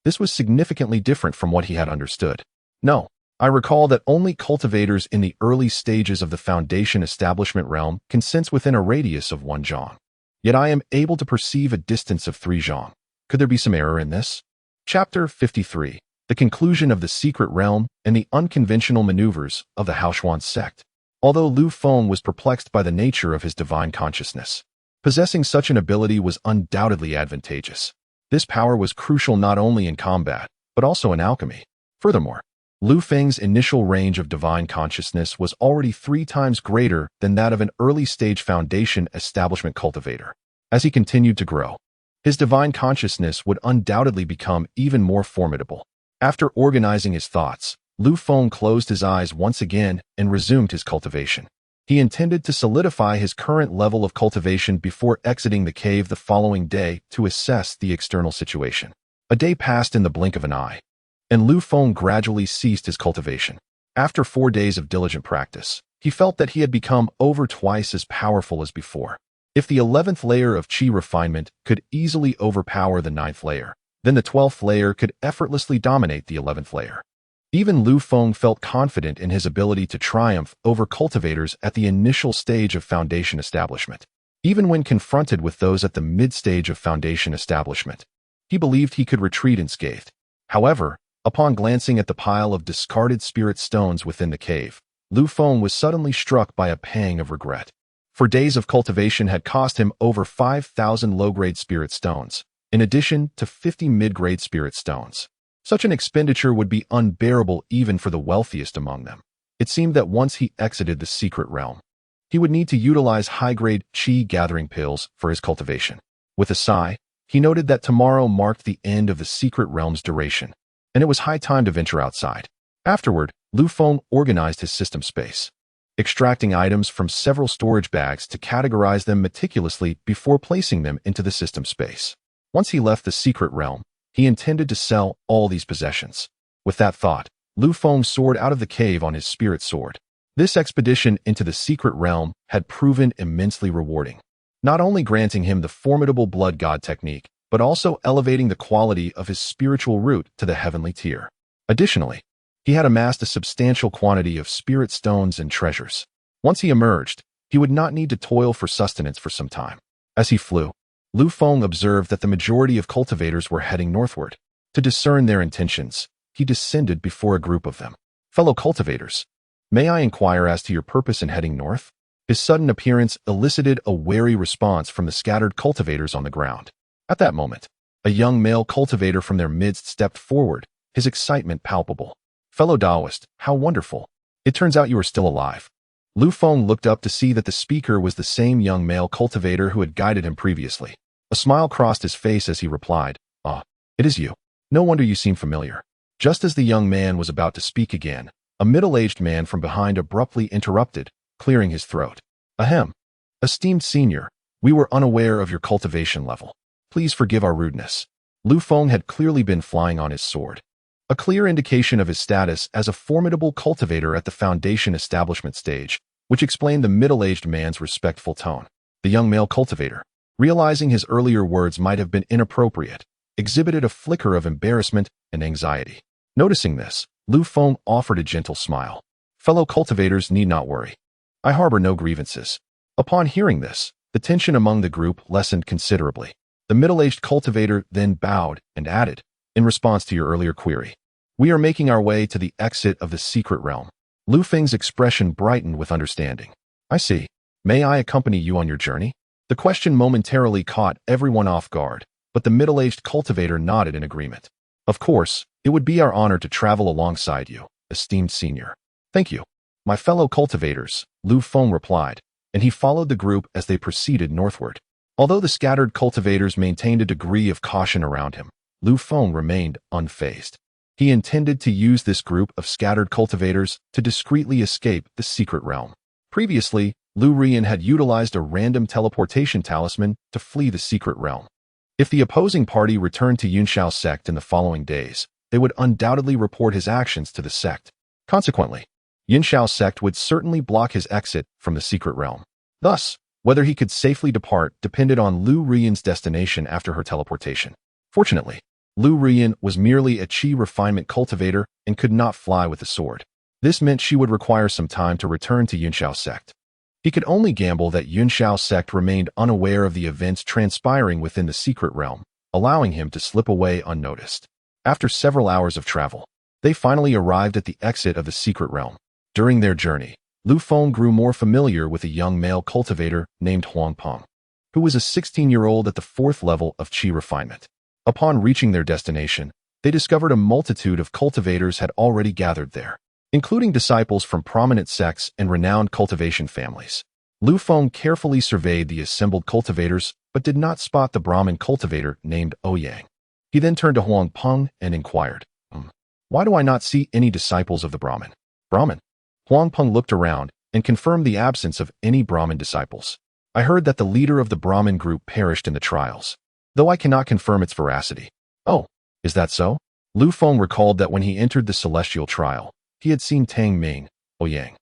this was significantly different from what he had understood. No, I recall that only cultivators in the early stages of the Foundation establishment realm can sense within a radius of 1 zhang. Yet I am able to perceive a distance of 3 zhang. Could there be some error in this? Chapter 53. The conclusion of the secret realm and the unconventional maneuvers of the Cloudsoar Sect. Although Lu Feng was perplexed by the nature of his divine consciousness, possessing such an ability was undoubtedly advantageous. This power was crucial not only in combat, but also in alchemy. Furthermore, Lu Feng's initial range of divine consciousness was already 3 times greater than that of an early-stage Foundation establishment cultivator. As he continued to grow, his divine consciousness would undoubtedly become even more formidable. After organizing his thoughts, Lu Feng closed his eyes once again and resumed his cultivation. He intended to solidify his current level of cultivation before exiting the cave the following day to assess the external situation. A day passed in the blink of an eye, and Lu Feng gradually ceased his cultivation. After 4 days of diligent practice, he felt that he had become over twice as powerful as before. If the 11th layer of qi refinement could easily overpower the 9th layer, then the 12th layer could effortlessly dominate the 11th layer. Even Lu Feng felt confident in his ability to triumph over cultivators at the initial stage of Foundation establishment. Even when confronted with those at the mid-stage of Foundation establishment, he believed he could retreat unscathed. However, upon glancing at the pile of discarded spirit stones within the cave, Lu Feng was suddenly struck by a pang of regret. For days of cultivation had cost him over 5,000 low-grade spirit stones, in addition to 50 mid-grade spirit stones. Such an expenditure would be unbearable even for the wealthiest among them. It seemed that once he exited the secret realm, he would need to utilize high-grade qi gathering pills for his cultivation. With a sigh, he noted that tomorrow marked the end of the secret realm's duration, and it was high time to venture outside. Afterward, Lu Feng organized his system space, extracting items from several storage bags to categorize them meticulously before placing them into the system space. Once he left the secret realm, he intended to sell all these possessions. With that thought, Lu Feng soared out of the cave on his spirit sword. This expedition into the secret realm had proven immensely rewarding, not only granting him the formidable blood god technique, but also elevating the quality of his spiritual root to the heavenly tier. Additionally, he had amassed a substantial quantity of spirit stones and treasures. Once he emerged, he would not need to toil for sustenance for some time. As he flew, Lu Feng observed that the majority of cultivators were heading northward. To discern their intentions, he descended before a group of them. Fellow cultivators, may I inquire as to your purpose in heading north? His sudden appearance elicited a wary response from the scattered cultivators on the ground. At that moment, a young male cultivator from their midst stepped forward, his excitement palpable. Fellow Taoist, how wonderful. It turns out you are still alive. Lu Feng looked up to see that the speaker was the same young male cultivator who had guided him previously. A smile crossed his face as he replied, "Ah, it is you. No wonder you seem familiar." Just as the young man was about to speak again, a middle-aged man from behind abruptly interrupted, clearing his throat. "Ahem. Esteemed senior, we were unaware of your cultivation level. Please forgive our rudeness." Lu Feng had clearly been flying on his sword, a clear indication of his status as a formidable cultivator at the Foundation establishment stage, which explained the middle-aged man's respectful tone. The young male cultivator, realizing his earlier words might have been inappropriate, exhibited a flicker of embarrassment and anxiety. Noticing this, Lu Feng offered a gentle smile. "Fellow cultivators need not worry. I harbor no grievances." Upon hearing this, the tension among the group lessened considerably. The middle-aged cultivator then bowed and added, "In response to your earlier query, we are making our way to the exit of the secret realm." Lu Feng's expression brightened with understanding. "I see. May I accompany you on your journey?" The question momentarily caught everyone off guard, but the middle-aged cultivator nodded in agreement. "Of course, it would be our honor to travel alongside you, esteemed senior." "Thank you, my fellow cultivators," Lu Feng replied, and he followed the group as they proceeded northward. Although the scattered cultivators maintained a degree of caution around him, Lu Feng remained unfazed. He intended to use this group of scattered cultivators to discreetly escape the secret realm. Previously, Lu Rian had utilized a random teleportation talisman to flee the secret realm. If the opposing party returned to Yunshao Sect in the following days, they would undoubtedly report his actions to the sect. Consequently, Yunshao Sect would certainly block his exit from the secret realm. Thus, whether he could safely depart depended on Lu Rian's destination after her teleportation. Fortunately, Lu Rian was merely a chi refinement cultivator and could not fly with a sword. This meant she would require some time to return to Yunshao Sect. He could only gamble that Yunshao Sect remained unaware of the events transpiring within the secret realm, allowing him to slip away unnoticed. After several hours of travel, they finally arrived at the exit of the secret realm. During their journey, Lu Feng grew more familiar with a young male cultivator named Huang Peng, who was a 16-year-old at the 4th level of chi refinement. Upon reaching their destination, they discovered a multitude of cultivators had already gathered there, including disciples from prominent sects and renowned cultivation families. Lu Feng carefully surveyed the assembled cultivators but did not spot the Brahmin cultivator named Ouyang. He then turned to Huang Peng and inquired, "Why do I not see any disciples of the Brahmin?" "Brahmin?" Huang Peng looked around and confirmed the absence of any Brahmin disciples. "I heard that the leader of the Brahmin group perished in the trials, though I cannot confirm its veracity." "Oh, is that so?" Lu Feng recalled that when he entered the celestial trial, he had seen Tang Ming, Ouyang,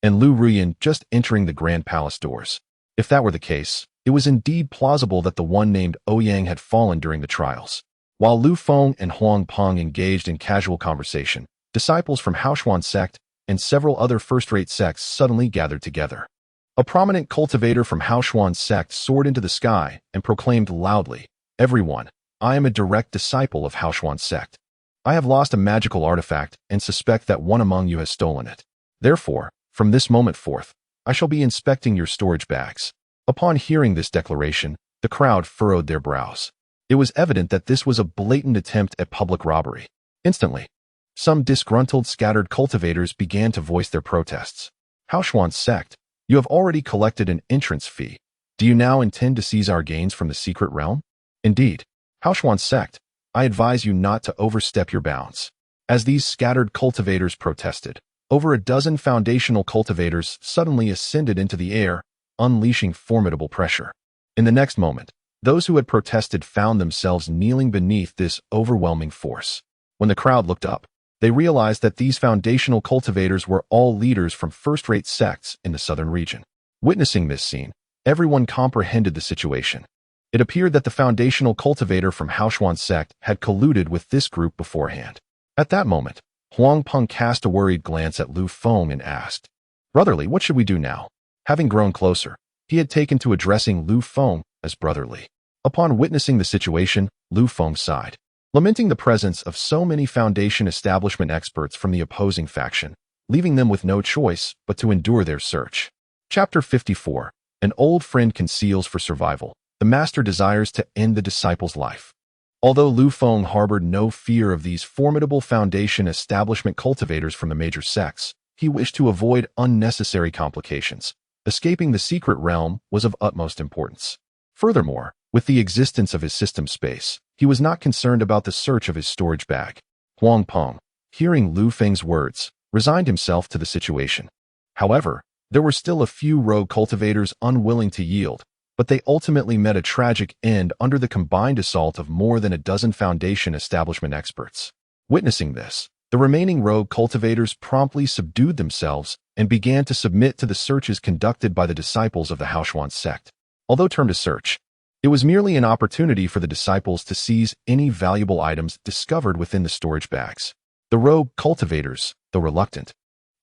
and Lu Rian just entering the Grand Palace doors. If that were the case, it was indeed plausible that the one named Ouyang had fallen during the trials. While Lu Feng and Huang Peng engaged in casual conversation, disciples from Haoshuan Sect and several other first-rate sects suddenly gathered together. A prominent cultivator from Haoshuan Sect soared into the sky and proclaimed loudly, "Everyone, I am a direct disciple of Haoshuan Sect. I have lost a magical artifact and suspect that one among you has stolen it. Therefore, from this moment forth, I shall be inspecting your storage bags." Upon hearing this declaration, the crowd furrowed their brows. It was evident that this was a blatant attempt at public robbery. Instantly, some disgruntled scattered cultivators began to voice their protests. "Haoshuan Sect, you have already collected an entrance fee. Do you now intend to seize our gains from the secret realm? Indeed, Haoshuan Sect, I advise you not to overstep your bounds." As these scattered cultivators protested, over a dozen foundational cultivators suddenly ascended into the air, unleashing formidable pressure. In the next moment, those who had protested found themselves kneeling beneath this overwhelming force. When the crowd looked up, they realized that these foundational cultivators were all leaders from first-rate sects in the southern region. Witnessing this scene, everyone comprehended the situation. It appeared that the foundational cultivator from Haoshuan Sect had colluded with this group beforehand. At that moment, Huang Peng cast a worried glance at Lu Feng and asked, "Brotherly, what should we do now?" Having grown closer, he had taken to addressing Lu Feng as brotherly. Upon witnessing the situation, Lu Feng sighed, lamenting the presence of so many Foundation establishment experts from the opposing faction, leaving them with no choice but to endure their search. Chapter 54. An old friend conceals for survival. The master desires to end the disciple's life. Although Lu Feng harbored no fear of these formidable Foundation establishment cultivators from the major sects, he wished to avoid unnecessary complications. Escaping the secret realm was of utmost importance. Furthermore, with the existence of his system space, he was not concerned about the search of his storage bag. Huang Peng, hearing Lu Feng's words, resigned himself to the situation. However, there were still a few rogue cultivators unwilling to yield, but they ultimately met a tragic end under the combined assault of more than a dozen Foundation establishment experts. Witnessing this, the remaining rogue cultivators promptly subdued themselves and began to submit to the searches conducted by the disciples of the Haoshuan Sect. Although termed a search, it was merely an opportunity for the disciples to seize any valuable items discovered within the storage bags. The rogue cultivators, though reluctant,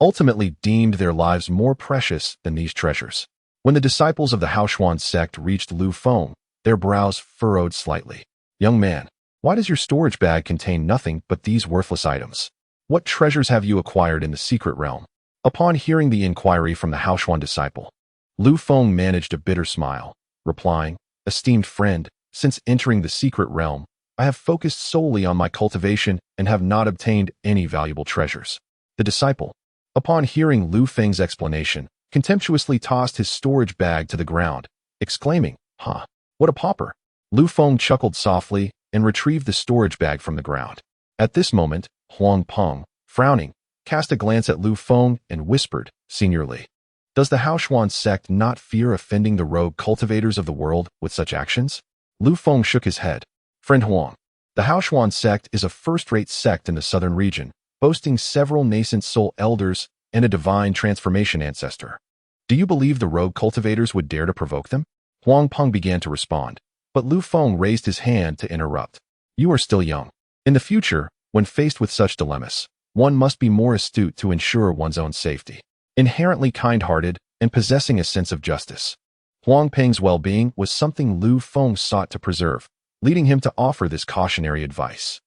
ultimately deemed their lives more precious than these treasures. When the disciples of the Haoshuan Sect reached Lu Feng, their brows furrowed slightly. "Young man, why does your storage bag contain nothing but these worthless items? What treasures have you acquired in the secret realm?" Upon hearing the inquiry from the Haoshuan disciple, Lu Feng managed a bitter smile, replying, "Esteemed friend, since entering the secret realm, I have focused solely on my cultivation and have not obtained any valuable treasures." The disciple, upon hearing Lu Feng's explanation, contemptuously tossed his storage bag to the ground, exclaiming, "What a pauper." Lu Feng chuckled softly and retrieved the storage bag from the ground. At this moment, Huang Peng, frowning, cast a glance at Lu Feng and whispered, "Senior Li, Does the Cauldron Sect not fear offending the rogue cultivators of the world with such actions? Lu Feng shook his head. Friend Huang, the Cauldron Sect is a first-rate sect in the southern region, boasting several nascent soul elders and a divine transformation ancestor. Do you believe the rogue cultivators would dare to provoke them? Huang Peng began to respond, but Lu Feng raised his hand to interrupt. You are still young. In the future, when faced with such dilemmas, one must be more astute to ensure one's own safety. Inherently kind-hearted and possessing a sense of justice, Huang Peng's well-being was something Lu Feng sought to preserve, leading him to offer this cautionary advice.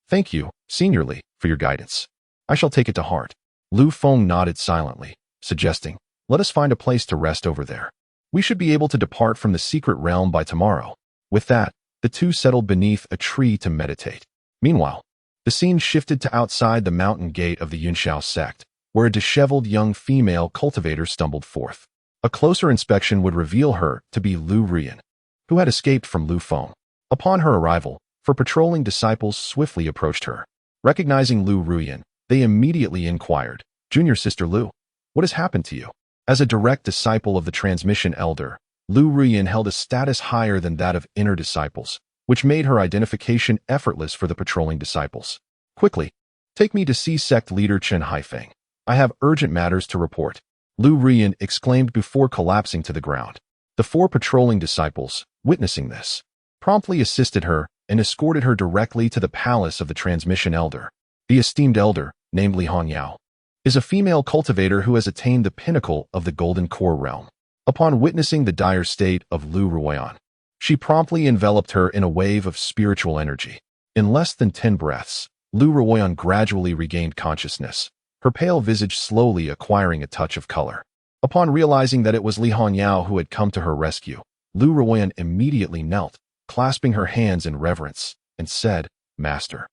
Thank you, seniorly, for your guidance. I shall take it to heart. Lu Feng nodded silently, suggesting, let us find a place to rest over there. We should be able to depart from the secret realm by tomorrow. With that, the two settled beneath a tree to meditate. Meanwhile, the scene shifted to outside the mountain gate of the Immortal Sect, where a disheveled young female cultivator stumbled forth. A closer inspection would reveal her to be Lu Ruyan, who had escaped from Lu Feng. Upon her arrival, her patrolling disciples swiftly approached her. Recognizing Lu Ruyan, they immediately inquired, Junior Sister Lu, what has happened to you? As a direct disciple of the transmission elder, Lu Ruyan held a status higher than that of inner disciples, which made her identification effortless for the patrolling disciples. Quickly, take me to see sect leader Chen Haifeng. I have urgent matters to report, Lu Ruyan exclaimed before collapsing to the ground. The four patrolling disciples, witnessing this, promptly assisted her and escorted her directly to the palace of the transmission elder. The esteemed elder, named Li Hongyao, is a female cultivator who has attained the pinnacle of the golden core realm. Upon witnessing the dire state of Lu Ruyan, she promptly enveloped her in a wave of spiritual energy. In less than 10 breaths, Lu Ruyan gradually regained consciousness, her pale visage slowly acquiring a touch of color. Upon realizing that it was Li Hongyao who had come to her rescue, Lu Ruyan immediately knelt, clasping her hands in reverence, and said, Master,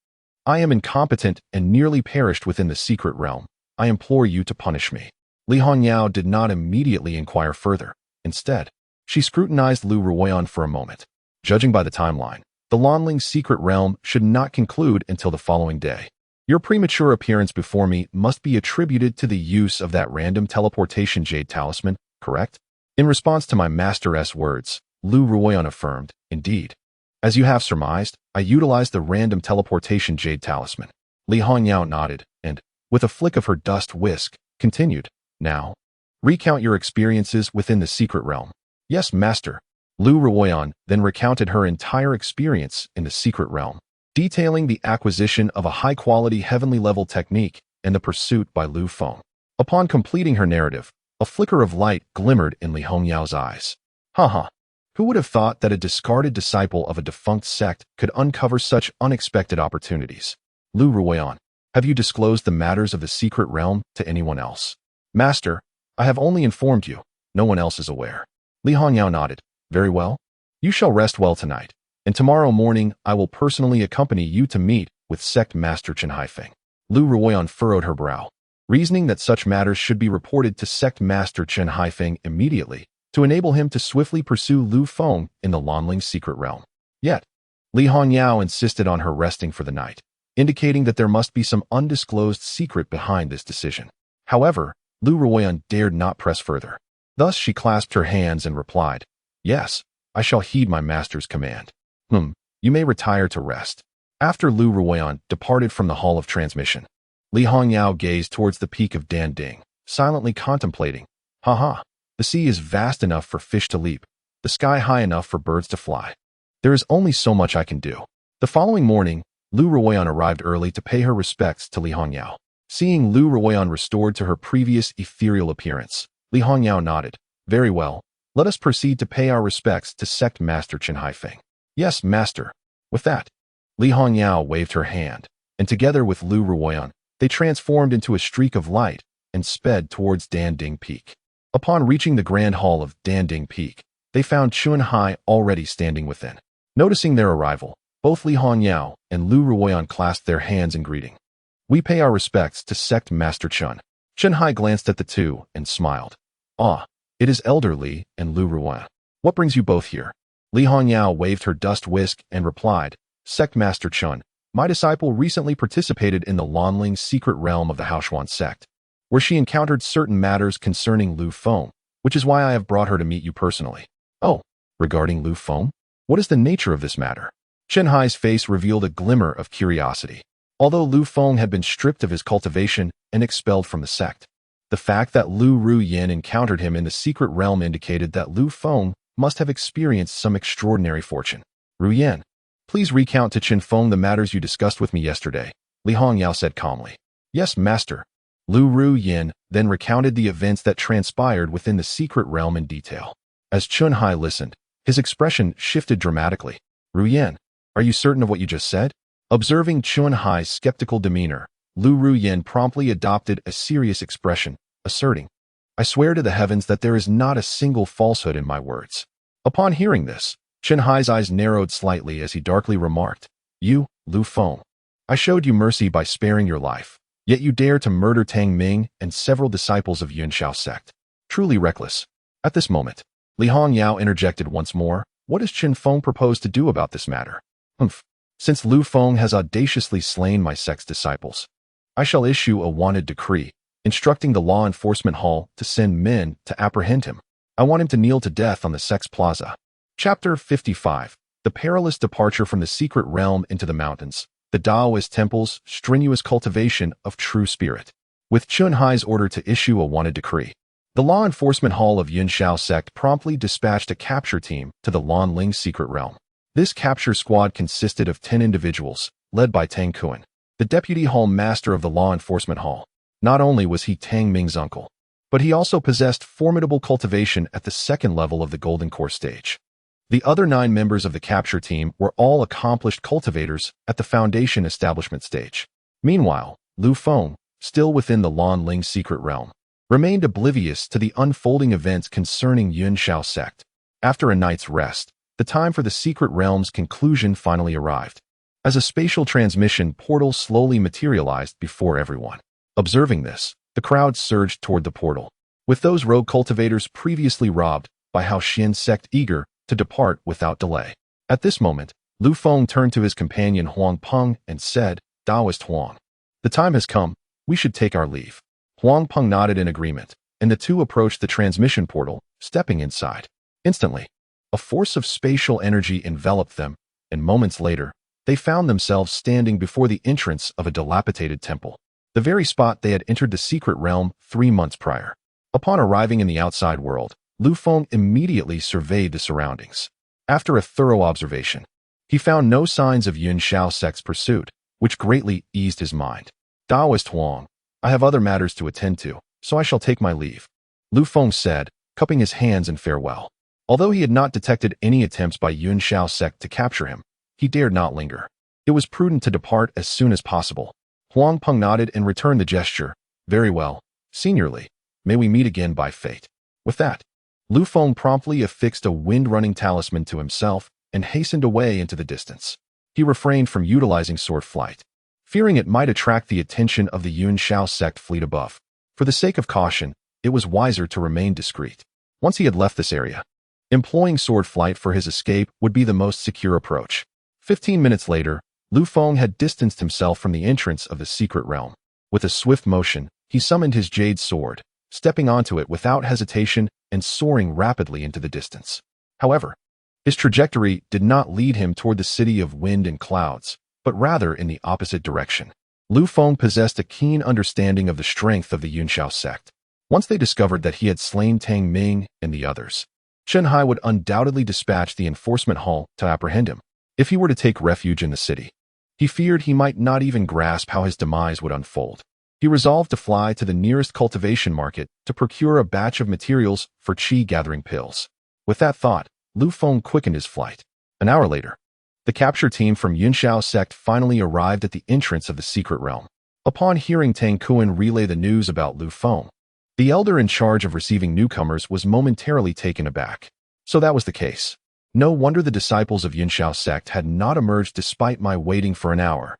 I am incompetent and nearly perished within the secret realm. I implore you to punish me. Li Hongyao did not immediately inquire further. Instead, she scrutinized Lu Ruyan for a moment. Judging by the timeline, the Lanling's secret realm should not conclude until the following day. Your premature appearance before me must be attributed to the use of that random teleportation jade talisman, correct? In response to my master's words, Lu Ruyan affirmed, indeed. As you have surmised, I utilized the random teleportation jade talisman. Li Hongyao nodded, and, with a flick of her dust whisk, continued, now, recount your experiences within the secret realm. Yes, Master. Lu Ruyan then recounted her entire experience in the secret realm, detailing the acquisition of a high-quality heavenly-level technique and the pursuit by Lu Feng. Upon completing her narrative, a flicker of light glimmered in Li Hongyao's eyes. Who would have thought that a discarded disciple of a defunct sect could uncover such unexpected opportunities? Lu Ruyan, have you disclosed the matters of the secret realm to anyone else? Master, I have only informed you. No one else is aware. Li Hongyao nodded. Very well. You shall rest well tonight, and tomorrow morning I will personally accompany you to meet with Sect Master Chen Haifeng. Lu Ruyan furrowed her brow, reasoning that such matters should be reported to Sect Master Chen Haifeng immediately to enable him to swiftly pursue Lu Feng in the Lanling's secret realm. Yet, Li Hongyao insisted on her resting for the night, indicating that there must be some undisclosed secret behind this decision. However, Lu Ruyan dared not press further. Thus she clasped her hands and replied, Yes, I shall heed my master's command. You may retire to rest. After Lu Ruyan departed from the Hall of Transmission, Li Hongyao gazed towards the peak of Danding, silently contemplating. The sea is vast enough for fish to leap, the sky high enough for birds to fly. There is only so much I can do. The following morning, Lu Ruyan arrived early to pay her respects to Li Hongyao. Seeing Lu Ruyan restored to her previous ethereal appearance, Li Hongyao nodded. Very well, let us proceed to pay our respects to Sect Master Chen Haifeng. Yes, Master. With that, Li Hongyao waved her hand, and together with Lu Ruyan, they transformed into a streak of light and sped towards Danding Peak. Upon reaching the Grand Hall of Danding Peak, they found Chun Hai already standing within. Noticing their arrival, both Li Hongyao and Lu Ruyan clasped their hands in greeting. We pay our respects to Sect Master Chun. Chun Hai glanced at the two and smiled. It is Elder Li and Lu Ruyan. What brings you both here? Li Hongyao waved her dust whisk and replied, Sect Master Chun, my disciple recently participated in the Lanling's secret realm of the Cauldron Sect. where she encountered certain matters concerning Lu Feng, which is why I have brought her to meet you personally. Oh, regarding Lu Feng? What is the nature of this matter? Chen Hai's face revealed a glimmer of curiosity. Although Lu Feng had been stripped of his cultivation and expelled from the sect, the fact that Lu Ruyin encountered him in the secret realm indicated that Lu Feng must have experienced some extraordinary fortune. Ruyin, please recount to Chen Feng the matters you discussed with me yesterday, Li Hongyao said calmly. Yes, master. Lu Ruyin then recounted the events that transpired within the secret realm in detail. As Chen Hai listened, his expression shifted dramatically. Ruyin, are you certain of what you just said? Observing Chen Hai's skeptical demeanor, Lu Ruyin promptly adopted a serious expression, asserting, I swear to the heavens that there is not a single falsehood in my words. Upon hearing this, Chen Hai's eyes narrowed slightly as he darkly remarked, You, Lu Feng, I showed you mercy by sparing your life, yet you dare to murder Tang Ming and several disciples of Yunxiao Sect. Truly reckless. At this moment, Li Hongyao interjected once more, What does Chen Feng propose to do about this matter? Since Lu Feng has audaciously slain my sect's disciples, I shall issue a wanted decree, instructing the law enforcement hall to send men to apprehend him. I want him to kneel to death on the sect's plaza. Chapter 55. The perilous departure from the secret realm into the mountains. The Taoist temple's strenuous cultivation of true spirit. With Chen Hai's order to issue a wanted decree, the law enforcement hall of Yunxiao Sect promptly dispatched a capture team to the Lanling secret realm. This capture squad consisted of 10 individuals, led by Tang Kuan, the deputy hall master of the law enforcement hall. Not only was he Tang Ming's uncle, but he also possessed formidable cultivation at the second level of the Golden Core stage. The other 9 members of the capture team were all accomplished cultivators at the Foundation establishment stage. Meanwhile, Lu Feng, still within the Lanling secret realm, remained oblivious to the unfolding events concerning Yunxiao Sect. After a night's rest, the time for the secret realm's conclusion finally arrived. As a spatial transmission portal slowly materialized before everyone. Observing this, the crowd surged toward the portal, with those rogue cultivators previously robbed by Hao Xian Sect eager to depart without delay. At this moment, Lu Feng turned to his companion Huang Peng and said, Taoist Huang, the time has come, we should take our leave. Huang Peng nodded in agreement, and the two approached the transmission portal, stepping inside. Instantly, a force of spatial energy enveloped them, and moments later, they found themselves standing before the entrance of a dilapidated temple, the very spot they had entered the secret realm 3 months prior. Upon arriving in the outside world, Lu Feng immediately surveyed the surroundings. After a thorough observation, he found no signs of Yunxiao Sect's pursuit, which greatly eased his mind. Taoist Huang, I have other matters to attend to, so I shall take my leave, Lu Feng said, cupping his hands in farewell. Although he had not detected any attempts by Yunxiao Sect to capture him, he dared not linger. It was prudent to depart as soon as possible. Huang Peng nodded and returned the gesture. Very well, seniorly. May we meet again by fate. With that, Lu Feng promptly affixed a wind-running talisman to himself and hastened away into the distance. He refrained from utilizing sword flight, fearing it might attract the attention of the Yunxiao Sect fleet above. For the sake of caution, it was wiser to remain discreet. Once he had left this area, employing sword flight for his escape would be the most secure approach. 15 minutes later, Lu Feng had distanced himself from the entrance of the secret realm. With a swift motion, he summoned his jade sword, stepping onto it without hesitation and soaring rapidly into the distance. However, his trajectory did not lead him toward the city of wind and clouds, but rather in the opposite direction. Lu Feng possessed a keen understanding of the strength of the Yunxiao Sect. Once they discovered that he had slain Tang Ming and the others, Chen Hai would undoubtedly dispatch the enforcement hall to apprehend him. If he were to take refuge in the city, he feared he might not even grasp how his demise would unfold. He resolved to fly to the nearest cultivation market to procure a batch of materials for qi-gathering pills. With that thought, Lu Feng quickened his flight. An hour later, the capture team from Yunxiao Sect finally arrived at the entrance of the secret realm. Upon hearing Tang Kuan relay the news about Lu Feng, the elder in charge of receiving newcomers was momentarily taken aback. So that was the case. No wonder the disciples of Yunxiao Sect had not emerged despite my waiting for an hour.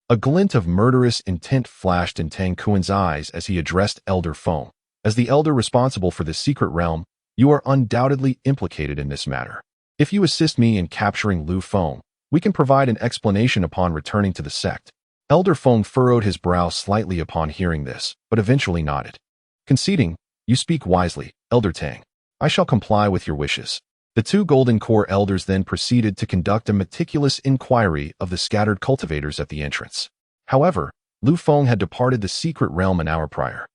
A glint of murderous intent flashed in Tang Kuan's eyes as he addressed Elder Feng. As the elder responsible for the secret realm, you are undoubtedly implicated in this matter. If you assist me in capturing Lu Feng, we can provide an explanation upon returning to the sect. Elder Feng furrowed his brow slightly upon hearing this, but eventually nodded. Conceding, "You speak wisely, Elder Tang. I shall comply with your wishes." The two Golden Core elders then proceeded to conduct a meticulous inquiry of the scattered cultivators at the entrance. However, Lu Feng had departed the secret realm an hour prior,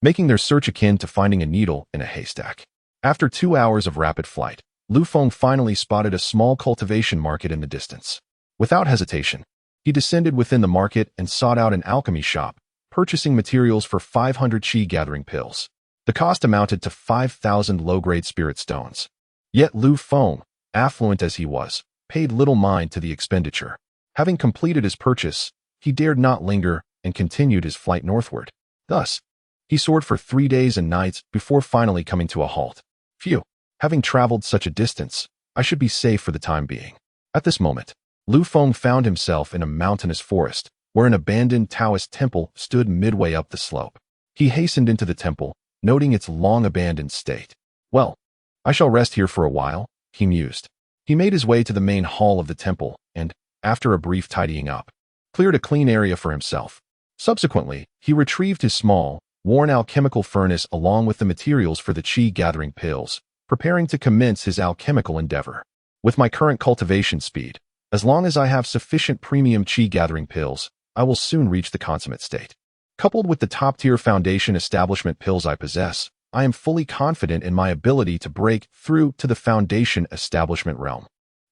making their search akin to finding a needle in a haystack. After 2 hours of rapid flight, Lu Feng finally spotted a small cultivation market in the distance. Without hesitation, he descended within the market and sought out an alchemy shop, purchasing materials for 500 chi-gathering pills. The cost amounted to 5,000 low-grade spirit stones. Yet Lu Feng, affluent as he was, paid little mind to the expenditure. Having completed his purchase, he dared not linger and continued his flight northward. Thus, he soared for 3 days and nights before finally coming to a halt. Phew, having traveled such a distance, I should be safe for the time being. At this moment, Lu Feng found himself in a mountainous forest, where an abandoned Taoist temple stood midway up the slope. He hastened into the temple, noting its long-abandoned state. "Well, I shall rest here for a while," he mused. He made his way to the main hall of the temple and, after a brief tidying up, cleared a clean area for himself. Subsequently, he retrieved his small, worn alchemical furnace along with the materials for the chi-gathering pills, preparing to commence his alchemical endeavor. With my current cultivation speed, as long as I have sufficient premium chi-gathering pills, I will soon reach the consummate state. Coupled with the top-tier foundation establishment pills I possess, I am fully confident in my ability to break through to the foundation establishment realm.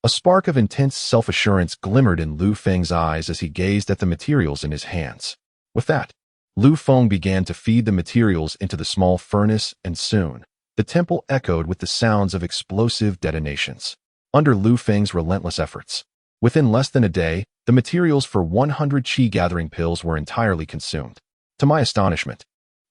A spark of intense self-assurance glimmered in Lu Feng's eyes as he gazed at the materials in his hands. With that, Lu Feng began to feed the materials into the small furnace, and soon, the temple echoed with the sounds of explosive detonations. Under Lu Feng's relentless efforts, within less than a day, the materials for 100 chi-gathering pills were entirely consumed. To my astonishment,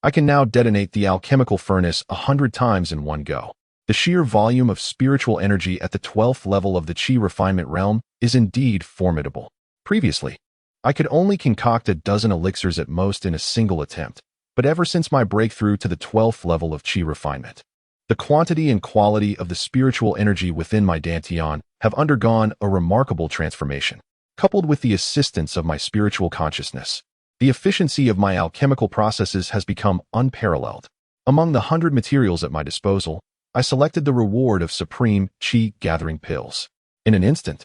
I can now detonate the alchemical furnace 100 times in one go. The sheer volume of spiritual energy at the 12th level of the chi refinement realm is indeed formidable. Previously, I could only concoct a dozen elixirs at most in a single attempt, but ever since my breakthrough to the 12th level of chi refinement, the quantity and quality of the spiritual energy within my dantian have undergone a remarkable transformation. Coupled with the assistance of my spiritual consciousness, the efficiency of my alchemical processes has become unparalleled. Among the 100 materials at my disposal, I selected the reward of supreme chi-gathering pills. In an instant,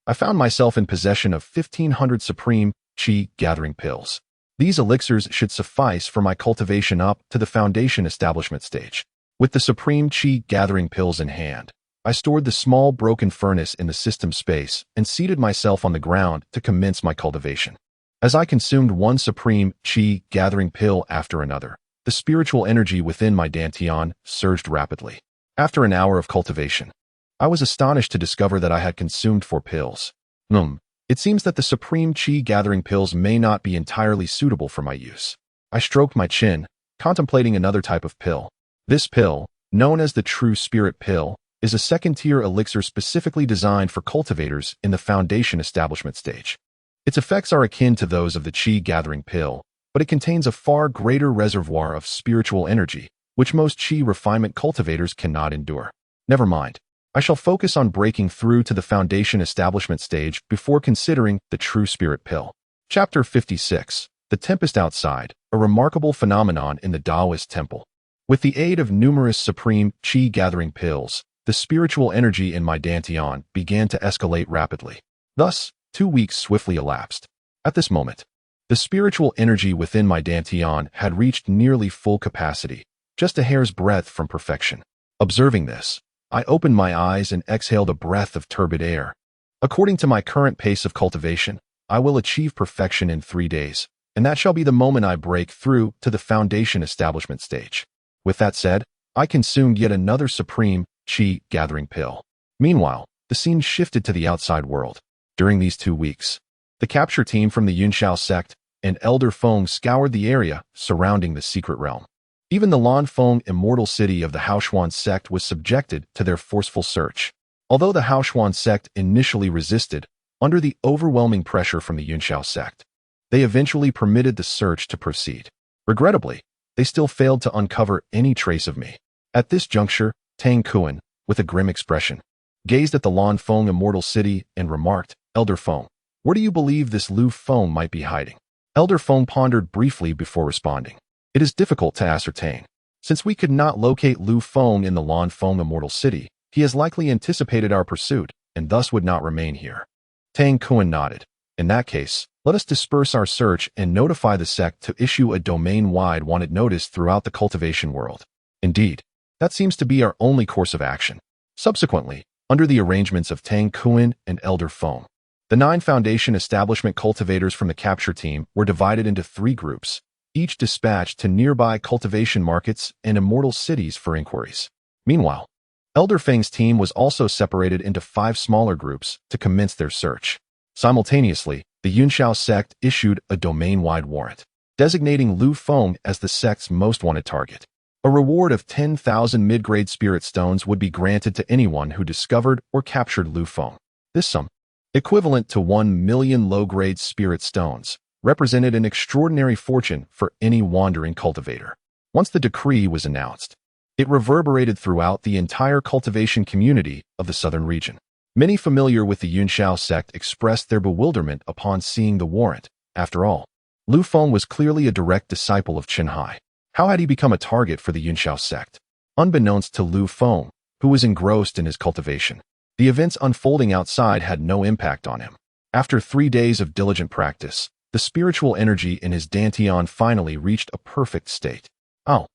I found myself in possession of 1,500 supreme chi-gathering pills. These elixirs should suffice for my cultivation up to the foundation establishment stage. With the supreme chi-gathering pills in hand, I stored the small broken furnace in the system space and seated myself on the ground to commence my cultivation. As I consumed one supreme chi-gathering pill after another, the spiritual energy within my dantian surged rapidly. After an hour of cultivation, I was astonished to discover that I had consumed 4 pills. It seems that the supreme chi-gathering pills may not be entirely suitable for my use. I stroked my chin, contemplating another type of pill. This pill, known as the True Spirit Pill, is a second-tier elixir specifically designed for cultivators in the foundation establishment stage. Its effects are akin to those of the chi-gathering pill, but it contains a far greater reservoir of spiritual energy, which most chi refinement cultivators cannot endure. Never mind. I shall focus on breaking through to the foundation establishment stage before considering the True Spirit Pill. Chapter 56. The Tempest Outside, a remarkable phenomenon in the Taoist temple. With the aid of numerous supreme chi-gathering pills, the spiritual energy in my dantian began to escalate rapidly. Thus, 2 weeks swiftly elapsed. At this moment, the spiritual energy within my dantian had reached nearly full capacity, just a hair's breadth from perfection. Observing this, I opened my eyes and exhaled a breath of turbid air. According to my current pace of cultivation, I will achieve perfection in 3 days, and that shall be the moment I break through to the foundation establishment stage. With that said, I consumed yet another supreme chi-gathering pill. Meanwhile, the scene shifted to the outside world. During these 2 weeks, the capture team from the Yunshao Sect and Elder Feng scoured the area surrounding the secret realm. Even the Lu Feng Immortal city of the Haoshuan Sect was subjected to their forceful search. Although the Haoshuan Sect initially resisted, under the overwhelming pressure from the Yunshao Sect, they eventually permitted the search to proceed. Regrettably, they still failed to uncover any trace of me. At this juncture, Tang Kuan, with a grim expression, gazed at the Lu Feng Immortal city and remarked, "Elder Feng, where do you believe this Lu Feng might be hiding?" Elder Feng pondered briefly before responding. It is difficult to ascertain. Since we could not locate Lu Feng in the Lu Feng Immortal City, he has likely anticipated our pursuit and thus would not remain here. Tang Kuan nodded. In that case, let us disperse our search and notify the sect to issue a domain-wide wanted notice throughout the cultivation world. Indeed, that seems to be our only course of action. Subsequently, under the arrangements of Tang Kuan and Elder Feng, the 9 Foundation establishment cultivators from the capture team were divided into 3 groups, each dispatched to nearby cultivation markets and immortal cities for inquiries. Meanwhile, Elder Feng's team was also separated into 5 smaller groups to commence their search. Simultaneously, the Yunxiao sect issued a domain-wide warrant, designating Lu Feng as the sect's most wanted target. A reward of 10,000 mid-grade spirit stones would be granted to anyone who discovered or captured Lu Feng. This sum, equivalent to 1 million low-grade spirit stones, represented an extraordinary fortune for any wandering cultivator. Once the decree was announced, it reverberated throughout the entire cultivation community of the southern region. Many familiar with the Yunxiao sect expressed their bewilderment upon seeing the warrant. After all, Lu Feng was clearly a direct disciple of Chen Hai. How had he become a target for the Yunxiao sect? Unbeknownst to Lu Feng, who was engrossed in his cultivation, the events unfolding outside had no impact on him. After 3 days of diligent practice, the spiritual energy in his dantian finally reached a perfect state. Oh,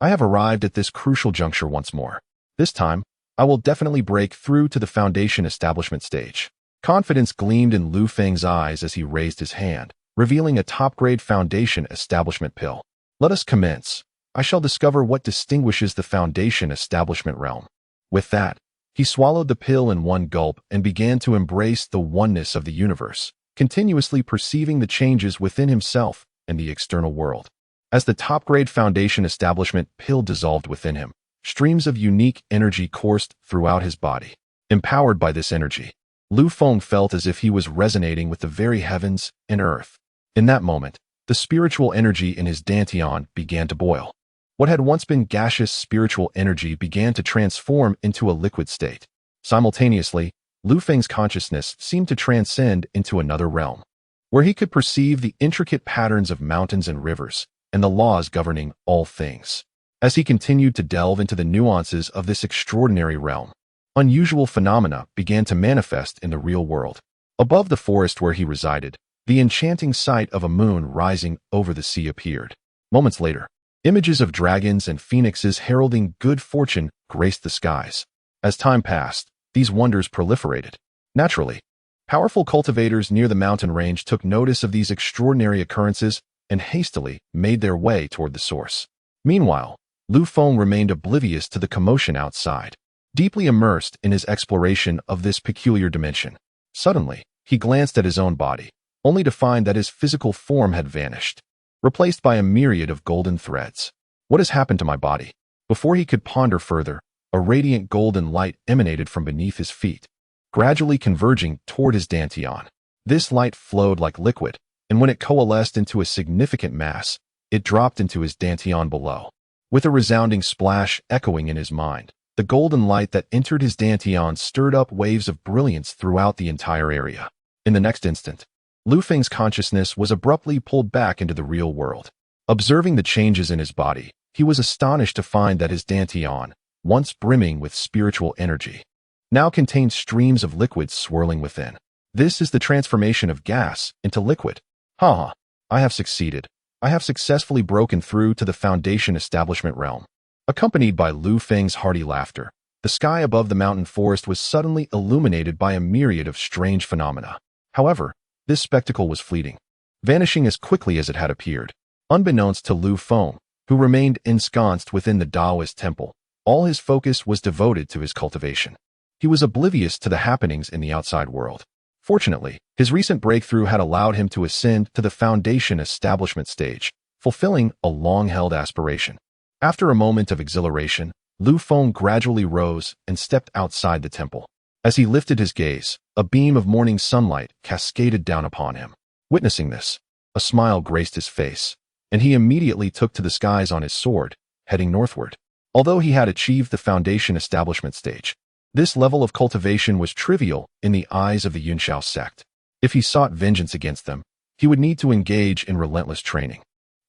I have arrived at this crucial juncture once more. This time, I will definitely break through to the Foundation establishment stage. Confidence gleamed in Lu Feng's eyes as he raised his hand, revealing a top-grade Foundation establishment pill. Let us commence. I shall discover what distinguishes the Foundation establishment realm. With that, he swallowed the pill in one gulp and began to embrace the oneness of the universe, continuously perceiving the changes within himself and the external world. As the top-grade Foundation establishment pill dissolved within him, streams of unique energy coursed throughout his body. Empowered by this energy, Lu Feng felt as if he was resonating with the very heavens and earth. In that moment, the spiritual energy in his dantian began to boil. What had once been gaseous spiritual energy began to transform into a liquid state. Simultaneously, Lu Feng's consciousness seemed to transcend into another realm, where he could perceive the intricate patterns of mountains and rivers and the laws governing all things. As he continued to delve into the nuances of this extraordinary realm, unusual phenomena began to manifest in the real world. Above the forest where he resided, the enchanting sight of a moon rising over the sea appeared. Moments later, images of dragons and phoenixes heralding good fortune graced the skies. As time passed, these wonders proliferated. Naturally, powerful cultivators near the mountain range took notice of these extraordinary occurrences and hastily made their way toward the source. Meanwhile, Lu Feng remained oblivious to the commotion outside, deeply immersed in his exploration of this peculiar dimension. Suddenly, he glanced at his own body, only to find that his physical form had vanished, replaced by a myriad of golden threads. What has happened to my body? Before he could ponder further, a radiant golden light emanated from beneath his feet, gradually converging toward his dantian. This light flowed like liquid, and when it coalesced into a significant mass, it dropped into his dantian below. With a resounding splash echoing in his mind, the golden light that entered his dantian stirred up waves of brilliance throughout the entire area. In the next instant, Lu Feng's consciousness was abruptly pulled back into the real world. Observing the changes in his body, he was astonished to find that his dantian, once brimming with spiritual energy, now contained streams of liquid swirling within. This is the transformation of gas into liquid. Ha! I have succeeded. I have successfully broken through to the Foundation establishment realm. Accompanied by Lu Feng's hearty laughter, the sky above the mountain forest was suddenly illuminated by a myriad of strange phenomena. However, this spectacle was fleeting, vanishing as quickly as it had appeared. Unbeknownst to Lu Feng, who remained ensconced within the Taoist temple, all his focus was devoted to his cultivation. He was oblivious to the happenings in the outside world. Fortunately, his recent breakthrough had allowed him to ascend to the Foundation establishment stage, fulfilling a long-held aspiration. After a moment of exhilaration, Lu Feng gradually rose and stepped outside the temple. As he lifted his gaze, a beam of morning sunlight cascaded down upon him. Witnessing this, a smile graced his face, and he immediately took to the skies on his sword, heading northward. Although he had achieved the Foundation establishment stage, this level of cultivation was trivial in the eyes of the Yunxiao sect. If he sought vengeance against them, he would need to engage in relentless training.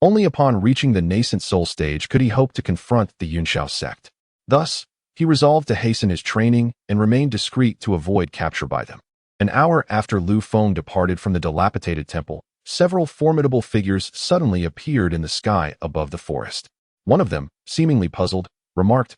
Only upon reaching the nascent soul stage could he hope to confront the Yunxiao sect. Thus, he resolved to hasten his training and remain discreet to avoid capture by them. An hour after Lu Feng departed from the dilapidated temple, several formidable figures suddenly appeared in the sky above the forest. One of them, seemingly puzzled, remarked,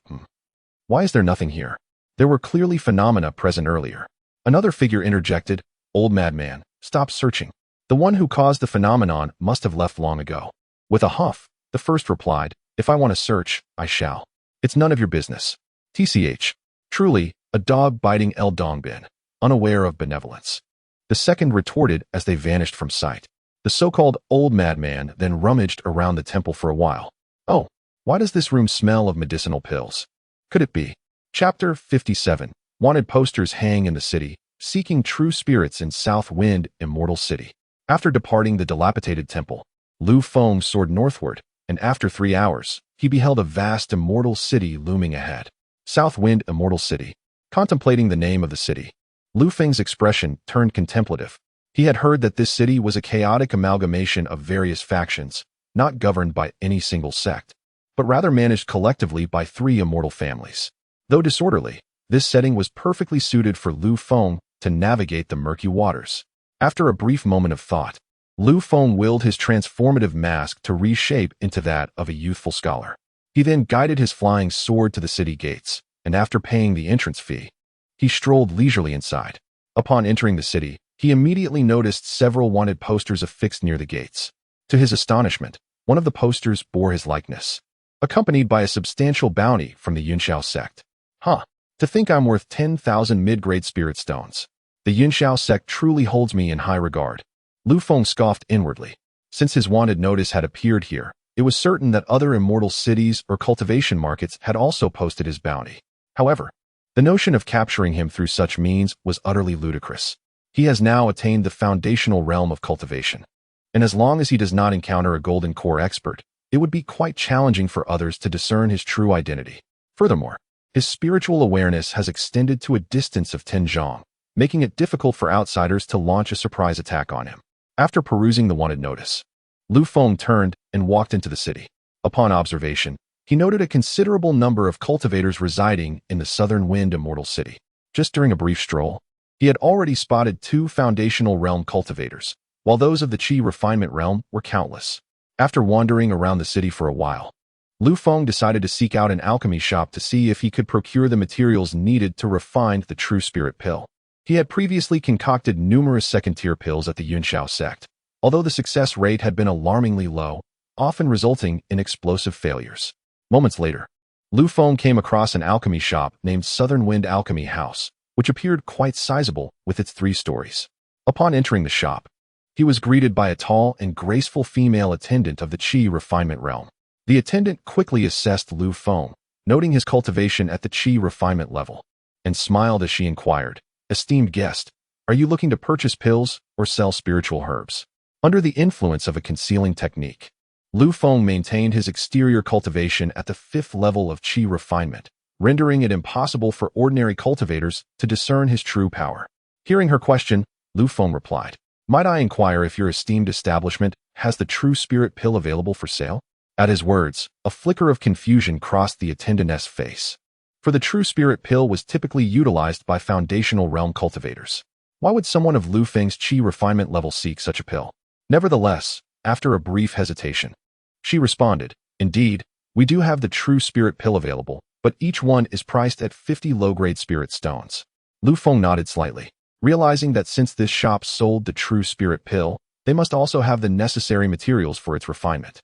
"Why is there nothing here? There were clearly phenomena present earlier." Another figure interjected, "Old madman, stop searching. The one who caused the phenomenon must have left long ago." With a huff, the first replied, "If I want to search, I shall. It's none of your business." TCH. Truly, a dog-biting El Dongbin, unaware of benevolence. The second retorted as they vanished from sight. The so-called old madman then rummaged around the temple for a while. "Oh, why does this room smell of medicinal pills? Could it be?" Chapter 57. Wanted posters hang in the city, seeking true spirits in South Wind, Immortal City. After departing the dilapidated temple, Lu Feng soared northward, and after 3 hours, he beheld a vast immortal city looming ahead. South Wind, Immortal City. Contemplating the name of the city, Lu Feng's expression turned contemplative. He had heard that this city was a chaotic amalgamation of various factions, not governed by any single sect, but rather managed collectively by 3 immortal families. Though disorderly, this setting was perfectly suited for Lu Feng to navigate the murky waters. After a brief moment of thought, Lu Feng willed his transformative mask to reshape into that of a youthful scholar. He then guided his flying sword to the city gates, and after paying the entrance fee, he strolled leisurely inside. Upon entering the city, he immediately noticed several wanted posters affixed near the gates. To his astonishment, one of the posters bore his likeness, accompanied by a substantial bounty from the Yunxiao sect. To think I'm worth 10,000 mid-grade spirit stones. The Yunxiao sect truly holds me in high regard. Lu Feng scoffed inwardly. Since his wanted notice had appeared here, it was certain that other immortal cities or cultivation markets had also posted his bounty. However, the notion of capturing him through such means was utterly ludicrous. He has now attained the foundational realm of cultivation, and as long as he does not encounter a golden core expert, it would be quite challenging for others to discern his true identity. Furthermore, his spiritual awareness has extended to a distance of 10 zhang, making it difficult for outsiders to launch a surprise attack on him. After perusing the wanted notice, Lu Feng turned and walked into the city. Upon observation, he noted a considerable number of cultivators residing in the Southern Wind Immortal City. Just during a brief stroll, he had already spotted 2 foundational realm cultivators, while those of the Qi refinement realm were countless. After wandering around the city for a while, Lu Feng decided to seek out an alchemy shop to see if he could procure the materials needed to refine the true spirit pill. He had previously concocted numerous second-tier pills at the Yunxiao sect, although the success rate had been alarmingly low, often resulting in explosive failures. Moments later, Lu Feng came across an alchemy shop named Southern Wind Alchemy House, which appeared quite sizable with its 3 stories. Upon entering the shop, he was greeted by a tall and graceful female attendant of the Qi refinement realm. The attendant quickly assessed Lu Feng, noting his cultivation at the Qi refinement level, and smiled as she inquired, "Esteemed guest, are you looking to purchase pills or sell spiritual herbs?" Under the influence of a concealing technique, Lu Feng maintained his exterior cultivation at the 5th level of Qi refinement, rendering it impossible for ordinary cultivators to discern his true power. Hearing her question, Lu Feng replied, "Might I inquire if your esteemed establishment has the true spirit pill available for sale?" At his words, a flicker of confusion crossed the attendant's face. For the true spirit pill was typically utilized by foundational realm cultivators. Why would someone of Lu Feng's Qi refinement level seek such a pill? Nevertheless, after a brief hesitation, she responded, "Indeed, we do have the true spirit pill available, but each one is priced at 50 low-grade spirit stones." Lu Feng nodded slightly, realizing that since this shop sold the true spirit pill, they must also have the necessary materials for its refinement.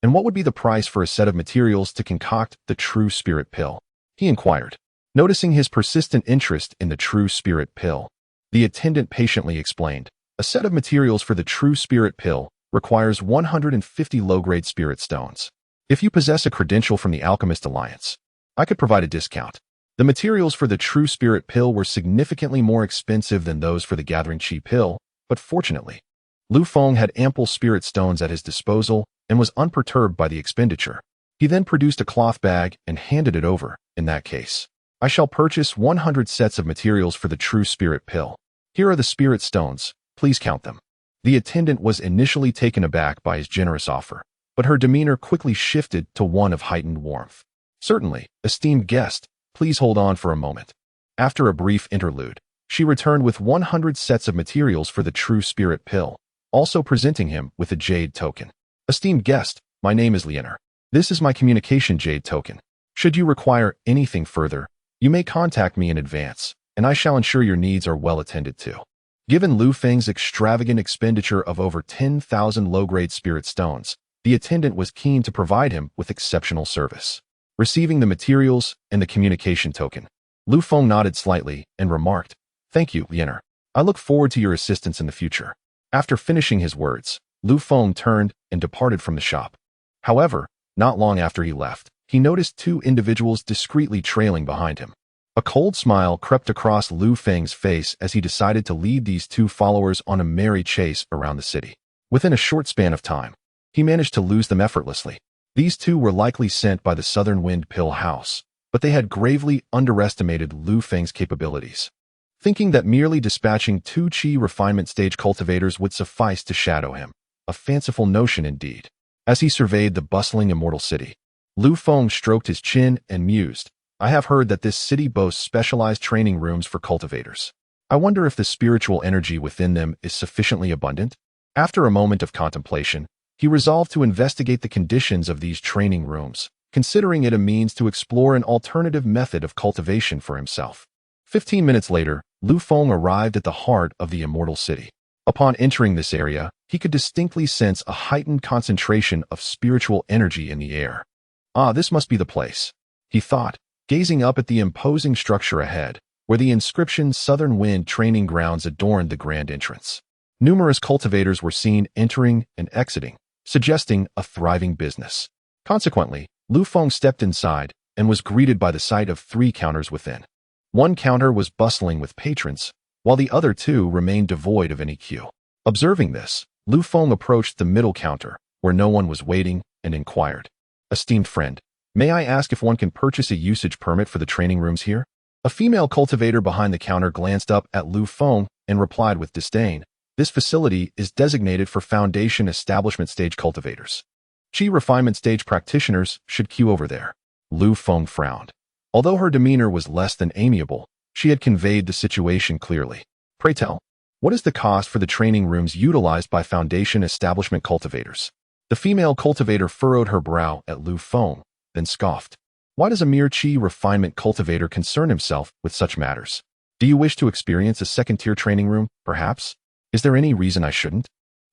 And what would be the price for a set of materials to concoct the true spirit pill? He inquired. Noticing his persistent interest in the true spirit pill, the attendant patiently explained, "A set of materials for the true spirit pill requires 150 low-grade spirit stones. If you possess a credential from the Alchemist Alliance, I could provide a discount." The materials for the true spirit pill were significantly more expensive than those for the Gathering Qi pill, but fortunately, Lu Feng had ample spirit stones at his disposal and was unperturbed by the expenditure. He then produced a cloth bag and handed it over. "In that case, I shall purchase 100 sets of materials for the true spirit pill. Here are the spirit stones, please count them." The attendant was initially taken aback by his generous offer, but her demeanor quickly shifted to one of heightened warmth. Certainly, esteemed guest, please hold on for a moment. After a brief interlude, she returned with 100 sets of materials for the true spirit pill, also presenting him with a jade token. Esteemed guest, my name is Leonor. This is my communication jade token. Should you require anything further, you may contact me in advance, and I shall ensure your needs are well attended to. Given Lu Feng's extravagant expenditure of over 10,000 low-grade spirit stones, the attendant was keen to provide him with exceptional service. Receiving the materials and the communication token, Lu Feng nodded slightly and remarked, "Thank you, Leonor. I look forward to your assistance in the future." After finishing his words, Lu Feng turned and departed from the shop. However, not long after he left, he noticed two individuals discreetly trailing behind him. A cold smile crept across Lu Feng's face as he decided to lead these two followers on a merry chase around the city. Within a short span of time, he managed to lose them effortlessly. These two were likely sent by the Southern Wind Pill House, but they had gravely underestimated Lu Feng's capabilities. Thinking that merely dispatching two Qi refinement stage cultivators would suffice to shadow him, a fanciful notion indeed. As he surveyed the bustling Immortal city, Lu Feng stroked his chin and mused, "I have heard that this city boasts specialized training rooms for cultivators. I wonder if the spiritual energy within them is sufficiently abundant?" After a moment of contemplation, he resolved to investigate the conditions of these training rooms, considering it a means to explore an alternative method of cultivation for himself. 15 minutes later, Lu Feng arrived at the heart of the Immortal city. Upon entering this area, he could distinctly sense a heightened concentration of spiritual energy in the air. "Ah, this must be the place," he thought, gazing up at the imposing structure ahead, where the inscription Southern Wind Training Grounds adorned the grand entrance. Numerous cultivators were seen entering and exiting, suggesting a thriving business. Consequently, Lu Feng stepped inside and was greeted by the sight of 3 counters within. One counter was bustling with patrons, while the other 2 remained devoid of any queue. Observing this, Lu Feng approached the middle counter, where no one was waiting, and inquired, "Esteemed friend, may I ask if one can purchase a usage permit for the training rooms here?" A female cultivator behind the counter glanced up at Lu Feng and replied with disdain, "This facility is designated for Foundation Establishment Stage cultivators. Qi Refinement Stage practitioners should queue over there." Lu Feng frowned. Although her demeanor was less than amiable, she had conveyed the situation clearly. "Pray tell, what is the cost for the training rooms utilized by Foundation Establishment cultivators?" The female cultivator furrowed her brow at Lu Feng, then scoffed. "Why does a mere Qi refinement cultivator concern himself with such matters? Do you wish to experience a second-tier training room, perhaps? Is there any reason I shouldn't?"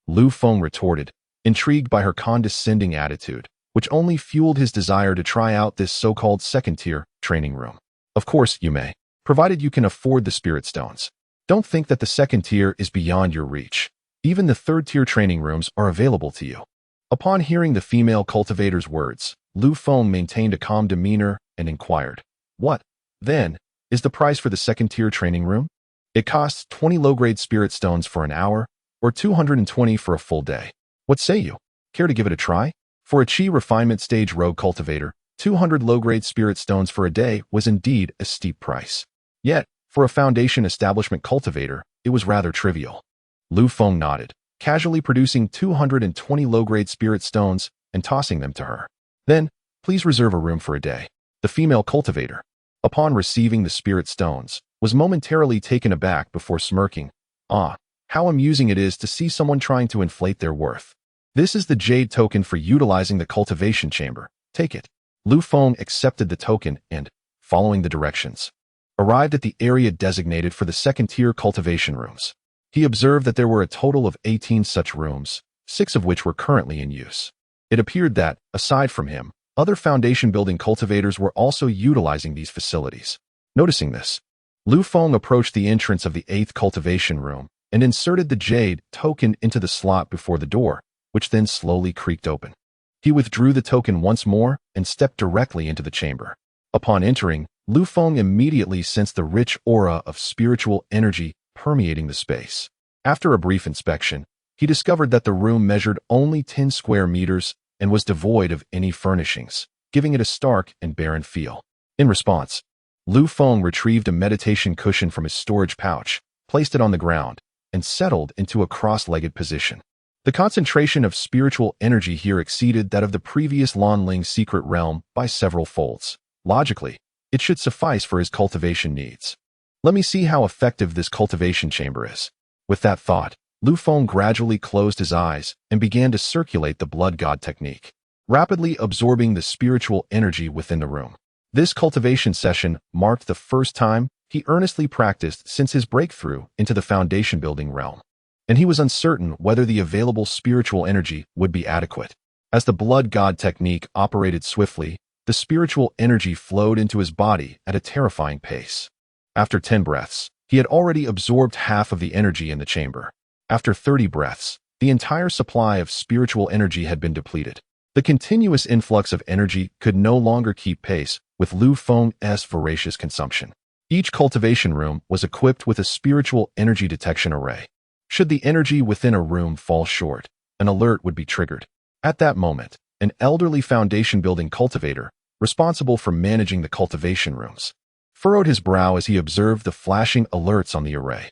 Lu Feng retorted, intrigued by her condescending attitude, which only fueled his desire to try out this so-called second-tier training room. "Of course you may, provided you can afford the spirit stones. Don't think that the second tier is beyond your reach. Even the third-tier training rooms are available to you." Upon hearing the female cultivator's words, Lu Feng maintained a calm demeanor and inquired, "What, then, is the price for the second-tier training room?" "It costs 20 low-grade spirit stones for an hour, or 220 for a full day. What say you? Care to give it a try?" For a Qi refinement stage rogue cultivator, 200 low-grade spirit stones for a day was indeed a steep price. Yet, for a Foundation Establishment cultivator, it was rather trivial. Lu Feng nodded, casually producing 220 low-grade spirit stones and tossing them to her. "Then, please reserve a room for a day." The female cultivator, upon receiving the spirit stones, was momentarily taken aback before smirking. "Ah, how amusing it is to see someone trying to inflate their worth. This is the jade token for utilizing the cultivation chamber. Take it." Lu Feng accepted the token and, following the directions, arrived at the area designated for the second-tier cultivation rooms. He observed that there were a total of 18 such rooms, 6 of which were currently in use. It appeared that, aside from him, other foundation-building cultivators were also utilizing these facilities. Noticing this, Lu Feng approached the entrance of the 8th cultivation room and inserted the jade token into the slot before the door, which then slowly creaked open. He withdrew the token once more and stepped directly into the chamber. Upon entering, Lu Feng immediately sensed the rich aura of spiritual energy permeating the space. After a brief inspection, he discovered that the room measured only 10 square meters and was devoid of any furnishings, giving it a stark and barren feel. In response, Lu Feng retrieved a meditation cushion from his storage pouch, placed it on the ground, and settled into a cross-legged position. The concentration of spiritual energy here exceeded that of the previous Lanling's secret realm by several folds. Logically, it should suffice for his cultivation needs. Let me see how effective this cultivation chamber is. With that thought, Lu Feng gradually closed his eyes and began to circulate the blood god technique, rapidly absorbing the spiritual energy within the room. This cultivation session marked the first time he earnestly practiced since his breakthrough into the foundation building realm, and he was uncertain whether the available spiritual energy would be adequate. As the blood god technique operated swiftly, the spiritual energy flowed into his body at a terrifying pace. After 10 breaths, he had already absorbed half of the energy in the chamber. After 30 breaths, the entire supply of spiritual energy had been depleted. The continuous influx of energy could no longer keep pace with Lu Feng's voracious consumption. Each cultivation room was equipped with a spiritual energy detection array. Should the energy within a room fall short, an alert would be triggered. At that moment, an elderly foundation-building cultivator, responsible for managing the cultivation rooms, furrowed his brow as he observed the flashing alerts on the array.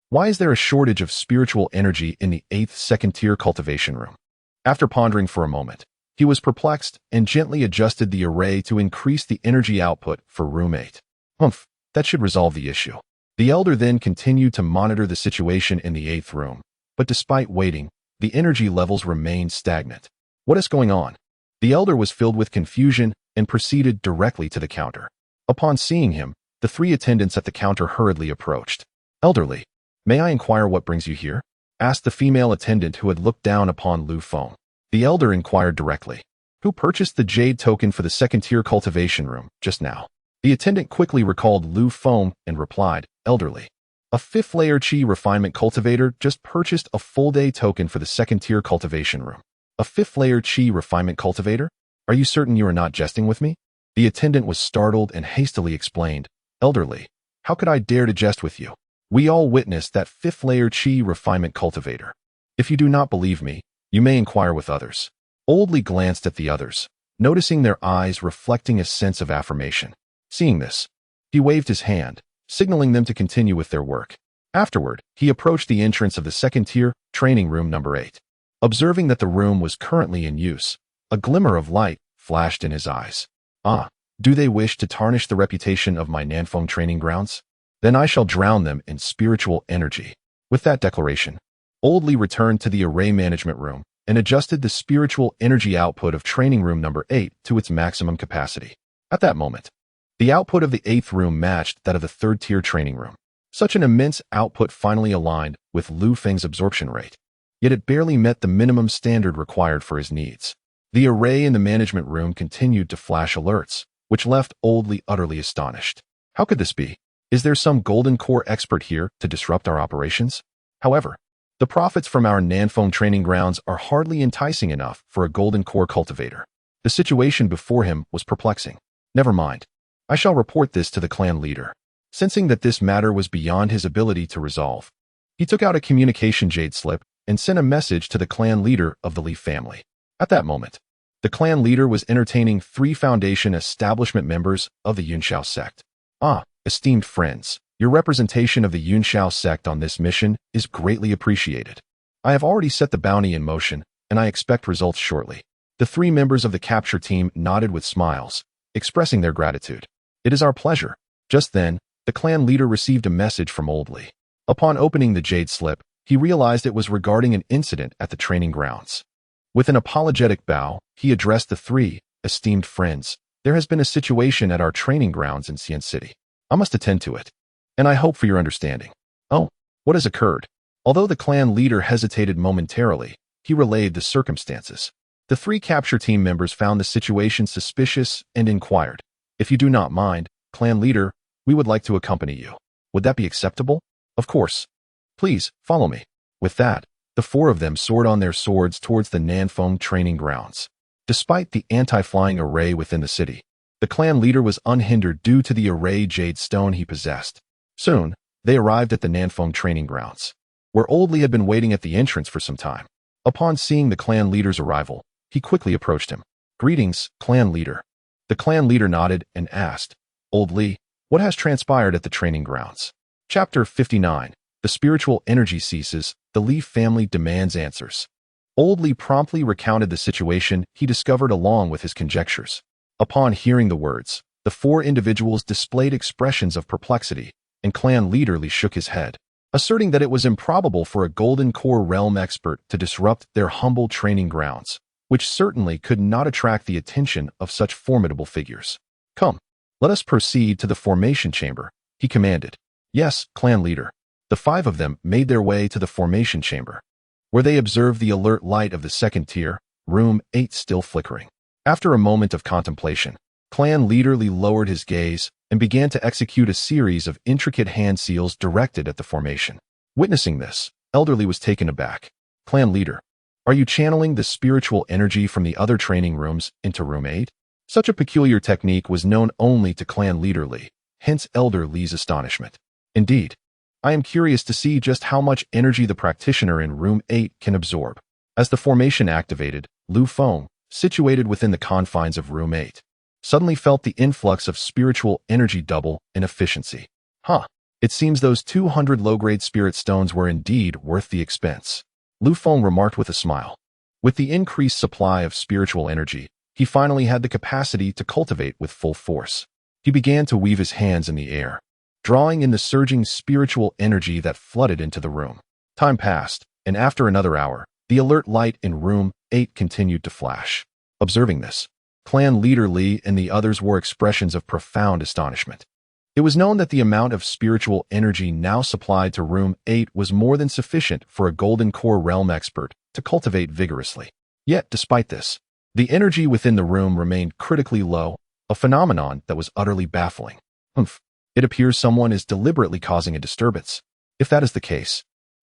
Why is there a shortage of spiritual energy in the 8th second-tier cultivation room? After pondering for a moment, he was perplexed and gently adjusted the array to increase the energy output for room 8. That should resolve the issue. The elder then continued to monitor the situation in the 8th room, but despite waiting, the energy levels remained stagnant. What is going on? The elder was filled with confusion and proceeded directly to the counter. Upon seeing him, the 3 attendants at the counter hurriedly approached. "Elderly, may I inquire what brings you here?" asked the female attendant who had looked down upon Lu Feng. The elder inquired directly. "Who purchased the jade token for the second-tier cultivation room just now?" The attendant quickly recalled Lu Feng and replied, "Elderly. A 5th-layer Qi refinement cultivator just purchased a full-day token for the second-tier cultivation room." "A 5th-layer Qi refinement cultivator? Are you certain you are not jesting with me?" The attendant was startled and hastily explained, "Elderly, how could I dare to jest with you? We all witnessed that 5th-layer Qi refinement cultivator. If you do not believe me, you may inquire with others." Oldly glanced at the others, noticing their eyes reflecting a sense of affirmation. Seeing this, he waved his hand, signaling them to continue with their work. Afterward, he approached the entrance of the second-tier training room number 8. Observing that the room was currently in use, a glimmer of light flashed in his eyes. Do they wish to tarnish the reputation of my Nanfeng training grounds? Then I shall drown them in spiritual energy. With that declaration, Oldly returned to the array management room and adjusted the spiritual energy output of training room number 8 to its maximum capacity. At that moment, the output of the 8th room matched that of the 3rd-tier training room. Such an immense output finally aligned with Lu Feng's absorption rate, yet it barely met the minimum standard required for his needs. The array in the management room continued to flash alerts, which left Oldly utterly astonished. How could this be? Is there some golden core expert here to disrupt our operations? However, the profits from our Nanfeng training grounds are hardly enticing enough for a golden core cultivator. The situation before him was perplexing. Never mind. I shall report this to the clan leader. Sensing that this matter was beyond his ability to resolve, he took out a communication jade slip and sent a message to the clan leader of the Li family. At that moment, the clan leader was entertaining 3 foundation establishment members of the Yunshao sect. Esteemed friends, your representation of the Yunshao sect on this mission is greatly appreciated. I have already set the bounty in motion, and I expect results shortly. The 3 members of the capture team nodded with smiles, expressing their gratitude. It is our pleasure. Just then, the clan leader received a message from Oldly. Upon opening the jade slip, he realized it was regarding an incident at the training grounds. With an apologetic bow, he addressed the 3 esteemed friends. There has been a situation at our training grounds in Xian City. I must attend to it, and I hope for your understanding. What has occurred? Although the clan leader hesitated momentarily, he relayed the circumstances. The 3 capture team members found the situation suspicious and inquired, "If you do not mind, clan leader, we would like to accompany you. Would that be acceptable?" "Of course. Please, follow me." With that, the 4 of them soared on their swords towards the Nanfeng training grounds. Despite the anti-flying array within the city, the clan leader was unhindered due to the array jade stone he possessed. Soon, they arrived at the Nanfeng training grounds, where Oldly had been waiting at the entrance for some time. Upon seeing the clan leader's arrival, he quickly approached him. "Greetings, clan leader." The clan leader nodded and asked, "Oldly, what has transpired at the training grounds?" Chapter 59. The spiritual energy ceases. The Li family demands answers. Old Li promptly recounted the situation he discovered along with his conjectures. Upon hearing the words, the four individuals displayed expressions of perplexity, and clan leader Li shook his head, asserting that it was improbable for a Golden Core realm expert to disrupt their humble training grounds, which certainly could not attract the attention of such formidable figures. Come, let us proceed to the formation chamber, he commanded. Yes, clan leader. The five of them made their way to the formation chamber, where they observed the alert light of the second tier, room 8 still flickering. After a moment of contemplation, clan leader Li lowered his gaze and began to execute a series of intricate hand seals directed at the formation. Witnessing this, Elder Li was taken aback. Clan leader, are you channeling the spiritual energy from the other training rooms into room 8? Such a peculiar technique was known only to clan leader Li, hence Elder Li's astonishment. Indeed, I am curious to see just how much energy the practitioner in room 8 can absorb. As the formation activated, Lu Feng, situated within the confines of room 8, suddenly felt the influx of spiritual energy double in efficiency. It seems those 200 low-grade spirit stones were indeed worth the expense, Lu Feng remarked with a smile. With the increased supply of spiritual energy, he finally had the capacity to cultivate with full force. He began to weave his hands in the air, drawing in the surging spiritual energy that flooded into the room. Time passed, and after another hour, the alert light in room 8 continued to flash. Observing this, clan leader Li and the others wore expressions of profound astonishment. It was known that the amount of spiritual energy now supplied to room 8 was more than sufficient for a Golden Core realm expert to cultivate vigorously. Yet, despite this, the energy within the room remained critically low, a phenomenon that was utterly baffling. It appears someone is deliberately causing a disturbance. If that is the case,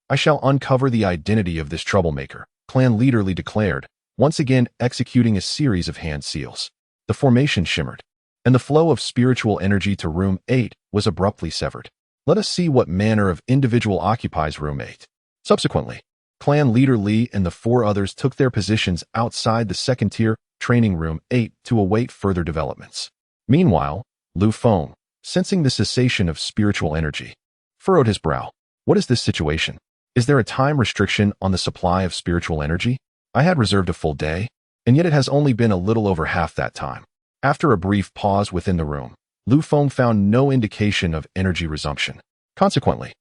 I shall uncover the identity of this troublemaker, clan leader Li declared, once again executing a series of hand seals. The formation shimmered, and the flow of spiritual energy to room 8 was abruptly severed. Let us see what manner of individual occupies room 8. Subsequently, clan leader Li and the four others took their positions outside the second-tier training room 8 to await further developments. Meanwhile, Lu Feng, sensing the cessation of spiritual energy, furrowed his brow. What is this situation? Is there a time restriction on the supply of spiritual energy? I had reserved a full day, and yet it has only been a little over half that time. After a brief pause within the room, Lu Feng found no indication of energy resumption. Consequently,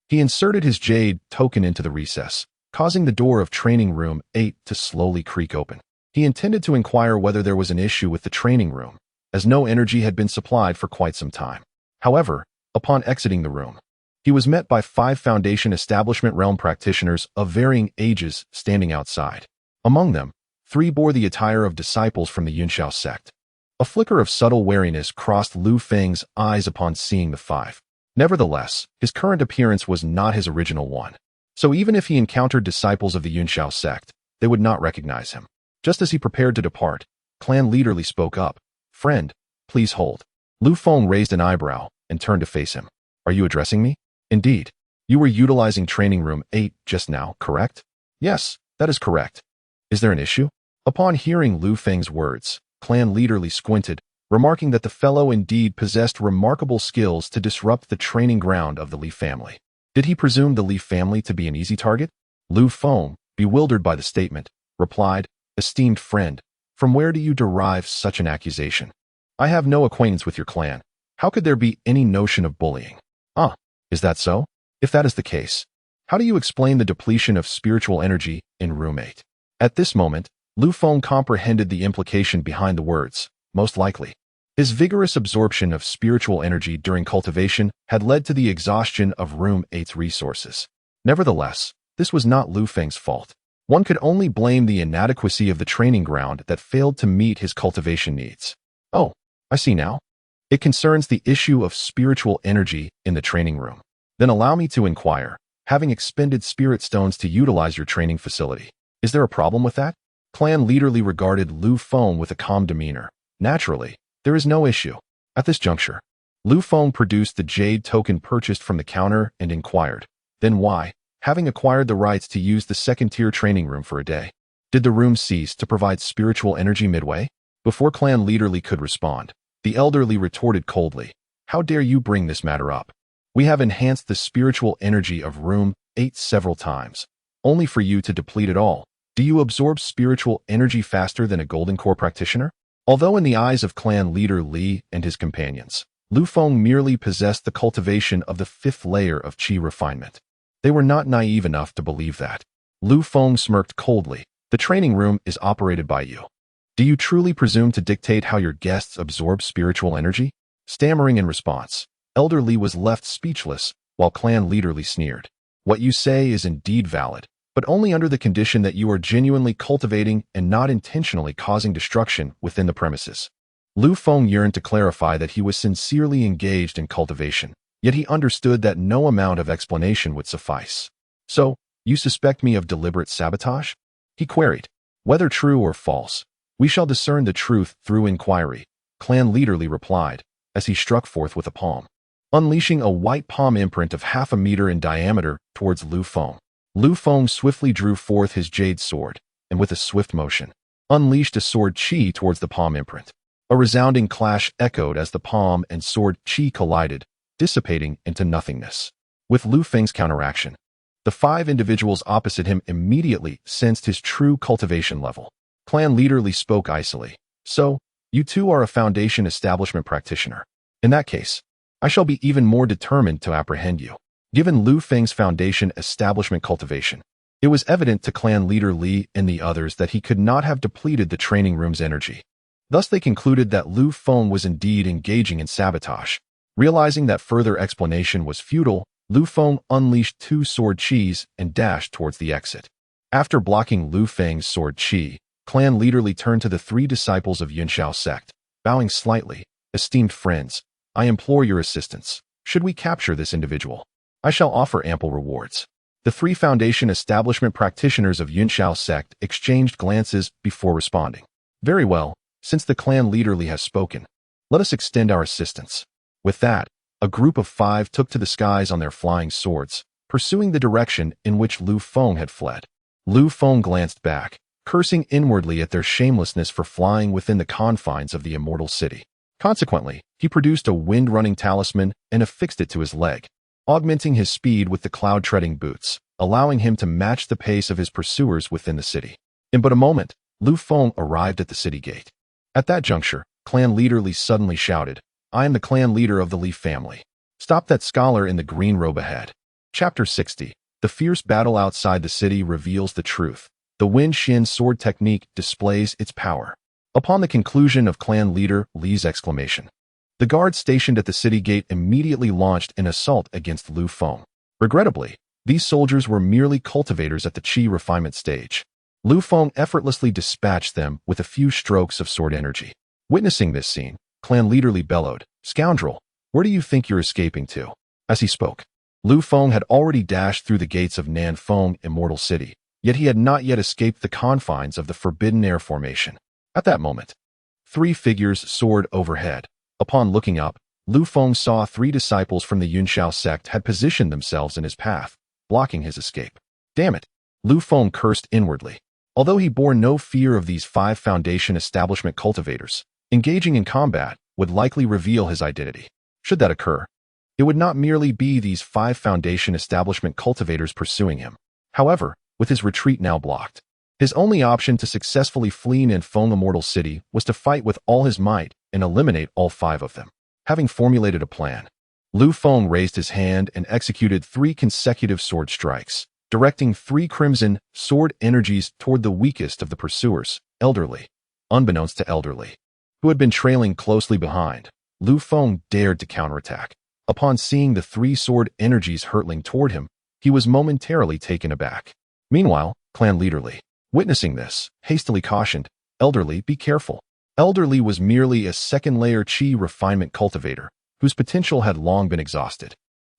he inserted his jade token into the recess, causing the door of training room 8 to slowly creak open. He intended to inquire whether there was an issue with the training room, as no energy had been supplied for quite some time. However, upon exiting the room, he was met by 5 Foundation Establishment realm practitioners of varying ages standing outside. Among them, 3 bore the attire of disciples from the Cloudsoar Sect. A flicker of subtle wariness crossed Lu Feng's eyes upon seeing the 5. Nevertheless, his current appearance was not his original one. So even if he encountered disciples of the Cloudsoar Sect, they would not recognize him. Just as he prepared to depart, clan leader Li spoke up. Friend, please hold. Lu Feng raised an eyebrow and turned to face him. Are you addressing me? Indeed. You were utilizing training room 8 just now, correct? Yes, that is correct. Is there an issue? Upon hearing Lu Feng's words, clan leader Li squinted, remarking that the fellow indeed possessed remarkable skills to disrupt the training ground of the Li family. Did he presume the Li family to be an easy target? Lu Feng, bewildered by the statement, replied, Esteemed friend, from where do you derive such an accusation? I have no acquaintance with your clan. How could there be any notion of bullying? Is that so? If that is the case, how do you explain the depletion of spiritual energy in room 8? At this moment, Lu Feng comprehended the implication behind the words, most likely. His vigorous absorption of spiritual energy during cultivation had led to the exhaustion of room 8's resources. Nevertheless, this was not Lu Feng's fault. One could only blame the inadequacy of the training ground that failed to meet his cultivation needs. Oh, I see now. It concerns the issue of spiritual energy in the training room. Then allow me to inquire, having expended spirit stones to utilize your training facility, is there a problem with that? Clan leader Li regarded Lu Feng with a calm demeanor. Naturally, there is no issue. At this juncture, Lu Feng produced the jade token purchased from the counter and inquired, then why, having acquired the rights to use the second-tier training room for a day, did the room cease to provide spiritual energy midway? Before clan leader Li could respond, the elder Li retorted coldly, how dare you bring this matter up? We have enhanced the spiritual energy of Room 8 several times, only for you to deplete it all. Do you absorb spiritual energy faster than a Golden Core practitioner? Although in the eyes of clan leader Li and his companions, Lu Feng merely possessed the cultivation of the 5th layer of qi refinement. They were not naive enough to believe that. Lu Feng smirked coldly. The training room is operated by you. Do you truly presume to dictate how your guests absorb spiritual energy? Stammering in response, Elder Li was left speechless, while clan leader Li sneered. What you say is indeed valid, but only under the condition that you are genuinely cultivating and not intentionally causing destruction within the premises. Lu Feng yearned to clarify that he was sincerely engaged in cultivation, yet he understood that no amount of explanation would suffice. So, you suspect me of deliberate sabotage? He queried. Whether true or false, we shall discern the truth through inquiry, clan leader Li replied, as he struck forth with a palm, unleashing a white palm imprint of 0.5 meter in diameter towards Lu Feng. Lu Feng swiftly drew forth his jade sword, and with a swift motion, unleashed a sword qi towards the palm imprint. A resounding clash echoed as the palm and sword qi collided, dissipating into nothingness. With Lu Feng's counteraction, the 5 individuals opposite him immediately sensed his true cultivation level. Clan leader Li spoke icily. So, you too are a foundation establishment practitioner. In that case, I shall be even more determined to apprehend you. Given Lu Feng's foundation establishment cultivation, it was evident to clan leader Li and the others that he could not have depleted the training room's energy. Thus they concluded that Lu Feng was indeed engaging in sabotage. Realizing that further explanation was futile, Lu Feng unleashed 2 sword qis and dashed towards the exit. After blocking Lu Feng's sword qi, clan leader Li turned to the 3 disciples of Yunxiao Sect, bowing slightly. Esteemed friends, I implore your assistance. Should we capture this individual, I shall offer ample rewards. The 3 foundation establishment practitioners of Yunxiao Sect exchanged glances before responding. Very well, since the clan leader Li has spoken, let us extend our assistance. With that, a group of 5 took to the skies on their flying swords, pursuing the direction in which Lu Feng had fled. Lu Feng glanced back, cursing inwardly at their shamelessness for flying within the confines of the Immortal City. Consequently, he produced a wind-running talisman and affixed it to his leg, augmenting his speed with the cloud-treading boots, allowing him to match the pace of his pursuers within the city. In but a moment, Lu Feng arrived at the city gate. At that juncture, clan leader Li suddenly shouted, I am the clan leader of the Li family. Stop that scholar in the green robe ahead. Chapter 60. The fierce battle outside the city reveals the truth. The Wen Xin sword technique displays its power. Upon the conclusion of clan leader Li's exclamation, the guards stationed at the city gate immediately launched an assault against Lu Feng. Regrettably, these soldiers were merely cultivators at the qi refinement stage. Lu Feng effortlessly dispatched them with a few strokes of sword energy. Witnessing this scene, clan leader Li bellowed, Scoundrel, where do you think you're escaping to? As he spoke, Lu Feng had already dashed through the gates of Nanfeng Immortal City, yet he had not yet escaped the confines of the Forbidden Air Formation. At that moment, 3 figures soared overhead. Upon looking up, Lu Feng saw 3 disciples from the Yunxiao Sect had positioned themselves in his path, blocking his escape. Damn it! Lu Feng cursed inwardly. Although he bore no fear of these 5 foundation establishment cultivators, engaging in combat would likely reveal his identity. Should that occur, it would not merely be these 5 foundation establishment cultivators pursuing him. However, with his retreat now blocked, his only option to successfully flee Nanfeng Immortal City was to fight with all his might and eliminate all 5 of them. Having formulated a plan, Lu Feng raised his hand and executed 3 consecutive sword strikes, directing 3 crimson sword energies toward the weakest of the pursuers, Elder Li. Unbeknownst to Elder Li, who had been trailing closely behind, Lu Feng dared to counterattack. Upon seeing the 3 sword energies hurtling toward him, he was momentarily taken aback. Meanwhile, clan leader Li, witnessing this, hastily cautioned, Elder Li, be careful. Elder Li was merely a 2nd-layer qi refinement cultivator, whose potential had long been exhausted,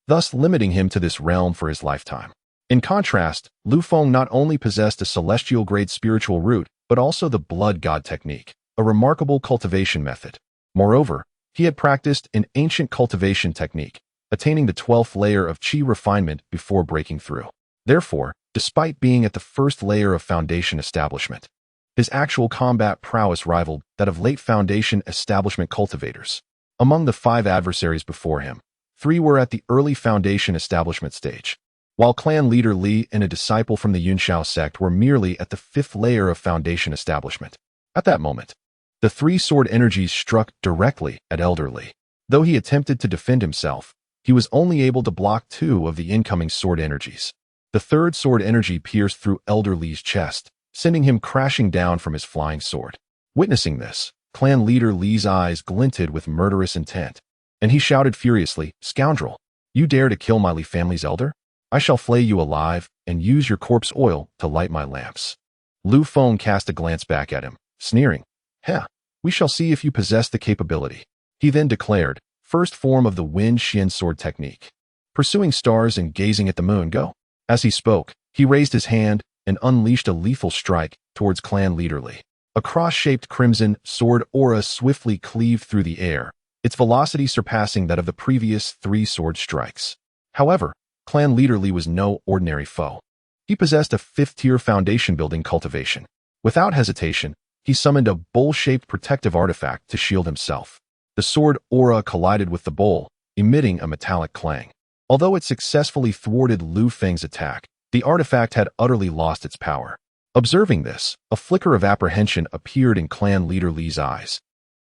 thus limiting him to this realm for his lifetime. In contrast, Lu Feng not only possessed a celestial-grade spiritual root, but also the blood god technique, a remarkable cultivation method. Moreover, he had practiced an ancient cultivation technique, attaining the 12th layer of qi refinement before breaking through. Therefore, despite being at the 1st layer of foundation establishment, his actual combat prowess rivaled that of late foundation establishment cultivators. Among the 5 adversaries before him, 3 were at the early foundation establishment stage, while clan leader Li and a disciple from the Yunxiao sect were merely at the 5th layer of foundation establishment. At that moment, the 3 sword energies struck directly at Elder Li. Though he attempted to defend himself, he was only able to block 2 of the incoming sword energies. The 3rd sword energy pierced through Elder Li's chest, sending him crashing down from his flying sword. Witnessing this, clan leader Li's eyes glinted with murderous intent, and he shouted furiously, "Scoundrel! You dare to kill my Li family's elder? I shall flay you alive and use your corpse oil to light my lamps." Lu Feng cast a glance back at him, sneering, "Heh, we shall see if you possess the capability." He then declared, "First form of the Wen Xian sword technique. Pursuing stars and gazing at the moon, go." As he spoke, he raised his hand and unleashed a lethal strike towards clan leader Li. A cross-shaped crimson sword aura swiftly cleaved through the air, its velocity surpassing that of the previous 3 sword strikes. However, clan leader Li was no ordinary foe. He possessed a 5th-tier foundation-building cultivation. Without hesitation, he summoned a bowl-shaped protective artifact to shield himself. The sword aura collided with the bowl, emitting a metallic clang. Although it successfully thwarted Lu Feng's attack, the artifact had utterly lost its power. Observing this, a flicker of apprehension appeared in clan leader Li's eyes,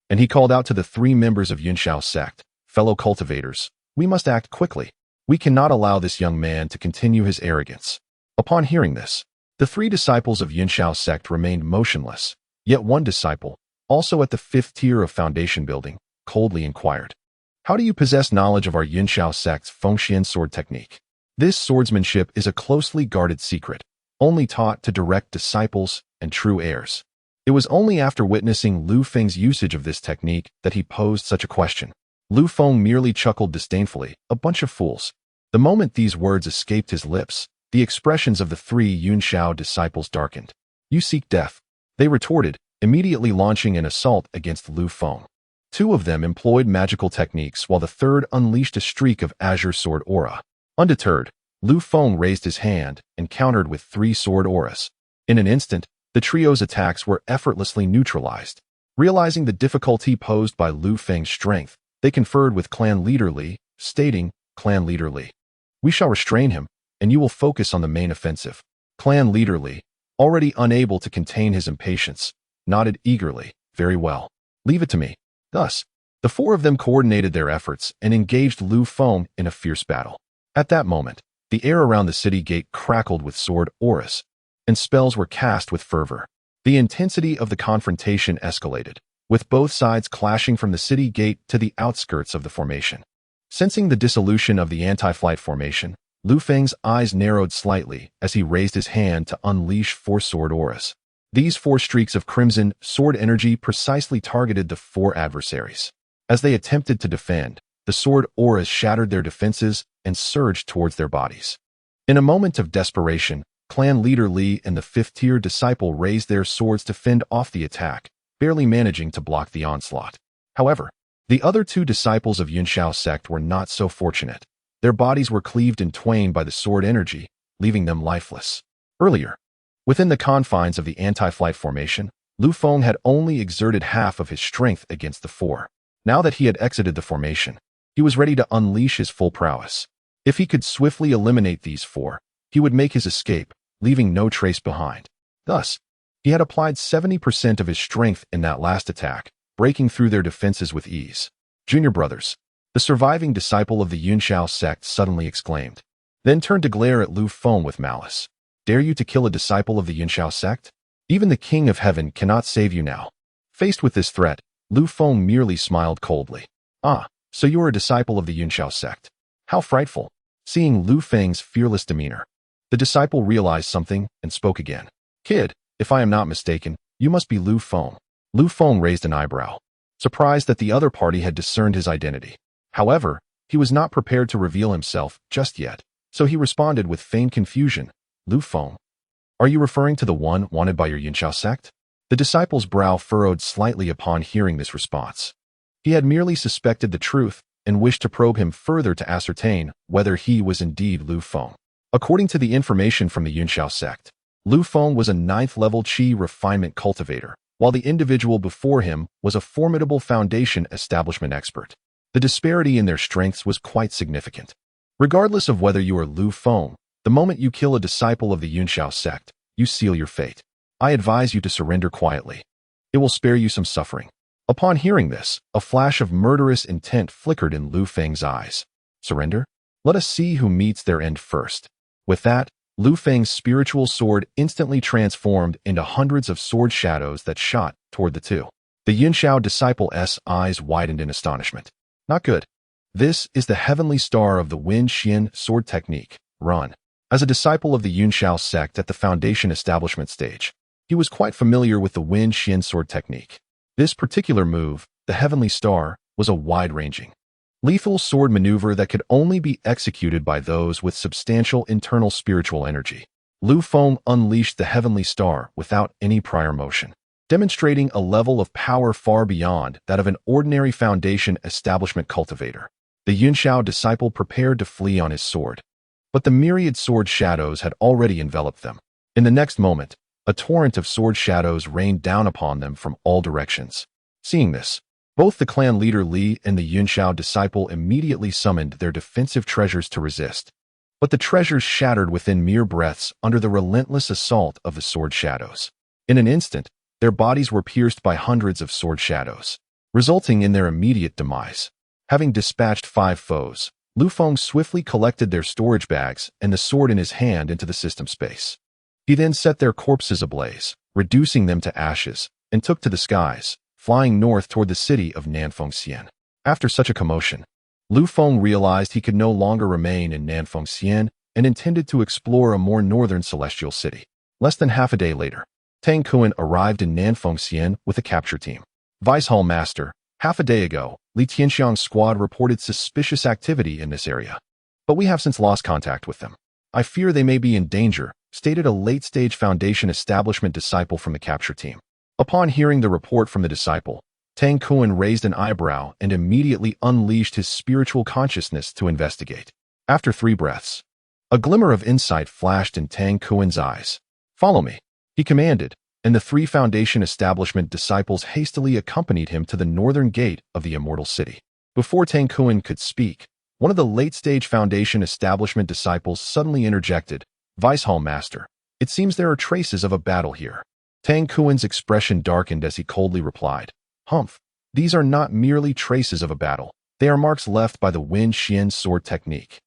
and he called out to the 3 members of Yunxiao sect, "Fellow cultivators, we must act quickly. We cannot allow this young man to continue his arrogance." Upon hearing this, the 3 disciples of Yunxiao sect remained motionless, yet one disciple, also at the 5th tier of foundation building, coldly inquired, "How do you possess knowledge of our Yunxiao sect's Fengxian sword technique?" This swordsmanship is a closely guarded secret, only taught to direct disciples and true heirs. It was only after witnessing Lu Feng's usage of this technique that he posed such a question. Lu Feng merely chuckled disdainfully, "A bunch of fools." The moment these words escaped his lips, the expressions of the 3 Yunxiao disciples darkened. "You seek death," they retorted, immediately launching an assault against Lu Feng. 2 of them employed magical techniques while the 3rd unleashed a streak of azure sword aura. Undeterred, Lu Feng raised his hand and countered with 3 sword auras. In an instant, the trio's attacks were effortlessly neutralized. Realizing the difficulty posed by Lu Feng's strength, they conferred with clan leader Li, stating, "Clan leader Li, we shall restrain him, and you will focus on the main offensive." Clan leader Li, already unable to contain his impatience, nodded eagerly, "Very well. Leave it to me." Thus, the 4 of them coordinated their efforts and engaged Lu Feng in a fierce battle. At that moment, the air around the city gate crackled with sword auras, and spells were cast with fervor. The intensity of the confrontation escalated, with both sides clashing from the city gate to the outskirts of the formation. Sensing the dissolution of the anti-flight formation, Lu Feng's eyes narrowed slightly as he raised his hand to unleash 4 sword auras. These 4 streaks of crimson sword energy precisely targeted the 4 adversaries. As they attempted to defend, the sword auras shattered their defenses and surged towards their bodies. In a moment of desperation, clan leader Li and the 5th-tier disciple raised their swords to fend off the attack, barely managing to block the onslaught. However, the other 2 disciples of Yunxiao sect were not so fortunate. Their bodies were cleaved in twain by the sword energy, leaving them lifeless. Earlier, within the confines of the anti-flight formation, Lu Feng had only exerted half of his strength against the 4. Now that he had exited the formation, he was ready to unleash his full prowess. If he could swiftly eliminate these 4, he would make his escape, leaving no trace behind. Thus, he had applied 70% of his strength in that last attack, breaking through their defenses with ease. "Junior brothers," the surviving disciple of the Yunxiao sect suddenly exclaimed, then turned to glare at Lu Feng with malice. "Dare you to kill a disciple of the Yunxiao sect? Even the King of Heaven cannot save you now." Faced with this threat, Lu Feng merely smiled coldly. "Ah, so you are a disciple of the Yunxiao sect. How frightful." Seeing Lu Feng's fearless demeanor, the disciple realized something and spoke again. "Kid, if I am not mistaken, you must be Lu Feng." Lu Feng raised an eyebrow, surprised that the other party had discerned his identity. However, he was not prepared to reveal himself just yet, so he responded with feigned confusion, "Lu Feng, are you referring to the one wanted by your Yunxiao sect?" The disciple's brow furrowed slightly upon hearing this response. He had merely suspected the truth and wished to probe him further to ascertain whether he was indeed Lu Feng. According to the information from the Yunxiao sect, Lu Feng was a 9th-level qi refinement cultivator, while the individual before him was a formidable foundation establishment expert. The disparity in their strengths was quite significant. Regardless of whether you are Lu Feng, the moment you kill a disciple of the Yunxiao sect, you seal your fate. I advise you to surrender quietly. It will spare you some suffering. Upon hearing this, a flash of murderous intent flickered in Lu Feng's eyes. Surrender? Let us see who meets their end first. With that, Lu Feng's spiritual sword instantly transformed into hundreds of sword shadows that shot toward the two. The Yunxiao disciple's eyes widened in astonishment. Not good. This is the heavenly star of the Wen Xian sword technique, run. As a disciple of the Yunxiao sect at the foundation establishment stage, he was quite familiar with the Wen Xian sword technique. This particular move, the heavenly star, was a wide-ranging, lethal sword maneuver that could only be executed by those with substantial internal spiritual energy. Lu Feng unleashed the heavenly star without any prior motion, demonstrating a level of power far beyond that of an ordinary foundation establishment cultivator. The Yunxiao disciple prepared to flee on his sword, but the myriad sword shadows had already enveloped them. In the next moment, a torrent of sword shadows rained down upon them from all directions. Seeing this, both the clan leader Li and the Yunxiao disciple immediately summoned their defensive treasures to resist. But the treasures shattered within mere breaths under the relentless assault of the sword shadows. In an instant, their bodies were pierced by hundreds of sword shadows, resulting in their immediate demise. Having dispatched 5 foes, Lu Feng swiftly collected their storage bags and the sword in his hand into the system space. He then set their corpses ablaze, reducing them to ashes, and took to the skies, flying north toward the city of Nanfengxian. After such a commotion, Lu Feng realized he could no longer remain in Nanfengxian and intended to explore a more northern celestial city. Less than half a day later, Tang Kuan arrived in Nanfengxian with a capture team. Vice Hall Master, half a day ago, Li Tianxiang's squad reported suspicious activity in this area, but we have since lost contact with them. I fear they may be in danger, stated a late-stage Foundation establishment disciple from the capture team. Upon hearing the report from the disciple, Tang Kuan raised an eyebrow and immediately unleashed his spiritual consciousness to investigate. After 3 breaths, a glimmer of insight flashed in Tang Kuan's eyes. Follow me, he commanded, and the 3 Foundation establishment disciples hastily accompanied him to the northern gate of the Immortal City. Before Tang Kuan could speak, one of the late-stage Foundation establishment disciples suddenly interjected, Vice Hall Master, it seems there are traces of a battle here. Tang Kuan's expression darkened as he coldly replied, Humph, these are not merely traces of a battle. They are marks left by the Wen Xian sword technique.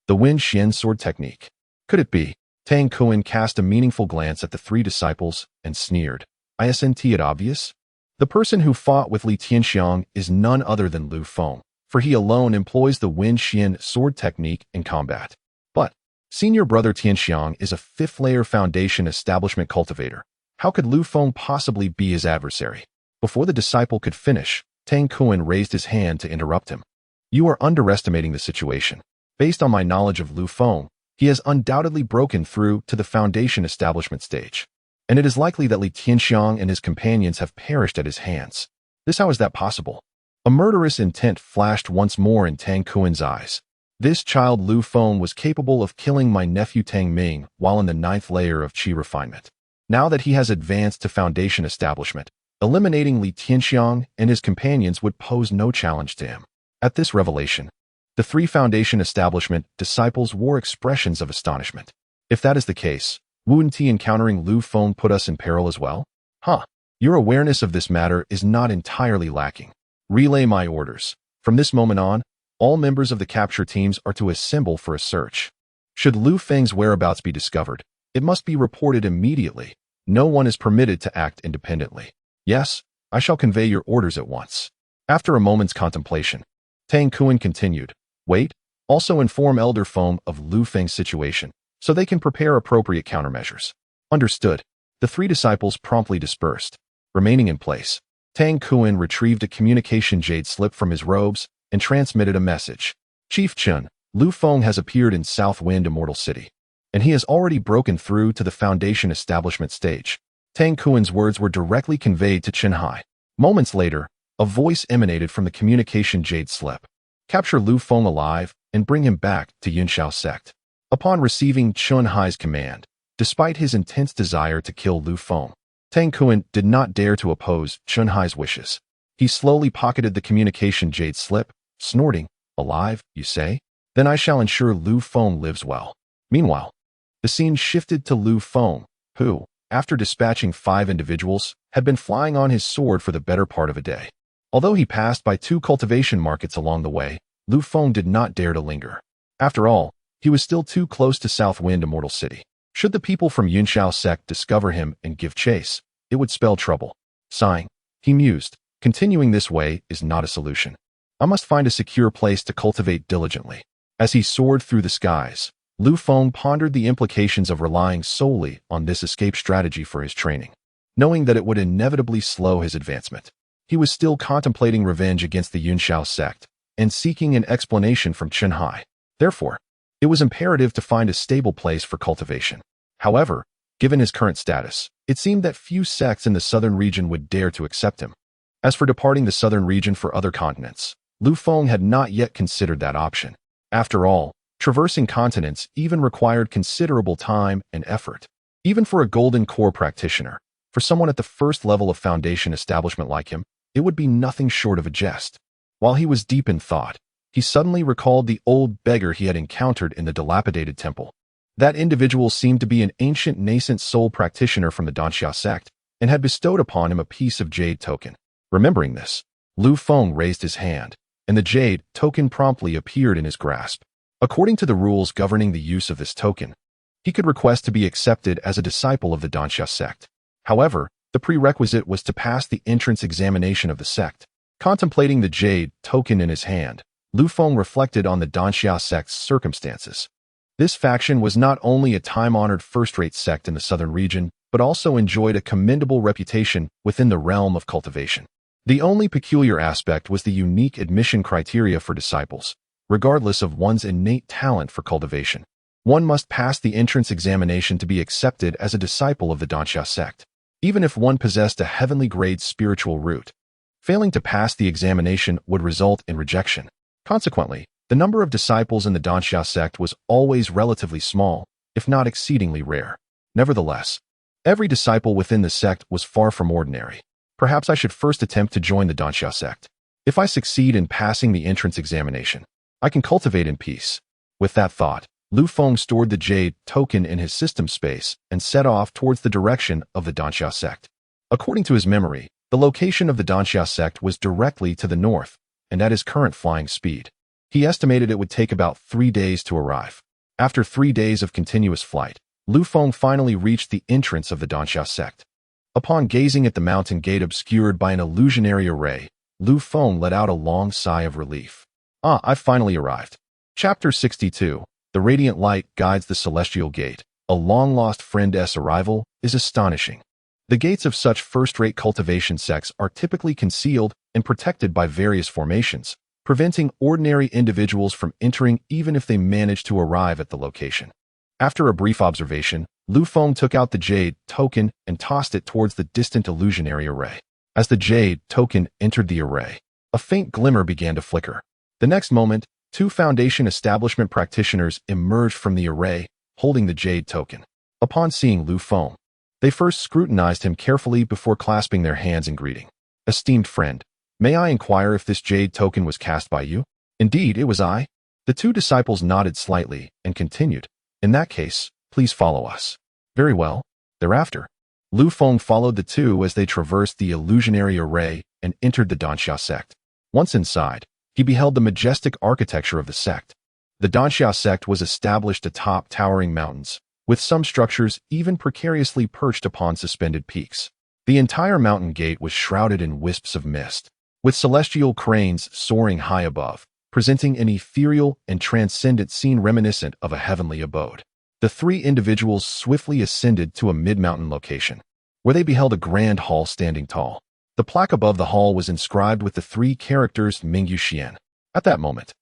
The Wen Xian sword technique. Could it be? Tang Kuan cast a meaningful glance at the 3 disciples and sneered. Isn't it obvious? The person who fought with Li Tianxiang is none other than Lu Feng, for he alone employs the Wen Xian sword technique in combat. But senior brother Tianxiang is a 5th-layer Foundation establishment cultivator. How could Lu Feng possibly be his adversary? Before the disciple could finish, Tang Kuan raised his hand to interrupt him. You are underestimating the situation. Based on my knowledge of Lu Feng, he has undoubtedly broken through to the Foundation establishment stage, and it is likely that Li Tianxiang and his companions have perished at his hands. How is that possible? A murderous intent flashed once more in Tang Kuan's eyes. This child Lu Feng was capable of killing my nephew Tang Ming while in the 9th layer of Qi refinement. Now that he has advanced to Foundation establishment, eliminating Li Tianxiang and his companions would pose no challenge to him. At this revelation, the 3 Foundation establishment disciples wore expressions of astonishment. If that is the case, wouldn't he encountering Lu Feng put us in peril as well? Your awareness of this matter is not entirely lacking. Relay my orders. From this moment on, all members of the capture teams are to assemble for a search. Should Lu Feng's whereabouts be discovered, it must be reported immediately. No one is permitted to act independently. Yes, I shall convey your orders at once. After a moment's contemplation, Tang Kuan continued, Wait, also inform Elder Feng of Lu Feng's situation, so they can prepare appropriate countermeasures. Understood. The 3 disciples promptly dispersed. Remaining in place, Tang Kuan retrieved a communication jade slip from his robes and transmitted a message. Chief Chun, Lu Feng has appeared in Southwind Immortal City, and he has already broken through to the Foundation establishment stage. Tang Kuan's words were directly conveyed to Chen Hai. Moments later, a voice emanated from the communication jade slip. Capture Lu Feng alive and bring him back to Yunxiao Sect. Upon receiving Chen Hai's command, despite his intense desire to kill Lu Feng, Tang Kuan did not dare to oppose Chen Hai's wishes. He slowly pocketed the communication jade slip snorting. Alive, you say? Then I shall ensure Lu Feng lives well. Meanwhile, the scene shifted to Lu Feng, who, after dispatching 5 individuals, had been flying on his sword for the better part of a day. Although he passed by 2 cultivation markets along the way, Lu Feng did not dare to linger. After all, he was still too close to Southwind Immortal City. Should the people from Yunxiao Sect discover him and give chase, it would spell trouble. Sighing, he mused, continuing this way is not a solution. I must find a secure place to cultivate diligently. As he soared through the skies, Lu Feng pondered the implications of relying solely on this escape strategy for his training. Knowing that it would inevitably slow his advancement, he was still contemplating revenge against the Yunxiao Sect and seeking an explanation from Chenhai. Therefore, it was imperative to find a stable place for cultivation. However, given his current status, it seemed that few sects in the southern region would dare to accept him. As for departing the southern region for other continents, Lu Feng had not yet considered that option. After all, traversing continents even required considerable time and effort. Even for a golden core practitioner, for someone at the first level of foundation establishment like him, it would be nothing short of a jest. While he was deep in thought, he suddenly recalled the old beggar he had encountered in the dilapidated temple. That individual seemed to be an ancient nascent soul practitioner from the Donxia sect and had bestowed upon him a piece of jade token. Remembering this, Lu Feng raised his hand, and the jade token promptly appeared in his grasp. According to the rules governing the use of this token, he could request to be accepted as a disciple of the Donxia sect. However, the prerequisite was to pass the entrance examination of the sect. Contemplating the jade token in his hand, Lu Feng reflected on the Donxia sect's circumstances. This faction was not only a time-honored first-rate sect in the southern region, but also enjoyed a commendable reputation within the realm of cultivation. The only peculiar aspect was the unique admission criteria for disciples. Regardless of one's innate talent for cultivation, one must pass the entrance examination to be accepted as a disciple of the Donxia sect, even if one possessed a heavenly grade spiritual root. Failing to pass the examination would result in rejection. Consequently, the number of disciples in the Donxia sect was always relatively small, if not exceedingly rare. Nevertheless, every disciple within the sect was far from ordinary. Perhaps I should first attempt to join the Donxia sect. If I succeed in passing the entrance examination, I can cultivate in peace. With that thought, Lu Feng stored the jade token in his system space and set off towards the direction of the Donxia sect. According to his memory, the location of the Donxia sect was directly to the north, and at his current flying speed, he estimated it would take about 3 days to arrive. After 3 days of continuous flight, Lu Feng finally reached the entrance of the Donxia sect. Upon gazing at the mountain gate obscured by an illusionary array, Lu Feng let out a long sigh of relief. Ah, I've finally arrived. Chapter 62. The radiant light guides the celestial gate. A long-lost friend's arrival is astonishing. The gates of such first-rate cultivation sects are typically concealed and protected by various formations, preventing ordinary individuals from entering even if they manage to arrive at the location. After a brief observation, Lu Feng took out the jade token and tossed it towards the distant illusionary array. As the jade token entered the array, a faint glimmer began to flicker. The next moment, 2 foundation establishment practitioners emerged from the array, holding the jade token. Upon seeing Lu Feng, they first scrutinized him carefully before clasping their hands in greeting. Esteemed friend, may I inquire if this jade token was cast by you? Indeed, it was I. The 2 disciples nodded slightly and continued. In that case, please follow us. Very well. Thereafter, Lu Feng followed the 2 as they traversed the illusionary array and entered the Donxia sect. Once inside, he beheld the majestic architecture of the sect. The Donxia sect was established atop towering mountains, with some structures even precariously perched upon suspended peaks. The entire mountain gate was shrouded in wisps of mist, with celestial cranes soaring high above, presenting an ethereal and transcendent scene reminiscent of a heavenly abode. The 3 individuals swiftly ascended to a mid-mountain location, where they beheld a grand hall standing tall. The plaque above the hall was inscribed with the 3 characters Mingyu Xian. At that moment,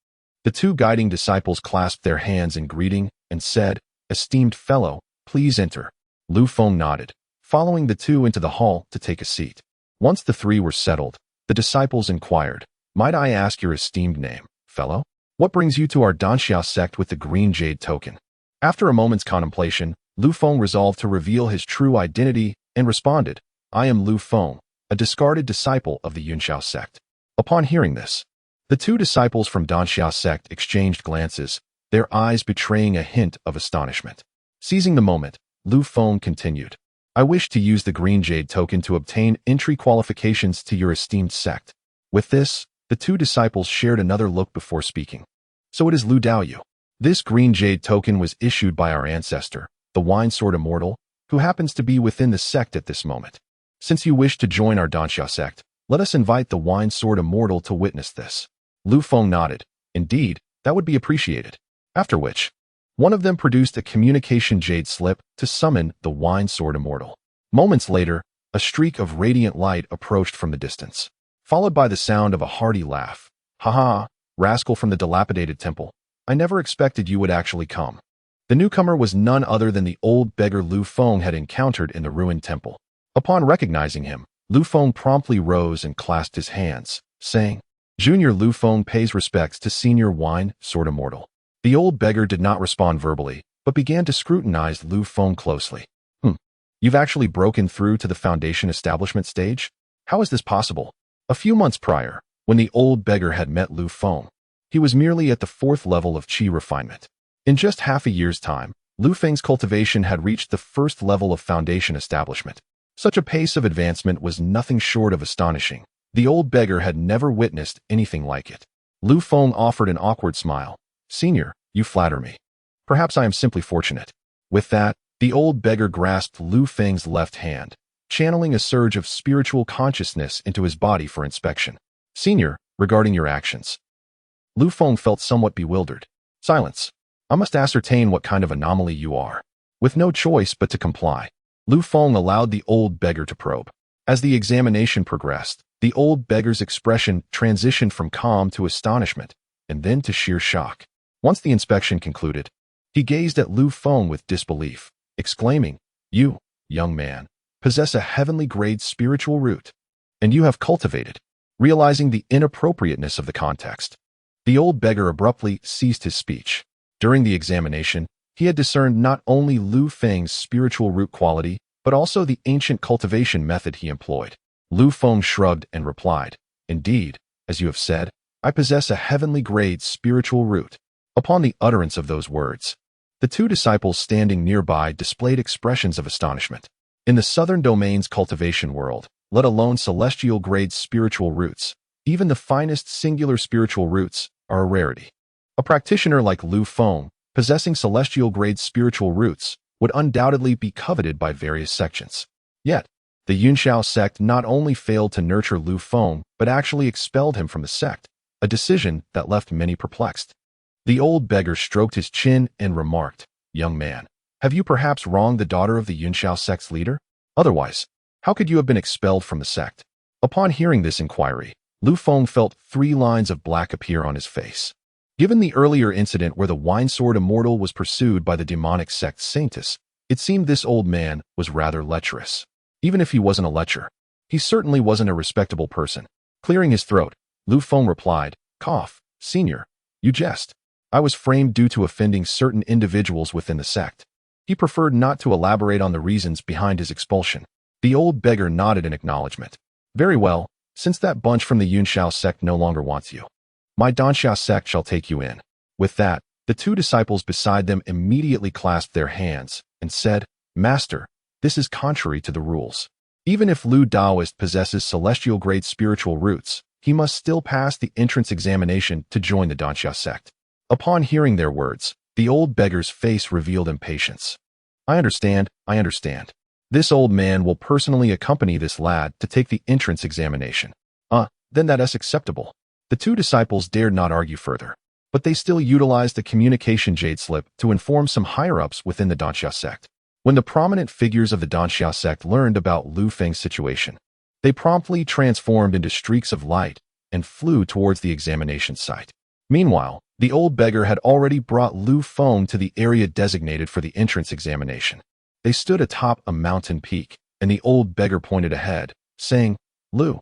the 2 guiding disciples clasped their hands in greeting and said, "Esteemed fellow, please enter." Lu Feng nodded, following the 2 into the hall to take a seat. Once the 3 were settled, the disciples inquired, "Might I ask your esteemed name, fellow? What brings you to our Donxia sect with the green jade token?" After a moment's contemplation, Lu Feng resolved to reveal his true identity and responded, "I am Lu Feng, a discarded disciple of the Yunxiao sect." Upon hearing this, The two disciples from Cloudsoar Sect exchanged glances, their eyes betraying a hint of astonishment. Seizing the moment, Lu Feng continued. I wish to use the green jade token to obtain entry qualifications to your esteemed sect. With this, the two disciples shared another look before speaking. So it is Lu Daoyu. This green jade token was issued by our ancestor, the Wine Sword Immortal, who happens to be within the sect at this moment. Since you wish to join our Cloudsoar Sect, let us invite the Wine Sword Immortal to witness this. Lu Feng nodded. Indeed, that would be appreciated. After which, one of them produced a communication jade slip to summon the Wine Sword Immortal. Moments later, a streak of radiant light approached from the distance, followed by the sound of a hearty laugh. Haha, rascal from the dilapidated temple. I never expected you would actually come. The newcomer was none other than the old beggar Lu Feng had encountered in the ruined temple. Upon recognizing him, Lu Feng promptly rose and clasped his hands, saying, Junior Lu Feng pays respects to Senior Wine Sword Immortal. The old beggar did not respond verbally, but began to scrutinize Lu Feng closely. You've actually broken through to the foundation establishment stage? How is this possible? A few months prior, when the old beggar had met Lu Feng, he was merely at the 4th level of qi refinement. In just half a year's time, Lu Feng's cultivation had reached the 1st level of foundation establishment. Such a pace of advancement was nothing short of astonishing. The old beggar had never witnessed anything like it. Lu Feng offered an awkward smile. Senior, you flatter me. Perhaps I am simply fortunate. With that, the old beggar grasped Lu Feng's left hand, channeling a surge of spiritual consciousness into his body for inspection. Senior, regarding your actions. Lu Feng felt somewhat bewildered. Silence. I must ascertain what kind of anomaly you are. With no choice but to comply, Lu Feng allowed the old beggar to probe. As the examination progressed, the old beggar's expression transitioned from calm to astonishment, and then to sheer shock. Once the inspection concluded, he gazed at Lu Feng with disbelief, exclaiming, You, young man, possess a heavenly grade spiritual root, and you have cultivated. Realizing the inappropriateness of the context, the old beggar abruptly ceased his speech. During the examination, he had discerned not only Lu Feng's spiritual root quality, but also the ancient cultivation method he employed. Lu Feng shrugged and replied, Indeed, as you have said, I possess a heavenly grade spiritual root. Upon the utterance of those words, the two disciples standing nearby displayed expressions of astonishment. In the southern domain's cultivation world, let alone celestial grade spiritual roots, even the finest singular spiritual roots are a rarity. A practitioner like Lu Feng, possessing celestial grade spiritual roots, would undoubtedly be coveted by various sections. Yet, the Yunxiao sect not only failed to nurture Lu Feng, but actually expelled him from the sect, a decision that left many perplexed. The old beggar stroked his chin and remarked, Young man, have you perhaps wronged the daughter of the Yunxiao sect's leader? Otherwise, how could you have been expelled from the sect? Upon hearing this inquiry, Lu Feng felt 3 lines of black appear on his face. Given the earlier incident where the Wine Sword Immortal was pursued by the demonic sect Saintus, it seemed this old man was rather lecherous. Even if he wasn't a lecher, he certainly wasn't a respectable person. Clearing his throat, Lu Feng replied, Cough, Senior, you jest. I was framed due to offending certain individuals within the sect. He preferred not to elaborate on the reasons behind his expulsion. The old beggar nodded in acknowledgement. Very well, since that bunch from the Yunxiao sect no longer wants you, my Cloudsoar Sect shall take you in. With that, the two disciples beside them immediately clasped their hands and said, Master, this is contrary to the rules. Even if Lu Daoist possesses celestial grade spiritual roots, he must still pass the entrance examination to join the Cloudsoar Sect. Upon hearing their words, the old beggar's face revealed impatience. I understand. This old man will personally accompany this lad to take the entrance examination. Then that is acceptable. The two disciples dared not argue further, but they still utilized the communication jade slip to inform some higher-ups within the Cloudsoar Sect. When the prominent figures of the Cloudsoar Sect learned about Lu Feng's situation, they promptly transformed into streaks of light and flew towards the examination site. Meanwhile, the old beggar had already brought Lu Feng to the area designated for the entrance examination. They stood atop a mountain peak, and the old beggar pointed ahead, saying, Lu,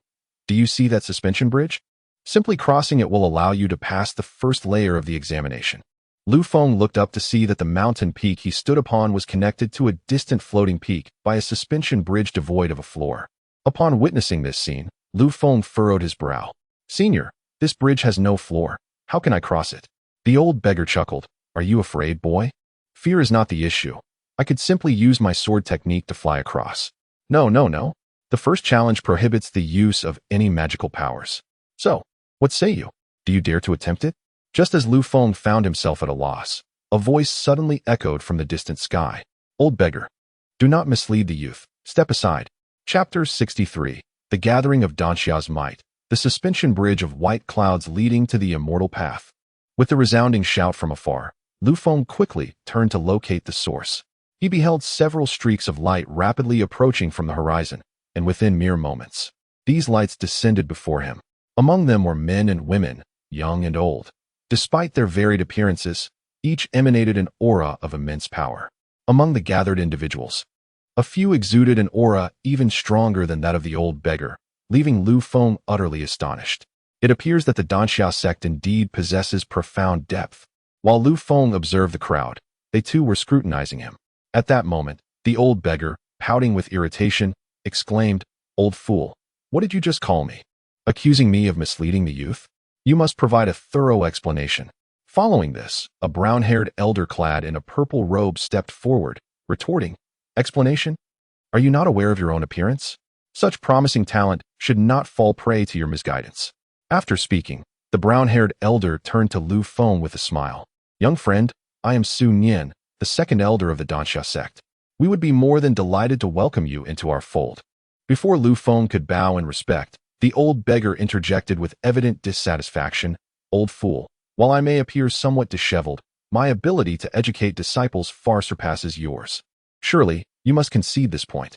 do you see that suspension bridge? Simply crossing it will allow you to pass the first layer of the examination. Lu Feng looked up to see that the mountain peak he stood upon was connected to a distant floating peak by a suspension bridge devoid of a floor. Upon witnessing this scene, Lu Feng furrowed his brow. Senior, This bridge has no floor. How can I cross it? The old beggar chuckled. Are you afraid, boy? Fear is not the issue. I could simply use my sword technique to fly across. No. The first challenge prohibits the use of any magical powers. So, what say you? Do you dare to attempt it? Just as Lu Feng found himself at a loss, a voice suddenly echoed from the distant sky. Old beggar, do not mislead the youth. Step aside. Chapter 63. The Gathering of Danxia's Might. The suspension bridge of white clouds leading to the immortal path. With the resounding shout from afar, Lu Feng quickly turned to locate the source. He beheld several streaks of light rapidly approaching from the horizon, and within mere moments, these lights descended before him. Among them were men and women, young and old. Despite their varied appearances, each emanated an aura of immense power. Among the gathered individuals, a few exuded an aura even stronger than that of the old beggar, leaving Lu Feng utterly astonished. It appears that the Danxia sect indeed possesses profound depth. While Lu Feng observed the crowd, they too were scrutinizing him. At that moment, the old beggar, pouting with irritation, exclaimed, Old fool, what did you just call me? Accusing me of misleading the youth? You must provide a thorough explanation. Following this, a brown-haired elder clad in a purple robe stepped forward, retorting, Explanation? Are you not aware of your own appearance? Such promising talent should not fall prey to your misguidance. After speaking, the brown-haired elder turned to Lu Feng with a smile. Young friend, I am Su Nian, the second elder of the Danxia sect. We would be more than delighted to welcome you into our fold. Before Lu Feng could bow in respect, the old beggar interjected with evident dissatisfaction, Old fool, while I may appear somewhat disheveled, my ability to educate disciples far surpasses yours. Surely, you must concede this point.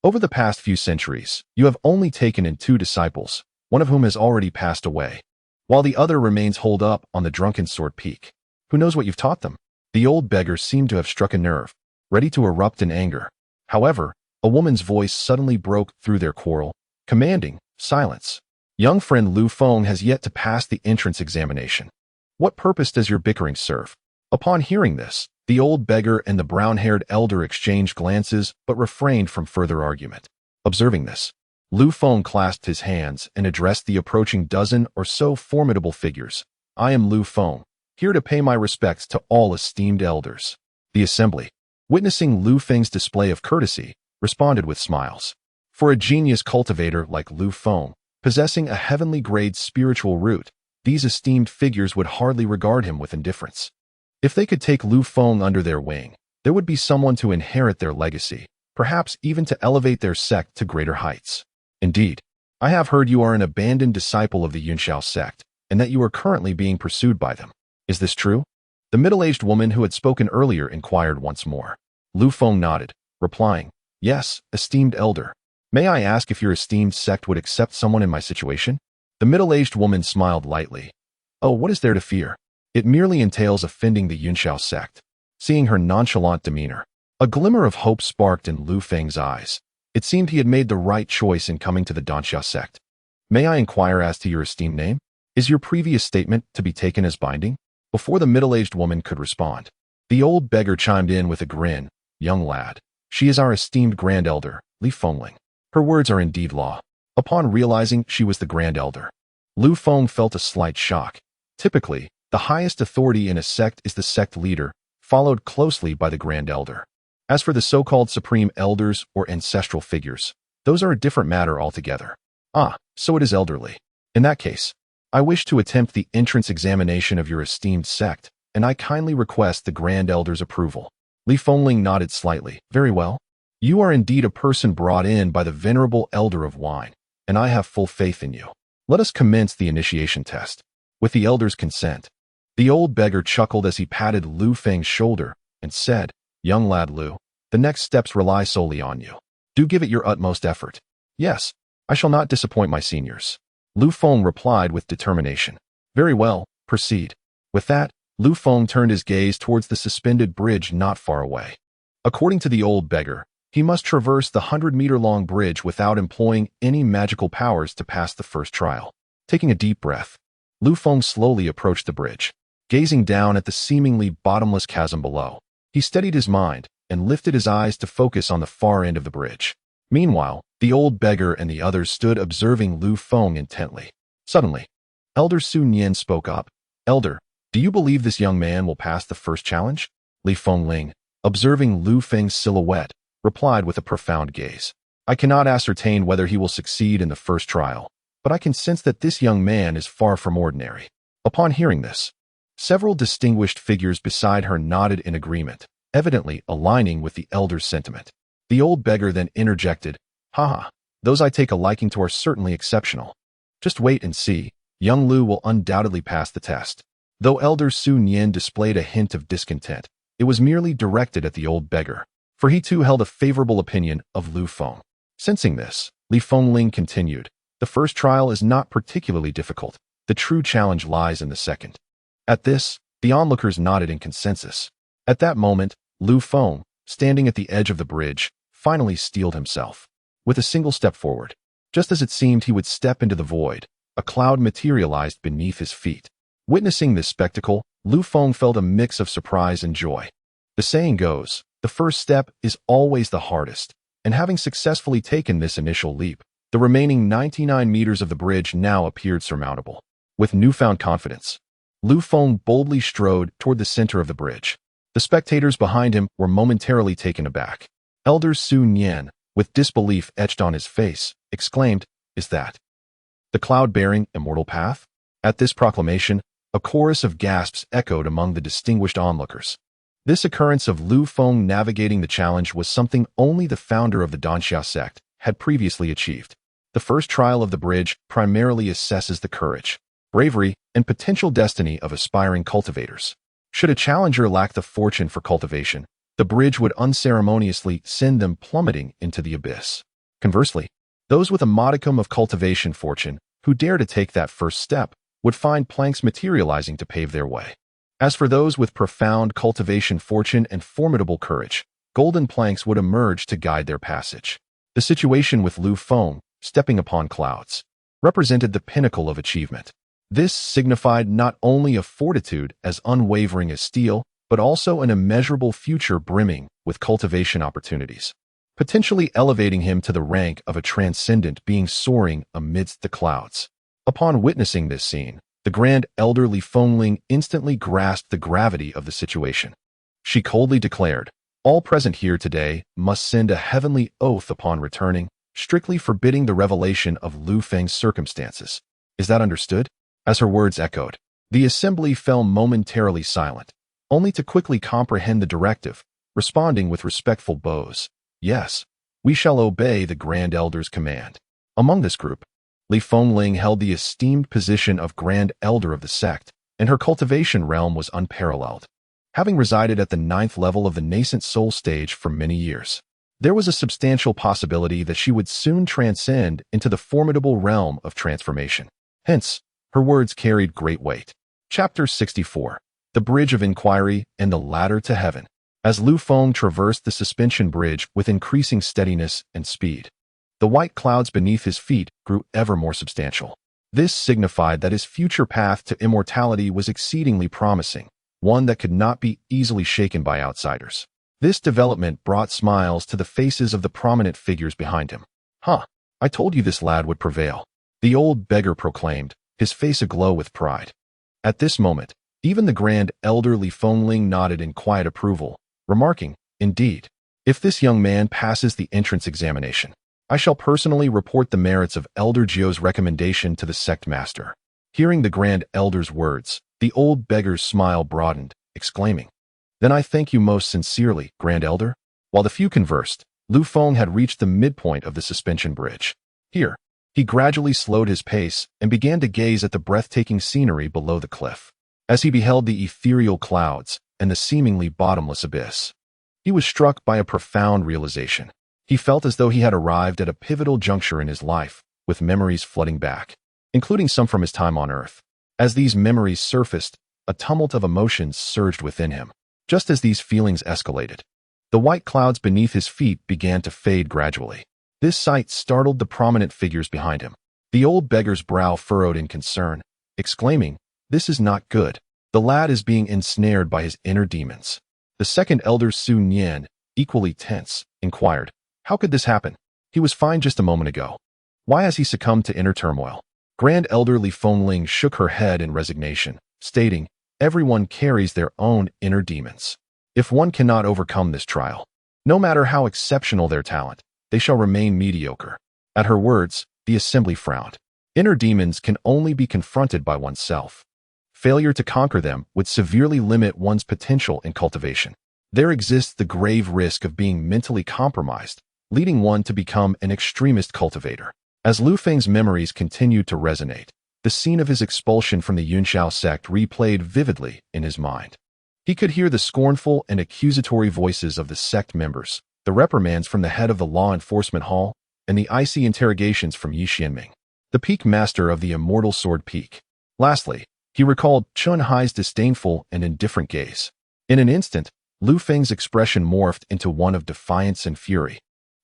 Over the past few centuries, you have only taken in 2 disciples, one of whom has already passed away, while the other remains holed up on the drunken sword peak. Who knows what you've taught them? The old beggar seemed to have struck a nerve, ready to erupt in anger. However, a woman's voice suddenly broke through their quarrel, commanding silence. Young friend Lu Feng has yet to pass the entrance examination. What purpose does your bickering serve? Upon hearing this, the old beggar and the brown-haired elder exchanged glances but refrained from further argument. Observing this, Lu Feng clasped his hands and addressed the approaching dozen or so formidable figures. I am Lu Feng, here to pay my respects to all esteemed elders. The assembly, witnessing Lu Feng's display of courtesy, responded with smiles. For a genius cultivator like Lu Feng, possessing a heavenly-grade spiritual root, these esteemed figures would hardly regard him with indifference. If they could take Lu Feng under their wing, there would be someone to inherit their legacy, perhaps even to elevate their sect to greater heights. Indeed, I have heard you are an abandoned disciple of the Immortal sect, and that you are currently being pursued by them. Is this true? The middle-aged woman who had spoken earlier inquired once more. Lu Feng nodded, replying, Yes, esteemed elder. May I ask if your esteemed sect would accept someone in my situation? The middle-aged woman smiled lightly. Oh, what is there to fear? It merely entails offending the Immortal sect. Seeing her nonchalant demeanor, a glimmer of hope sparked in Lu Feng's eyes. It seemed he had made the right choice in coming to the Danxia sect. May I inquire as to your esteemed name? Is your previous statement to be taken as binding? Before the middle-aged woman could respond, the old beggar chimed in with a grin. Young lad, she is our esteemed grand elder, Li Fengling. Her words are indeed law. Upon realizing she was the grand elder, Lu Feng felt a slight shock. Typically, the highest authority in a sect is the sect leader, followed closely by the grand elder. As for the so-called supreme elders or ancestral figures, those are a different matter altogether. So it is elderly. In that case, I wish to attempt the entrance examination of your esteemed sect, and I kindly request the grand elder's approval. Li Fengling nodded slightly. Very well. You are indeed a person brought in by the venerable elder of wine, and I have full faith in you. Let us commence the initiation test. With the elder's consent, the old beggar chuckled as he patted Lu Feng's shoulder and said, Young lad Lu, the next steps rely solely on you. Do give it your utmost effort. Yes, I shall not disappoint my seniors. Lu Feng replied with determination. Very well, proceed. With that, Lu Feng turned his gaze towards the suspended bridge not far away. According to the old beggar, he must traverse the 100-meter-long bridge without employing any magical powers to pass the first trial. Taking a deep breath, Lu Feng slowly approached the bridge. Gazing down at the seemingly bottomless chasm below, he steadied his mind and lifted his eyes to focus on the far end of the bridge. Meanwhile, the old beggar and the others stood observing Lu Feng intently. Suddenly, Elder Su Nian spoke up. Elder, do you believe this young man will pass the first challenge? Li Fengling, observing Lu Feng's silhouette, replied with a profound gaze. I cannot ascertain whether he will succeed in the first trial, but I can sense that this young man is far from ordinary. Upon hearing this, several distinguished figures beside her nodded in agreement, evidently aligning with the elder's sentiment. The old beggar then interjected, Haha, those I take a liking to are certainly exceptional. Just wait and see, young Lu will undoubtedly pass the test. Though Elder Su Nian displayed a hint of discontent, it was merely directed at the old beggar, for he too held a favorable opinion of Lu Feng. Sensing this, Li Fengling continued, the first trial is not particularly difficult. The true challenge lies in the second. At this, the onlookers nodded in consensus. At that moment, Lu Feng, standing at the edge of the bridge, finally steeled himself. With a single step forward, just as it seemed he would step into the void, a cloud materialized beneath his feet. Witnessing this spectacle, Lu Feng felt a mix of surprise and joy. The saying goes, the first step is always the hardest, and having successfully taken this initial leap, the remaining 99 meters of the bridge now appeared surmountable. With newfound confidence, Lu Feng boldly strode toward the center of the bridge. The spectators behind him were momentarily taken aback. Elder Su Nian, with disbelief etched on his face, exclaimed, Is that the cloud-bearing immortal path? At this proclamation, a chorus of gasps echoed among the distinguished onlookers. This occurrence of Lu Feng navigating the challenge was something only the founder of the Cloudsoar Sect had previously achieved. The first trial of the bridge primarily assesses the courage, bravery, and potential destiny of aspiring cultivators. Should a challenger lack the fortune for cultivation, the bridge would unceremoniously send them plummeting into the abyss. Conversely, those with a modicum of cultivation fortune who dare to take that first step would find planks materializing to pave their way. As for those with profound cultivation fortune and formidable courage, golden planks would emerge to guide their passage. The situation with Lu Feng, stepping upon clouds, represented the pinnacle of achievement. This signified not only a fortitude as unwavering as steel, but also an immeasurable future brimming with cultivation opportunities, potentially elevating him to the rank of a transcendent being soaring amidst the clouds. Upon witnessing this scene, the grand elder Li Fengling instantly grasped the gravity of the situation. She coldly declared, all present here today must send a heavenly oath upon returning, strictly forbidding the revelation of Lu Feng's circumstances. Is that understood? As her words echoed, the assembly fell momentarily silent, only to quickly comprehend the directive, responding with respectful bows. Yes, we shall obey the Grand Elder's command. Among this group, Li Fengling held the esteemed position of Grand Elder of the sect, and her cultivation realm was unparalleled. Having resided at the 9th level of the nascent soul stage for many years, there was a substantial possibility that she would soon transcend into the formidable realm of transformation. Hence, her words carried great weight. Chapter 64. The Bridge of Inquiry and the Ladder to Heaven. As Lu Feng traversed the suspension bridge with increasing steadiness and speed, the white clouds beneath his feet grew ever more substantial. This signified that his future path to immortality was exceedingly promising, one that could not be easily shaken by outsiders. This development brought smiles to the faces of the prominent figures behind him. I told you this lad would prevail, the old beggar proclaimed, his face aglow with pride. At this moment, even the Grand Elder Li Fengling nodded in quiet approval, remarking, Indeed, if this young man passes the entrance examination, I shall personally report the merits of Elder Jio's recommendation to the sect master. Hearing the Grand Elder's words, the old beggar's smile broadened, exclaiming, Then I thank you most sincerely, Grand Elder. While the few conversed, Lu Feng had reached the midpoint of the suspension bridge. Here, he gradually slowed his pace and began to gaze at the breathtaking scenery below the cliff. As he beheld the ethereal clouds and the seemingly bottomless abyss, he was struck by a profound realization. He felt as though he had arrived at a pivotal juncture in his life, with memories flooding back, including some from his time on Earth. As these memories surfaced, a tumult of emotions surged within him. Just as these feelings escalated, the white clouds beneath his feet began to fade gradually. This sight startled the prominent figures behind him. The old beggar's brow furrowed in concern, exclaiming, This is not good. The lad is being ensnared by his inner demons. The second elder Su Nian, equally tense, inquired, How could this happen? He was fine just a moment ago. Why has he succumbed to inner turmoil? Grand Elder Lu Feng shook her head in resignation, stating, "Everyone carries their own inner demons. If one cannot overcome this trial, no matter how exceptional their talent, they shall remain mediocre." At her words, the assembly frowned. Inner demons can only be confronted by oneself. Failure to conquer them would severely limit one's potential in cultivation. There exists the grave risk of being mentally compromised, leading one to become an extremist cultivator. As Lu Feng's memories continued to resonate, the scene of his expulsion from the Yunxiao sect replayed vividly in his mind. He could hear the scornful and accusatory voices of the sect members, the reprimands from the head of the law enforcement hall, and the icy interrogations from Yi Xianming, the peak master of the Immortal Sword Peak. Lastly, he recalled Chun Hai's disdainful and indifferent gaze. In an instant, Lu Feng's expression morphed into one of defiance and fury,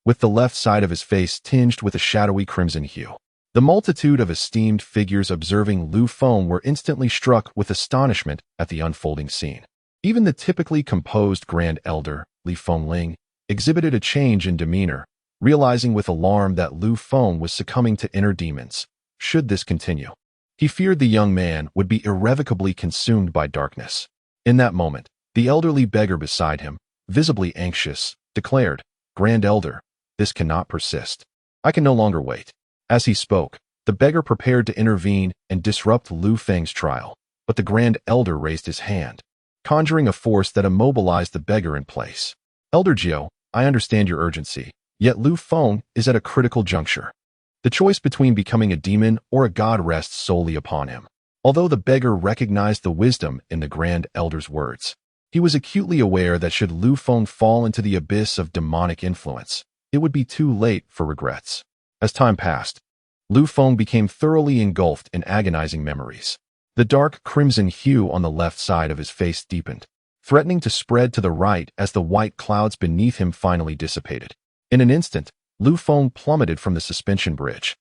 with the left side of his face tinged with a shadowy crimson hue. The multitude of esteemed figures observing Lu Feng were instantly struck with astonishment at the unfolding scene. Even the typically composed Grand Elder, Lu Feng, exhibited a change in demeanor, realizing with alarm that Lu Feng was succumbing to inner demons. Should this continue, he feared the young man would be irrevocably consumed by darkness. In that moment, the elderly beggar beside him, visibly anxious, declared, "Grand Elder, this cannot persist. I can no longer wait." As he spoke, the beggar prepared to intervene and disrupt Lu Feng's trial, but the Grand Elder raised his hand, conjuring a force that immobilized the beggar in place. "Elder Jiao, I understand your urgency, yet Lu Feng is at a critical juncture. The choice between becoming a demon or a god rests solely upon him." Although the beggar recognized the wisdom in the Grand Elder's words, he was acutely aware that should Lu Feng fall into the abyss of demonic influence, it would be too late for regrets. As time passed, Lu Feng became thoroughly engulfed in agonizing memories. The dark crimson hue on the left side of his face deepened, threatening to spread to the right as the white clouds beneath him finally dissipated. In an instant, Lu Feng plummeted from the suspension bridge,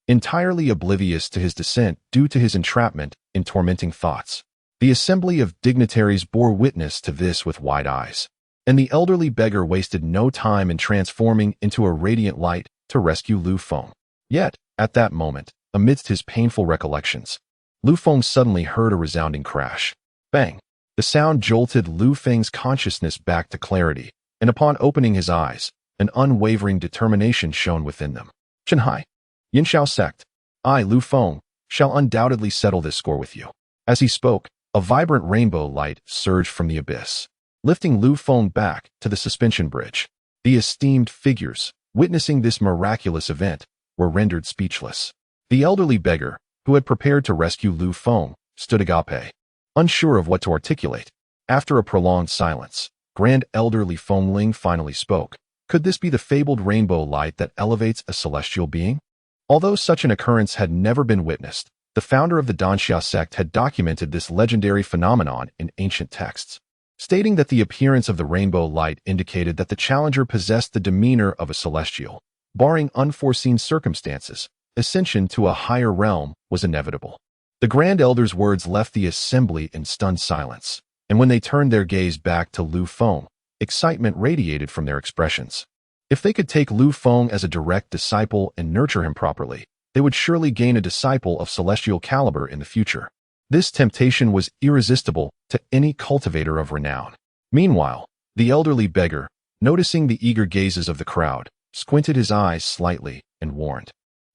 entirely oblivious to his descent due to his entrapment in tormenting thoughts. The assembly of dignitaries bore witness to this with wide eyes, and the elderly beggar wasted no time in transforming into a radiant light to rescue Lu Feng. Yet, at that moment, amidst his painful recollections, Lu Feng suddenly heard a resounding crash. Bang! The sound jolted Lu Feng's consciousness back to clarity, and upon opening his eyes, an unwavering determination shone within them. "Chun Hai, Yunxiao Sect, I, Lu Feng, shall undoubtedly settle this score with you." As he spoke, a vibrant rainbow light surged from the abyss, lifting Lu Feng back to the suspension bridge. The esteemed figures, witnessing this miraculous event, were rendered speechless. The elderly beggar, who had prepared to rescue Lu Feng, stood agape, unsure of what to articulate. After a prolonged silence, Grand Elder Lu Feng finally spoke. Could this be the fabled rainbow light that elevates a celestial being? Although such an occurrence had never been witnessed, the founder of the Donxia sect had documented this legendary phenomenon in ancient texts, stating that the appearance of the rainbow light indicated that the challenger possessed the demeanor of a celestial. Barring unforeseen circumstances, ascension to a higher realm was inevitable. The Grand Elder's words left the assembly in stunned silence, and when they turned their gaze back to Lu Feng, excitement radiated from their expressions. If they could take Lu Feng as a direct disciple and nurture him properly, they would surely gain a disciple of celestial caliber in the future. This temptation was irresistible to any cultivator of renown. Meanwhile, the elderly beggar, noticing the eager gazes of the crowd, squinted his eyes slightly and warned,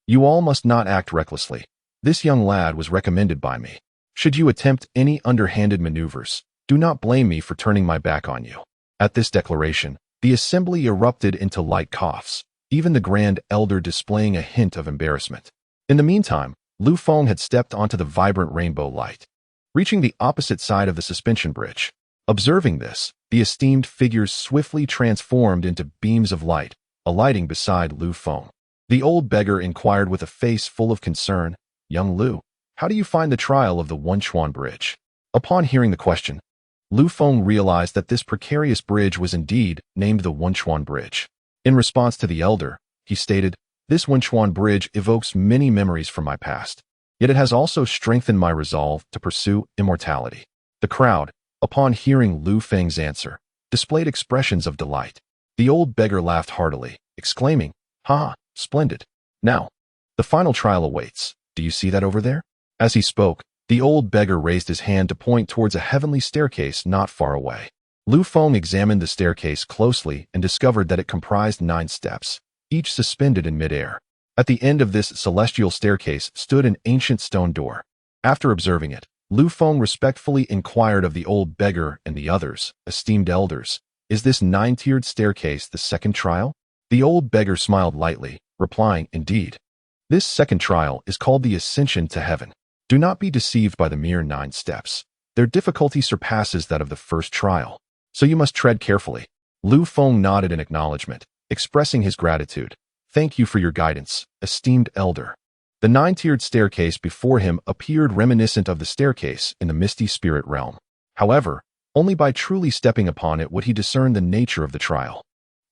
"You all must not act recklessly. This young lad was recommended by me. Should you attempt any underhanded maneuvers, do not blame me for turning my back on you." At this declaration, the assembly erupted into light coughs, even the Grand Elder displaying a hint of embarrassment. In the meantime, Lu Feng had stepped onto the vibrant rainbow light, reaching the opposite side of the suspension bridge. Observing this, the esteemed figures swiftly transformed into beams of light, alighting beside Lu Feng. The old beggar inquired with a face full of concern, "Young Lu, how do you find the trial of the Wenchuan Bridge?" Upon hearing the question, Lu Feng realized that this precarious bridge was indeed named the Wenchuan Bridge. In response to the elder, he stated, "This Wenchuan Bridge evokes many memories from my past, yet it has also strengthened my resolve to pursue immortality." The crowd, upon hearing Lu Feng's answer, displayed expressions of delight. The old beggar laughed heartily, exclaiming, "Ha, splendid! Now, the final trial awaits. Do you see that over there? As he spoke, the old beggar raised his hand to point towards a heavenly staircase not far away. Lu Feng examined the staircase closely and discovered that it comprised 9 steps, each suspended in midair. At the end of this celestial staircase stood an ancient stone door. After observing it, Lu Feng respectfully inquired of the old beggar and the others, esteemed elders, "Is this 9-tiered staircase the second trial?" The old beggar smiled lightly, replying, "Indeed. This second trial is called the Ascension to Heaven. Do not be deceived by the mere 9 steps. Their difficulty surpasses that of the first trial, so you must tread carefully." Lu Feng nodded in acknowledgement, expressing his gratitude. "Thank you for your guidance, esteemed elder." The 9-tiered staircase before him appeared reminiscent of the staircase in the misty spirit realm. However, only by truly stepping upon it would he discern the nature of the trial.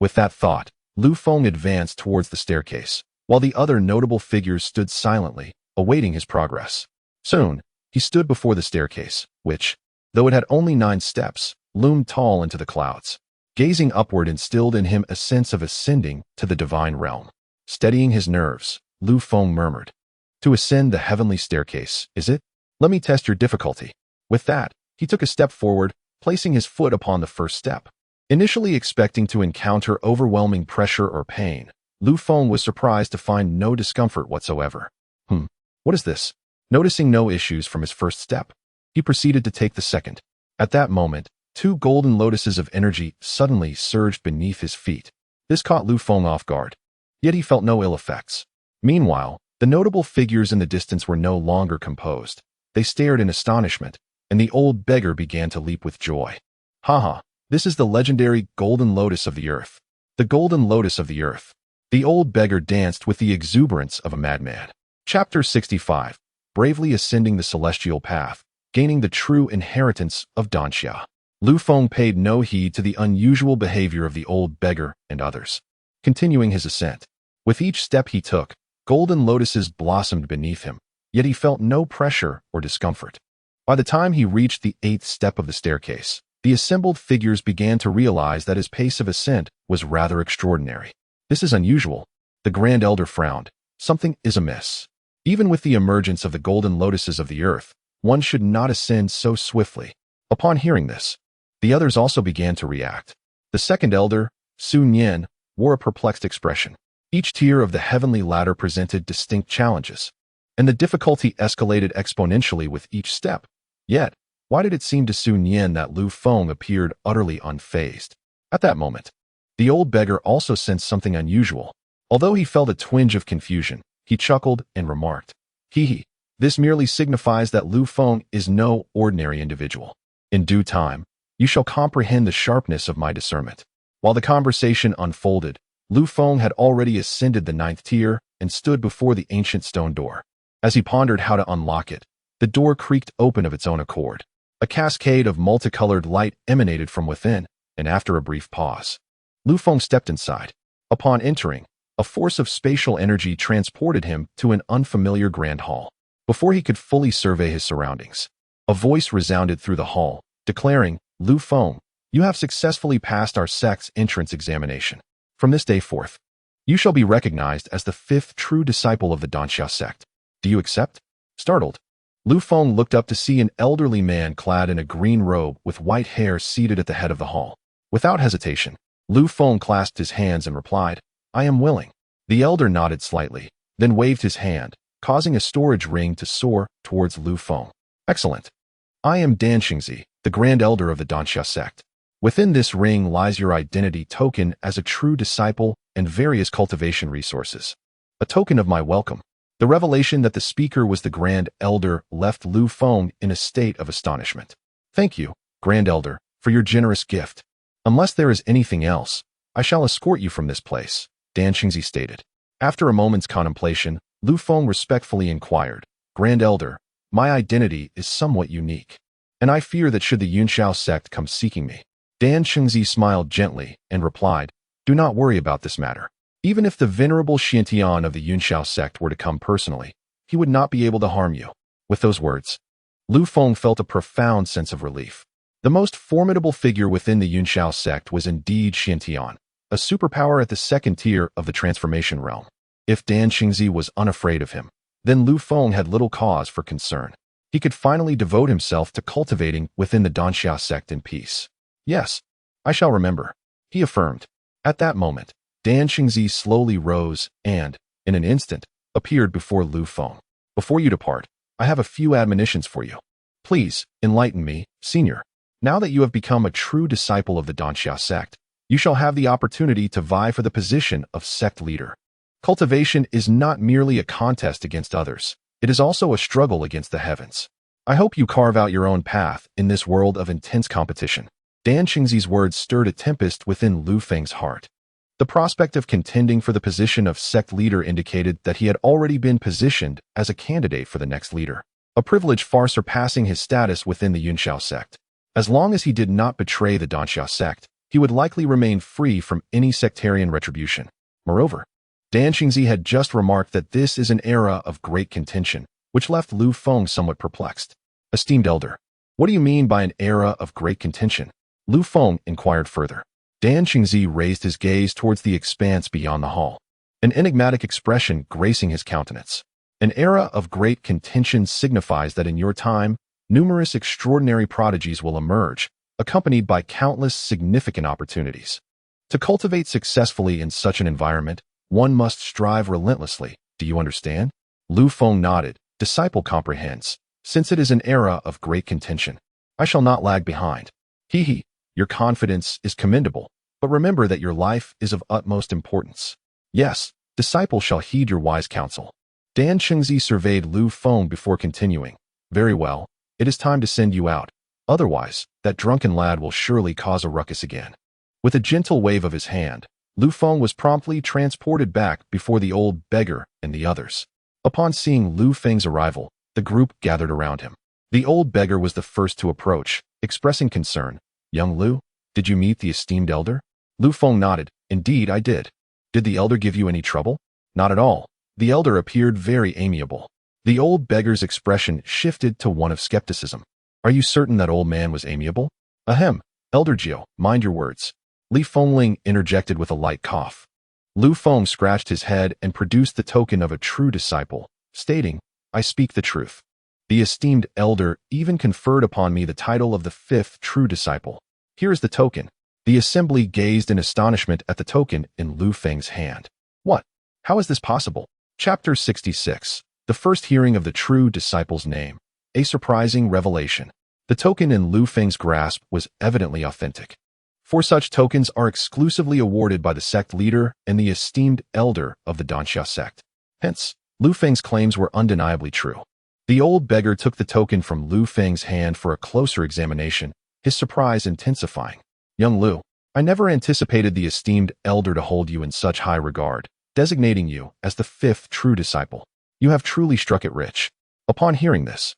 With that thought, Lu Feng advanced towards the staircase, while the other notable figures stood silently, awaiting his progress. Soon, he stood before the staircase, which, though it had only 9 steps, loomed tall into the clouds. Gazing upward instilled in him a sense of ascending to the divine realm. Steadying his nerves, Lu Feng murmured, "To ascend the heavenly staircase, is it? Let me test your difficulty." With that, he took a step forward, placing his foot upon the first step. Initially expecting to encounter overwhelming pressure or pain, Lu Feng was surprised to find no discomfort whatsoever. What is this? Noticing no issues from his first step, he proceeded to take the second. At that moment, 2 golden lotuses of energy suddenly surged beneath his feet. This caught Lu Feng off guard, yet he felt no ill effects. Meanwhile, the notable figures in the distance were no longer composed. They stared in astonishment, and the old beggar began to leap with joy. "Haha, this is the legendary Golden Lotus of the Earth. The Golden Lotus of the Earth." The old beggar danced with the exuberance of a madman. Chapter 65. Bravely ascending the celestial path, gaining the true inheritance of Danxia. Lu Feng paid no heed to the unusual behavior of the old beggar and others, continuing his ascent. With each step he took, golden lotuses blossomed beneath him, yet he felt no pressure or discomfort. By the time he reached the 8th step of the staircase, the assembled figures began to realize that his pace of ascent was rather extraordinary. "This is unusual." The Grand Elder frowned. "Something is amiss. Even with the emergence of the golden lotuses of the earth, one should not ascend so swiftly." Upon hearing this, the others also began to react. The second elder, Su Nian, wore a perplexed expression. Each tier of the heavenly ladder presented distinct challenges, and the difficulty escalated exponentially with each step. Yet, why did it seem to Su Nian that Lu Feng appeared utterly unfazed? At that moment, the old beggar also sensed something unusual. Although he felt a twinge of confusion, he chuckled and remarked, "Hee, this merely signifies that Lu Feng is no ordinary individual. In due time, you shall comprehend the sharpness of my discernment." While the conversation unfolded, Lu Feng had already ascended the 9th tier and stood before the ancient stone door. As he pondered how to unlock it, the door creaked open of its own accord. A cascade of multicolored light emanated from within, and after a brief pause, Lu Feng stepped inside. Upon entering, a force of spatial energy transported him to an unfamiliar grand hall. Before he could fully survey his surroundings, a voice resounded through the hall, declaring, "Lu Feng, you have successfully passed our sect's entrance examination. From this day forth, you shall be recognized as the 5th true disciple of the Danxia sect. Do you accept?" Startled, Lu Feng looked up to see an elderly man clad in a green robe with white hair seated at the head of the hall. Without hesitation, Lu Feng clasped his hands and replied, "I am willing." The elder nodded slightly, then waved his hand, causing a storage ring to soar towards Lu Feng. "Excellent. I am Dan Xingzi, the Grand Elder of the Danxia sect. Within this ring lies your identity token as a true disciple and various cultivation resources. A token of my welcome." The revelation that the speaker was the Grand Elder left Lu Feng in a state of astonishment. "Thank you, Grand Elder, for your generous gift. Unless there is anything else, I shall escort you from this place," Dan Xingzi stated. After a moment's contemplation, Lu Feng respectfully inquired, "Grand Elder, my identity is somewhat unique, and I fear that should the Yunxiao sect come seeking me." Dan Xingzi smiled gently and replied, "Do not worry about this matter. Even if the venerable Xiantian of the Yunxiao sect were to come personally, he would not be able to harm you." With those words, Lu Feng felt a profound sense of relief. The most formidable figure within the Yunxiao sect was indeed Xiantian, a superpower at the 2nd tier of the transformation realm. If Dan Xingzi was unafraid of him, then Lu Feng had little cause for concern. He could finally devote himself to cultivating within the Cloudsoar Sect in peace. Yes, I shall remember, he affirmed. At that moment, Dan Xingzi slowly rose and, in an instant, appeared before Lu Feng. Before you depart, I have a few admonitions for you. Please, enlighten me, senior. Now that you have become a true disciple of the Cloudsoar Sect, you shall have the opportunity to vie for the position of sect leader. Cultivation is not merely a contest against others. It is also a struggle against the heavens. I hope you carve out your own path in this world of intense competition. Dan Xingzi's words stirred a tempest within Lu Feng's heart. The prospect of contending for the position of sect leader indicated that he had already been positioned as a candidate for the next leader, a privilege far surpassing his status within the Cloudsoar Sect. As long as he did not betray the Cloudsoar Sect, he would likely remain free from any sectarian retribution. Moreover, Dan Xingzi had just remarked that this is an era of great contention, which left Lu Feng somewhat perplexed. Esteemed elder, what do you mean by an era of great contention? Lu Feng inquired further. Dan Xingzi raised his gaze towards the expanse beyond the hall, an enigmatic expression gracing his countenance. An era of great contention signifies that in your time, numerous extraordinary prodigies will emerge, accompanied by countless significant opportunities. To cultivate successfully in such an environment, one must strive relentlessly. Do you understand? Lu Feng nodded. Disciple comprehends. Since it is an era of great contention, I shall not lag behind. Hee. Your confidence is commendable, but remember that your life is of utmost importance. Yes, disciple shall heed your wise counsel. Dan Xingzi surveyed Lu Feng before continuing. Very well, it is time to send you out. Otherwise, that drunken lad will surely cause a ruckus again. With a gentle wave of his hand, Lu Feng was promptly transported back before the old beggar and the others. Upon seeing Lu Feng's arrival, the group gathered around him. The old beggar was the first to approach, expressing concern. Young Lu, did you meet the esteemed elder? Lu Feng nodded. Indeed, I did. Did the elder give you any trouble? Not at all. The elder appeared very amiable. The old beggar's expression shifted to one of skepticism. Are you certain that old man was amiable? Ahem, Elder Jiao, mind your words. Li Fengling interjected with a light cough. Lu Feng scratched his head and produced the token of a true disciple, stating, I speak the truth. The esteemed elder even conferred upon me the title of the 5th true disciple. Here is the token. The assembly gazed in astonishment at the token in Lu Feng's hand. What? How is this possible? Chapter 66. The first hearing of the true disciple's name. A surprising revelation. The token in Lu Feng's grasp was evidently authentic. For such tokens are exclusively awarded by the sect leader and the esteemed elder of the Cloudsoar Sect. Hence, Lu Feng's claims were undeniably true. The old beggar took the token from Lu Feng's hand for a closer examination, his surprise intensifying. Young Lu, I never anticipated the esteemed elder to hold you in such high regard, designating you as the 5th true disciple. You have truly struck it rich. Upon hearing this,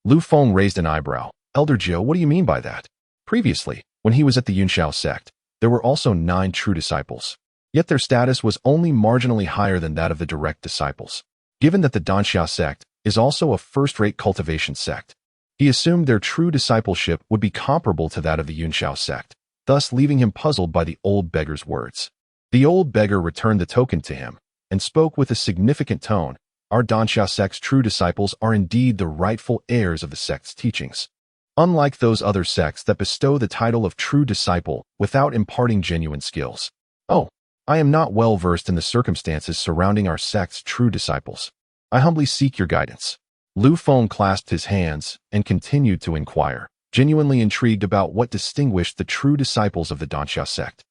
Lu Feng raised an eyebrow. Elder Jiao, what do you mean by that? Previously, when he was at the Cloudsoar Sect, there were also 9 true disciples. Yet their status was only marginally higher than that of the direct disciples. Given that the Cloudsoar Sect is also a first-rate cultivation sect, he assumed their true discipleship would be comparable to that of the Cloudsoar Sect, thus leaving him puzzled by the old beggar's words. The old beggar returned the token to him and spoke with a significant tone. Our Cloudsoar Sect's true disciples are indeed the rightful heirs of the sect's teachings. Unlike those other sects that bestow the title of true disciple without imparting genuine skills. Oh, I am not well versed in the circumstances surrounding our sect's true disciples. I humbly seek your guidance. Lu Feng clasped his hands and continued to inquire, genuinely intrigued about what distinguished the true disciples of the Cloudsoar Sect.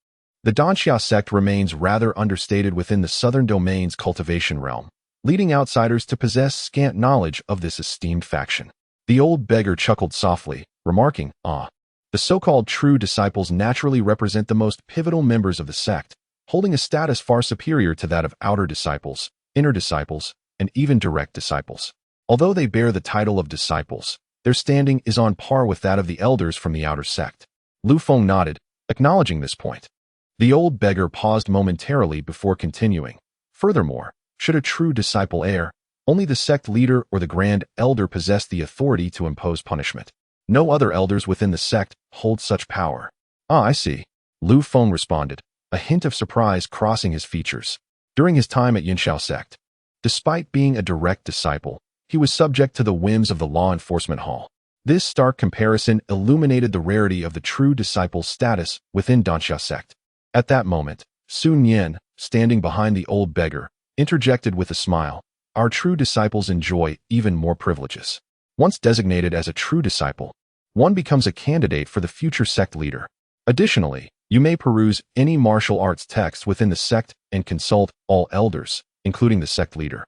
The Cloudsoar Sect remains rather understated within the southern domain's cultivation realm, leading outsiders to possess scant knowledge of this esteemed faction. The old beggar chuckled softly, remarking, the so-called true disciples naturally represent the most pivotal members of the sect, holding a status far superior to that of outer disciples, inner disciples, and even direct disciples. Although they bear the title of disciples, their standing is on par with that of the elders from the outer sect. Lu Feng nodded, acknowledging this point. The old beggar paused momentarily before continuing. Furthermore, should a true disciple err, only the sect leader or the grand elder possess the authority to impose punishment. No other elders within the sect hold such power. I see. Lu Feng responded, a hint of surprise crossing his features. During his time at Cloudsoar Sect, Despite being a direct disciple, he was subject to the whims of the law enforcement hall. This stark comparison illuminated the rarity of the true disciple's status within Cloudsoar Sect. At that moment, Sun Yin, standing behind the old beggar, interjected with a smile, "Our true disciples enjoy even more privileges. Once designated as a true disciple, one becomes a candidate for the future sect leader. Additionally, you may peruse any martial arts text within the sect and consult all elders, including the sect leader,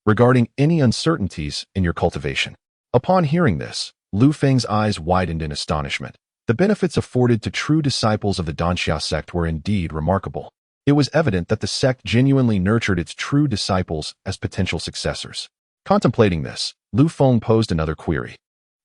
regarding any uncertainties in your cultivation." Upon hearing this, Lu Feng's eyes widened in astonishment. The benefits afforded to true disciples of the Cloudsoar Sect were indeed remarkable. It was evident that the sect genuinely nurtured its true disciples as potential successors. Contemplating this, Lu Feng posed another query.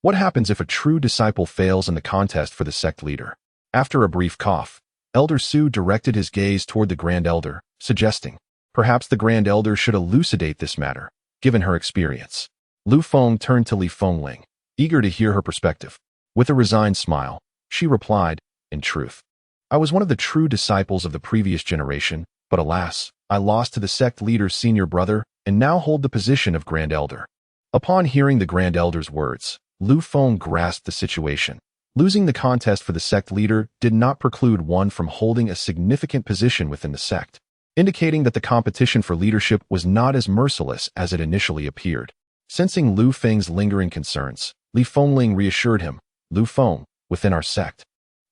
What happens if a true disciple fails in the contest for the sect leader? After a brief cough, Elder Su directed his gaze toward the Grand Elder, suggesting, perhaps the Grand Elder should elucidate this matter, given her experience. Lu Feng turned to Li Fengling, eager to hear her perspective. With a resigned smile, she replied, "In truth, I was one of the true disciples of the previous generation, but alas, I lost to the sect leader's senior brother and now hold the position of Grand Elder." Upon hearing the Grand Elder's words, Lu Feng grasped the situation. Losing the contest for the sect leader did not preclude one from holding a significant position within the sect, indicating that the competition for leadership was not as merciless as it initially appeared. Sensing Lu Feng's lingering concerns, Li Fengling reassured him, "Lu Feng, within our sect,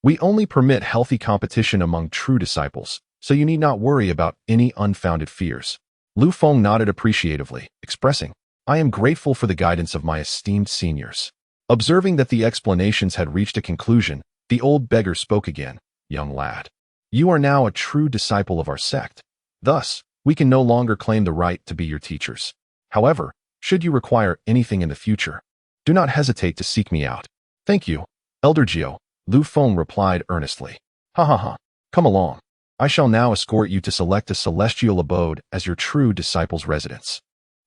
we only permit healthy competition among true disciples, so you need not worry about any unfounded fears." Lu Feng nodded appreciatively, expressing, "I am grateful for the guidance of my esteemed seniors." Observing that the explanations had reached a conclusion, the old beggar spoke again, "Young lad, you are now a true disciple of our sect. Thus, we can no longer claim the right to be your teachers. However, should you require anything in the future, do not hesitate to seek me out." "Thank you, Elder Gio," Lu Feng replied earnestly. "Ha ha ha. Come along. I shall now escort you to select a celestial abode as your true disciple's residence."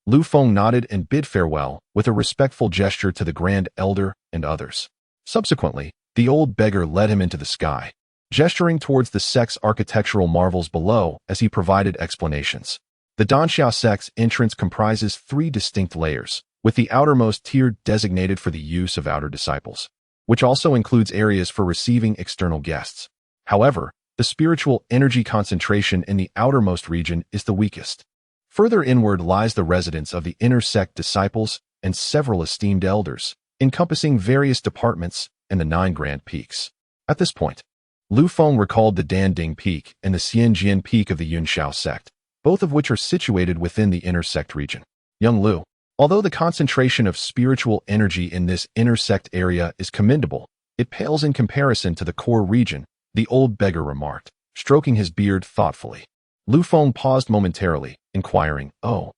Lu Feng nodded and bid farewell with a respectful gesture to the Grand Elder and others. Subsequently, the old beggar led him into the sky, gesturing towards the sect's architectural marvels below as he provided explanations. The Cloudsoar Sect's entrance comprises 3 distinct layers, with the outermost tier designated for the use of outer disciples, which also includes areas for receiving external guests. However, the spiritual energy concentration in the outermost region is the weakest. Further inward lies the residence of the inner sect disciples and several esteemed elders, encompassing various departments and the 9 grand peaks. At this point, Lu Feng recalled the Danding Peak and the Xianjian Peak of the Yunshao Sect, both of which are situated within the inner sect region. "Young Lu, although the concentration of spiritual energy in this inner sect area is commendable, it pales in comparison to the core region," the old beggar remarked, stroking his beard thoughtfully. Lu Feng paused momentarily, inquiring, "Oh,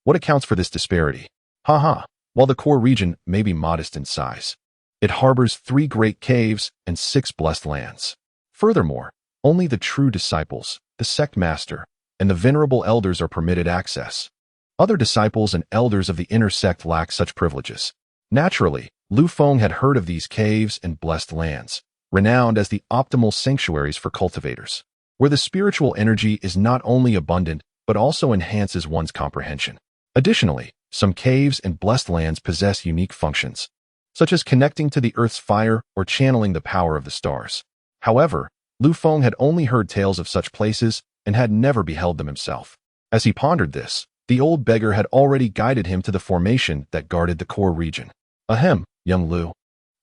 what accounts for this disparity?" "Ha ha, while the core region may be modest in size, it harbors 3 great caves and 6 blessed lands. Furthermore, only the true disciples, the sect master, and the venerable elders are permitted access. Other disciples and elders of the inner sect lack such privileges." Naturally, Lu Feng had heard of these caves and blessed lands, renowned as the optimal sanctuaries for cultivators, where the spiritual energy is not only abundant but also enhances one's comprehension. Additionally, some caves and blessed lands possess unique functions, such as connecting to the earth's fire or channeling the power of the stars. However, Lu Feng had only heard tales of such places and had never beheld them himself. As he pondered this, the old beggar had already guided him to the formation that guarded the core region. "Ahem, young Lu.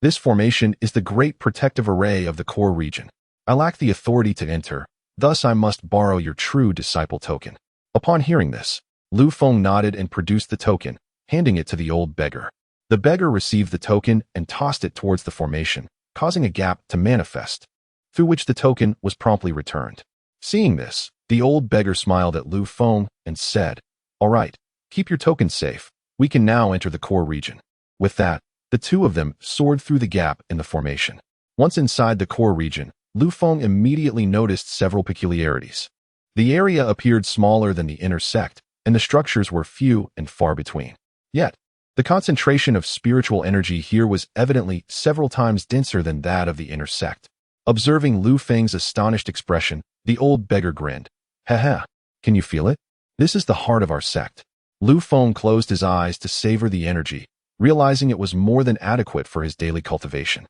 This formation is the great protective array of the core region. I lack the authority to enter, thus I must borrow your true disciple token." Upon hearing this, Lu Feng nodded and produced the token, handing it to the old beggar. The beggar received the token and tossed it towards the formation, causing a gap to manifest, through which the token was promptly returned. Seeing this, the old beggar smiled at Lu Feng and said, "All right, keep your token safe. We can now enter the core region." With that, the two of them soared through the gap in the formation. Once inside the core region, Lu Feng immediately noticed several peculiarities. The area appeared smaller than the inner sect, and the structures were few and far between. Yet, the concentration of spiritual energy here was evidently several times denser than that of the inner sect. Observing Lu Feng's astonished expression, the old beggar grinned. "Haha, can you feel it? This is the heart of our sect. Lu Feng closed his eyes to savor the energy, realizing it was more than adequate for his daily cultivation.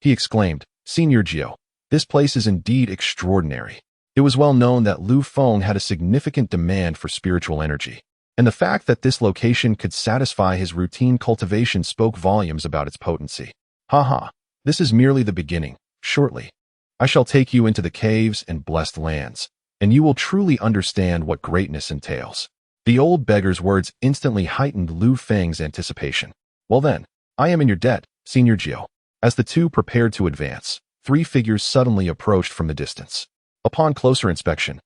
He exclaimed, "Senior Jiao, this place is indeed extraordinary." It was well known that Lu Feng had a significant demand for spiritual energy, and the fact that this location could satisfy his routine cultivation spoke volumes about its potency. Haha, this is merely the beginning. Shortly, I shall take you into the caves and blessed lands, and you will truly understand what greatness entails. The old beggar's words instantly heightened Lu Feng's anticipation. Well then, I am in your debt, Senior Jiao. As the two prepared to advance, three figures suddenly approached from the distance. Upon closer inspection,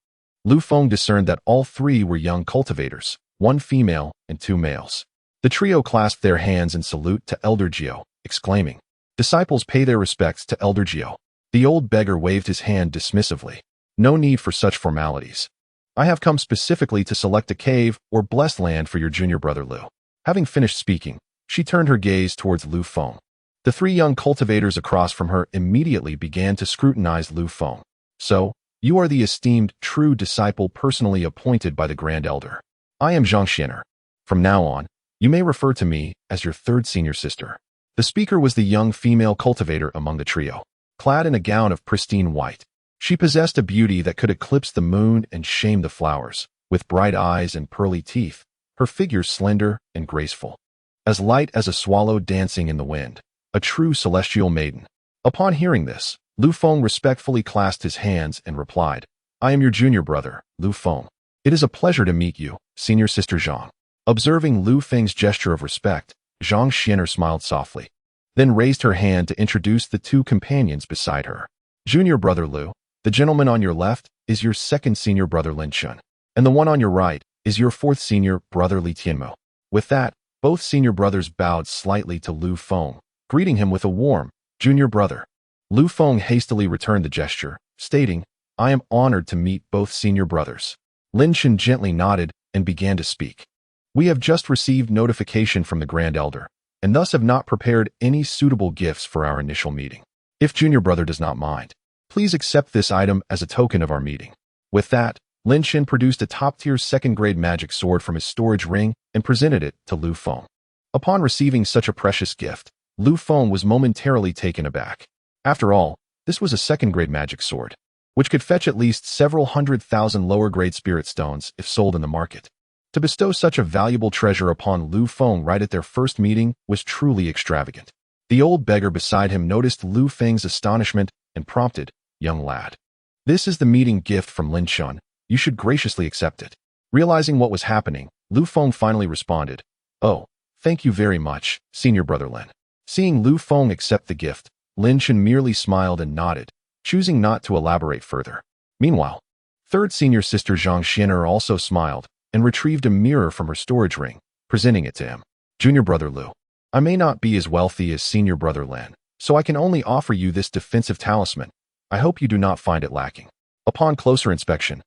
Lu Feng discerned that all three were young cultivators, one female and two males. The trio clasped their hands in salute to Elder Jiao, exclaiming, "Disciples pay their respects to Elder Jiao." The old beggar waved his hand dismissively. "No need for such formalities. I have come specifically to select a cave or blessed land for your junior brother Lu." Having finished speaking, she turned her gaze towards Lu Feng. The three young cultivators across from her immediately began to scrutinize Lu Feng. "So, you are the esteemed true disciple personally appointed by the Grand Elder. I am Zhang Xianer. From now on, you may refer to me as your third senior sister." The speaker was the young female cultivator among the trio, clad in a gown of pristine white. She possessed a beauty that could eclipse the moon and shame the flowers. With bright eyes and pearly teeth, her figure slender and graceful, as light as a swallow dancing in the wind, a true celestial maiden. Upon hearing this, Lu Feng respectfully clasped his hands and replied, "I am your junior brother, Lu Feng. It is a pleasure to meet you, senior sister Zhang." Observing Lu Feng's gesture of respect, Zhang Xianer smiled softly, then raised her hand to introduce the two companions beside her. "Junior brother Lu, the gentleman on your left is your second senior brother Lin Chun, and the one on your right is your fourth senior brother Li Tianmu." With that, both senior brothers bowed slightly to Lu Feng, greeting him with a warm, "Junior brother." Lu Feng hastily returned the gesture, stating, "I am honored to meet both senior brothers." Lin Chun gently nodded and began to speak. "We have just received notification from the Grand Elder, and thus have not prepared any suitable gifts for our initial meeting. If junior brother does not mind, please accept this item as a token of our meeting." With that, Lin Chun produced a top-tier second-grade magic sword from his storage ring and presented it to Lu Feng. Upon receiving such a precious gift, Lu Feng was momentarily taken aback. After all, this was a second-grade magic sword, which could fetch at least several 100,000 lower-grade spirit stones if sold in the market. To bestow such a valuable treasure upon Lu Feng right at their first meeting was truly extravagant. The old beggar beside him noticed Lu Feng's astonishment and prompted, "Young lad, this is the meeting gift from Lin Chun. You should graciously accept it." Realizing what was happening, Lu Feng finally responded, "Oh, thank you very much, senior brother Lin." Seeing Lu Feng accept the gift, Lin Chun merely smiled and nodded, choosing not to elaborate further. Meanwhile, third senior sister Zhang Xianer also smiled and retrieved a mirror from her storage ring, presenting it to him. "Junior brother Lu, I may not be as wealthy as senior brother Lin, so I can only offer you this defensive talisman. I hope you do not find it lacking." Upon closer inspection,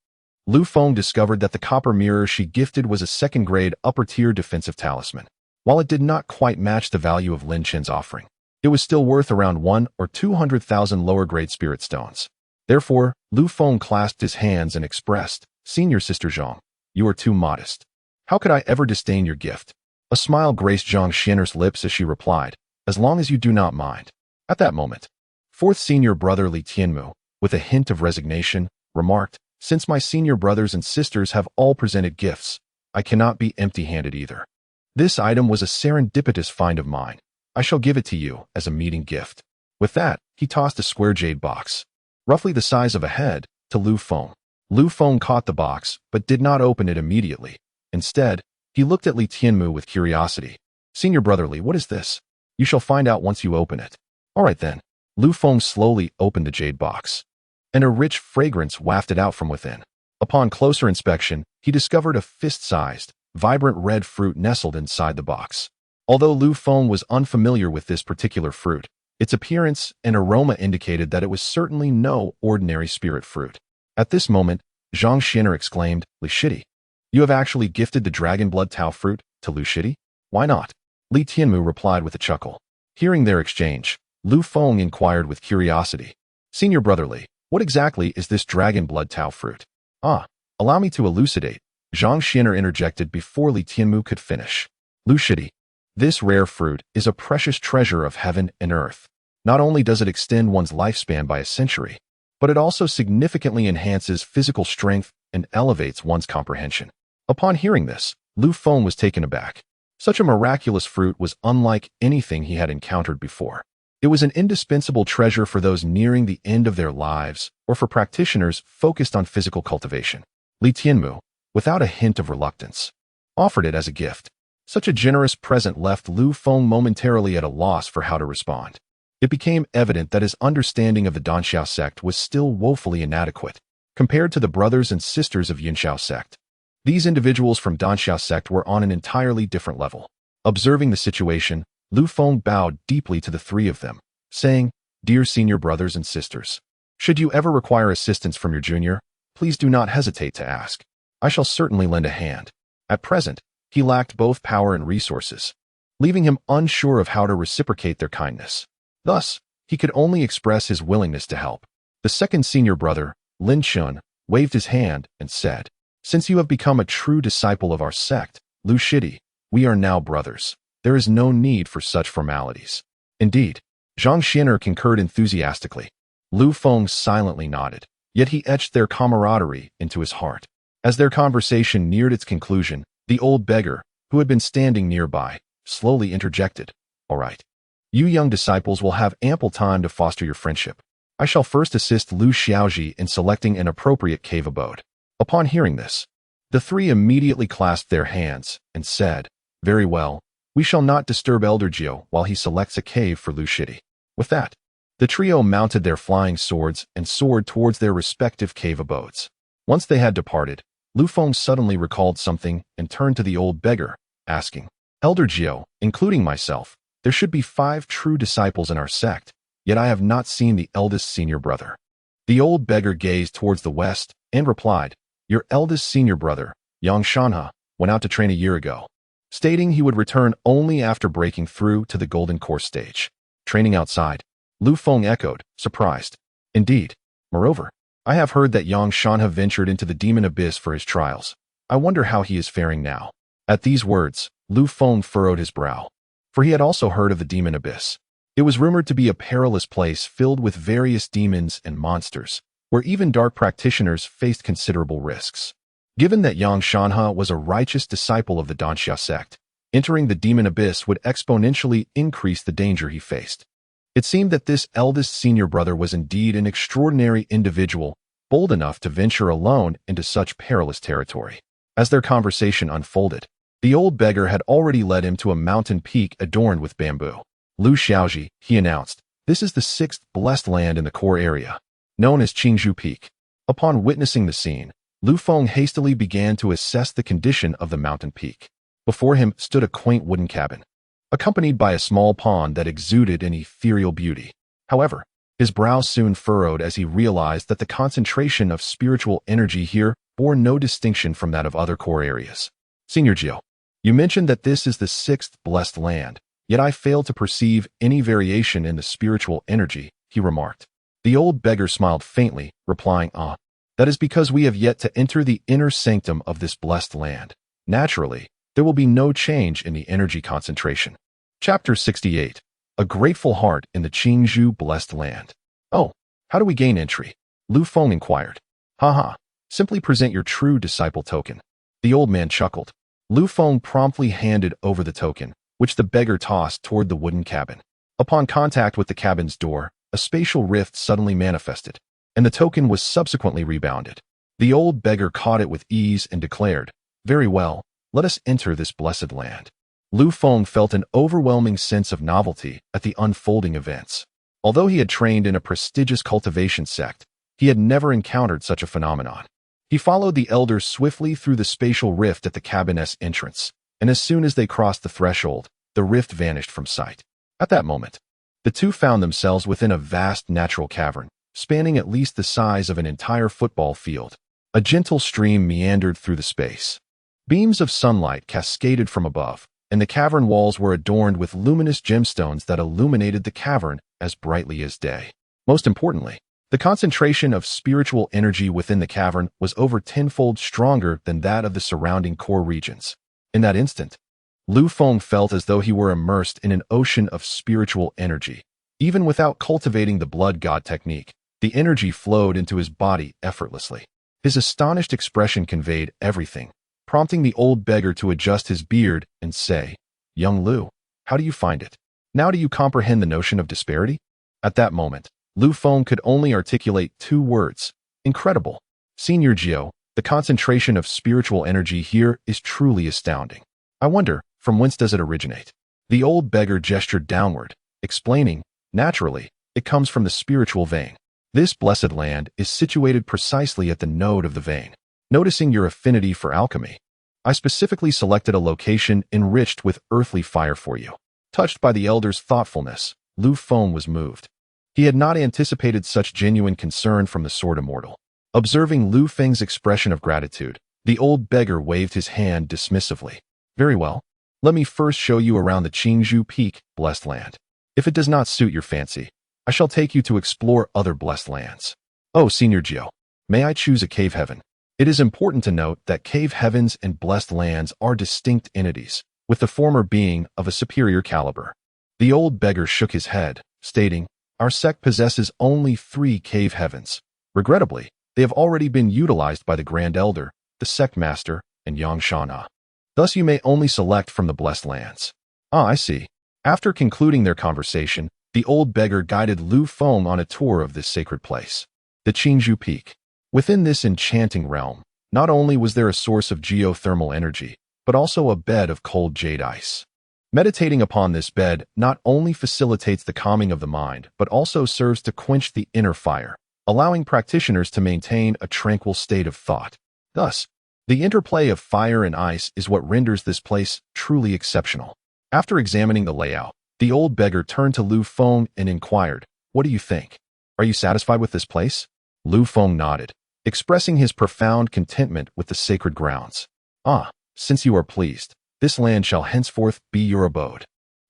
Lu Feng discovered that the copper mirror she gifted was a second-grade upper-tier defensive talisman. While it did not quite match the value of Lin Chen's offering, it was still worth around 1 or 200,000 lower-grade spirit stones. Therefore, Lu Feng clasped his hands and expressed, "Senior sister Zhang, you are too modest. How could I ever disdain your gift?" A smile graced Zhang Xianer's lips as she replied, "As long as you do not mind." At that moment, fourth senior brother Li Tianmu, with a hint of resignation, remarked, "Since my senior brothers and sisters have all presented gifts, I cannot be empty-handed either. This item was a serendipitous find of mine. I shall give it to you as a meeting gift." With that, he tossed a square jade box, roughly the size of a head, to Lu Feng. Lu Feng caught the box, but did not open it immediately. Instead, he looked at Li Tianmu with curiosity. "Senior brother Li, what is this?" "You shall find out once you open it." "All right then." Lu Feng slowly opened the jade box, and a rich fragrance wafted out from within. Upon closer inspection, he discovered a fist-sized, vibrant red fruit nestled inside the box. Although Lu Feng was unfamiliar with this particular fruit, its appearance and aroma indicated that it was certainly no ordinary spirit fruit. At this moment, Zhang Xianer exclaimed, "Li Shidi, you have actually gifted the dragon blood Tao fruit to Lu Shidi? Why not?" Li Tianmu replied with a chuckle. Hearing their exchange, Lu Feng inquired with curiosity, "Senior brother Li, what exactly is this dragon blood Tao fruit?" "Ah, allow me to elucidate. Zhang Xian'er interjected before Li Tianmu could finish. Lu Shidi, this rare fruit is a precious treasure of heaven and earth. Not only does it extend one's lifespan by a century, but it also significantly enhances physical strength and elevates one's comprehension. Upon hearing this, Lu Feng was taken aback. Such a miraculous fruit was unlike anything he had encountered before. It was an indispensable treasure for those nearing the end of their lives or for practitioners focused on physical cultivation. Li Tianmu, without a hint of reluctance, offered it as a gift. Such a generous present left Lu Feng momentarily at a loss for how to respond. It became evident that his understanding of the Cloudsoar Sect was still woefully inadequate compared to the brothers and sisters of Cloudsoar Sect. These individuals from Cloudsoar Sect were on an entirely different level. Observing the situation, Lu Feng bowed deeply to the three of them, saying, "Dear senior brothers and sisters, should you ever require assistance from your junior, please do not hesitate to ask. I shall certainly lend a hand." At present, he lacked both power and resources, leaving him unsure of how to reciprocate their kindness. Thus, he could only express his willingness to help. The second senior brother, Lin Chun, waved his hand and said, "Since you have become a true disciple of our sect, Lu Shidi, we are now brothers. There is no need for such formalities." Indeed, Zhang Xian'er concurred enthusiastically. Lu Feng silently nodded, yet he etched their camaraderie into his heart. As their conversation neared its conclusion, the old beggar, who had been standing nearby, slowly interjected, "All right. You young disciples will have ample time to foster your friendship. I shall first assist Lu Xiaoji in selecting an appropriate cave abode." Upon hearing this, the three immediately clasped their hands and said, "Very well, we shall not disturb Elder Jiao while he selects a cave for Lu Shidi." With that, the trio mounted their flying swords and soared towards their respective cave abodes. Once they had departed, Lu Feng suddenly recalled something and turned to the old beggar, asking, "Elder Jiao, including myself, there should be 5 true disciples in our sect, yet I have not seen the eldest senior brother." The old beggar gazed towards the west and replied, "Your eldest senior brother, Yang Shanha, went out to train a year ago, stating he would return only after breaking through to the golden course stage." Training outside, Lu Feng echoed, surprised. "Indeed. Moreover, I have heard that Yang Shanha ventured into the demon abyss for his trials. I wonder how he is faring now." At these words, Lu Feng furrowed his brow, for he had also heard of the demon abyss. It was rumored to be a perilous place filled with various demons and monsters, where even dark practitioners faced considerable risks. Given that Yang Shanha was a righteous disciple of the Cloudsoar Sect, entering the demon abyss would exponentially increase the danger he faced. It seemed that this eldest senior brother was indeed an extraordinary individual, bold enough to venture alone into such perilous territory. As their conversation unfolded, the old beggar had already led him to a mountain peak adorned with bamboo. "Lu Xiaoji," he announced, "this is the 6th blessed land in the core area, known as Qingzhou Peak." Upon witnessing the scene, Lu Feng hastily began to assess the condition of the mountain peak. Before him stood a quaint wooden cabin, accompanied by a small pond that exuded an ethereal beauty. However, his brow soon furrowed as he realized that the concentration of spiritual energy here bore no distinction from that of other core areas. "Senior Jiao, you mentioned that this is the 6th blessed land, yet I fail to perceive any variation in the spiritual energy," he remarked. The old beggar smiled faintly, replying, "That is because we have yet to enter the inner sanctum of this blessed land. Naturally, there will be no change in the energy concentration." Chapter 68. A Grateful Heart in the Qingzhou Blessed Land. "Oh, how do we gain entry?" Lu Feng inquired. "Haha, simply present your true disciple token." The old man chuckled. Lu Feng promptly handed over the token, which the beggar tossed toward the wooden cabin. Upon contact with the cabin's door, a spatial rift suddenly manifested, and the token was subsequently rebounded. The old beggar caught it with ease and declared, "Very well, let us enter this blessed land." Lu Feng felt an overwhelming sense of novelty at the unfolding events. Although he had trained in a prestigious cultivation sect, he had never encountered such a phenomenon. He followed the elders swiftly through the spatial rift at the cabin's entrance, and as soon as they crossed the threshold, the rift vanished from sight. At that moment, the two found themselves within a vast natural cavern, spanning at least the size of an entire football field. A gentle stream meandered through the space. Beams of sunlight cascaded from above, and the cavern walls were adorned with luminous gemstones that illuminated the cavern as brightly as day. Most importantly, The concentration of spiritual energy within the cavern was over tenfold stronger than that of the surrounding core regions. In that instant, Lu Feng felt as though he were immersed in an ocean of spiritual energy. Even without cultivating the blood god technique, the energy flowed into his body effortlessly. His astonished expression conveyed everything, prompting the old beggar to adjust his beard and say, "Young Lu, how do you find it? Now do you comprehend the notion of disparity?" At that moment, Lu Feng could only articulate two words: incredible. Senior Geo, the concentration of spiritual energy here is truly astounding. I wonder, from whence does it originate? The old beggar gestured downward, explaining, naturally, it comes from the spiritual vein. This blessed land is situated precisely at the node of the vein. Noticing your affinity for alchemy, I specifically selected a location enriched with earthly fire for you. Touched by the elder's thoughtfulness, Lu Feng was moved. He had not anticipated such genuine concern from the sword immortal. Observing Lu Feng's expression of gratitude, the old beggar waved his hand dismissively. Very well. Let me first show you around the Qingzhou Peak, blessed land. If it does not suit your fancy, I shall take you to explore other blessed lands. Oh, Senior Geo, may I choose a cave heaven? It is important to note that cave heavens and blessed lands are distinct entities, with the former being of a superior caliber. The old beggar shook his head, stating, "Our sect possesses only 3 cave heavens. Regrettably, they have already been utilized by the Grand Elder, the Sect Master, and Yang Shana. Thus you may only select from the blessed lands." Ah, I see. After concluding their conversation, the old beggar guided Lu Feng on a tour of this sacred place. The Qingzhou Peak. Within this enchanting realm, not only was there a source of geothermal energy, but also a bed of cold jade ice. Meditating upon this bed not only facilitates the calming of the mind, but also serves to quench the inner fire, allowing practitioners to maintain a tranquil state of thought. Thus, the interplay of fire and ice is what renders this place truly exceptional. After examining the layout, the old beggar turned to Lu Feng and inquired, "What do you think? Are you satisfied with this place?" Lu Feng nodded, expressing his profound contentment with the sacred grounds. "Ah, since you are pleased, this land shall henceforth be your abode."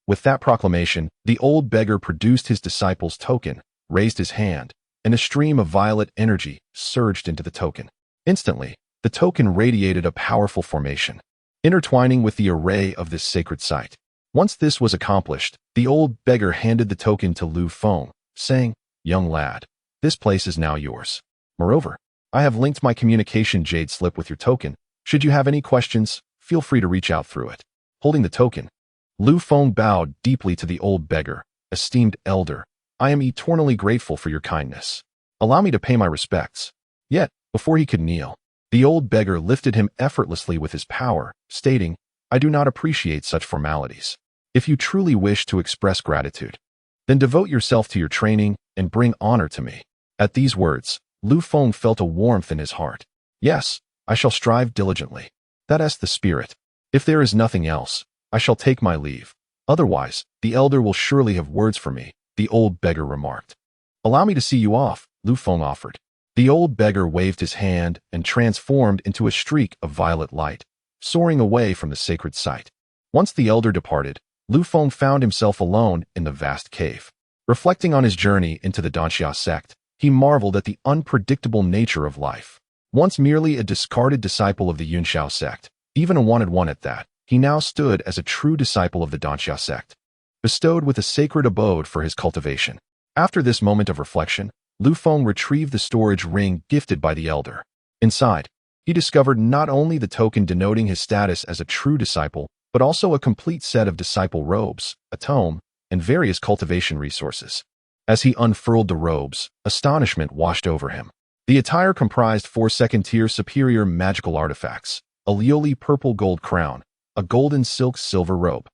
With that proclamation, the old beggar produced his disciple's token, raised his hand, and a stream of violet energy surged into the token. Instantly, the token radiated a powerful formation, intertwining with the array of this sacred site. Once this was accomplished, the old beggar handed the token to Lu Feng, saying, "Young lad, this place is now yours. Moreover, I have linked my communication jade slip with your token. Should you have any questions, feel free to reach out through it." Holding the token, Lu Feng bowed deeply to the old beggar. "Esteemed elder, I am eternally grateful for your kindness. Allow me to pay my respects." Yet, before he could kneel, the old beggar lifted him effortlessly with his power, stating, "I do not appreciate such formalities. If you truly wish to express gratitude, then devote yourself to your training and bring honor to me." At these words, Lu Feng felt a warmth in his heart. "Yes, I shall strive diligently. That's the spirit. If there is nothing else, I shall take my leave. Otherwise, the elder will surely have words for me," the old beggar remarked. "Allow me to see you off," Lu Feng offered. The old beggar waved his hand and transformed into a streak of violet light, soaring away from the sacred site. Once the elder departed, Lu Feng found himself alone in the vast cave. Reflecting on his journey into the Cloudsoar Sect, he marveled at the unpredictable nature of life. Once merely a discarded disciple of the Cloudsoar Sect, even a wanted one at that, he now stood as a true disciple of the Cloudsoar Sect, bestowed with a sacred abode for his cultivation. After this moment of reflection, Lu Feng retrieved the storage ring gifted by the elder. Inside, he discovered not only the token denoting his status as a true disciple, but also a complete set of disciple robes, a tome, and various cultivation resources. As he unfurled the robes, astonishment washed over him. The attire comprised 4 second-tier superior magical artifacts: a Lioli purple gold crown, a golden silk silver robe,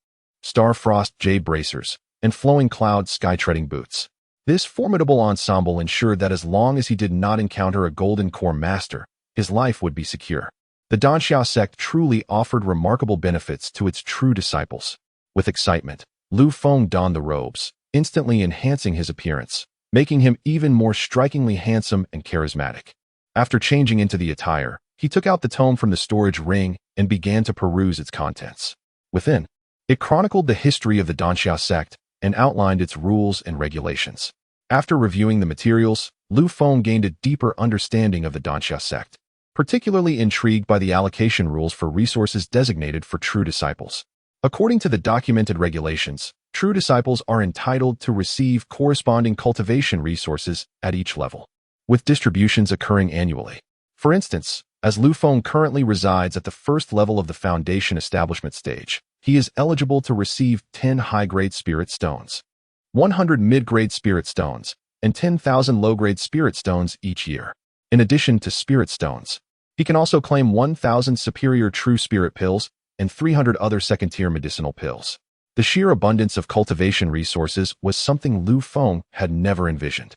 star-frost jade bracers, and flowing cloud sky-treading boots. This formidable ensemble ensured that as long as he did not encounter a golden core master, his life would be secure. The Cloudsoar Sect truly offered remarkable benefits to its true disciples. With excitement, Lu Feng donned the robes, instantly enhancing his appearance, making him even more strikingly handsome and charismatic. After changing into the attire, he took out the tome from the storage ring and began to peruse its contents. Within, it chronicled the history of the Cloudsoar Sect and outlined its rules and regulations. After reviewing the materials, Lu Feng gained a deeper understanding of the Cloudsoar Sect, particularly intrigued by the allocation rules for resources designated for true disciples. According to the documented regulations, true disciples are entitled to receive corresponding cultivation resources at each level, with distributions occurring annually. For instance, as Lu Feng currently resides at the first level of the Foundation establishment stage, he is eligible to receive 10 high-grade spirit stones, 100 mid-grade spirit stones, and 10,000 low-grade spirit stones each year. In addition to spirit stones, he can also claim 1,000 superior true spirit pills and 300 other second-tier medicinal pills. The sheer abundance of cultivation resources was something Lu Feng had never envisioned.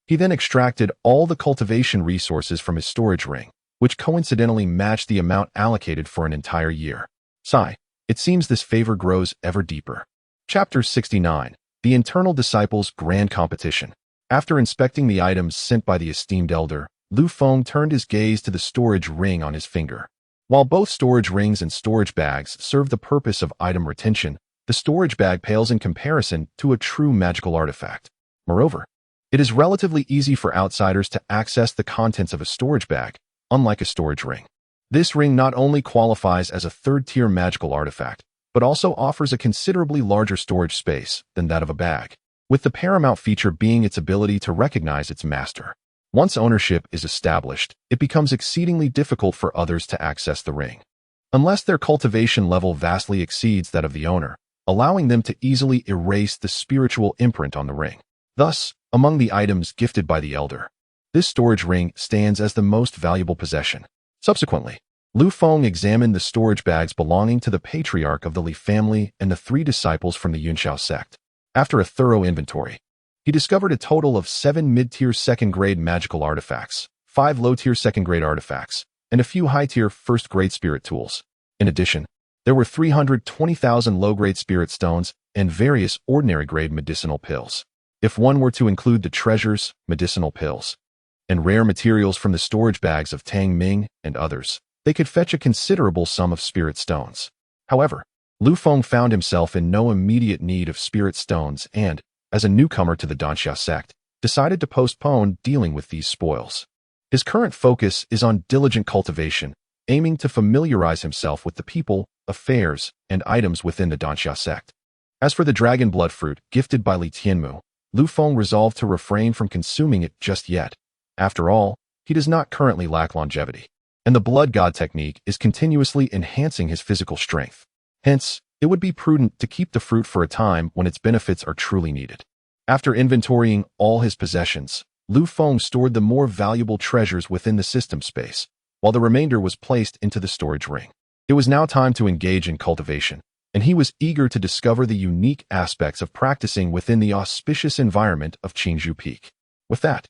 He then extracted all the cultivation resources from his storage ring, which coincidentally matched the amount allocated for an entire year. Sigh, it seems this favor grows ever deeper. Chapter 69. The Internal Disciples' Grand Competition. After inspecting the items sent by the esteemed elder, Lu Feng turned his gaze to the storage ring on his finger. While both storage rings and storage bags serve the purpose of item retention, the storage bag pales in comparison to a true magical artifact. Moreover, it is relatively easy for outsiders to access the contents of a storage bag, unlike a storage ring. This ring not only qualifies as a third-tier magical artifact, but also offers a considerably larger storage space than that of a bag, with the paramount feature being its ability to recognize its master. Once ownership is established, it becomes exceedingly difficult for others to access the ring, unless their cultivation level vastly exceeds that of the owner, allowing them to easily erase the spiritual imprint on the ring. Thus, among the items gifted by the elder, this storage ring stands as the most valuable possession. Subsequently, Lu Feng examined the storage bags belonging to the patriarch of the Li family and the 3 disciples from the Cloudsoar Sect. After a thorough inventory, he discovered a total of 7 mid-tier second-grade magical artifacts, 5 low-tier second-grade artifacts, and a few high-tier first-grade spirit tools. In addition, there were 320,000 low-grade spirit stones and various ordinary-grade medicinal pills. If one were to include the treasures, medicinal pills, and rare materials from the storage bags of Tang Ming and others, they could fetch a considerable sum of spirit stones. However, Lu Feng found himself in no immediate need of spirit stones and, as a newcomer to the Cloudsoar Sect, decided to postpone dealing with these spoils. His current focus is on diligent cultivation, aiming to familiarize himself with the people, affairs, and items within the Cloudsoar Sect. As for the dragon blood fruit gifted by Li Tianmu, Lu Feng resolved to refrain from consuming it just yet. After all, he does not currently lack longevity, and the blood god technique is continuously enhancing his physical strength. Hence, it would be prudent to keep the fruit for a time when its benefits are truly needed. After inventorying all his possessions, Lu Feng stored the more valuable treasures within the system space, while the remainder was placed into the storage ring. It was now time to engage in cultivation, and he was eager to discover the unique aspects of practicing within the auspicious environment of Qingzhou Peak. With that,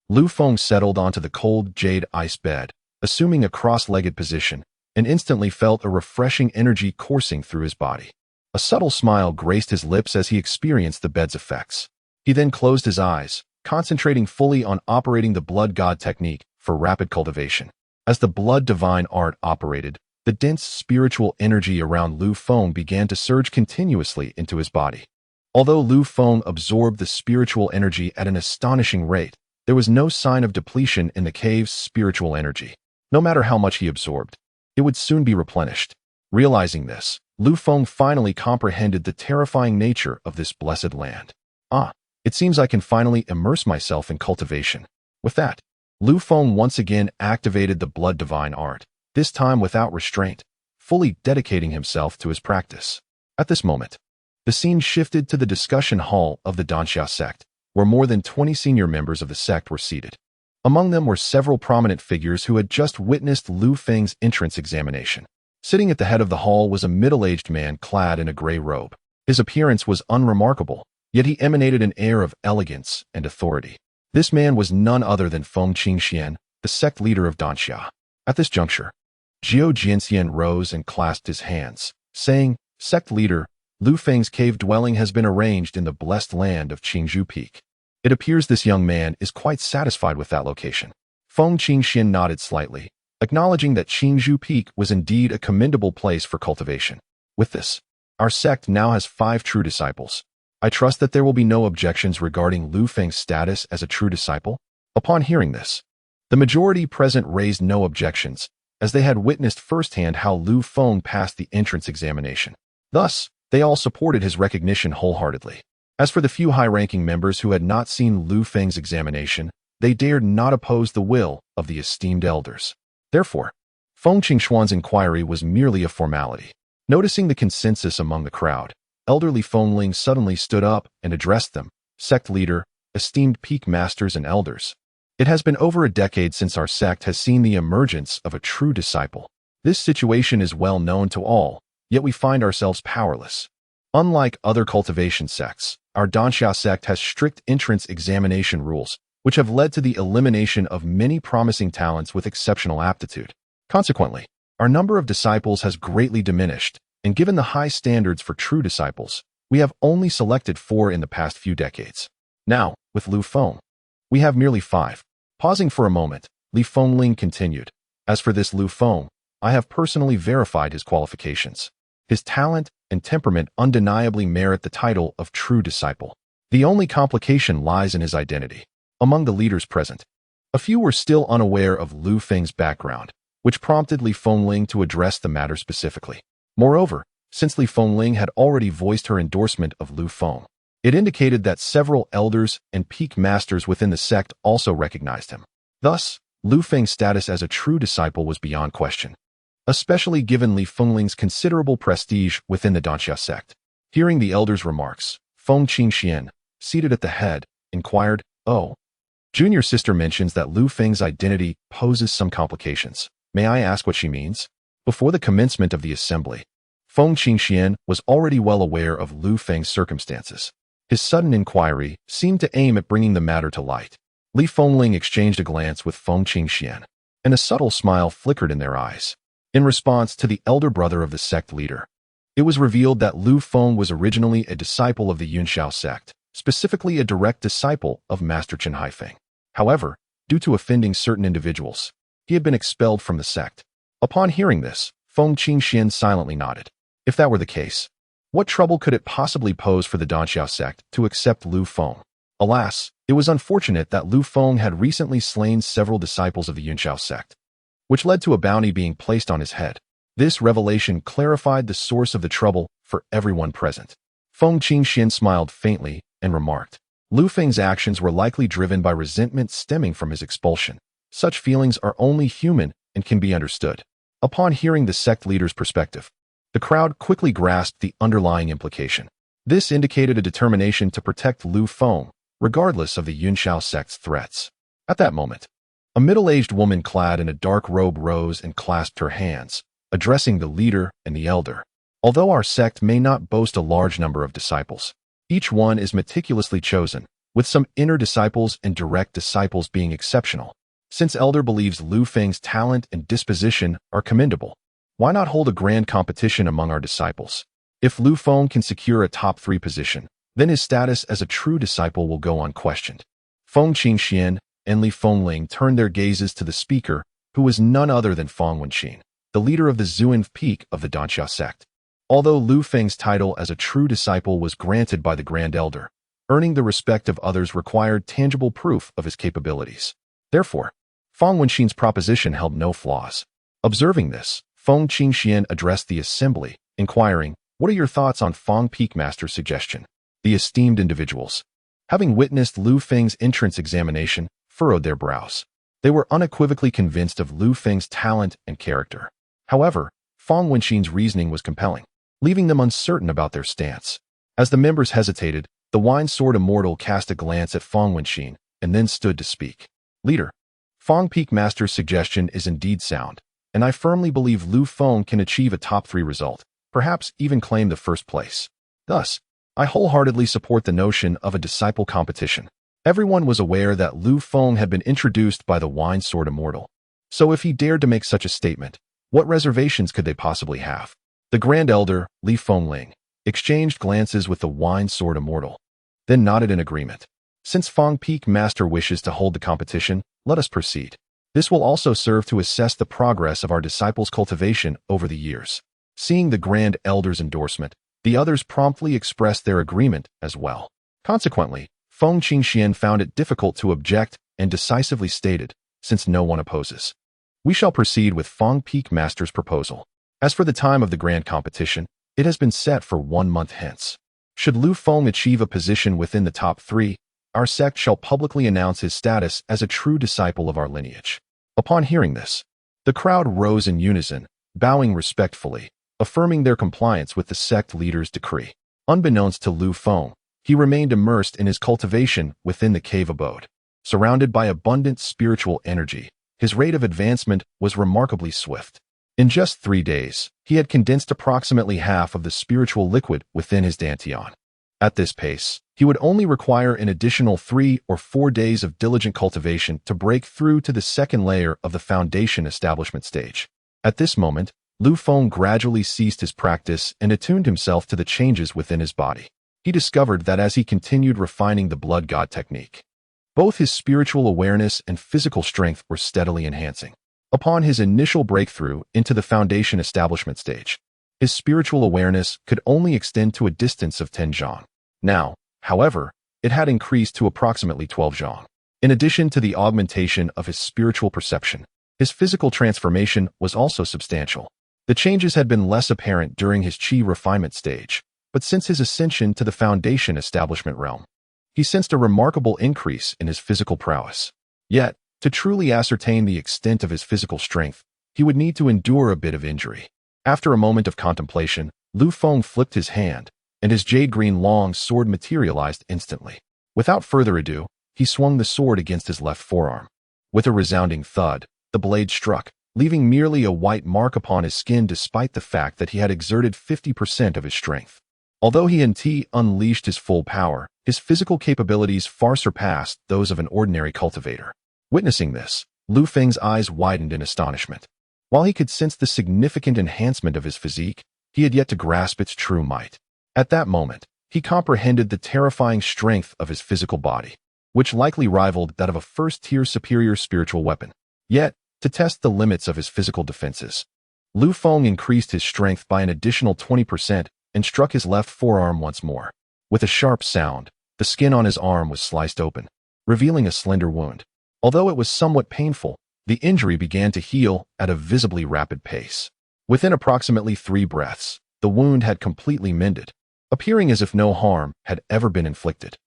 Lu Feng settled onto the cold jade ice bed, assuming a cross-legged position, and instantly felt a refreshing energy coursing through his body. A subtle smile graced his lips as he experienced the bed's effects. He then closed his eyes, concentrating fully on operating the blood god technique for rapid cultivation. As the blood divine art operated, the dense spiritual energy around Lu Feng began to surge continuously into his body. Although Lu Feng absorbed the spiritual energy at an astonishing rate, there was no sign of depletion in the cave's spiritual energy. No matter how much he absorbed, it would soon be replenished. Realizing this, Lu Feng finally comprehended the terrifying nature of this blessed land. It seems I can finally immerse myself in cultivation. With that, Lu Feng once again activated the blood divine art, this time without restraint, fully dedicating himself to his practice. At this moment, the scene shifted to the discussion hall of the Cloudsoar Sect, where more than 20 senior members of the sect were seated. Among them were several prominent figures who had just witnessed Lu Feng's entrance examination. Sitting at the head of the hall was a middle-aged man clad in a gray robe. His appearance was unremarkable, yet he emanated an air of elegance and authority. This man was none other than Feng Qingxian, the sect leader of Cloudsoar. At this juncture, Jiao Jianxian rose and clasped his hands, saying, "Sect leader, Lu Feng's cave dwelling has been arranged in the blessed land of Qingzhou Peak. It appears this young man is quite satisfied with that location." Feng Qingxian nodded slightly, acknowledging that Qingzhou Peak was indeed a commendable place for cultivation. With this, our sect now has 5 true disciples. I trust that there will be no objections regarding Lu Feng's status as a true disciple. Upon hearing this, the majority present raised no objections, as they had witnessed firsthand how Lu Feng passed the entrance examination. Thus, they all supported his recognition wholeheartedly. As for the few high-ranking members who had not seen Lu Feng's examination, they dared not oppose the will of the esteemed elders. Therefore, Feng Qingxuan's inquiry was merely a formality. Noticing the consensus among the crowd, elderly Fengling suddenly stood up and addressed them, sect leader, esteemed peak masters and elders. It has been over a decade since our sect has seen the emergence of a true disciple. This situation is well known to all, yet we find ourselves powerless. Unlike other cultivation sects, our Cloudsoar sect has strict entrance examination rules, which have led to the elimination of many promising talents with exceptional aptitude. Consequently, our number of disciples has greatly diminished, and given the high standards for true disciples, we have only selected 4 in the past few decades. Now, with Lu Feng, we have merely 5. Pausing for a moment, Lu Fengling continued. As for this Lu Feng, I have personally verified his qualifications. His talent and temperament undeniably merit the title of true disciple. The only complication lies in his identity. Among the leaders present, a few were still unaware of Lu Feng's background, which prompted Lu Fengling to address the matter specifically. Moreover, since Lu Fengling had already voiced her endorsement of Lu Feng, it indicated that several elders and peak masters within the sect also recognized him. Thus, Lu Feng's status as a true disciple was beyond question, especially given Lu Fengling's considerable prestige within the Cloudsoar sect. Hearing the elder's remarks, Feng Qingxian, seated at the head, inquired, "Oh, junior sister mentions that Lu Feng's identity poses some complications. May I ask what she means?" Before the commencement of the assembly, Feng Qingxian was already well aware of Lu Feng's circumstances. His sudden inquiry seemed to aim at bringing the matter to light. Lu Fengling exchanged a glance with Feng Qingxian, and a subtle smile flickered in their eyes. In response to the elder brother of the sect leader, it was revealed that Lu Feng was originally a disciple of the Cloudsoar sect, specifically a direct disciple of Master Chen Haifeng. However, due to offending certain individuals, he had been expelled from the sect. Upon hearing this, Feng Qingxian silently nodded. If that were the case, what trouble could it possibly pose for the Cloudsoar sect to accept Lu Feng? Alas, it was unfortunate that Lu Feng had recently slain several disciples of the Cloudsoar sect, which led to a bounty being placed on his head. This revelation clarified the source of the trouble for everyone present. Feng Qingxian smiled faintly and remarked, Lu Feng's actions were likely driven by resentment stemming from his expulsion. Such feelings are only human and can be understood. Upon hearing the sect leader's perspective, the crowd quickly grasped the underlying implication. This indicated a determination to protect Lu Feng, regardless of the Cloudsoar sect's threats. At that moment, a middle-aged woman clad in a dark robe rose and clasped her hands, addressing the leader and the elder. Although our sect may not boast a large number of disciples, each one is meticulously chosen, with some inner disciples and direct disciples being exceptional. Since Elder believes Lu Feng's talent and disposition are commendable, why not hold a grand competition among our disciples? If Lu Feng can secure a top 3 position, then his status as a true disciple will go unquestioned. Feng Qingxian and Lu Fengling turned their gazes to the speaker, who was none other than Feng Wenqin, the leader of the Zuan peak of the Cloudsoar sect. Although Lu Feng's title as a true disciple was granted by the Grand Elder, earning the respect of others required tangible proof of his capabilities. Therefore, Feng Wenqin's proposition held no flaws. Observing this, Feng Qingxian addressed the assembly, inquiring, "What are your thoughts on Feng Peakmaster's suggestion?" The esteemed individuals, having witnessed Lu Feng's entrance examination, furrowed their brows. They were unequivocally convinced of Lu Feng's talent and character. However, Feng Wenqin's reasoning was compelling, leaving them uncertain about their stance. As the members hesitated, the wine sword Immortal cast a glance at Feng Wenqin and then stood to speak. "Leader, Feng Peakmaster's suggestion is indeed sound, and I firmly believe Lu Feng can achieve a top 3 result, perhaps even claim the first place. Thus, I wholeheartedly support the notion of a disciple competition." Everyone was aware that Lu Feng had been introduced by the wine sword Immortal, so if he dared to make such a statement, what reservations could they possibly have? The Grand Elder, Lu Fengling, exchanged glances with the wine sword Immortal, then nodded in agreement. "Since Feng Peakmaster wishes to hold the competition, let us proceed. This will also serve to assess the progress of our disciples' cultivation over the years." Seeing the Grand Elder's endorsement, the others promptly expressed their agreement as well. Consequently, Feng Qingxian found it difficult to object and decisively stated, "Since no one opposes, we shall proceed with Feng Peak Master's proposal. As for the time of the grand competition, it has been set for 1 month hence. Should Lu Feng achieve a position within the top 3, our sect shall publicly announce his status as a true disciple of our lineage." Upon hearing this, the crowd rose in unison, bowing respectfully, affirming their compliance with the sect leader's decree. Unbeknownst to Lu Feng, he remained immersed in his cultivation within the cave abode. Surrounded by abundant spiritual energy, his rate of advancement was remarkably swift. In just 3 days, he had condensed approximately half of the spiritual liquid within his dantian. At this pace, he would only require an additional 3 or 4 days of diligent cultivation to break through to the second layer of the foundation establishment stage. At this moment, Lu Feng gradually ceased his practice and attuned himself to the changes within his body. He discovered that as he continued refining the blood god technique, both his spiritual awareness and physical strength were steadily enhancing. Upon his initial breakthrough into the foundation establishment stage, his spiritual awareness could only extend to a distance of 10 zhang. Now, however, it had increased to approximately 12 zhang. In addition to the augmentation of his spiritual perception, his physical transformation was also substantial. The changes had been less apparent during his qi refinement stage, but since his ascension to the foundation establishment realm, he sensed a remarkable increase in his physical prowess. Yet, to truly ascertain the extent of his physical strength, he would need to endure a bit of injury. After a moment of contemplation, Lu Feng flipped his hand, and his jade-green long sword materialized instantly. Without further ado, he swung the sword against his left forearm. With a resounding thud, the blade struck, leaving merely a white mark upon his skin despite the fact that he had exerted 50% of his strength. Although he unleashed his full power, his physical capabilities far surpassed those of an ordinary cultivator. Witnessing this, Lu Feng's eyes widened in astonishment. While he could sense the significant enhancement of his physique, he had yet to grasp its true might. At that moment, he comprehended the terrifying strength of his physical body, which likely rivaled that of a first-tier superior spiritual weapon. Yet, to test the limits of his physical defenses, Lu Feng increased his strength by an additional 20% and struck his left forearm once more. With a sharp sound, the skin on his arm was sliced open, revealing a slender wound. Although it was somewhat painful, the injury began to heal at a visibly rapid pace. Within approximately 3 breaths, the wound had completely mended, appearing as if no harm had ever been inflicted.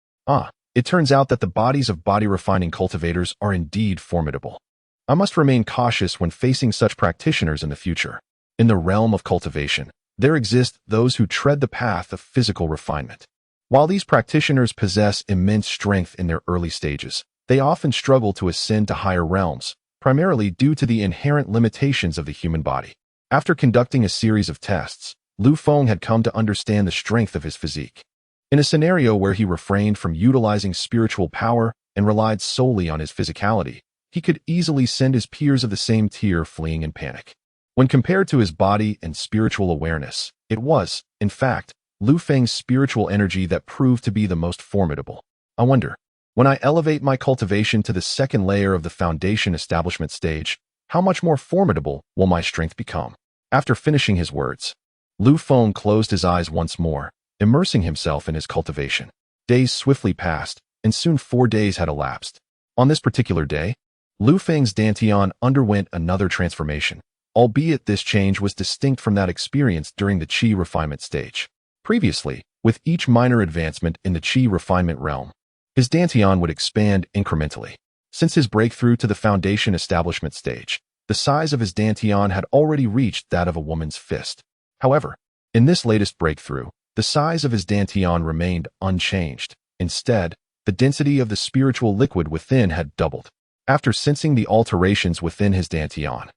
It turns out that the bodies of body-refining cultivators are indeed formidable. I must remain cautious when facing such practitioners in the future. In the realm of cultivation, there exist those who tread the path of physical refinement. While these practitioners possess immense strength in their early stages, they often struggle to ascend to higher realms, primarily due to the inherent limitations of the human body. After conducting a series of tests, Lu Feng had come to understand the strength of his physique. In a scenario where he refrained from utilizing spiritual power and relied solely on his physicality, he could easily send his peers of the same tier fleeing in panic. When compared to his body and spiritual awareness, it was, in fact, Lu Feng's spiritual energy that proved to be the most formidable. I wonder, when I elevate my cultivation to the second layer of the foundation establishment stage, how much more formidable will my strength become? After finishing his words, Lu Feng closed his eyes once more, immersing himself in his cultivation. Days swiftly passed, and soon 4 days had elapsed. On this particular day, Lu Feng's dantian underwent another transformation, albeit this change was distinct from that experienced during the qi refinement stage. Previously, with each minor advancement in the qi refinement realm, his dantian would expand incrementally. Since his breakthrough to the foundation establishment stage, the size of his dantian had already reached that of a woman's fist. However, in this latest breakthrough, the size of his dantian remained unchanged. Instead, the density of the spiritual liquid within had doubled. After sensing the alterations within his dantian,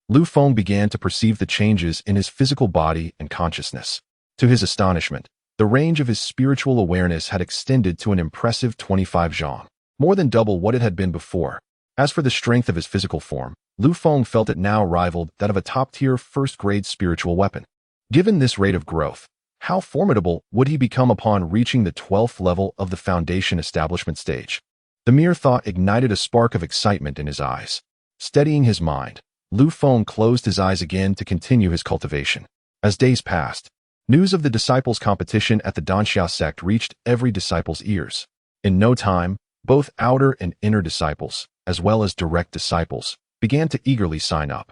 Lu Feng began to perceive the changes in his physical body and consciousness. To his astonishment, the range of his spiritual awareness had extended to an impressive 25 zhang, more than double what it had been before. As for the strength of his physical form, Lu Feng felt it now rivaled that of a top-tier first-grade spiritual weapon. Given this rate of growth, how formidable would he become upon reaching the 12th level of the foundation establishment stage? The mere thought ignited a spark of excitement in his eyes. Steadying his mind, Lu Feng closed his eyes again to continue his cultivation. As days passed, news of the disciples' competition at the Cloudsoar Sect reached every disciple's ears. In no time, Both outer and inner disciples, as well as direct disciples, began to eagerly sign up.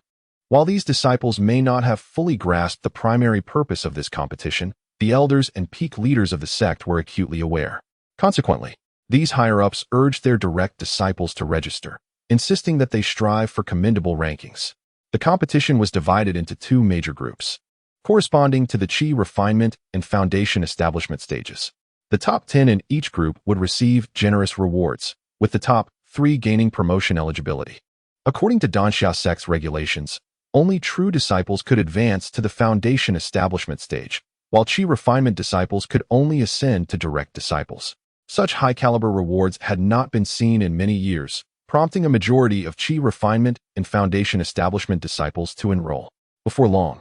While these disciples may not have fully grasped the primary purpose of this competition, the elders and peak leaders of the sect were acutely aware. Consequently, these higher-ups urged their direct disciples to register, insisting that they strive for commendable rankings. The competition was divided into two major groups, corresponding to the Qi refinement and foundation establishment stages. The top 10 in each group would receive generous rewards, with the top 3 gaining promotion eligibility. According to Cloudsoar Sect's regulations, only true disciples could advance to the foundation establishment stage, while Qi refinement disciples could only ascend to direct disciples. Such high-caliber rewards had not been seen in many years, prompting a majority of Qi refinement and foundation establishment disciples to enroll. Before long,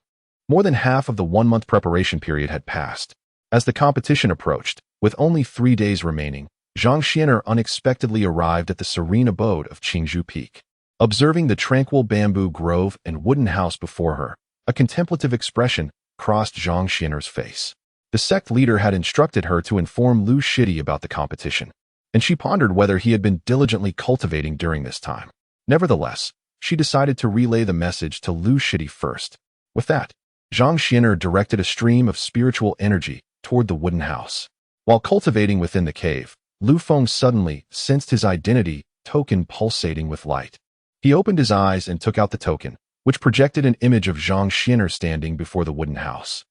more than half of the 1-month preparation period had passed. As the competition approached, with only 3 days remaining, Zhang Xian'er unexpectedly arrived at the serene abode of Qingzhou Peak. Observing the tranquil bamboo grove and wooden house before her, a contemplative expression crossed Zhang Xian'er's face. The sect leader had instructed her to inform Lu Shidi about the competition, and she pondered whether he had been diligently cultivating during this time. Nevertheless, she decided to relay the message to Lu Shidi first. With that, Zhang Xian'er directed a stream of spiritual energy toward the wooden house. While cultivating within the cave, Lu Feng suddenly sensed his identity token pulsating with light. He opened his eyes and took out the token, which projected an image of Zhang Xian'er standing before the wooden house.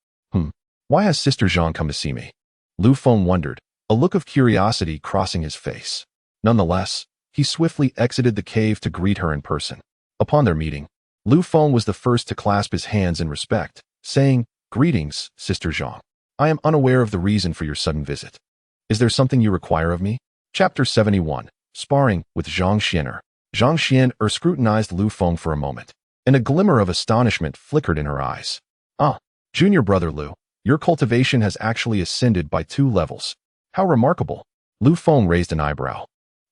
Why has Sister Zhang come to see me? Lu Feng wondered, a look of curiosity crossing his face. Nonetheless, he swiftly exited the cave to greet her in person. Upon their meeting, Lu Feng was the first to clasp his hands in respect, saying, "Greetings, Sister Zhang. I am unaware of the reason for your sudden visit. Is there something you require of me?" Chapter 71. Sparring with Zhang Xian'er. Zhang Xian'er scrutinized Lu Feng for a moment, and a glimmer of astonishment flickered in her eyes. Junior brother Lu, your cultivation has actually ascended by 2 levels. How remarkable. Lu Feng raised an eyebrow,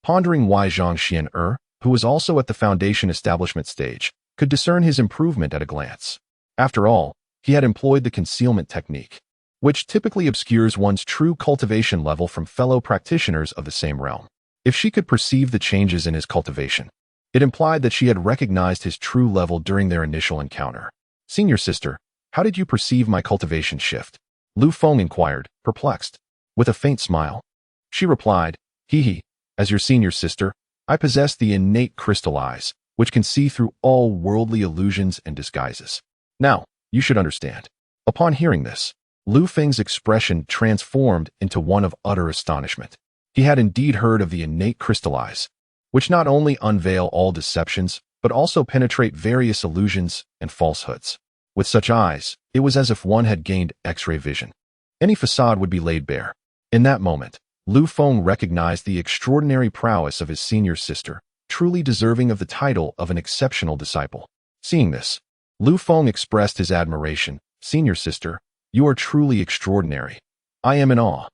pondering why Zhang Xian'er, who was also at the foundation establishment stage, could discern his improvement at a glance. After all, he had employed the concealment technique, which typically obscures one's true cultivation level from fellow practitioners of the same realm. If she could perceive the changes in his cultivation, it implied that she had recognized his true level during their initial encounter. "Senior sister, how did you perceive my cultivation shift?" Lu Feng inquired, perplexed. With a faint smile, she replied, "Hee, as your senior sister, I possess the innate crystal eyes, which can see through all worldly illusions and disguises. Now, you should understand." Upon hearing this, Lu Feng's expression transformed into one of utter astonishment. He had indeed heard of the innate crystal eyes, which not only unveil all deceptions, but also penetrate various illusions and falsehoods. With such eyes, it was as if one had gained X-ray vision. Any facade would be laid bare. In that moment, Lu Feng recognized the extraordinary prowess of his senior sister, truly deserving of the title of an exceptional disciple. Seeing this, Lu Feng expressed his admiration. "Senior sister, you are truly extraordinary. I am in awe.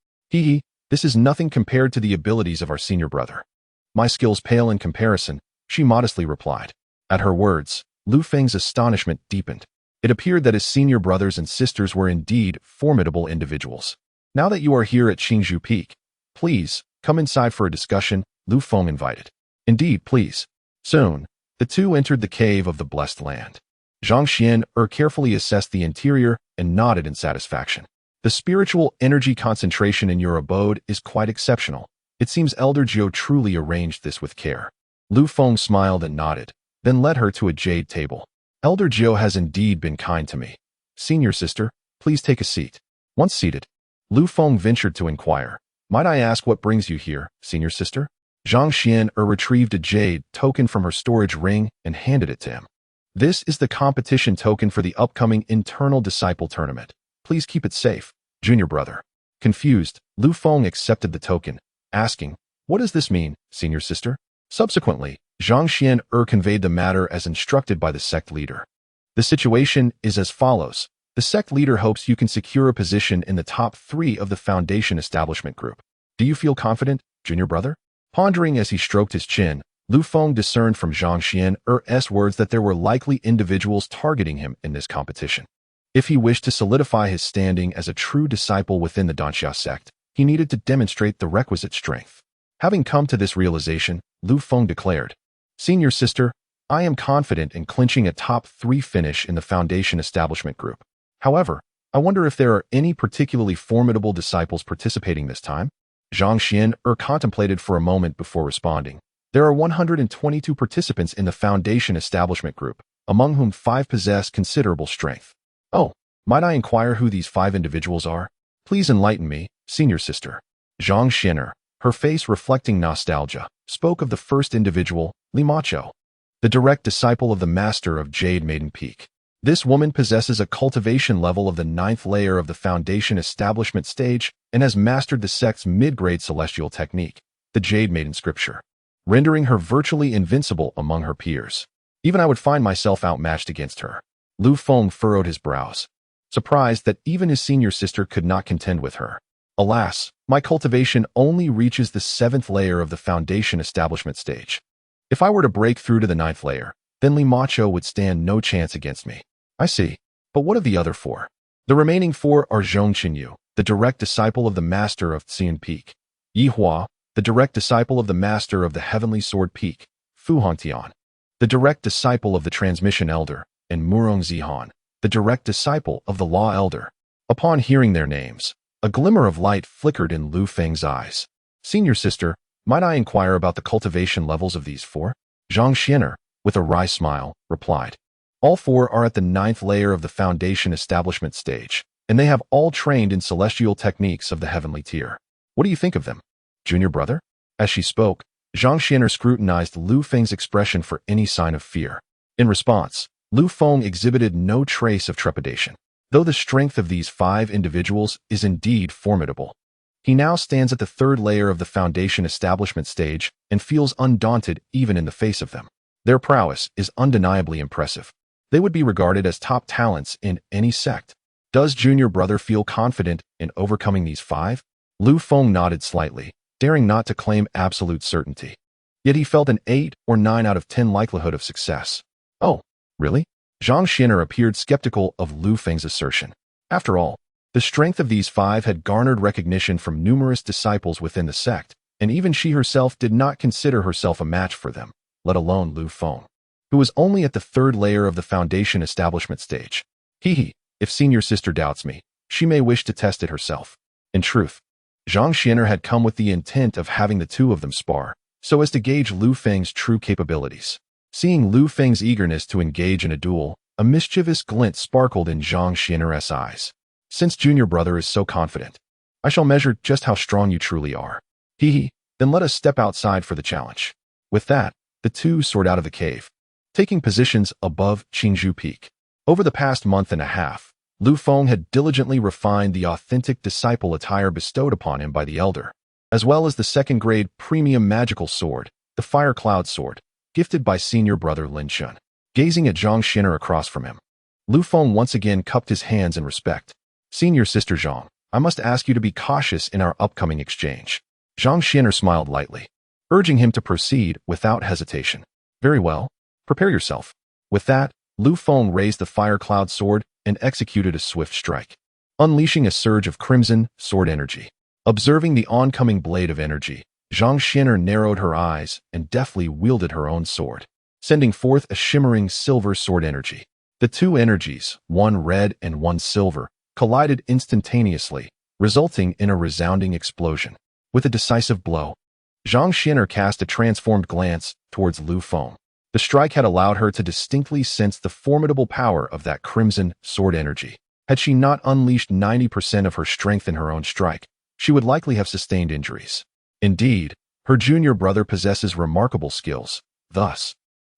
This is nothing compared to the abilities of our senior brother." "My skills pale in comparison," she modestly replied. At her words, Lu Feng's astonishment deepened. It appeared that his senior brothers and sisters were indeed formidable individuals. "Now that you are here at Qingzhou Peak, please, come inside for a discussion," Lu Feng invited. "Indeed, please." Soon, the two entered the cave of the blessed land. Zhang Xian'er carefully assessed the interior and nodded in satisfaction. "The spiritual energy concentration in your abode is quite exceptional. It seems Elder Jiu truly arranged this with care." Lu Feng smiled and nodded, then led her to a jade table. "Elder Jiu has indeed been kind to me. Senior sister, please take a seat." Once seated, Lu Feng ventured to inquire, "Might I ask what brings you here, senior sister?" Zhang Xian'er retrieved a jade token from her storage ring and handed it to him. "This is the competition token for the upcoming internal disciple tournament. Please keep it safe, junior brother." Confused, Lu Feng accepted the token, asking, "What does this mean, senior sister?" Subsequently, Zhang Xian'er conveyed the matter as instructed by the sect leader. "The situation is as follows. The sect leader hopes you can secure a position in the top 3 of the foundation establishment group. Do you feel confident, junior brother?" Pondering as he stroked his chin, Lu Feng discerned from Zhang Xian'er's words that there were likely individuals targeting him in this competition. If he wished to solidify his standing as a true disciple within the Cloudsoar Sect, he needed to demonstrate the requisite strength. Having come to this realization, Lu Feng declared, "Senior sister, I am confident in clinching a top 3 finish in the Foundation Establishment Group. However, I wonder if there are any particularly formidable disciples participating this time?" Zhang Xian contemplated for a moment before responding. "There are 122 participants in the Foundation Establishment Group, among whom 5 possess considerable strength. Oh, might I inquire who these 5 individuals are? Please enlighten me, senior sister." Zhang Xian, her face reflecting nostalgia, spoke of the first individual, Limacho, the direct disciple of the master of Jade Maiden Peak. This woman possesses a cultivation level of the 9th layer of the Foundation Establishment stage and has mastered the sect's mid-grade celestial technique, the Jade Maiden Scripture, rendering her virtually invincible among her peers. Even I would find myself outmatched against her. Lu Feng furrowed his brows, surprised that even his senior sister could not contend with her. "Alas, my cultivation only reaches the 7th layer of the Foundation Establishment stage. If I were to break through to the 9th layer, then Limacho would stand no chance against me." "I see. But what of the other 4? "The remaining 4 are Zhong Qinyu, the direct disciple of the master of Xian Peak; Yi Hua, the direct disciple of the master of the Heavenly Sword Peak; Fu Hongtian, the direct disciple of the Transmission Elder; and Murong Zihan, the direct disciple of the Law Elder." Upon hearing their names, a glimmer of light flickered in Lu Feng's eyes. "Senior sister, might I inquire about the cultivation levels of these 4? Zhang Xian, with a wry smile, replied, "All 4 are at the 9th layer of the Foundation Establishment stage, and they have all trained in celestial techniques of the heavenly tier. What do you think of them, junior brother?" As she spoke, Zhang Xian scrutinized Lu Feng's expression for any sign of fear. In response, Lu Feng exhibited no trace of trepidation. Though the strength of these 5 individuals is indeed formidable, he now stands at the 3rd layer of the Foundation Establishment stage and feels undaunted even in the face of them. Their prowess is undeniably impressive. They would be regarded as top talents in any sect. "Does junior brother feel confident in overcoming these 5? Lu Feng nodded slightly, daring not to claim absolute certainty. Yet he felt an 8 or 9 out of 10 likelihood of success. "Oh, really?" Zhang Xian appeared skeptical of Lu Feng's assertion. After all, the strength of these 5 had garnered recognition from numerous disciples within the sect, and even she herself did not consider herself a match for them, let alone Lu Feng, who was only at the 3rd layer of the Foundation Establishment stage. If senior sister doubts me, she may wish to test it herself. In truth, Zhang Xian had come with the intent of having the 2 of them spar, so as to gauge Lu Feng's true capabilities. Seeing Lu Feng's eagerness to engage in a duel, a mischievous glint sparkled in Zhang Xian's eyes. "Since junior brother is so confident, I shall measure just how strong you truly are. Then let us step outside for the challenge." With that, the 2 soared out of the cave, taking positions above Qingzhou Peak. Over the past month and a half, Lu Feng had diligently refined the authentic disciple attire bestowed upon him by the Elder, as well as the 2nd-grade premium magical sword, the Fire Cloud Sword, gifted by senior brother Lin Chun. Gazing at Zhang Xian across from him, Lu Feng once again cupped his hands in respect. "Senior sister Zhang, I must ask you to be cautious in our upcoming exchange." Zhang Xian smiled lightly, urging him to proceed without hesitation. "Very well. Prepare yourself." With that, Lu Feng raised the Fire Cloud Sword and executed a swift strike, unleashing a surge of crimson sword energy. Observing the oncoming blade of energy, Zhang Xian narrowed her eyes and deftly wielded her own sword, sending forth a shimmering silver sword energy. The 2 energies, one red and one silver, collided instantaneously, resulting in a resounding explosion. With a decisive blow, Zhang Xian cast a transformed glance towards Lu Feng. The strike had allowed her to distinctly sense the formidable power of that crimson sword energy. Had she not unleashed 90% of her strength in her own strike, she would likely have sustained injuries. Indeed, her junior brother possesses remarkable skills. Thus,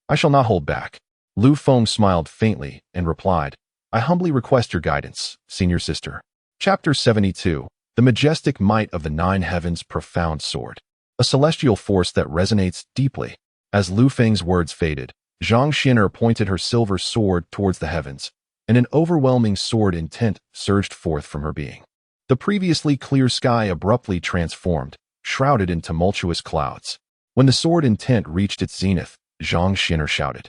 I shall not hold back. Lu Feng smiled faintly and replied, "I humbly request your guidance, senior sister." Chapter 72, The Majestic Might of the 9 Heavens Profound Sword. A celestial force that resonates deeply. As Lu Feng's words faded, Zhang Xian pointed her silver sword towards the heavens, and an overwhelming sword intent surged forth from her being. The previously clear sky abruptly transformed, shrouded in tumultuous clouds. When the sword intent reached its zenith, Zhang Xian shouted,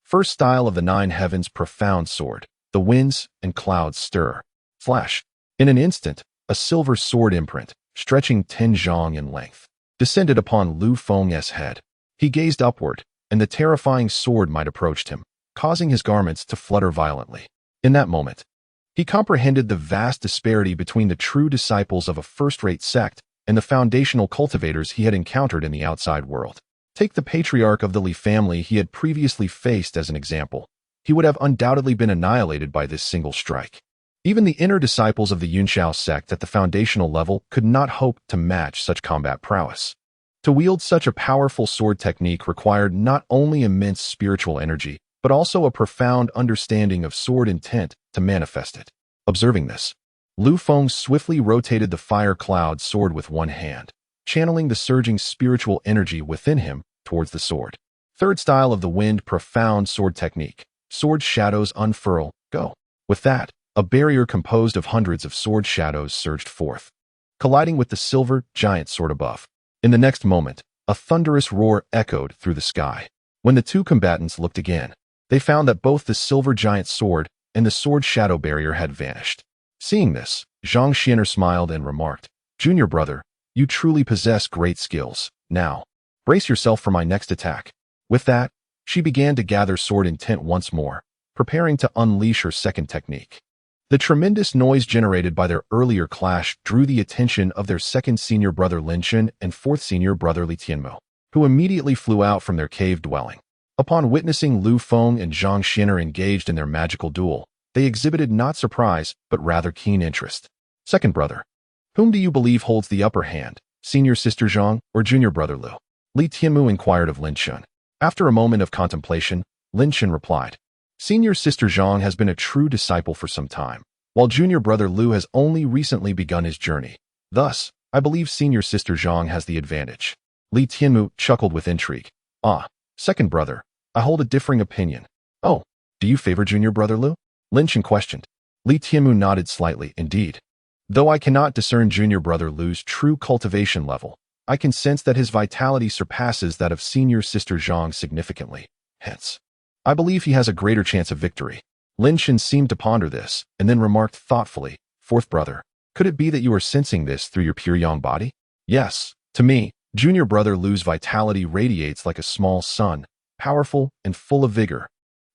"First style of the 9 Heavens Profound Sword, the winds and clouds stir." Flash. In an instant, a silver sword imprint, stretching 10 zhang in length, descended upon Lu Feng's head. He gazed upward, and the terrifying sword might approached him, causing his garments to flutter violently. In that moment, he comprehended the vast disparity between the true disciples of a first-rate sect and the foundational cultivators he had encountered in the outside world. Take the patriarch of the Li family he had previously faced as an example. He would have undoubtedly been annihilated by this single strike. Even the inner disciples of the Yunxiao sect at the foundational level could not hope to match such combat prowess. To wield such a powerful sword technique required not only immense spiritual energy, but also a profound understanding of sword intent to manifest it. Observing this, Lu Feng swiftly rotated the fire cloud sword with one hand, channeling the surging spiritual energy within him towards the sword. Third style of the wind, profound sword technique. Sword shadows unfurl, go. With that, a barrier composed of hundreds of sword shadows surged forth, colliding with the silver giant sword above. In the next moment, a thunderous roar echoed through the sky. When the two combatants looked again, they found that both the silver giant sword and the sword shadow barrier had vanished. Seeing this, Zhang Xian'er smiled and remarked, "Junior brother, you truly possess great skills. Now, brace yourself for my next attack." With that, she began to gather sword intent once more, preparing to unleash her second technique. The tremendous noise generated by their earlier clash drew the attention of their second senior brother Lin Chen and fourth senior brother Li Tianmu, who immediately flew out from their cave dwelling. Upon witnessing Lu Feng and Zhang Xian'er engaged in their magical duel, they exhibited not surprise, but rather keen interest. Second brother, whom do you believe holds the upper hand, senior sister Zhang or junior brother Lu? Li Tianmu inquired of Lin Chen. After a moment of contemplation, Lin Chen replied, "Senior sister Zhang has been a true disciple for some time, while junior brother Lu has only recently begun his journey. Thus, I believe senior sister Zhang has the advantage." Li Tianmu chuckled with intrigue. "Ah, second brother, I hold a differing opinion." "Oh, do you favor junior brother Lu?" Lin Chen questioned. Li Tianmu nodded slightly. "Indeed. Though I cannot discern junior brother Lu's true cultivation level, I can sense that his vitality surpasses that of senior sister Zhang significantly. Hence, I believe he has a greater chance of victory." Lin Chen seemed to ponder this, and then remarked thoughtfully, "Fourth brother, could it be that you are sensing this through your pure yang body?" "Yes, to me, junior brother Lu's vitality radiates like a small sun, powerful and full of vigor."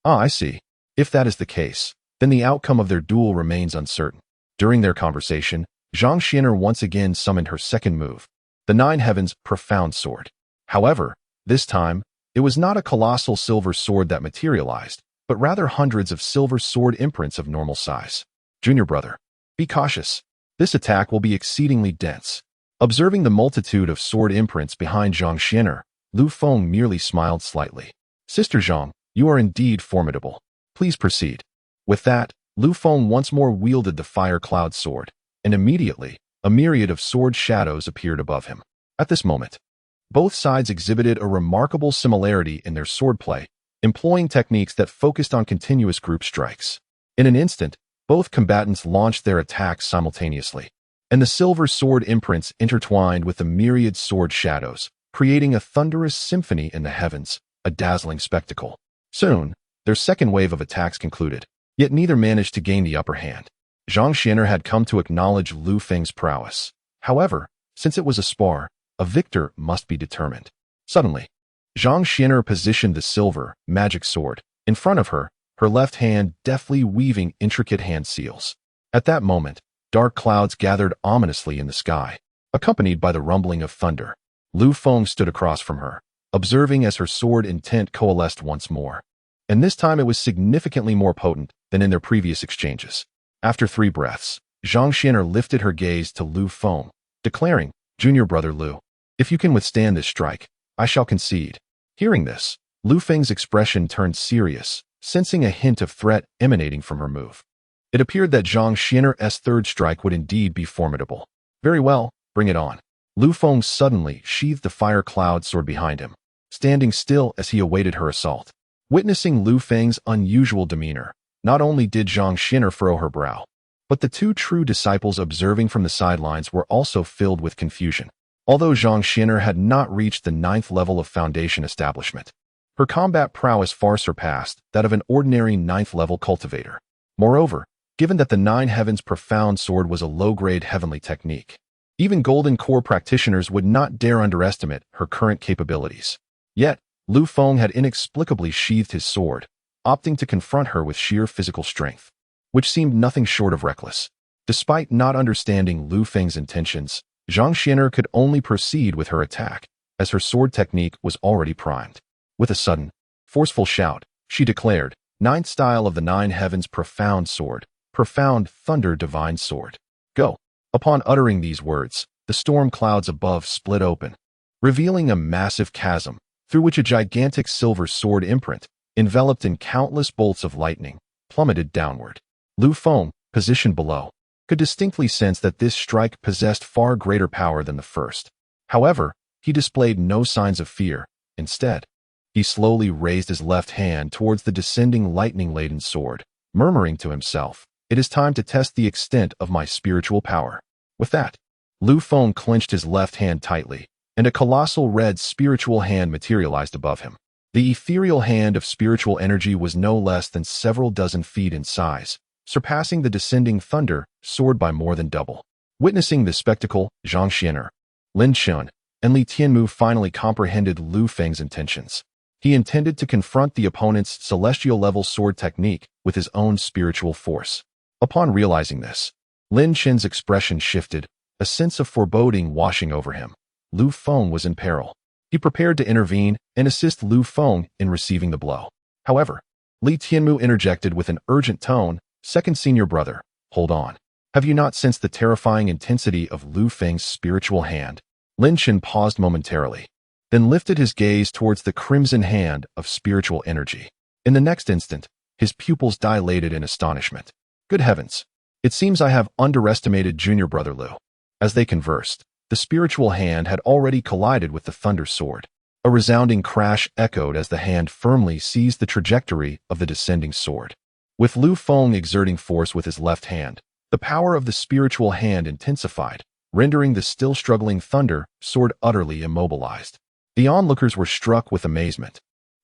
"Ah, I see. If that is the case, then the outcome of their duel remains uncertain." During their conversation, Zhang Xian'er once again summoned her second move, the Nine Heavens Profound Sword. However, this time, it was not a colossal silver sword that materialized, but rather hundreds of silver sword imprints of normal size. "Junior brother, be cautious. This attack will be exceedingly dense." Observing the multitude of sword imprints behind Zhang Xian'er, Lu Feng merely smiled slightly. "Sister Zhang, you are indeed formidable. Please proceed." With that, Lu Feng once more wielded the fire cloud sword, and immediately, a myriad of sword shadows appeared above him. At this moment, both sides exhibited a remarkable similarity in their swordplay, employing techniques that focused on continuous group strikes. In an instant, both combatants launched their attacks simultaneously, and the silver sword imprints intertwined with the myriad sword shadows, creating a thunderous symphony in the heavens, a dazzling spectacle. Soon, their second wave of attacks concluded, yet neither managed to gain the upper hand. Zhang Xian'er had come to acknowledge Lu Feng's prowess. However, since it was a spar, a victor must be determined. Suddenly, Zhang Xian'er positioned the silver, magic sword in front of her, her left hand deftly weaving intricate hand seals. At that moment, dark clouds gathered ominously in the sky, accompanied by the rumbling of thunder. Lu Feng stood across from her, observing as her sword intent coalesced once more. And this time it was significantly more potent than in their previous exchanges. After 3 breaths, Zhang Xian'er lifted her gaze to Lu Feng, declaring, "Junior brother Lu, if you can withstand this strike, I shall concede." Hearing this, Lu Feng's expression turned serious, sensing a hint of threat emanating from her move. It appeared that Zhang Xian'er's third strike would indeed be formidable. "Very well, bring it on." Lu Feng suddenly sheathed the fire cloud sword behind him, standing still as he awaited her assault. Witnessing Lu Feng's unusual demeanor, not only did Zhang Xian'er furrow her brow, but the two true disciples observing from the sidelines were also filled with confusion. Although Zhang Xian'er had not reached the 9th level of foundation establishment, her combat prowess far surpassed that of an ordinary 9th level cultivator. Moreover, given that the Nine Heavens Profound Sword was a low-grade heavenly technique, Even Golden Core practitioners would not dare underestimate her current capabilities. Yet, Lu Feng had inexplicably sheathed his sword, opting to confront her with sheer physical strength, which seemed nothing short of reckless. Despite not understanding Lu Feng's intentions, Zhang Xian'er could only proceed with her attack, as her sword technique was already primed. With a sudden, forceful shout, she declared, "Ninth style of the Nine Heavens Profound Sword, Profound Thunder Divine Sword. Go." Upon uttering these words, the storm clouds above split open, revealing a massive chasm, through which a gigantic silver sword imprint, enveloped in countless bolts of lightning, plummeted downward. Lu Feng, positioned below, could distinctly sense that this strike possessed far greater power than the first. However, he displayed no signs of fear. Instead, he slowly raised his left hand towards the descending lightning-laden sword, murmuring to himself, "It is time to test the extent of my spiritual power." With that, Lu Feng clenched his left hand tightly, and a colossal red spiritual hand materialized above him. The ethereal hand of spiritual energy was no less than several dozen feet in size, surpassing the descending thunder sword by more than double. Witnessing this spectacle, Zhang Xian'er, Lin Chun, and Li Tianmu finally comprehended Lu Feng's intentions. He intended to confront the opponent's celestial-level sword technique with his own spiritual force. Upon realizing this, Lin Chen's expression shifted, a sense of foreboding washing over him. Lu Feng was in peril. He prepared to intervene and assist Lu Feng in receiving the blow. However, Li Tianmu interjected with an urgent tone, "Second senior brother, hold on. Have you not sensed the terrifying intensity of Lu Feng's spiritual hand?" Lin Chen paused momentarily, then lifted his gaze towards the crimson hand of spiritual energy. In the next instant, his pupils dilated in astonishment. "Good heavens! It seems I have underestimated junior brother Lu." As they conversed, the spiritual hand had already collided with the thunder sword. A resounding crash echoed as the hand firmly seized the trajectory of the descending sword. With Lu Feng exerting force with his left hand, the power of the spiritual hand intensified, rendering the still struggling thunder sword utterly immobilized. The onlookers were struck with amazement,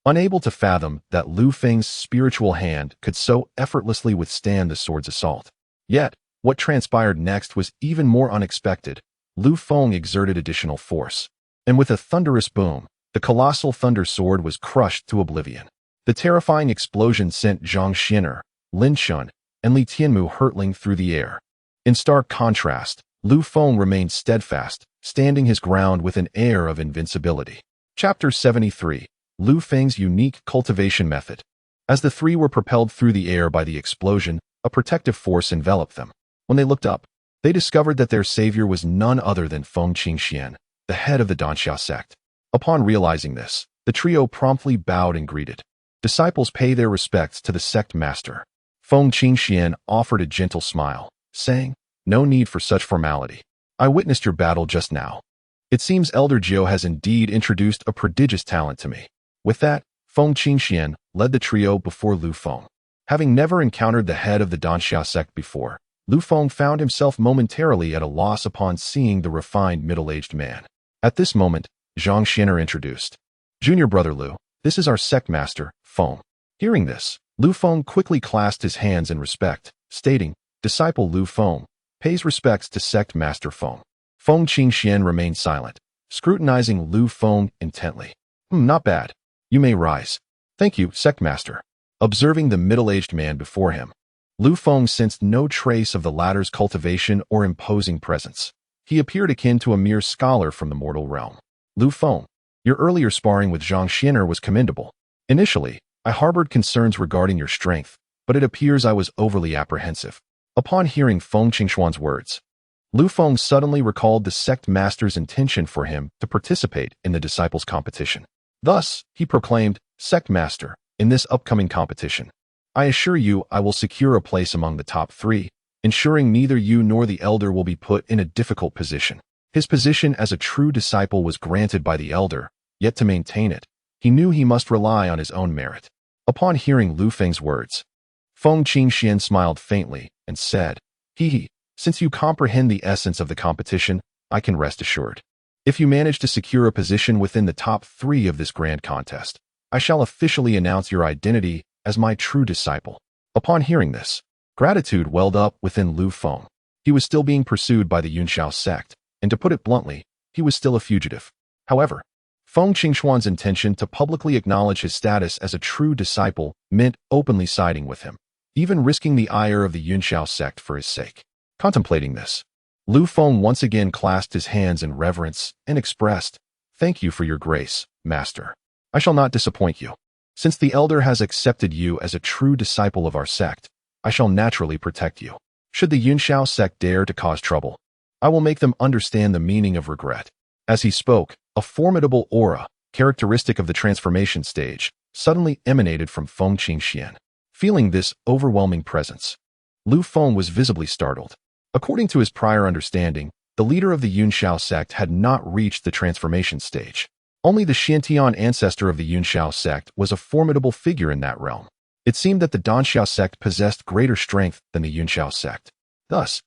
unable to fathom that Lu Feng's spiritual hand could so effortlessly withstand the sword's assault. Yet, what transpired next was even more unexpected. Lu Feng exerted additional force, and with a thunderous boom, the colossal thunder sword was crushed to oblivion. The terrifying explosion sent Zhang Xian'er, Lin Chun, and Li Tianmu hurtling through the air. In stark contrast, Lu Feng remained steadfast, standing his ground with an air of invincibility. Chapter 73. Lu Feng's Unique Cultivation Method. As the three were propelled through the air by the explosion, a protective force enveloped them. When they looked up, they discovered that their savior was none other than Feng Qingxian, the head of the Cloudsoar Sect. Upon realizing this, the trio promptly bowed and greeted. Disciples pay their respects to the sect master. Feng Qingxian offered a gentle smile, saying, "No need for such formality. I witnessed your battle just now. It seems Elder Jiu has indeed introduced a prodigious talent to me." With that, Feng Qingxian led the trio before Lu Feng. Having never encountered the head of the Cloudsoar Sect before, Lu Feng found himself momentarily at a loss upon seeing the refined middle-aged man. At this moment, Zhang Xian'er introduced, "Junior brother Lu, this is our sect master, Feng." Hearing this, Lu Feng quickly clasped his hands in respect, stating, "Disciple Lu Feng pays respects to sect master Feng." Feng Qingxian remained silent, scrutinizing Lu Feng intently. Not bad. You may rise." "Thank you, sect master." Observing the middle-aged man before him, Lu Feng sensed no trace of the latter's cultivation or imposing presence. He appeared akin to a mere scholar from the mortal realm. "Lu Feng, your earlier sparring with Zhang Xian'er was commendable. Initially, I harbored concerns regarding your strength, but it appears I was overly apprehensive." Upon hearing Feng Qingxuan's words, Lu Feng suddenly recalled the sect master's intention for him to participate in the disciples' competition. Thus, he proclaimed, "Sect master, in this upcoming competition, I assure you I will secure a place among the top 3, ensuring neither you nor the elder will be put in a difficult position." His position as a true disciple was granted by the elder, yet to maintain it, he knew he must rely on his own merit. Upon hearing Lu Feng's words, Feng Qingxian smiled faintly and said, Since you comprehend the essence of the competition, I can rest assured. If you manage to secure a position within the top 3 of this grand contest, I shall officially announce your identity as my true disciple." Upon hearing this, gratitude welled up within Lu Feng. He was still being pursued by the Cloudsoar Sect, and to put it bluntly, he was still a fugitive. However, Feng Qingxuan's intention to publicly acknowledge his status as a true disciple meant openly siding with him, even risking the ire of the Yunxiao sect for his sake. Contemplating this, Lu Feng once again clasped his hands in reverence and expressed, "Thank you for your grace, Master. I shall not disappoint you. Since the elder has accepted you as a true disciple of our sect, I shall naturally protect you. Should the Yunxiao sect dare to cause trouble, I will make them understand the meaning of regret." As he spoke, a formidable aura, characteristic of the transformation stage, suddenly emanated from Feng Qingxian. Feeling this overwhelming presence, Lu Feng was visibly startled. According to his prior understanding, the leader of the Yunxiao sect had not reached the transformation stage. Only the Xiantian ancestor of the Yunxiao sect was a formidable figure in that realm. It seemed that the Danxiao sect possessed greater strength than the Yunxiao sect. Thus,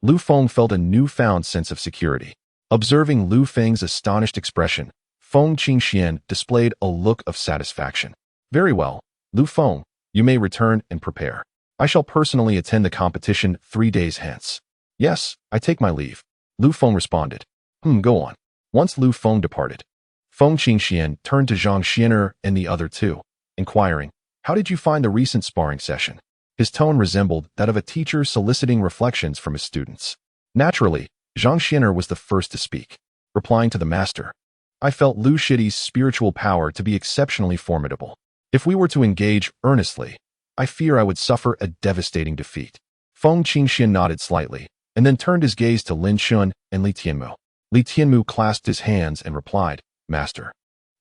Lu Feng felt a newfound sense of security. Observing Lu Feng's astonished expression, Feng Qingxian displayed a look of satisfaction. "Very well, Lu Feng, you may return and prepare. I shall personally attend the competition 3 days hence." "Yes, I take my leave," Lu Feng responded. Go on." Once Lu Feng departed, Feng Qingxian turned to Zhang Xianer and the other two, inquiring, "How did you find the recent sparring session?" His tone resembled that of a teacher soliciting reflections from his students. Naturally, Zhang Xianer was the first to speak. Replying to the master, "I felt Lu Shidi's spiritual power to be exceptionally formidable. If we were to engage earnestly, I fear I would suffer a devastating defeat." Feng Qingxian nodded slightly, and then turned his gaze to Lin Xun and Li Tianmu. Li Tianmu clasped his hands and replied, "Master,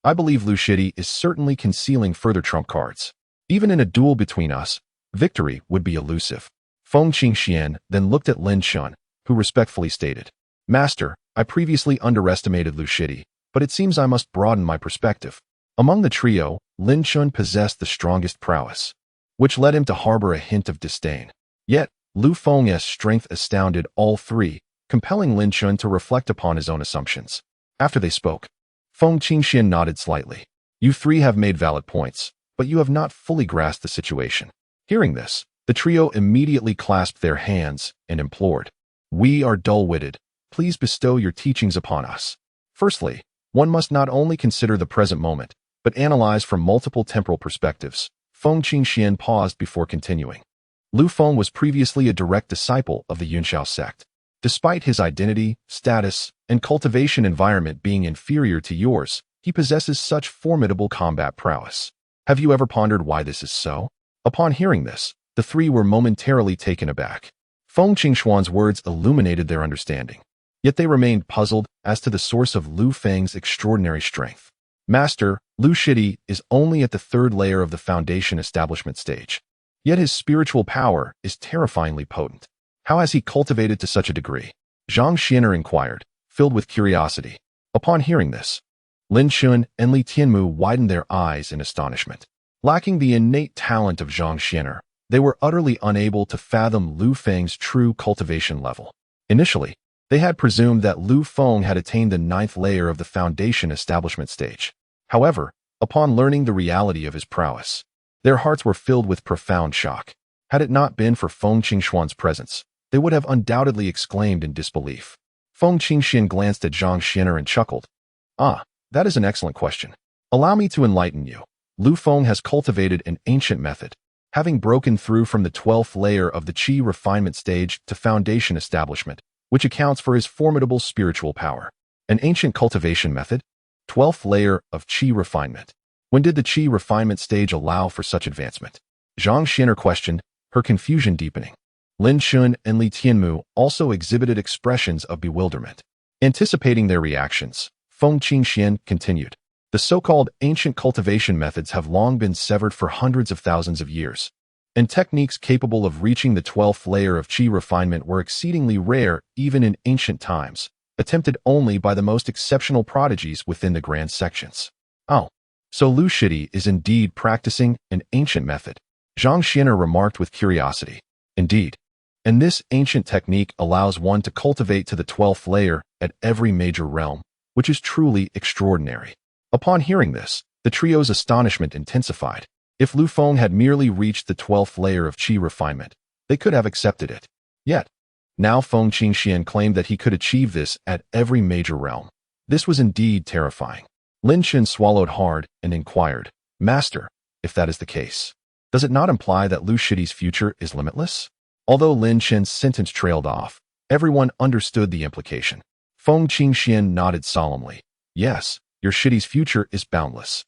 I believe Lu Shidi is certainly concealing further trump cards. Even in a duel between us, victory would be elusive." Feng Qingxian then looked at Lin Xun, who respectfully stated, "Master, I previously underestimated Lu Shidi, but it seems I must broaden my perspective." Among the trio, Lin Xun possessed the strongest prowess, which led him to harbor a hint of disdain. Yet, Lu Feng's strength astounded all three, compelling Lin Xun to reflect upon his own assumptions. After they spoke, Feng Qingxian nodded slightly. "You three have made valid points, but you have not fully grasped the situation." Hearing this, the trio immediately clasped their hands and implored, "We are dull-witted. Please bestow your teachings upon us." Firstly, one must not only consider the present moment, but analyze from multiple temporal perspectives. Feng Qingxian paused before continuing. Lu Feng was previously a direct disciple of the Yunxiao sect. Despite his identity, status, and cultivation environment being inferior to yours, he possesses such formidable combat prowess. Have you ever pondered why this is so? Upon hearing this, the three were momentarily taken aback. Feng Qingxuan's words illuminated their understanding. Yet they remained puzzled as to the source of Lu Feng's extraordinary strength. "Master, Lu Shidi is only at the 3rd layer of the foundation establishment stage. Yet his spiritual power is terrifyingly potent. How has he cultivated to such a degree?" Zhang Xianer inquired, filled with curiosity. Upon hearing this, Lin Xun and Li Tianmu widened their eyes in astonishment. Lacking the innate talent of Zhang Xianer, they were utterly unable to fathom Lu Feng's true cultivation level. Initially, they had presumed that Lu Feng had attained the 9th layer of the foundation establishment stage. However, upon learning the reality of his prowess, their hearts were filled with profound shock. Had it not been for Feng Qingxuan's presence, they would have undoubtedly exclaimed in disbelief. Feng Qingxian glanced at Zhang Xianer and chuckled. "Ah, that is an excellent question. Allow me to enlighten you. Lu Feng has cultivated an ancient method, having broken through from the 12th layer of the Qi refinement stage to foundation establishment, which accounts for his formidable spiritual power. An ancient cultivation method? 12th layer of Qi refinement. When did the Qi refinement stage allow for such advancement?" Zhang Xianer questioned, her confusion deepening. Lin Xun and Li Tianmu also exhibited expressions of bewilderment. Anticipating their reactions, Feng Qingxian continued, "The so-called ancient cultivation methods have long been severed for hundreds of thousands of years, and techniques capable of reaching the 12th layer of Qi refinement were exceedingly rare even in ancient times, attempted only by the most exceptional prodigies within the grand sections." "Oh, so Lu Shidi is indeed practicing an ancient method," Zhang Xianer remarked with curiosity. "Indeed. And this ancient technique allows one to cultivate to the 12th layer at every major realm, which is truly extraordinary." Upon hearing this, the trio's astonishment intensified. If Lu Feng had merely reached the 12th layer of Qi refinement, they could have accepted it. Yet, Now Feng Qingxian claimed that he could achieve this at every major realm. This was indeed terrifying. Lin Chen swallowed hard and inquired, Master, if that is the case, does it not imply that Lu Shidi's future is limitless? Although Lin Chen's sentence trailed off, everyone understood the implication. Feng Qingxian nodded solemnly. Yes, your Shidi's future is boundless.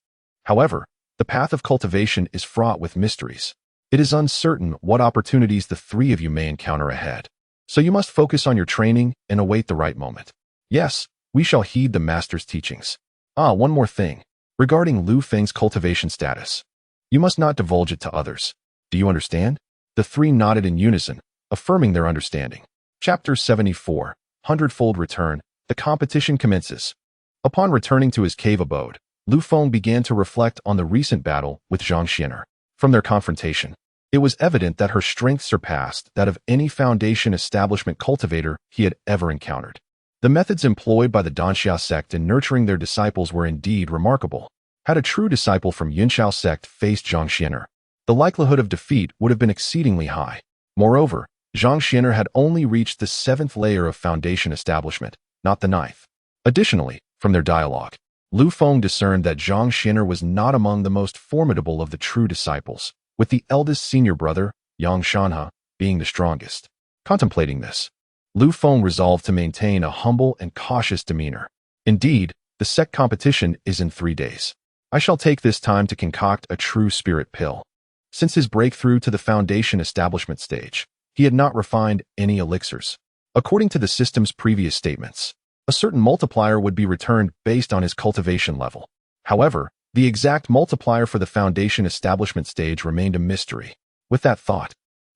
However, the path of cultivation is fraught with mysteries. It is uncertain what opportunities the three of you may encounter ahead. So you must focus on your training and await the right moment. Yes, we shall heed the master's teachings. One more thing. Regarding Lu Feng's cultivation status. You must not divulge it to others. Do you understand? The three nodded in unison, affirming their understanding. Chapter 74, Hundredfold Return. The competition commences. Upon returning to his cave abode, Lu Feng began to reflect on the recent battle with Zhang Xianer. From their confrontation, it was evident that her strength surpassed that of any foundation establishment cultivator he had ever encountered. The methods employed by the Cloudsoar Sect in nurturing their disciples were indeed remarkable. Had a true disciple from Immortal Sect faced Zhang Xianer, the likelihood of defeat would have been exceedingly high. Moreover, Zhang Xianer had only reached the 7th layer of foundation establishment, not the 9th. Additionally, from their dialogue, Lu Feng discerned that Zhang Xianer was not among the most formidable of the true disciples, with the eldest senior brother, Yang Shanhe, being the strongest. Contemplating this, Lu Feng resolved to maintain a humble and cautious demeanor. Indeed, the sect competition is in 3 days. I shall take this time to concoct a true spirit pill. Since his breakthrough to the foundation establishment stage, he had not refined any elixirs. According to the system's previous statements, a certain multiplier would be returned based on his cultivation level. However, the exact multiplier for the foundation establishment stage remained a mystery. With that thought,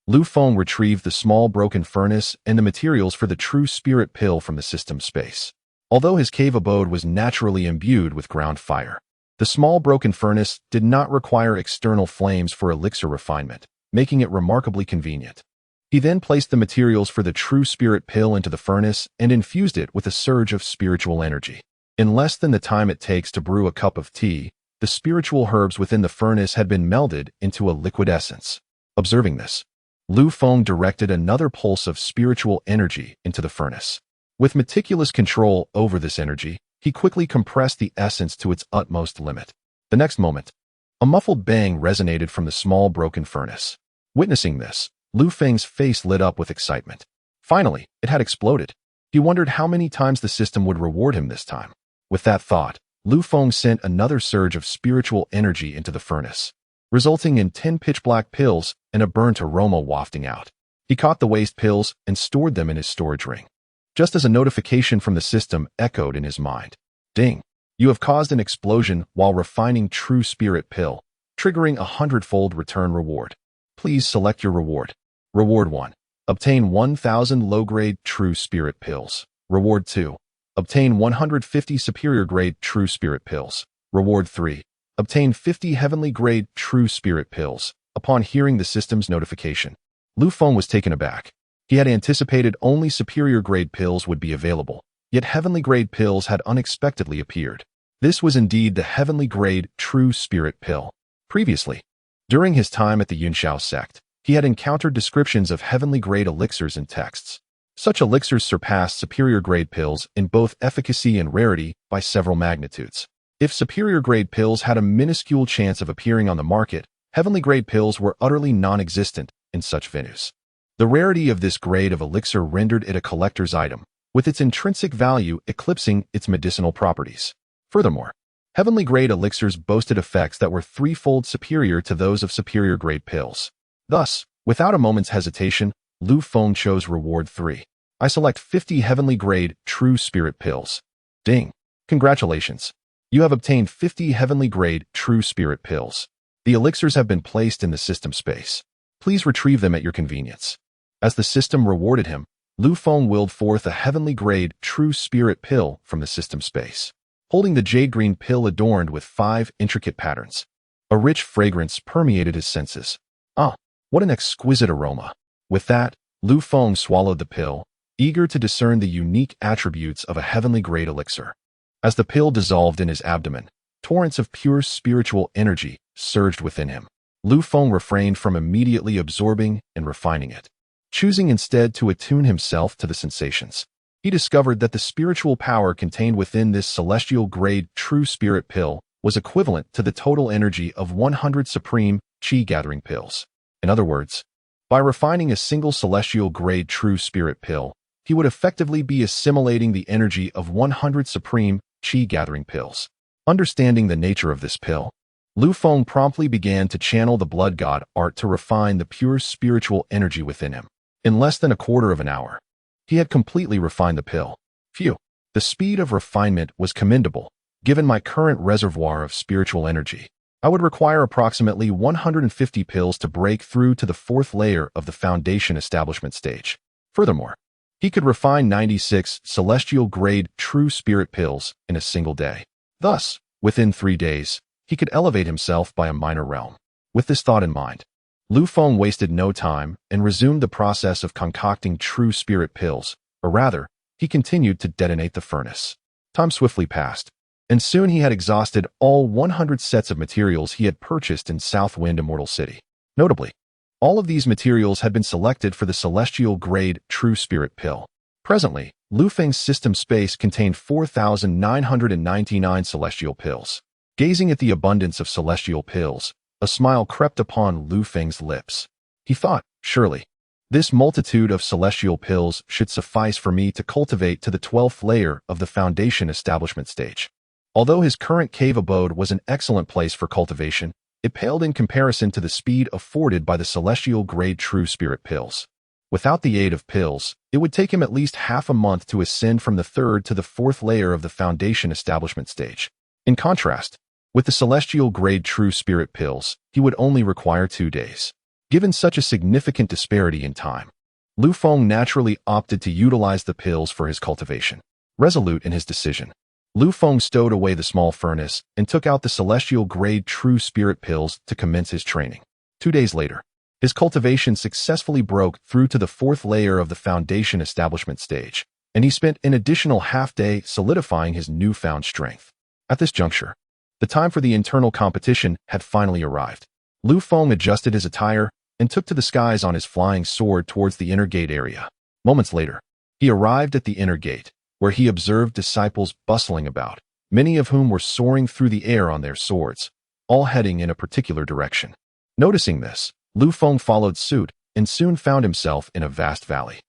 Lu Feng retrieved the small broken furnace and the materials for the true spirit pill from the system space. Although his cave abode was naturally imbued with ground fire, the small broken furnace did not require external flames for elixir refinement, making it remarkably convenient. He then placed the materials for the true spirit pill into the furnace and infused it with a surge of spiritual energy. In less than the time it takes to brew a cup of tea, the spiritual herbs within the furnace had been melded into a liquid essence. Observing this, Lu Feng directed another pulse of spiritual energy into the furnace. With meticulous control over this energy, he quickly compressed the essence to its utmost limit. The next moment, a muffled bang resonated from the small broken furnace. Witnessing this, Lu Feng's face lit up with excitement. Finally, it had exploded. He wondered how many times the system would reward him this time. With that thought, Lu Feng sent another surge of spiritual energy into the furnace, resulting in 10 pitch-black pills and a burnt aroma wafting out. He caught the waste pills and stored them in his storage ring. Just as a notification from the system echoed in his mind. Ding! You have caused an explosion while refining true spirit pill, triggering a 100-fold return reward. Please select your reward. Reward 1. Obtain 1,000 low-grade true spirit pills. Reward 2. Obtain 150 superior-grade true spirit pills. Reward 3. Obtain 50 heavenly-grade true spirit pills. Upon hearing the system's notification, Lu Feng was taken aback. He had anticipated only superior-grade pills would be available, yet heavenly-grade pills had unexpectedly appeared. This was indeed the heavenly-grade true spirit pill. Previously, during his time at the Immortal Sect, he had encountered descriptions of heavenly-grade elixirs in texts. Such elixirs surpassed superior-grade pills in both efficacy and rarity by several magnitudes. If superior-grade pills had a minuscule chance of appearing on the market, heavenly-grade pills were utterly non-existent in such venues. The rarity of this grade of elixir rendered it a collector's item, with its intrinsic value eclipsing its medicinal properties. Furthermore, heavenly-grade elixirs boasted effects that were threefold superior to those of superior-grade pills. Thus, without a moment's hesitation, Lu Feng chose reward 3. I select 50 heavenly-grade true spirit pills. Ding! Congratulations! You have obtained 50 heavenly-grade true spirit pills. The elixirs have been placed in the system space. Please retrieve them at your convenience. As the system rewarded him, Lu Feng willed forth a heavenly-grade true spirit pill from the system space, holding the jade-green pill adorned with 5 intricate patterns. A rich fragrance permeated his senses. What an exquisite aroma! With that, Lu Feng swallowed the pill, eager to discern the unique attributes of a heavenly-grade elixir. As the pill dissolved in his abdomen, torrents of pure spiritual energy surged within him. Lu Feng refrained from immediately absorbing and refining it. choosing instead to attune himself to the sensations. He discovered that the spiritual power contained within this celestial-grade true spirit pill was equivalent to the total energy of 100 supreme chi-gathering pills. In other words, by refining a single celestial-grade true spirit pill, he would effectively be assimilating the energy of 100 supreme chi-gathering pills. Understanding the nature of this pill, Lu Feng promptly began to channel the blood god art to refine the pure spiritual energy within him. In less than a quarter of an hour, he had completely refined the pill. Phew! The speed of refinement was commendable. Given my current reservoir of spiritual energy, I would require approximately 150 pills to break through to the fourth layer of the foundation establishment stage. Furthermore, he could refine 96 celestial-grade true spirit pills in a single day. Thus, within 3 days, he could elevate himself by a minor realm. With this thought in mind, Lu Feng wasted no time and resumed the process of concocting true spirit pills, or rather, he continued to detonate the furnace. Time swiftly passed, and soon he had exhausted all 100 sets of materials he had purchased in Southwind Immortal City. Notably, all of these materials had been selected for the celestial-grade true spirit pill. Presently, Lu Feng's system space contained 4,999 celestial pills. Gazing at the abundance of celestial pills, a smile crept upon Lu Feng's lips. He thought, surely, this multitude of celestial pills should suffice for me to cultivate to the 12th layer of the foundation establishment stage. Although his current cave abode was an excellent place for cultivation, it paled in comparison to the speed afforded by the celestial-grade true spirit pills. Without the aid of pills, it would take him at least half a month to ascend from the 3rd to the 4th layer of the foundation establishment stage. In contrast, with the celestial-grade true spirit pills, he would only require 2 days. Given such a significant disparity in time, Lu Feng naturally opted to utilize the pills for his cultivation. Resolute in his decision, Lu Feng stowed away the small furnace and took out the celestial-grade true spirit pills to commence his training. 2 days later, his cultivation successfully broke through to the 4th layer of the foundation establishment stage, and he spent an additional half-day solidifying his newfound strength. At this juncture, the time for the internal competition had finally arrived. Lu Feng adjusted his attire and took to the skies on his flying sword towards the inner gate area. Moments later, he arrived at the inner gate, where he observed disciples bustling about, many of whom were soaring through the air on their swords, all heading in a particular direction. Noticing this, Lu Feng followed suit and soon found himself in a vast valley.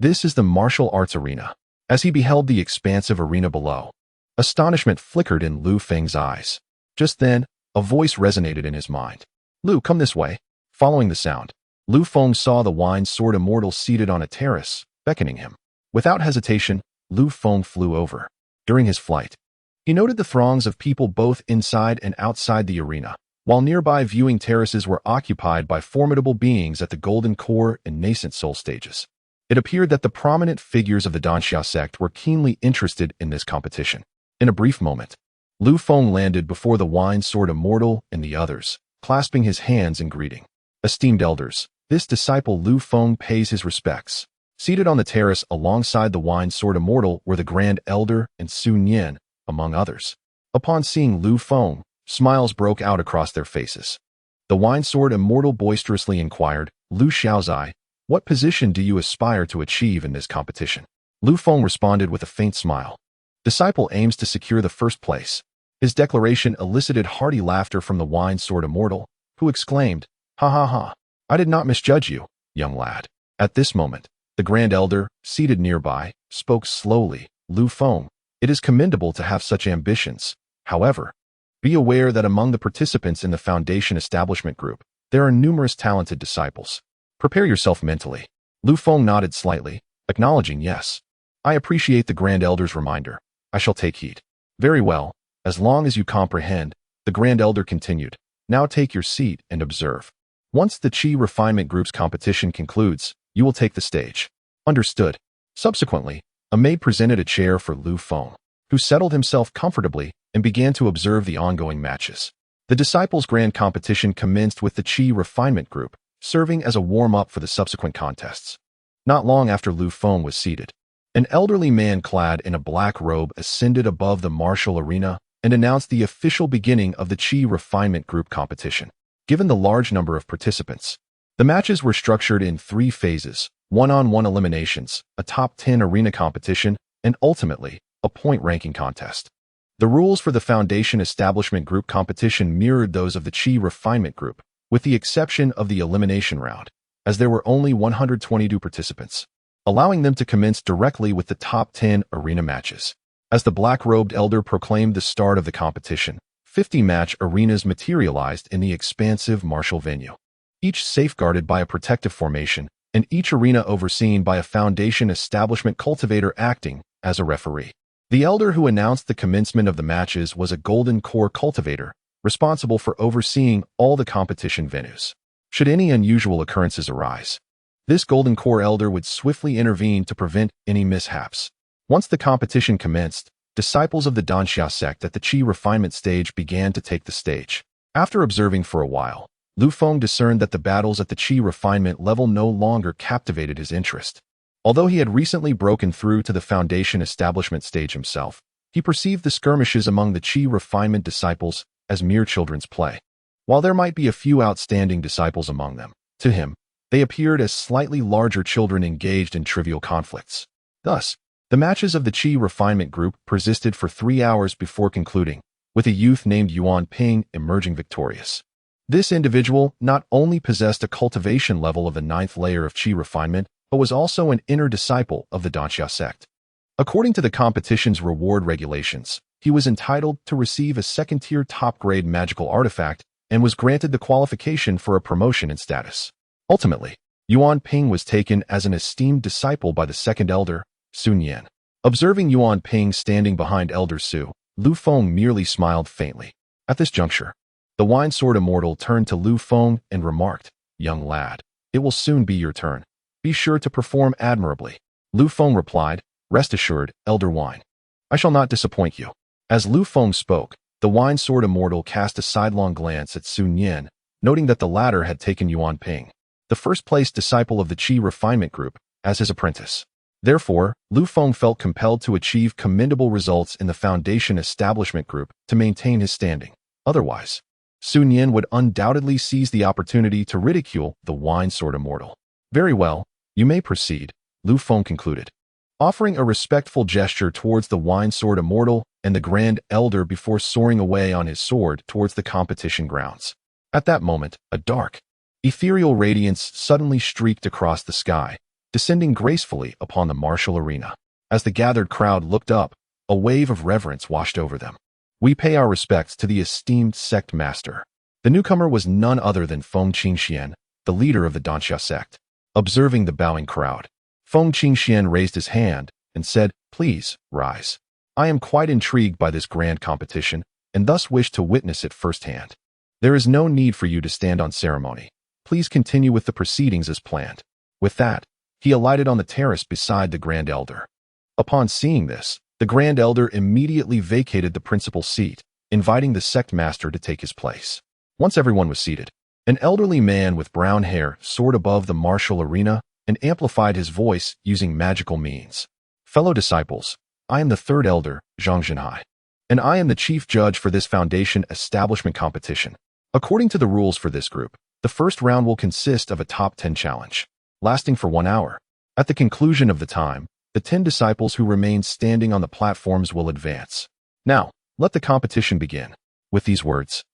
This is the martial arts arena. As he beheld the expansive arena below, astonishment flickered in Lu Feng's eyes. Just then, a voice resonated in his mind. Lu, come this way. Following the sound, Lu Feng saw the wine sword Immortal seated on a terrace, beckoning him. Without hesitation, Lu Feng flew over. During his flight, he noted the throngs of people both inside and outside the arena, while nearby viewing terraces were occupied by formidable beings at the golden core and nascent soul stages. It appeared that the prominent figures of the Cloudsoar Sect were keenly interested in this competition. In a brief moment, Lu Feng landed before the wine sword Immortal and the others, clasping his hands in greeting. Esteemed elders, this disciple Lu Feng pays his respects. Seated on the terrace alongside the wine sword Immortal were the Grand Elder and Sun Yan, among others. Upon seeing Lu Feng, smiles broke out across their faces. The wine sword Immortal boisterously inquired, Lu Xiaozai, what position do you aspire to achieve in this competition? Lu Feng responded with a faint smile. Disciple aims to secure the first place. His declaration elicited hearty laughter from the wine sword Immortal, who exclaimed, Ha ha ha, I did not misjudge you, young lad. At this moment, the Grand Elder, seated nearby, spoke slowly, Lu Feng, it is commendable to have such ambitions. However, be aware that among the participants in the Foundation Establishment Group, there are numerous talented disciples. Prepare yourself mentally. Lu Feng nodded slightly, acknowledging yes. I appreciate the Grand Elder's reminder. I shall take heed. Very well, as long as you comprehend, the Grand Elder continued. Now take your seat and observe. Once the Chi Refinement Group's competition concludes, you will take the stage. Understood. Subsequently, a maid presented a chair for Lu Feng, who settled himself comfortably and began to observe the ongoing matches. The disciples' grand competition commenced with the Chi Refinement Group, serving as a warm-up for the subsequent contests. Not long after Lu Feng was seated, an elderly man clad in a black robe ascended above the martial arena and announced the official beginning of the Chi Refinement Group competition. Given the large number of participants, The matches were structured in 3 phases: one-on-one eliminations, a top 10 arena competition, and ultimately, a point-ranking contest. The rules for the Foundation Establishment Group competition mirrored those of the Qi Refinement Group, with the exception of the elimination round, as there were only 122 participants, allowing them to commence directly with the top 10 arena matches. As the black-robed elder proclaimed the start of the competition, 50 match arenas materialized in the expansive martial venue, each safeguarded by a protective formation, and each arena overseen by a Foundation Establishment cultivator acting as a referee. The elder who announced the commencement of the matches was a golden core cultivator, responsible for overseeing all the competition venues. Should any unusual occurrences arise, this golden core elder would swiftly intervene to prevent any mishaps. Once the competition commenced, disciples of the Cloudsoar Sect at the Qi refinement stage began to take the stage. After observing for a while, Lu Feng discerned that the battles at the Qi refinement level no longer captivated his interest. Although he had recently broken through to the Foundation Establishment stage himself, he perceived the skirmishes among the Qi refinement disciples as mere children's play. While there might be a few outstanding disciples among them, to him, they appeared as slightly larger children engaged in trivial conflicts. Thus, the matches of the Qi refinement group persisted for 3 hours before concluding, with a youth named Yuan Ping emerging victorious. This individual not only possessed a cultivation level of the 9th layer of Qi refinement, but was also an inner disciple of the Cloudsoar Sect. According to the competition's reward regulations, he was entitled to receive a second-tier top-grade magical artifact and was granted the qualification for a promotion in status. Ultimately, Yuan Ping was taken as an esteemed disciple by the second elder, Sun Yan. Observing Yuan Ping standing behind Elder Su, Lu Feng merely smiled faintly. At this juncture, the wine sword Immortal turned to Lu Feng and remarked, "Young lad, it will soon be your turn. Be sure to perform admirably." Lu Feng replied, "Rest assured, Elder Wine. I shall not disappoint you." As Lu Feng spoke, the wine sword Immortal cast a sidelong glance at Sun Yan, noting that the latter had taken Yuan Ping, the first-place disciple of the Qi refinement group, as his apprentice. Therefore, Lu Feng felt compelled to achieve commendable results in the Foundation Establishment Group to maintain his standing. Otherwise, Sun Yan would undoubtedly seize the opportunity to ridicule the wine sword Immortal. "Very well, you may proceed," Lu Feng concluded, offering a respectful gesture towards the wine sword Immortal and the Grand Elder before soaring away on his sword towards the competition grounds. At that moment, a dark, ethereal radiance suddenly streaked across the sky, descending gracefully upon the martial arena. As the gathered crowd looked up, a wave of reverence washed over them. "We pay our respects to the esteemed sect master." The newcomer was none other than Feng Qingxian, the leader of the Cloudsoar Sect. Observing the bowing crowd, Feng Qingxian raised his hand and said, "Please, rise. I am quite intrigued by this grand competition, and thus wish to witness it firsthand. There is no need for you to stand on ceremony. Please continue with the proceedings as planned." With that, he alighted on the terrace beside the Grand Elder. Upon seeing this, the Grand Elder immediately vacated the principal seat, inviting the sect master to take his place. Once everyone was seated, an elderly man with brown hair soared above the martial arena and amplified his voice using magical means. "Fellow disciples, I am the third elder, Zhang Zhenhai, and I am the chief judge for this Foundation Establishment competition. According to the rules for this group, the first round will consist of a top 10 challenge, lasting for 1 hour. At the conclusion of the time, the 10 disciples who remain standing on the platforms will advance. Now, let the competition begin." With these words,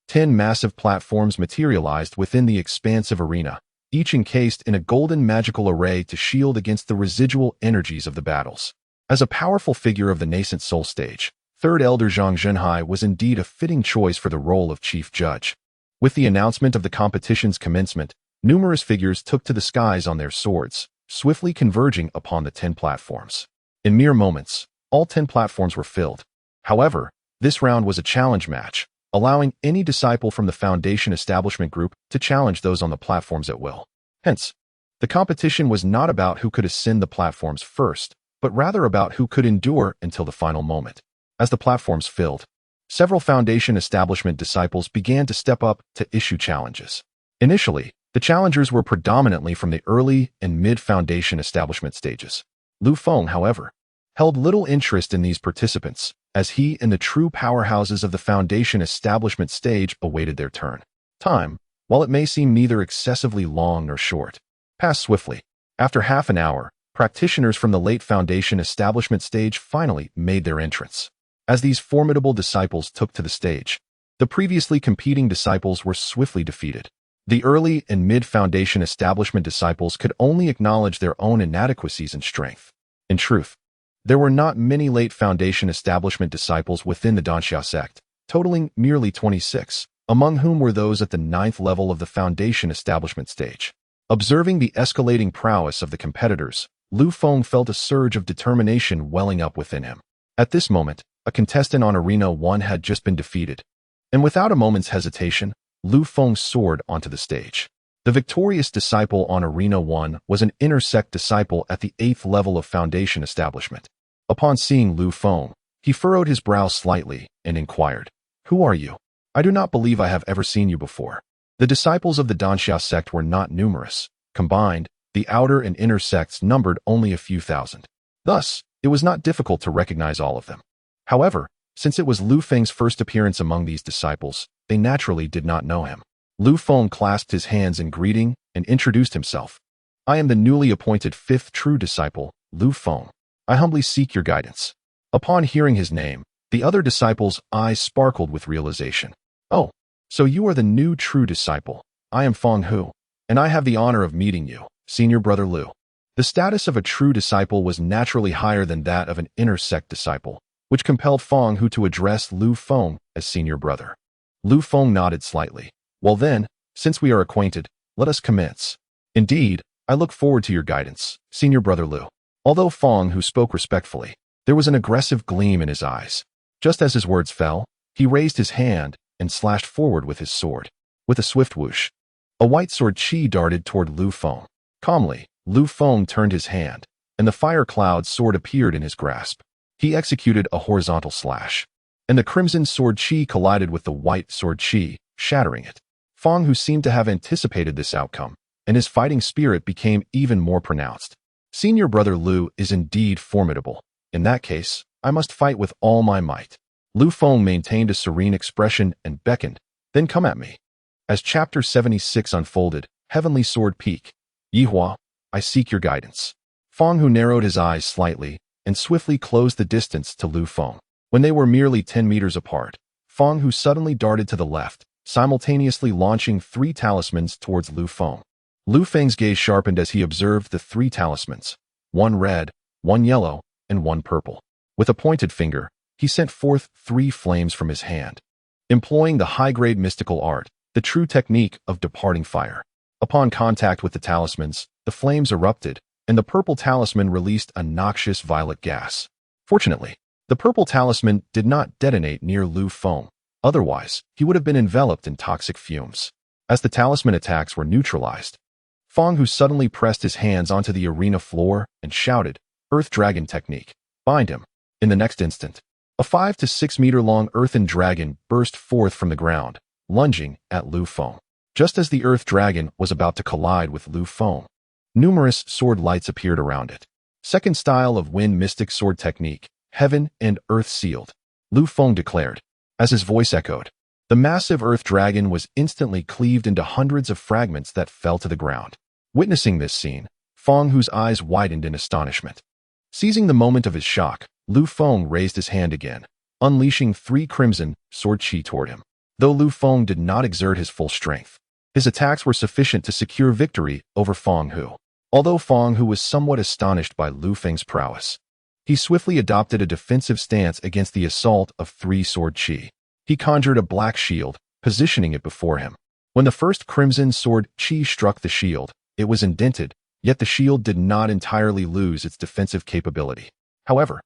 10 massive platforms materialized within the expansive arena, each encased in a golden magical array to shield against the residual energies of the battles. As a powerful figure of the nascent soul stage, Third Elder Zhang Zhenhai was indeed a fitting choice for the role of chief judge. With the announcement of the competition's commencement, numerous figures took to the skies on their swords, swiftly converging upon the 10 platforms. In mere moments, all 10 platforms were filled. However, this round was a challenge match, allowing any disciple from the Foundation Establishment Group to challenge those on the platforms at will. Hence, the competition was not about who could ascend the platforms first, but rather about who could endure until the final moment. As the platforms filled, several Foundation Establishment disciples began to step up to issue challenges. Initially, the challengers were predominantly from the early and mid-Foundation Establishment stages. Lu Feng, however, held little interest in these participants, as he and the true powerhouses of the Foundation Establishment stage awaited their turn. Time, while it may seem neither excessively long nor short. Passed swiftly. After half an hour, practitioners from the late Foundation establishment stage finally made their entrance. As these formidable disciples took to the stage, the previously competing disciples were swiftly defeated. The early and mid-Foundation establishment disciples could only acknowledge their own inadequacies and strength. In truth, there were not many late Foundation establishment disciples within the Cloudsoar Sect, totaling merely 26, among whom were those at the 9th level of the Foundation establishment stage. Observing the escalating prowess of the competitors, Lu Feng felt a surge of determination welling up within him. At this moment, a contestant on Arena 1 had just been defeated, and without a moment's hesitation, Lu Feng soared onto the stage. The victorious disciple on Arena 1 was an inner sect disciple at the 8th level of Foundation establishment. Upon seeing Lu Feng, he furrowed his brow slightly and inquired, "Who are you? I do not believe I have ever seen you before." The disciples of the Cloudsoar Sect were not numerous. Combined, the outer and inner sects numbered only a few thousand. Thus, it was not difficult to recognize all of them. However, since it was Lu Feng's first appearance among these disciples, they naturally did not know him. Lu Feng clasped his hands in greeting and introduced himself. "I am the newly appointed 5th true disciple, Lu Feng. I humbly seek your guidance." Upon hearing his name, the other disciples' eyes sparkled with realization. "Oh, so you are the new true disciple. I am Feng Hu, and I have the honor of meeting you, Senior Brother Lu." The status of a true disciple was naturally higher than that of an inner sect disciple, which compelled Feng Hu to address Lu Feng as Senior Brother. Lu Feng nodded slightly. "Well then, since we are acquainted, let us commence. Indeed, I look forward to your guidance, Senior Brother Lu." Although Feng Hu spoke respectfully, there was an aggressive gleam in his eyes. Just as his words fell, he raised his hand and slashed forward with his sword. With a swift whoosh, a white sword chi darted toward Lu Feng. Calmly, Lu Feng turned his hand, and the fire cloud sword appeared in his grasp. He executed a horizontal slash, and the crimson sword chi collided with the white sword chi, shattering it. Feng Hu seemed to have anticipated this outcome, and his fighting spirit became even more pronounced. "Senior Brother Lu is indeed formidable. In that case, I must fight with all my might." Lu Feng maintained a serene expression and beckoned, "Then come at me." As Chapter 76 unfolded, Heavenly Sword Peak. "Yihua, I seek your guidance." Feng Hu narrowed his eyes slightly and swiftly closed the distance to Lu Feng. When they were merely 10 meters apart, Feng Hu suddenly darted to the left, simultaneously launching 3 talismans towards Lu Feng. Lu Feng's gaze sharpened as he observed the 3 talismans, 1 red, 1 yellow, and 1 purple. With a pointed finger, he sent forth 3 flames from his hand, employing the high-grade mystical art, the true technique of departing fire. Upon contact with the talismans, the flames erupted, and the purple talisman released a noxious violet gas. Fortunately, the purple talisman did not detonate near Lu Feng. Otherwise, he would have been enveloped in toxic fumes. As the talisman attacks were neutralized, Feng Hu suddenly pressed his hands onto the arena floor and shouted, "Earth Dragon Technique. Bind him." In the next instant, a 5 to 6 meter long earthen dragon burst forth from the ground, lunging at Lu Feng. Just as the earth dragon was about to collide with Lu Feng, numerous sword lights appeared around it. Second style of wind mystic sword technique, heaven and earth sealed, Lu Feng declared. As his voice echoed, the massive earth dragon was instantly cleaved into hundreds of fragments that fell to the ground. Witnessing this scene, Feng Hu's eyes widened in astonishment. Seizing the moment of his shock, Lu Feng raised his hand again, unleashing 3 crimson sword chi toward him. Though Lu Feng did not exert his full strength, his attacks were sufficient to secure victory over Feng Hu. Although Feng Hu was somewhat astonished by Lu Feng's prowess, he swiftly adopted a defensive stance against the assault of 3 sword chi. He conjured a black shield, positioning it before him. When the first crimson sword chi struck the shield, it was indented, yet the shield did not entirely lose its defensive capability. However,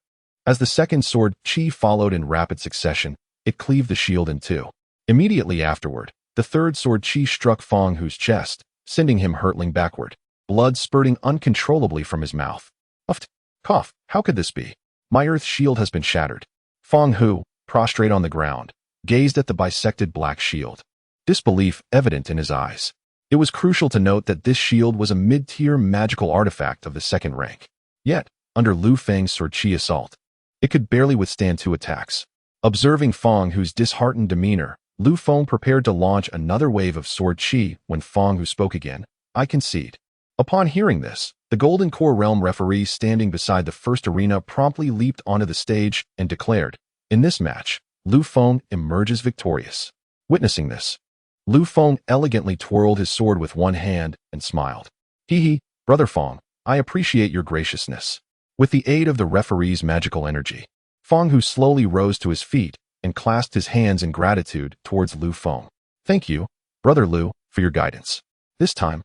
as the second sword chi followed in rapid succession, it cleaved the shield in 2. Immediately afterward, the third sword chi struck Feng Hu's chest, sending him hurtling backward, blood spurting uncontrollably from his mouth. Huffed. Cough, how could this be? My earth shield has been shattered. Feng Hu, prostrate on the ground, gazed at the bisected black shield, disbelief evident in his eyes. It was crucial to note that this shield was a mid-tier magical artifact of the 2nd rank. Yet, under Lu Feng's sword chi assault, it could barely withstand 2 attacks. Observing Feng Hu's disheartened demeanor, Lu Feng prepared to launch another wave of sword chi when Feng Hu spoke again. I concede. Upon hearing this, the Golden Core Realm referee standing beside the first arena promptly leaped onto the stage and declared, "In this match, Lu Feng emerges victorious." Witnessing this, Lu Feng elegantly twirled his sword with one hand and smiled. Hee, Brother Feng, I appreciate your graciousness. With the aid of the referee's magical energy, Feng Hu slowly rose to his feet and clasped his hands in gratitude towards Lu Feng. Thank you, Brother Lu, for your guidance. This time,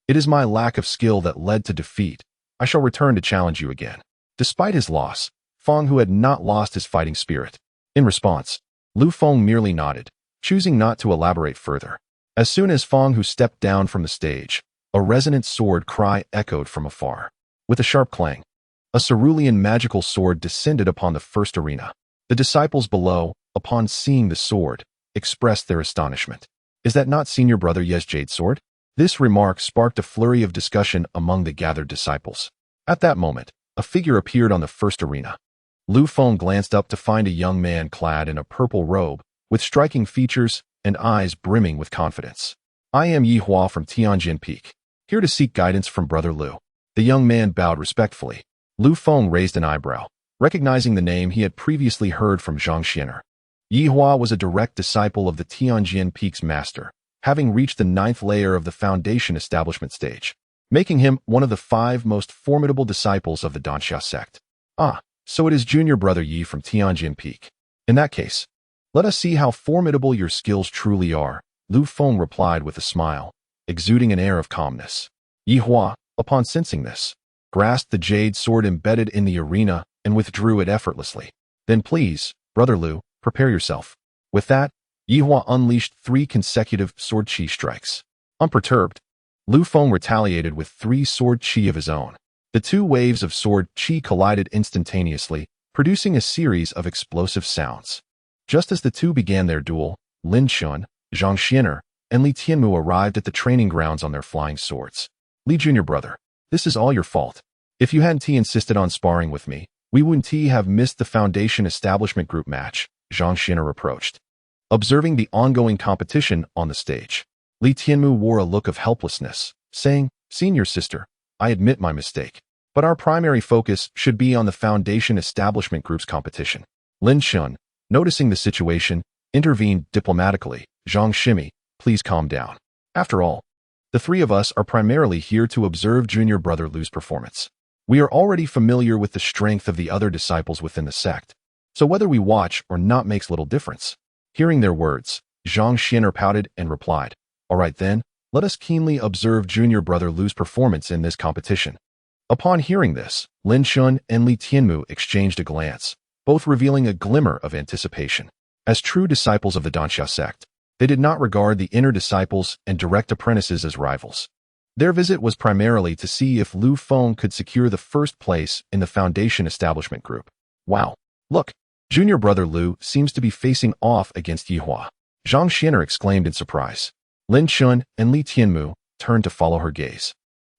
it is my lack of skill that led to defeat. I shall return to challenge you again. Despite his loss, Feng Hu had not lost his fighting spirit. In response, Lu Feng merely nodded, choosing not to elaborate further. As soon as Feng Hu stepped down from the stage, a resonant sword cry echoed from afar. With a sharp clang, a cerulean magical sword descended upon the first arena. The disciples below, upon seeing the sword, expressed their astonishment. Is that not Senior Brother Ye's jade sword? This remark sparked a flurry of discussion among the gathered disciples. At that moment, a figure appeared on the first arena. Lu Feng glanced up to find a young man clad in a purple robe, with striking features and eyes brimming with confidence. I am Yi Hua from Tianjin Peak, here to seek guidance from Brother Lu. The young man bowed respectfully. Lu Feng raised an eyebrow, recognizing the name he had previously heard from Zhang Xianer. Yi Hua was a direct disciple of the Tianjin Peak's master, having reached the 9th layer of the Foundation establishment stage, making him one of the 5 most formidable disciples of the Cloudsoar Sect. Ah, so it is Junior Brother Yi from Tianjin Peak. In that case, let us see how formidable your skills truly are, Lu Feng replied with a smile, exuding an air of calmness. Yi Hua, upon sensing this, grasped the jade sword embedded in the arena and withdrew it effortlessly. Then please, Brother Lu, prepare yourself. With that, Yi Hua unleashed 3 consecutive sword chi strikes. Unperturbed, Lu Feng retaliated with 3 sword chi of his own. The 2 waves of sword chi collided instantaneously, producing a series of explosive sounds. Just as the 2 began their duel, Lin Shun, Zhang Xianer, and Li Tianmu arrived at the training grounds on their flying swords. Li Junior Brother, this is all your fault. If you hadn't insisted on sparring with me, we wouldn't have missed the Foundation Establishment Group match, Zhang Xianer approached. Observing the ongoing competition on the stage, Li Tianmu wore a look of helplessness, saying, Senior sister, I admit my mistake, but our primary focus should be on the Foundation Establishment Group's competition. Lin Shun, noticing the situation, intervened diplomatically. Zhang Shimi, please calm down. After all, the 3 of us are primarily here to observe Junior Brother Lu's performance. We are already familiar with the strength of the other disciples within the sect, so whether we watch or not makes little difference. Hearing their words, Zhang Xianer pouted and replied, All right then, let us keenly observe Junior Brother Lu's performance in this competition. Upon hearing this, Lin Shun and Li Tianmu exchanged a glance, both revealing a glimmer of anticipation. As true disciples of the Cloudsoar Sect, they did not regard the inner disciples and direct apprentices as rivals. Their visit was primarily to see if Lu Feng could secure the first place in the Foundation Establishment Group. Wow, look, Junior Brother Lu seems to be facing off against Yi Hua. Zhang Xianer exclaimed in surprise. Lin Shun and Li Tianmu turned to follow her gaze,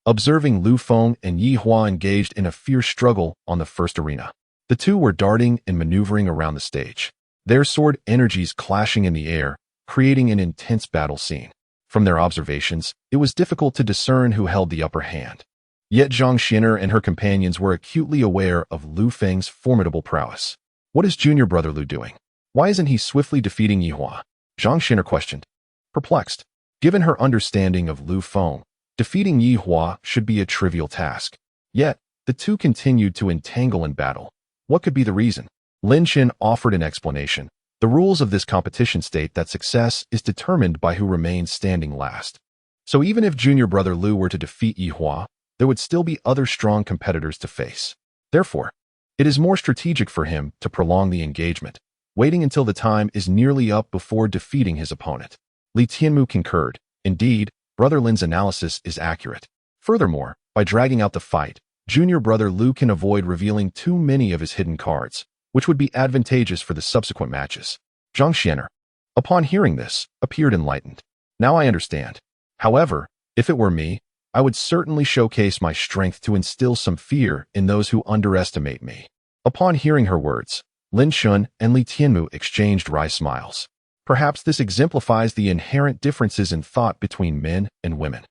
observing Lu Feng and Yi Hua engaged in a fierce struggle on the first arena. The 2 were darting and maneuvering around the stage, their sword energies clashing in the air, creating an intense battle scene. From their observations, it was difficult to discern who held the upper hand. Yet Zhang Xianer and her companions were acutely aware of Lu Feng's formidable prowess. What is Junior Brother Lu doing? Why isn't he swiftly defeating Yi Hua? Zhang Xianer questioned. Perplexed, given her understanding of Lu Feng, defeating Yi Hua should be a trivial task. Yet, the 2 continued to entangle in battle. What could be the reason? Lin Xin offered an explanation. The rules of this competition state that success is determined by who remains standing last. So even if Junior Brother Lu were to defeat Yi Hua, there would still be other strong competitors to face. Therefore, it is more strategic for him to prolong the engagement, waiting until the time is nearly up before defeating his opponent. Li Tianmu concurred. Indeed, Brother Lin's analysis is accurate. Furthermore, by dragging out the fight, Junior Brother Lu can avoid revealing too many of his hidden cards, which would be advantageous for the subsequent matches. Zhang Xianer, upon hearing this, appeared enlightened. Now I understand. However, if it were me, I would certainly showcase my strength to instill some fear in those who underestimate me. Upon hearing her words, Lin Shun and Li Tianmu exchanged wry smiles. Perhaps this exemplifies the inherent differences in thought between men and women.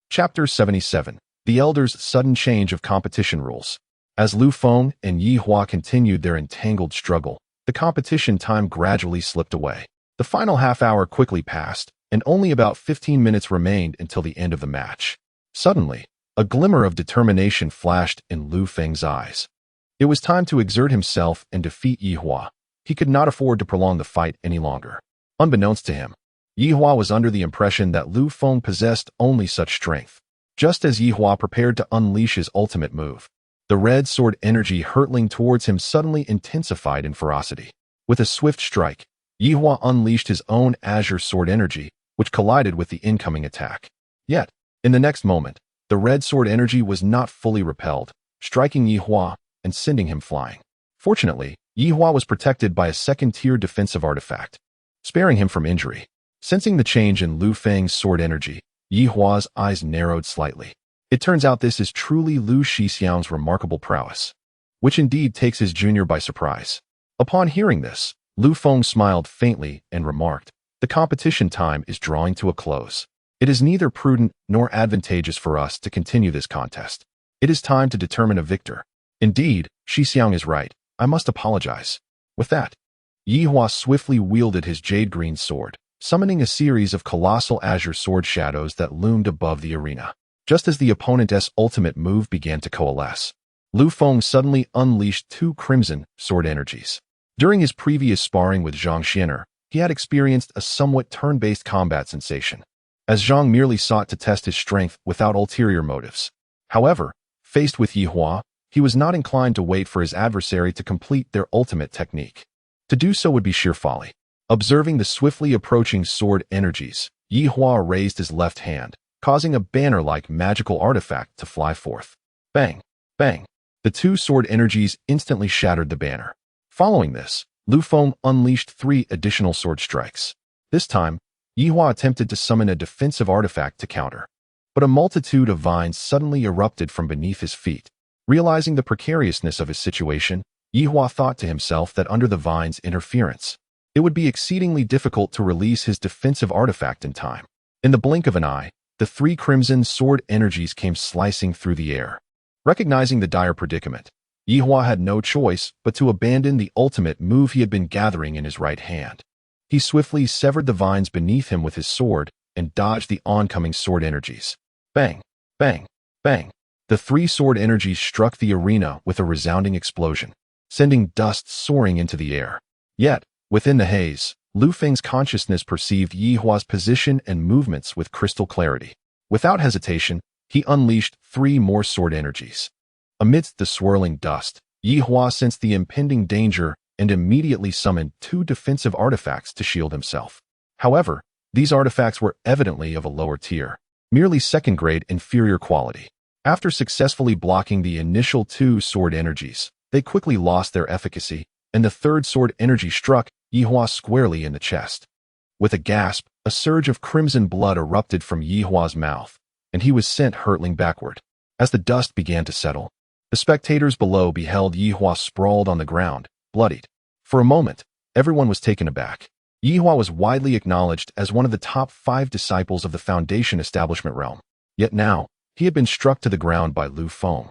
Chapter 77. The Elders' Sudden Change of Competition Rules. As Lu Feng and Yi Hua continued their entangled struggle, the competition time gradually slipped away. The final half-hour quickly passed, and only about 15 minutes remained until the end of the match. Suddenly, a glimmer of determination flashed in Lu Feng's eyes. It was time to exert himself and defeat Yi Hua. He could not afford to prolong the fight any longer. Unbeknownst to him, Yi Hua was under the impression that Lu Feng possessed only such strength. Just as Yi Hua prepared to unleash his ultimate move, the red sword energy hurtling towards him suddenly intensified in ferocity. With a swift strike, Yi Hua unleashed his own azure sword energy, which collided with the incoming attack. Yet, in the next moment, the red sword energy was not fully repelled, striking Yi Hua and sending him flying. Fortunately, Yi Hua was protected by a second-tier defensive artifact, sparing him from injury. Sensing the change in Lu Feng's sword energy, Yi Hua's eyes narrowed slightly. It turns out this is truly Lu Shixiang's remarkable prowess, which indeed takes his junior by surprise. Upon hearing this, Lu Feng smiled faintly and remarked, "The competition time is drawing to a close. It is neither prudent nor advantageous for us to continue this contest. It is time to determine a victor. Indeed, Shixiang is right. I must apologize." With that, Yi Hua swiftly wielded his jade-green sword, summoning a series of colossal azure sword shadows that loomed above the arena. Just as the opponent's ultimate move began to coalesce, Lu Feng suddenly unleashed two crimson sword energies. During his previous sparring with Zhang Xianer, he had experienced a somewhat turn-based combat sensation, as Zhang merely sought to test his strength without ulterior motives. However, faced with Yi Hua, he was not inclined to wait for his adversary to complete their ultimate technique. To do so would be sheer folly. Observing the swiftly approaching sword energies, Yi Hua raised his left hand, causing a banner-like magical artifact to fly forth. Bang! Bang! The two sword energies instantly shattered the banner. Following this, Lu Feng unleashed 3 additional sword strikes. This time, Yi Hua attempted to summon a defensive artifact to counter, but a multitude of vines suddenly erupted from beneath his feet. Realizing the precariousness of his situation, Yi Hua thought to himself that under the vines' interference, it would be exceedingly difficult to release his defensive artifact in time. In the blink of an eye, the 3 crimson sword energies came slicing through the air. Recognizing the dire predicament, Yi Hua had no choice but to abandon the ultimate move he had been gathering in his right hand. He swiftly severed the vines beneath him with his sword and dodged the oncoming sword energies. Bang! Bang! Bang! The 3 sword energies struck the arena with a resounding explosion, sending dust soaring into the air. Yet, within the haze, Lu Feng's consciousness perceived Yi Hua's position and movements with crystal clarity. Without hesitation, he unleashed 3 more sword energies. Amidst the swirling dust, Yi Hua sensed the impending danger and immediately summoned 2 defensive artifacts to shield himself. However, these artifacts were evidently of a lower tier, merely second-grade inferior quality. After successfully blocking the initial 2 sword energies, they quickly lost their efficacy, and the 3rd sword energy struck Yi Hua squarely in the chest. With a gasp, a surge of crimson blood erupted from Yi Hua's mouth, and he was sent hurtling backward. As the dust began to settle, the spectators below beheld Yi Hua sprawled on the ground, bloodied. For a moment, everyone was taken aback. Yi Hua was widely acknowledged as one of the top 5 disciples of the Foundation establishment realm. Yet now, he had been struck to the ground by Lu Feng,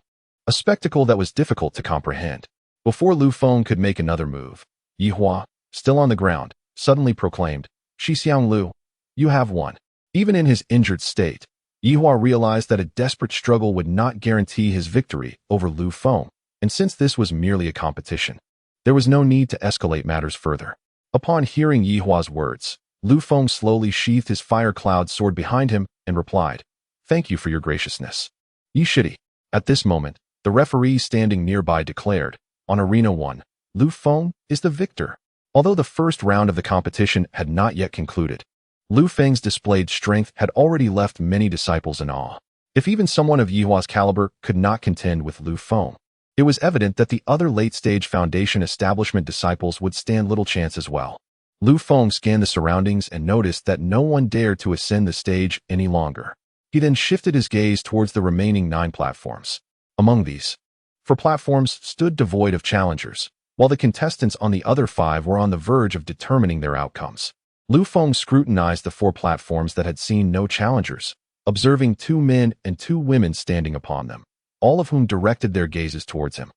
a spectacle that was difficult to comprehend. Before Lu Feng could make another move, Yi Hua, still on the ground, suddenly proclaimed, "Shixiang Lu, you have won." Even in his injured state, Yi Hua realized that a desperate struggle would not guarantee his victory over Lu Feng, and since this was merely a competition, there was no need to escalate matters further. Upon hearing Yi Hua's words, Lu Feng slowly sheathed his fire cloud sword behind him and replied, "Thank you for your graciousness, Yi Shidi." At this moment, the referee standing nearby declared, "On Arena 1, Lu Feng is the victor." Although the first round of the competition had not yet concluded, Lu Feng's displayed strength had already left many disciples in awe. If even someone of Yi Hua's caliber could not contend with Lu Feng, it was evident that the other late-stage Foundation establishment disciples would stand little chance as well. Lu Feng scanned the surroundings and noticed that no one dared to ascend the stage any longer. He then shifted his gaze towards the remaining 9 platforms. Among these, 4 platforms stood devoid of challengers, while the contestants on the other 5 were on the verge of determining their outcomes. Lu Feng scrutinized the 4 platforms that had seen no challengers, observing 2 men and 2 women standing upon them, all of whom directed their gazes towards him.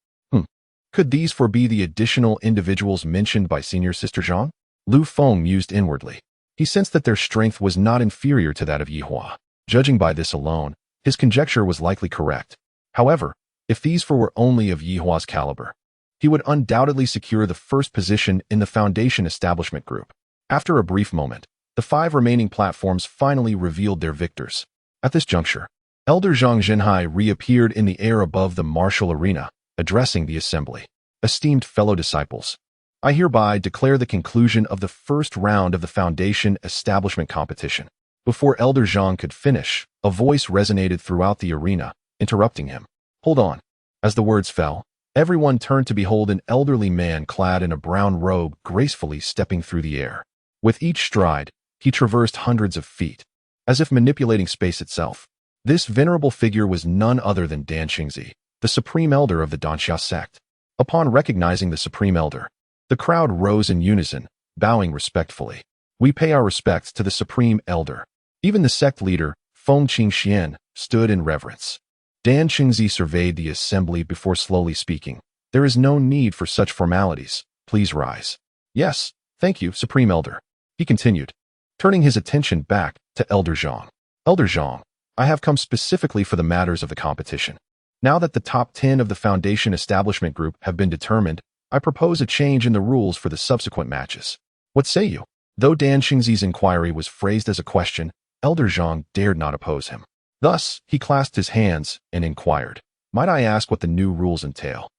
Could these 4 be the additional individuals mentioned by Senior Sister Zhang? Lu Feng mused inwardly. He sensed that their strength was not inferior to that of Yihua. Judging by this alone, his conjecture was likely correct. However, if these 4 were only of Yihua's caliber, he would undoubtedly secure the first position in the Foundation establishment group. After a brief moment, the 5 remaining platforms finally revealed their victors. At this juncture, Elder Zhang Zhenhai reappeared in the air above the martial arena, addressing the assembly. Esteemed fellow disciples, I hereby declare the conclusion of the first round of the Foundation establishment competition. Before Elder Zhang could finish, a voice resonated throughout the arena, interrupting him. Hold on. As the words fell, everyone turned to behold an elderly man clad in a brown robe gracefully stepping through the air. With each stride, he traversed hundreds of feet, as if manipulating space itself. This venerable figure was none other than Dan Qingzi, the Supreme Elder of the Cloudsoar Sect. Upon recognizing the Supreme Elder, the crowd rose in unison, bowing respectfully. We pay our respects to the Supreme Elder. Even the sect leader, Feng Qingxian, stood in reverence. Dan Qingzi surveyed the assembly before slowly speaking. There is no need for such formalities. Please rise. Yes, thank you, Supreme Elder. He continued, turning his attention back to Elder Zhang. Elder Zhang, I have come specifically for the matters of the competition. Now that the top 10 of the Foundation establishment group have been determined, I propose a change in the rules for the subsequent matches. What say you? Though Dan Qingzi's inquiry was phrased as a question, Elder Zhang dared not oppose him. Thus, he clasped his hands and inquired, might I ask what the new rules entail?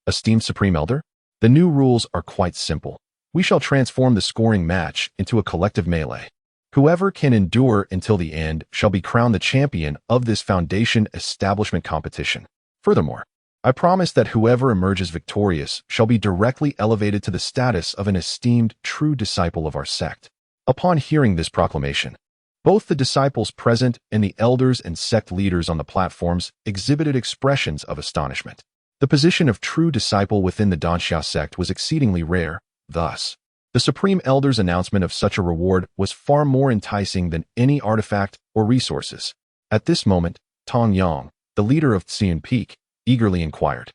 Esteemed Supreme Elder, the new rules are quite simple. We shall transform the scoring match into a collective melee. Whoever can endure until the end shall be crowned the champion of this Foundation establishment competition. Furthermore, I promise that whoever emerges victorious shall be directly elevated to the status of an esteemed true disciple of our sect. Upon hearing this proclamation, both the disciples present and the elders and sect leaders on the platforms exhibited expressions of astonishment. The position of true disciple within the Cloudsoar Sect was exceedingly rare. Thus, the Supreme Elder's announcement of such a reward was far more enticing than any artifact or resources. At this moment, Tong Yang, the leader of Xian Peak, eagerly inquired,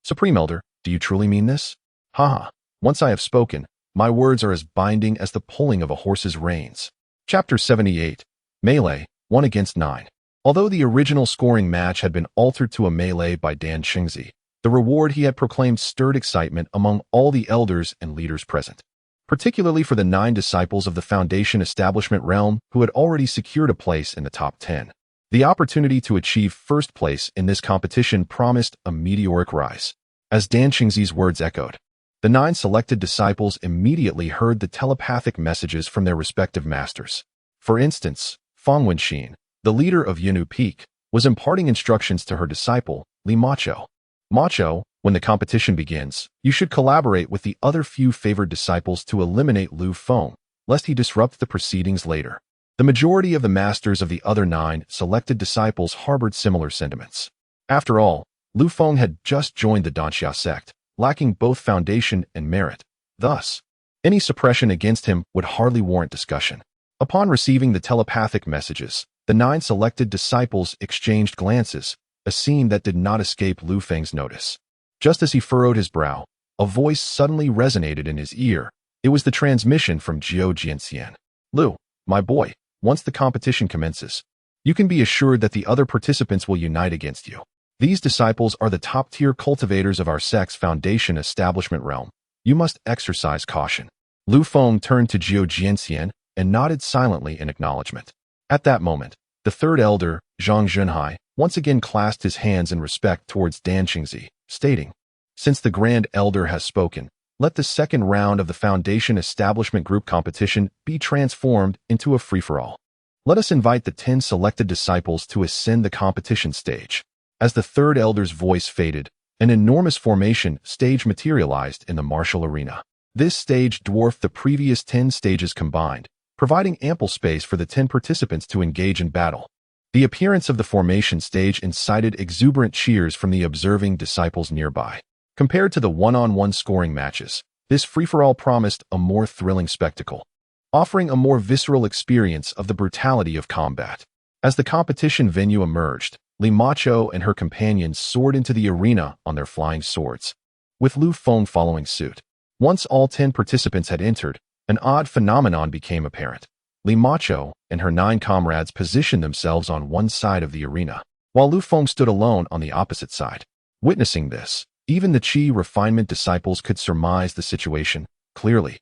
Supreme Elder, do you truly mean this? Haha, once I have spoken, my words are as binding as the pulling of a horse's reins. Chapter 78, Melee, 1 against 9. Although the original scoring match had been altered to a melee by Dan Qingzi, the reward he had proclaimed stirred excitement among all the elders and leaders present, particularly for the 9 disciples of the Foundation establishment realm who had already secured a place in the top 10. The opportunity to achieve first place in this competition promised a meteoric rise. As Dan Qingzi's words echoed, the 9 selected disciples immediately heard the telepathic messages from their respective masters. For instance, Fang Wenxin, the leader of Yinu Peak, was imparting instructions to her disciple, Li Macho. Macho, when the competition begins, you should collaborate with the other few favored disciples to eliminate Lu Feng, lest he disrupt the proceedings later. The majority of the masters of the other 9 selected disciples harbored similar sentiments. After all, Lu Feng had just joined the Cloudsoar Sect, lacking both foundation and merit. Thus, any suppression against him would hardly warrant discussion. Upon receiving the telepathic messages, the 9 selected disciples exchanged glances, a scene that did not escape Lu Feng's notice. Just as he furrowed his brow, a voice suddenly resonated in his ear. It was the transmission from Jiao Jianxian. Lu, my boy, once the competition commences, you can be assured that the other participants will unite against you. These disciples are the top-tier cultivators of our sect's Foundation establishment realm. You must exercise caution. Lu Feng turned to Jiao Jianxian and nodded silently in acknowledgement. At that moment, the 3rd elder, Zhang Zhenhai, once again clasped his hands in respect towards Dan Qingzi, stating, since the Grand Elder has spoken, let the second round of the Foundation establishment group competition be transformed into a free-for-all. Let us invite the 10 selected disciples to ascend the competition stage. As the 3rd elder's voice faded, an enormous formation stage materialized in the martial arena. This stage dwarfed the previous 10 stages combined, providing ample space for the 10 participants to engage in battle. The appearance of the formation stage incited exuberant cheers from the observing disciples nearby. Compared to the one-on-one scoring matches, this free-for-all promised a more thrilling spectacle. offering a more visceral experience of the brutality of combat. As the competition venue emerged, Li Macho and her companions soared into the arena on their flying swords, with Lu Feng following suit. Once all 10 participants had entered, an odd phenomenon became apparent. Li Macho and her 9 comrades positioned themselves on one side of the arena, while Lu Feng stood alone on the opposite side. Witnessing this, even the Qi refinement disciples could surmise the situation clearly.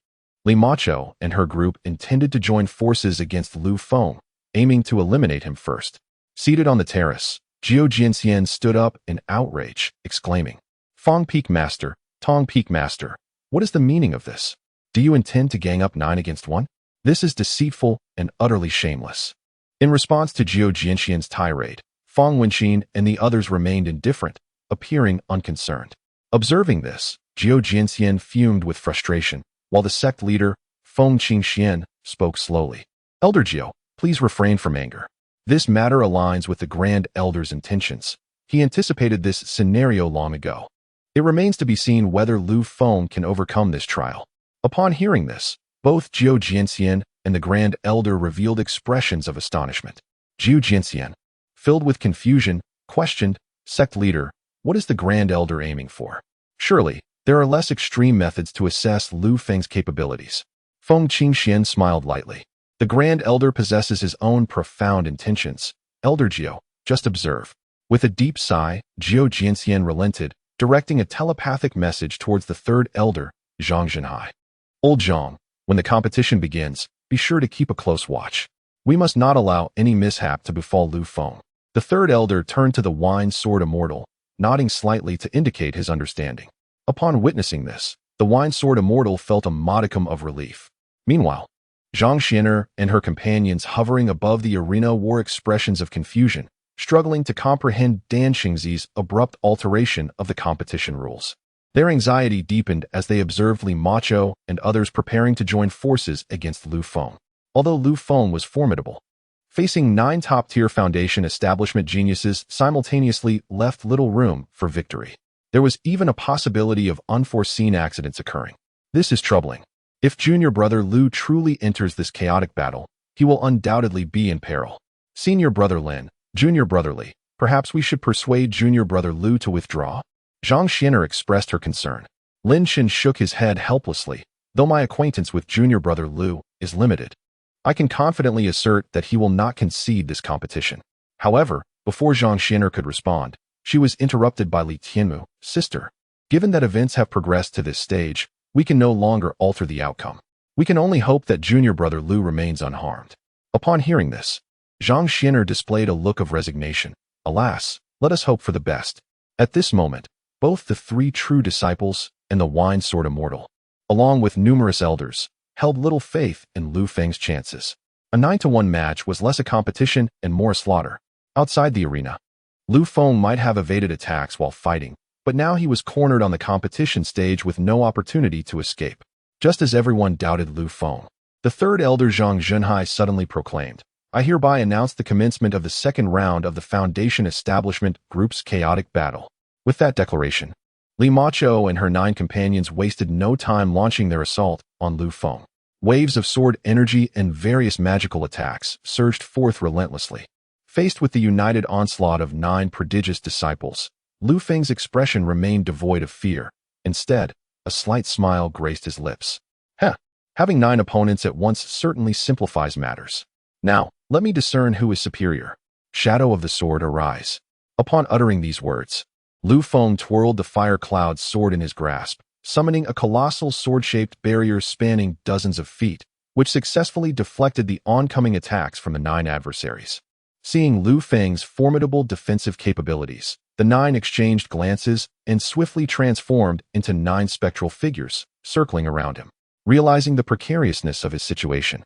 Li Macho and her group intended to join forces against Lu Feng, aiming to eliminate him first. Seated on the terrace, Jiu Jianxian stood up in outrage, exclaiming, "Feng Peak Master, Tong Peak Master, what is the meaning of this? Do you intend to gang up 9 against 1? This is deceitful and utterly shameless." In response to Jiu Jianxian's tirade, Feng Wenqin and the others remained indifferent, appearing unconcerned. Observing this, Jiu Jianxian fumed with frustration, while the sect leader, Feng Qingxian, spoke slowly. "Elder Jiu, please refrain from anger. This matter aligns with the Grand Elder's intentions. He anticipated this scenario long ago. It remains to be seen whether Lu Feng can overcome this trial." Upon hearing this, both Jiu Jianxian and the Grand Elder revealed expressions of astonishment. Jiu Jianxian, filled with confusion, questioned, "Sect leader, what is the Grand Elder aiming for? Surely, there are less extreme methods to assess Lu Feng's capabilities." Feng Qingxian smiled lightly. "The Grand Elder possesses his own profound intentions. Elder Jiu, just observe." With a deep sigh, Jiu Jianxian relented, directing a telepathic message towards the 3rd Elder, Zhang Zhenhai. "Old Zhang, when the competition begins, be sure to keep a close watch. We must not allow any mishap to befall Lu Feng." The 3rd Elder turned to the wine sword Immortal, nodding slightly to indicate his understanding. Upon witnessing this, the wine sword Immortal felt a modicum of relief. Meanwhile, Zhang Xianer and her companions hovering above the arena wore expressions of confusion, struggling to comprehend Dan Xingzi's abrupt alteration of the competition rules. Their anxiety deepened as they observed Li Macho and others preparing to join forces against Lu Feng. Although Lu Feng was formidable, facing 9 top-tier Foundation establishment geniuses simultaneously left little room for victory. There was even a possibility of unforeseen accidents occurring. This is troubling. If junior brother Lu truly enters this chaotic battle, he will undoubtedly be in peril. Senior brother Lin, junior brother Li, perhaps we should persuade junior brother Lu to withdraw? Zhang Xianer expressed her concern. Lin Shin shook his head helplessly. "Though my acquaintance with junior brother Lu is limited, I can confidently assert that he will not concede this competition." However, before Zhang Xianer could respond, she was interrupted by Li Tianmu. "Sister, given that events have progressed to this stage, we can no longer alter the outcome. We can only hope that junior brother Lu remains unharmed." Upon hearing this, Zhang Xianer displayed a look of resignation. "Alas, let us hope for the best." At this moment, both the 3 true disciples and the wine sword Immortal, along with numerous elders, held little faith in Lu Feng's chances. A 9-to-1 match was less a competition and more a slaughter. Outside the arena, Lu Feng might have evaded attacks while fighting, but now he was cornered on the competition stage with no opportunity to escape. Just as everyone doubted Lu Feng, the 3rd Elder Zhang Zhenhai suddenly proclaimed, "I hereby announce the commencement of the 2nd round of the Foundation Establishment Group's chaotic battle." With that declaration, Li Macho and her 9 companions wasted no time launching their assault on Lu Feng. Waves of sword energy and various magical attacks surged forth relentlessly. Faced with the united onslaught of 9 prodigious disciples, Lu Feng's expression remained devoid of fear. Instead, a slight smile graced his lips. Having 9 opponents at once certainly simplifies matters. Now, let me discern who is superior. Shadow of the sword, arise." Upon uttering these words, Lu Feng twirled the fire cloud sword in his grasp, summoning a colossal sword-shaped barrier spanning dozens of feet, which successfully deflected the oncoming attacks from the 9 adversaries. Seeing Lu Feng's formidable defensive capabilities, the 9 exchanged glances and swiftly transformed into 9 spectral figures, circling around him. Realizing the precariousness of his situation,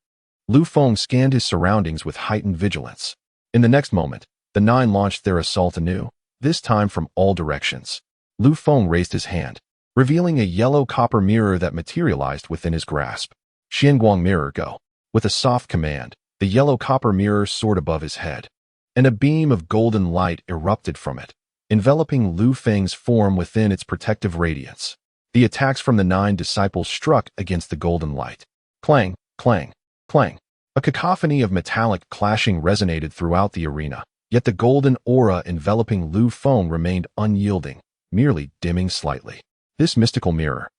Lu Feng scanned his surroundings with heightened vigilance. In the next moment, the 9 launched their assault anew, this time from all directions. Lu Feng raised his hand, revealing a yellow copper mirror that materialized within his grasp. "Xianguang mirror, go." With a soft command, the yellow copper mirror soared above his head, and a beam of golden light erupted from it, enveloping Lu Feng's form within its protective radiance. The attacks from the 9 disciples struck against the golden light. Clang, clang. Clang. A cacophony of metallic clashing resonated throughout the arena, yet the golden aura enveloping Lu Feng remained unyielding, merely dimming slightly. This mystical mirror.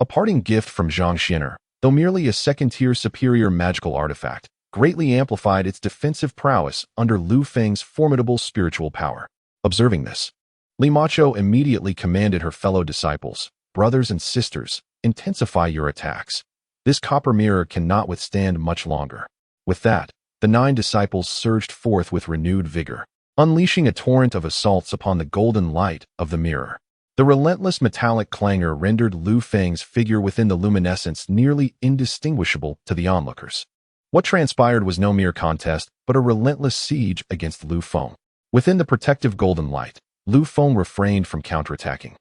A parting gift from Zhang Xin'er, though merely a second-tier superior magical artifact, greatly amplified its defensive prowess under Lu Feng's formidable spiritual power. Observing this, Li Macho immediately commanded her fellow disciples, brothers and sisters, intensify your attacks. This copper mirror cannot withstand much longer. With that, the 9 disciples surged forth with renewed vigor, unleashing a torrent of assaults upon the golden light of the mirror. The relentless metallic clangor rendered Lu Feng's figure within the luminescence nearly indistinguishable to the onlookers. What transpired was no mere contest, but a relentless siege against Lu Feng. Within the protective golden light, Lu Feng refrained from counterattacking,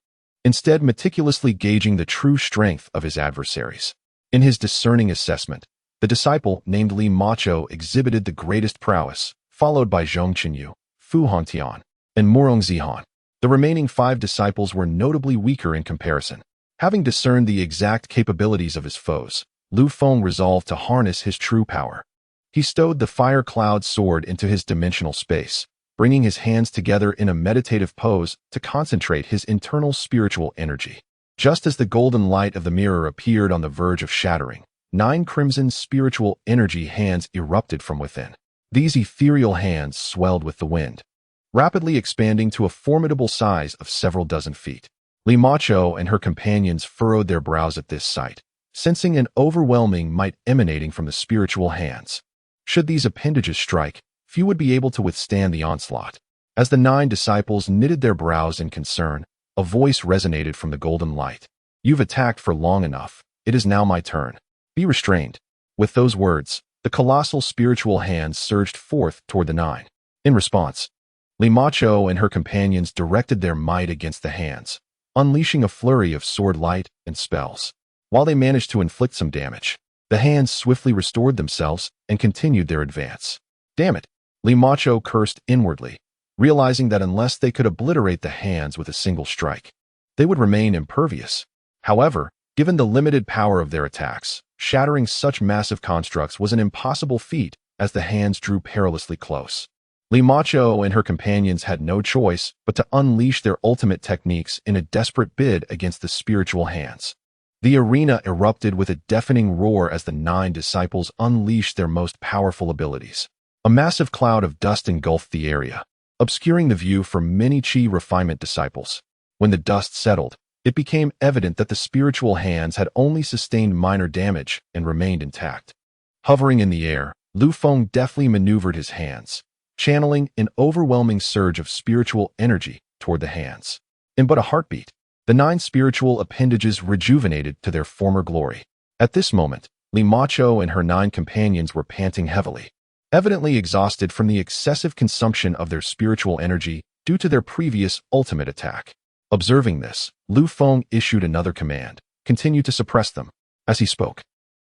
instead meticulously gauging the true strength of his adversaries. In his discerning assessment, the disciple named Li Macho exhibited the greatest prowess, followed by Zhong Qinyu, Fu Hongtian, and Murong Zihan. The remaining 5 disciples were notably weaker in comparison. Having discerned the exact capabilities of his foes, Lu Feng resolved to harness his true power. He stowed the fire cloud sword into his dimensional space, bringing his hands together in a meditative pose to concentrate his internal spiritual energy. Just as the golden light of the mirror appeared on the verge of shattering, 9 crimson spiritual energy hands erupted from within. These ethereal hands swelled with the wind, rapidly expanding to a formidable size of several dozen feet. Li Macho and her companions furrowed their brows at this sight, sensing an overwhelming might emanating from the spiritual hands. Should these appendages strike, few would be able to withstand the onslaught. As the 9 disciples knitted their brows in concern, a voice resonated from the golden light. You've attacked for long enough. It is now my turn. Be restrained. With those words, the colossal spiritual hands surged forth toward the 9. In response, Li Macho and her companions directed their might against the hands, unleashing a flurry of sword light and spells. While they managed to inflict some damage, the hands swiftly restored themselves and continued their advance. Damn it! Li Macho cursed inwardly, realizing that unless they could obliterate the hands with a single strike, they would remain impervious. However, given the limited power of their attacks, shattering such massive constructs was an impossible feat as the hands drew perilously close. Li Macho and her companions had no choice but to unleash their ultimate techniques in a desperate bid against the spiritual hands. The arena erupted with a deafening roar as the 9 disciples unleashed their most powerful abilities. A massive cloud of dust engulfed the area, obscuring the view for many Qi refinement disciples. When the dust settled, it became evident that the spiritual hands had only sustained minor damage and remained intact. Hovering in the air, Lu Feng deftly maneuvered his hands, channeling an overwhelming surge of spiritual energy toward the hands. In but a heartbeat, the 9 spiritual appendages rejuvenated to their former glory. At this moment, Li Macho and her 9 companions were panting heavily, evidently exhausted from the excessive consumption of their spiritual energy due to their previous ultimate attack. Observing this, Lu Feng issued another command, continue to suppress them. As he spoke,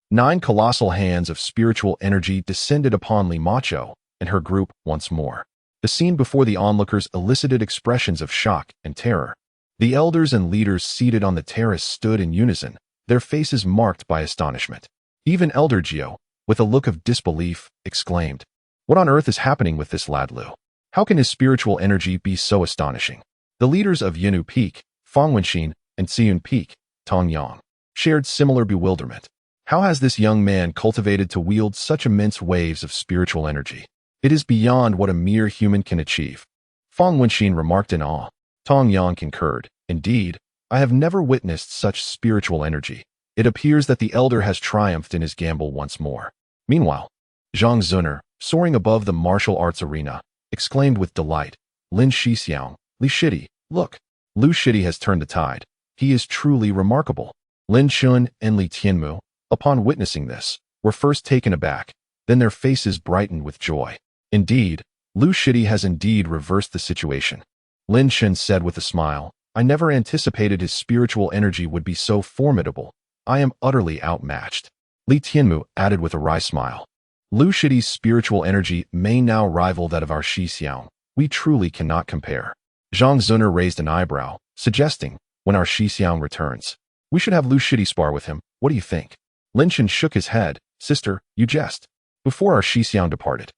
9 colossal hands of spiritual energy descended upon Li Macho and her group once more. The scene before the onlookers elicited expressions of shock and terror. The elders and leaders seated on the terrace stood in unison, their faces marked by astonishment. Even Elder Gio, with a look of disbelief, exclaimed, "What on earth is happening with this lad Lu? How can his spiritual energy be so astonishing?" The leaders of Yinu Peak, Fang Wenxin, and Xiyun Peak, Tong Yang, shared similar bewilderment. How has this young man cultivated to wield such immense waves of spiritual energy? It is beyond what a mere human can achieve. Fang Wenxin remarked in awe. Tong Yang concurred. Indeed, I have never witnessed such spiritual energy. It appears that the elder has triumphed in his gamble once more. Meanwhile, Zhang Zuner, soaring above the martial arts arena, exclaimed with delight, Lin Shixiang, Li Shidi, look, Lu Shidi has turned the tide. He is truly remarkable. Lin Chun and Li Tianmu, upon witnessing this, were first taken aback, then their faces brightened with joy. Indeed, Lu Shidi has indeed reversed the situation. Lin Chun said with a smile, I never anticipated his spiritual energy would be so formidable. I am utterly outmatched. Li Tianmu added with a wry smile. Lu Shidi's spiritual energy may now rival that of our Shixiang. We truly cannot compare. Zhang Zuner raised an eyebrow, suggesting, when our Shixiang returns, we should have Lu Shidi spar with him. What do you think? Lin Chun shook his head. Sister, you jest. before our Shixiang departed.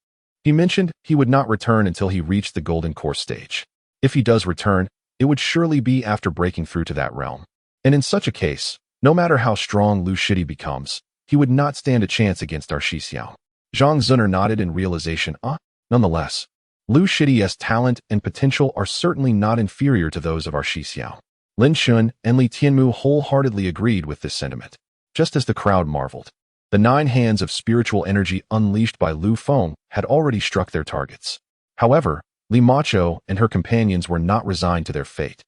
He mentioned he would not return until he reached the golden core stage. If he does return, it would surely be after breaking through to that realm. And in such a case, no matter how strong Lu Shidi becomes, he would not stand a chance against our Shixiang. Zhang Zuner nodded in realization. Nonetheless, Lu Shidi's talent and potential are certainly not inferior to those of our Shixiang. Lin Xun and Li Tianmu wholeheartedly agreed with this sentiment. Just as the crowd marveled, the 9 hands of spiritual energy unleashed by Lu Feng had already struck their targets. However, Li Macho and her companions were not resigned to their fate.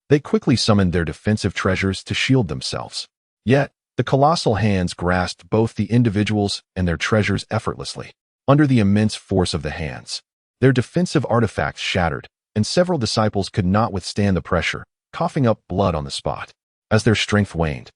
They quickly summoned their defensive treasures to shield themselves. Yet, the colossal hands grasped both the individuals and their treasures effortlessly. Under the immense force of the hands, their defensive artifacts shattered, and several disciples could not withstand the pressure, coughing up blood on the spot. As their strength waned,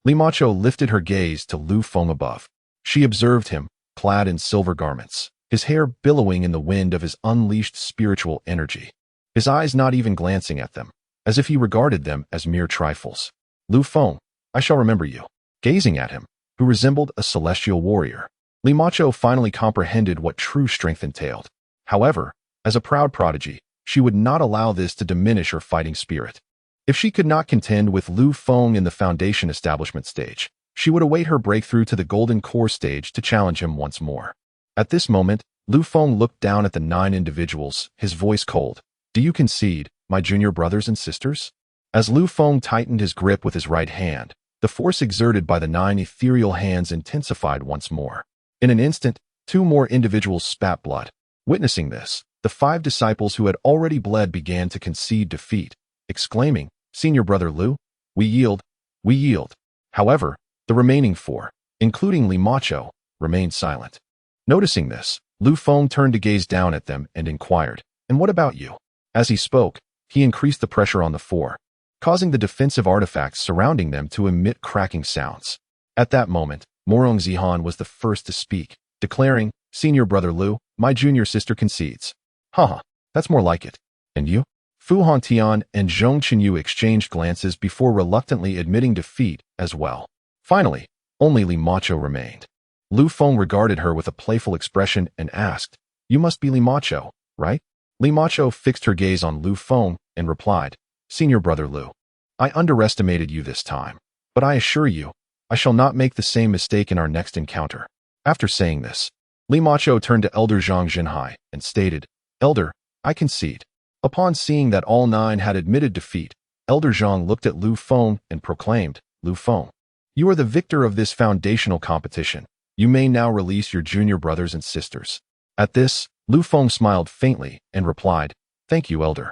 Li Macho lifted her gaze to Lu Feng above. She observed him, clad in silver garments, his hair billowing in the wind of his unleashed spiritual energy, his eyes not even glancing at them, as if he regarded them as mere trifles. Lu Feng, I shall remember you. Gazing at him, who resembled a celestial warrior, Li Macho finally comprehended what true strength entailed. However, as a proud prodigy, she would not allow this to diminish her fighting spirit. If she could not contend with Lu Feng in the foundation establishment stage, she would await her breakthrough to the golden core stage to challenge him once more. At this moment, Lu Feng looked down at the 9 individuals, his voice cold. Do you concede, my junior brothers and sisters? As Lu Feng tightened his grip with his right hand, the force exerted by the 9 ethereal hands intensified once more. In an instant, 2 more individuals spat blood. Witnessing this, the 5 disciples who had already bled began to concede defeat, exclaiming, Senior brother Lu, we yield, we yield. However, the remaining 4, including Li Macho, remained silent. Noticing this, Lu Feng turned to gaze down at them and inquired, and what about you? As he spoke, he increased the pressure on the 4, causing the defensive artifacts surrounding them to emit cracking sounds. At that moment, Morong Zihan was the first to speak, declaring, Senior brother Lu, my junior sister concedes. Haha, that's more like it. And you? Fu Hantian and Zhong Qinyu exchanged glances before reluctantly admitting defeat as well. Finally, only Li Macho remained. Lu Feng regarded her with a playful expression and asked, You must be Li Macho, right? Li Macho fixed her gaze on Lu Feng and replied, Senior brother Lu, I underestimated you this time, but I assure you, I shall not make the same mistake in our next encounter. After saying this, Li Macho turned to Elder Zhang Jinhai and stated, Elder, I concede. Upon seeing that all 9 had admitted defeat, Elder Zhang looked at Lu Feng and proclaimed, Lu Feng, you are the victor of this foundational competition. You may now release your junior brothers and sisters. At this, Lu Feng smiled faintly and replied, Thank you, Elder.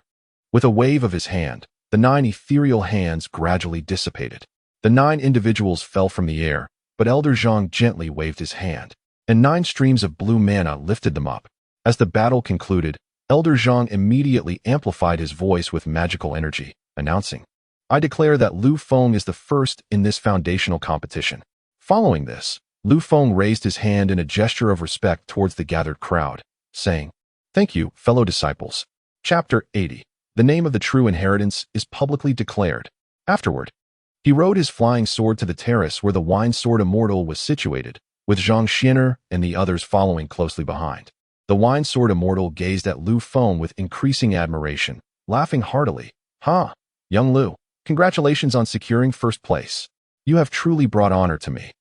With a wave of his hand, the 9 ethereal hands gradually dissipated. The 9 individuals fell from the air, but Elder Zhang gently waved his hand, and 9 streams of blue mana lifted them up. As the battle concluded, Elder Zhang immediately amplified his voice with magical energy, announcing, I declare that Lu Feng is the first in this foundational competition. Following this, Lu Feng raised his hand in a gesture of respect towards the gathered crowd, saying, Thank you, fellow disciples. Chapter 80. The name of the true inheritance is publicly declared. Afterward, he rode his flying sword to the terrace where the wine sword Immortal was situated, with Zhang Xiner and the others following closely behind. The wine sword Immortal gazed at Lu Feng with increasing admiration, laughing heartily. Ha! Young Lu, congratulations on securing first place. You have truly brought honor to me.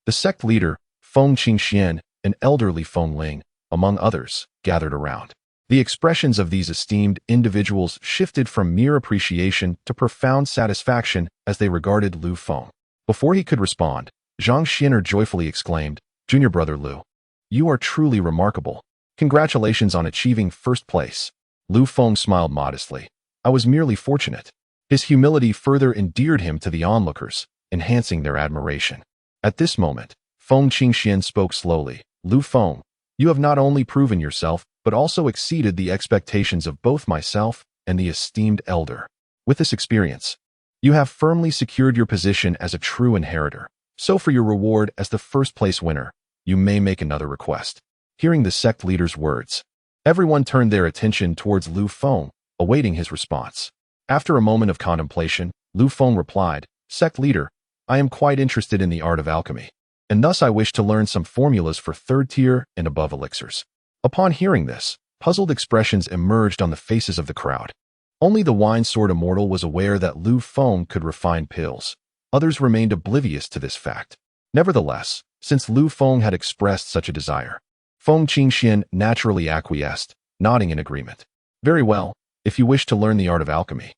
The sect leader, Feng Qingxian, and elderly Feng Ling, among others, gathered around. The expressions of these esteemed individuals shifted from mere appreciation to profound satisfaction as they regarded Lu Feng. Before he could respond, Zhang Xiner joyfully exclaimed, Junior brother Lu, you are truly remarkable. Congratulations on achieving first place. Lu Feng smiled modestly. I was merely fortunate. His humility further endeared him to the onlookers, enhancing their admiration. At this moment, Feng Qingxian spoke slowly. Lu Feng, you have not only proven yourself, but also exceeded the expectations of both myself and the esteemed elder. With this experience, you have firmly secured your position as a true inheritor. So for your reward as the first place winner, you may make another request. Hearing the sect leader's words, everyone turned their attention towards Lu Feng, awaiting his response. After a moment of contemplation, Lu Feng replied, Sect leader, I am quite interested in the art of alchemy. and thus I wish to learn some formulas for third-tier and above elixirs." Upon hearing this, puzzled expressions emerged on the faces of the crowd. Only the wine-sword Immortal was aware that Lu Feng could refine pills. Others remained oblivious to this fact. Nevertheless, since Lu Feng had expressed such a desire, Feng Qingxian naturally acquiesced, nodding in agreement. "Very well, if you wish to learn the art of alchemy.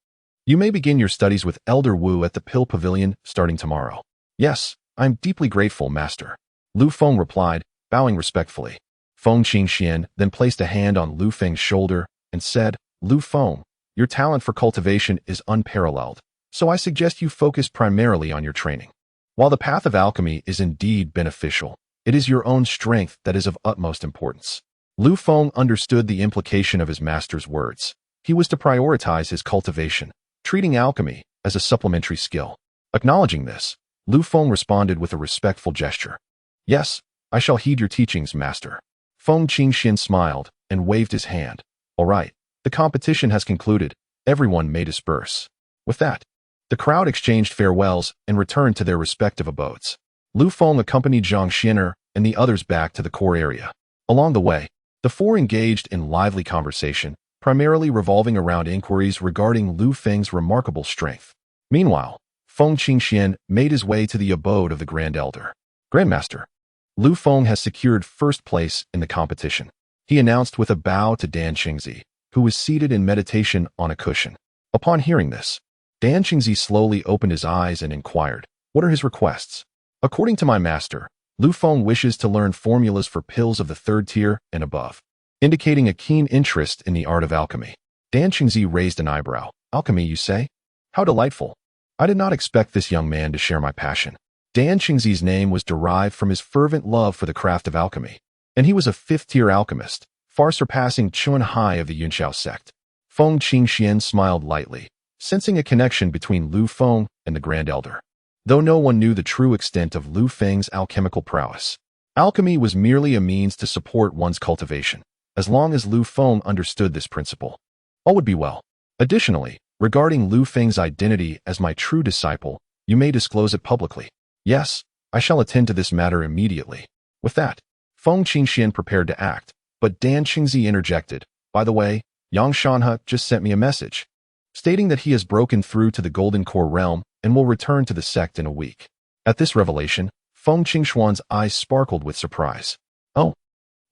You may begin your studies with Elder Wu at the Pill Pavilion starting tomorrow." "Yes, I am deeply grateful, Master," Lu Feng replied, bowing respectfully. Feng Qingxian then placed a hand on Lu Feng's shoulder and said, "Lu Feng, your talent for cultivation is unparalleled, so I suggest you focus primarily on your training. While the path of alchemy is indeed beneficial, it is your own strength that is of utmost importance." Lu Feng understood the implication of his master's words. He was to prioritize his cultivation, treating alchemy as a supplementary skill. Acknowledging this, Lu Feng responded with a respectful gesture. "Yes, I shall heed your teachings, Master." Feng Qingxian smiled and waved his hand. "All right, the competition has concluded. Everyone may disperse." With that, the crowd exchanged farewells and returned to their respective abodes. Lu Feng accompanied Zhang Xiner and the others back to the core area. Along the way, the four engaged in lively conversation, primarily revolving around inquiries regarding Lu Feng's remarkable strength. Meanwhile, Feng Qingxian made his way to the abode of the Grand Elder. "Grandmaster, Lu Feng has secured first place in the competition," he announced with a bow to Dan Qingzi, who was seated in meditation on a cushion. Upon hearing this, Dan Qingzi slowly opened his eyes and inquired, "What are his requests?" "According to my master, Lu Feng wishes to learn formulas for pills of the third tier and above," indicating a keen interest in the art of alchemy. Dan Qingzi raised an eyebrow. "Alchemy, you say? How delightful. I did not expect this young man to share my passion." Dan Qingzi's name was derived from his fervent love for the craft of alchemy, and he was a fifth-tier alchemist, far surpassing Chun Hai of the Yunxiao sect. Feng Qingxian smiled lightly, sensing a connection between Lu Feng and the Grand Elder. Though no one knew the true extent of Lu Feng's alchemical prowess, alchemy was merely a means to support one's cultivation. As long as Lu Feng understood this principle, all would be well. Additionally, regarding Lu Feng's identity as my true disciple, you may disclose it publicly. "Yes, I shall attend to this matter immediately." With that, Feng Qingxian prepared to act, but Dan Qingzi interjected, "By the way, Yang Shanhe just sent me a message, stating that he has broken through to the Golden Core realm and will return to the sect in a week." At this revelation, Feng Qingxuan's eyes sparkled with surprise. "Oh,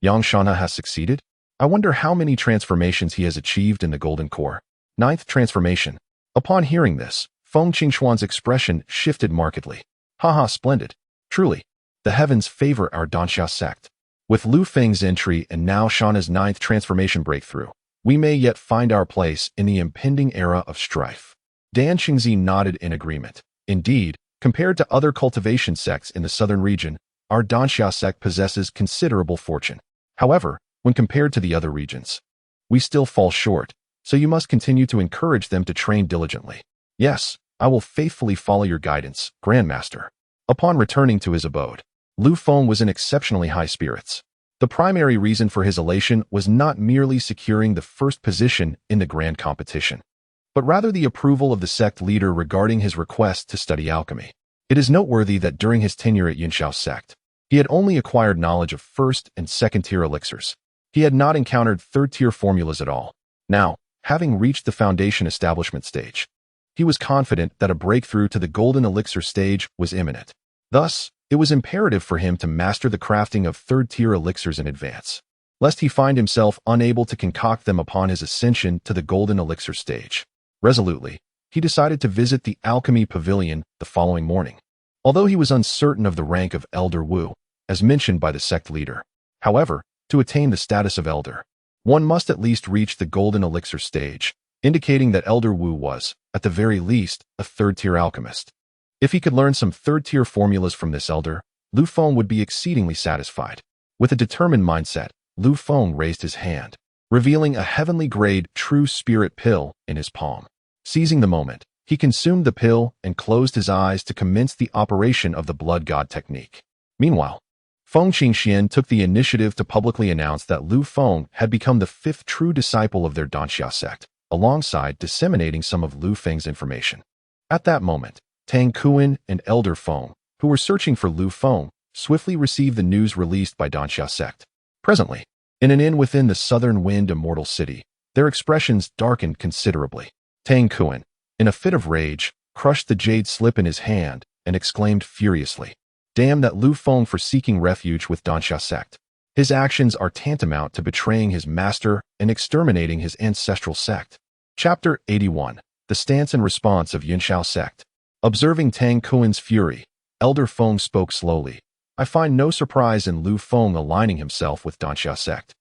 Yang Shanhe has succeeded? I wonder how many transformations he has achieved in the Golden Core." Ninth transformation. Upon hearing this, Feng Qingxuan's expression shifted markedly. "Haha, splendid. Truly, the heavens favor our Donxia sect. With Lu Feng's entry and now Shanhe's ninth transformation breakthrough, we may yet find our place in the impending era of strife." Dan Qingzi nodded in agreement. Indeed, compared to other cultivation sects in the southern region, our Donxia sect possesses considerable fortune. However, when compared to the other regions, we still fall short, so you must continue to encourage them to train diligently. "Yes, I will faithfully follow your guidance, Grandmaster." Upon returning to his abode, Lu Feng was in exceptionally high spirits. The primary reason for his elation was not merely securing the first position in the grand competition, but rather the approval of the sect leader regarding his request to study alchemy. It is noteworthy that during his tenure at Yunxiao sect, he had only acquired knowledge of first and second-tier elixirs. He had not encountered third-tier formulas at all. Now, having reached the foundation establishment stage, he was confident that a breakthrough to the golden elixir stage was imminent. Thus, it was imperative for him to master the crafting of third-tier elixirs in advance, lest he find himself unable to concoct them upon his ascension to the golden elixir stage. Resolutely, he decided to visit the alchemy pavilion the following morning, although he was uncertain of the rank of Elder Wu, as mentioned by the sect leader. However, to attain the status of elder, one must at least reach the golden elixir stage, indicating that Elder Wu was, at the very least, a third-tier alchemist. If he could learn some third-tier formulas from this elder, Lu Feng would be exceedingly satisfied. With a determined mindset, Lu Feng raised his hand, revealing a heavenly-grade true spirit pill in his palm. Seizing the moment, he consumed the pill and closed his eyes to commence the operation of the blood god technique. Meanwhile, Feng Qingxian took the initiative to publicly announce that Lu Feng had become the fifth true disciple of their Donxia sect, alongside disseminating some of Lu Feng's information. At that moment, Tang Kuan and Elder Feng, who were searching for Lu Feng, swiftly received the news released by Cloudsoar Sect. Presently, in an inn within the southern wind Immortal city, their expressions darkened considerably. Tang Kuan, in a fit of rage, crushed the jade slip in his hand and exclaimed furiously, "Damn that Lu Feng for seeking refuge with Cloudsoar Sect. His actions are tantamount to betraying his master and exterminating his ancestral sect." Chapter 81. The Stance and Response of Cloudsoar Sect. Observing Tang Kuan's fury, Elder Feng spoke slowly. "I find no surprise in Lu Feng aligning himself with Cloudsoar Sect.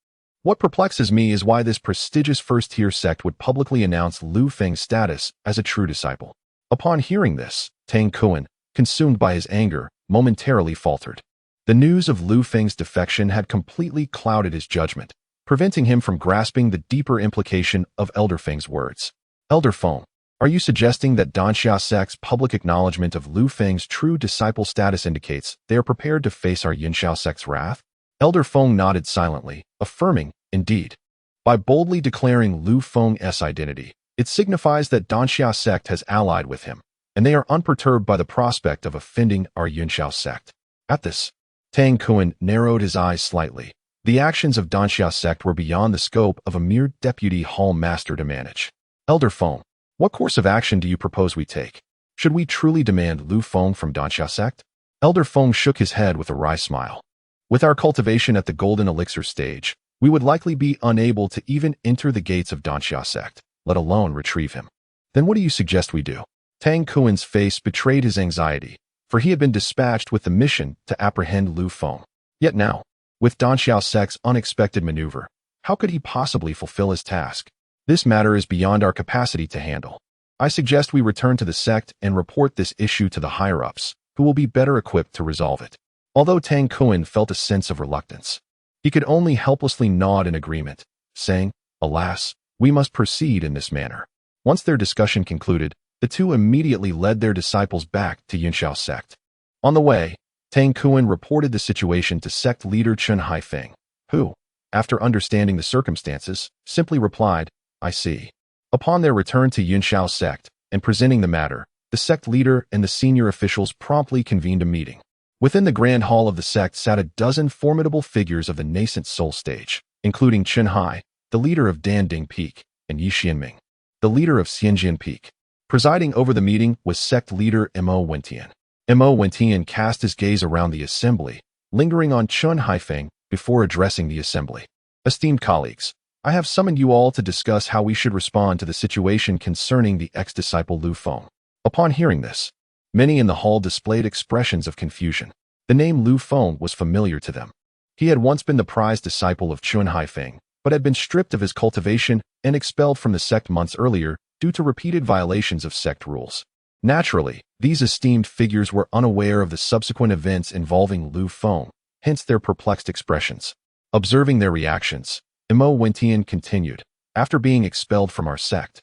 What perplexes me is why this prestigious first-tier sect would publicly announce Lu Feng's status as a true disciple." Upon hearing this, Tang Kuan, consumed by his anger, momentarily faltered. The news of Lu Feng's defection had completely clouded his judgment, preventing him from grasping the deeper implication of Elder Feng's words. "Elder Feng, are you suggesting that Cloudsoar Sect's public acknowledgement of Lu Feng's true disciple status indicates they are prepared to face our Cloudsoar Sect's wrath?" Elder Feng nodded silently, affirming, "Indeed. By boldly declaring Lu Feng's identity, it signifies that Cloudsoar Sect has allied with him, and they are unperturbed by the prospect of offending our Cloudsoar Sect." At this, Tang Kuan narrowed his eyes slightly. The actions of Cloudsoar Sect were beyond the scope of a mere deputy hall master to manage. "Elder Feng, what course of action do you propose we take? Should we truly demand Lu Feng from Cloudsoar Sect?" Elder Feng shook his head with a wry smile. "With our cultivation at the Golden Elixir stage, we would likely be unable to even enter the gates of Cloudsoar Sect, let alone retrieve him. Then what do you suggest we do?" Tang Kuan's face betrayed his anxiety, for he had been dispatched with the mission to apprehend Lu Feng. Yet now, with Cloudsoar Sect's unexpected maneuver, how could he possibly fulfill his task? "This matter is beyond our capacity to handle. I suggest we return to the sect and report this issue to the higher-ups, who will be better equipped to resolve it." Although Tang Kuan felt a sense of reluctance, he could only helplessly nod in agreement, saying, "Alas, we must proceed in this manner." Once their discussion concluded, the two immediately led their disciples back to Cloudsoar Sect. On the way, Tang Kuan reported the situation to sect leader Lu Feng, who, after understanding the circumstances, simply replied, "I see." Upon their return to Cloudsoar Sect and presenting the matter, the sect leader and the senior officials promptly convened a meeting. Within the grand hall of the sect sat a dozen formidable figures of the nascent soul stage, including Chen Hai, the leader of Danding Peak, and Yi Xianming, the leader of Xianjian Peak. Presiding over the meeting was sect leader Mo Wentian. Mo Wentian cast his gaze around the assembly, lingering on Lu Feng before addressing the assembly. "Esteemed colleagues, I have summoned you all to discuss how we should respond to the situation concerning the ex-disciple Lu Feng." Upon hearing this, many in the hall displayed expressions of confusion. The name Lu Feng was familiar to them. He had once been the prized disciple of Lu Feng, but had been stripped of his cultivation and expelled from the sect months earlier due to repeated violations of sect rules. Naturally, these esteemed figures were unaware of the subsequent events involving Lu Feng, hence their perplexed expressions. Observing their reactions, Mo Wentian continued, "After being expelled from our sect,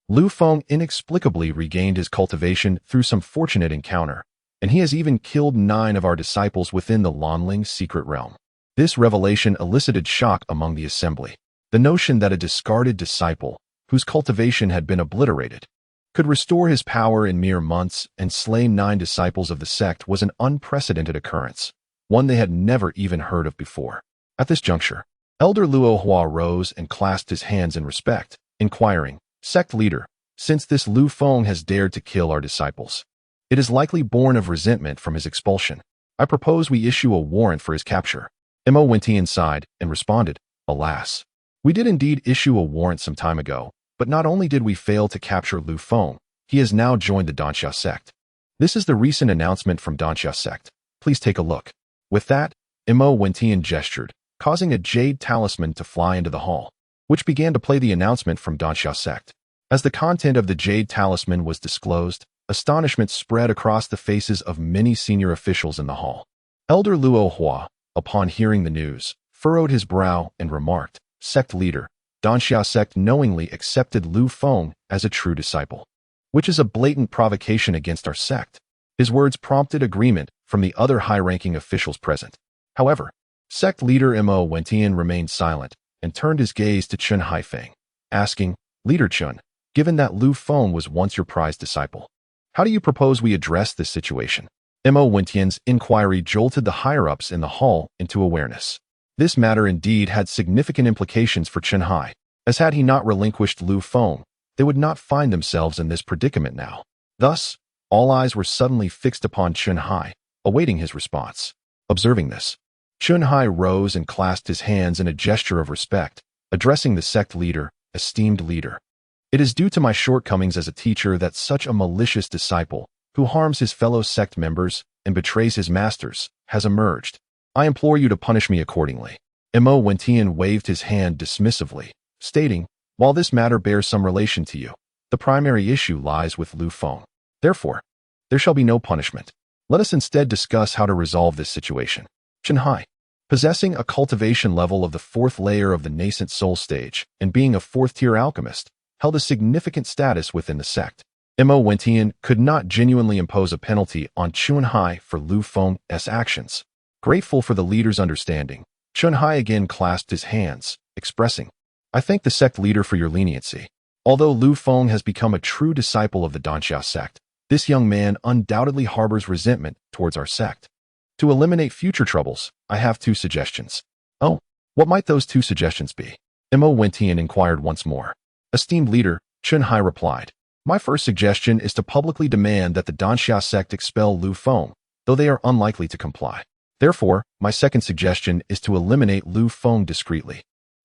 Lu Feng inexplicably regained his cultivation through some fortunate encounter, and he has even killed 9 of our disciples within the Lanling secret realm." This revelation elicited shock among the assembly. The notion that a discarded disciple, whose cultivation had been obliterated, could restore his power in mere months and slay 9 disciples of the sect was an unprecedented occurrence, one they had never even heard of before. At this juncture, Elder Luo Hua rose and clasped his hands in respect, inquiring, "Sect leader, since this Lu Feng has dared to kill our disciples, it is likely born of resentment from his expulsion. I propose we issue a warrant for his capture." Mo Wentian sighed and responded, "Alas, we did indeed issue a warrant some time ago, but not only did we fail to capture Lu Feng, he has now joined the Cloudsoar Sect. This is the recent announcement from Cloudsoar Sect. Please take a look." With that, Mo Wentian gestured, causing a jade talisman to fly into the hall, which began to play the announcement from Cloudsoar Sect. As the content of the jade talisman was disclosed, astonishment spread across the faces of many senior officials in the hall. Elder Luo Hua, upon hearing the news, furrowed his brow and remarked, "Sect leader, Cloudsoar Sect knowingly accepted Lu Feng as a true disciple, which is a blatant provocation against our sect." His words prompted agreement from the other high-ranking officials present. However, sect leader Mo Wentian remained silent and turned his gaze to Lu Feng, asking, "Leader Chun, given that Lu Feng was once your prized disciple, how do you propose we address this situation?" Mo Wentian's inquiry jolted the higher-ups in the hall into awareness. This matter indeed had significant implications for Chenhai, as had he not relinquished Lu Feng, they would not find themselves in this predicament now. Thus, all eyes were suddenly fixed upon Chenhai, awaiting his response. Observing this, Chenhai rose and clasped his hands in a gesture of respect, addressing the sect leader, esteemed leader. It is due to my shortcomings as a teacher that such a malicious disciple, who harms his fellow sect members and betrays his masters, has emerged. I implore you to punish me accordingly. Mo Wentian waved his hand dismissively, stating, while this matter bears some relation to you, the primary issue lies with Lu Feng. Therefore, there shall be no punishment. Let us instead discuss how to resolve this situation. Chenhai, possessing a cultivation level of the 4th layer of the nascent soul stage and being a 4th-tier alchemist, held a significant status within the sect. Mo Wentian could not genuinely impose a penalty on Chenhai for Lu Feng's actions. Grateful for the leader's understanding, Chenhai again clasped his hands, expressing, I thank the sect leader for your leniency. Although Lu Feng has become a true disciple of the Cloudsoar Sect, this young man undoubtedly harbors resentment towards our sect. To eliminate future troubles, I have 2 suggestions. Oh, what might those 2 suggestions be? Mo Wentian inquired once more. Esteemed leader, Chenhai replied, my first suggestion is to publicly demand that the Cloudsoar Sect expel Lu Feng, though they are unlikely to comply. Therefore, my second suggestion is to eliminate Lu Feng discreetly.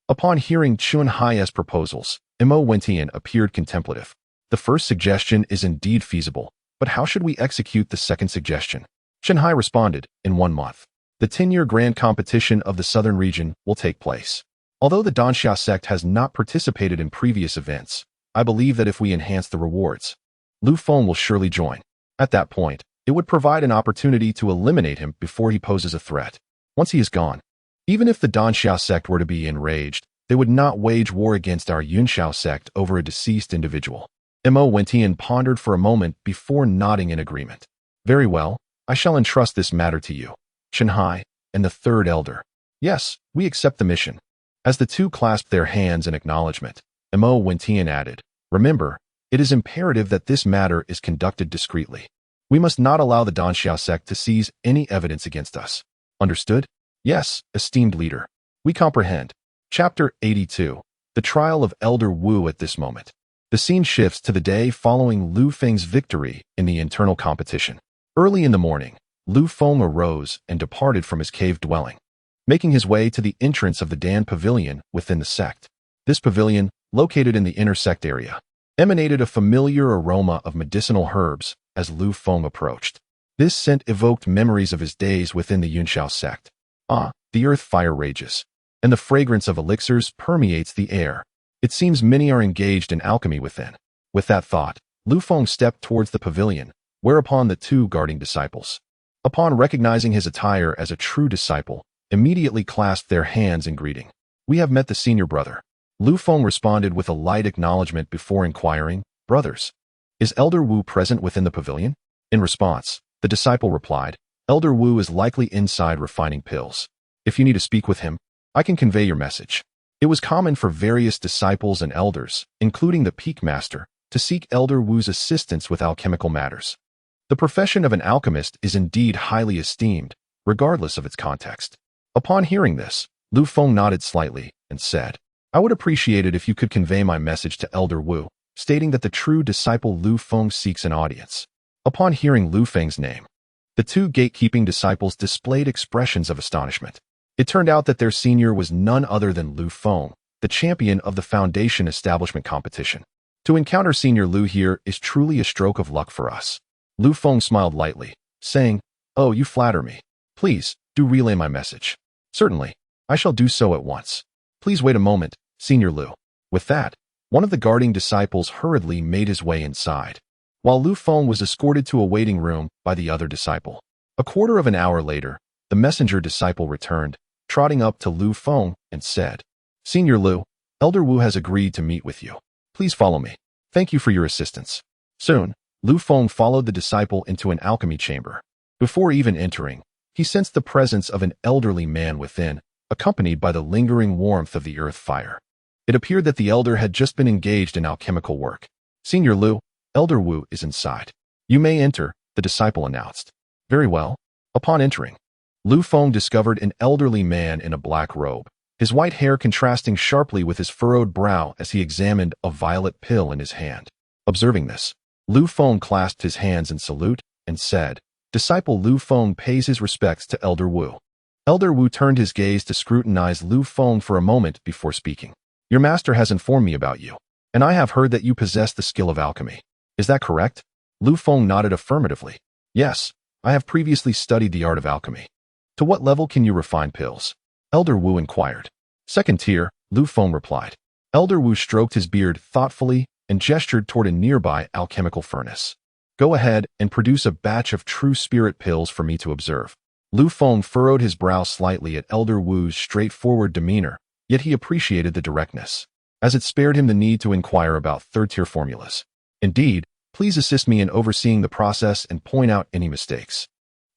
Upon hearing Chenhai's proposals, Mo Wentian appeared contemplative. The first suggestion is indeed feasible, but how should we execute the second suggestion? Chenhai responded, in 1 month. The 10-year grand competition of the southern region will take place. Although the Cloudsoar Sect has not participated in previous events, I believe that if we enhance the rewards, Lu Feng will surely join. At that point, it would provide an opportunity to eliminate him before he poses a threat. Once he is gone, even if the Cloudsoar Sect were to be enraged, they would not wage war against our Yunshao sect over a deceased individual. Mo Wentian pondered for a moment before nodding in agreement. Very well, I shall entrust this matter to you, Chenhai, and the 3rd elder. Yes, we accept the mission. As the 2 clasped their hands in acknowledgement, Mo Wentian added, remember, it is imperative that this matter is conducted discreetly. We must not allow the Cloudsoar Sect to seize any evidence against us. Understood? Yes, esteemed leader. We comprehend. Chapter 82. The Trial of Elder Wu. At this moment, the scene shifts to the day following Lu Feng's victory in the internal competition. Early in the morning, Lu Feng arose and departed from his cave dwelling, making his way to the entrance of the Dan Pavilion within the sect. This pavilion, located in the inner sect area, emanated a familiar aroma of medicinal herbs as Lu Feng approached. This scent evoked memories of his days within the Yunshao sect. The earth fire rages, and the fragrance of elixirs permeates the air. It seems many are engaged in alchemy within. With that thought, Lu Feng stepped towards the pavilion, whereupon the 2 guarding disciples, upon recognizing his attire as a true disciple, immediately clasped their hands in greeting. We have met the senior brother. Lu Feng responded with a light acknowledgement before inquiring, brothers, is Elder Wu present within the pavilion? In response, the disciple replied, Elder Wu is likely inside refining pills. If you need to speak with him, I can convey your message. It was common for various disciples and elders, including the Peak Master, to seek Elder Wu's assistance with alchemical matters. The profession of an alchemist is indeed highly esteemed, regardless of its context. Upon hearing this, Lu Feng nodded slightly and said, I would appreciate it if you could convey my message to Elder Wu, stating that the true disciple Lu Feng seeks an audience. Upon hearing Lu Feng's name, the 2 gatekeeping disciples displayed expressions of astonishment. It turned out that their senior was none other than Lu Feng, the champion of the Foundation Establishment Competition. To encounter Senior Lu here is truly a stroke of luck for us. Lu Feng smiled lightly, saying, Oh, you flatter me. Please, do relay my message. Certainly, I shall do so at once. Please wait a moment, Senior Lu. With that, one of the guarding disciples hurriedly made his way inside, while Lu Feng was escorted to a waiting room by the other disciple. A quarter of an hour later, the messenger disciple returned, trotting up to Lu Feng and said, Senior Lu, Elder Wu has agreed to meet with you. Please follow me. Thank you for your assistance. Soon, Lu Feng followed the disciple into an alchemy chamber. Before even entering, he sensed the presence of an elderly man within, accompanied by the lingering warmth of the earth fire. It appeared that the elder had just been engaged in alchemical work. Senior Lu, Elder Wu is inside. You may enter, the disciple announced. Very well. Upon entering, Lu Feng discovered an elderly man in a black robe, his white hair contrasting sharply with his furrowed brow as he examined a violet pill in his hand. Observing this, Lu Feng clasped his hands in salute and said, "Disciple Lu Feng pays his respects to Elder Wu." Elder Wu turned his gaze to scrutinize Lu Feng for a moment before speaking. "Your master has informed me about you, and I have heard that you possess the skill of alchemy. Is that correct?" Lu Feng nodded affirmatively. "Yes, I have previously studied the art of alchemy." "To what level can you refine pills?" Elder Wu inquired. "Second tier," Lu Feng replied. Elder Wu stroked his beard thoughtfully and gestured toward a nearby alchemical furnace. "Go ahead and produce a batch of true spirit pills for me to observe." Lu Feng furrowed his brow slightly at Elder Wu's straightforward demeanor, yet he appreciated the directness, as it spared him the need to inquire about third-tier formulas. "Indeed, please assist me in overseeing the process and point out any mistakes.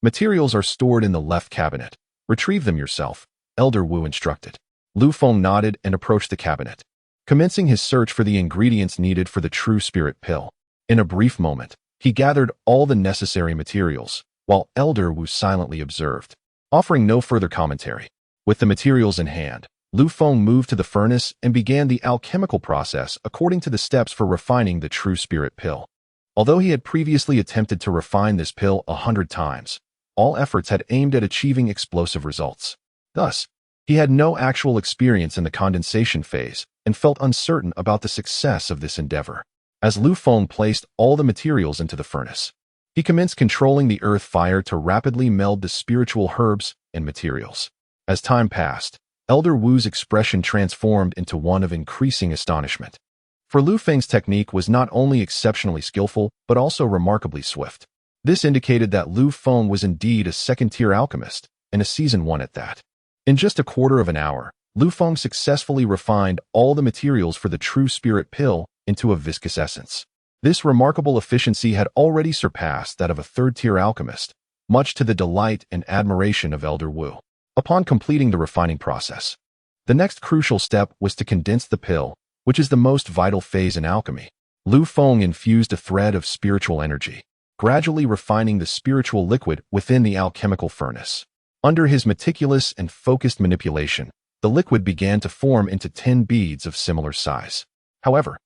Materials are stored in the left cabinet. Retrieve them yourself," Elder Wu instructed. Lu Feng nodded and approached the cabinet, commencing his search for the ingredients needed for the true spirit pill. In a brief moment, he gathered all the necessary materials, while Elder Wu silently observed, offering no further commentary. With the materials in hand, Lu Feng moved to the furnace and began the alchemical process according to the steps for refining the true spirit pill. Although he had previously attempted to refine this pill 100 times, all efforts had aimed at achieving explosive results. Thus, he had no actual experience in the condensation phase and felt uncertain about the success of this endeavor. As Lu Feng placed all the materials into the furnace, he commenced controlling the earth fire to rapidly meld the spiritual herbs and materials. As time passed, Elder Wu's expression transformed into one of increasing astonishment. For Lu Feng's technique was not only exceptionally skillful, but also remarkably swift. This indicated that Lu Feng was indeed a second-tier alchemist, and a seasoned one at that. In just a quarter of an hour, Lu Feng successfully refined all the materials for the true spirit pill into a viscous essence. This remarkable efficiency had already surpassed that of a third-tier alchemist, much to the delight and admiration of Elder Wu. Upon completing the refining process, the next crucial step was to condense the pill, which is the most vital phase in alchemy. Lu Feng infused a thread of spiritual energy, gradually refining the spiritual liquid within the alchemical furnace. Under his meticulous and focused manipulation, the liquid began to form into 10 beads of similar size. However,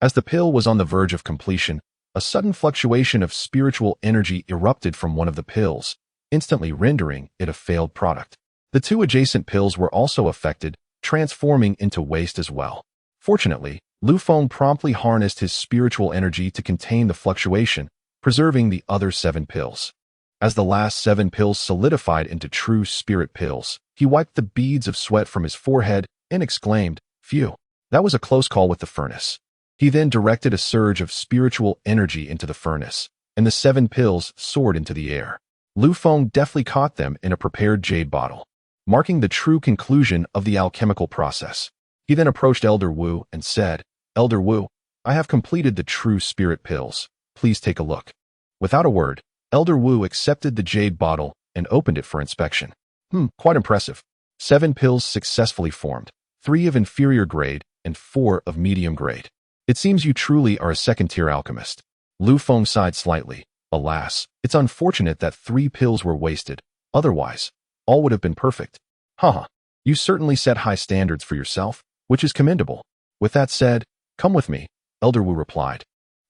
as the pill was on the verge of completion, a sudden fluctuation of spiritual energy erupted from one of the pills, instantly rendering it a failed product. The two adjacent pills were also affected, transforming into waste as well. Fortunately, Lu Feng promptly harnessed his spiritual energy to contain the fluctuation, preserving the other 7 pills. As the last 7 pills solidified into true spirit pills, he wiped the beads of sweat from his forehead and exclaimed, "Phew, that was a close call with the furnace." He then directed a surge of spiritual energy into the furnace, and the 7 pills soared into the air. Lu Feng deftly caught them in a prepared jade bottle, marking the true conclusion of the alchemical process. He then approached Elder Wu and said, "Elder Wu, I have completed the true spirit pills. Please take a look." Without a word, Elder Wu accepted the jade bottle and opened it for inspection. Quite impressive. 7 pills successfully formed, 3 of inferior grade and 4 of medium grade. It seems you truly are a second-tier alchemist. Lu Feng sighed slightly. Alas, it's unfortunate that 3 pills were wasted. Otherwise, all would have been perfect. Haha, you certainly set high standards for yourself, which is commendable. With that said, come with me, Elder Wu replied,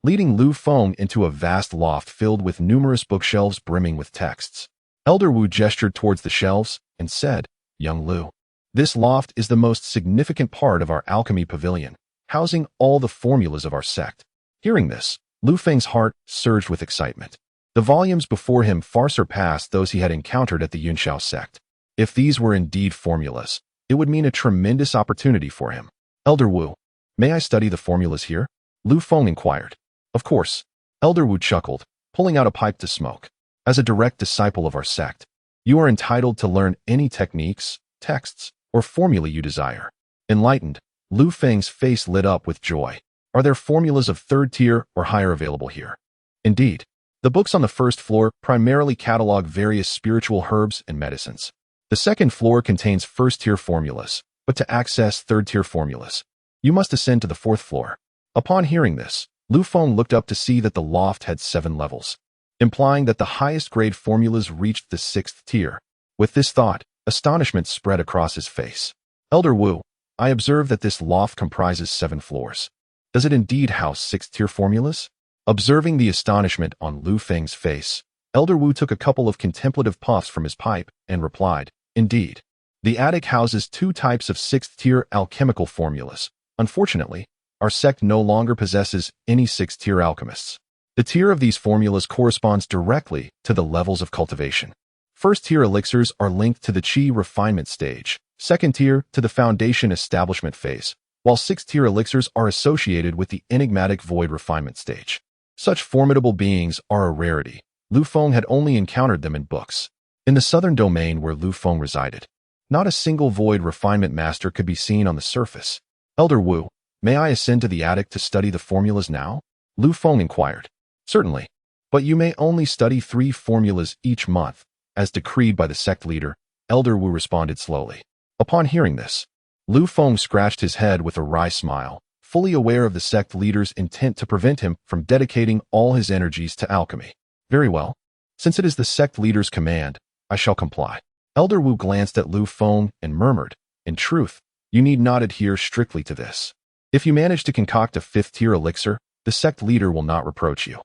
leading Lu Feng into a vast loft filled with numerous bookshelves brimming with texts. Elder Wu gestured towards the shelves and said, "Young Lu, this loft is the most significant part of our alchemy pavilion, housing all the formulas of our sect." Hearing this, Lu Feng's heart surged with excitement. The volumes before him far surpassed those he had encountered at the Yunshao sect. If these were indeed formulas, it would mean a tremendous opportunity for him. "Elder Wu, may I study the formulas here?" Lu Feng inquired. "Of course." Elder Wu chuckled, pulling out a pipe to smoke. "As a direct disciple of our sect, you are entitled to learn any techniques, texts, or formulae you desire." Enlightened, Lu Feng's face lit up with joy. "Are there formulas of third tier or higher available here?" "Indeed. The books on the first floor primarily catalog various spiritual herbs and medicines. The second floor contains first-tier formulas, but to access third-tier formulas, you must ascend to the 4th floor." Upon hearing this, Lu Feng looked up to see that the loft had 7 levels. implying that the highest grade formulas reached the 6th tier. With this thought, astonishment spread across his face. Elder Wu, I observe that this loft comprises 7 floors. Does it indeed house 6th tier formulas? Observing the astonishment on Lu Feng's face, Elder Wu took a couple of contemplative puffs from his pipe and replied, Indeed. The attic houses 2 types of 6th tier alchemical formulas. Unfortunately, our sect no longer possesses any 6th tier alchemists. The tier of these formulas corresponds directly to the levels of cultivation. 1st tier elixirs are linked to the qi refinement stage, 2nd tier to the foundation establishment phase, while 6th tier elixirs are associated with the enigmatic void refinement stage. Such formidable beings are a rarity. Lu Feng had only encountered them in books. In the southern domain where Lu Feng resided, not a single void refinement master could be seen on the surface. Elder Wu, may I ascend to the attic to study the formulas now? Lu Feng inquired. Certainly, but you may only study 3 formulas each month, as decreed by the sect leader, Elder Wu responded slowly. Upon hearing this, Lu Feng scratched his head with a wry smile, fully aware of the sect leader's intent to prevent him from dedicating all his energies to alchemy. Very well. Since it is the sect leader's command, I shall comply. Elder Wu glanced at Lu Feng and murmured, In truth, you need not adhere strictly to this. If you manage to concoct a 5th tier elixir, the sect leader will not reproach you.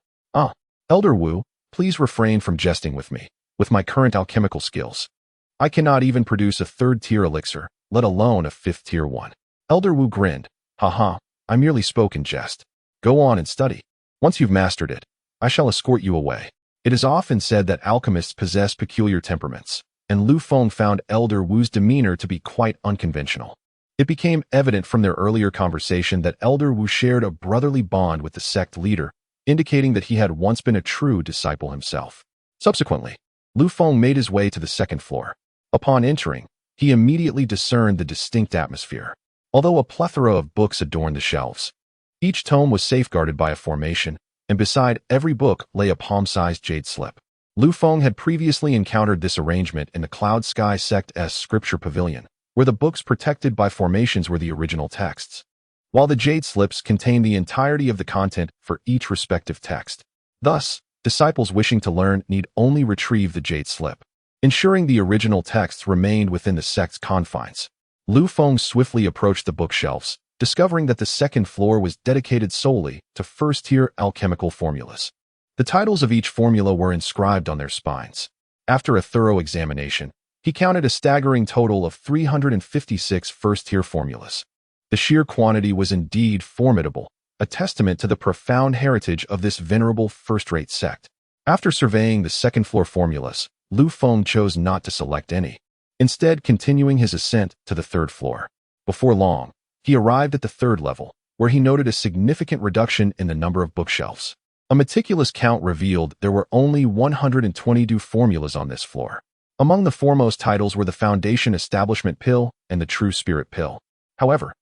Elder Wu, please refrain from jesting with me. With my current alchemical skills, I cannot even produce a 3rd tier elixir, let alone a 5th tier one. Elder Wu grinned. Haha, I merely spoke in jest. Go on and study. Once you've mastered it, I shall escort you away. It is often said that alchemists possess peculiar temperaments, and Lu Feng found Elder Wu's demeanor to be quite unconventional. It became evident from their earlier conversation that Elder Wu shared a brotherly bond with the sect leader, indicating that he had once been a true disciple himself. Subsequently, Lu Feng made his way to the 2nd floor. Upon entering, he immediately discerned the distinct atmosphere. Although a plethora of books adorned the shelves, each tome was safeguarded by a formation, and beside every book lay a palm-sized jade slip. Lu Feng had previously encountered this arrangement in the Cloudsoar Sect's scripture pavilion, where the books protected by formations were the original texts, while the jade slips contained the entirety of the content for each respective text. Thus, disciples wishing to learn need only retrieve the jade slip, ensuring the original texts remained within the sect's confines. Lu Feng swiftly approached the bookshelves, discovering that the 2nd floor was dedicated solely to 1st tier alchemical formulas. The titles of each formula were inscribed on their spines. After a thorough examination, he counted a staggering total of 356 1st tier formulas. The sheer quantity was indeed formidable, a testament to the profound heritage of this venerable first-rate sect. After surveying the 2nd floor formulas, Lu Feng chose not to select any, instead continuing his ascent to the 3rd floor. Before long, he arrived at the 3rd level, where he noted a significant reduction in the number of bookshelves. A meticulous count revealed there were only 122 formulas on this floor. Among the foremost titles were the Foundation Establishment Pill and the True Spirit Pill. However,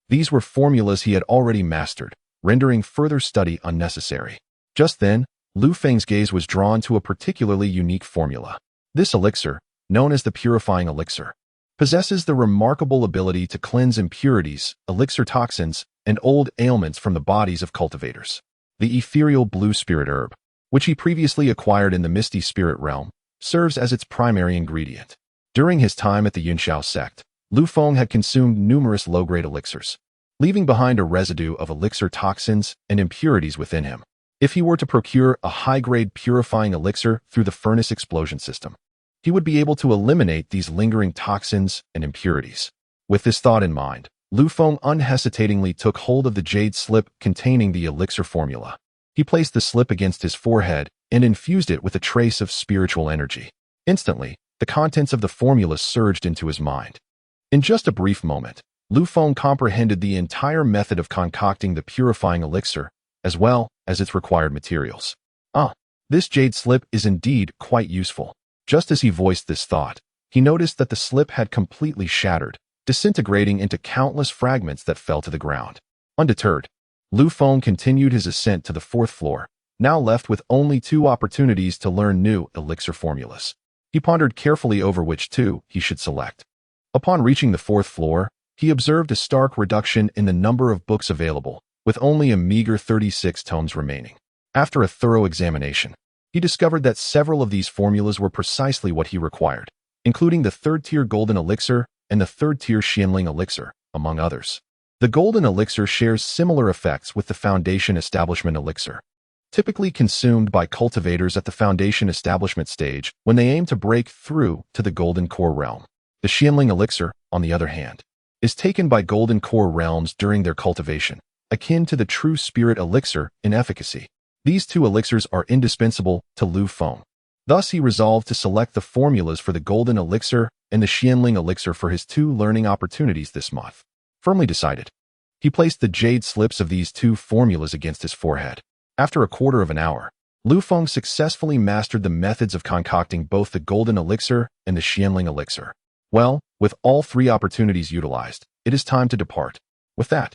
these were formulas he had already mastered, rendering further study unnecessary. Just then, Lu Feng's gaze was drawn to a particularly unique formula. This elixir, known as the Purifying Elixir, possesses the remarkable ability to cleanse impurities, elixir toxins, and old ailments from the bodies of cultivators. The ethereal blue spirit herb, which he previously acquired in the misty spirit realm, serves as its primary ingredient. During his time at the Yunxiao sect, Lu Feng had consumed numerous low-grade elixirs, leaving behind a residue of elixir toxins and impurities within him. If he were to procure a high-grade purifying elixir through the furnace explosion system, he would be able to eliminate these lingering toxins and impurities. With this thought in mind, Lu Feng unhesitatingly took hold of the jade slip containing the elixir formula. He placed the slip against his forehead and infused it with a trace of spiritual energy. Instantly, the contents of the formula surged into his mind. In just a brief moment, Lu Feng comprehended the entire method of concocting the purifying elixir, as well as its required materials. This jade slip is indeed quite useful. Just as he voiced this thought, he noticed that the slip had completely shattered, disintegrating into countless fragments that fell to the ground. Undeterred, Lu Feng continued his ascent to the 4th floor, now left with only 2 opportunities to learn new elixir formulas. He pondered carefully over which 2 he should select. Upon reaching the 4th floor, he observed a stark reduction in the number of books available, with only a meager 36 tomes remaining. After a thorough examination, He discovered that several of these formulas were precisely what he required, including the third-tier golden elixir and the third-tier Xianling elixir, among others. The golden elixir shares similar effects with the foundation establishment elixir, typically consumed by cultivators at the foundation establishment stage when they aim to break through to the golden core realm. The Xianling elixir, on the other hand, is taken by golden core realms during their cultivation, akin to the true spirit elixir in efficacy. These two elixirs are indispensable to Lu Feng. Thus, he resolved to select the formulas for the golden elixir and the Xianling elixir for his 2 learning opportunities this month. Firmly decided, he placed the jade slips of these 2 formulas against his forehead. After a quarter of an hour, Lu Feng successfully mastered the methods of concocting both the golden elixir and the Xianling elixir. Well, with all 3 opportunities utilized, it is time to depart. With that,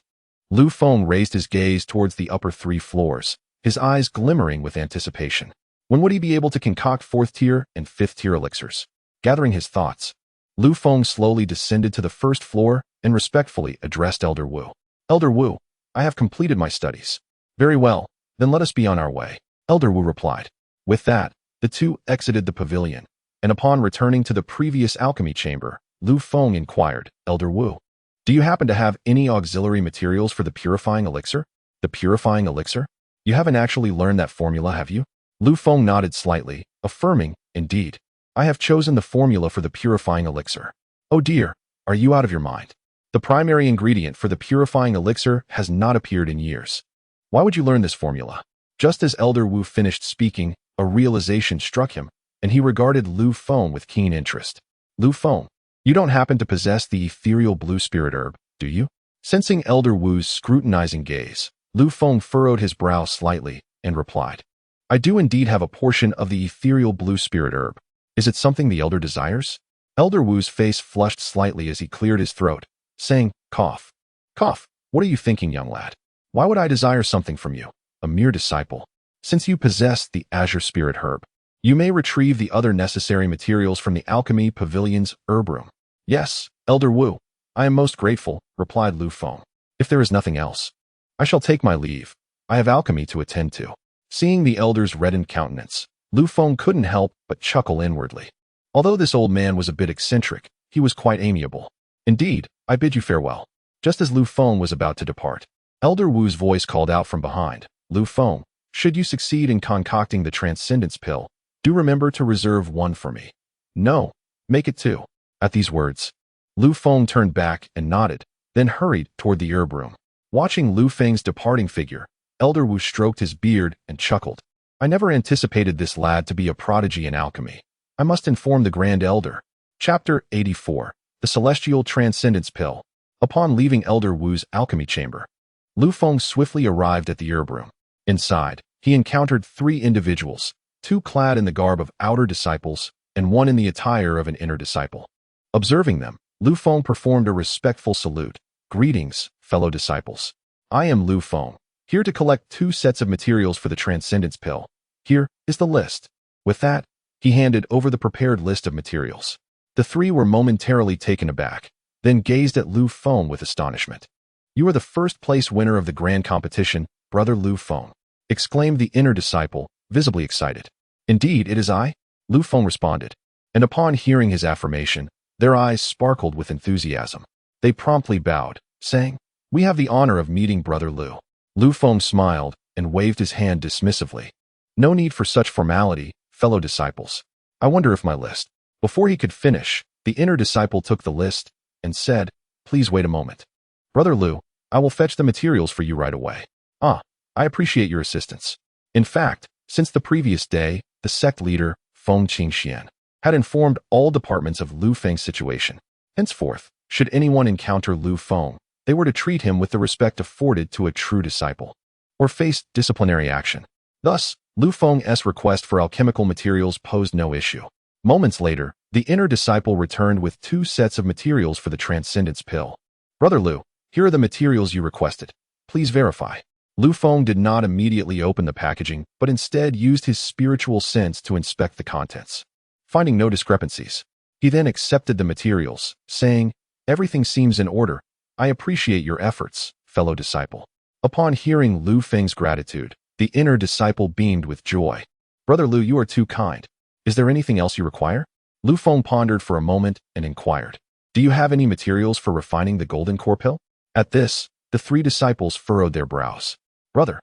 Lu Feng raised his gaze towards the upper 3 floors, his eyes glimmering with anticipation. When would he be able to concoct 4th-tier and 5th-tier elixirs? Gathering his thoughts, Lu Feng slowly descended to the 1st floor and respectfully addressed Elder Wu. Elder Wu, I have completed my studies. Very well, then let us be on our way, Elder Wu replied. With that, the 2 exited the pavilion, and upon returning to the previous alchemy chamber, Lu Feng inquired, Elder Wu, do you happen to have any auxiliary materials for the purifying elixir? The purifying elixir? You haven't actually learned that formula, have you? Lu Feng nodded slightly, affirming, indeed, I have chosen the formula for the purifying elixir. Oh dear, are you out of your mind? The primary ingredient for the purifying elixir has not appeared in years. Why would you learn this formula? Just as Elder Wu finished speaking, a realization struck him, and he regarded Lu Feng with keen interest. Lu Feng, you don't happen to possess the ethereal blue spirit herb, do you? Sensing Elder Wu's scrutinizing gaze, Lu Feng furrowed his brow slightly and replied, I do indeed have a portion of the ethereal blue spirit herb. Is it something the elder desires? Elder Wu's face flushed slightly as he cleared his throat, saying, cough. Cough, what are you thinking, young lad? Why would I desire something from you, a mere disciple? Since you possess the azure spirit herb, you may retrieve the other necessary materials from the alchemy pavilion's herb room. Yes, Elder Wu, I am most grateful, replied Lu Feng. If there is nothing else, I shall take my leave. I have alchemy to attend to. Seeing the elder's reddened countenance, Lu Feng couldn't help but chuckle inwardly. Although this old man was a bit eccentric, he was quite amiable. Indeed, I bid you farewell. Just as Lu Feng was about to depart, Elder Wu's voice called out from behind, Lu Feng, should you succeed in concocting the transcendence pill, do remember to reserve 1 for me. No, make it 2. At these words, Lu Feng turned back and nodded, then hurried toward the herb room. Watching Lu Feng's departing figure, Elder Wu stroked his beard and chuckled. I never anticipated this lad to be a prodigy in alchemy. I must inform the Grand Elder. Chapter 84. The Celestial Transcendence Pill. Upon leaving Elder Wu's alchemy chamber, Lu Feng swiftly arrived at the herb room. Inside, he encountered 3 individuals, 2 clad in the garb of outer disciples and 1 in the attire of an inner disciple. Observing them, Lu Feng performed a respectful salute. Greetings, fellow disciples. I am Lu Feng, here to collect 2 sets of materials for the transcendence pill. Here is the list. With that, he handed over the prepared list of materials. The 3 were momentarily taken aback, then gazed at Lu Feng with astonishment. You are the first-place winner of the grand competition, brother Lu Feng, exclaimed the inner disciple, visibly excited. Indeed, it is I, Lu Feng responded, and upon hearing his affirmation, their eyes sparkled with enthusiasm. They promptly bowed, saying, We have the honor of meeting brother Lu. Lu Feng smiled and waved his hand dismissively. No need for such formality, fellow disciples. I wonder if my list. Before he could finish, the inner disciple took the list and said, Please wait a moment. Brother Lu, I will fetch the materials for you right away. I appreciate your assistance. In fact, since the previous day, the sect leader, Feng Qingxian, had informed all departments of Lu Feng's situation. Henceforth, should anyone encounter Lu Feng, they were to treat him with the respect afforded to a true disciple, or face disciplinary action. Thus, Lu Feng's request for alchemical materials posed no issue. Moments later, the inner disciple returned with 2 sets of materials for the transcendence pill. Brother Lu, here are the materials you requested. Please verify. Lu Feng did not immediately open the packaging, but instead used his spiritual sense to inspect the contents. Finding no discrepancies, he then accepted the materials, saying, Everything seems in order. I appreciate your efforts, fellow disciple. Upon hearing Lu Feng's gratitude, the inner disciple beamed with joy. Brother Lu, you are too kind. Is there anything else you require? Lu Feng pondered for a moment and inquired. Do you have any materials for refining the golden core pill? At this, the three disciples furrowed their brows. Brother,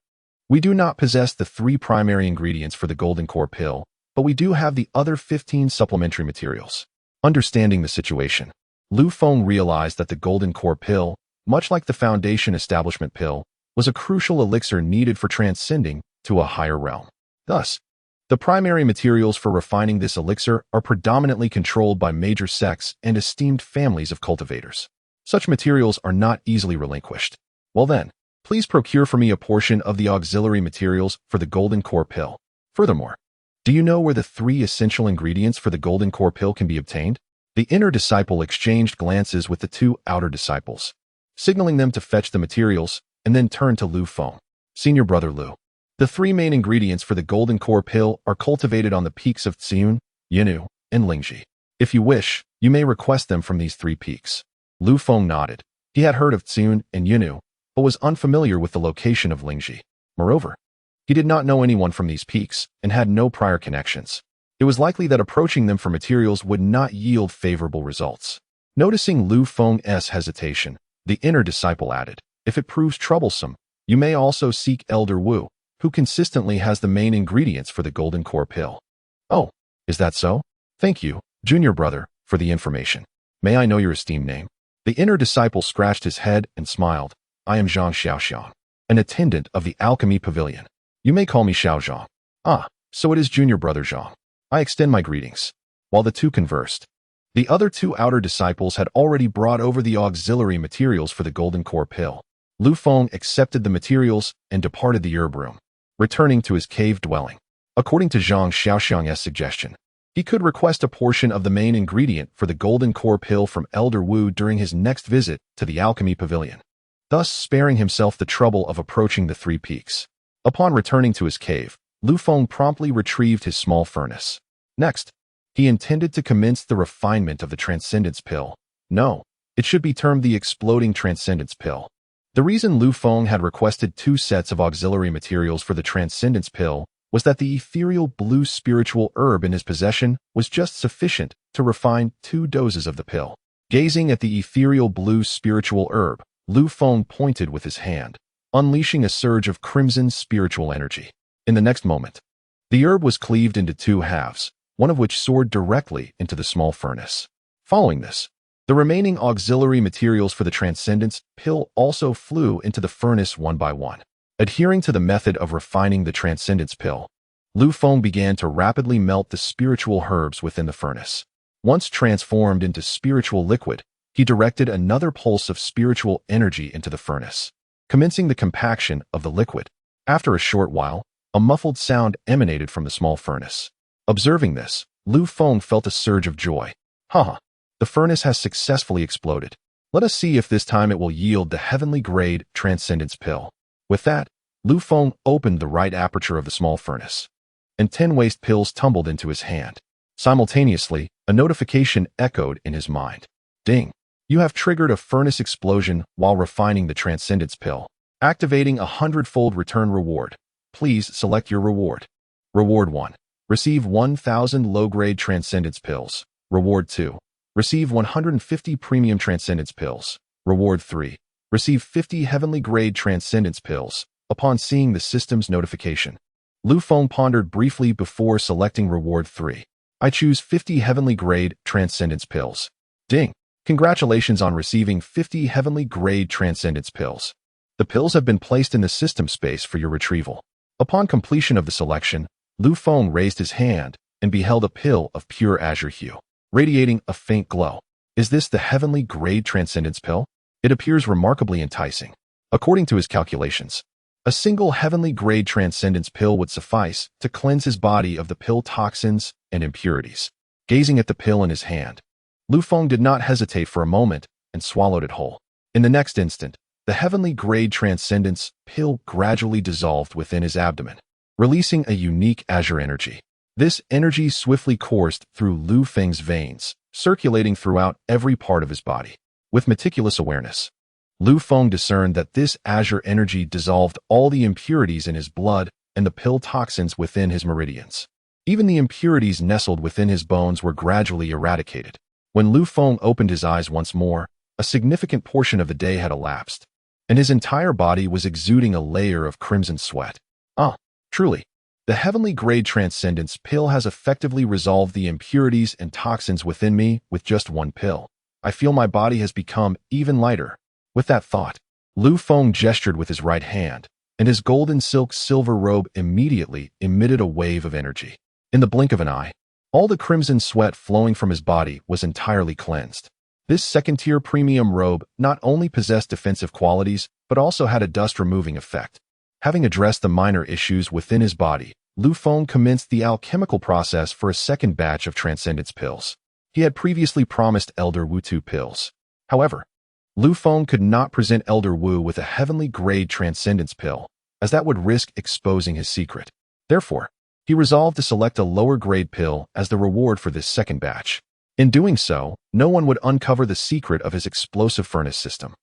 we do not possess the 3 primary ingredients for the golden core pill, but we do have the other 15 supplementary materials. Understanding the situation, Lu Feng realized that the golden core pill, much like the foundation establishment pill, was a crucial elixir needed for transcending to a higher realm. Thus, the primary materials for refining this elixir are predominantly controlled by major sects and esteemed families of cultivators. Such materials are not easily relinquished. Well then, please procure for me a portion of the auxiliary materials for the golden core pill. Furthermore, do you know where the 3 essential ingredients for the golden core pill can be obtained? The inner disciple exchanged glances with the 2 outer disciples, signaling them to fetch the materials, and then turned to Lu Feng. Senior Brother Lu, the 3 main ingredients for the golden core pill are cultivated on the peaks of Tsiun, Yinu, and Lingji. If you wish, you may request them from these 3 peaks. Lu Feng nodded. He had heard of Tsiun and Yinu, but was unfamiliar with the location of Lingji. Moreover, he did not know anyone from these peaks and had no prior connections. It was likely that approaching them for materials would not yield favorable results. Noticing Lu Feng's hesitation, the inner disciple added, if it proves troublesome, you may also seek Elder Wu, who consistently has the main ingredients for the golden core pill. Oh, is that so? Thank you, junior brother, for the information. May I know your esteemed name? The inner disciple scratched his head and smiled. I am Zhang Xiaoxiang, an attendant of the alchemy pavilion. You may call me Xiao Zhang. Ah, so it is junior brother Zhang. I extend my greetings. While the 2 conversed, the other 2 outer disciples had already brought over the auxiliary materials for the golden core pill. Lu Feng accepted the materials and departed the herb room, returning to his cave dwelling. According to Zhang Xiaoxiang's suggestion, he could request a portion of the main ingredient for the golden core pill from Elder Wu during his next visit to the alchemy pavilion, thus sparing himself the trouble of approaching the 3 peaks. Upon returning to his cave, Lu Feng promptly retrieved his small furnace. Next, he intended to commence the refinement of the Transcendence Pill. No, it should be termed the Exploding Transcendence Pill. The reason Lu Feng had requested 2 sets of auxiliary materials for the Transcendence Pill was that the ethereal blue spiritual herb in his possession was just sufficient to refine 2 doses of the pill. Gazing at the ethereal blue spiritual herb, Lu Feng pointed with his hand, unleashing a surge of crimson spiritual energy. In the next moment, the herb was cleaved into 2 halves, one of which soared directly into the small furnace. Following this, the remaining auxiliary materials for the Transcendence Pill also flew into the furnace one by one. Adhering to the method of refining the Transcendence Pill, Lu Feng began to rapidly melt the spiritual herbs within the furnace. Once transformed into spiritual liquid, he directed another pulse of spiritual energy into the furnace, commencing the compaction of the liquid. After a short while, a muffled sound emanated from the small furnace. Observing this, Lu Feng felt a surge of joy. Haha, the furnace has successfully exploded. Let us see if this time it will yield the heavenly grade Transcendence Pill. With that, Lu Feng opened the right aperture of the small furnace, and 10 waste pills tumbled into his hand. Simultaneously, a notification echoed in his mind. Ding! You have triggered a furnace explosion while refining the Transcendence Pill, activating a 100-fold return reward. Please select your reward. Reward 1. Receive 1,000 low-grade Transcendence Pills. Reward 2. Receive 150 premium Transcendence Pills. Reward 3. Receive 50 heavenly grade Transcendence Pills. Upon seeing the system's notification, Lu Feng pondered briefly before selecting Reward 3. I choose 50 heavenly grade Transcendence Pills. Ding! Congratulations on receiving 50 heavenly grade Transcendence Pills. The pills have been placed in the system space for your retrieval. Upon completion of the selection, Lu Feng raised his hand and beheld a pill of pure azure hue, radiating a faint glow. Is this the heavenly grade Transcendence Pill? It appears remarkably enticing. According to his calculations, a single heavenly grade Transcendence Pill would suffice to cleanse his body of the pill toxins and impurities. Gazing at the pill in his hand, Lu Feng did not hesitate for a moment and swallowed it whole. In the next instant, the heavenly grade Transcendence Pill gradually dissolved within his abdomen, releasing a unique azure energy. This energy swiftly coursed through Lu Feng's veins, circulating throughout every part of his body. With meticulous awareness, Lu Feng discerned that this azure energy dissolved all the impurities in his blood and the pill toxins within his meridians. Even the impurities nestled within his bones were gradually eradicated. When Lu Feng opened his eyes once more, a significant portion of the day had elapsed, and his entire body was exuding a layer of crimson sweat. Truly, the heavenly grade transcendence pill has effectively resolved the impurities and toxins within me with just one pill. I feel my body has become even lighter. With that thought, Lu Feng gestured with his right hand, and his golden silk silver robe immediately emitted a wave of energy. In the blink of an eye, all the crimson sweat flowing from his body was entirely cleansed. This second-tier premium robe not only possessed defensive qualities, but also had a dust-removing effect. Having addressed the minor issues within his body, Lu Feng commenced the alchemical process for a second batch of transcendence pills. He had previously promised Elder Wu 2 pills. However, Lu Feng could not present Elder Wu with a heavenly grade transcendence pill, as that would risk exposing his secret. Therefore, he resolved to select a lower grade pill as the reward for this second batch. In doing so, no one would uncover the secret of his explosive furnace system.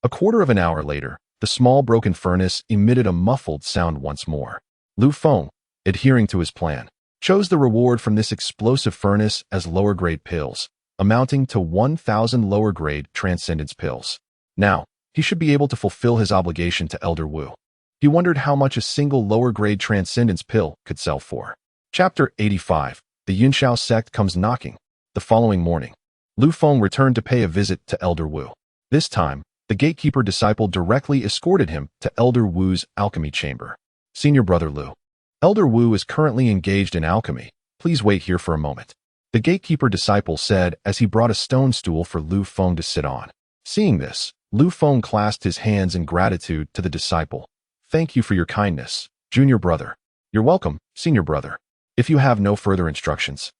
A quarter of an hour later, the small broken furnace emitted a muffled sound once more. Lu Feng, adhering to his plan, chose the reward from this explosive furnace as lower grade pills, amounting to 1,000 lower grade transcendence pills. Now, he should be able to fulfill his obligation to Elder Wu. He wondered how much a single lower grade transcendence pill could sell for. Chapter 85. The Yunshao Sect Comes Knocking. The following morning, Lu Feng returned to pay a visit to Elder Wu. This time, the gatekeeper disciple directly escorted him to Elder Wu's alchemy chamber. Senior Brother Lu, Elder Wu is currently engaged in alchemy. Please wait here for a moment. The gatekeeper disciple said as he brought a stone stool for Lu Feng to sit on. Seeing this, Lu Feng clasped his hands in gratitude to the disciple. Thank you for your kindness, junior brother. You're welcome, senior brother. If you have no further instructions,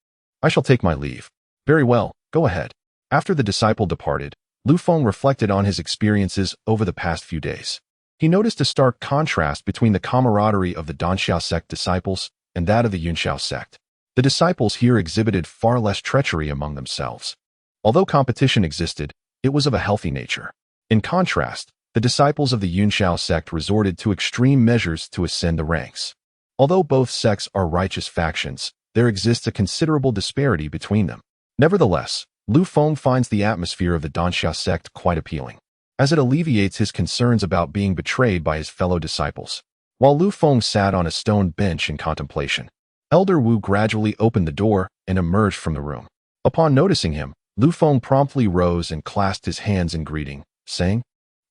I shall take my leave. Very well, go ahead. After the disciple departed, Lu Feng reflected on his experiences over the past few days. He noticed a stark contrast between the camaraderie of the Donxiao sect disciples and that of the Yunxiao sect. The disciples here exhibited far less treachery among themselves. Although competition existed, it was of a healthy nature. In contrast, the disciples of the Yunxiao sect resorted to extreme measures to ascend the ranks. Although both sects are righteous factions, there exists a considerable disparity between them. Nevertheless, Lu Feng finds the atmosphere of the Donxiao sect quite appealing, as it alleviates his concerns about being betrayed by his fellow disciples. While Lu Feng sat on a stone bench in contemplation, Elder Wu gradually opened the door and emerged from the room. Upon noticing him, Lu Feng promptly rose and clasped his hands in greeting, saying,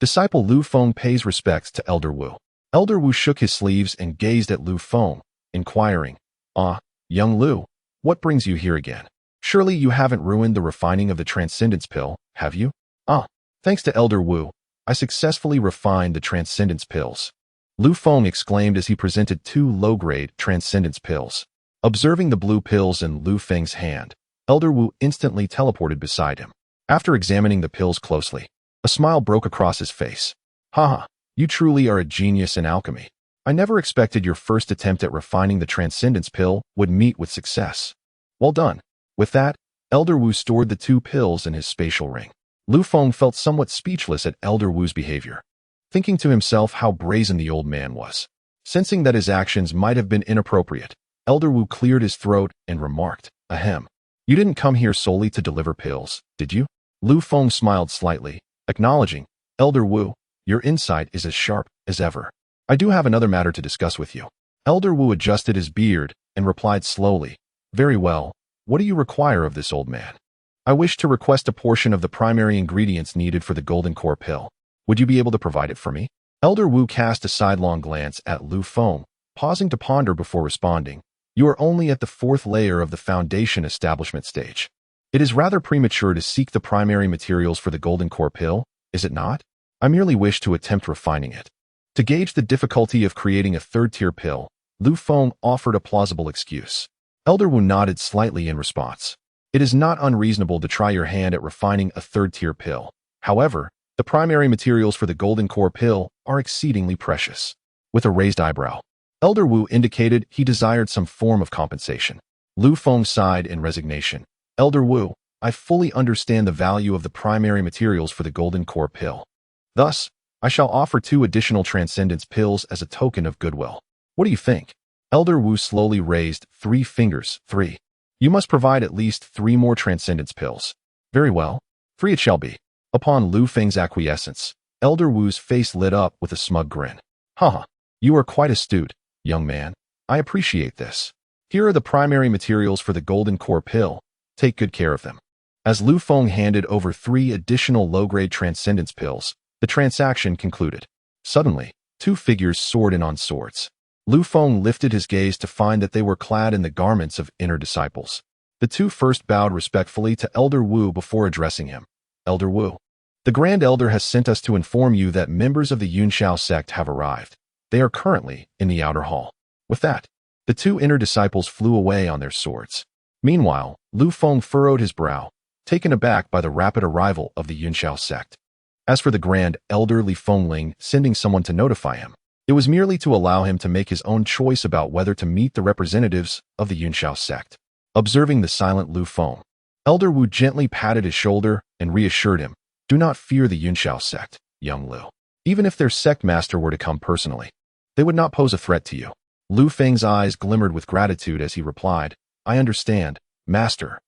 Disciple Lu Feng pays respects to Elder Wu. Elder Wu shook his sleeves and gazed at Lu Feng, inquiring, young Lu, what brings you here again? Surely you haven't ruined the refining of the transcendence pill, have you? Thanks to Elder Wu, I successfully refined the transcendence pills. Lu Feng exclaimed as he presented 2 low-grade transcendence pills. Observing the blue pills in Lu Feng's hand, Elder Wu instantly teleported beside him. After examining the pills closely, a smile broke across his face. Haha, you truly are a genius in alchemy. I never expected your first attempt at refining the transcendence pill would meet with success. Well done. With that, Elder Wu stored the 2 pills in his spatial ring. Lu Feng felt somewhat speechless at Elder Wu's behavior, thinking to himself how brazen the old man was. Sensing that his actions might have been inappropriate, Elder Wu cleared his throat and remarked, Ahem. You didn't come here solely to deliver pills, did you? Lu Feng smiled slightly, acknowledging, Elder Wu, your insight is as sharp as ever. I do have another matter to discuss with you. Elder Wu adjusted his beard and replied slowly, Very well, what do you require of this old man? I wish to request a portion of the primary ingredients needed for the golden core pill. Would you be able to provide it for me? Elder Wu cast a sidelong glance at Lu Feng, pausing to ponder before responding. You are only at the 4th layer of the foundation establishment stage. It is rather premature to seek the primary materials for the golden core pill, is it not? I merely wish to attempt refining it. To gauge the difficulty of creating a 3rd-tier pill, Lu Feng offered a plausible excuse. Elder Wu nodded slightly in response. It is not unreasonable to try your hand at refining a 3rd-tier pill. However, the primary materials for the golden core pill are exceedingly precious. With a raised eyebrow, Elder Wu indicated he desired some form of compensation. Lu Feng sighed in resignation. Elder Wu, I fully understand the value of the primary materials for the golden core pill. Thus, I shall offer 2 additional transcendence pills as a token of goodwill. What do you think? Elder Wu slowly raised 3 fingers. 3. You must provide at least 3 more transcendence pills. Very well. 3 it shall be. Upon Lu Feng's acquiescence, Elder Wu's face lit up with a smug grin. Haha, you are quite astute, young man. I appreciate this. Here are the primary materials for the golden core pill. Take good care of them. As Lu Feng handed over 3 additional low-grade transcendence pills, the transaction concluded. Suddenly, 2 figures soared in on swords. Lu Feng lifted his gaze to find that they were clad in the garments of inner disciples. The 2 first bowed respectfully to Elder Wu before addressing him. Elder Wu, the Grand Elder has sent us to inform you that members of the Yunxiao sect have arrived. They are currently in the outer hall. With that, the 2 inner disciples flew away on their swords. Meanwhile, Lu Feng furrowed his brow, taken aback by the rapid arrival of the Yunxiao sect. As for the Grand Elder Li Fengling sending someone to notify him, it was merely to allow him to make his own choice about whether to meet the representatives of the Yunxiao sect. Observing the silent Lu Feng, Elder Wu gently patted his shoulder and reassured him, do not fear the Yunxiao sect, young Lu. Even if their sect master were to come personally, they would not pose a threat to you. Lu Feng's eyes glimmered with gratitude as he replied, I understand, master.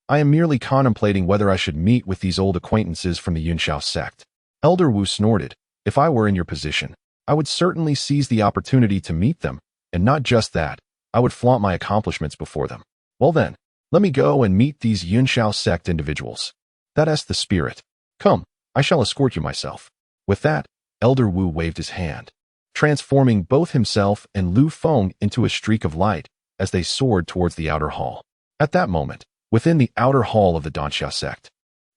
I am merely contemplating whether I should meet with these old acquaintances from the Yunxiao sect. Elder Wu snorted, if I were in your position, I would certainly seize the opportunity to meet them, and not just that, I would flaunt my accomplishments before them. Well then, let me go and meet these Yunxiao sect individuals. That's the spirit. Come, I shall escort you myself. With that, Elder Wu waved his hand, transforming both himself and Lu Feng into a streak of light as they soared towards the outer hall. At that moment, within the outer hall of the Yunxiao sect,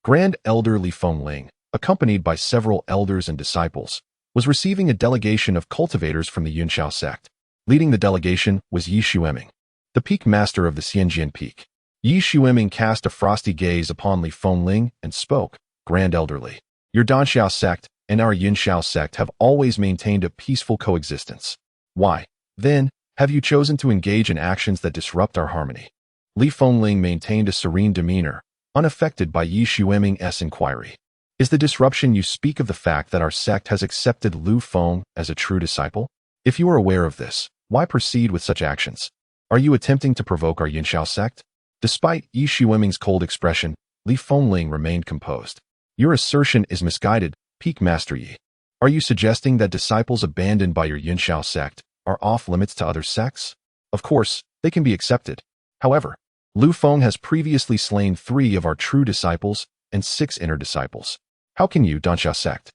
Grand Elder Li Fengling, accompanied by several elders and disciples, was receiving a delegation of cultivators from the Yunxiao sect. Leading the delegation was Yi Xueming, the peak master of the Xianjian Peak. Yi Xueming cast a frosty gaze upon Li Fengling and spoke, Grand Elder Li, your Yunxiao sect and our Yunxiao sect have always maintained a peaceful coexistence. Why, then, have you chosen to engage in actions that disrupt our harmony? Li Fengling maintained a serene demeanor, unaffected by Yi Xueming's inquiry. Is the disruption you speak of the fact that our sect has accepted Lu Feng as a true disciple? If you are aware of this, why proceed with such actions? Are you attempting to provoke our Yunxiao sect? Despite Yi Xueming's cold expression, Li Fengling remained composed. Your assertion is misguided, Peak Master Yi. Are you suggesting that disciples abandoned by your Yunxiao sect are off limits to other sects? Of course, they can be accepted. However, Lu Feng has previously slain 3 of our true disciples and 6 inner disciples. How can you, Yunxiao sect,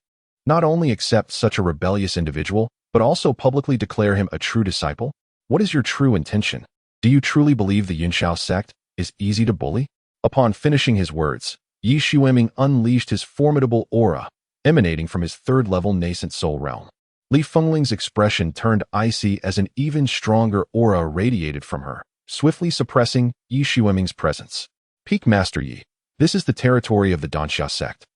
not only accept such a rebellious individual, but also publicly declare him a true disciple? What is your true intention? Do you truly believe the Yunxiao sect is easy to bully? Upon finishing his words, Yi Xueming unleashed his formidable aura, emanating from his 3rd-level nascent soul realm. Li Fengling's expression turned icy as an even stronger aura radiated from her, swiftly suppressing Yi Xueming's presence. Peak Master Yi, this is the territory of the Yunxiao sect,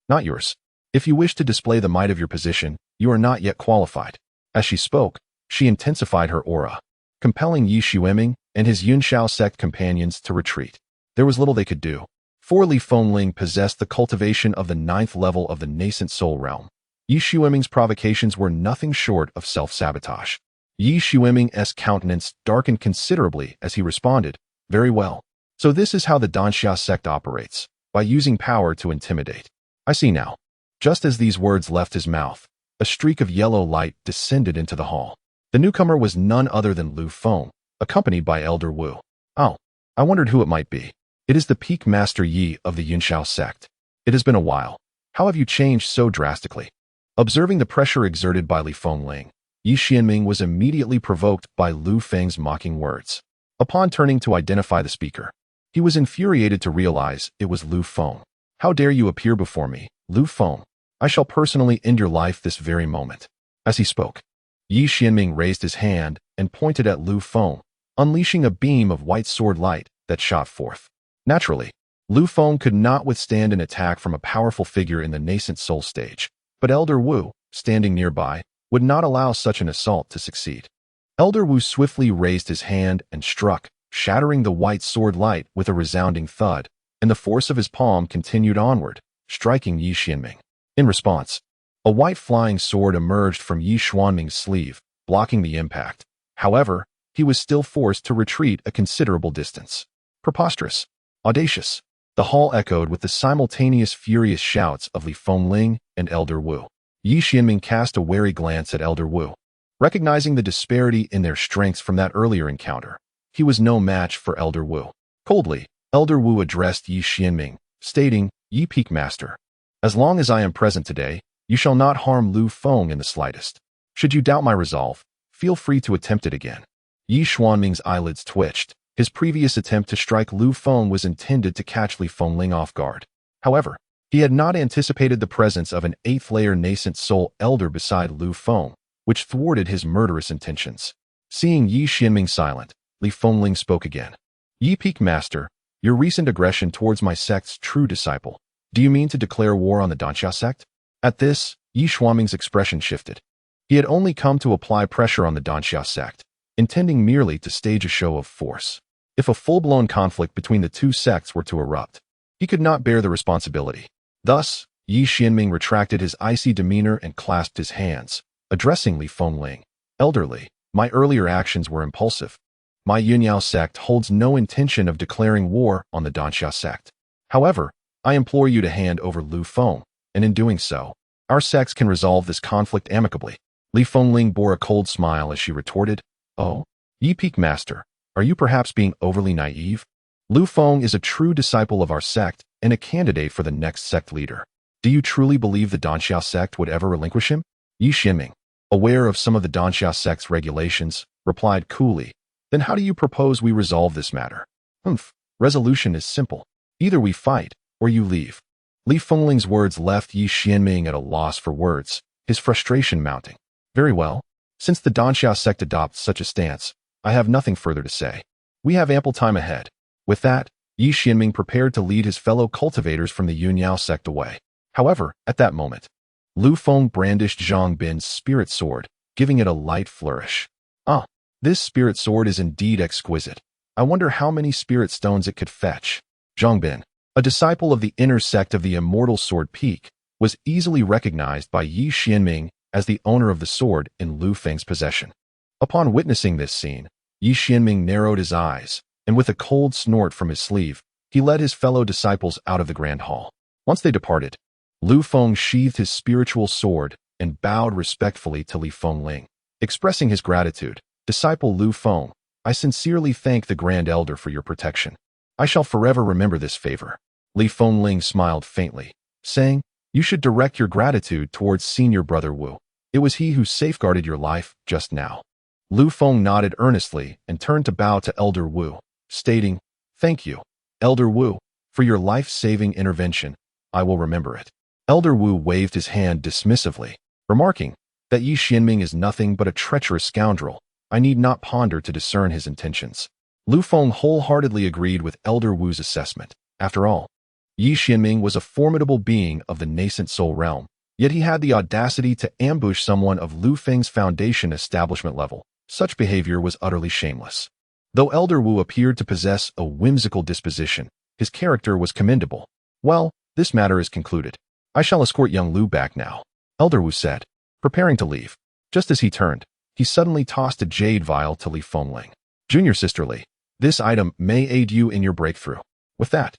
not yours. If you wish to display the might of your position, you are not yet qualified. As she spoke, she intensified her aura, compelling Yi Xueming and his Yunxiao sect companions to retreat. There was little they could do, for Li Fengling possessed the cultivation of the 9th level of the nascent soul realm. Yi Xueming's provocations were nothing short of self-sabotage. Yi Xueming's countenance darkened considerably as he responded, very well. So this is how the Yunxiao sect operates, by using power to intimidate. I see now. Just as these words left his mouth, a streak of yellow light descended into the hall. The newcomer was none other than Lu Feng, accompanied by Elder Wu. Oh, I wondered who it might be. It is the Peak Master Yi of the Yunxiao sect. It has been a while. How have you changed so drastically? Observing the pressure exerted by Li Fengling, Yi Xueming was immediately provoked by Lu Feng's mocking words. Upon turning to identify the speaker, he was infuriated to realize it was Lu Feng. How dare you appear before me, Lu Feng? I shall personally end your life this very moment. As he spoke, Yi Xueming raised his hand and pointed at Lu Feng, unleashing a beam of white sword light that shot forth. Naturally, Lu Feng could not withstand an attack from a powerful figure in the nascent soul stage, but Elder Wu, standing nearby, would not allow such an assault to succeed. Elder Wu swiftly raised his hand and struck, shattering the white sword light with a resounding thud, and the force of his palm continued onward, striking Yi Xueming. In response, a white flying sword emerged from Yi Xuanming's sleeve, blocking the impact. However, he was still forced to retreat a considerable distance. Preposterous. Audacious. The hall echoed with the simultaneous furious shouts of Li Fengling and Elder Wu. Yi Xianming cast a wary glance at Elder Wu. Recognizing the disparity in their strengths from that earlier encounter, he was no match for Elder Wu. Coldly, Elder Wu addressed Yi Xianming, stating, "Yi Peak Master, as long as I am present today, you shall not harm Lu Feng in the slightest. Should you doubt my resolve, feel free to attempt it again." Yi Xianming's eyelids twitched. His previous attempt to strike Lu Feng was intended to catch Li Fengling off guard. However, he had not anticipated the presence of an 8th-layer nascent soul elder beside Lu Feng, which thwarted his murderous intentions. Seeing Yi Xianming silent, Li Fengling spoke again. "Yi Peak Master, your recent aggression towards my sect's true disciple. Do you mean to declare war on the Cloudsoar Sect?" At this, Yi Xianming's expression shifted. He had only come to apply pressure on the Cloudsoar Sect, intending merely to stage a show of force. If a full-blown conflict between the two sects were to erupt, he could not bear the responsibility. Thus, Yi Xianming retracted his icy demeanor and clasped his hands, addressing Li Fengling. "Elderly, my earlier actions were impulsive. My Yunyao sect holds no intention of declaring war on the Cloudsoar Sect. However, I implore you to hand over Lu Feng, and in doing so, our sects can resolve this conflict amicably." Li Fengling bore a cold smile as she retorted, "Oh, Yi Peak Master, are you perhaps being overly naive? Lu Feng is a true disciple of our sect and a candidate for the next sect leader. Do you truly believe the Cloudsoar Sect would ever relinquish him?" Yi Xianming, aware of some of the Cloudsoar Sect's regulations, replied coolly, "Then how do you propose we resolve this matter?" Resolution is simple. Either we fight, or you leave." Li Fengling's words left Yi Xianming at a loss for words, his frustration mounting. "Very well. Since the Cloudsoar Sect adopts such a stance, I have nothing further to say. We have ample time ahead." With that, Yi Xianming prepared to lead his fellow cultivators from the Yunyao sect away. However, at that moment, Lu Feng brandished Zhang Bin's spirit sword, giving it a light flourish. "Ah, this spirit sword is indeed exquisite. I wonder how many spirit stones it could fetch." Zhang Bin, a disciple of the inner sect of the Immortal Sword Peak, was easily recognized by Yi Xianming as the owner of the sword in Lu Feng's possession. Upon witnessing this scene, Yi Xianming narrowed his eyes, and with a cold snort from his sleeve, he led his fellow disciples out of the grand hall. Once they departed, Lu Feng sheathed his spiritual sword and bowed respectfully to Li Fengling. Expressing his gratitude, "Disciple Lu Feng, I sincerely thank the Grand Elder for your protection. I shall forever remember this favor." Li Fengling smiled faintly, saying, "You should direct your gratitude towards Senior Brother Wu. It was he who safeguarded your life just now." Lu Feng nodded earnestly and turned to bow to Elder Wu, stating, "Thank you, Elder Wu, for your life-saving intervention. I will remember it." Elder Wu waved his hand dismissively, remarking that Yi Xianming is nothing but a treacherous scoundrel. I need not ponder to discern his intentions. Lu Feng wholeheartedly agreed with Elder Wu's assessment. After all, Yi Xianming was a formidable being of the nascent soul realm, yet he had the audacity to ambush someone of Lu Feng's foundation establishment level. Such behavior was utterly shameless. Though Elder Wu appeared to possess a whimsical disposition, his character was commendable. "Well, this matter is concluded. I shall escort young Lu back now," Elder Wu said, preparing to leave. Just as he turned, he suddenly tossed a jade vial to Li Fengling. "Junior Sisterly, this item may aid you in your breakthrough." With that,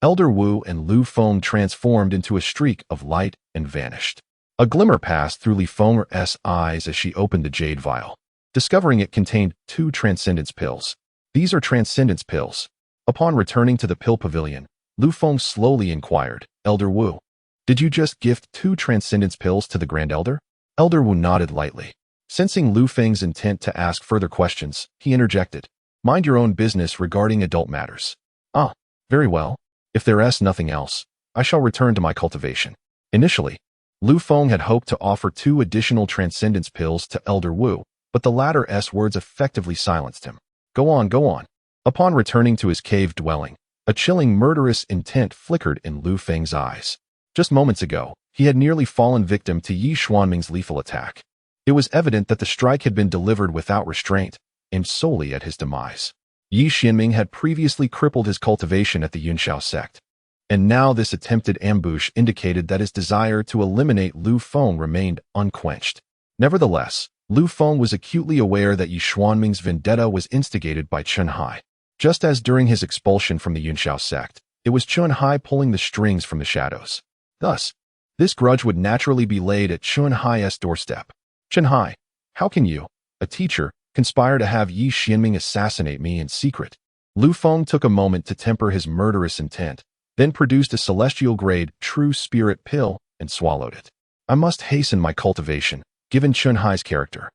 Elder Wu and Lu Feng transformed into a streak of light and vanished. A glimmer passed through Li Feng's eyes as she opened the jade vial, discovering it contained 2 transcendence pills. "These are transcendence pills." Upon returning to the pill pavilion, Lu Feng slowly inquired, "Elder Wu, did you just gift 2 transcendence pills to the Grand Elder?" Elder Wu nodded lightly. Sensing Lu Feng's intent to ask further questions, he interjected, "Mind your own business regarding adult matters." "Ah, very well. If there's nothing else, I shall return to my cultivation." Initially, Lu Feng had hoped to offer 2 additional transcendence pills to Elder Wu, but the latter's words effectively silenced him. Go on, go on." Upon returning to his cave dwelling, a chilling murderous intent flickered in Lu Feng's eyes. Just moments ago, he had nearly fallen victim to Yi Xianming's lethal attack. It was evident that the strike had been delivered without restraint, aimed solely at his demise. Yi Xianming had previously crippled his cultivation at the Yunyao sect, and now this attempted ambush indicated that his desire to eliminate Lu Feng remained unquenched. Nevertheless, Lu Feng was acutely aware that Yi Xuanming's vendetta was instigated by Chen Hai. Just as during his expulsion from the Yunxiao sect, it was Chen Hai pulling the strings from the shadows. Thus, this grudge would naturally be laid at Chen Hai's doorstep. Chen Hai, how can you, a teacher, conspire to have Yi Xuanming assassinate me in secret? Lu Feng took a moment to temper his murderous intent, then produced a celestial-grade true spirit pill and swallowed it. I must hasten my cultivation, given Chen Hai's character.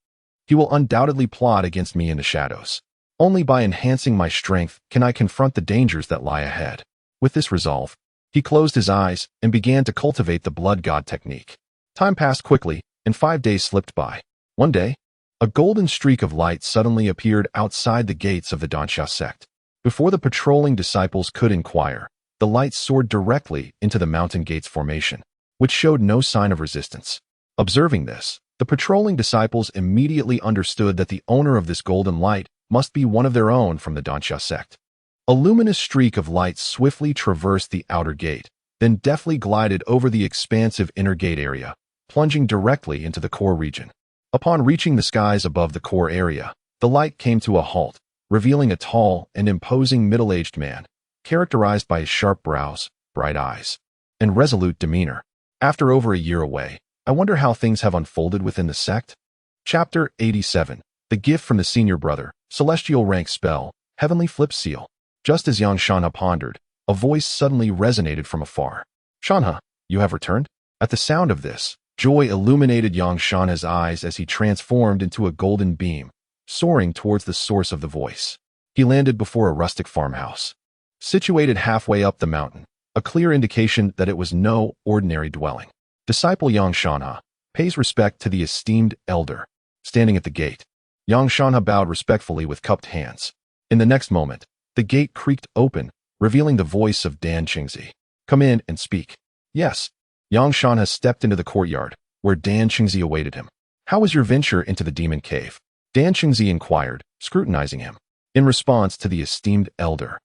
He will undoubtedly plot against me in the shadows. Only by enhancing my strength can I confront the dangers that lie ahead. With this resolve, he closed his eyes and began to cultivate the blood god technique. Time passed quickly, and 5 days slipped by. One day, a golden streak of light suddenly appeared outside the gates of the Cloudsoar Sect. Before the patrolling disciples could inquire, the light soared directly into the mountain gates formation, which showed no sign of resistance. Observing this, the patrolling disciples immediately understood that the owner of this golden light must be one of their own from the Cloudsoar Sect. A luminous streak of light swiftly traversed the outer gate, then deftly glided over the expansive inner gate area, plunging directly into the core region. Upon reaching the skies above the core area, the light came to a halt, revealing a tall and imposing middle-aged man, characterized by his sharp brows, bright eyes, and resolute demeanor. After over a year away, I wonder how things have unfolded within the sect? Chapter 87. The Gift from the Senior Brother, Celestial Rank Spell, Heavenly Flip Seal. Just as Yang Shanha pondered, a voice suddenly resonated from afar. Shanha, you have returned? At the sound of this, joy illuminated Yang Shanha's eyes as he transformed into a golden beam, soaring towards the source of the voice. He landed before a rustic farmhouse, situated halfway up the mountain, a clear indication that it was no ordinary dwelling. Disciple Yang Shanha pays respect to the esteemed elder, standing at the gate. Yang Shanha bowed respectfully with cupped hands. In the next moment, the gate creaked open, revealing the voice of Dan Qingzi. Come in and speak. Yes. Yang Shanha stepped into the courtyard, where Dan Qingzi awaited him. How was your venture into the demon cave? Dan Qingzi inquired, scrutinizing him. In response to the esteemed elder,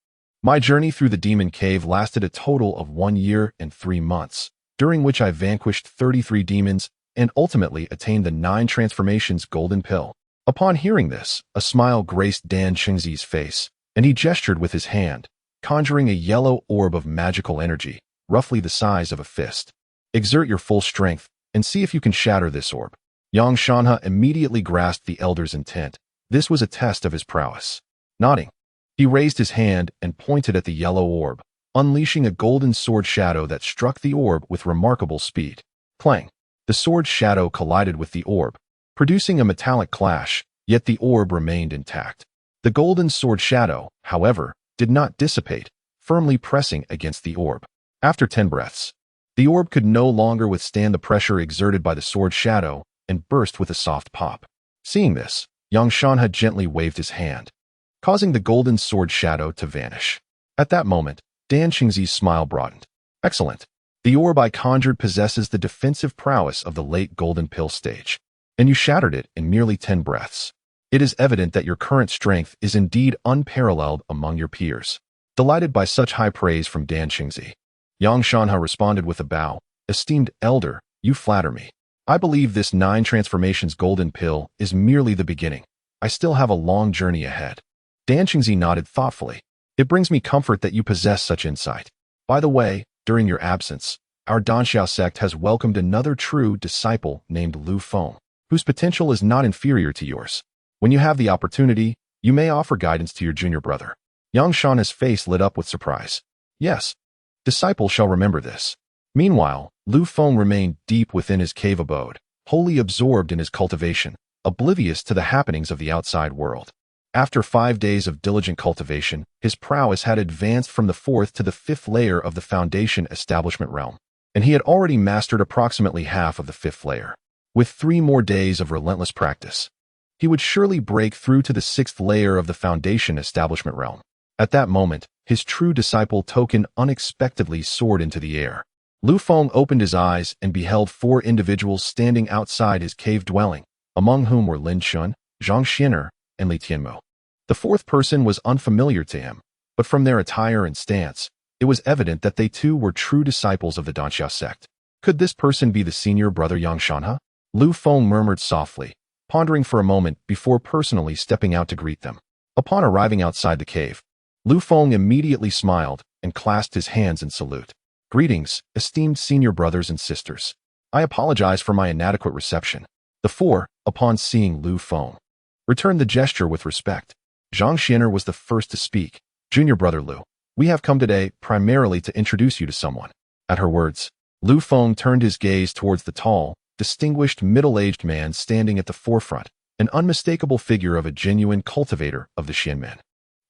my journey through the demon cave lasted a total of 1 year and 3 months, during which I vanquished 33 demons and ultimately attained the 9 transformations golden pill. Upon hearing this, a smile graced Dan Qingzi's face, and he gestured with his hand, conjuring a yellow orb of magical energy, roughly the size of a fist. Exert your full strength and see if you can shatter this orb. Yang Shanha immediately grasped the elder's intent. This was a test of his prowess. Nodding, he raised his hand and pointed at the yellow orb, unleashing a golden sword shadow that struck the orb with remarkable speed. Clang! The sword shadow collided with the orb, producing a metallic clash, yet the orb remained intact. The golden sword shadow, however, did not dissipate, firmly pressing against the orb. After 10 breaths, the orb could no longer withstand the pressure exerted by the sword shadow and burst with a soft pop. Seeing this, Yang Shanha gently waved his hand, causing the golden sword shadow to vanish. At that moment, Dan Qingzi's smile broadened. Excellent. The orb I conjured possesses the defensive prowess of the late golden pill stage, and you shattered it in merely 10 breaths. It is evident that your current strength is indeed unparalleled among your peers. Delighted by such high praise from Dan Qingzi, Yang Shanha responded with a bow. Esteemed elder, you flatter me. I believe this 9 transformations golden pill is merely the beginning. I still have a long journey ahead. Dan Qingzi nodded thoughtfully. It brings me comfort that you possess such insight. By the way, during your absence, our Cloudsoar Sect has welcomed another true disciple named Lu Feng, whose potential is not inferior to yours. When you have the opportunity, you may offer guidance to your junior brother. Yang Shanha's face lit up with surprise. Yes, disciple shall remember this. Meanwhile, Lu Feng remained deep within his cave abode, wholly absorbed in his cultivation, oblivious to the happenings of the outside world. After 5 days of diligent cultivation, his prowess had advanced from the 4th to the 5th layer of the Foundation Establishment realm, and he had already mastered approximately half of the 5th layer. With 3 more days of relentless practice, he would surely break through to the 6th layer of the Foundation Establishment realm. At that moment, his true disciple token unexpectedly soared into the air. Lu Feng opened his eyes and beheld 4 individuals standing outside his cave dwelling, among whom were Lin Chun, Zhang Xin'er, and Li Tianmo. The 4th person was unfamiliar to him, but from their attire and stance, it was evident that they too were true disciples of the Cloudsoar Sect. Could this person be the senior brother Yang Shanha? Lu Feng murmured softly, pondering for a moment before personally stepping out to greet them. Upon arriving outside the cave, Lu Feng immediately smiled and clasped his hands in salute. Greetings, esteemed senior brothers and sisters. I apologize for my inadequate reception. The four, upon seeing Lu Feng, returned the gesture with respect. Zhang Xianer was the first to speak. Junior brother Lu, we have come today primarily to introduce you to someone. At her words, Lu Feng turned his gaze towards the tall, distinguished middle-aged man standing at the forefront, an unmistakable figure of a genuine cultivator of the Xianmen.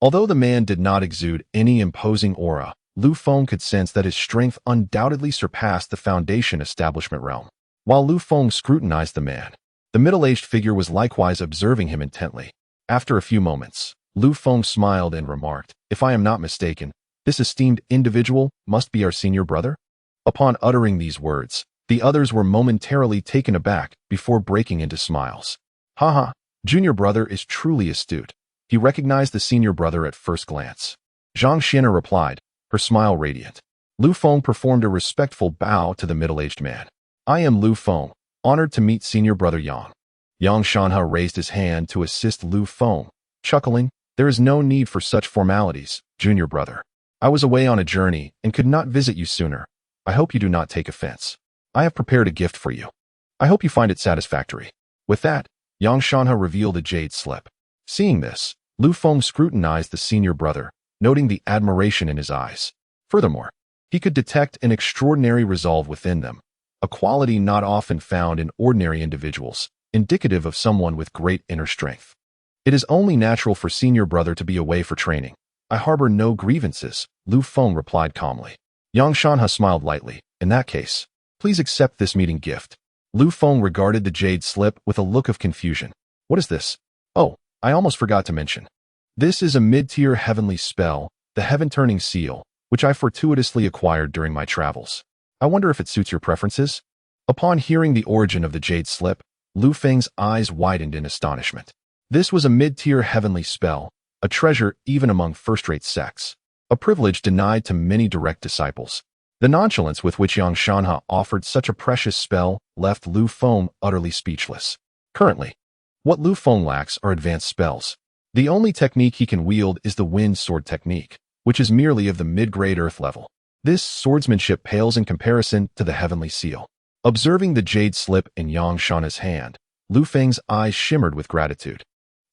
Although the man did not exude any imposing aura, Lu Feng could sense that his strength undoubtedly surpassed the Foundation establishment realm. While Lu Feng scrutinized the man, the middle-aged figure was likewise observing him intently. After a few moments, Lu Feng smiled and remarked, "If I am not mistaken, this esteemed individual must be our senior brother?" Upon uttering these words, the others were momentarily taken aback before breaking into smiles. Haha, junior brother is truly astute. He recognized the senior brother at first glance. Zhang Xianer replied, her smile radiant. Lu Feng performed a respectful bow to the middle-aged man. I am Lu Feng, honored to meet senior brother Yang. Yang Shanha raised his hand to assist Lu Feng, chuckling, there is no need for such formalities, junior brother. I was away on a journey and could not visit you sooner. I hope you do not take offense. I have prepared a gift for you. I hope you find it satisfactory. With that, Yang Shanha revealed a jade slip. Seeing this, Lu Feng scrutinized the senior brother, noting the admiration in his eyes. Furthermore, he could detect an extraordinary resolve within them, a quality not often found in ordinary individuals, indicative of someone with great inner strength. It is only natural for senior brother to be away for training. I harbor no grievances, Lu Feng replied calmly. Yang Shanha smiled lightly. In that case, please accept this meeting gift. Lu Feng regarded the jade slip with a look of confusion. What is this? Oh, I almost forgot to mention. This is a mid-tier heavenly spell, the Heaven-Turning Seal, which I fortuitously acquired during my travels. I wonder if it suits your preferences? Upon hearing the origin of the jade slip, Lu Feng's eyes widened in astonishment. This was a mid-tier heavenly spell, a treasure even among first-rate sects, a privilege denied to many direct disciples. The nonchalance with which Yang Shanha offered such a precious spell left Lu Feng utterly speechless. Currently, what Lu Feng lacks are advanced spells. The only technique he can wield is the wind sword technique, which is merely of the mid-grade earth level. This swordsmanship pales in comparison to the heavenly seal. Observing the jade slip in Yang Shanha's hand, Lu Feng's eyes shimmered with gratitude,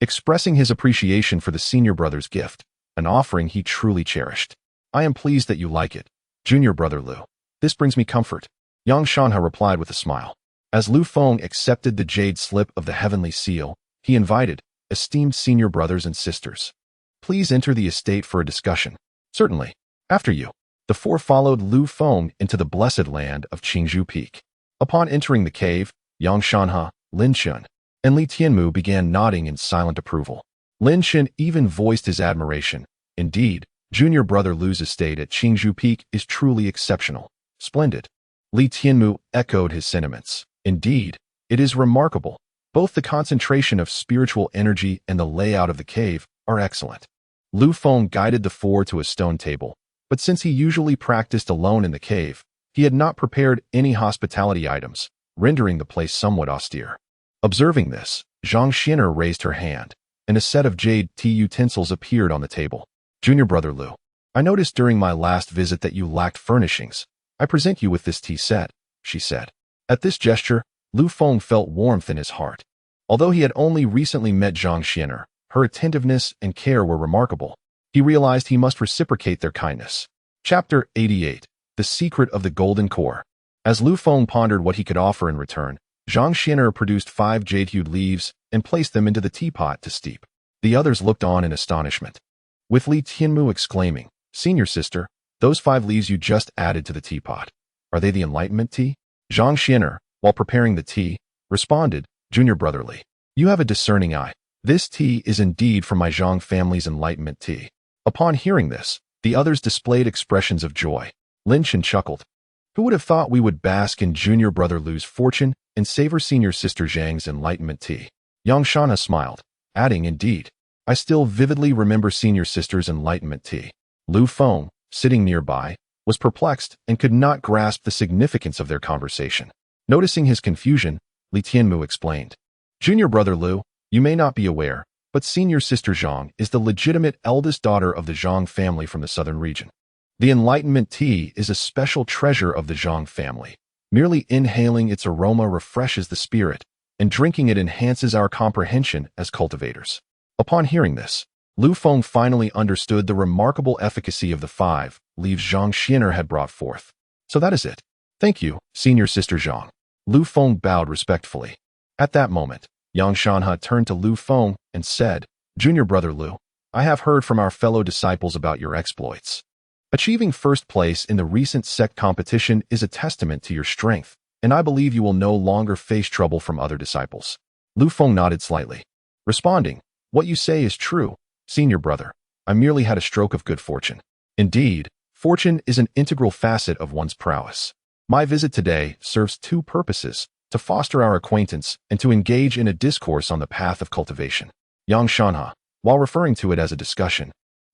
expressing his appreciation for the senior brother's gift, an offering he truly cherished. I am pleased that you like it, junior brother Lu. This brings me comfort, Yang Shanha replied with a smile. As Lu Feng accepted the jade slip of the heavenly seal, he invited, esteemed senior brothers and sisters, please enter the estate for a discussion. Certainly. After you. The four followed Lu Feng into the blessed land of Qingzhou Peak. Upon entering the cave, Yang Shanha, Lin Shun, and Li Tianmu began nodding in silent approval. Lin Shun even voiced his admiration. Indeed, junior brother Lu's estate at Qingzhou Peak is truly exceptional. Splendid. Li Tianmu echoed his sentiments. Indeed, it is remarkable. Both the concentration of spiritual energy and the layout of the cave are excellent. Lu Feng guided the four to a stone table, but since he usually practiced alone in the cave, he had not prepared any hospitality items, rendering the place somewhat austere. Observing this, Zhang Xianer raised her hand, and a set of jade tea utensils appeared on the table. Junior brother Lu, I noticed during my last visit that you lacked furnishings. I present you with this tea set, she said. At this gesture, Lu Feng felt warmth in his heart. Although he had only recently met Zhang Xianer, her attentiveness and care were remarkable. He realized he must reciprocate their kindness. Chapter 88. The Secret of the Golden Core. As Lu Feng pondered what he could offer in return, Zhang Xianer produced 5 jade-hued leaves and placed them into the teapot to steep. The others looked on in astonishment, with Li Tianmu exclaiming, Senior sister, those 5 leaves you just added to the teapot, are they the enlightenment tea? Zhang Xianer, while preparing the tea, responded, Junior brother Li, you have a discerning eye. This tea is indeed from my Zhang family's enlightenment tea. Upon hearing this, the others displayed expressions of joy. Lin Chen chuckled. Who would have thought we would bask in junior brother Lu's fortune and savor senior sister Zhang's enlightenment tea? Yang Shanha smiled, adding, Indeed, I still vividly remember senior sister's enlightenment tea. Lu Feng, sitting nearby, was perplexed and could not grasp the significance of their conversation. Noticing his confusion, Li Tianmu explained, Junior brother Lu, you may not be aware, but senior sister Zhang is the legitimate eldest daughter of the Zhang family from the southern region. The Enlightenment tea is a special treasure of the Zhang family. Merely inhaling its aroma refreshes the spirit, and drinking it enhances our comprehension as cultivators. Upon hearing this, Lu Feng finally understood the remarkable efficacy of the 5 leaves Zhang Xian'er had brought forth. So that is it. Thank you, senior sister Zhang. Lu Feng bowed respectfully. At that moment, Yang Shanhe turned to Lu Feng and said, Junior brother Lu, I have heard from our fellow disciples about your exploits. Achieving first place in the recent sect competition is a testament to your strength, and I believe you will no longer face trouble from other disciples. Lu Feng nodded slightly, responding, What you say is true, senior brother. I merely had a stroke of good fortune. Indeed, fortune is an integral facet of one's prowess. My visit today serves 2 purposes, to foster our acquaintance and to engage in a discourse on the path of cultivation. Yang Shanhe, while referring to it as a discussion,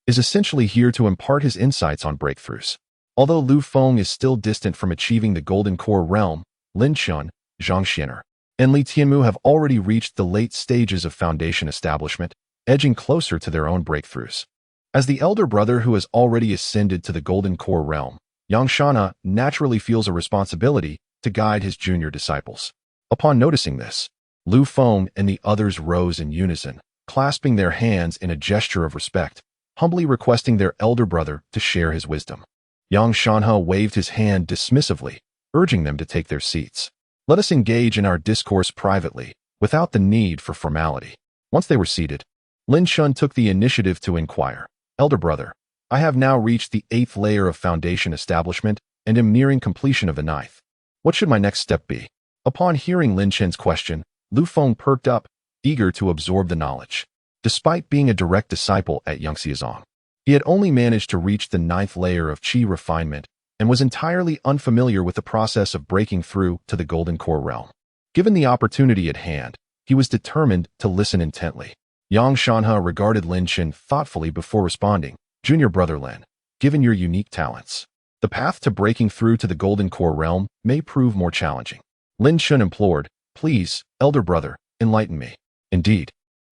is essentially here to impart his insights on breakthroughs. Although Lu Feng is still distant from achieving the Golden Core realm, Lin Chun, Zhang Xian'er, and Li Tianmu have already reached the late stages of foundation establishment, edging closer to their own breakthroughs. As the elder brother who has already ascended to the Golden Core realm, Yang Shanhe naturally feels a responsibility to guide his junior disciples. Upon noticing this, Lu Feng and the others rose in unison, clasping their hands in a gesture of respect, humbly requesting their elder brother to share his wisdom. Yang Shanhe waved his hand dismissively, urging them to take their seats. Let us engage in our discourse privately, without the need for formality. Once they were seated, Lin Chun took the initiative to inquire, Elder brother, I have now reached the 8th layer of foundation establishment and am nearing completion of the 9th. What should my next step be? Upon hearing Lin Chun's question, Lu Feng perked up, eager to absorb the knowledge. Despite being a direct disciple at Yangxiazong, he had only managed to reach the 9th layer of qi refinement and was entirely unfamiliar with the process of breaking through to the Golden Core realm. Given the opportunity at hand, he was determined to listen intently. Yang Shanhe regarded Lin Chun thoughtfully before responding, Junior brother Lin, given your unique talents, the path to breaking through to the Golden Core realm may prove more challenging. Lin Chun implored, Please, elder brother, enlighten me. Indeed,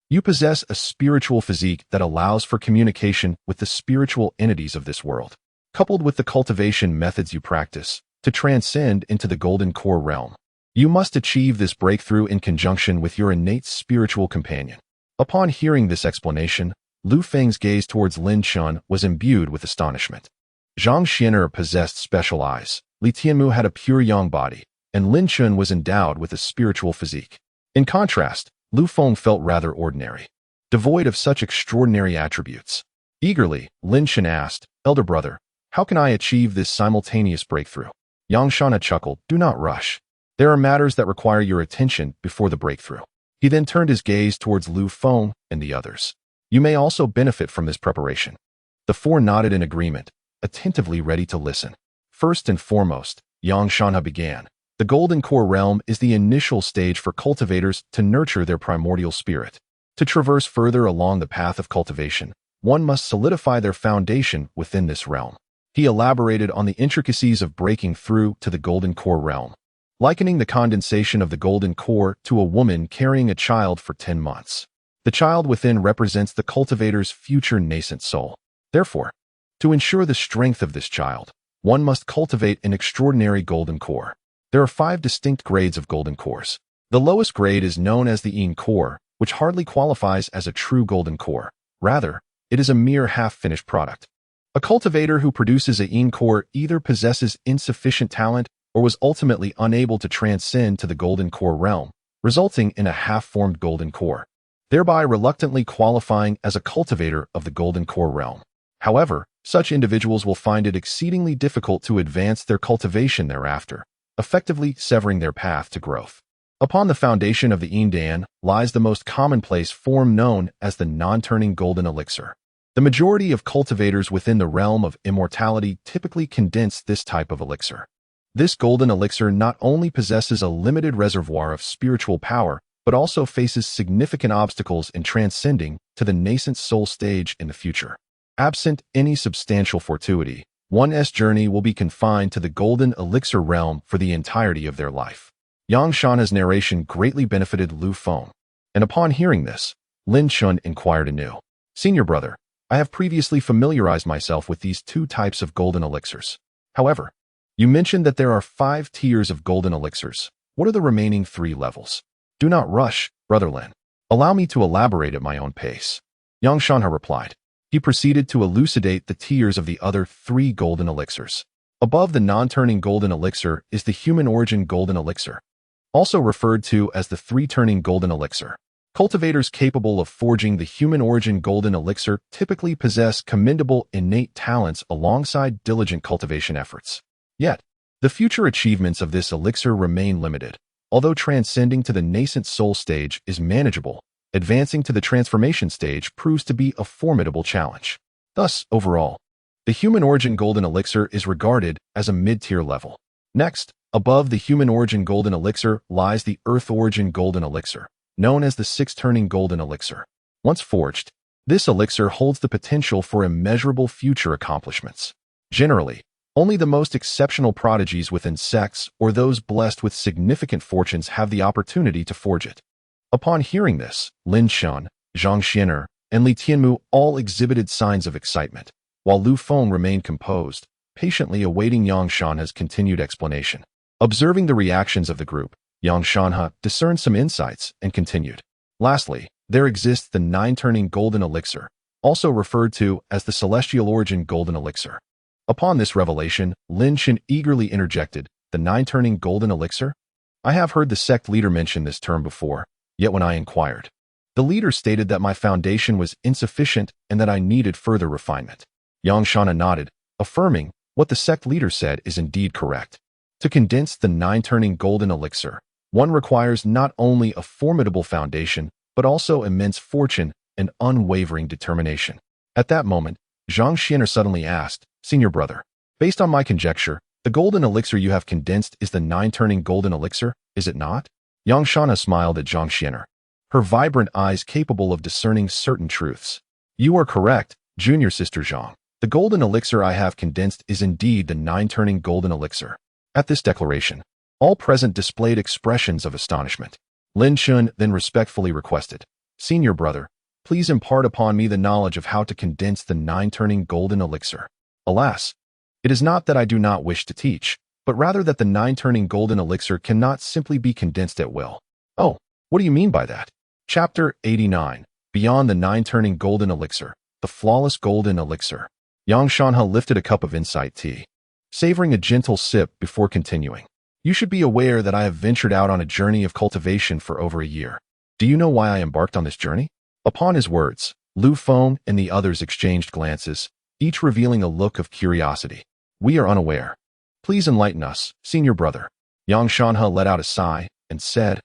you possess a spiritual physique that allows for communication with the spiritual entities of this world, coupled with the cultivation methods you practice to transcend into the Golden Core realm. You must achieve this breakthrough in conjunction with your innate spiritual companion. Upon hearing this explanation, Lu Feng's gaze towards Lin Chun was imbued with astonishment. Zhang Xian'er possessed special eyes, Li Tianmu had a pure yang body, and Lin Chun was endowed with a spiritual physique. In contrast, Lu Feng felt rather ordinary, devoid of such extraordinary attributes. Eagerly, Lin Chun asked, Elder brother, how can I achieve this simultaneous breakthrough? Yang Shanhe chuckled, Do not rush. There are matters that require your attention before the breakthrough. He then turned his gaze towards Lu Feng and the others. You may also benefit from this preparation. The 4 nodded in agreement, attentively ready to listen. First and foremost, Yang Shanhe began. The Golden Core realm is the initial stage for cultivators to nurture their primordial spirit. To traverse further along the path of cultivation, one must solidify their foundation within this realm. He elaborated on the intricacies of breaking through to the Golden Core realm, likening the condensation of the Golden Core to a woman carrying a child for 10 months. The child within represents the cultivator's future nascent soul. Therefore, to ensure the strength of this child, one must cultivate an extraordinary Golden Core. There are 5 distinct grades of Golden Cores. The lowest grade is known as the Yin Core, which hardly qualifies as a true Golden Core. Rather, it is a mere half-finished product. A cultivator who produces a Yin Core either possesses insufficient talent or was ultimately unable to transcend to the Golden Core realm, resulting in a half-formed Golden Core, thereby reluctantly qualifying as a cultivator of the Golden Core realm. However, such individuals will find it exceedingly difficult to advance their cultivation thereafter, effectively severing their path to growth. Upon the foundation of the Yin Dan lies the most commonplace form known as the non-turning golden elixir. The majority of cultivators within the realm of immortality typically condense this type of elixir. This golden elixir not only possesses a limited reservoir of spiritual power, but also faces significant obstacles in transcending to the nascent soul stage in the future. Absent any substantial fortuity, one's journey will be confined to the golden elixir realm for the entirety of their life. Yang Shanhe's narration greatly benefited Lu Feng. And upon hearing this, Lin Shun inquired anew. Senior brother, I have previously familiarized myself with these two types of golden elixirs. However, you mentioned that there are 5 tiers of golden elixirs. What are the remaining 3 levels? Do not rush, Brother Lin. Allow me to elaborate at my own pace. Yang Shanha replied. He proceeded to elucidate the tiers of the other 3 golden elixirs. Above the non-turning golden elixir is the human origin golden elixir, also referred to as the 3-turning golden elixir. Cultivators capable of forging the human origin golden elixir typically possess commendable innate talents alongside diligent cultivation efforts. Yet, the future achievements of this elixir remain limited. Although transcending to the nascent soul stage is manageable, advancing to the transformation stage proves to be a formidable challenge. Thus, overall, the human origin golden elixir is regarded as a mid-tier level. Next, above the human origin golden elixir lies the earth origin golden elixir, known as the 6-turning golden elixir. Once forged, this elixir holds the potential for immeasurable future accomplishments. Generally, only the most exceptional prodigies within sects or those blessed with significant fortunes have the opportunity to forge it. Upon hearing this, Lin Shun, Zhang Xian'er, and Li Tianmu all exhibited signs of excitement, while Lu Feng remained composed, patiently awaiting Yang Shanha's continued explanation. Observing the reactions of the group, Yang Shanha discerned some insights and continued. Lastly, there exists the 9-turning golden elixir, also referred to as the celestial origin golden elixir. Upon this revelation, Lin Shin eagerly interjected, the 9-turning golden elixir? I have heard the sect leader mention this term before, yet when I inquired, the leader stated that my foundation was insufficient and that I needed further refinement. Yang Shanha nodded, affirming what the sect leader said is indeed correct. To condense the 9-turning golden elixir, one requires not only a formidable foundation, but also immense fortune and unwavering determination. At that moment, Zhang Xian'er suddenly asked, Senior brother, based on my conjecture, the golden elixir you have condensed is the 9-turning golden elixir, is it not? Yang Shanha smiled at Zhang Xian'er, her vibrant eyes capable of discerning certain truths. You are correct, junior sister Zhang. The golden elixir I have condensed is indeed the 9-turning golden elixir. At this declaration, all present displayed expressions of astonishment. Lin Shun then respectfully requested, Senior brother, please impart upon me the knowledge of how to condense the 9-turning golden elixir. Alas, it is not that I do not wish to teach, but rather that the 9-turning golden elixir cannot simply be condensed at will. Oh, what do you mean by that? Chapter 89, Beyond the 9-turning golden elixir, the flawless golden elixir. Yang Shanha lifted a cup of insight tea, savoring a gentle sip before continuing. You should be aware that I have ventured out on a journey of cultivation for over a year. Do you know why I embarked on this journey? Upon his words, Lu Feng and the others exchanged glances, each revealing a look of curiosity. We are unaware. Please enlighten us, senior brother. Yang Shanha let out a sigh and said,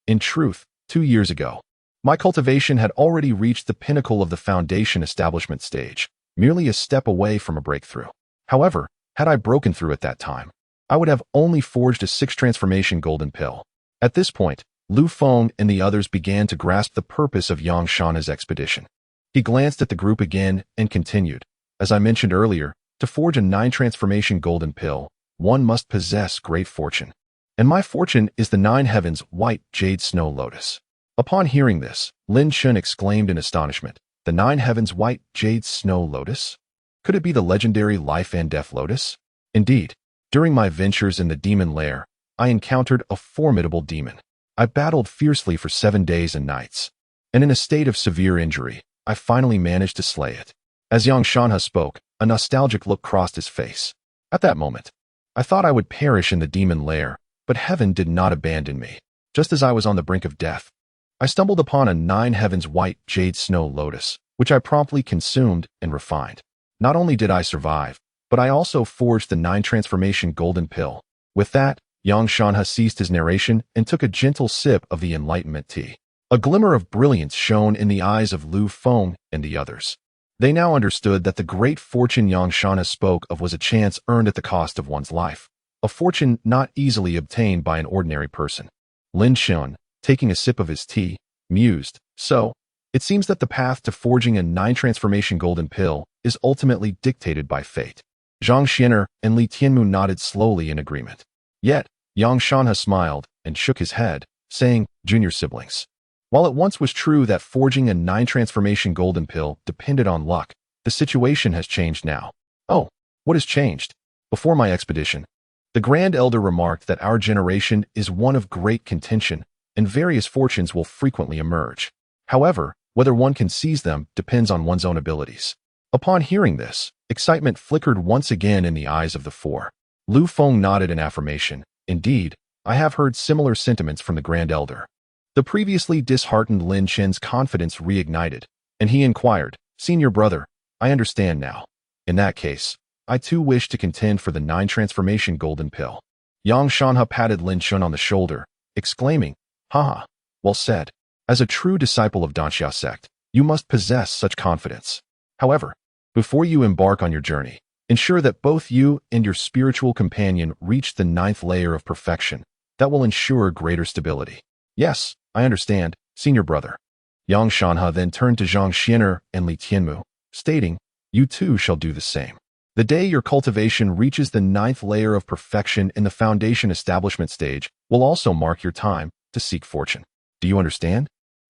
in truth, 2 years ago, my cultivation had already reached the pinnacle of the foundation establishment stage, merely a step away from a breakthrough. However, had I broken through at that time, I would have only forged a 6 transformation golden pill. At this point, Lu Feng and the others began to grasp the purpose of Yang Shanha's expedition. He glanced at the group again and continued. As I mentioned earlier, to forge a 9 transformation golden pill, one must possess great fortune. And my fortune is the 9 heavens white jade snow lotus. Upon hearing this, Lin Shun exclaimed in astonishment, the 9 heavens white jade snow lotus? Could it be the legendary life and death lotus? Indeed, during my ventures in the demon lair, I encountered a formidable demon. I battled fiercely for 7 days and nights, and in a state of severe injury, I finally managed to slay it. As Yang Shanha spoke, a nostalgic look crossed his face. At that moment, I thought I would perish in the demon lair, but heaven did not abandon me. Just as I was on the brink of death, I stumbled upon a 9 heavens white jade snow lotus, which I promptly consumed and refined. Not only did I survive, but I also forged the 9 transformation golden pill. With that, Yang Shanha ceased his narration and took a gentle sip of the enlightenment tea. A glimmer of brilliance shone in the eyes of Lu Feng and the others. They now understood that the great fortune Yang Shanha spoke of was a chance earned at the cost of one's life, a fortune not easily obtained by an ordinary person. Lin Shun, taking a sip of his tea, mused, so, it seems that the path to forging a 9 transformation golden pill is ultimately dictated by fate. Zhang Xian'er and Li Tianmu nodded slowly in agreement. Yet, Yang Shanha smiled and shook his head, saying, Junior siblings, While it once was true that forging a 9-transformation golden pill depended on luck, the situation has changed now. Oh, what has changed? Before my expedition, the Grand Elder remarked that our generation is one of great contention, and various fortunes will frequently emerge. However, whether one can seize them depends on one's own abilities. Upon hearing this, excitement flickered once again in the eyes of the four. Lu Feng nodded in affirmation. Indeed, I have heard similar sentiments from the Grand Elder. The previously disheartened Lin Chen's confidence reignited, and he inquired, Senior brother, I understand now. In that case, I too wish to contend for the 9-transformation golden pill. Yang Shanha patted Lin Chen on the shoulder, exclaiming, Haha, well said. As a true disciple of Cloudsoar Sect, you must possess such confidence. However, before you embark on your journey, ensure that both you and your spiritual companion reach the 9th layer of perfection. That will ensure greater stability. Yes, I understand, Senior brother. Yang Shanha then turned to Zhang Xian'er and Li Tianmu, stating, You too shall do the same. The day your cultivation reaches the 9th layer of perfection in the foundation establishment stage will also mark your time to seek fortune. Do you understand?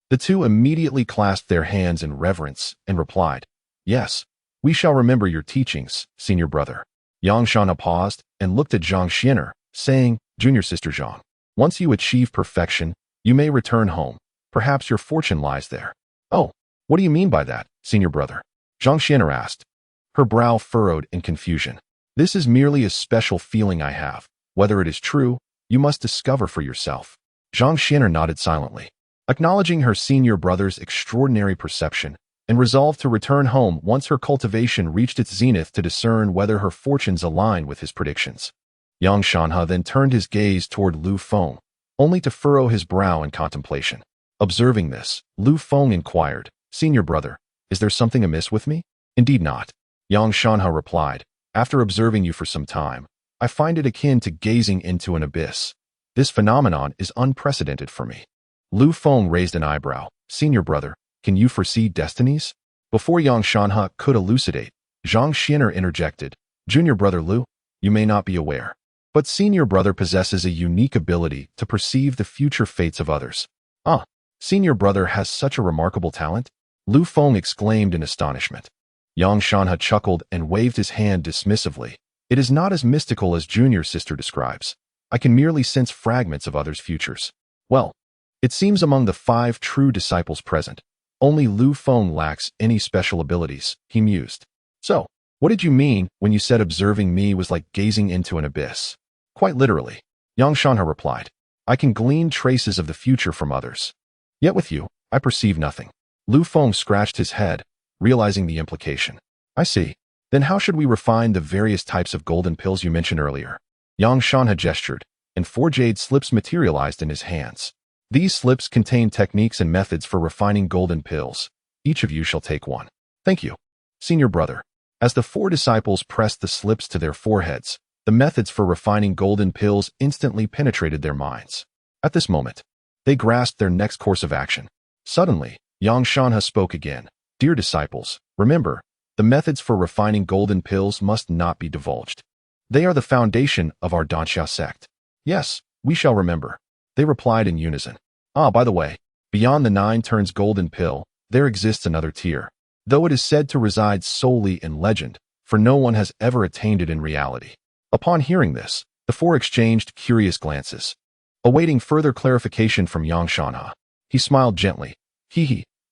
The two immediately clasped their hands in reverence and replied, Yes, we shall remember your teachings, Senior brother. Yang Shanha paused and looked at Zhang Xian'er, saying, Junior sister Zhang, once you achieve perfection, you may return home. Perhaps your fortune lies there. Oh, what do you mean by that, Senior brother? Zhang Xian'er asked. Her brow furrowed in confusion. This is merely a special feeling I have. Whether it is true, you must discover for yourself. Zhang Xian'er nodded silently, acknowledging her senior brother's extraordinary perception, and resolved to return home once her cultivation reached its zenith to discern whether her fortunes aligned with his predictions. Yang Shanha then turned his gaze toward Lu Feng, only to furrow his brow in contemplation. Observing this, Lu Feng inquired, Senior brother, is there something amiss with me? Indeed not. Yang Shanha replied, After observing you for some time, I find it akin to gazing into an abyss. This phenomenon is unprecedented for me. Lu Feng raised an eyebrow. Senior brother, can you foresee destinies? Before Yang Shanha could elucidate, Zhang Xian'er interjected, Junior brother Lu, you may not be aware, but senior brother possesses a unique ability to perceive the future fates of others. Senior brother has such a remarkable talent? Lu Feng exclaimed in astonishment. Yang Shanha chuckled and waved his hand dismissively. It is not as mystical as junior sister describes. I can merely sense fragments of others' futures. Well, it seems among the 5 true disciples present, only Lu Feng lacks any special abilities, he mused. So, what did you mean when you said observing me was like gazing into an abyss? Quite literally, Yang Shanha replied. I can glean traces of the future from others. Yet with you, I perceive nothing. Lu Feng scratched his head, realizing the implication. I see. Then how should we refine the various types of golden pills you mentioned earlier? Yang Shanha gestured, and 4 jade slips materialized in his hands. These slips contain techniques and methods for refining golden pills. Each of you shall take one. Thank you, Senior brother. As the 4 disciples pressed the slips to their foreheads, the methods for refining golden pills instantly penetrated their minds. At this moment, they grasped their next course of action. Suddenly, Yang Shanha spoke again. Dear disciples, remember, the methods for refining golden pills must not be divulged. They are the foundation of our Cloudsoar Sect. Yes, we shall remember. They replied in unison. By the way, beyond the 9 turns golden pill, there exists another tier. Though it is said to reside solely in legend, for no one has ever attained it in reality. Upon hearing this, the 4 exchanged curious glances. Awaiting further clarification from Yang Shanha, he smiled gently.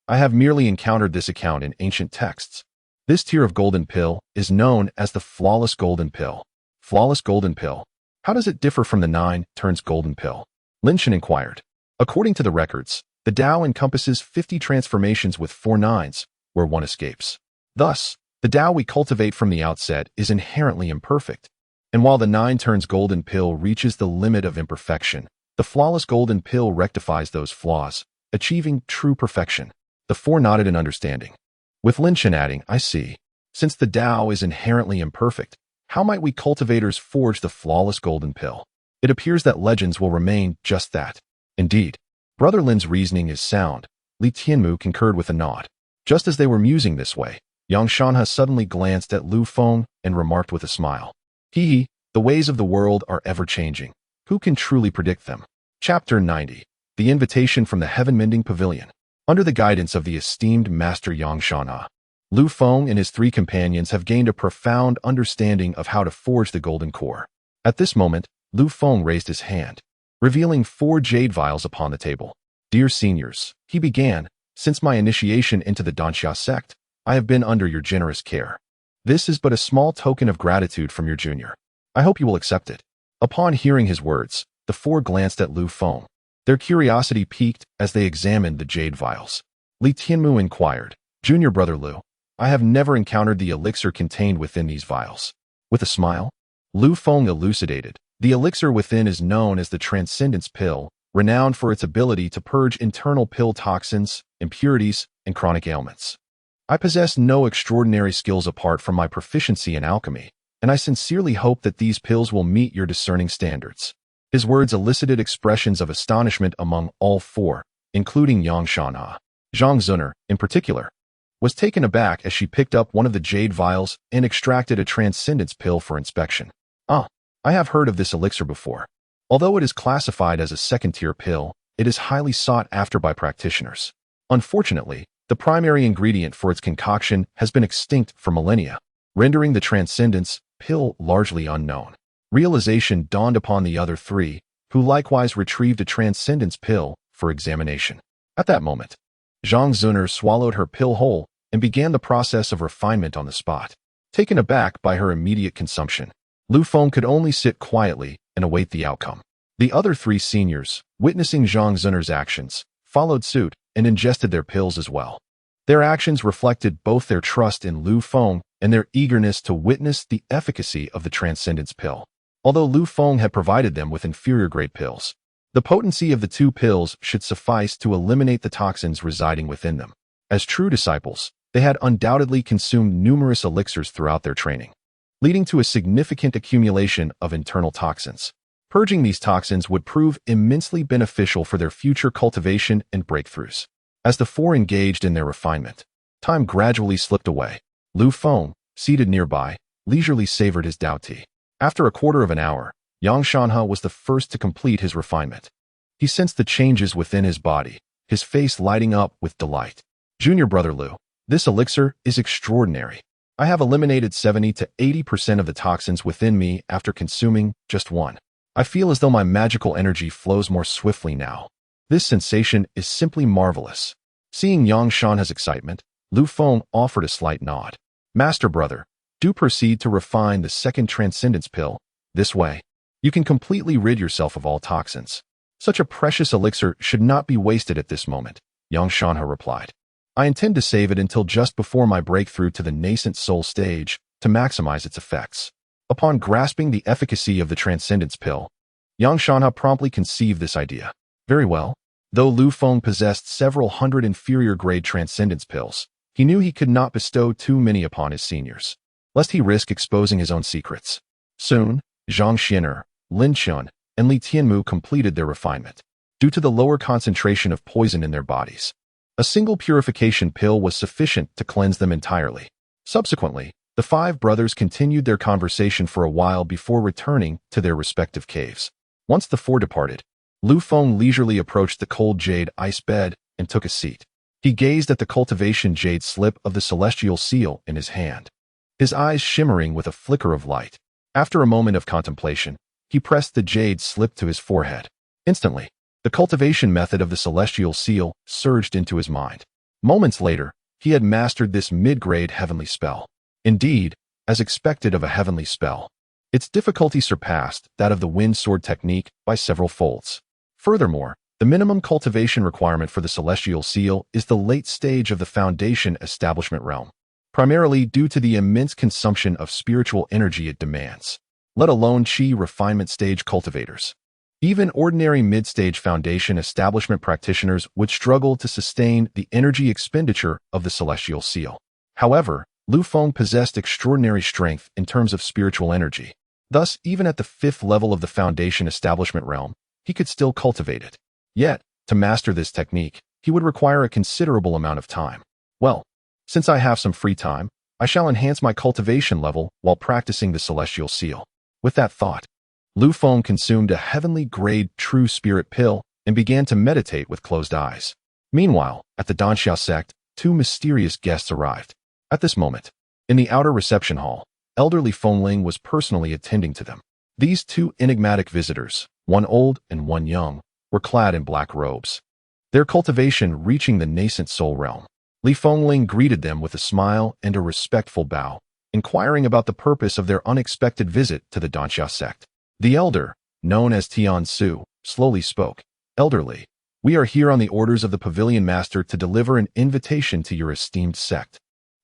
I have merely encountered this account in ancient texts. This tier of golden pill is known as the flawless golden pill. Flawless golden pill. How does it differ from the 9 turns golden pill? Lin Chen inquired. According to the records, the Tao encompasses 50 transformations with 4 nines, where one escapes. Thus, the Tao we cultivate from the outset is inherently imperfect. And while the 9 turns golden pill reaches the limit of imperfection, the flawless golden pill rectifies those flaws, achieving true perfection. The 4 nodded in understanding. With Lin Chen adding, I see. Since the Tao is inherently imperfect, how might we cultivators forge the flawless golden pill? It appears that legends will remain just that. Indeed, Brother Lin's reasoning is sound. Li Tianmu concurred with a nod. Just as they were musing this way, Yang Shanha suddenly glanced at Lu Feng and remarked with a smile. The ways of the world are ever-changing. Who can truly predict them? Chapter 90. the invitation from the heaven-mending pavilion. Under the guidance of the esteemed Master Yang Shanha, Lu Feng and his 3 companions have gained a profound understanding of how to forge the golden core. At this moment, Lu Feng raised his hand, revealing 4 jade vials upon the table. Dear seniors, he began, since my initiation into the Cloudsoar Sect, I have been under your generous care. This is but a small token of gratitude from your junior. I hope you will accept it. Upon hearing his words, the 4 glanced at Lu Feng. Their curiosity piqued as they examined the jade vials. Li Tianmu inquired, Junior brother Lu, I have never encountered the elixir contained within these vials. With a smile, Lu Feng elucidated, the elixir within is known as the Transcendence Pill, renowned for its ability to purge internal pill toxins, impurities, and chronic ailments. I possess no extraordinary skills apart from my proficiency in alchemy, and I sincerely hope that these pills will meet your discerning standards. His words elicited expressions of astonishment among all 4, including Yang Shanha. Zhang Zuner, in particular, was taken aback as she picked up one of the jade vials and extracted a transcendence pill for inspection. I have heard of this elixir before. Although it is classified as a second-tier pill, it is highly sought after by practitioners. Unfortunately, the primary ingredient for its concoction has been extinct for millennia, rendering the transcendence pill largely unknown. Realization dawned upon the other 3, who likewise retrieved a transcendence pill for examination. At that moment, Zhang Zuner swallowed her pill whole and began the process of refinement on the spot. Taken aback by her immediate consumption, Lu Feng could only sit quietly and await the outcome. The other 3 seniors, witnessing Zhang Zuner's actions, followed suit and ingested their pills as well. Their actions reflected both their trust in Lu Feng and their eagerness to witness the efficacy of the transcendence pill. Although Lu Feng had provided them with inferior-grade pills, the potency of the 2 pills should suffice to eliminate the toxins residing within them. As true disciples, they had undoubtedly consumed numerous elixirs throughout their training, leading to a significant accumulation of internal toxins. Purging these toxins would prove immensely beneficial for their future cultivation and breakthroughs. As the 4 engaged in their refinement, time gradually slipped away. Lu Feng, seated nearby, leisurely savored his Dao tea. After a quarter of an hour, Yang Shanha was the first to complete his refinement. He sensed the changes within his body, his face lighting up with delight. Junior brother Lu, this elixir is extraordinary. I have eliminated 70 to 80% of the toxins within me after consuming just one. I feel as though my magical energy flows more swiftly now. This sensation is simply marvelous. Seeing Yang Shanha's excitement, Lu Feng offered a slight nod. Master brother, do proceed to refine the second transcendence pill. This way, you can completely rid yourself of all toxins. Such a precious elixir should not be wasted at this moment, Yang Shanha replied. I intend to save it until just before my breakthrough to the nascent soul stage to maximize its effects. Upon grasping the efficacy of the transcendence pill, Yang Shanha promptly conceived this idea. Very well. Though Lu Feng possessed several hundred inferior-grade transcendence pills, he knew he could not bestow too many upon his seniors, lest he risk exposing his own secrets. Soon, Zhang Xian'er, Lin Chun, and Li Tianmu completed their refinement. Due to the lower concentration of poison in their bodies, a single purification pill was sufficient to cleanse them entirely. Subsequently, the 5 brothers continued their conversation for a while before returning to their respective caves. Once the 4 departed, Lu Feng leisurely approached the cold jade ice bed and took a seat. He gazed at the cultivation jade slip of the celestial seal in his hand, his eyes shimmering with a flicker of light. After a moment of contemplation, he pressed the jade slip to his forehead. Instantly, the cultivation method of the celestial seal surged into his mind. Moments later, he had mastered this mid-grade heavenly spell. Indeed, as expected of a heavenly spell, its difficulty surpassed that of the wind sword technique by several folds. Furthermore, the minimum cultivation requirement for the celestial seal is the late stage of the foundation establishment realm, primarily due to the immense consumption of spiritual energy it demands, let alone chi refinement stage cultivators. Even ordinary mid-stage foundation establishment practitioners would struggle to sustain the energy expenditure of the celestial seal. However, Lu Feng possessed extraordinary strength in terms of spiritual energy. Thus, even at the 5th level of the foundation establishment realm, he could still cultivate it. Yet, to master this technique, he would require a considerable amount of time. Well, since I have some free time, I shall enhance my cultivation level while practicing the celestial seal. With that thought, Lu Feng consumed a heavenly grade true spirit pill and began to meditate with closed eyes. Meanwhile, at the Cloudsoar Sect, two mysterious guests arrived. At this moment, in the outer reception hall, elderly Feng was personally attending to them. These two enigmatic visitors, one old and one young, were clad in black robes, their cultivation reaching the nascent soul realm. Lu Feng greeted them with a smile and a respectful bow, inquiring about the purpose of their unexpected visit to the Cloudsoar Sect. The elder, known as Tian Su, slowly spoke. Elderly, we are here on the orders of the Pavilion Master to deliver an invitation to your esteemed sect.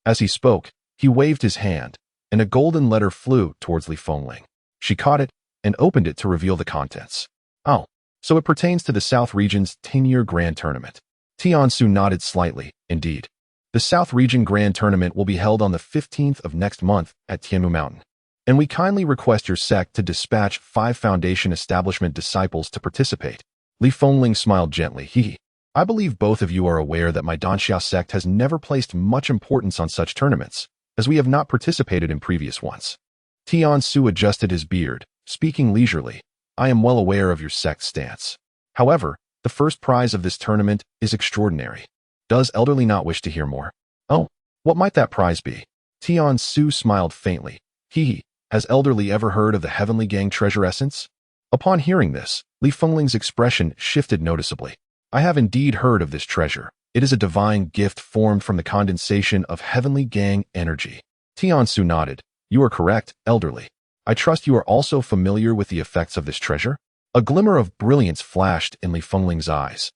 As he spoke, he waved his hand, and a golden letter flew towards Lu Feng. She caught it and opened it to reveal the contents. Oh, so it pertains to the South Region's 10-year Grand Tournament. Tian Su nodded slightly. Indeed. The South Region Grand Tournament will be held on the 15th of next month at Tianmu Mountain, and we kindly request your sect to dispatch 5 Foundation Establishment disciples to participate. Lu Feng smiled gently. I believe both of you are aware that my Cloudsoar Sect has never placed much importance on such tournaments, as we have not participated in previous ones. Tian Su adjusted his beard, speaking leisurely. I am well aware of your sect's stance. However, the first prize of this tournament is extraordinary. Does elderly not wish to hear more? Oh, what might that prize be? Tian Su smiled faintly. Has elderly ever heard of the Heavenly Gang treasure essence? Upon hearing this, Lu Feng's expression shifted noticeably. I have indeed heard of this treasure. It is a divine gift formed from the condensation of Heavenly Gang energy. Tian Su nodded. You are correct, elderly. I trust you are also familiar with the effects of this treasure? A glimmer of brilliance flashed in Lu Feng's eyes,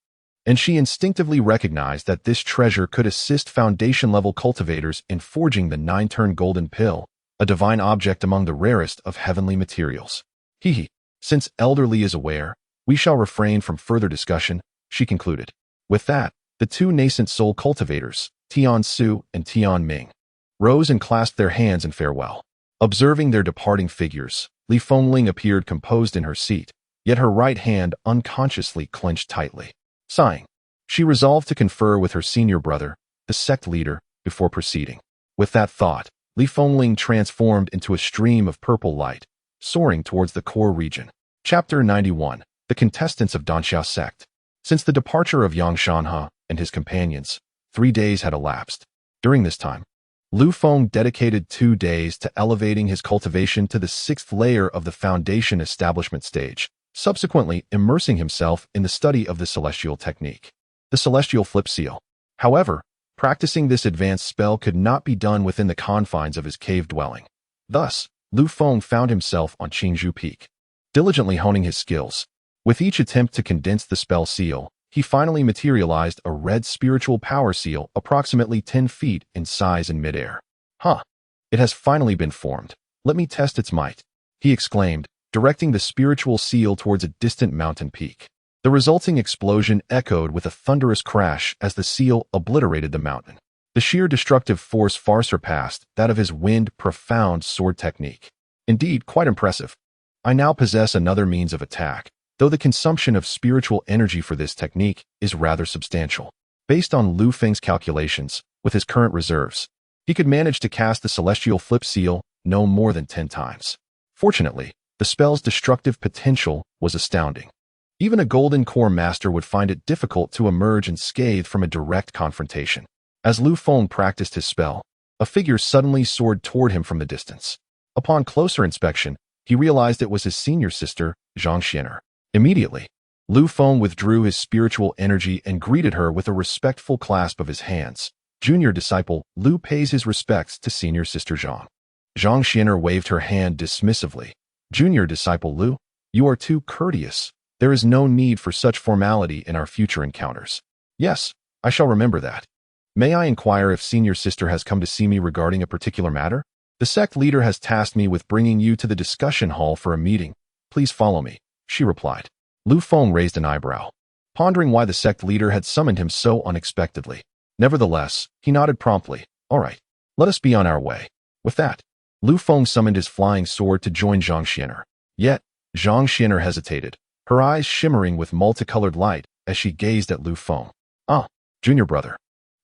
and she instinctively recognized that this treasure could assist Foundation-level cultivators in forging the 9-turn golden pill, a divine object among the rarest of heavenly materials. Since elderly is aware, we shall refrain from further discussion, she concluded. With that, the two nascent soul cultivators, Tian Su and Tian Ming, rose and clasped their hands in farewell. Observing their departing figures, Lu Feng appeared composed in her seat, yet her right hand unconsciously clenched tightly. Sighing, she resolved to confer with her senior brother, the sect leader, before proceeding. With that thought, Lu Feng transformed into a stream of purple light, soaring towards the core region. Chapter 91. The Contestants of Cloudsoar Sect. Since the departure of Yang Shanhe and his companions, 3 days had elapsed. During this time, Lu Feng dedicated 2 days to elevating his cultivation to the 6th layer of the Foundation Establishment stage, subsequently immersing himself in the study of the celestial technique, the celestial flip seal. However, practicing this advanced spell could not be done within the confines of his cave dwelling. Thus, Lu Feng found himself on Qingzhou Peak, diligently honing his skills. With each attempt to condense the spell seal, he finally materialized a red spiritual power seal approximately 10 feet in size in midair. It has finally been formed. Let me test its might, he exclaimed, directing the spiritual seal towards a distant mountain peak. The resulting explosion echoed with a thunderous crash as the seal obliterated the mountain. The sheer destructive force far surpassed that of his wind-profound sword technique. Indeed, quite impressive. I now possess another means of attack, though the consumption of spiritual energy for this technique is rather substantial. Based on Lu Feng's calculations, with his current reserves, he could manage to cast the celestial flip seal no more than 10 times. Fortunately, the spell's destructive potential was astounding. Even a golden core master would find it difficult to emerge unscathed from a direct confrontation. As Lu Feng practiced his spell, a figure suddenly soared toward him from the distance. Upon closer inspection, he realized it was his senior sister, Zhang Xianer. Immediately, Lu Feng withdrew his spiritual energy and greeted her with a respectful clasp of his hands. Junior disciple Lu pays his respects to senior sister Zhang. Zhang Xianer waved her hand dismissively. Junior disciple Lu, you are too courteous. There is no need for such formality in our future encounters. Yes, I shall remember that. May I inquire if senior sister has come to see me regarding a particular matter? The sect leader has tasked me with bringing you to the discussion hall for a meeting. Please follow me, she replied. Lu Feng raised an eyebrow, pondering why the sect leader had summoned him so unexpectedly. Nevertheless, he nodded promptly. All right, let us be on our way. With that, Lu Feng summoned his flying sword to join Zhang Xianer. Yet, Zhang Xianer hesitated, her eyes shimmering with multicolored light as she gazed at Lu Feng. Junior brother,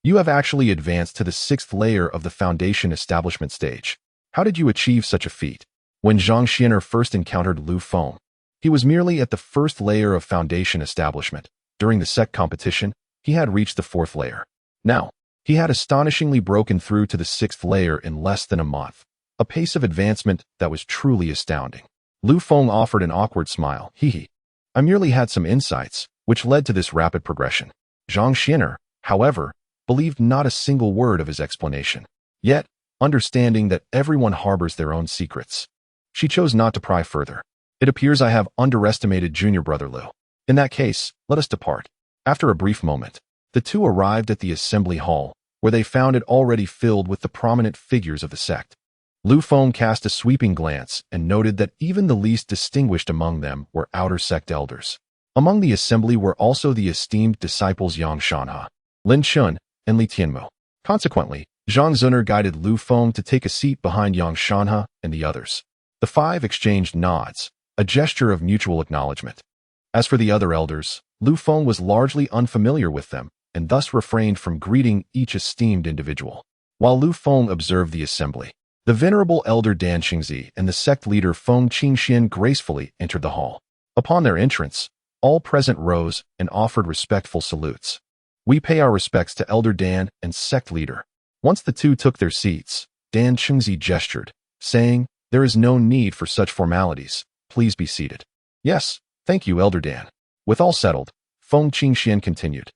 you have actually advanced to the 6th layer of the Foundation Establishment stage. How did you achieve such a feat? When Zhang Xianer first encountered Lu Feng, He was merely at the first layer of foundation establishment. During the sect competition, he had reached the 4th layer. Now, he had astonishingly broken through to the 6th layer in less than a month, a pace of advancement that was truly astounding. Lu Feng offered an awkward smile. Hee. I merely had some insights, which led to this rapid progression. Zhang Xin'er, however, believed not a single word of his explanation. Yet, understanding that everyone harbors their own secrets, she chose not to pry further. It appears I have underestimated junior brother Lu. In that case, let us depart. After a brief moment, the two arrived at the assembly hall, where they found it already filled with the prominent figures of the sect. Lu Feng cast a sweeping glance and noted that even the least distinguished among them were outer sect elders. Among the assembly were also the esteemed disciples Yang Shanhe, Lin Chun, and Li Tianmu. Consequently, Zhang Zun'er guided Lu Feng to take a seat behind Yang Shanhe and the others. The 5 exchanged nods, a gesture of mutual acknowledgement. As for the other elders, Lu Feng was largely unfamiliar with them and thus refrained from greeting each esteemed individual. While Lu Feng observed the assembly, the venerable elder Dan Qingzi and the sect leader Feng Qingxian gracefully entered the hall. Upon their entrance, all present rose and offered respectful salutes. We pay our respects to Elder Dan and sect leader. Once the two took their seats, Dan Qingzi gestured, saying, "There is no need for such formalities. Please be seated." "Yes, thank you, Elder Dan." With all settled, Feng Qingxian continued.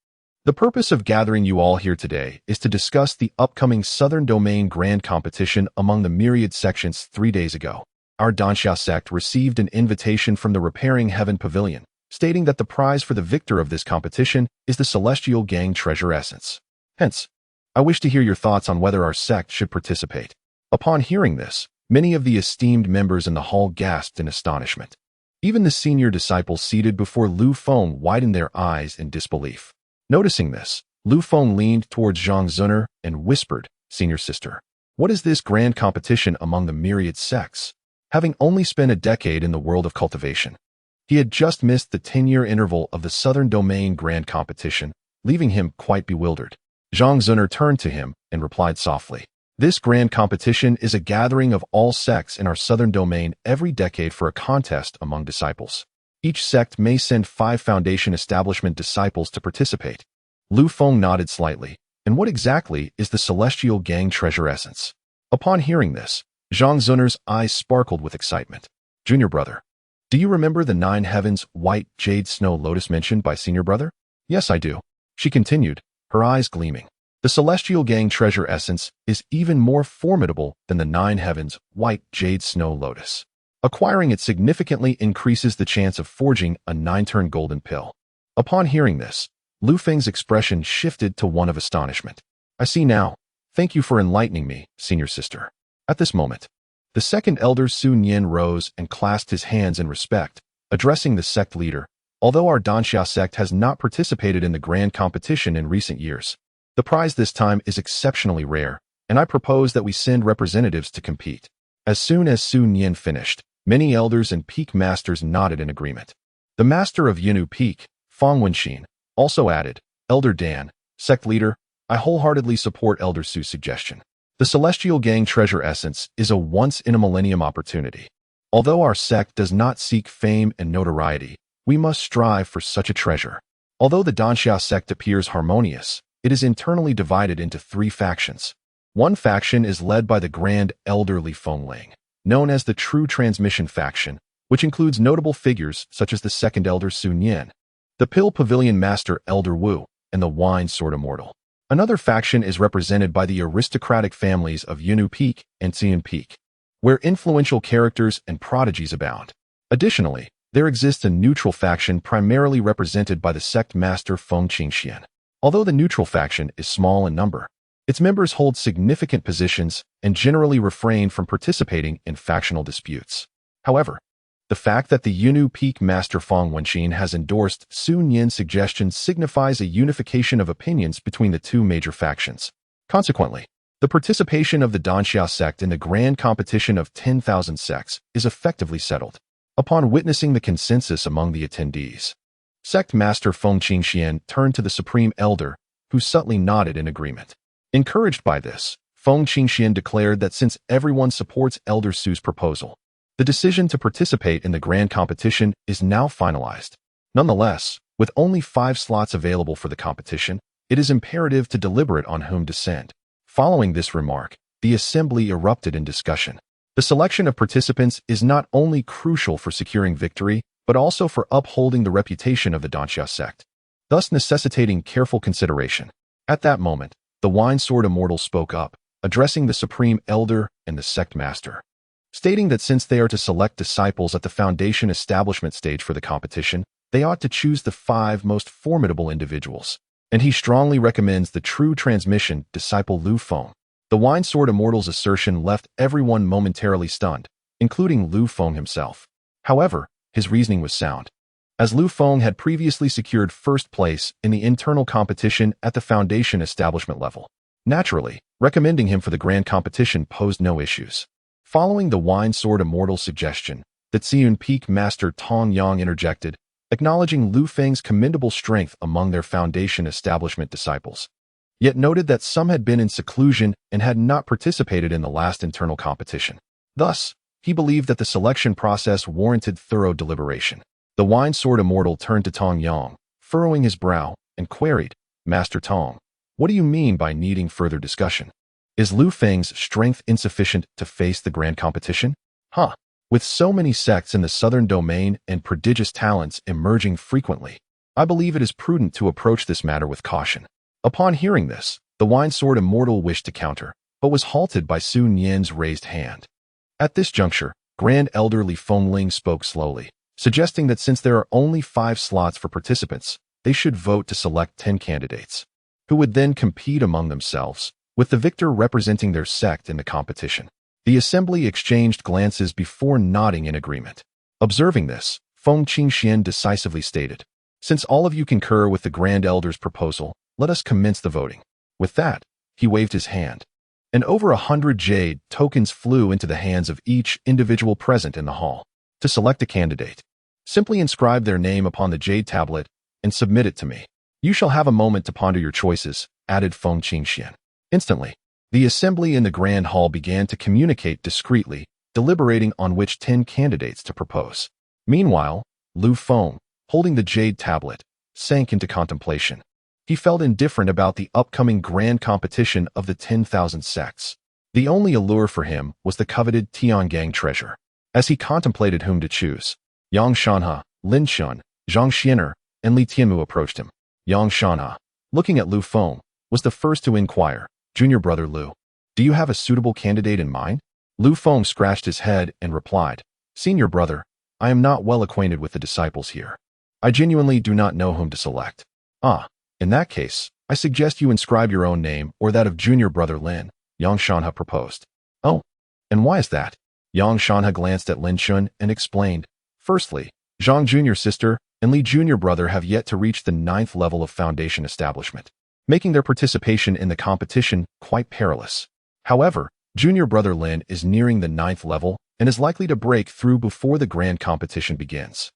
"The purpose of gathering you all here today is to discuss the upcoming Southern Domain Grand Competition among the myriad sections 3 days ago. Our Cloudsoar Sect received an invitation from the Repairing Heaven Pavilion, stating that the prize for the victor of this competition is the Celestial Gang Treasure Essence. Hence, I wish to hear your thoughts on whether our sect should participate." Upon hearing this, many of the esteemed members in the hall gasped in astonishment. Even the senior disciples seated before Lu Feng widened their eyes in disbelief. Noticing this, Lu Feng leaned towards Zhang Zun'er and whispered, "Senior sister, what is this grand competition among the myriad sects?" Having only spent a decade in the world of cultivation, he had just missed the 10-year interval of the Southern Domain Grand Competition, leaving him quite bewildered. Zhang Zun'er turned to him and replied softly, "This grand competition is a gathering of all sects in our Southern Domain every decade for a contest among disciples. Each sect may send 5 foundation establishment disciples to participate." Lu Feng nodded slightly. "And what exactly is the Celestial Gang Treasure Essence?" Upon hearing this, Zhang Zun'er's eyes sparkled with excitement. "Junior brother, do you remember the 9 heavens white jade snow lotus mentioned by senior brother?" "Yes, I do," she continued, her eyes gleaming. "The Celestial Gang Treasure Essence is even more formidable than the 9 heavens white jade snow lotus. Acquiring it significantly increases the chance of forging a 9-turn golden pill." Upon hearing this, Lu Feng's expression shifted to one of astonishment. "I see now. Thank you for enlightening me, senior sister." At this moment, the second elder Su Nian rose and clasped his hands in respect, addressing the sect leader. "Although our Cloudsoar Sect has not participated in the grand competition in recent years, the prize this time is exceptionally rare, and I propose that we send representatives to compete." As soon as Su Nian finished, many elders and peak masters nodded in agreement. The master of Yinu Peak, Fang Wenxin, also added, "Elder Dan, sect leader, I wholeheartedly support Elder Su's suggestion. The Celestial Gang Treasure Essence is a once-in-a-millennium opportunity. Although our sect does not seek fame and notoriety, we must strive for such a treasure." Although the Cloudsoar Sect appears harmonious, it is internally divided into 3 factions. One faction is led by the Grand Elder Li Fengling, known as the True Transmission faction, which includes notable figures such as the second elder Su Nian, the Pill Pavilion Master Elder Wu, and the Wine Sword Immortal. Another faction is represented by the aristocratic families of Yinu Peak and Xian Peak, where influential characters and prodigies abound. Additionally, there exists a neutral faction primarily represented by the sect master Feng Qingxian. Although the neutral faction is small in number, its members hold significant positions and generally refrain from participating in factional disputes. However, the fact that the Yinu Peak Master Fang Wenxin has endorsed Su Nian's suggestion signifies a unification of opinions between the 2 major factions. Consequently, the participation of the Cloudsoar Sect in the grand competition of 10,000 sects is effectively settled. Upon witnessing the consensus among the attendees, Sect Master Feng Qingxian turned to the Supreme Elder, who subtly nodded in agreement. Encouraged by this, Feng Qingxian declared that since everyone supports Elder Su's proposal, The decision to participate in the grand competition is now finalized. Nonetheless, with only 5 slots available for the competition, it is imperative to deliberate on whom to send. Following this remark, the assembly erupted in discussion. The selection of participants is not only crucial for securing victory, but also for upholding the reputation of the Cloudsoar Sect, thus necessitating careful consideration. At that moment, the wine-sword Immortal spoke up, addressing the Supreme Elder and the Sect Master, stating that since they are to select disciples at the Foundation establishment stage for the competition, they ought to choose the 5 most formidable individuals, and he strongly recommends the true transmission disciple Lu Feng. The wine-sword Immortal's assertion left everyone momentarily stunned, including Lu Feng himself. However, his reasoning was sound, as Lu Feng had previously secured first place in the internal competition at the Foundation establishment level. Naturally, recommending him for the grand competition posed no issues. Following the wine-sword Immortal's suggestion, the Xian Peak Master Tong Yang interjected, acknowledging Lu Feng's commendable strength among their Foundation establishment disciples, yet noted that some had been in seclusion and had not participated in the last internal competition. Thus, he believed that the selection process warranted thorough deliberation. The wine-sword Immortal turned to Tong Yang, furrowing his brow, and queried, "Master Tong, what do you mean by needing further discussion? Is Lu Feng's strength insufficient to face the grand competition?" With so many sects in the southern domain and prodigious talents emerging frequently, I believe it is prudent to approach this matter with caution. Upon hearing this, the wine-sword Immortal wished to counter, but was halted by Su Nian's raised hand. At this juncture, Grand Elder Li Fengling spoke slowly, suggesting that since there are only 5 slots for participants, they should vote to select 10 candidates, who would then compete among themselves, with the victor representing their sect in the competition. The assembly exchanged glances before nodding in agreement. Observing this, Feng Qingxian decisively stated, "Since all of you concur with the Grand Elder's proposal, let us commence the voting." With that, he waved his hand, and over 100 jade tokens flew into the hands of each individual present in the hall. To select a candidate, simply inscribe their name upon the jade tablet and submit it to me. You shall have a moment to ponder your choices, added Feng Qingxian. Instantly, the assembly in the grand hall began to communicate discreetly, deliberating on which 10 candidates to propose. Meanwhile, Lu Feng, holding the jade tablet, sank into contemplation. He felt indifferent about the upcoming grand competition of the 10,000 sects. The only allure for him was the coveted Tiangang treasure. As he contemplated whom to choose, Yang Shanhe, Lin Shun, Zhang Xianer, and Li Tianmu approached him. Yang Shanhe, looking at Lu Feng, was the first to inquire, "Junior brother Lu, do you have a suitable candidate in mind?" Lu Feng scratched his head and replied, "Senior brother, I am not well acquainted with the disciples here. I genuinely do not know whom to select." In that case, I suggest you inscribe your own name or that of junior brother Lin," Yang Shanhe proposed. "Oh, and why is that?" Yang Shanhe glanced at Lin Shun and explained, "Firstly, Zhang Junior sister and Li Junior brother have yet to reach the 9th level of Foundation establishment, making their participation in the competition quite perilous. However, junior brother Lin is nearing the 9th level and is likely to break through before the grand competition begins.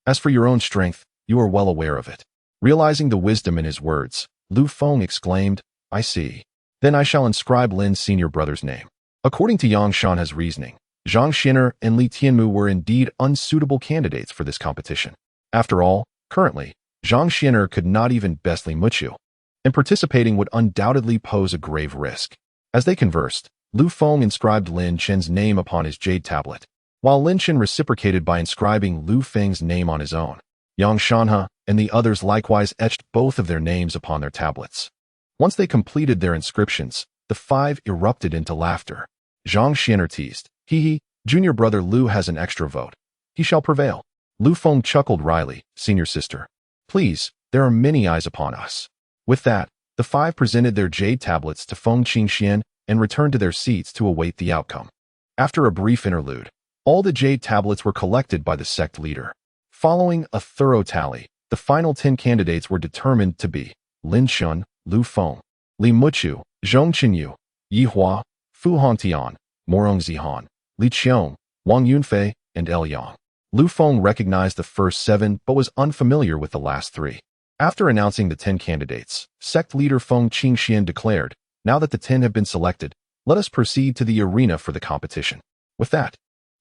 As for your own strength, you are well aware of it." Realizing the wisdom in his words, Lu Feng exclaimed, "I see. Then I shall inscribe Lin's senior brother's name." According to Yang Shanhe's reasoning, Zhang Xianer and Li Tianmu were indeed unsuitable candidates for this competition. After all, currently, Zhang Xianer could not even best Li Muqiu, and participating would undoubtedly pose a grave risk. As they conversed, Lu Feng inscribed Lin Chen's name upon his jade tablet, while Lin Chen reciprocated by inscribing Lu Feng's name on his own. Yang Shanhe and the others likewise etched both of their names upon their tablets. Once they completed their inscriptions, the 5 erupted into laughter. Zhang Xianer teased, "Hee, junior brother Lu has an extra vote. He shall prevail." Lu Feng chuckled wryly, "Senior sister, please, there are many eyes upon us." With that, the 5 presented their jade tablets to Feng Qingxian and returned to their seats to await the outcome. After a brief interlude, all the jade tablets were collected by the sect leader. Following a thorough tally, the final 10 candidates were determined to be Lin Shun, Lu Feng, Li Muqiu, Zhong Qinyu, Yi Hua, Fu Hongtian, Morong Zihan, Li Qiong, Wang Yunfei, and El Yang. Lu Feng recognized the first 7 but was unfamiliar with the last 3. After announcing the 10 candidates, sect leader Feng Qingxian declared, "Now that the 10 have been selected, let us proceed to the arena for the competition." With that,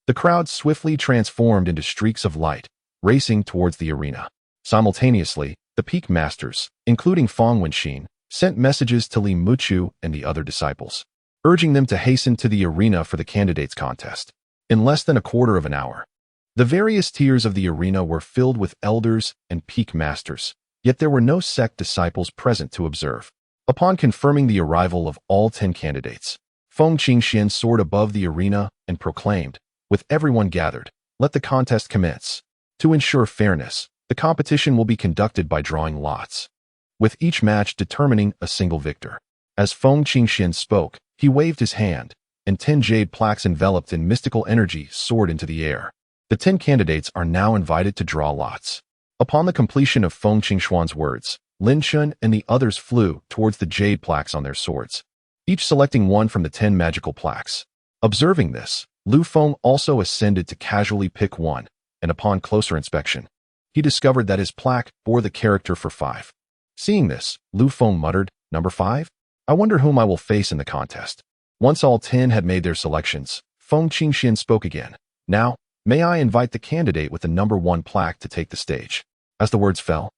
The crowd swiftly transformed into streaks of light, racing towards the arena. Simultaneously, the peak masters, including Feng Wenxin, sent messages to Li Muchu and the other disciples, urging them to hasten to the arena for the candidates contest. In less than a quarter of an hour, the various tiers of the arena were filled with elders and peak masters, yet there were no sect disciples present to observe. Upon confirming the arrival of all 10 candidates, Feng Qingxian soared above the arena and proclaimed, "With everyone gathered, let the contest commence. To ensure fairness, the competition will be conducted by drawing lots, with each match determining a single victor." As Feng Qingxian spoke, he waved his hand, and 10 jade plaques enveloped in mystical energy soared into the air. The 10 candidates are now invited to draw lots. Upon the completion of Feng Qingxuan's words, Lin Chun and the others flew towards the jade plaques on their swords, each selecting one from the 10 magical plaques. Observing this, Lu Feng also ascended to casually pick one, and upon closer inspection, he discovered that his plaque bore the character for 5. Seeing this, Lu Feng muttered, "Number 5? I wonder whom I will face in the contest." Once all 10 had made their selections, Feng Qingxian spoke again. "Now, may I invite the candidate with the number 1 plaque to take the stage?" As the words fell,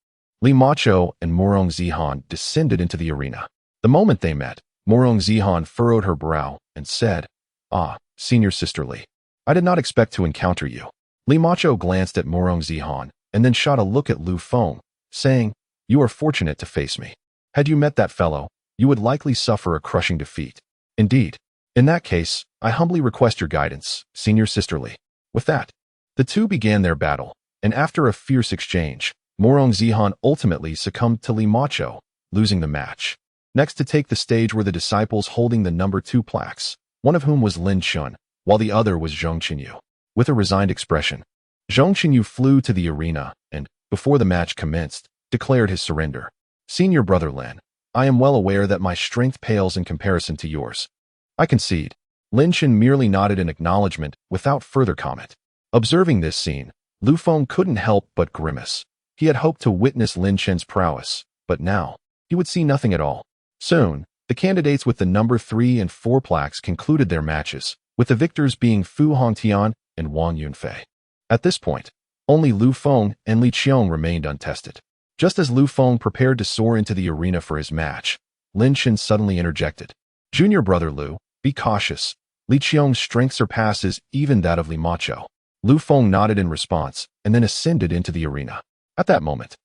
Li Macho and Murong Zihan descended into the arena. The moment they met, Murong Zihan furrowed her brow and said, "Ah, senior sister Li, I did not expect to encounter you." Li Macho glanced at Murong Zihan and then shot a look at Lu Feng, saying, "You are fortunate to face me. Had you met that fellow, you would likely suffer a crushing defeat." "Indeed. In that case, I humbly request your guidance, senior sister Li." With that, the two began their battle, and after a fierce exchange, Murong Zihan ultimately succumbed to Li Macho, losing the match. Next to take the stage were the disciples holding the number 2 plaques, one of whom was Lin Chun, while the other was Zhong Qinyu. With a resigned expression, Zhong Qinyu flew to the arena and, before the match commenced, declared his surrender. "Senior brother Lin, I am well aware that my strength pales in comparison to yours. I concede." Lin Chun merely nodded in acknowledgement without further comment. Observing this scene, Lu Feng couldn't help but grimace. He had hoped to witness Lin Chun's prowess, but now, he would see nothing at all. Soon, the candidates with the number 3 and 4 plaques concluded their matches, with the victors being Fu Hongtian and Wang Yunfei. At this point, only Lu Feng and Li Qiong remained untested. Just as Lu Feng prepared to soar into the arena for his match, Lin Chun suddenly interjected, "Junior brother Lu, be cautious. Li Qiong's strength surpasses even that of Li Macho." Lu Feng nodded in response and then ascended into the arena. At that moment,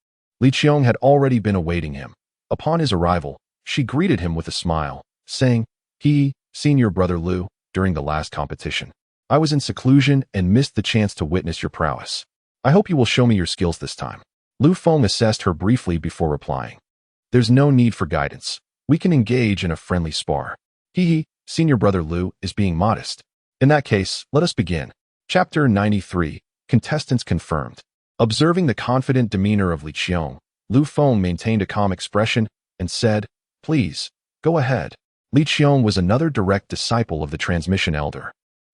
Li Qiong had already been awaiting him. Upon his arrival, she greeted him with a smile, saying, "Senior brother Lu, during the last competition, I was in seclusion and missed the chance to witness your prowess. I hope you will show me your skills this time." Lu Feng assessed her briefly before replying, "There's no need for guidance. We can engage in a friendly spar." Senior brother Lu is being modest. "In that case, let us begin." Chapter 93, Contestants Confirmed. Observing the confident demeanor of Li Qiong, Lu Feng maintained a calm expression and said, "Please, go ahead." Li Qiong was another direct disciple of the transmission elder.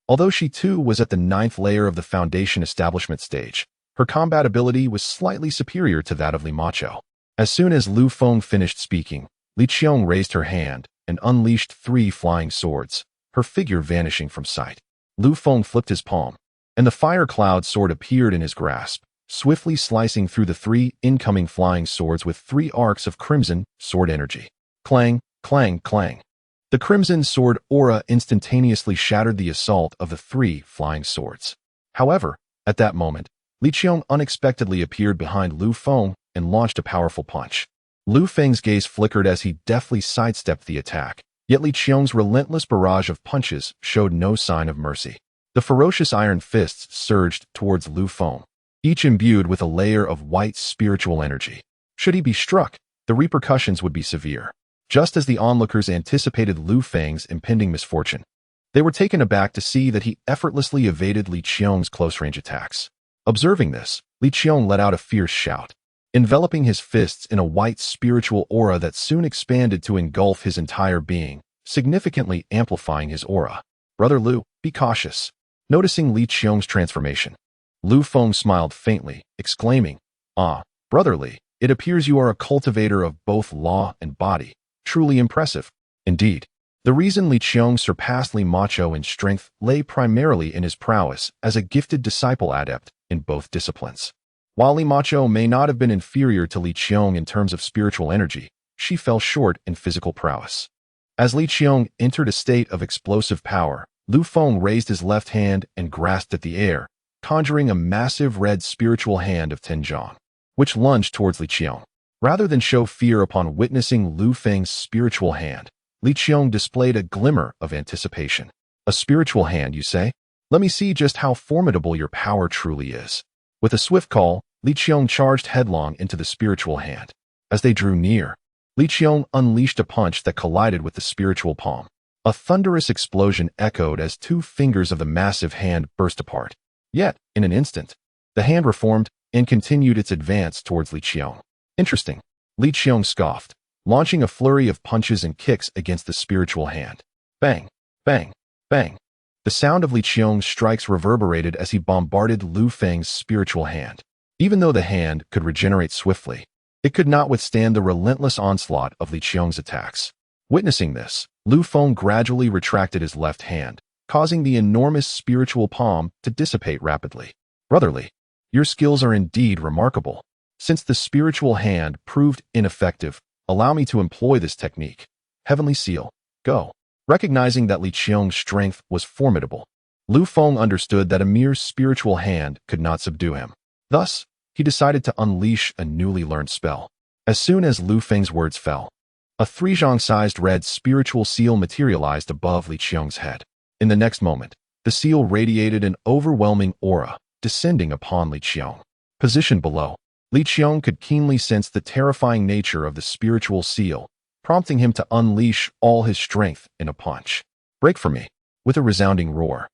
Although she too was at the 9th layer of the foundation establishment stage, her combat ability was slightly superior to that of Li Macho. As soon as Lu Feng finished speaking, Li Qiong raised her hand and unleashed 3 flying swords, her figure vanishing from sight. Lu Feng flipped his palm, and the fire cloud sword appeared in his grasp, swiftly slicing through the 3 incoming flying swords with 3 arcs of crimson sword energy. Clang, clang, clang. The crimson sword aura instantaneously shattered the assault of the 3 flying swords. However, at that moment, Li Qiong unexpectedly appeared behind Lu Feng and launched a powerful punch. Lu Feng's gaze flickered as he deftly sidestepped the attack, yet Li Qiong's relentless barrage of punches showed no sign of mercy. The ferocious iron fists surged towards Lu Feng, each imbued with a layer of white spiritual energy. Should he be struck, the repercussions would be severe. Just as the onlookers anticipated Lu Feng's impending misfortune, they were taken aback to see that he effortlessly evaded Li Qiong's close-range attacks. Observing this, Li Qiong let out a fierce shout, enveloping his fists in a white spiritual aura that soon expanded to engulf his entire being, significantly amplifying his aura. "Brother Lu, be cautious." Noticing Li Qiong's transformation, Lu Feng smiled faintly, exclaiming, "Ah, brother Li, it appears you are a cultivator of both law and body. Truly impressive." "Indeed. The reason Li Qiong surpassed Li Macho in strength lay primarily in his prowess as a gifted disciple adept in both disciplines. While Li Macho may not have been inferior to Li Qiong in terms of spiritual energy, she fell short in physical prowess. As Li Qiong entered a state of explosive power, Lu Feng raised his left hand and grasped at the air, conjuring a massive red spiritual hand of Tenjiang, which lunged towards Li Qiong. Rather than show fear upon witnessing Lu Feng's spiritual hand, Li Qiong displayed a glimmer of anticipation. A spiritual hand, you say? Let me see just how formidable your power truly is. With a swift call, Li Qiong charged headlong into the spiritual hand. As they drew near, Li Qiong unleashed a punch that collided with the spiritual palm. A thunderous explosion echoed as 2 fingers of the massive hand burst apart. Yet, in an instant, the hand reformed and continued its advance towards Li Qiong. Interesting, Li Qiong scoffed, launching a flurry of punches and kicks against the spiritual hand. Bang, bang, bang. The sound of Li Qiong's strikes reverberated as he bombarded Lu Feng's spiritual hand. Even though the hand could regenerate swiftly, it could not withstand the relentless onslaught of Li Qiong's attacks. Witnessing this, Lu Feng gradually retracted his left hand, causing the enormous spiritual palm to dissipate rapidly. Brotherly, your skills are indeed remarkable. Since the spiritual hand proved ineffective, allow me to employ this technique. Heavenly Seal, go. Recognizing that Li Qiong's strength was formidable, Lu Feng understood that a mere spiritual hand could not subdue him. Thus, he decided to unleash a newly learned spell. As soon as Lu Feng's words fell, a 3-zhang-sized red spiritual seal materialized above Li Qiong's head. In the next moment, the seal radiated an overwhelming aura, descending upon Li Qiong. Positioned below, Li Qiong could keenly sense the terrifying nature of the spiritual seal, prompting him to unleash all his strength in a punch. Break for me. With a resounding roar,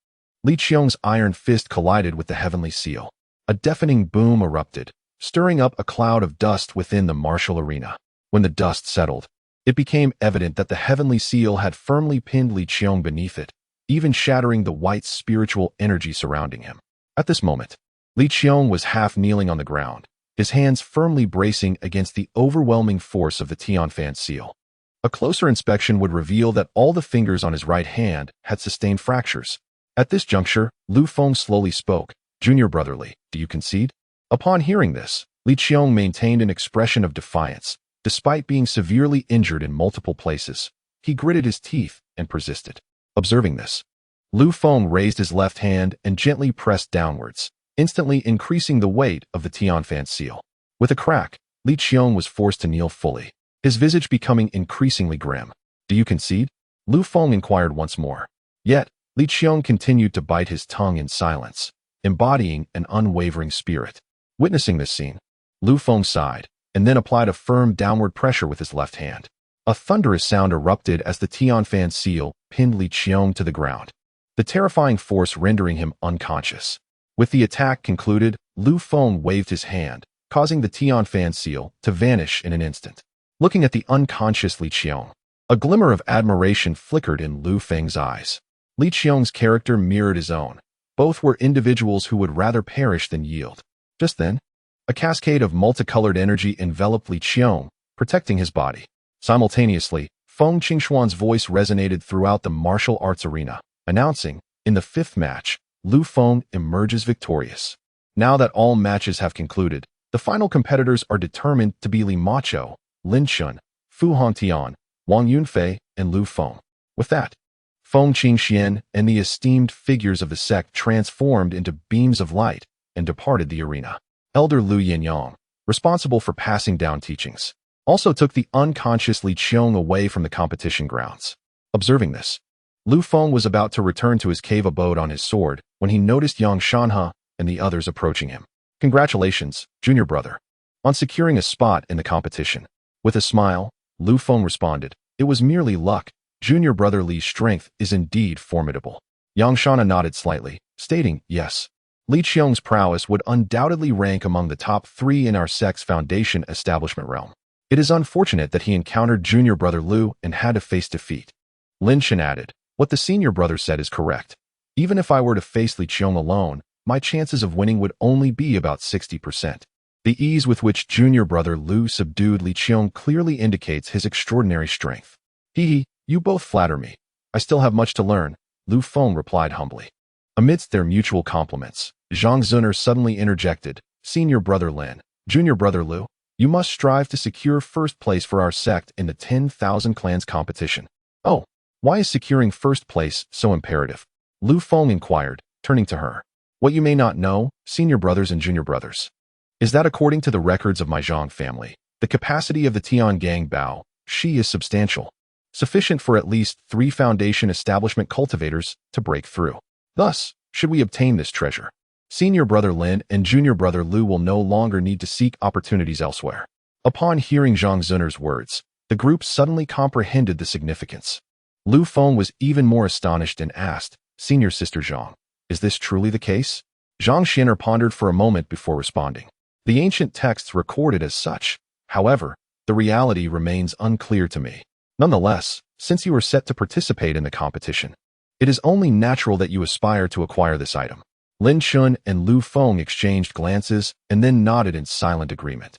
Li Qiong's iron fist collided with the heavenly seal. A deafening boom erupted, stirring up a cloud of dust within the martial arena. When the dust settled, it became evident that the heavenly seal had firmly pinned Li Qiong beneath it, even shattering the white spiritual energy surrounding him. At this moment, Li Qiong was half kneeling on the ground, his hands firmly bracing against the overwhelming force of the Tianfan seal. A closer inspection would reveal that all the fingers on his right hand had sustained fractures. At this juncture, Lu Feng slowly spoke. Junior brotherly, do you concede? Upon hearing this, Li Qiong maintained an expression of defiance. Despite being severely injured in multiple places, he gritted his teeth and persisted. Observing this, Lu Feng raised his left hand and gently pressed downwards, instantly increasing the weight of the Tianfan seal. With a crack, Li Qiong was forced to kneel fully, his visage becoming increasingly grim. Do you concede? Lu Feng inquired once more. Yet, Li Qiong continued to bite his tongue in silence, embodying an unwavering spirit. Witnessing this scene, Lu Feng sighed, and then applied a firm downward pressure with his left hand. A thunderous sound erupted as the Tianfan seal pinned Li Qiong to the ground, the terrifying force rendering him unconscious. With the attack concluded, Lu Feng waved his hand, causing the Tianfan seal to vanish in an instant. Looking at the unconscious Li Qiong, a glimmer of admiration flickered in Lu Feng's eyes. Li Qiong's character mirrored his own. Both were individuals who would rather perish than yield. Just then, a cascade of multicolored energy enveloped Li Qiong, protecting his body. Simultaneously, Feng Qingxuan's voice resonated throughout the martial arts arena, announcing, in the 5th match, Lu Feng emerges victorious. Now that all matches have concluded, the final competitors are determined to be Li Macho, Lin Shun, Fu Hongtian, Wang Yunfei, and Lu Feng. With that, Feng Qingxian and the esteemed figures of the sect transformed into beams of light and departed the arena. Elder Lu Yinyang, responsible for passing down teachings, also took the unconscious Li Qiong away from the competition grounds. Observing this, Lu Feng was about to return to his cave abode on his sword when he noticed Yang Shanhe and the others approaching him. Congratulations, junior brother, on securing a spot in the competition. With a smile, Lu Feng responded, it was merely luck. Junior brother Li's strength is indeed formidable. Yang Shanhe nodded slightly, stating, yes. Li Qiong's prowess would undoubtedly rank among the top 3 in our sect's foundation establishment realm. It is unfortunate that he encountered junior brother Lu and had to face defeat. Lin Shan added, what the senior brother said is correct. Even if I were to face Li Qiong alone, my chances of winning would only be about 60%. The ease with which junior brother Lu subdued Li Qiong clearly indicates his extraordinary strength. You both flatter me. I still have much to learn, Lu Feng replied humbly. Amidst their mutual compliments, Zhang Zuner suddenly interjected, Senior brother Lin, Junior brother Lu, you must strive to secure first place for our sect in the 10,000 clans competition. Oh, why is securing first place so imperative? Lu Feng inquired, turning to her. What you may not know, senior brothers and junior brothers, is that according to the records of my Zhang family, the capacity of the Tiangang Bao, Shi is substantial, sufficient for at least 3 foundation establishment cultivators to break through. Thus, should we obtain this treasure, senior brother Lin and junior brother Lu will no longer need to seek opportunities elsewhere. Upon hearing Zhang Zuner's words, the group suddenly comprehended the significance. Lu Feng was even more astonished and asked, Senior sister Zhang, is this truly the case? Zhang Xian'er pondered for a moment before responding. The ancient texts record it as such. However, the reality remains unclear to me. Nonetheless, since you are set to participate in the competition, it is only natural that you aspire to acquire this item. Lin Chun and Lu Feng exchanged glances and then nodded in silent agreement.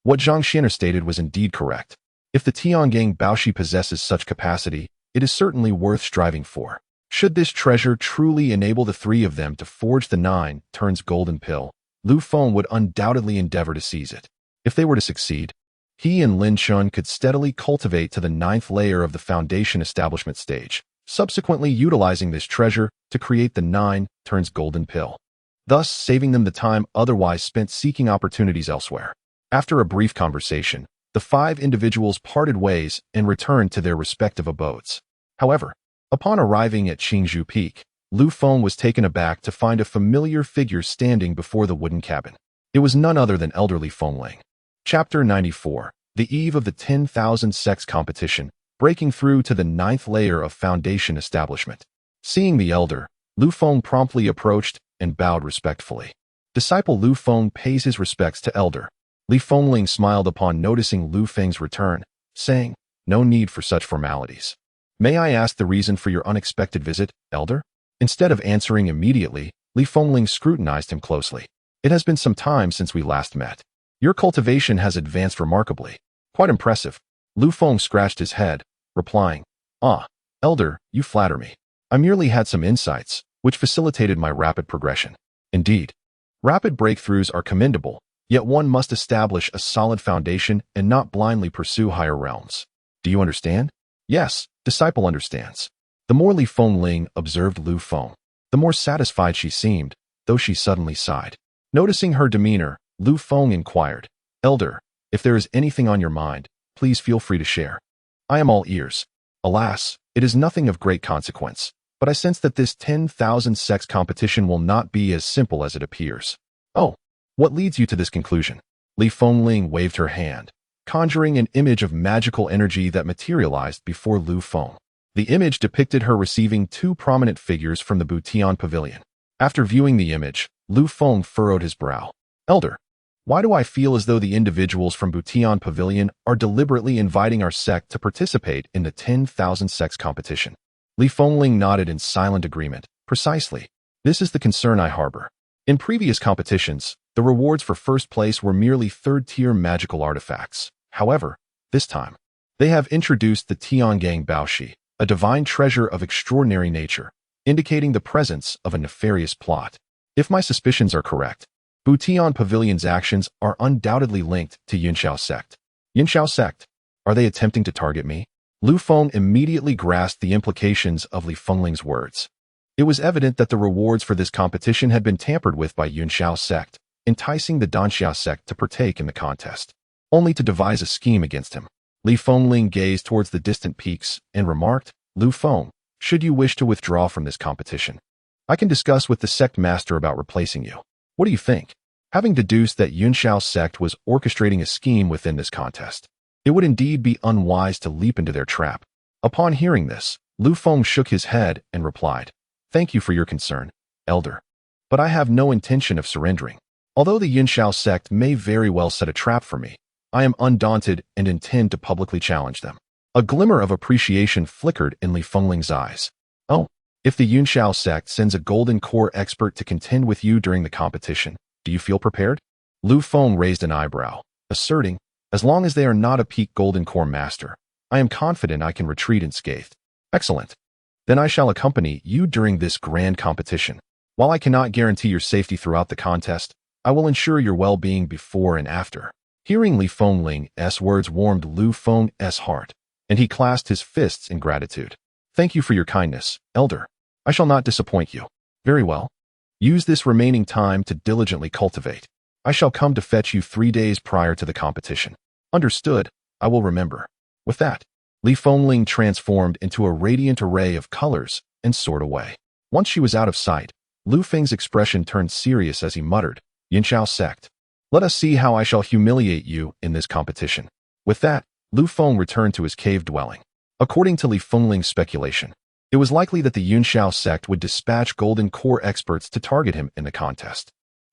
What Zhang Xian'er stated was indeed correct. If the Tiangang Baoshi possesses such capacity, it is certainly worth striving for. Should this treasure truly enable the 3 of them to forge the 9 turns golden pill, Lu Feng would undoubtedly endeavor to seize it. If they were to succeed, he and Lin Chun could steadily cultivate to the 9th layer of the foundation establishment stage, subsequently utilizing this treasure to create the 9 turns golden pill, thus saving them the time otherwise spent seeking opportunities elsewhere. After a brief conversation, the 5 individuals parted ways and returned to their respective abodes. However, upon arriving at Qingzhou Peak, Lu Feng was taken aback to find a familiar figure standing before the wooden cabin. It was none other than elderly Fengling. Chapter 94, the eve of the 10,000 sects competition, breaking through to the 9th layer of foundation establishment. Seeing the elder, Lu Feng promptly approached and bowed respectfully. Disciple Lu Feng pays his respects to elder. Li Fengling smiled upon noticing Lu Feng's return, saying, No need for such formalities. May I ask the reason for your unexpected visit, elder? Instead of answering immediately, Li Fengling scrutinized him closely. It has been some time since we last met. Your cultivation has advanced remarkably. Quite impressive. Lu Feng scratched his head, replying, Ah, elder, you flatter me. I merely had some insights, which facilitated my rapid progression. Indeed, rapid breakthroughs are commendable, yet one must establish a solid foundation and not blindly pursue higher realms. Do you understand? Yes, disciple understands. The more Li Fengling observed Lu Feng, the more satisfied she seemed, though she suddenly sighed. Noticing her demeanor, Lu Feng inquired, Elder, if there is anything on your mind, please feel free to share. I am all ears. Alas, it is nothing of great consequence, but I sense that this 10,000 sects competition will not be as simple as it appears. Oh, what leads you to this conclusion? Li Fengling waved her hand, conjuring an image of magical energy that materialized before Lu Feng. The image depicted her receiving 2 prominent figures from the Butian Pavilion. After viewing the image, Lu Feng furrowed his brow. Elder, why do I feel as though the individuals from Butian Pavilion are deliberately inviting our sect to participate in the 10,000 sects competition? Li Fengling nodded in silent agreement. Precisely. This is the concern I harbor. In previous competitions, the rewards for first place were merely 3rd-tier magical artifacts. However, this time, they have introduced the Tiangang Baoshi, a divine treasure of extraordinary nature, indicating the presence of a nefarious plot. If my suspicions are correct, Butian Pavilion's actions are undoubtedly linked to Yunxiao Sect. Yunxiao Sect? Are they attempting to target me? Lu Feng immediately grasped the implications of Li Fengling's words. It was evident that the rewards for this competition had been tampered with by Yunxiao Sect, enticing the Danxiao Sect to partake in the contest, only to devise a scheme against him. Li Fengling gazed towards the distant peaks and remarked, Lu Feng, should you wish to withdraw from this competition, I can discuss with the sect master about replacing you. What do you think? Having deduced that Yunxiao Sect was orchestrating a scheme within this contest, it would indeed be unwise to leap into their trap. Upon hearing this, Lu Feng shook his head and replied, Thank you for your concern, elder, but I have no intention of surrendering. Although the Yunxiao Sect may very well set a trap for me, I am undaunted and intend to publicly challenge them. A glimmer of appreciation flickered in Li Fengling's eyes. Oh, if the Yunxiao Sect sends a golden core expert to contend with you during the competition, do you feel prepared? Lu Feng raised an eyebrow, asserting, as long as they are not a peak golden core master, I am confident I can retreat unscathed. Excellent. Then I shall accompany you during this grand competition. While I cannot guarantee your safety throughout the contest, I will ensure your well-being before and after. Hearing Li Fengling's words warmed Lu Feng's heart, and he clasped his fists in gratitude. Thank you for your kindness, Elder. I shall not disappoint you. Very well. Use this remaining time to diligently cultivate. I shall come to fetch you 3 days prior to the competition. Understood, I will remember. With that, Li Fengling transformed into a radiant array of colors and soared away. Once she was out of sight, Lu Feng's expression turned serious as he muttered, Yunshao Sect. Let us see how I shall humiliate you in this competition. With that, Lu Feng returned to his cave dwelling. According to Li Fengling's speculation, it was likely that the Yunshao Sect would dispatch golden core experts to target him in the contest.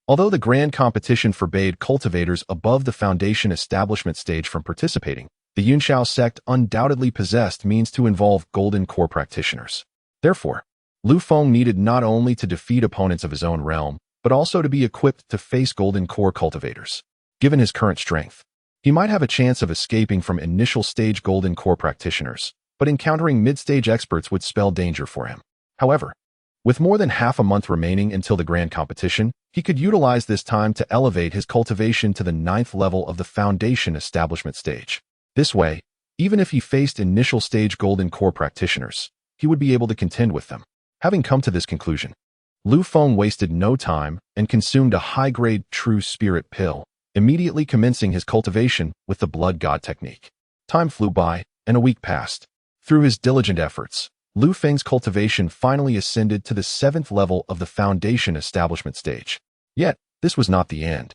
Although the grand competition forbade cultivators above the foundation establishment stage from participating, the Yunshao Sect undoubtedly possessed means to involve golden core practitioners. Therefore, Lu Feng needed not only to defeat opponents of his own realm, but also to be equipped to face golden core cultivators. Given his current strength, he might have a chance of escaping from initial stage golden core practitioners, but encountering mid-stage experts would spell danger for him. However, with more than half a month remaining until the grand competition, he could utilize this time to elevate his cultivation to the 9th level of the foundation establishment stage. This way, even if he faced initial stage golden core practitioners, he would be able to contend with them. Having come to this conclusion, Lu Feng wasted no time and consumed a high-grade true spirit pill, immediately commencing his cultivation with the blood god technique. Time flew by, and a week passed. Through his diligent efforts, Lu Feng's cultivation finally ascended to the 7th level of the foundation establishment stage. Yet, this was not the end.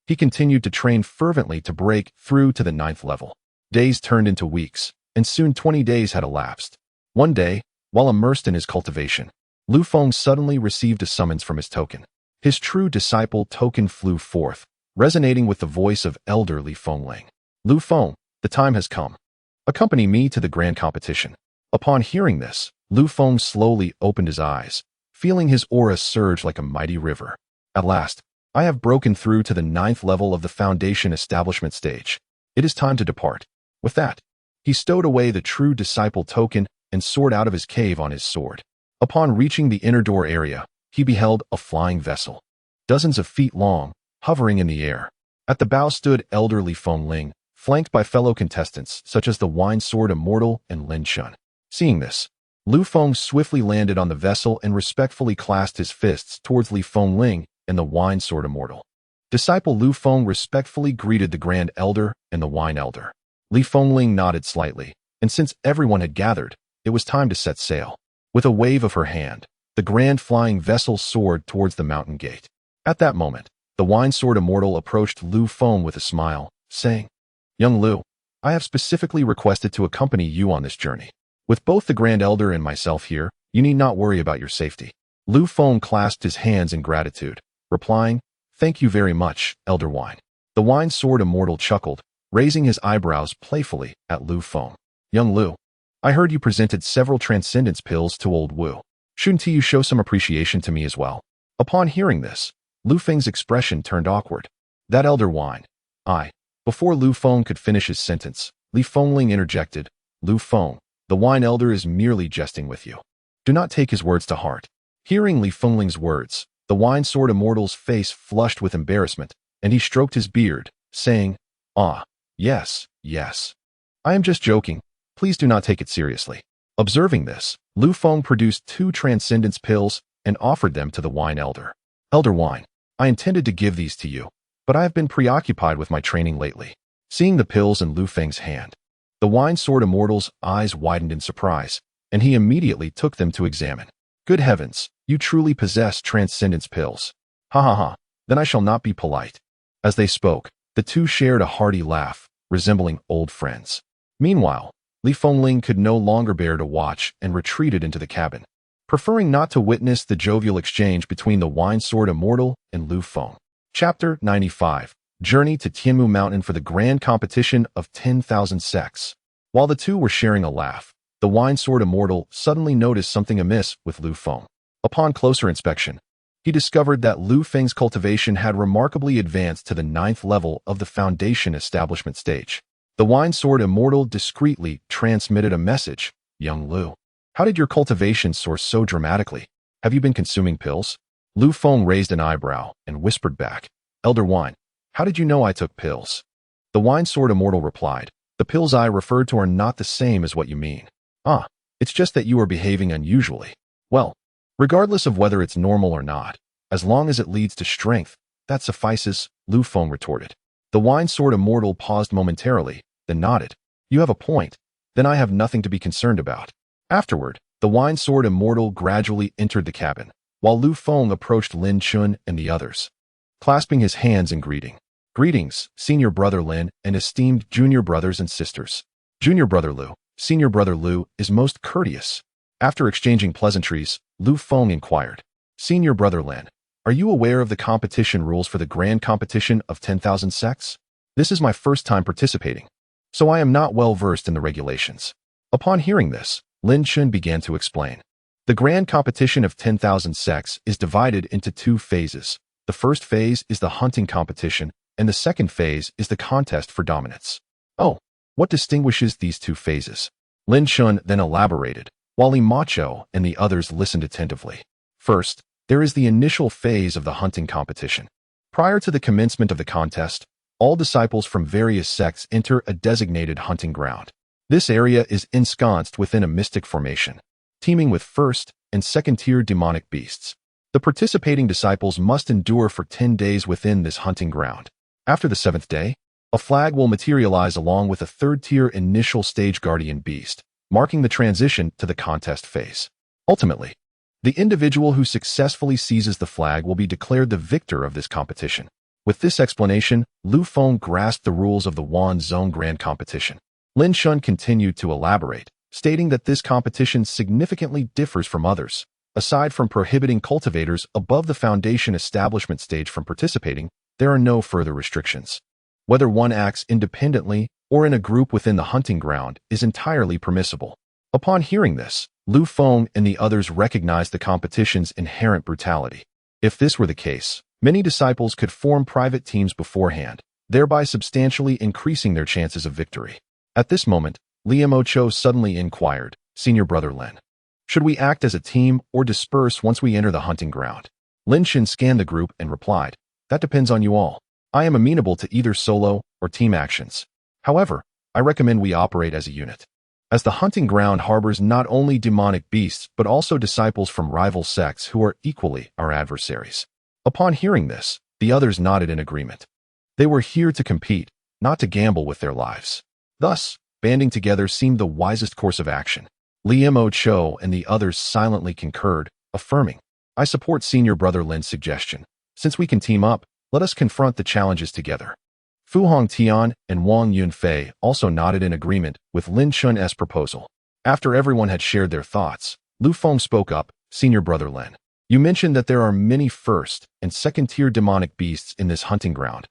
He continued to train fervently to break through to the 9th level. Days turned into weeks, and soon 20 days had elapsed. One day, while immersed in his cultivation, Lu Feng suddenly received a summons from his token. His true disciple token flew forth, resonating with the voice of Elder Li Fengling. Lu Feng, the time has come. Accompany me to the grand competition. Upon hearing this, Lu Feng slowly opened his eyes, feeling his aura surge like a mighty river. At last, I have broken through to the 9th level of the foundation establishment stage. It is time to depart. With that, he stowed away the true disciple token and soared out of his cave on his sword. Upon reaching the inner door area, he beheld a flying vessel, dozens of feet long, hovering in the air. At the bow stood Elder Li Fengling, flanked by fellow contestants such as the Wine Sword Immortal and Lin Chun. Seeing this, Lu Feng swiftly landed on the vessel and respectfully clasped his fists towards Li Fengling and the Wine Sword Immortal. Disciple Lu Feng respectfully greeted the Grand Elder and the Wine Elder. Li Fengling nodded slightly, and since everyone had gathered, it was time to set sail. With a wave of her hand, the grand flying vessel soared towards the mountain gate. At that moment, the Wine Sword Immortal approached Lu Feng with a smile, saying, Young Lu, I have specifically requested to accompany you on this journey. With both the Grand Elder and myself here, you need not worry about your safety. Lu Feng clasped his hands in gratitude, replying, Thank you very much, Elder Wine. The Wine Sword Immortal chuckled, raising his eyebrows playfully at Lu Feng. Young Lu, I heard you presented several transcendence pills to old Wu. Shouldn't you show some appreciation to me as well? Upon hearing this, Lu Feng's expression turned awkward. That Elder Wine. Before Lu Feng could finish his sentence, Li Fengling interjected, Lu Feng, the Wine Elder is merely jesting with you. Do not take his words to heart. Hearing Li Fengling's words, the Wine Sword Immortal's face flushed with embarrassment, and he stroked his beard, saying, yes. I am just joking. Please do not take it seriously. Observing this, Lu Feng produced 2 transcendence pills and offered them to the Wine Elder. Elder Wine, I intended to give these to you, but I have been preoccupied with my training lately. Seeing the pills in Lu Feng's hand, the Wine Sword Immortal's eyes widened in surprise, and he immediately took them to examine. Good heavens, you truly possess transcendence pills. Ha, then I shall not be polite. As they spoke, the two shared a hearty laugh, resembling old friends. Meanwhile, Li Fengling could no longer bear to watch and retreated into the cabin, preferring not to witness the jovial exchange between the Wine Sword Immortal and Lu Feng. Chapter 95. Journey to Tianmu Mountain for the Grand Competition of 10,000 Sects. While the two were sharing a laugh, the Wine Sword Immortal suddenly noticed something amiss with Lu Feng. Upon closer inspection, he discovered that Lu Feng's cultivation had remarkably advanced to the 9th level of the foundation establishment stage. The wine sword Immortal discreetly transmitted a message. Young Lu, how did your cultivation soar so dramatically? Have you been consuming pills? Lu Feng raised an eyebrow and whispered back, Elder Wine, how did you know I took pills? The wine sword Immortal replied, the pills I referred to are not the same as what you mean. Ah, it's just that you are behaving unusually. Well, regardless of whether it's normal or not, as long as it leads to strength, that suffices, Lu Feng retorted. The wine sword Immortal paused momentarily, then nodded. You have a point. Then I have nothing to be concerned about. Afterward, the wine sword Immortal gradually entered the cabin, while Lu Feng approached Lin Chun and the others, clasping his hands in greeting. Greetings, Senior Brother Lin and esteemed junior brothers and sisters. Junior Brother Lu, Senior Brother Lu is most courteous. After exchanging pleasantries, Lu Feng inquired, Senior Brother Lin, are you aware of the competition rules for the grand competition of 10,000 sects? This is my first time participating, so I am not well versed in the regulations. Upon hearing this, Lin Chun began to explain. The grand competition of 10,000 sects is divided into two phases. The first phase is the hunting competition, and the second phase is the contest for dominance. Oh, what distinguishes these two phases? Lin Chun then elaborated, while Macho and the others listened attentively. First, there is the initial phase of the hunting competition. Prior to the commencement of the contest, all disciples from various sects enter a designated hunting ground. This area is ensconced within a mystic formation, teeming with first and second-tier demonic beasts. The participating disciples must endure for 10 days within this hunting ground. After the 7th day, a flag will materialize along with a third-tier initial stage guardian beast, marking the transition to the contest phase. Ultimately, the individual who successfully seizes the flag will be declared the victor of this competition. With this explanation, Lu Feng grasped the rules of the Wan Zone Grand Competition. Lin Chun continued to elaborate, stating that this competition significantly differs from others. Aside from prohibiting cultivators above the foundation establishment stage from participating, there are no further restrictions. Whether one acts independently or in a group within the hunting ground is entirely permissible. Upon hearing this, Lu Feng and the others recognized the competition's inherent brutality. If this were the case, many disciples could form private teams beforehand, thereby substantially increasing their chances of victory. At this moment, Macho suddenly inquired, Senior Brother Lin, should we act as a team or disperse once we enter the hunting ground? Lin Chun scanned the group and replied, that depends on you all. I am amenable to either solo or team actions. However, I recommend we operate as a unit, as the hunting ground harbors not only demonic beasts but also disciples from rival sects who are equally our adversaries. Upon hearing this, the others nodded in agreement. They were here to compete, not to gamble with their lives. Thus, banding together seemed the wisest course of action. Macho and the others silently concurred, affirming, I support Senior Brother Lin's suggestion. Since we can team up, let us confront the challenges together. Fu Hongtian and Wang Yunfei also nodded in agreement with Lin Chun's proposal. After everyone had shared their thoughts, Lu Feng spoke up, Senior Brother Lin, you mentioned that there are many first and second-tier demonic beasts in this hunting ground.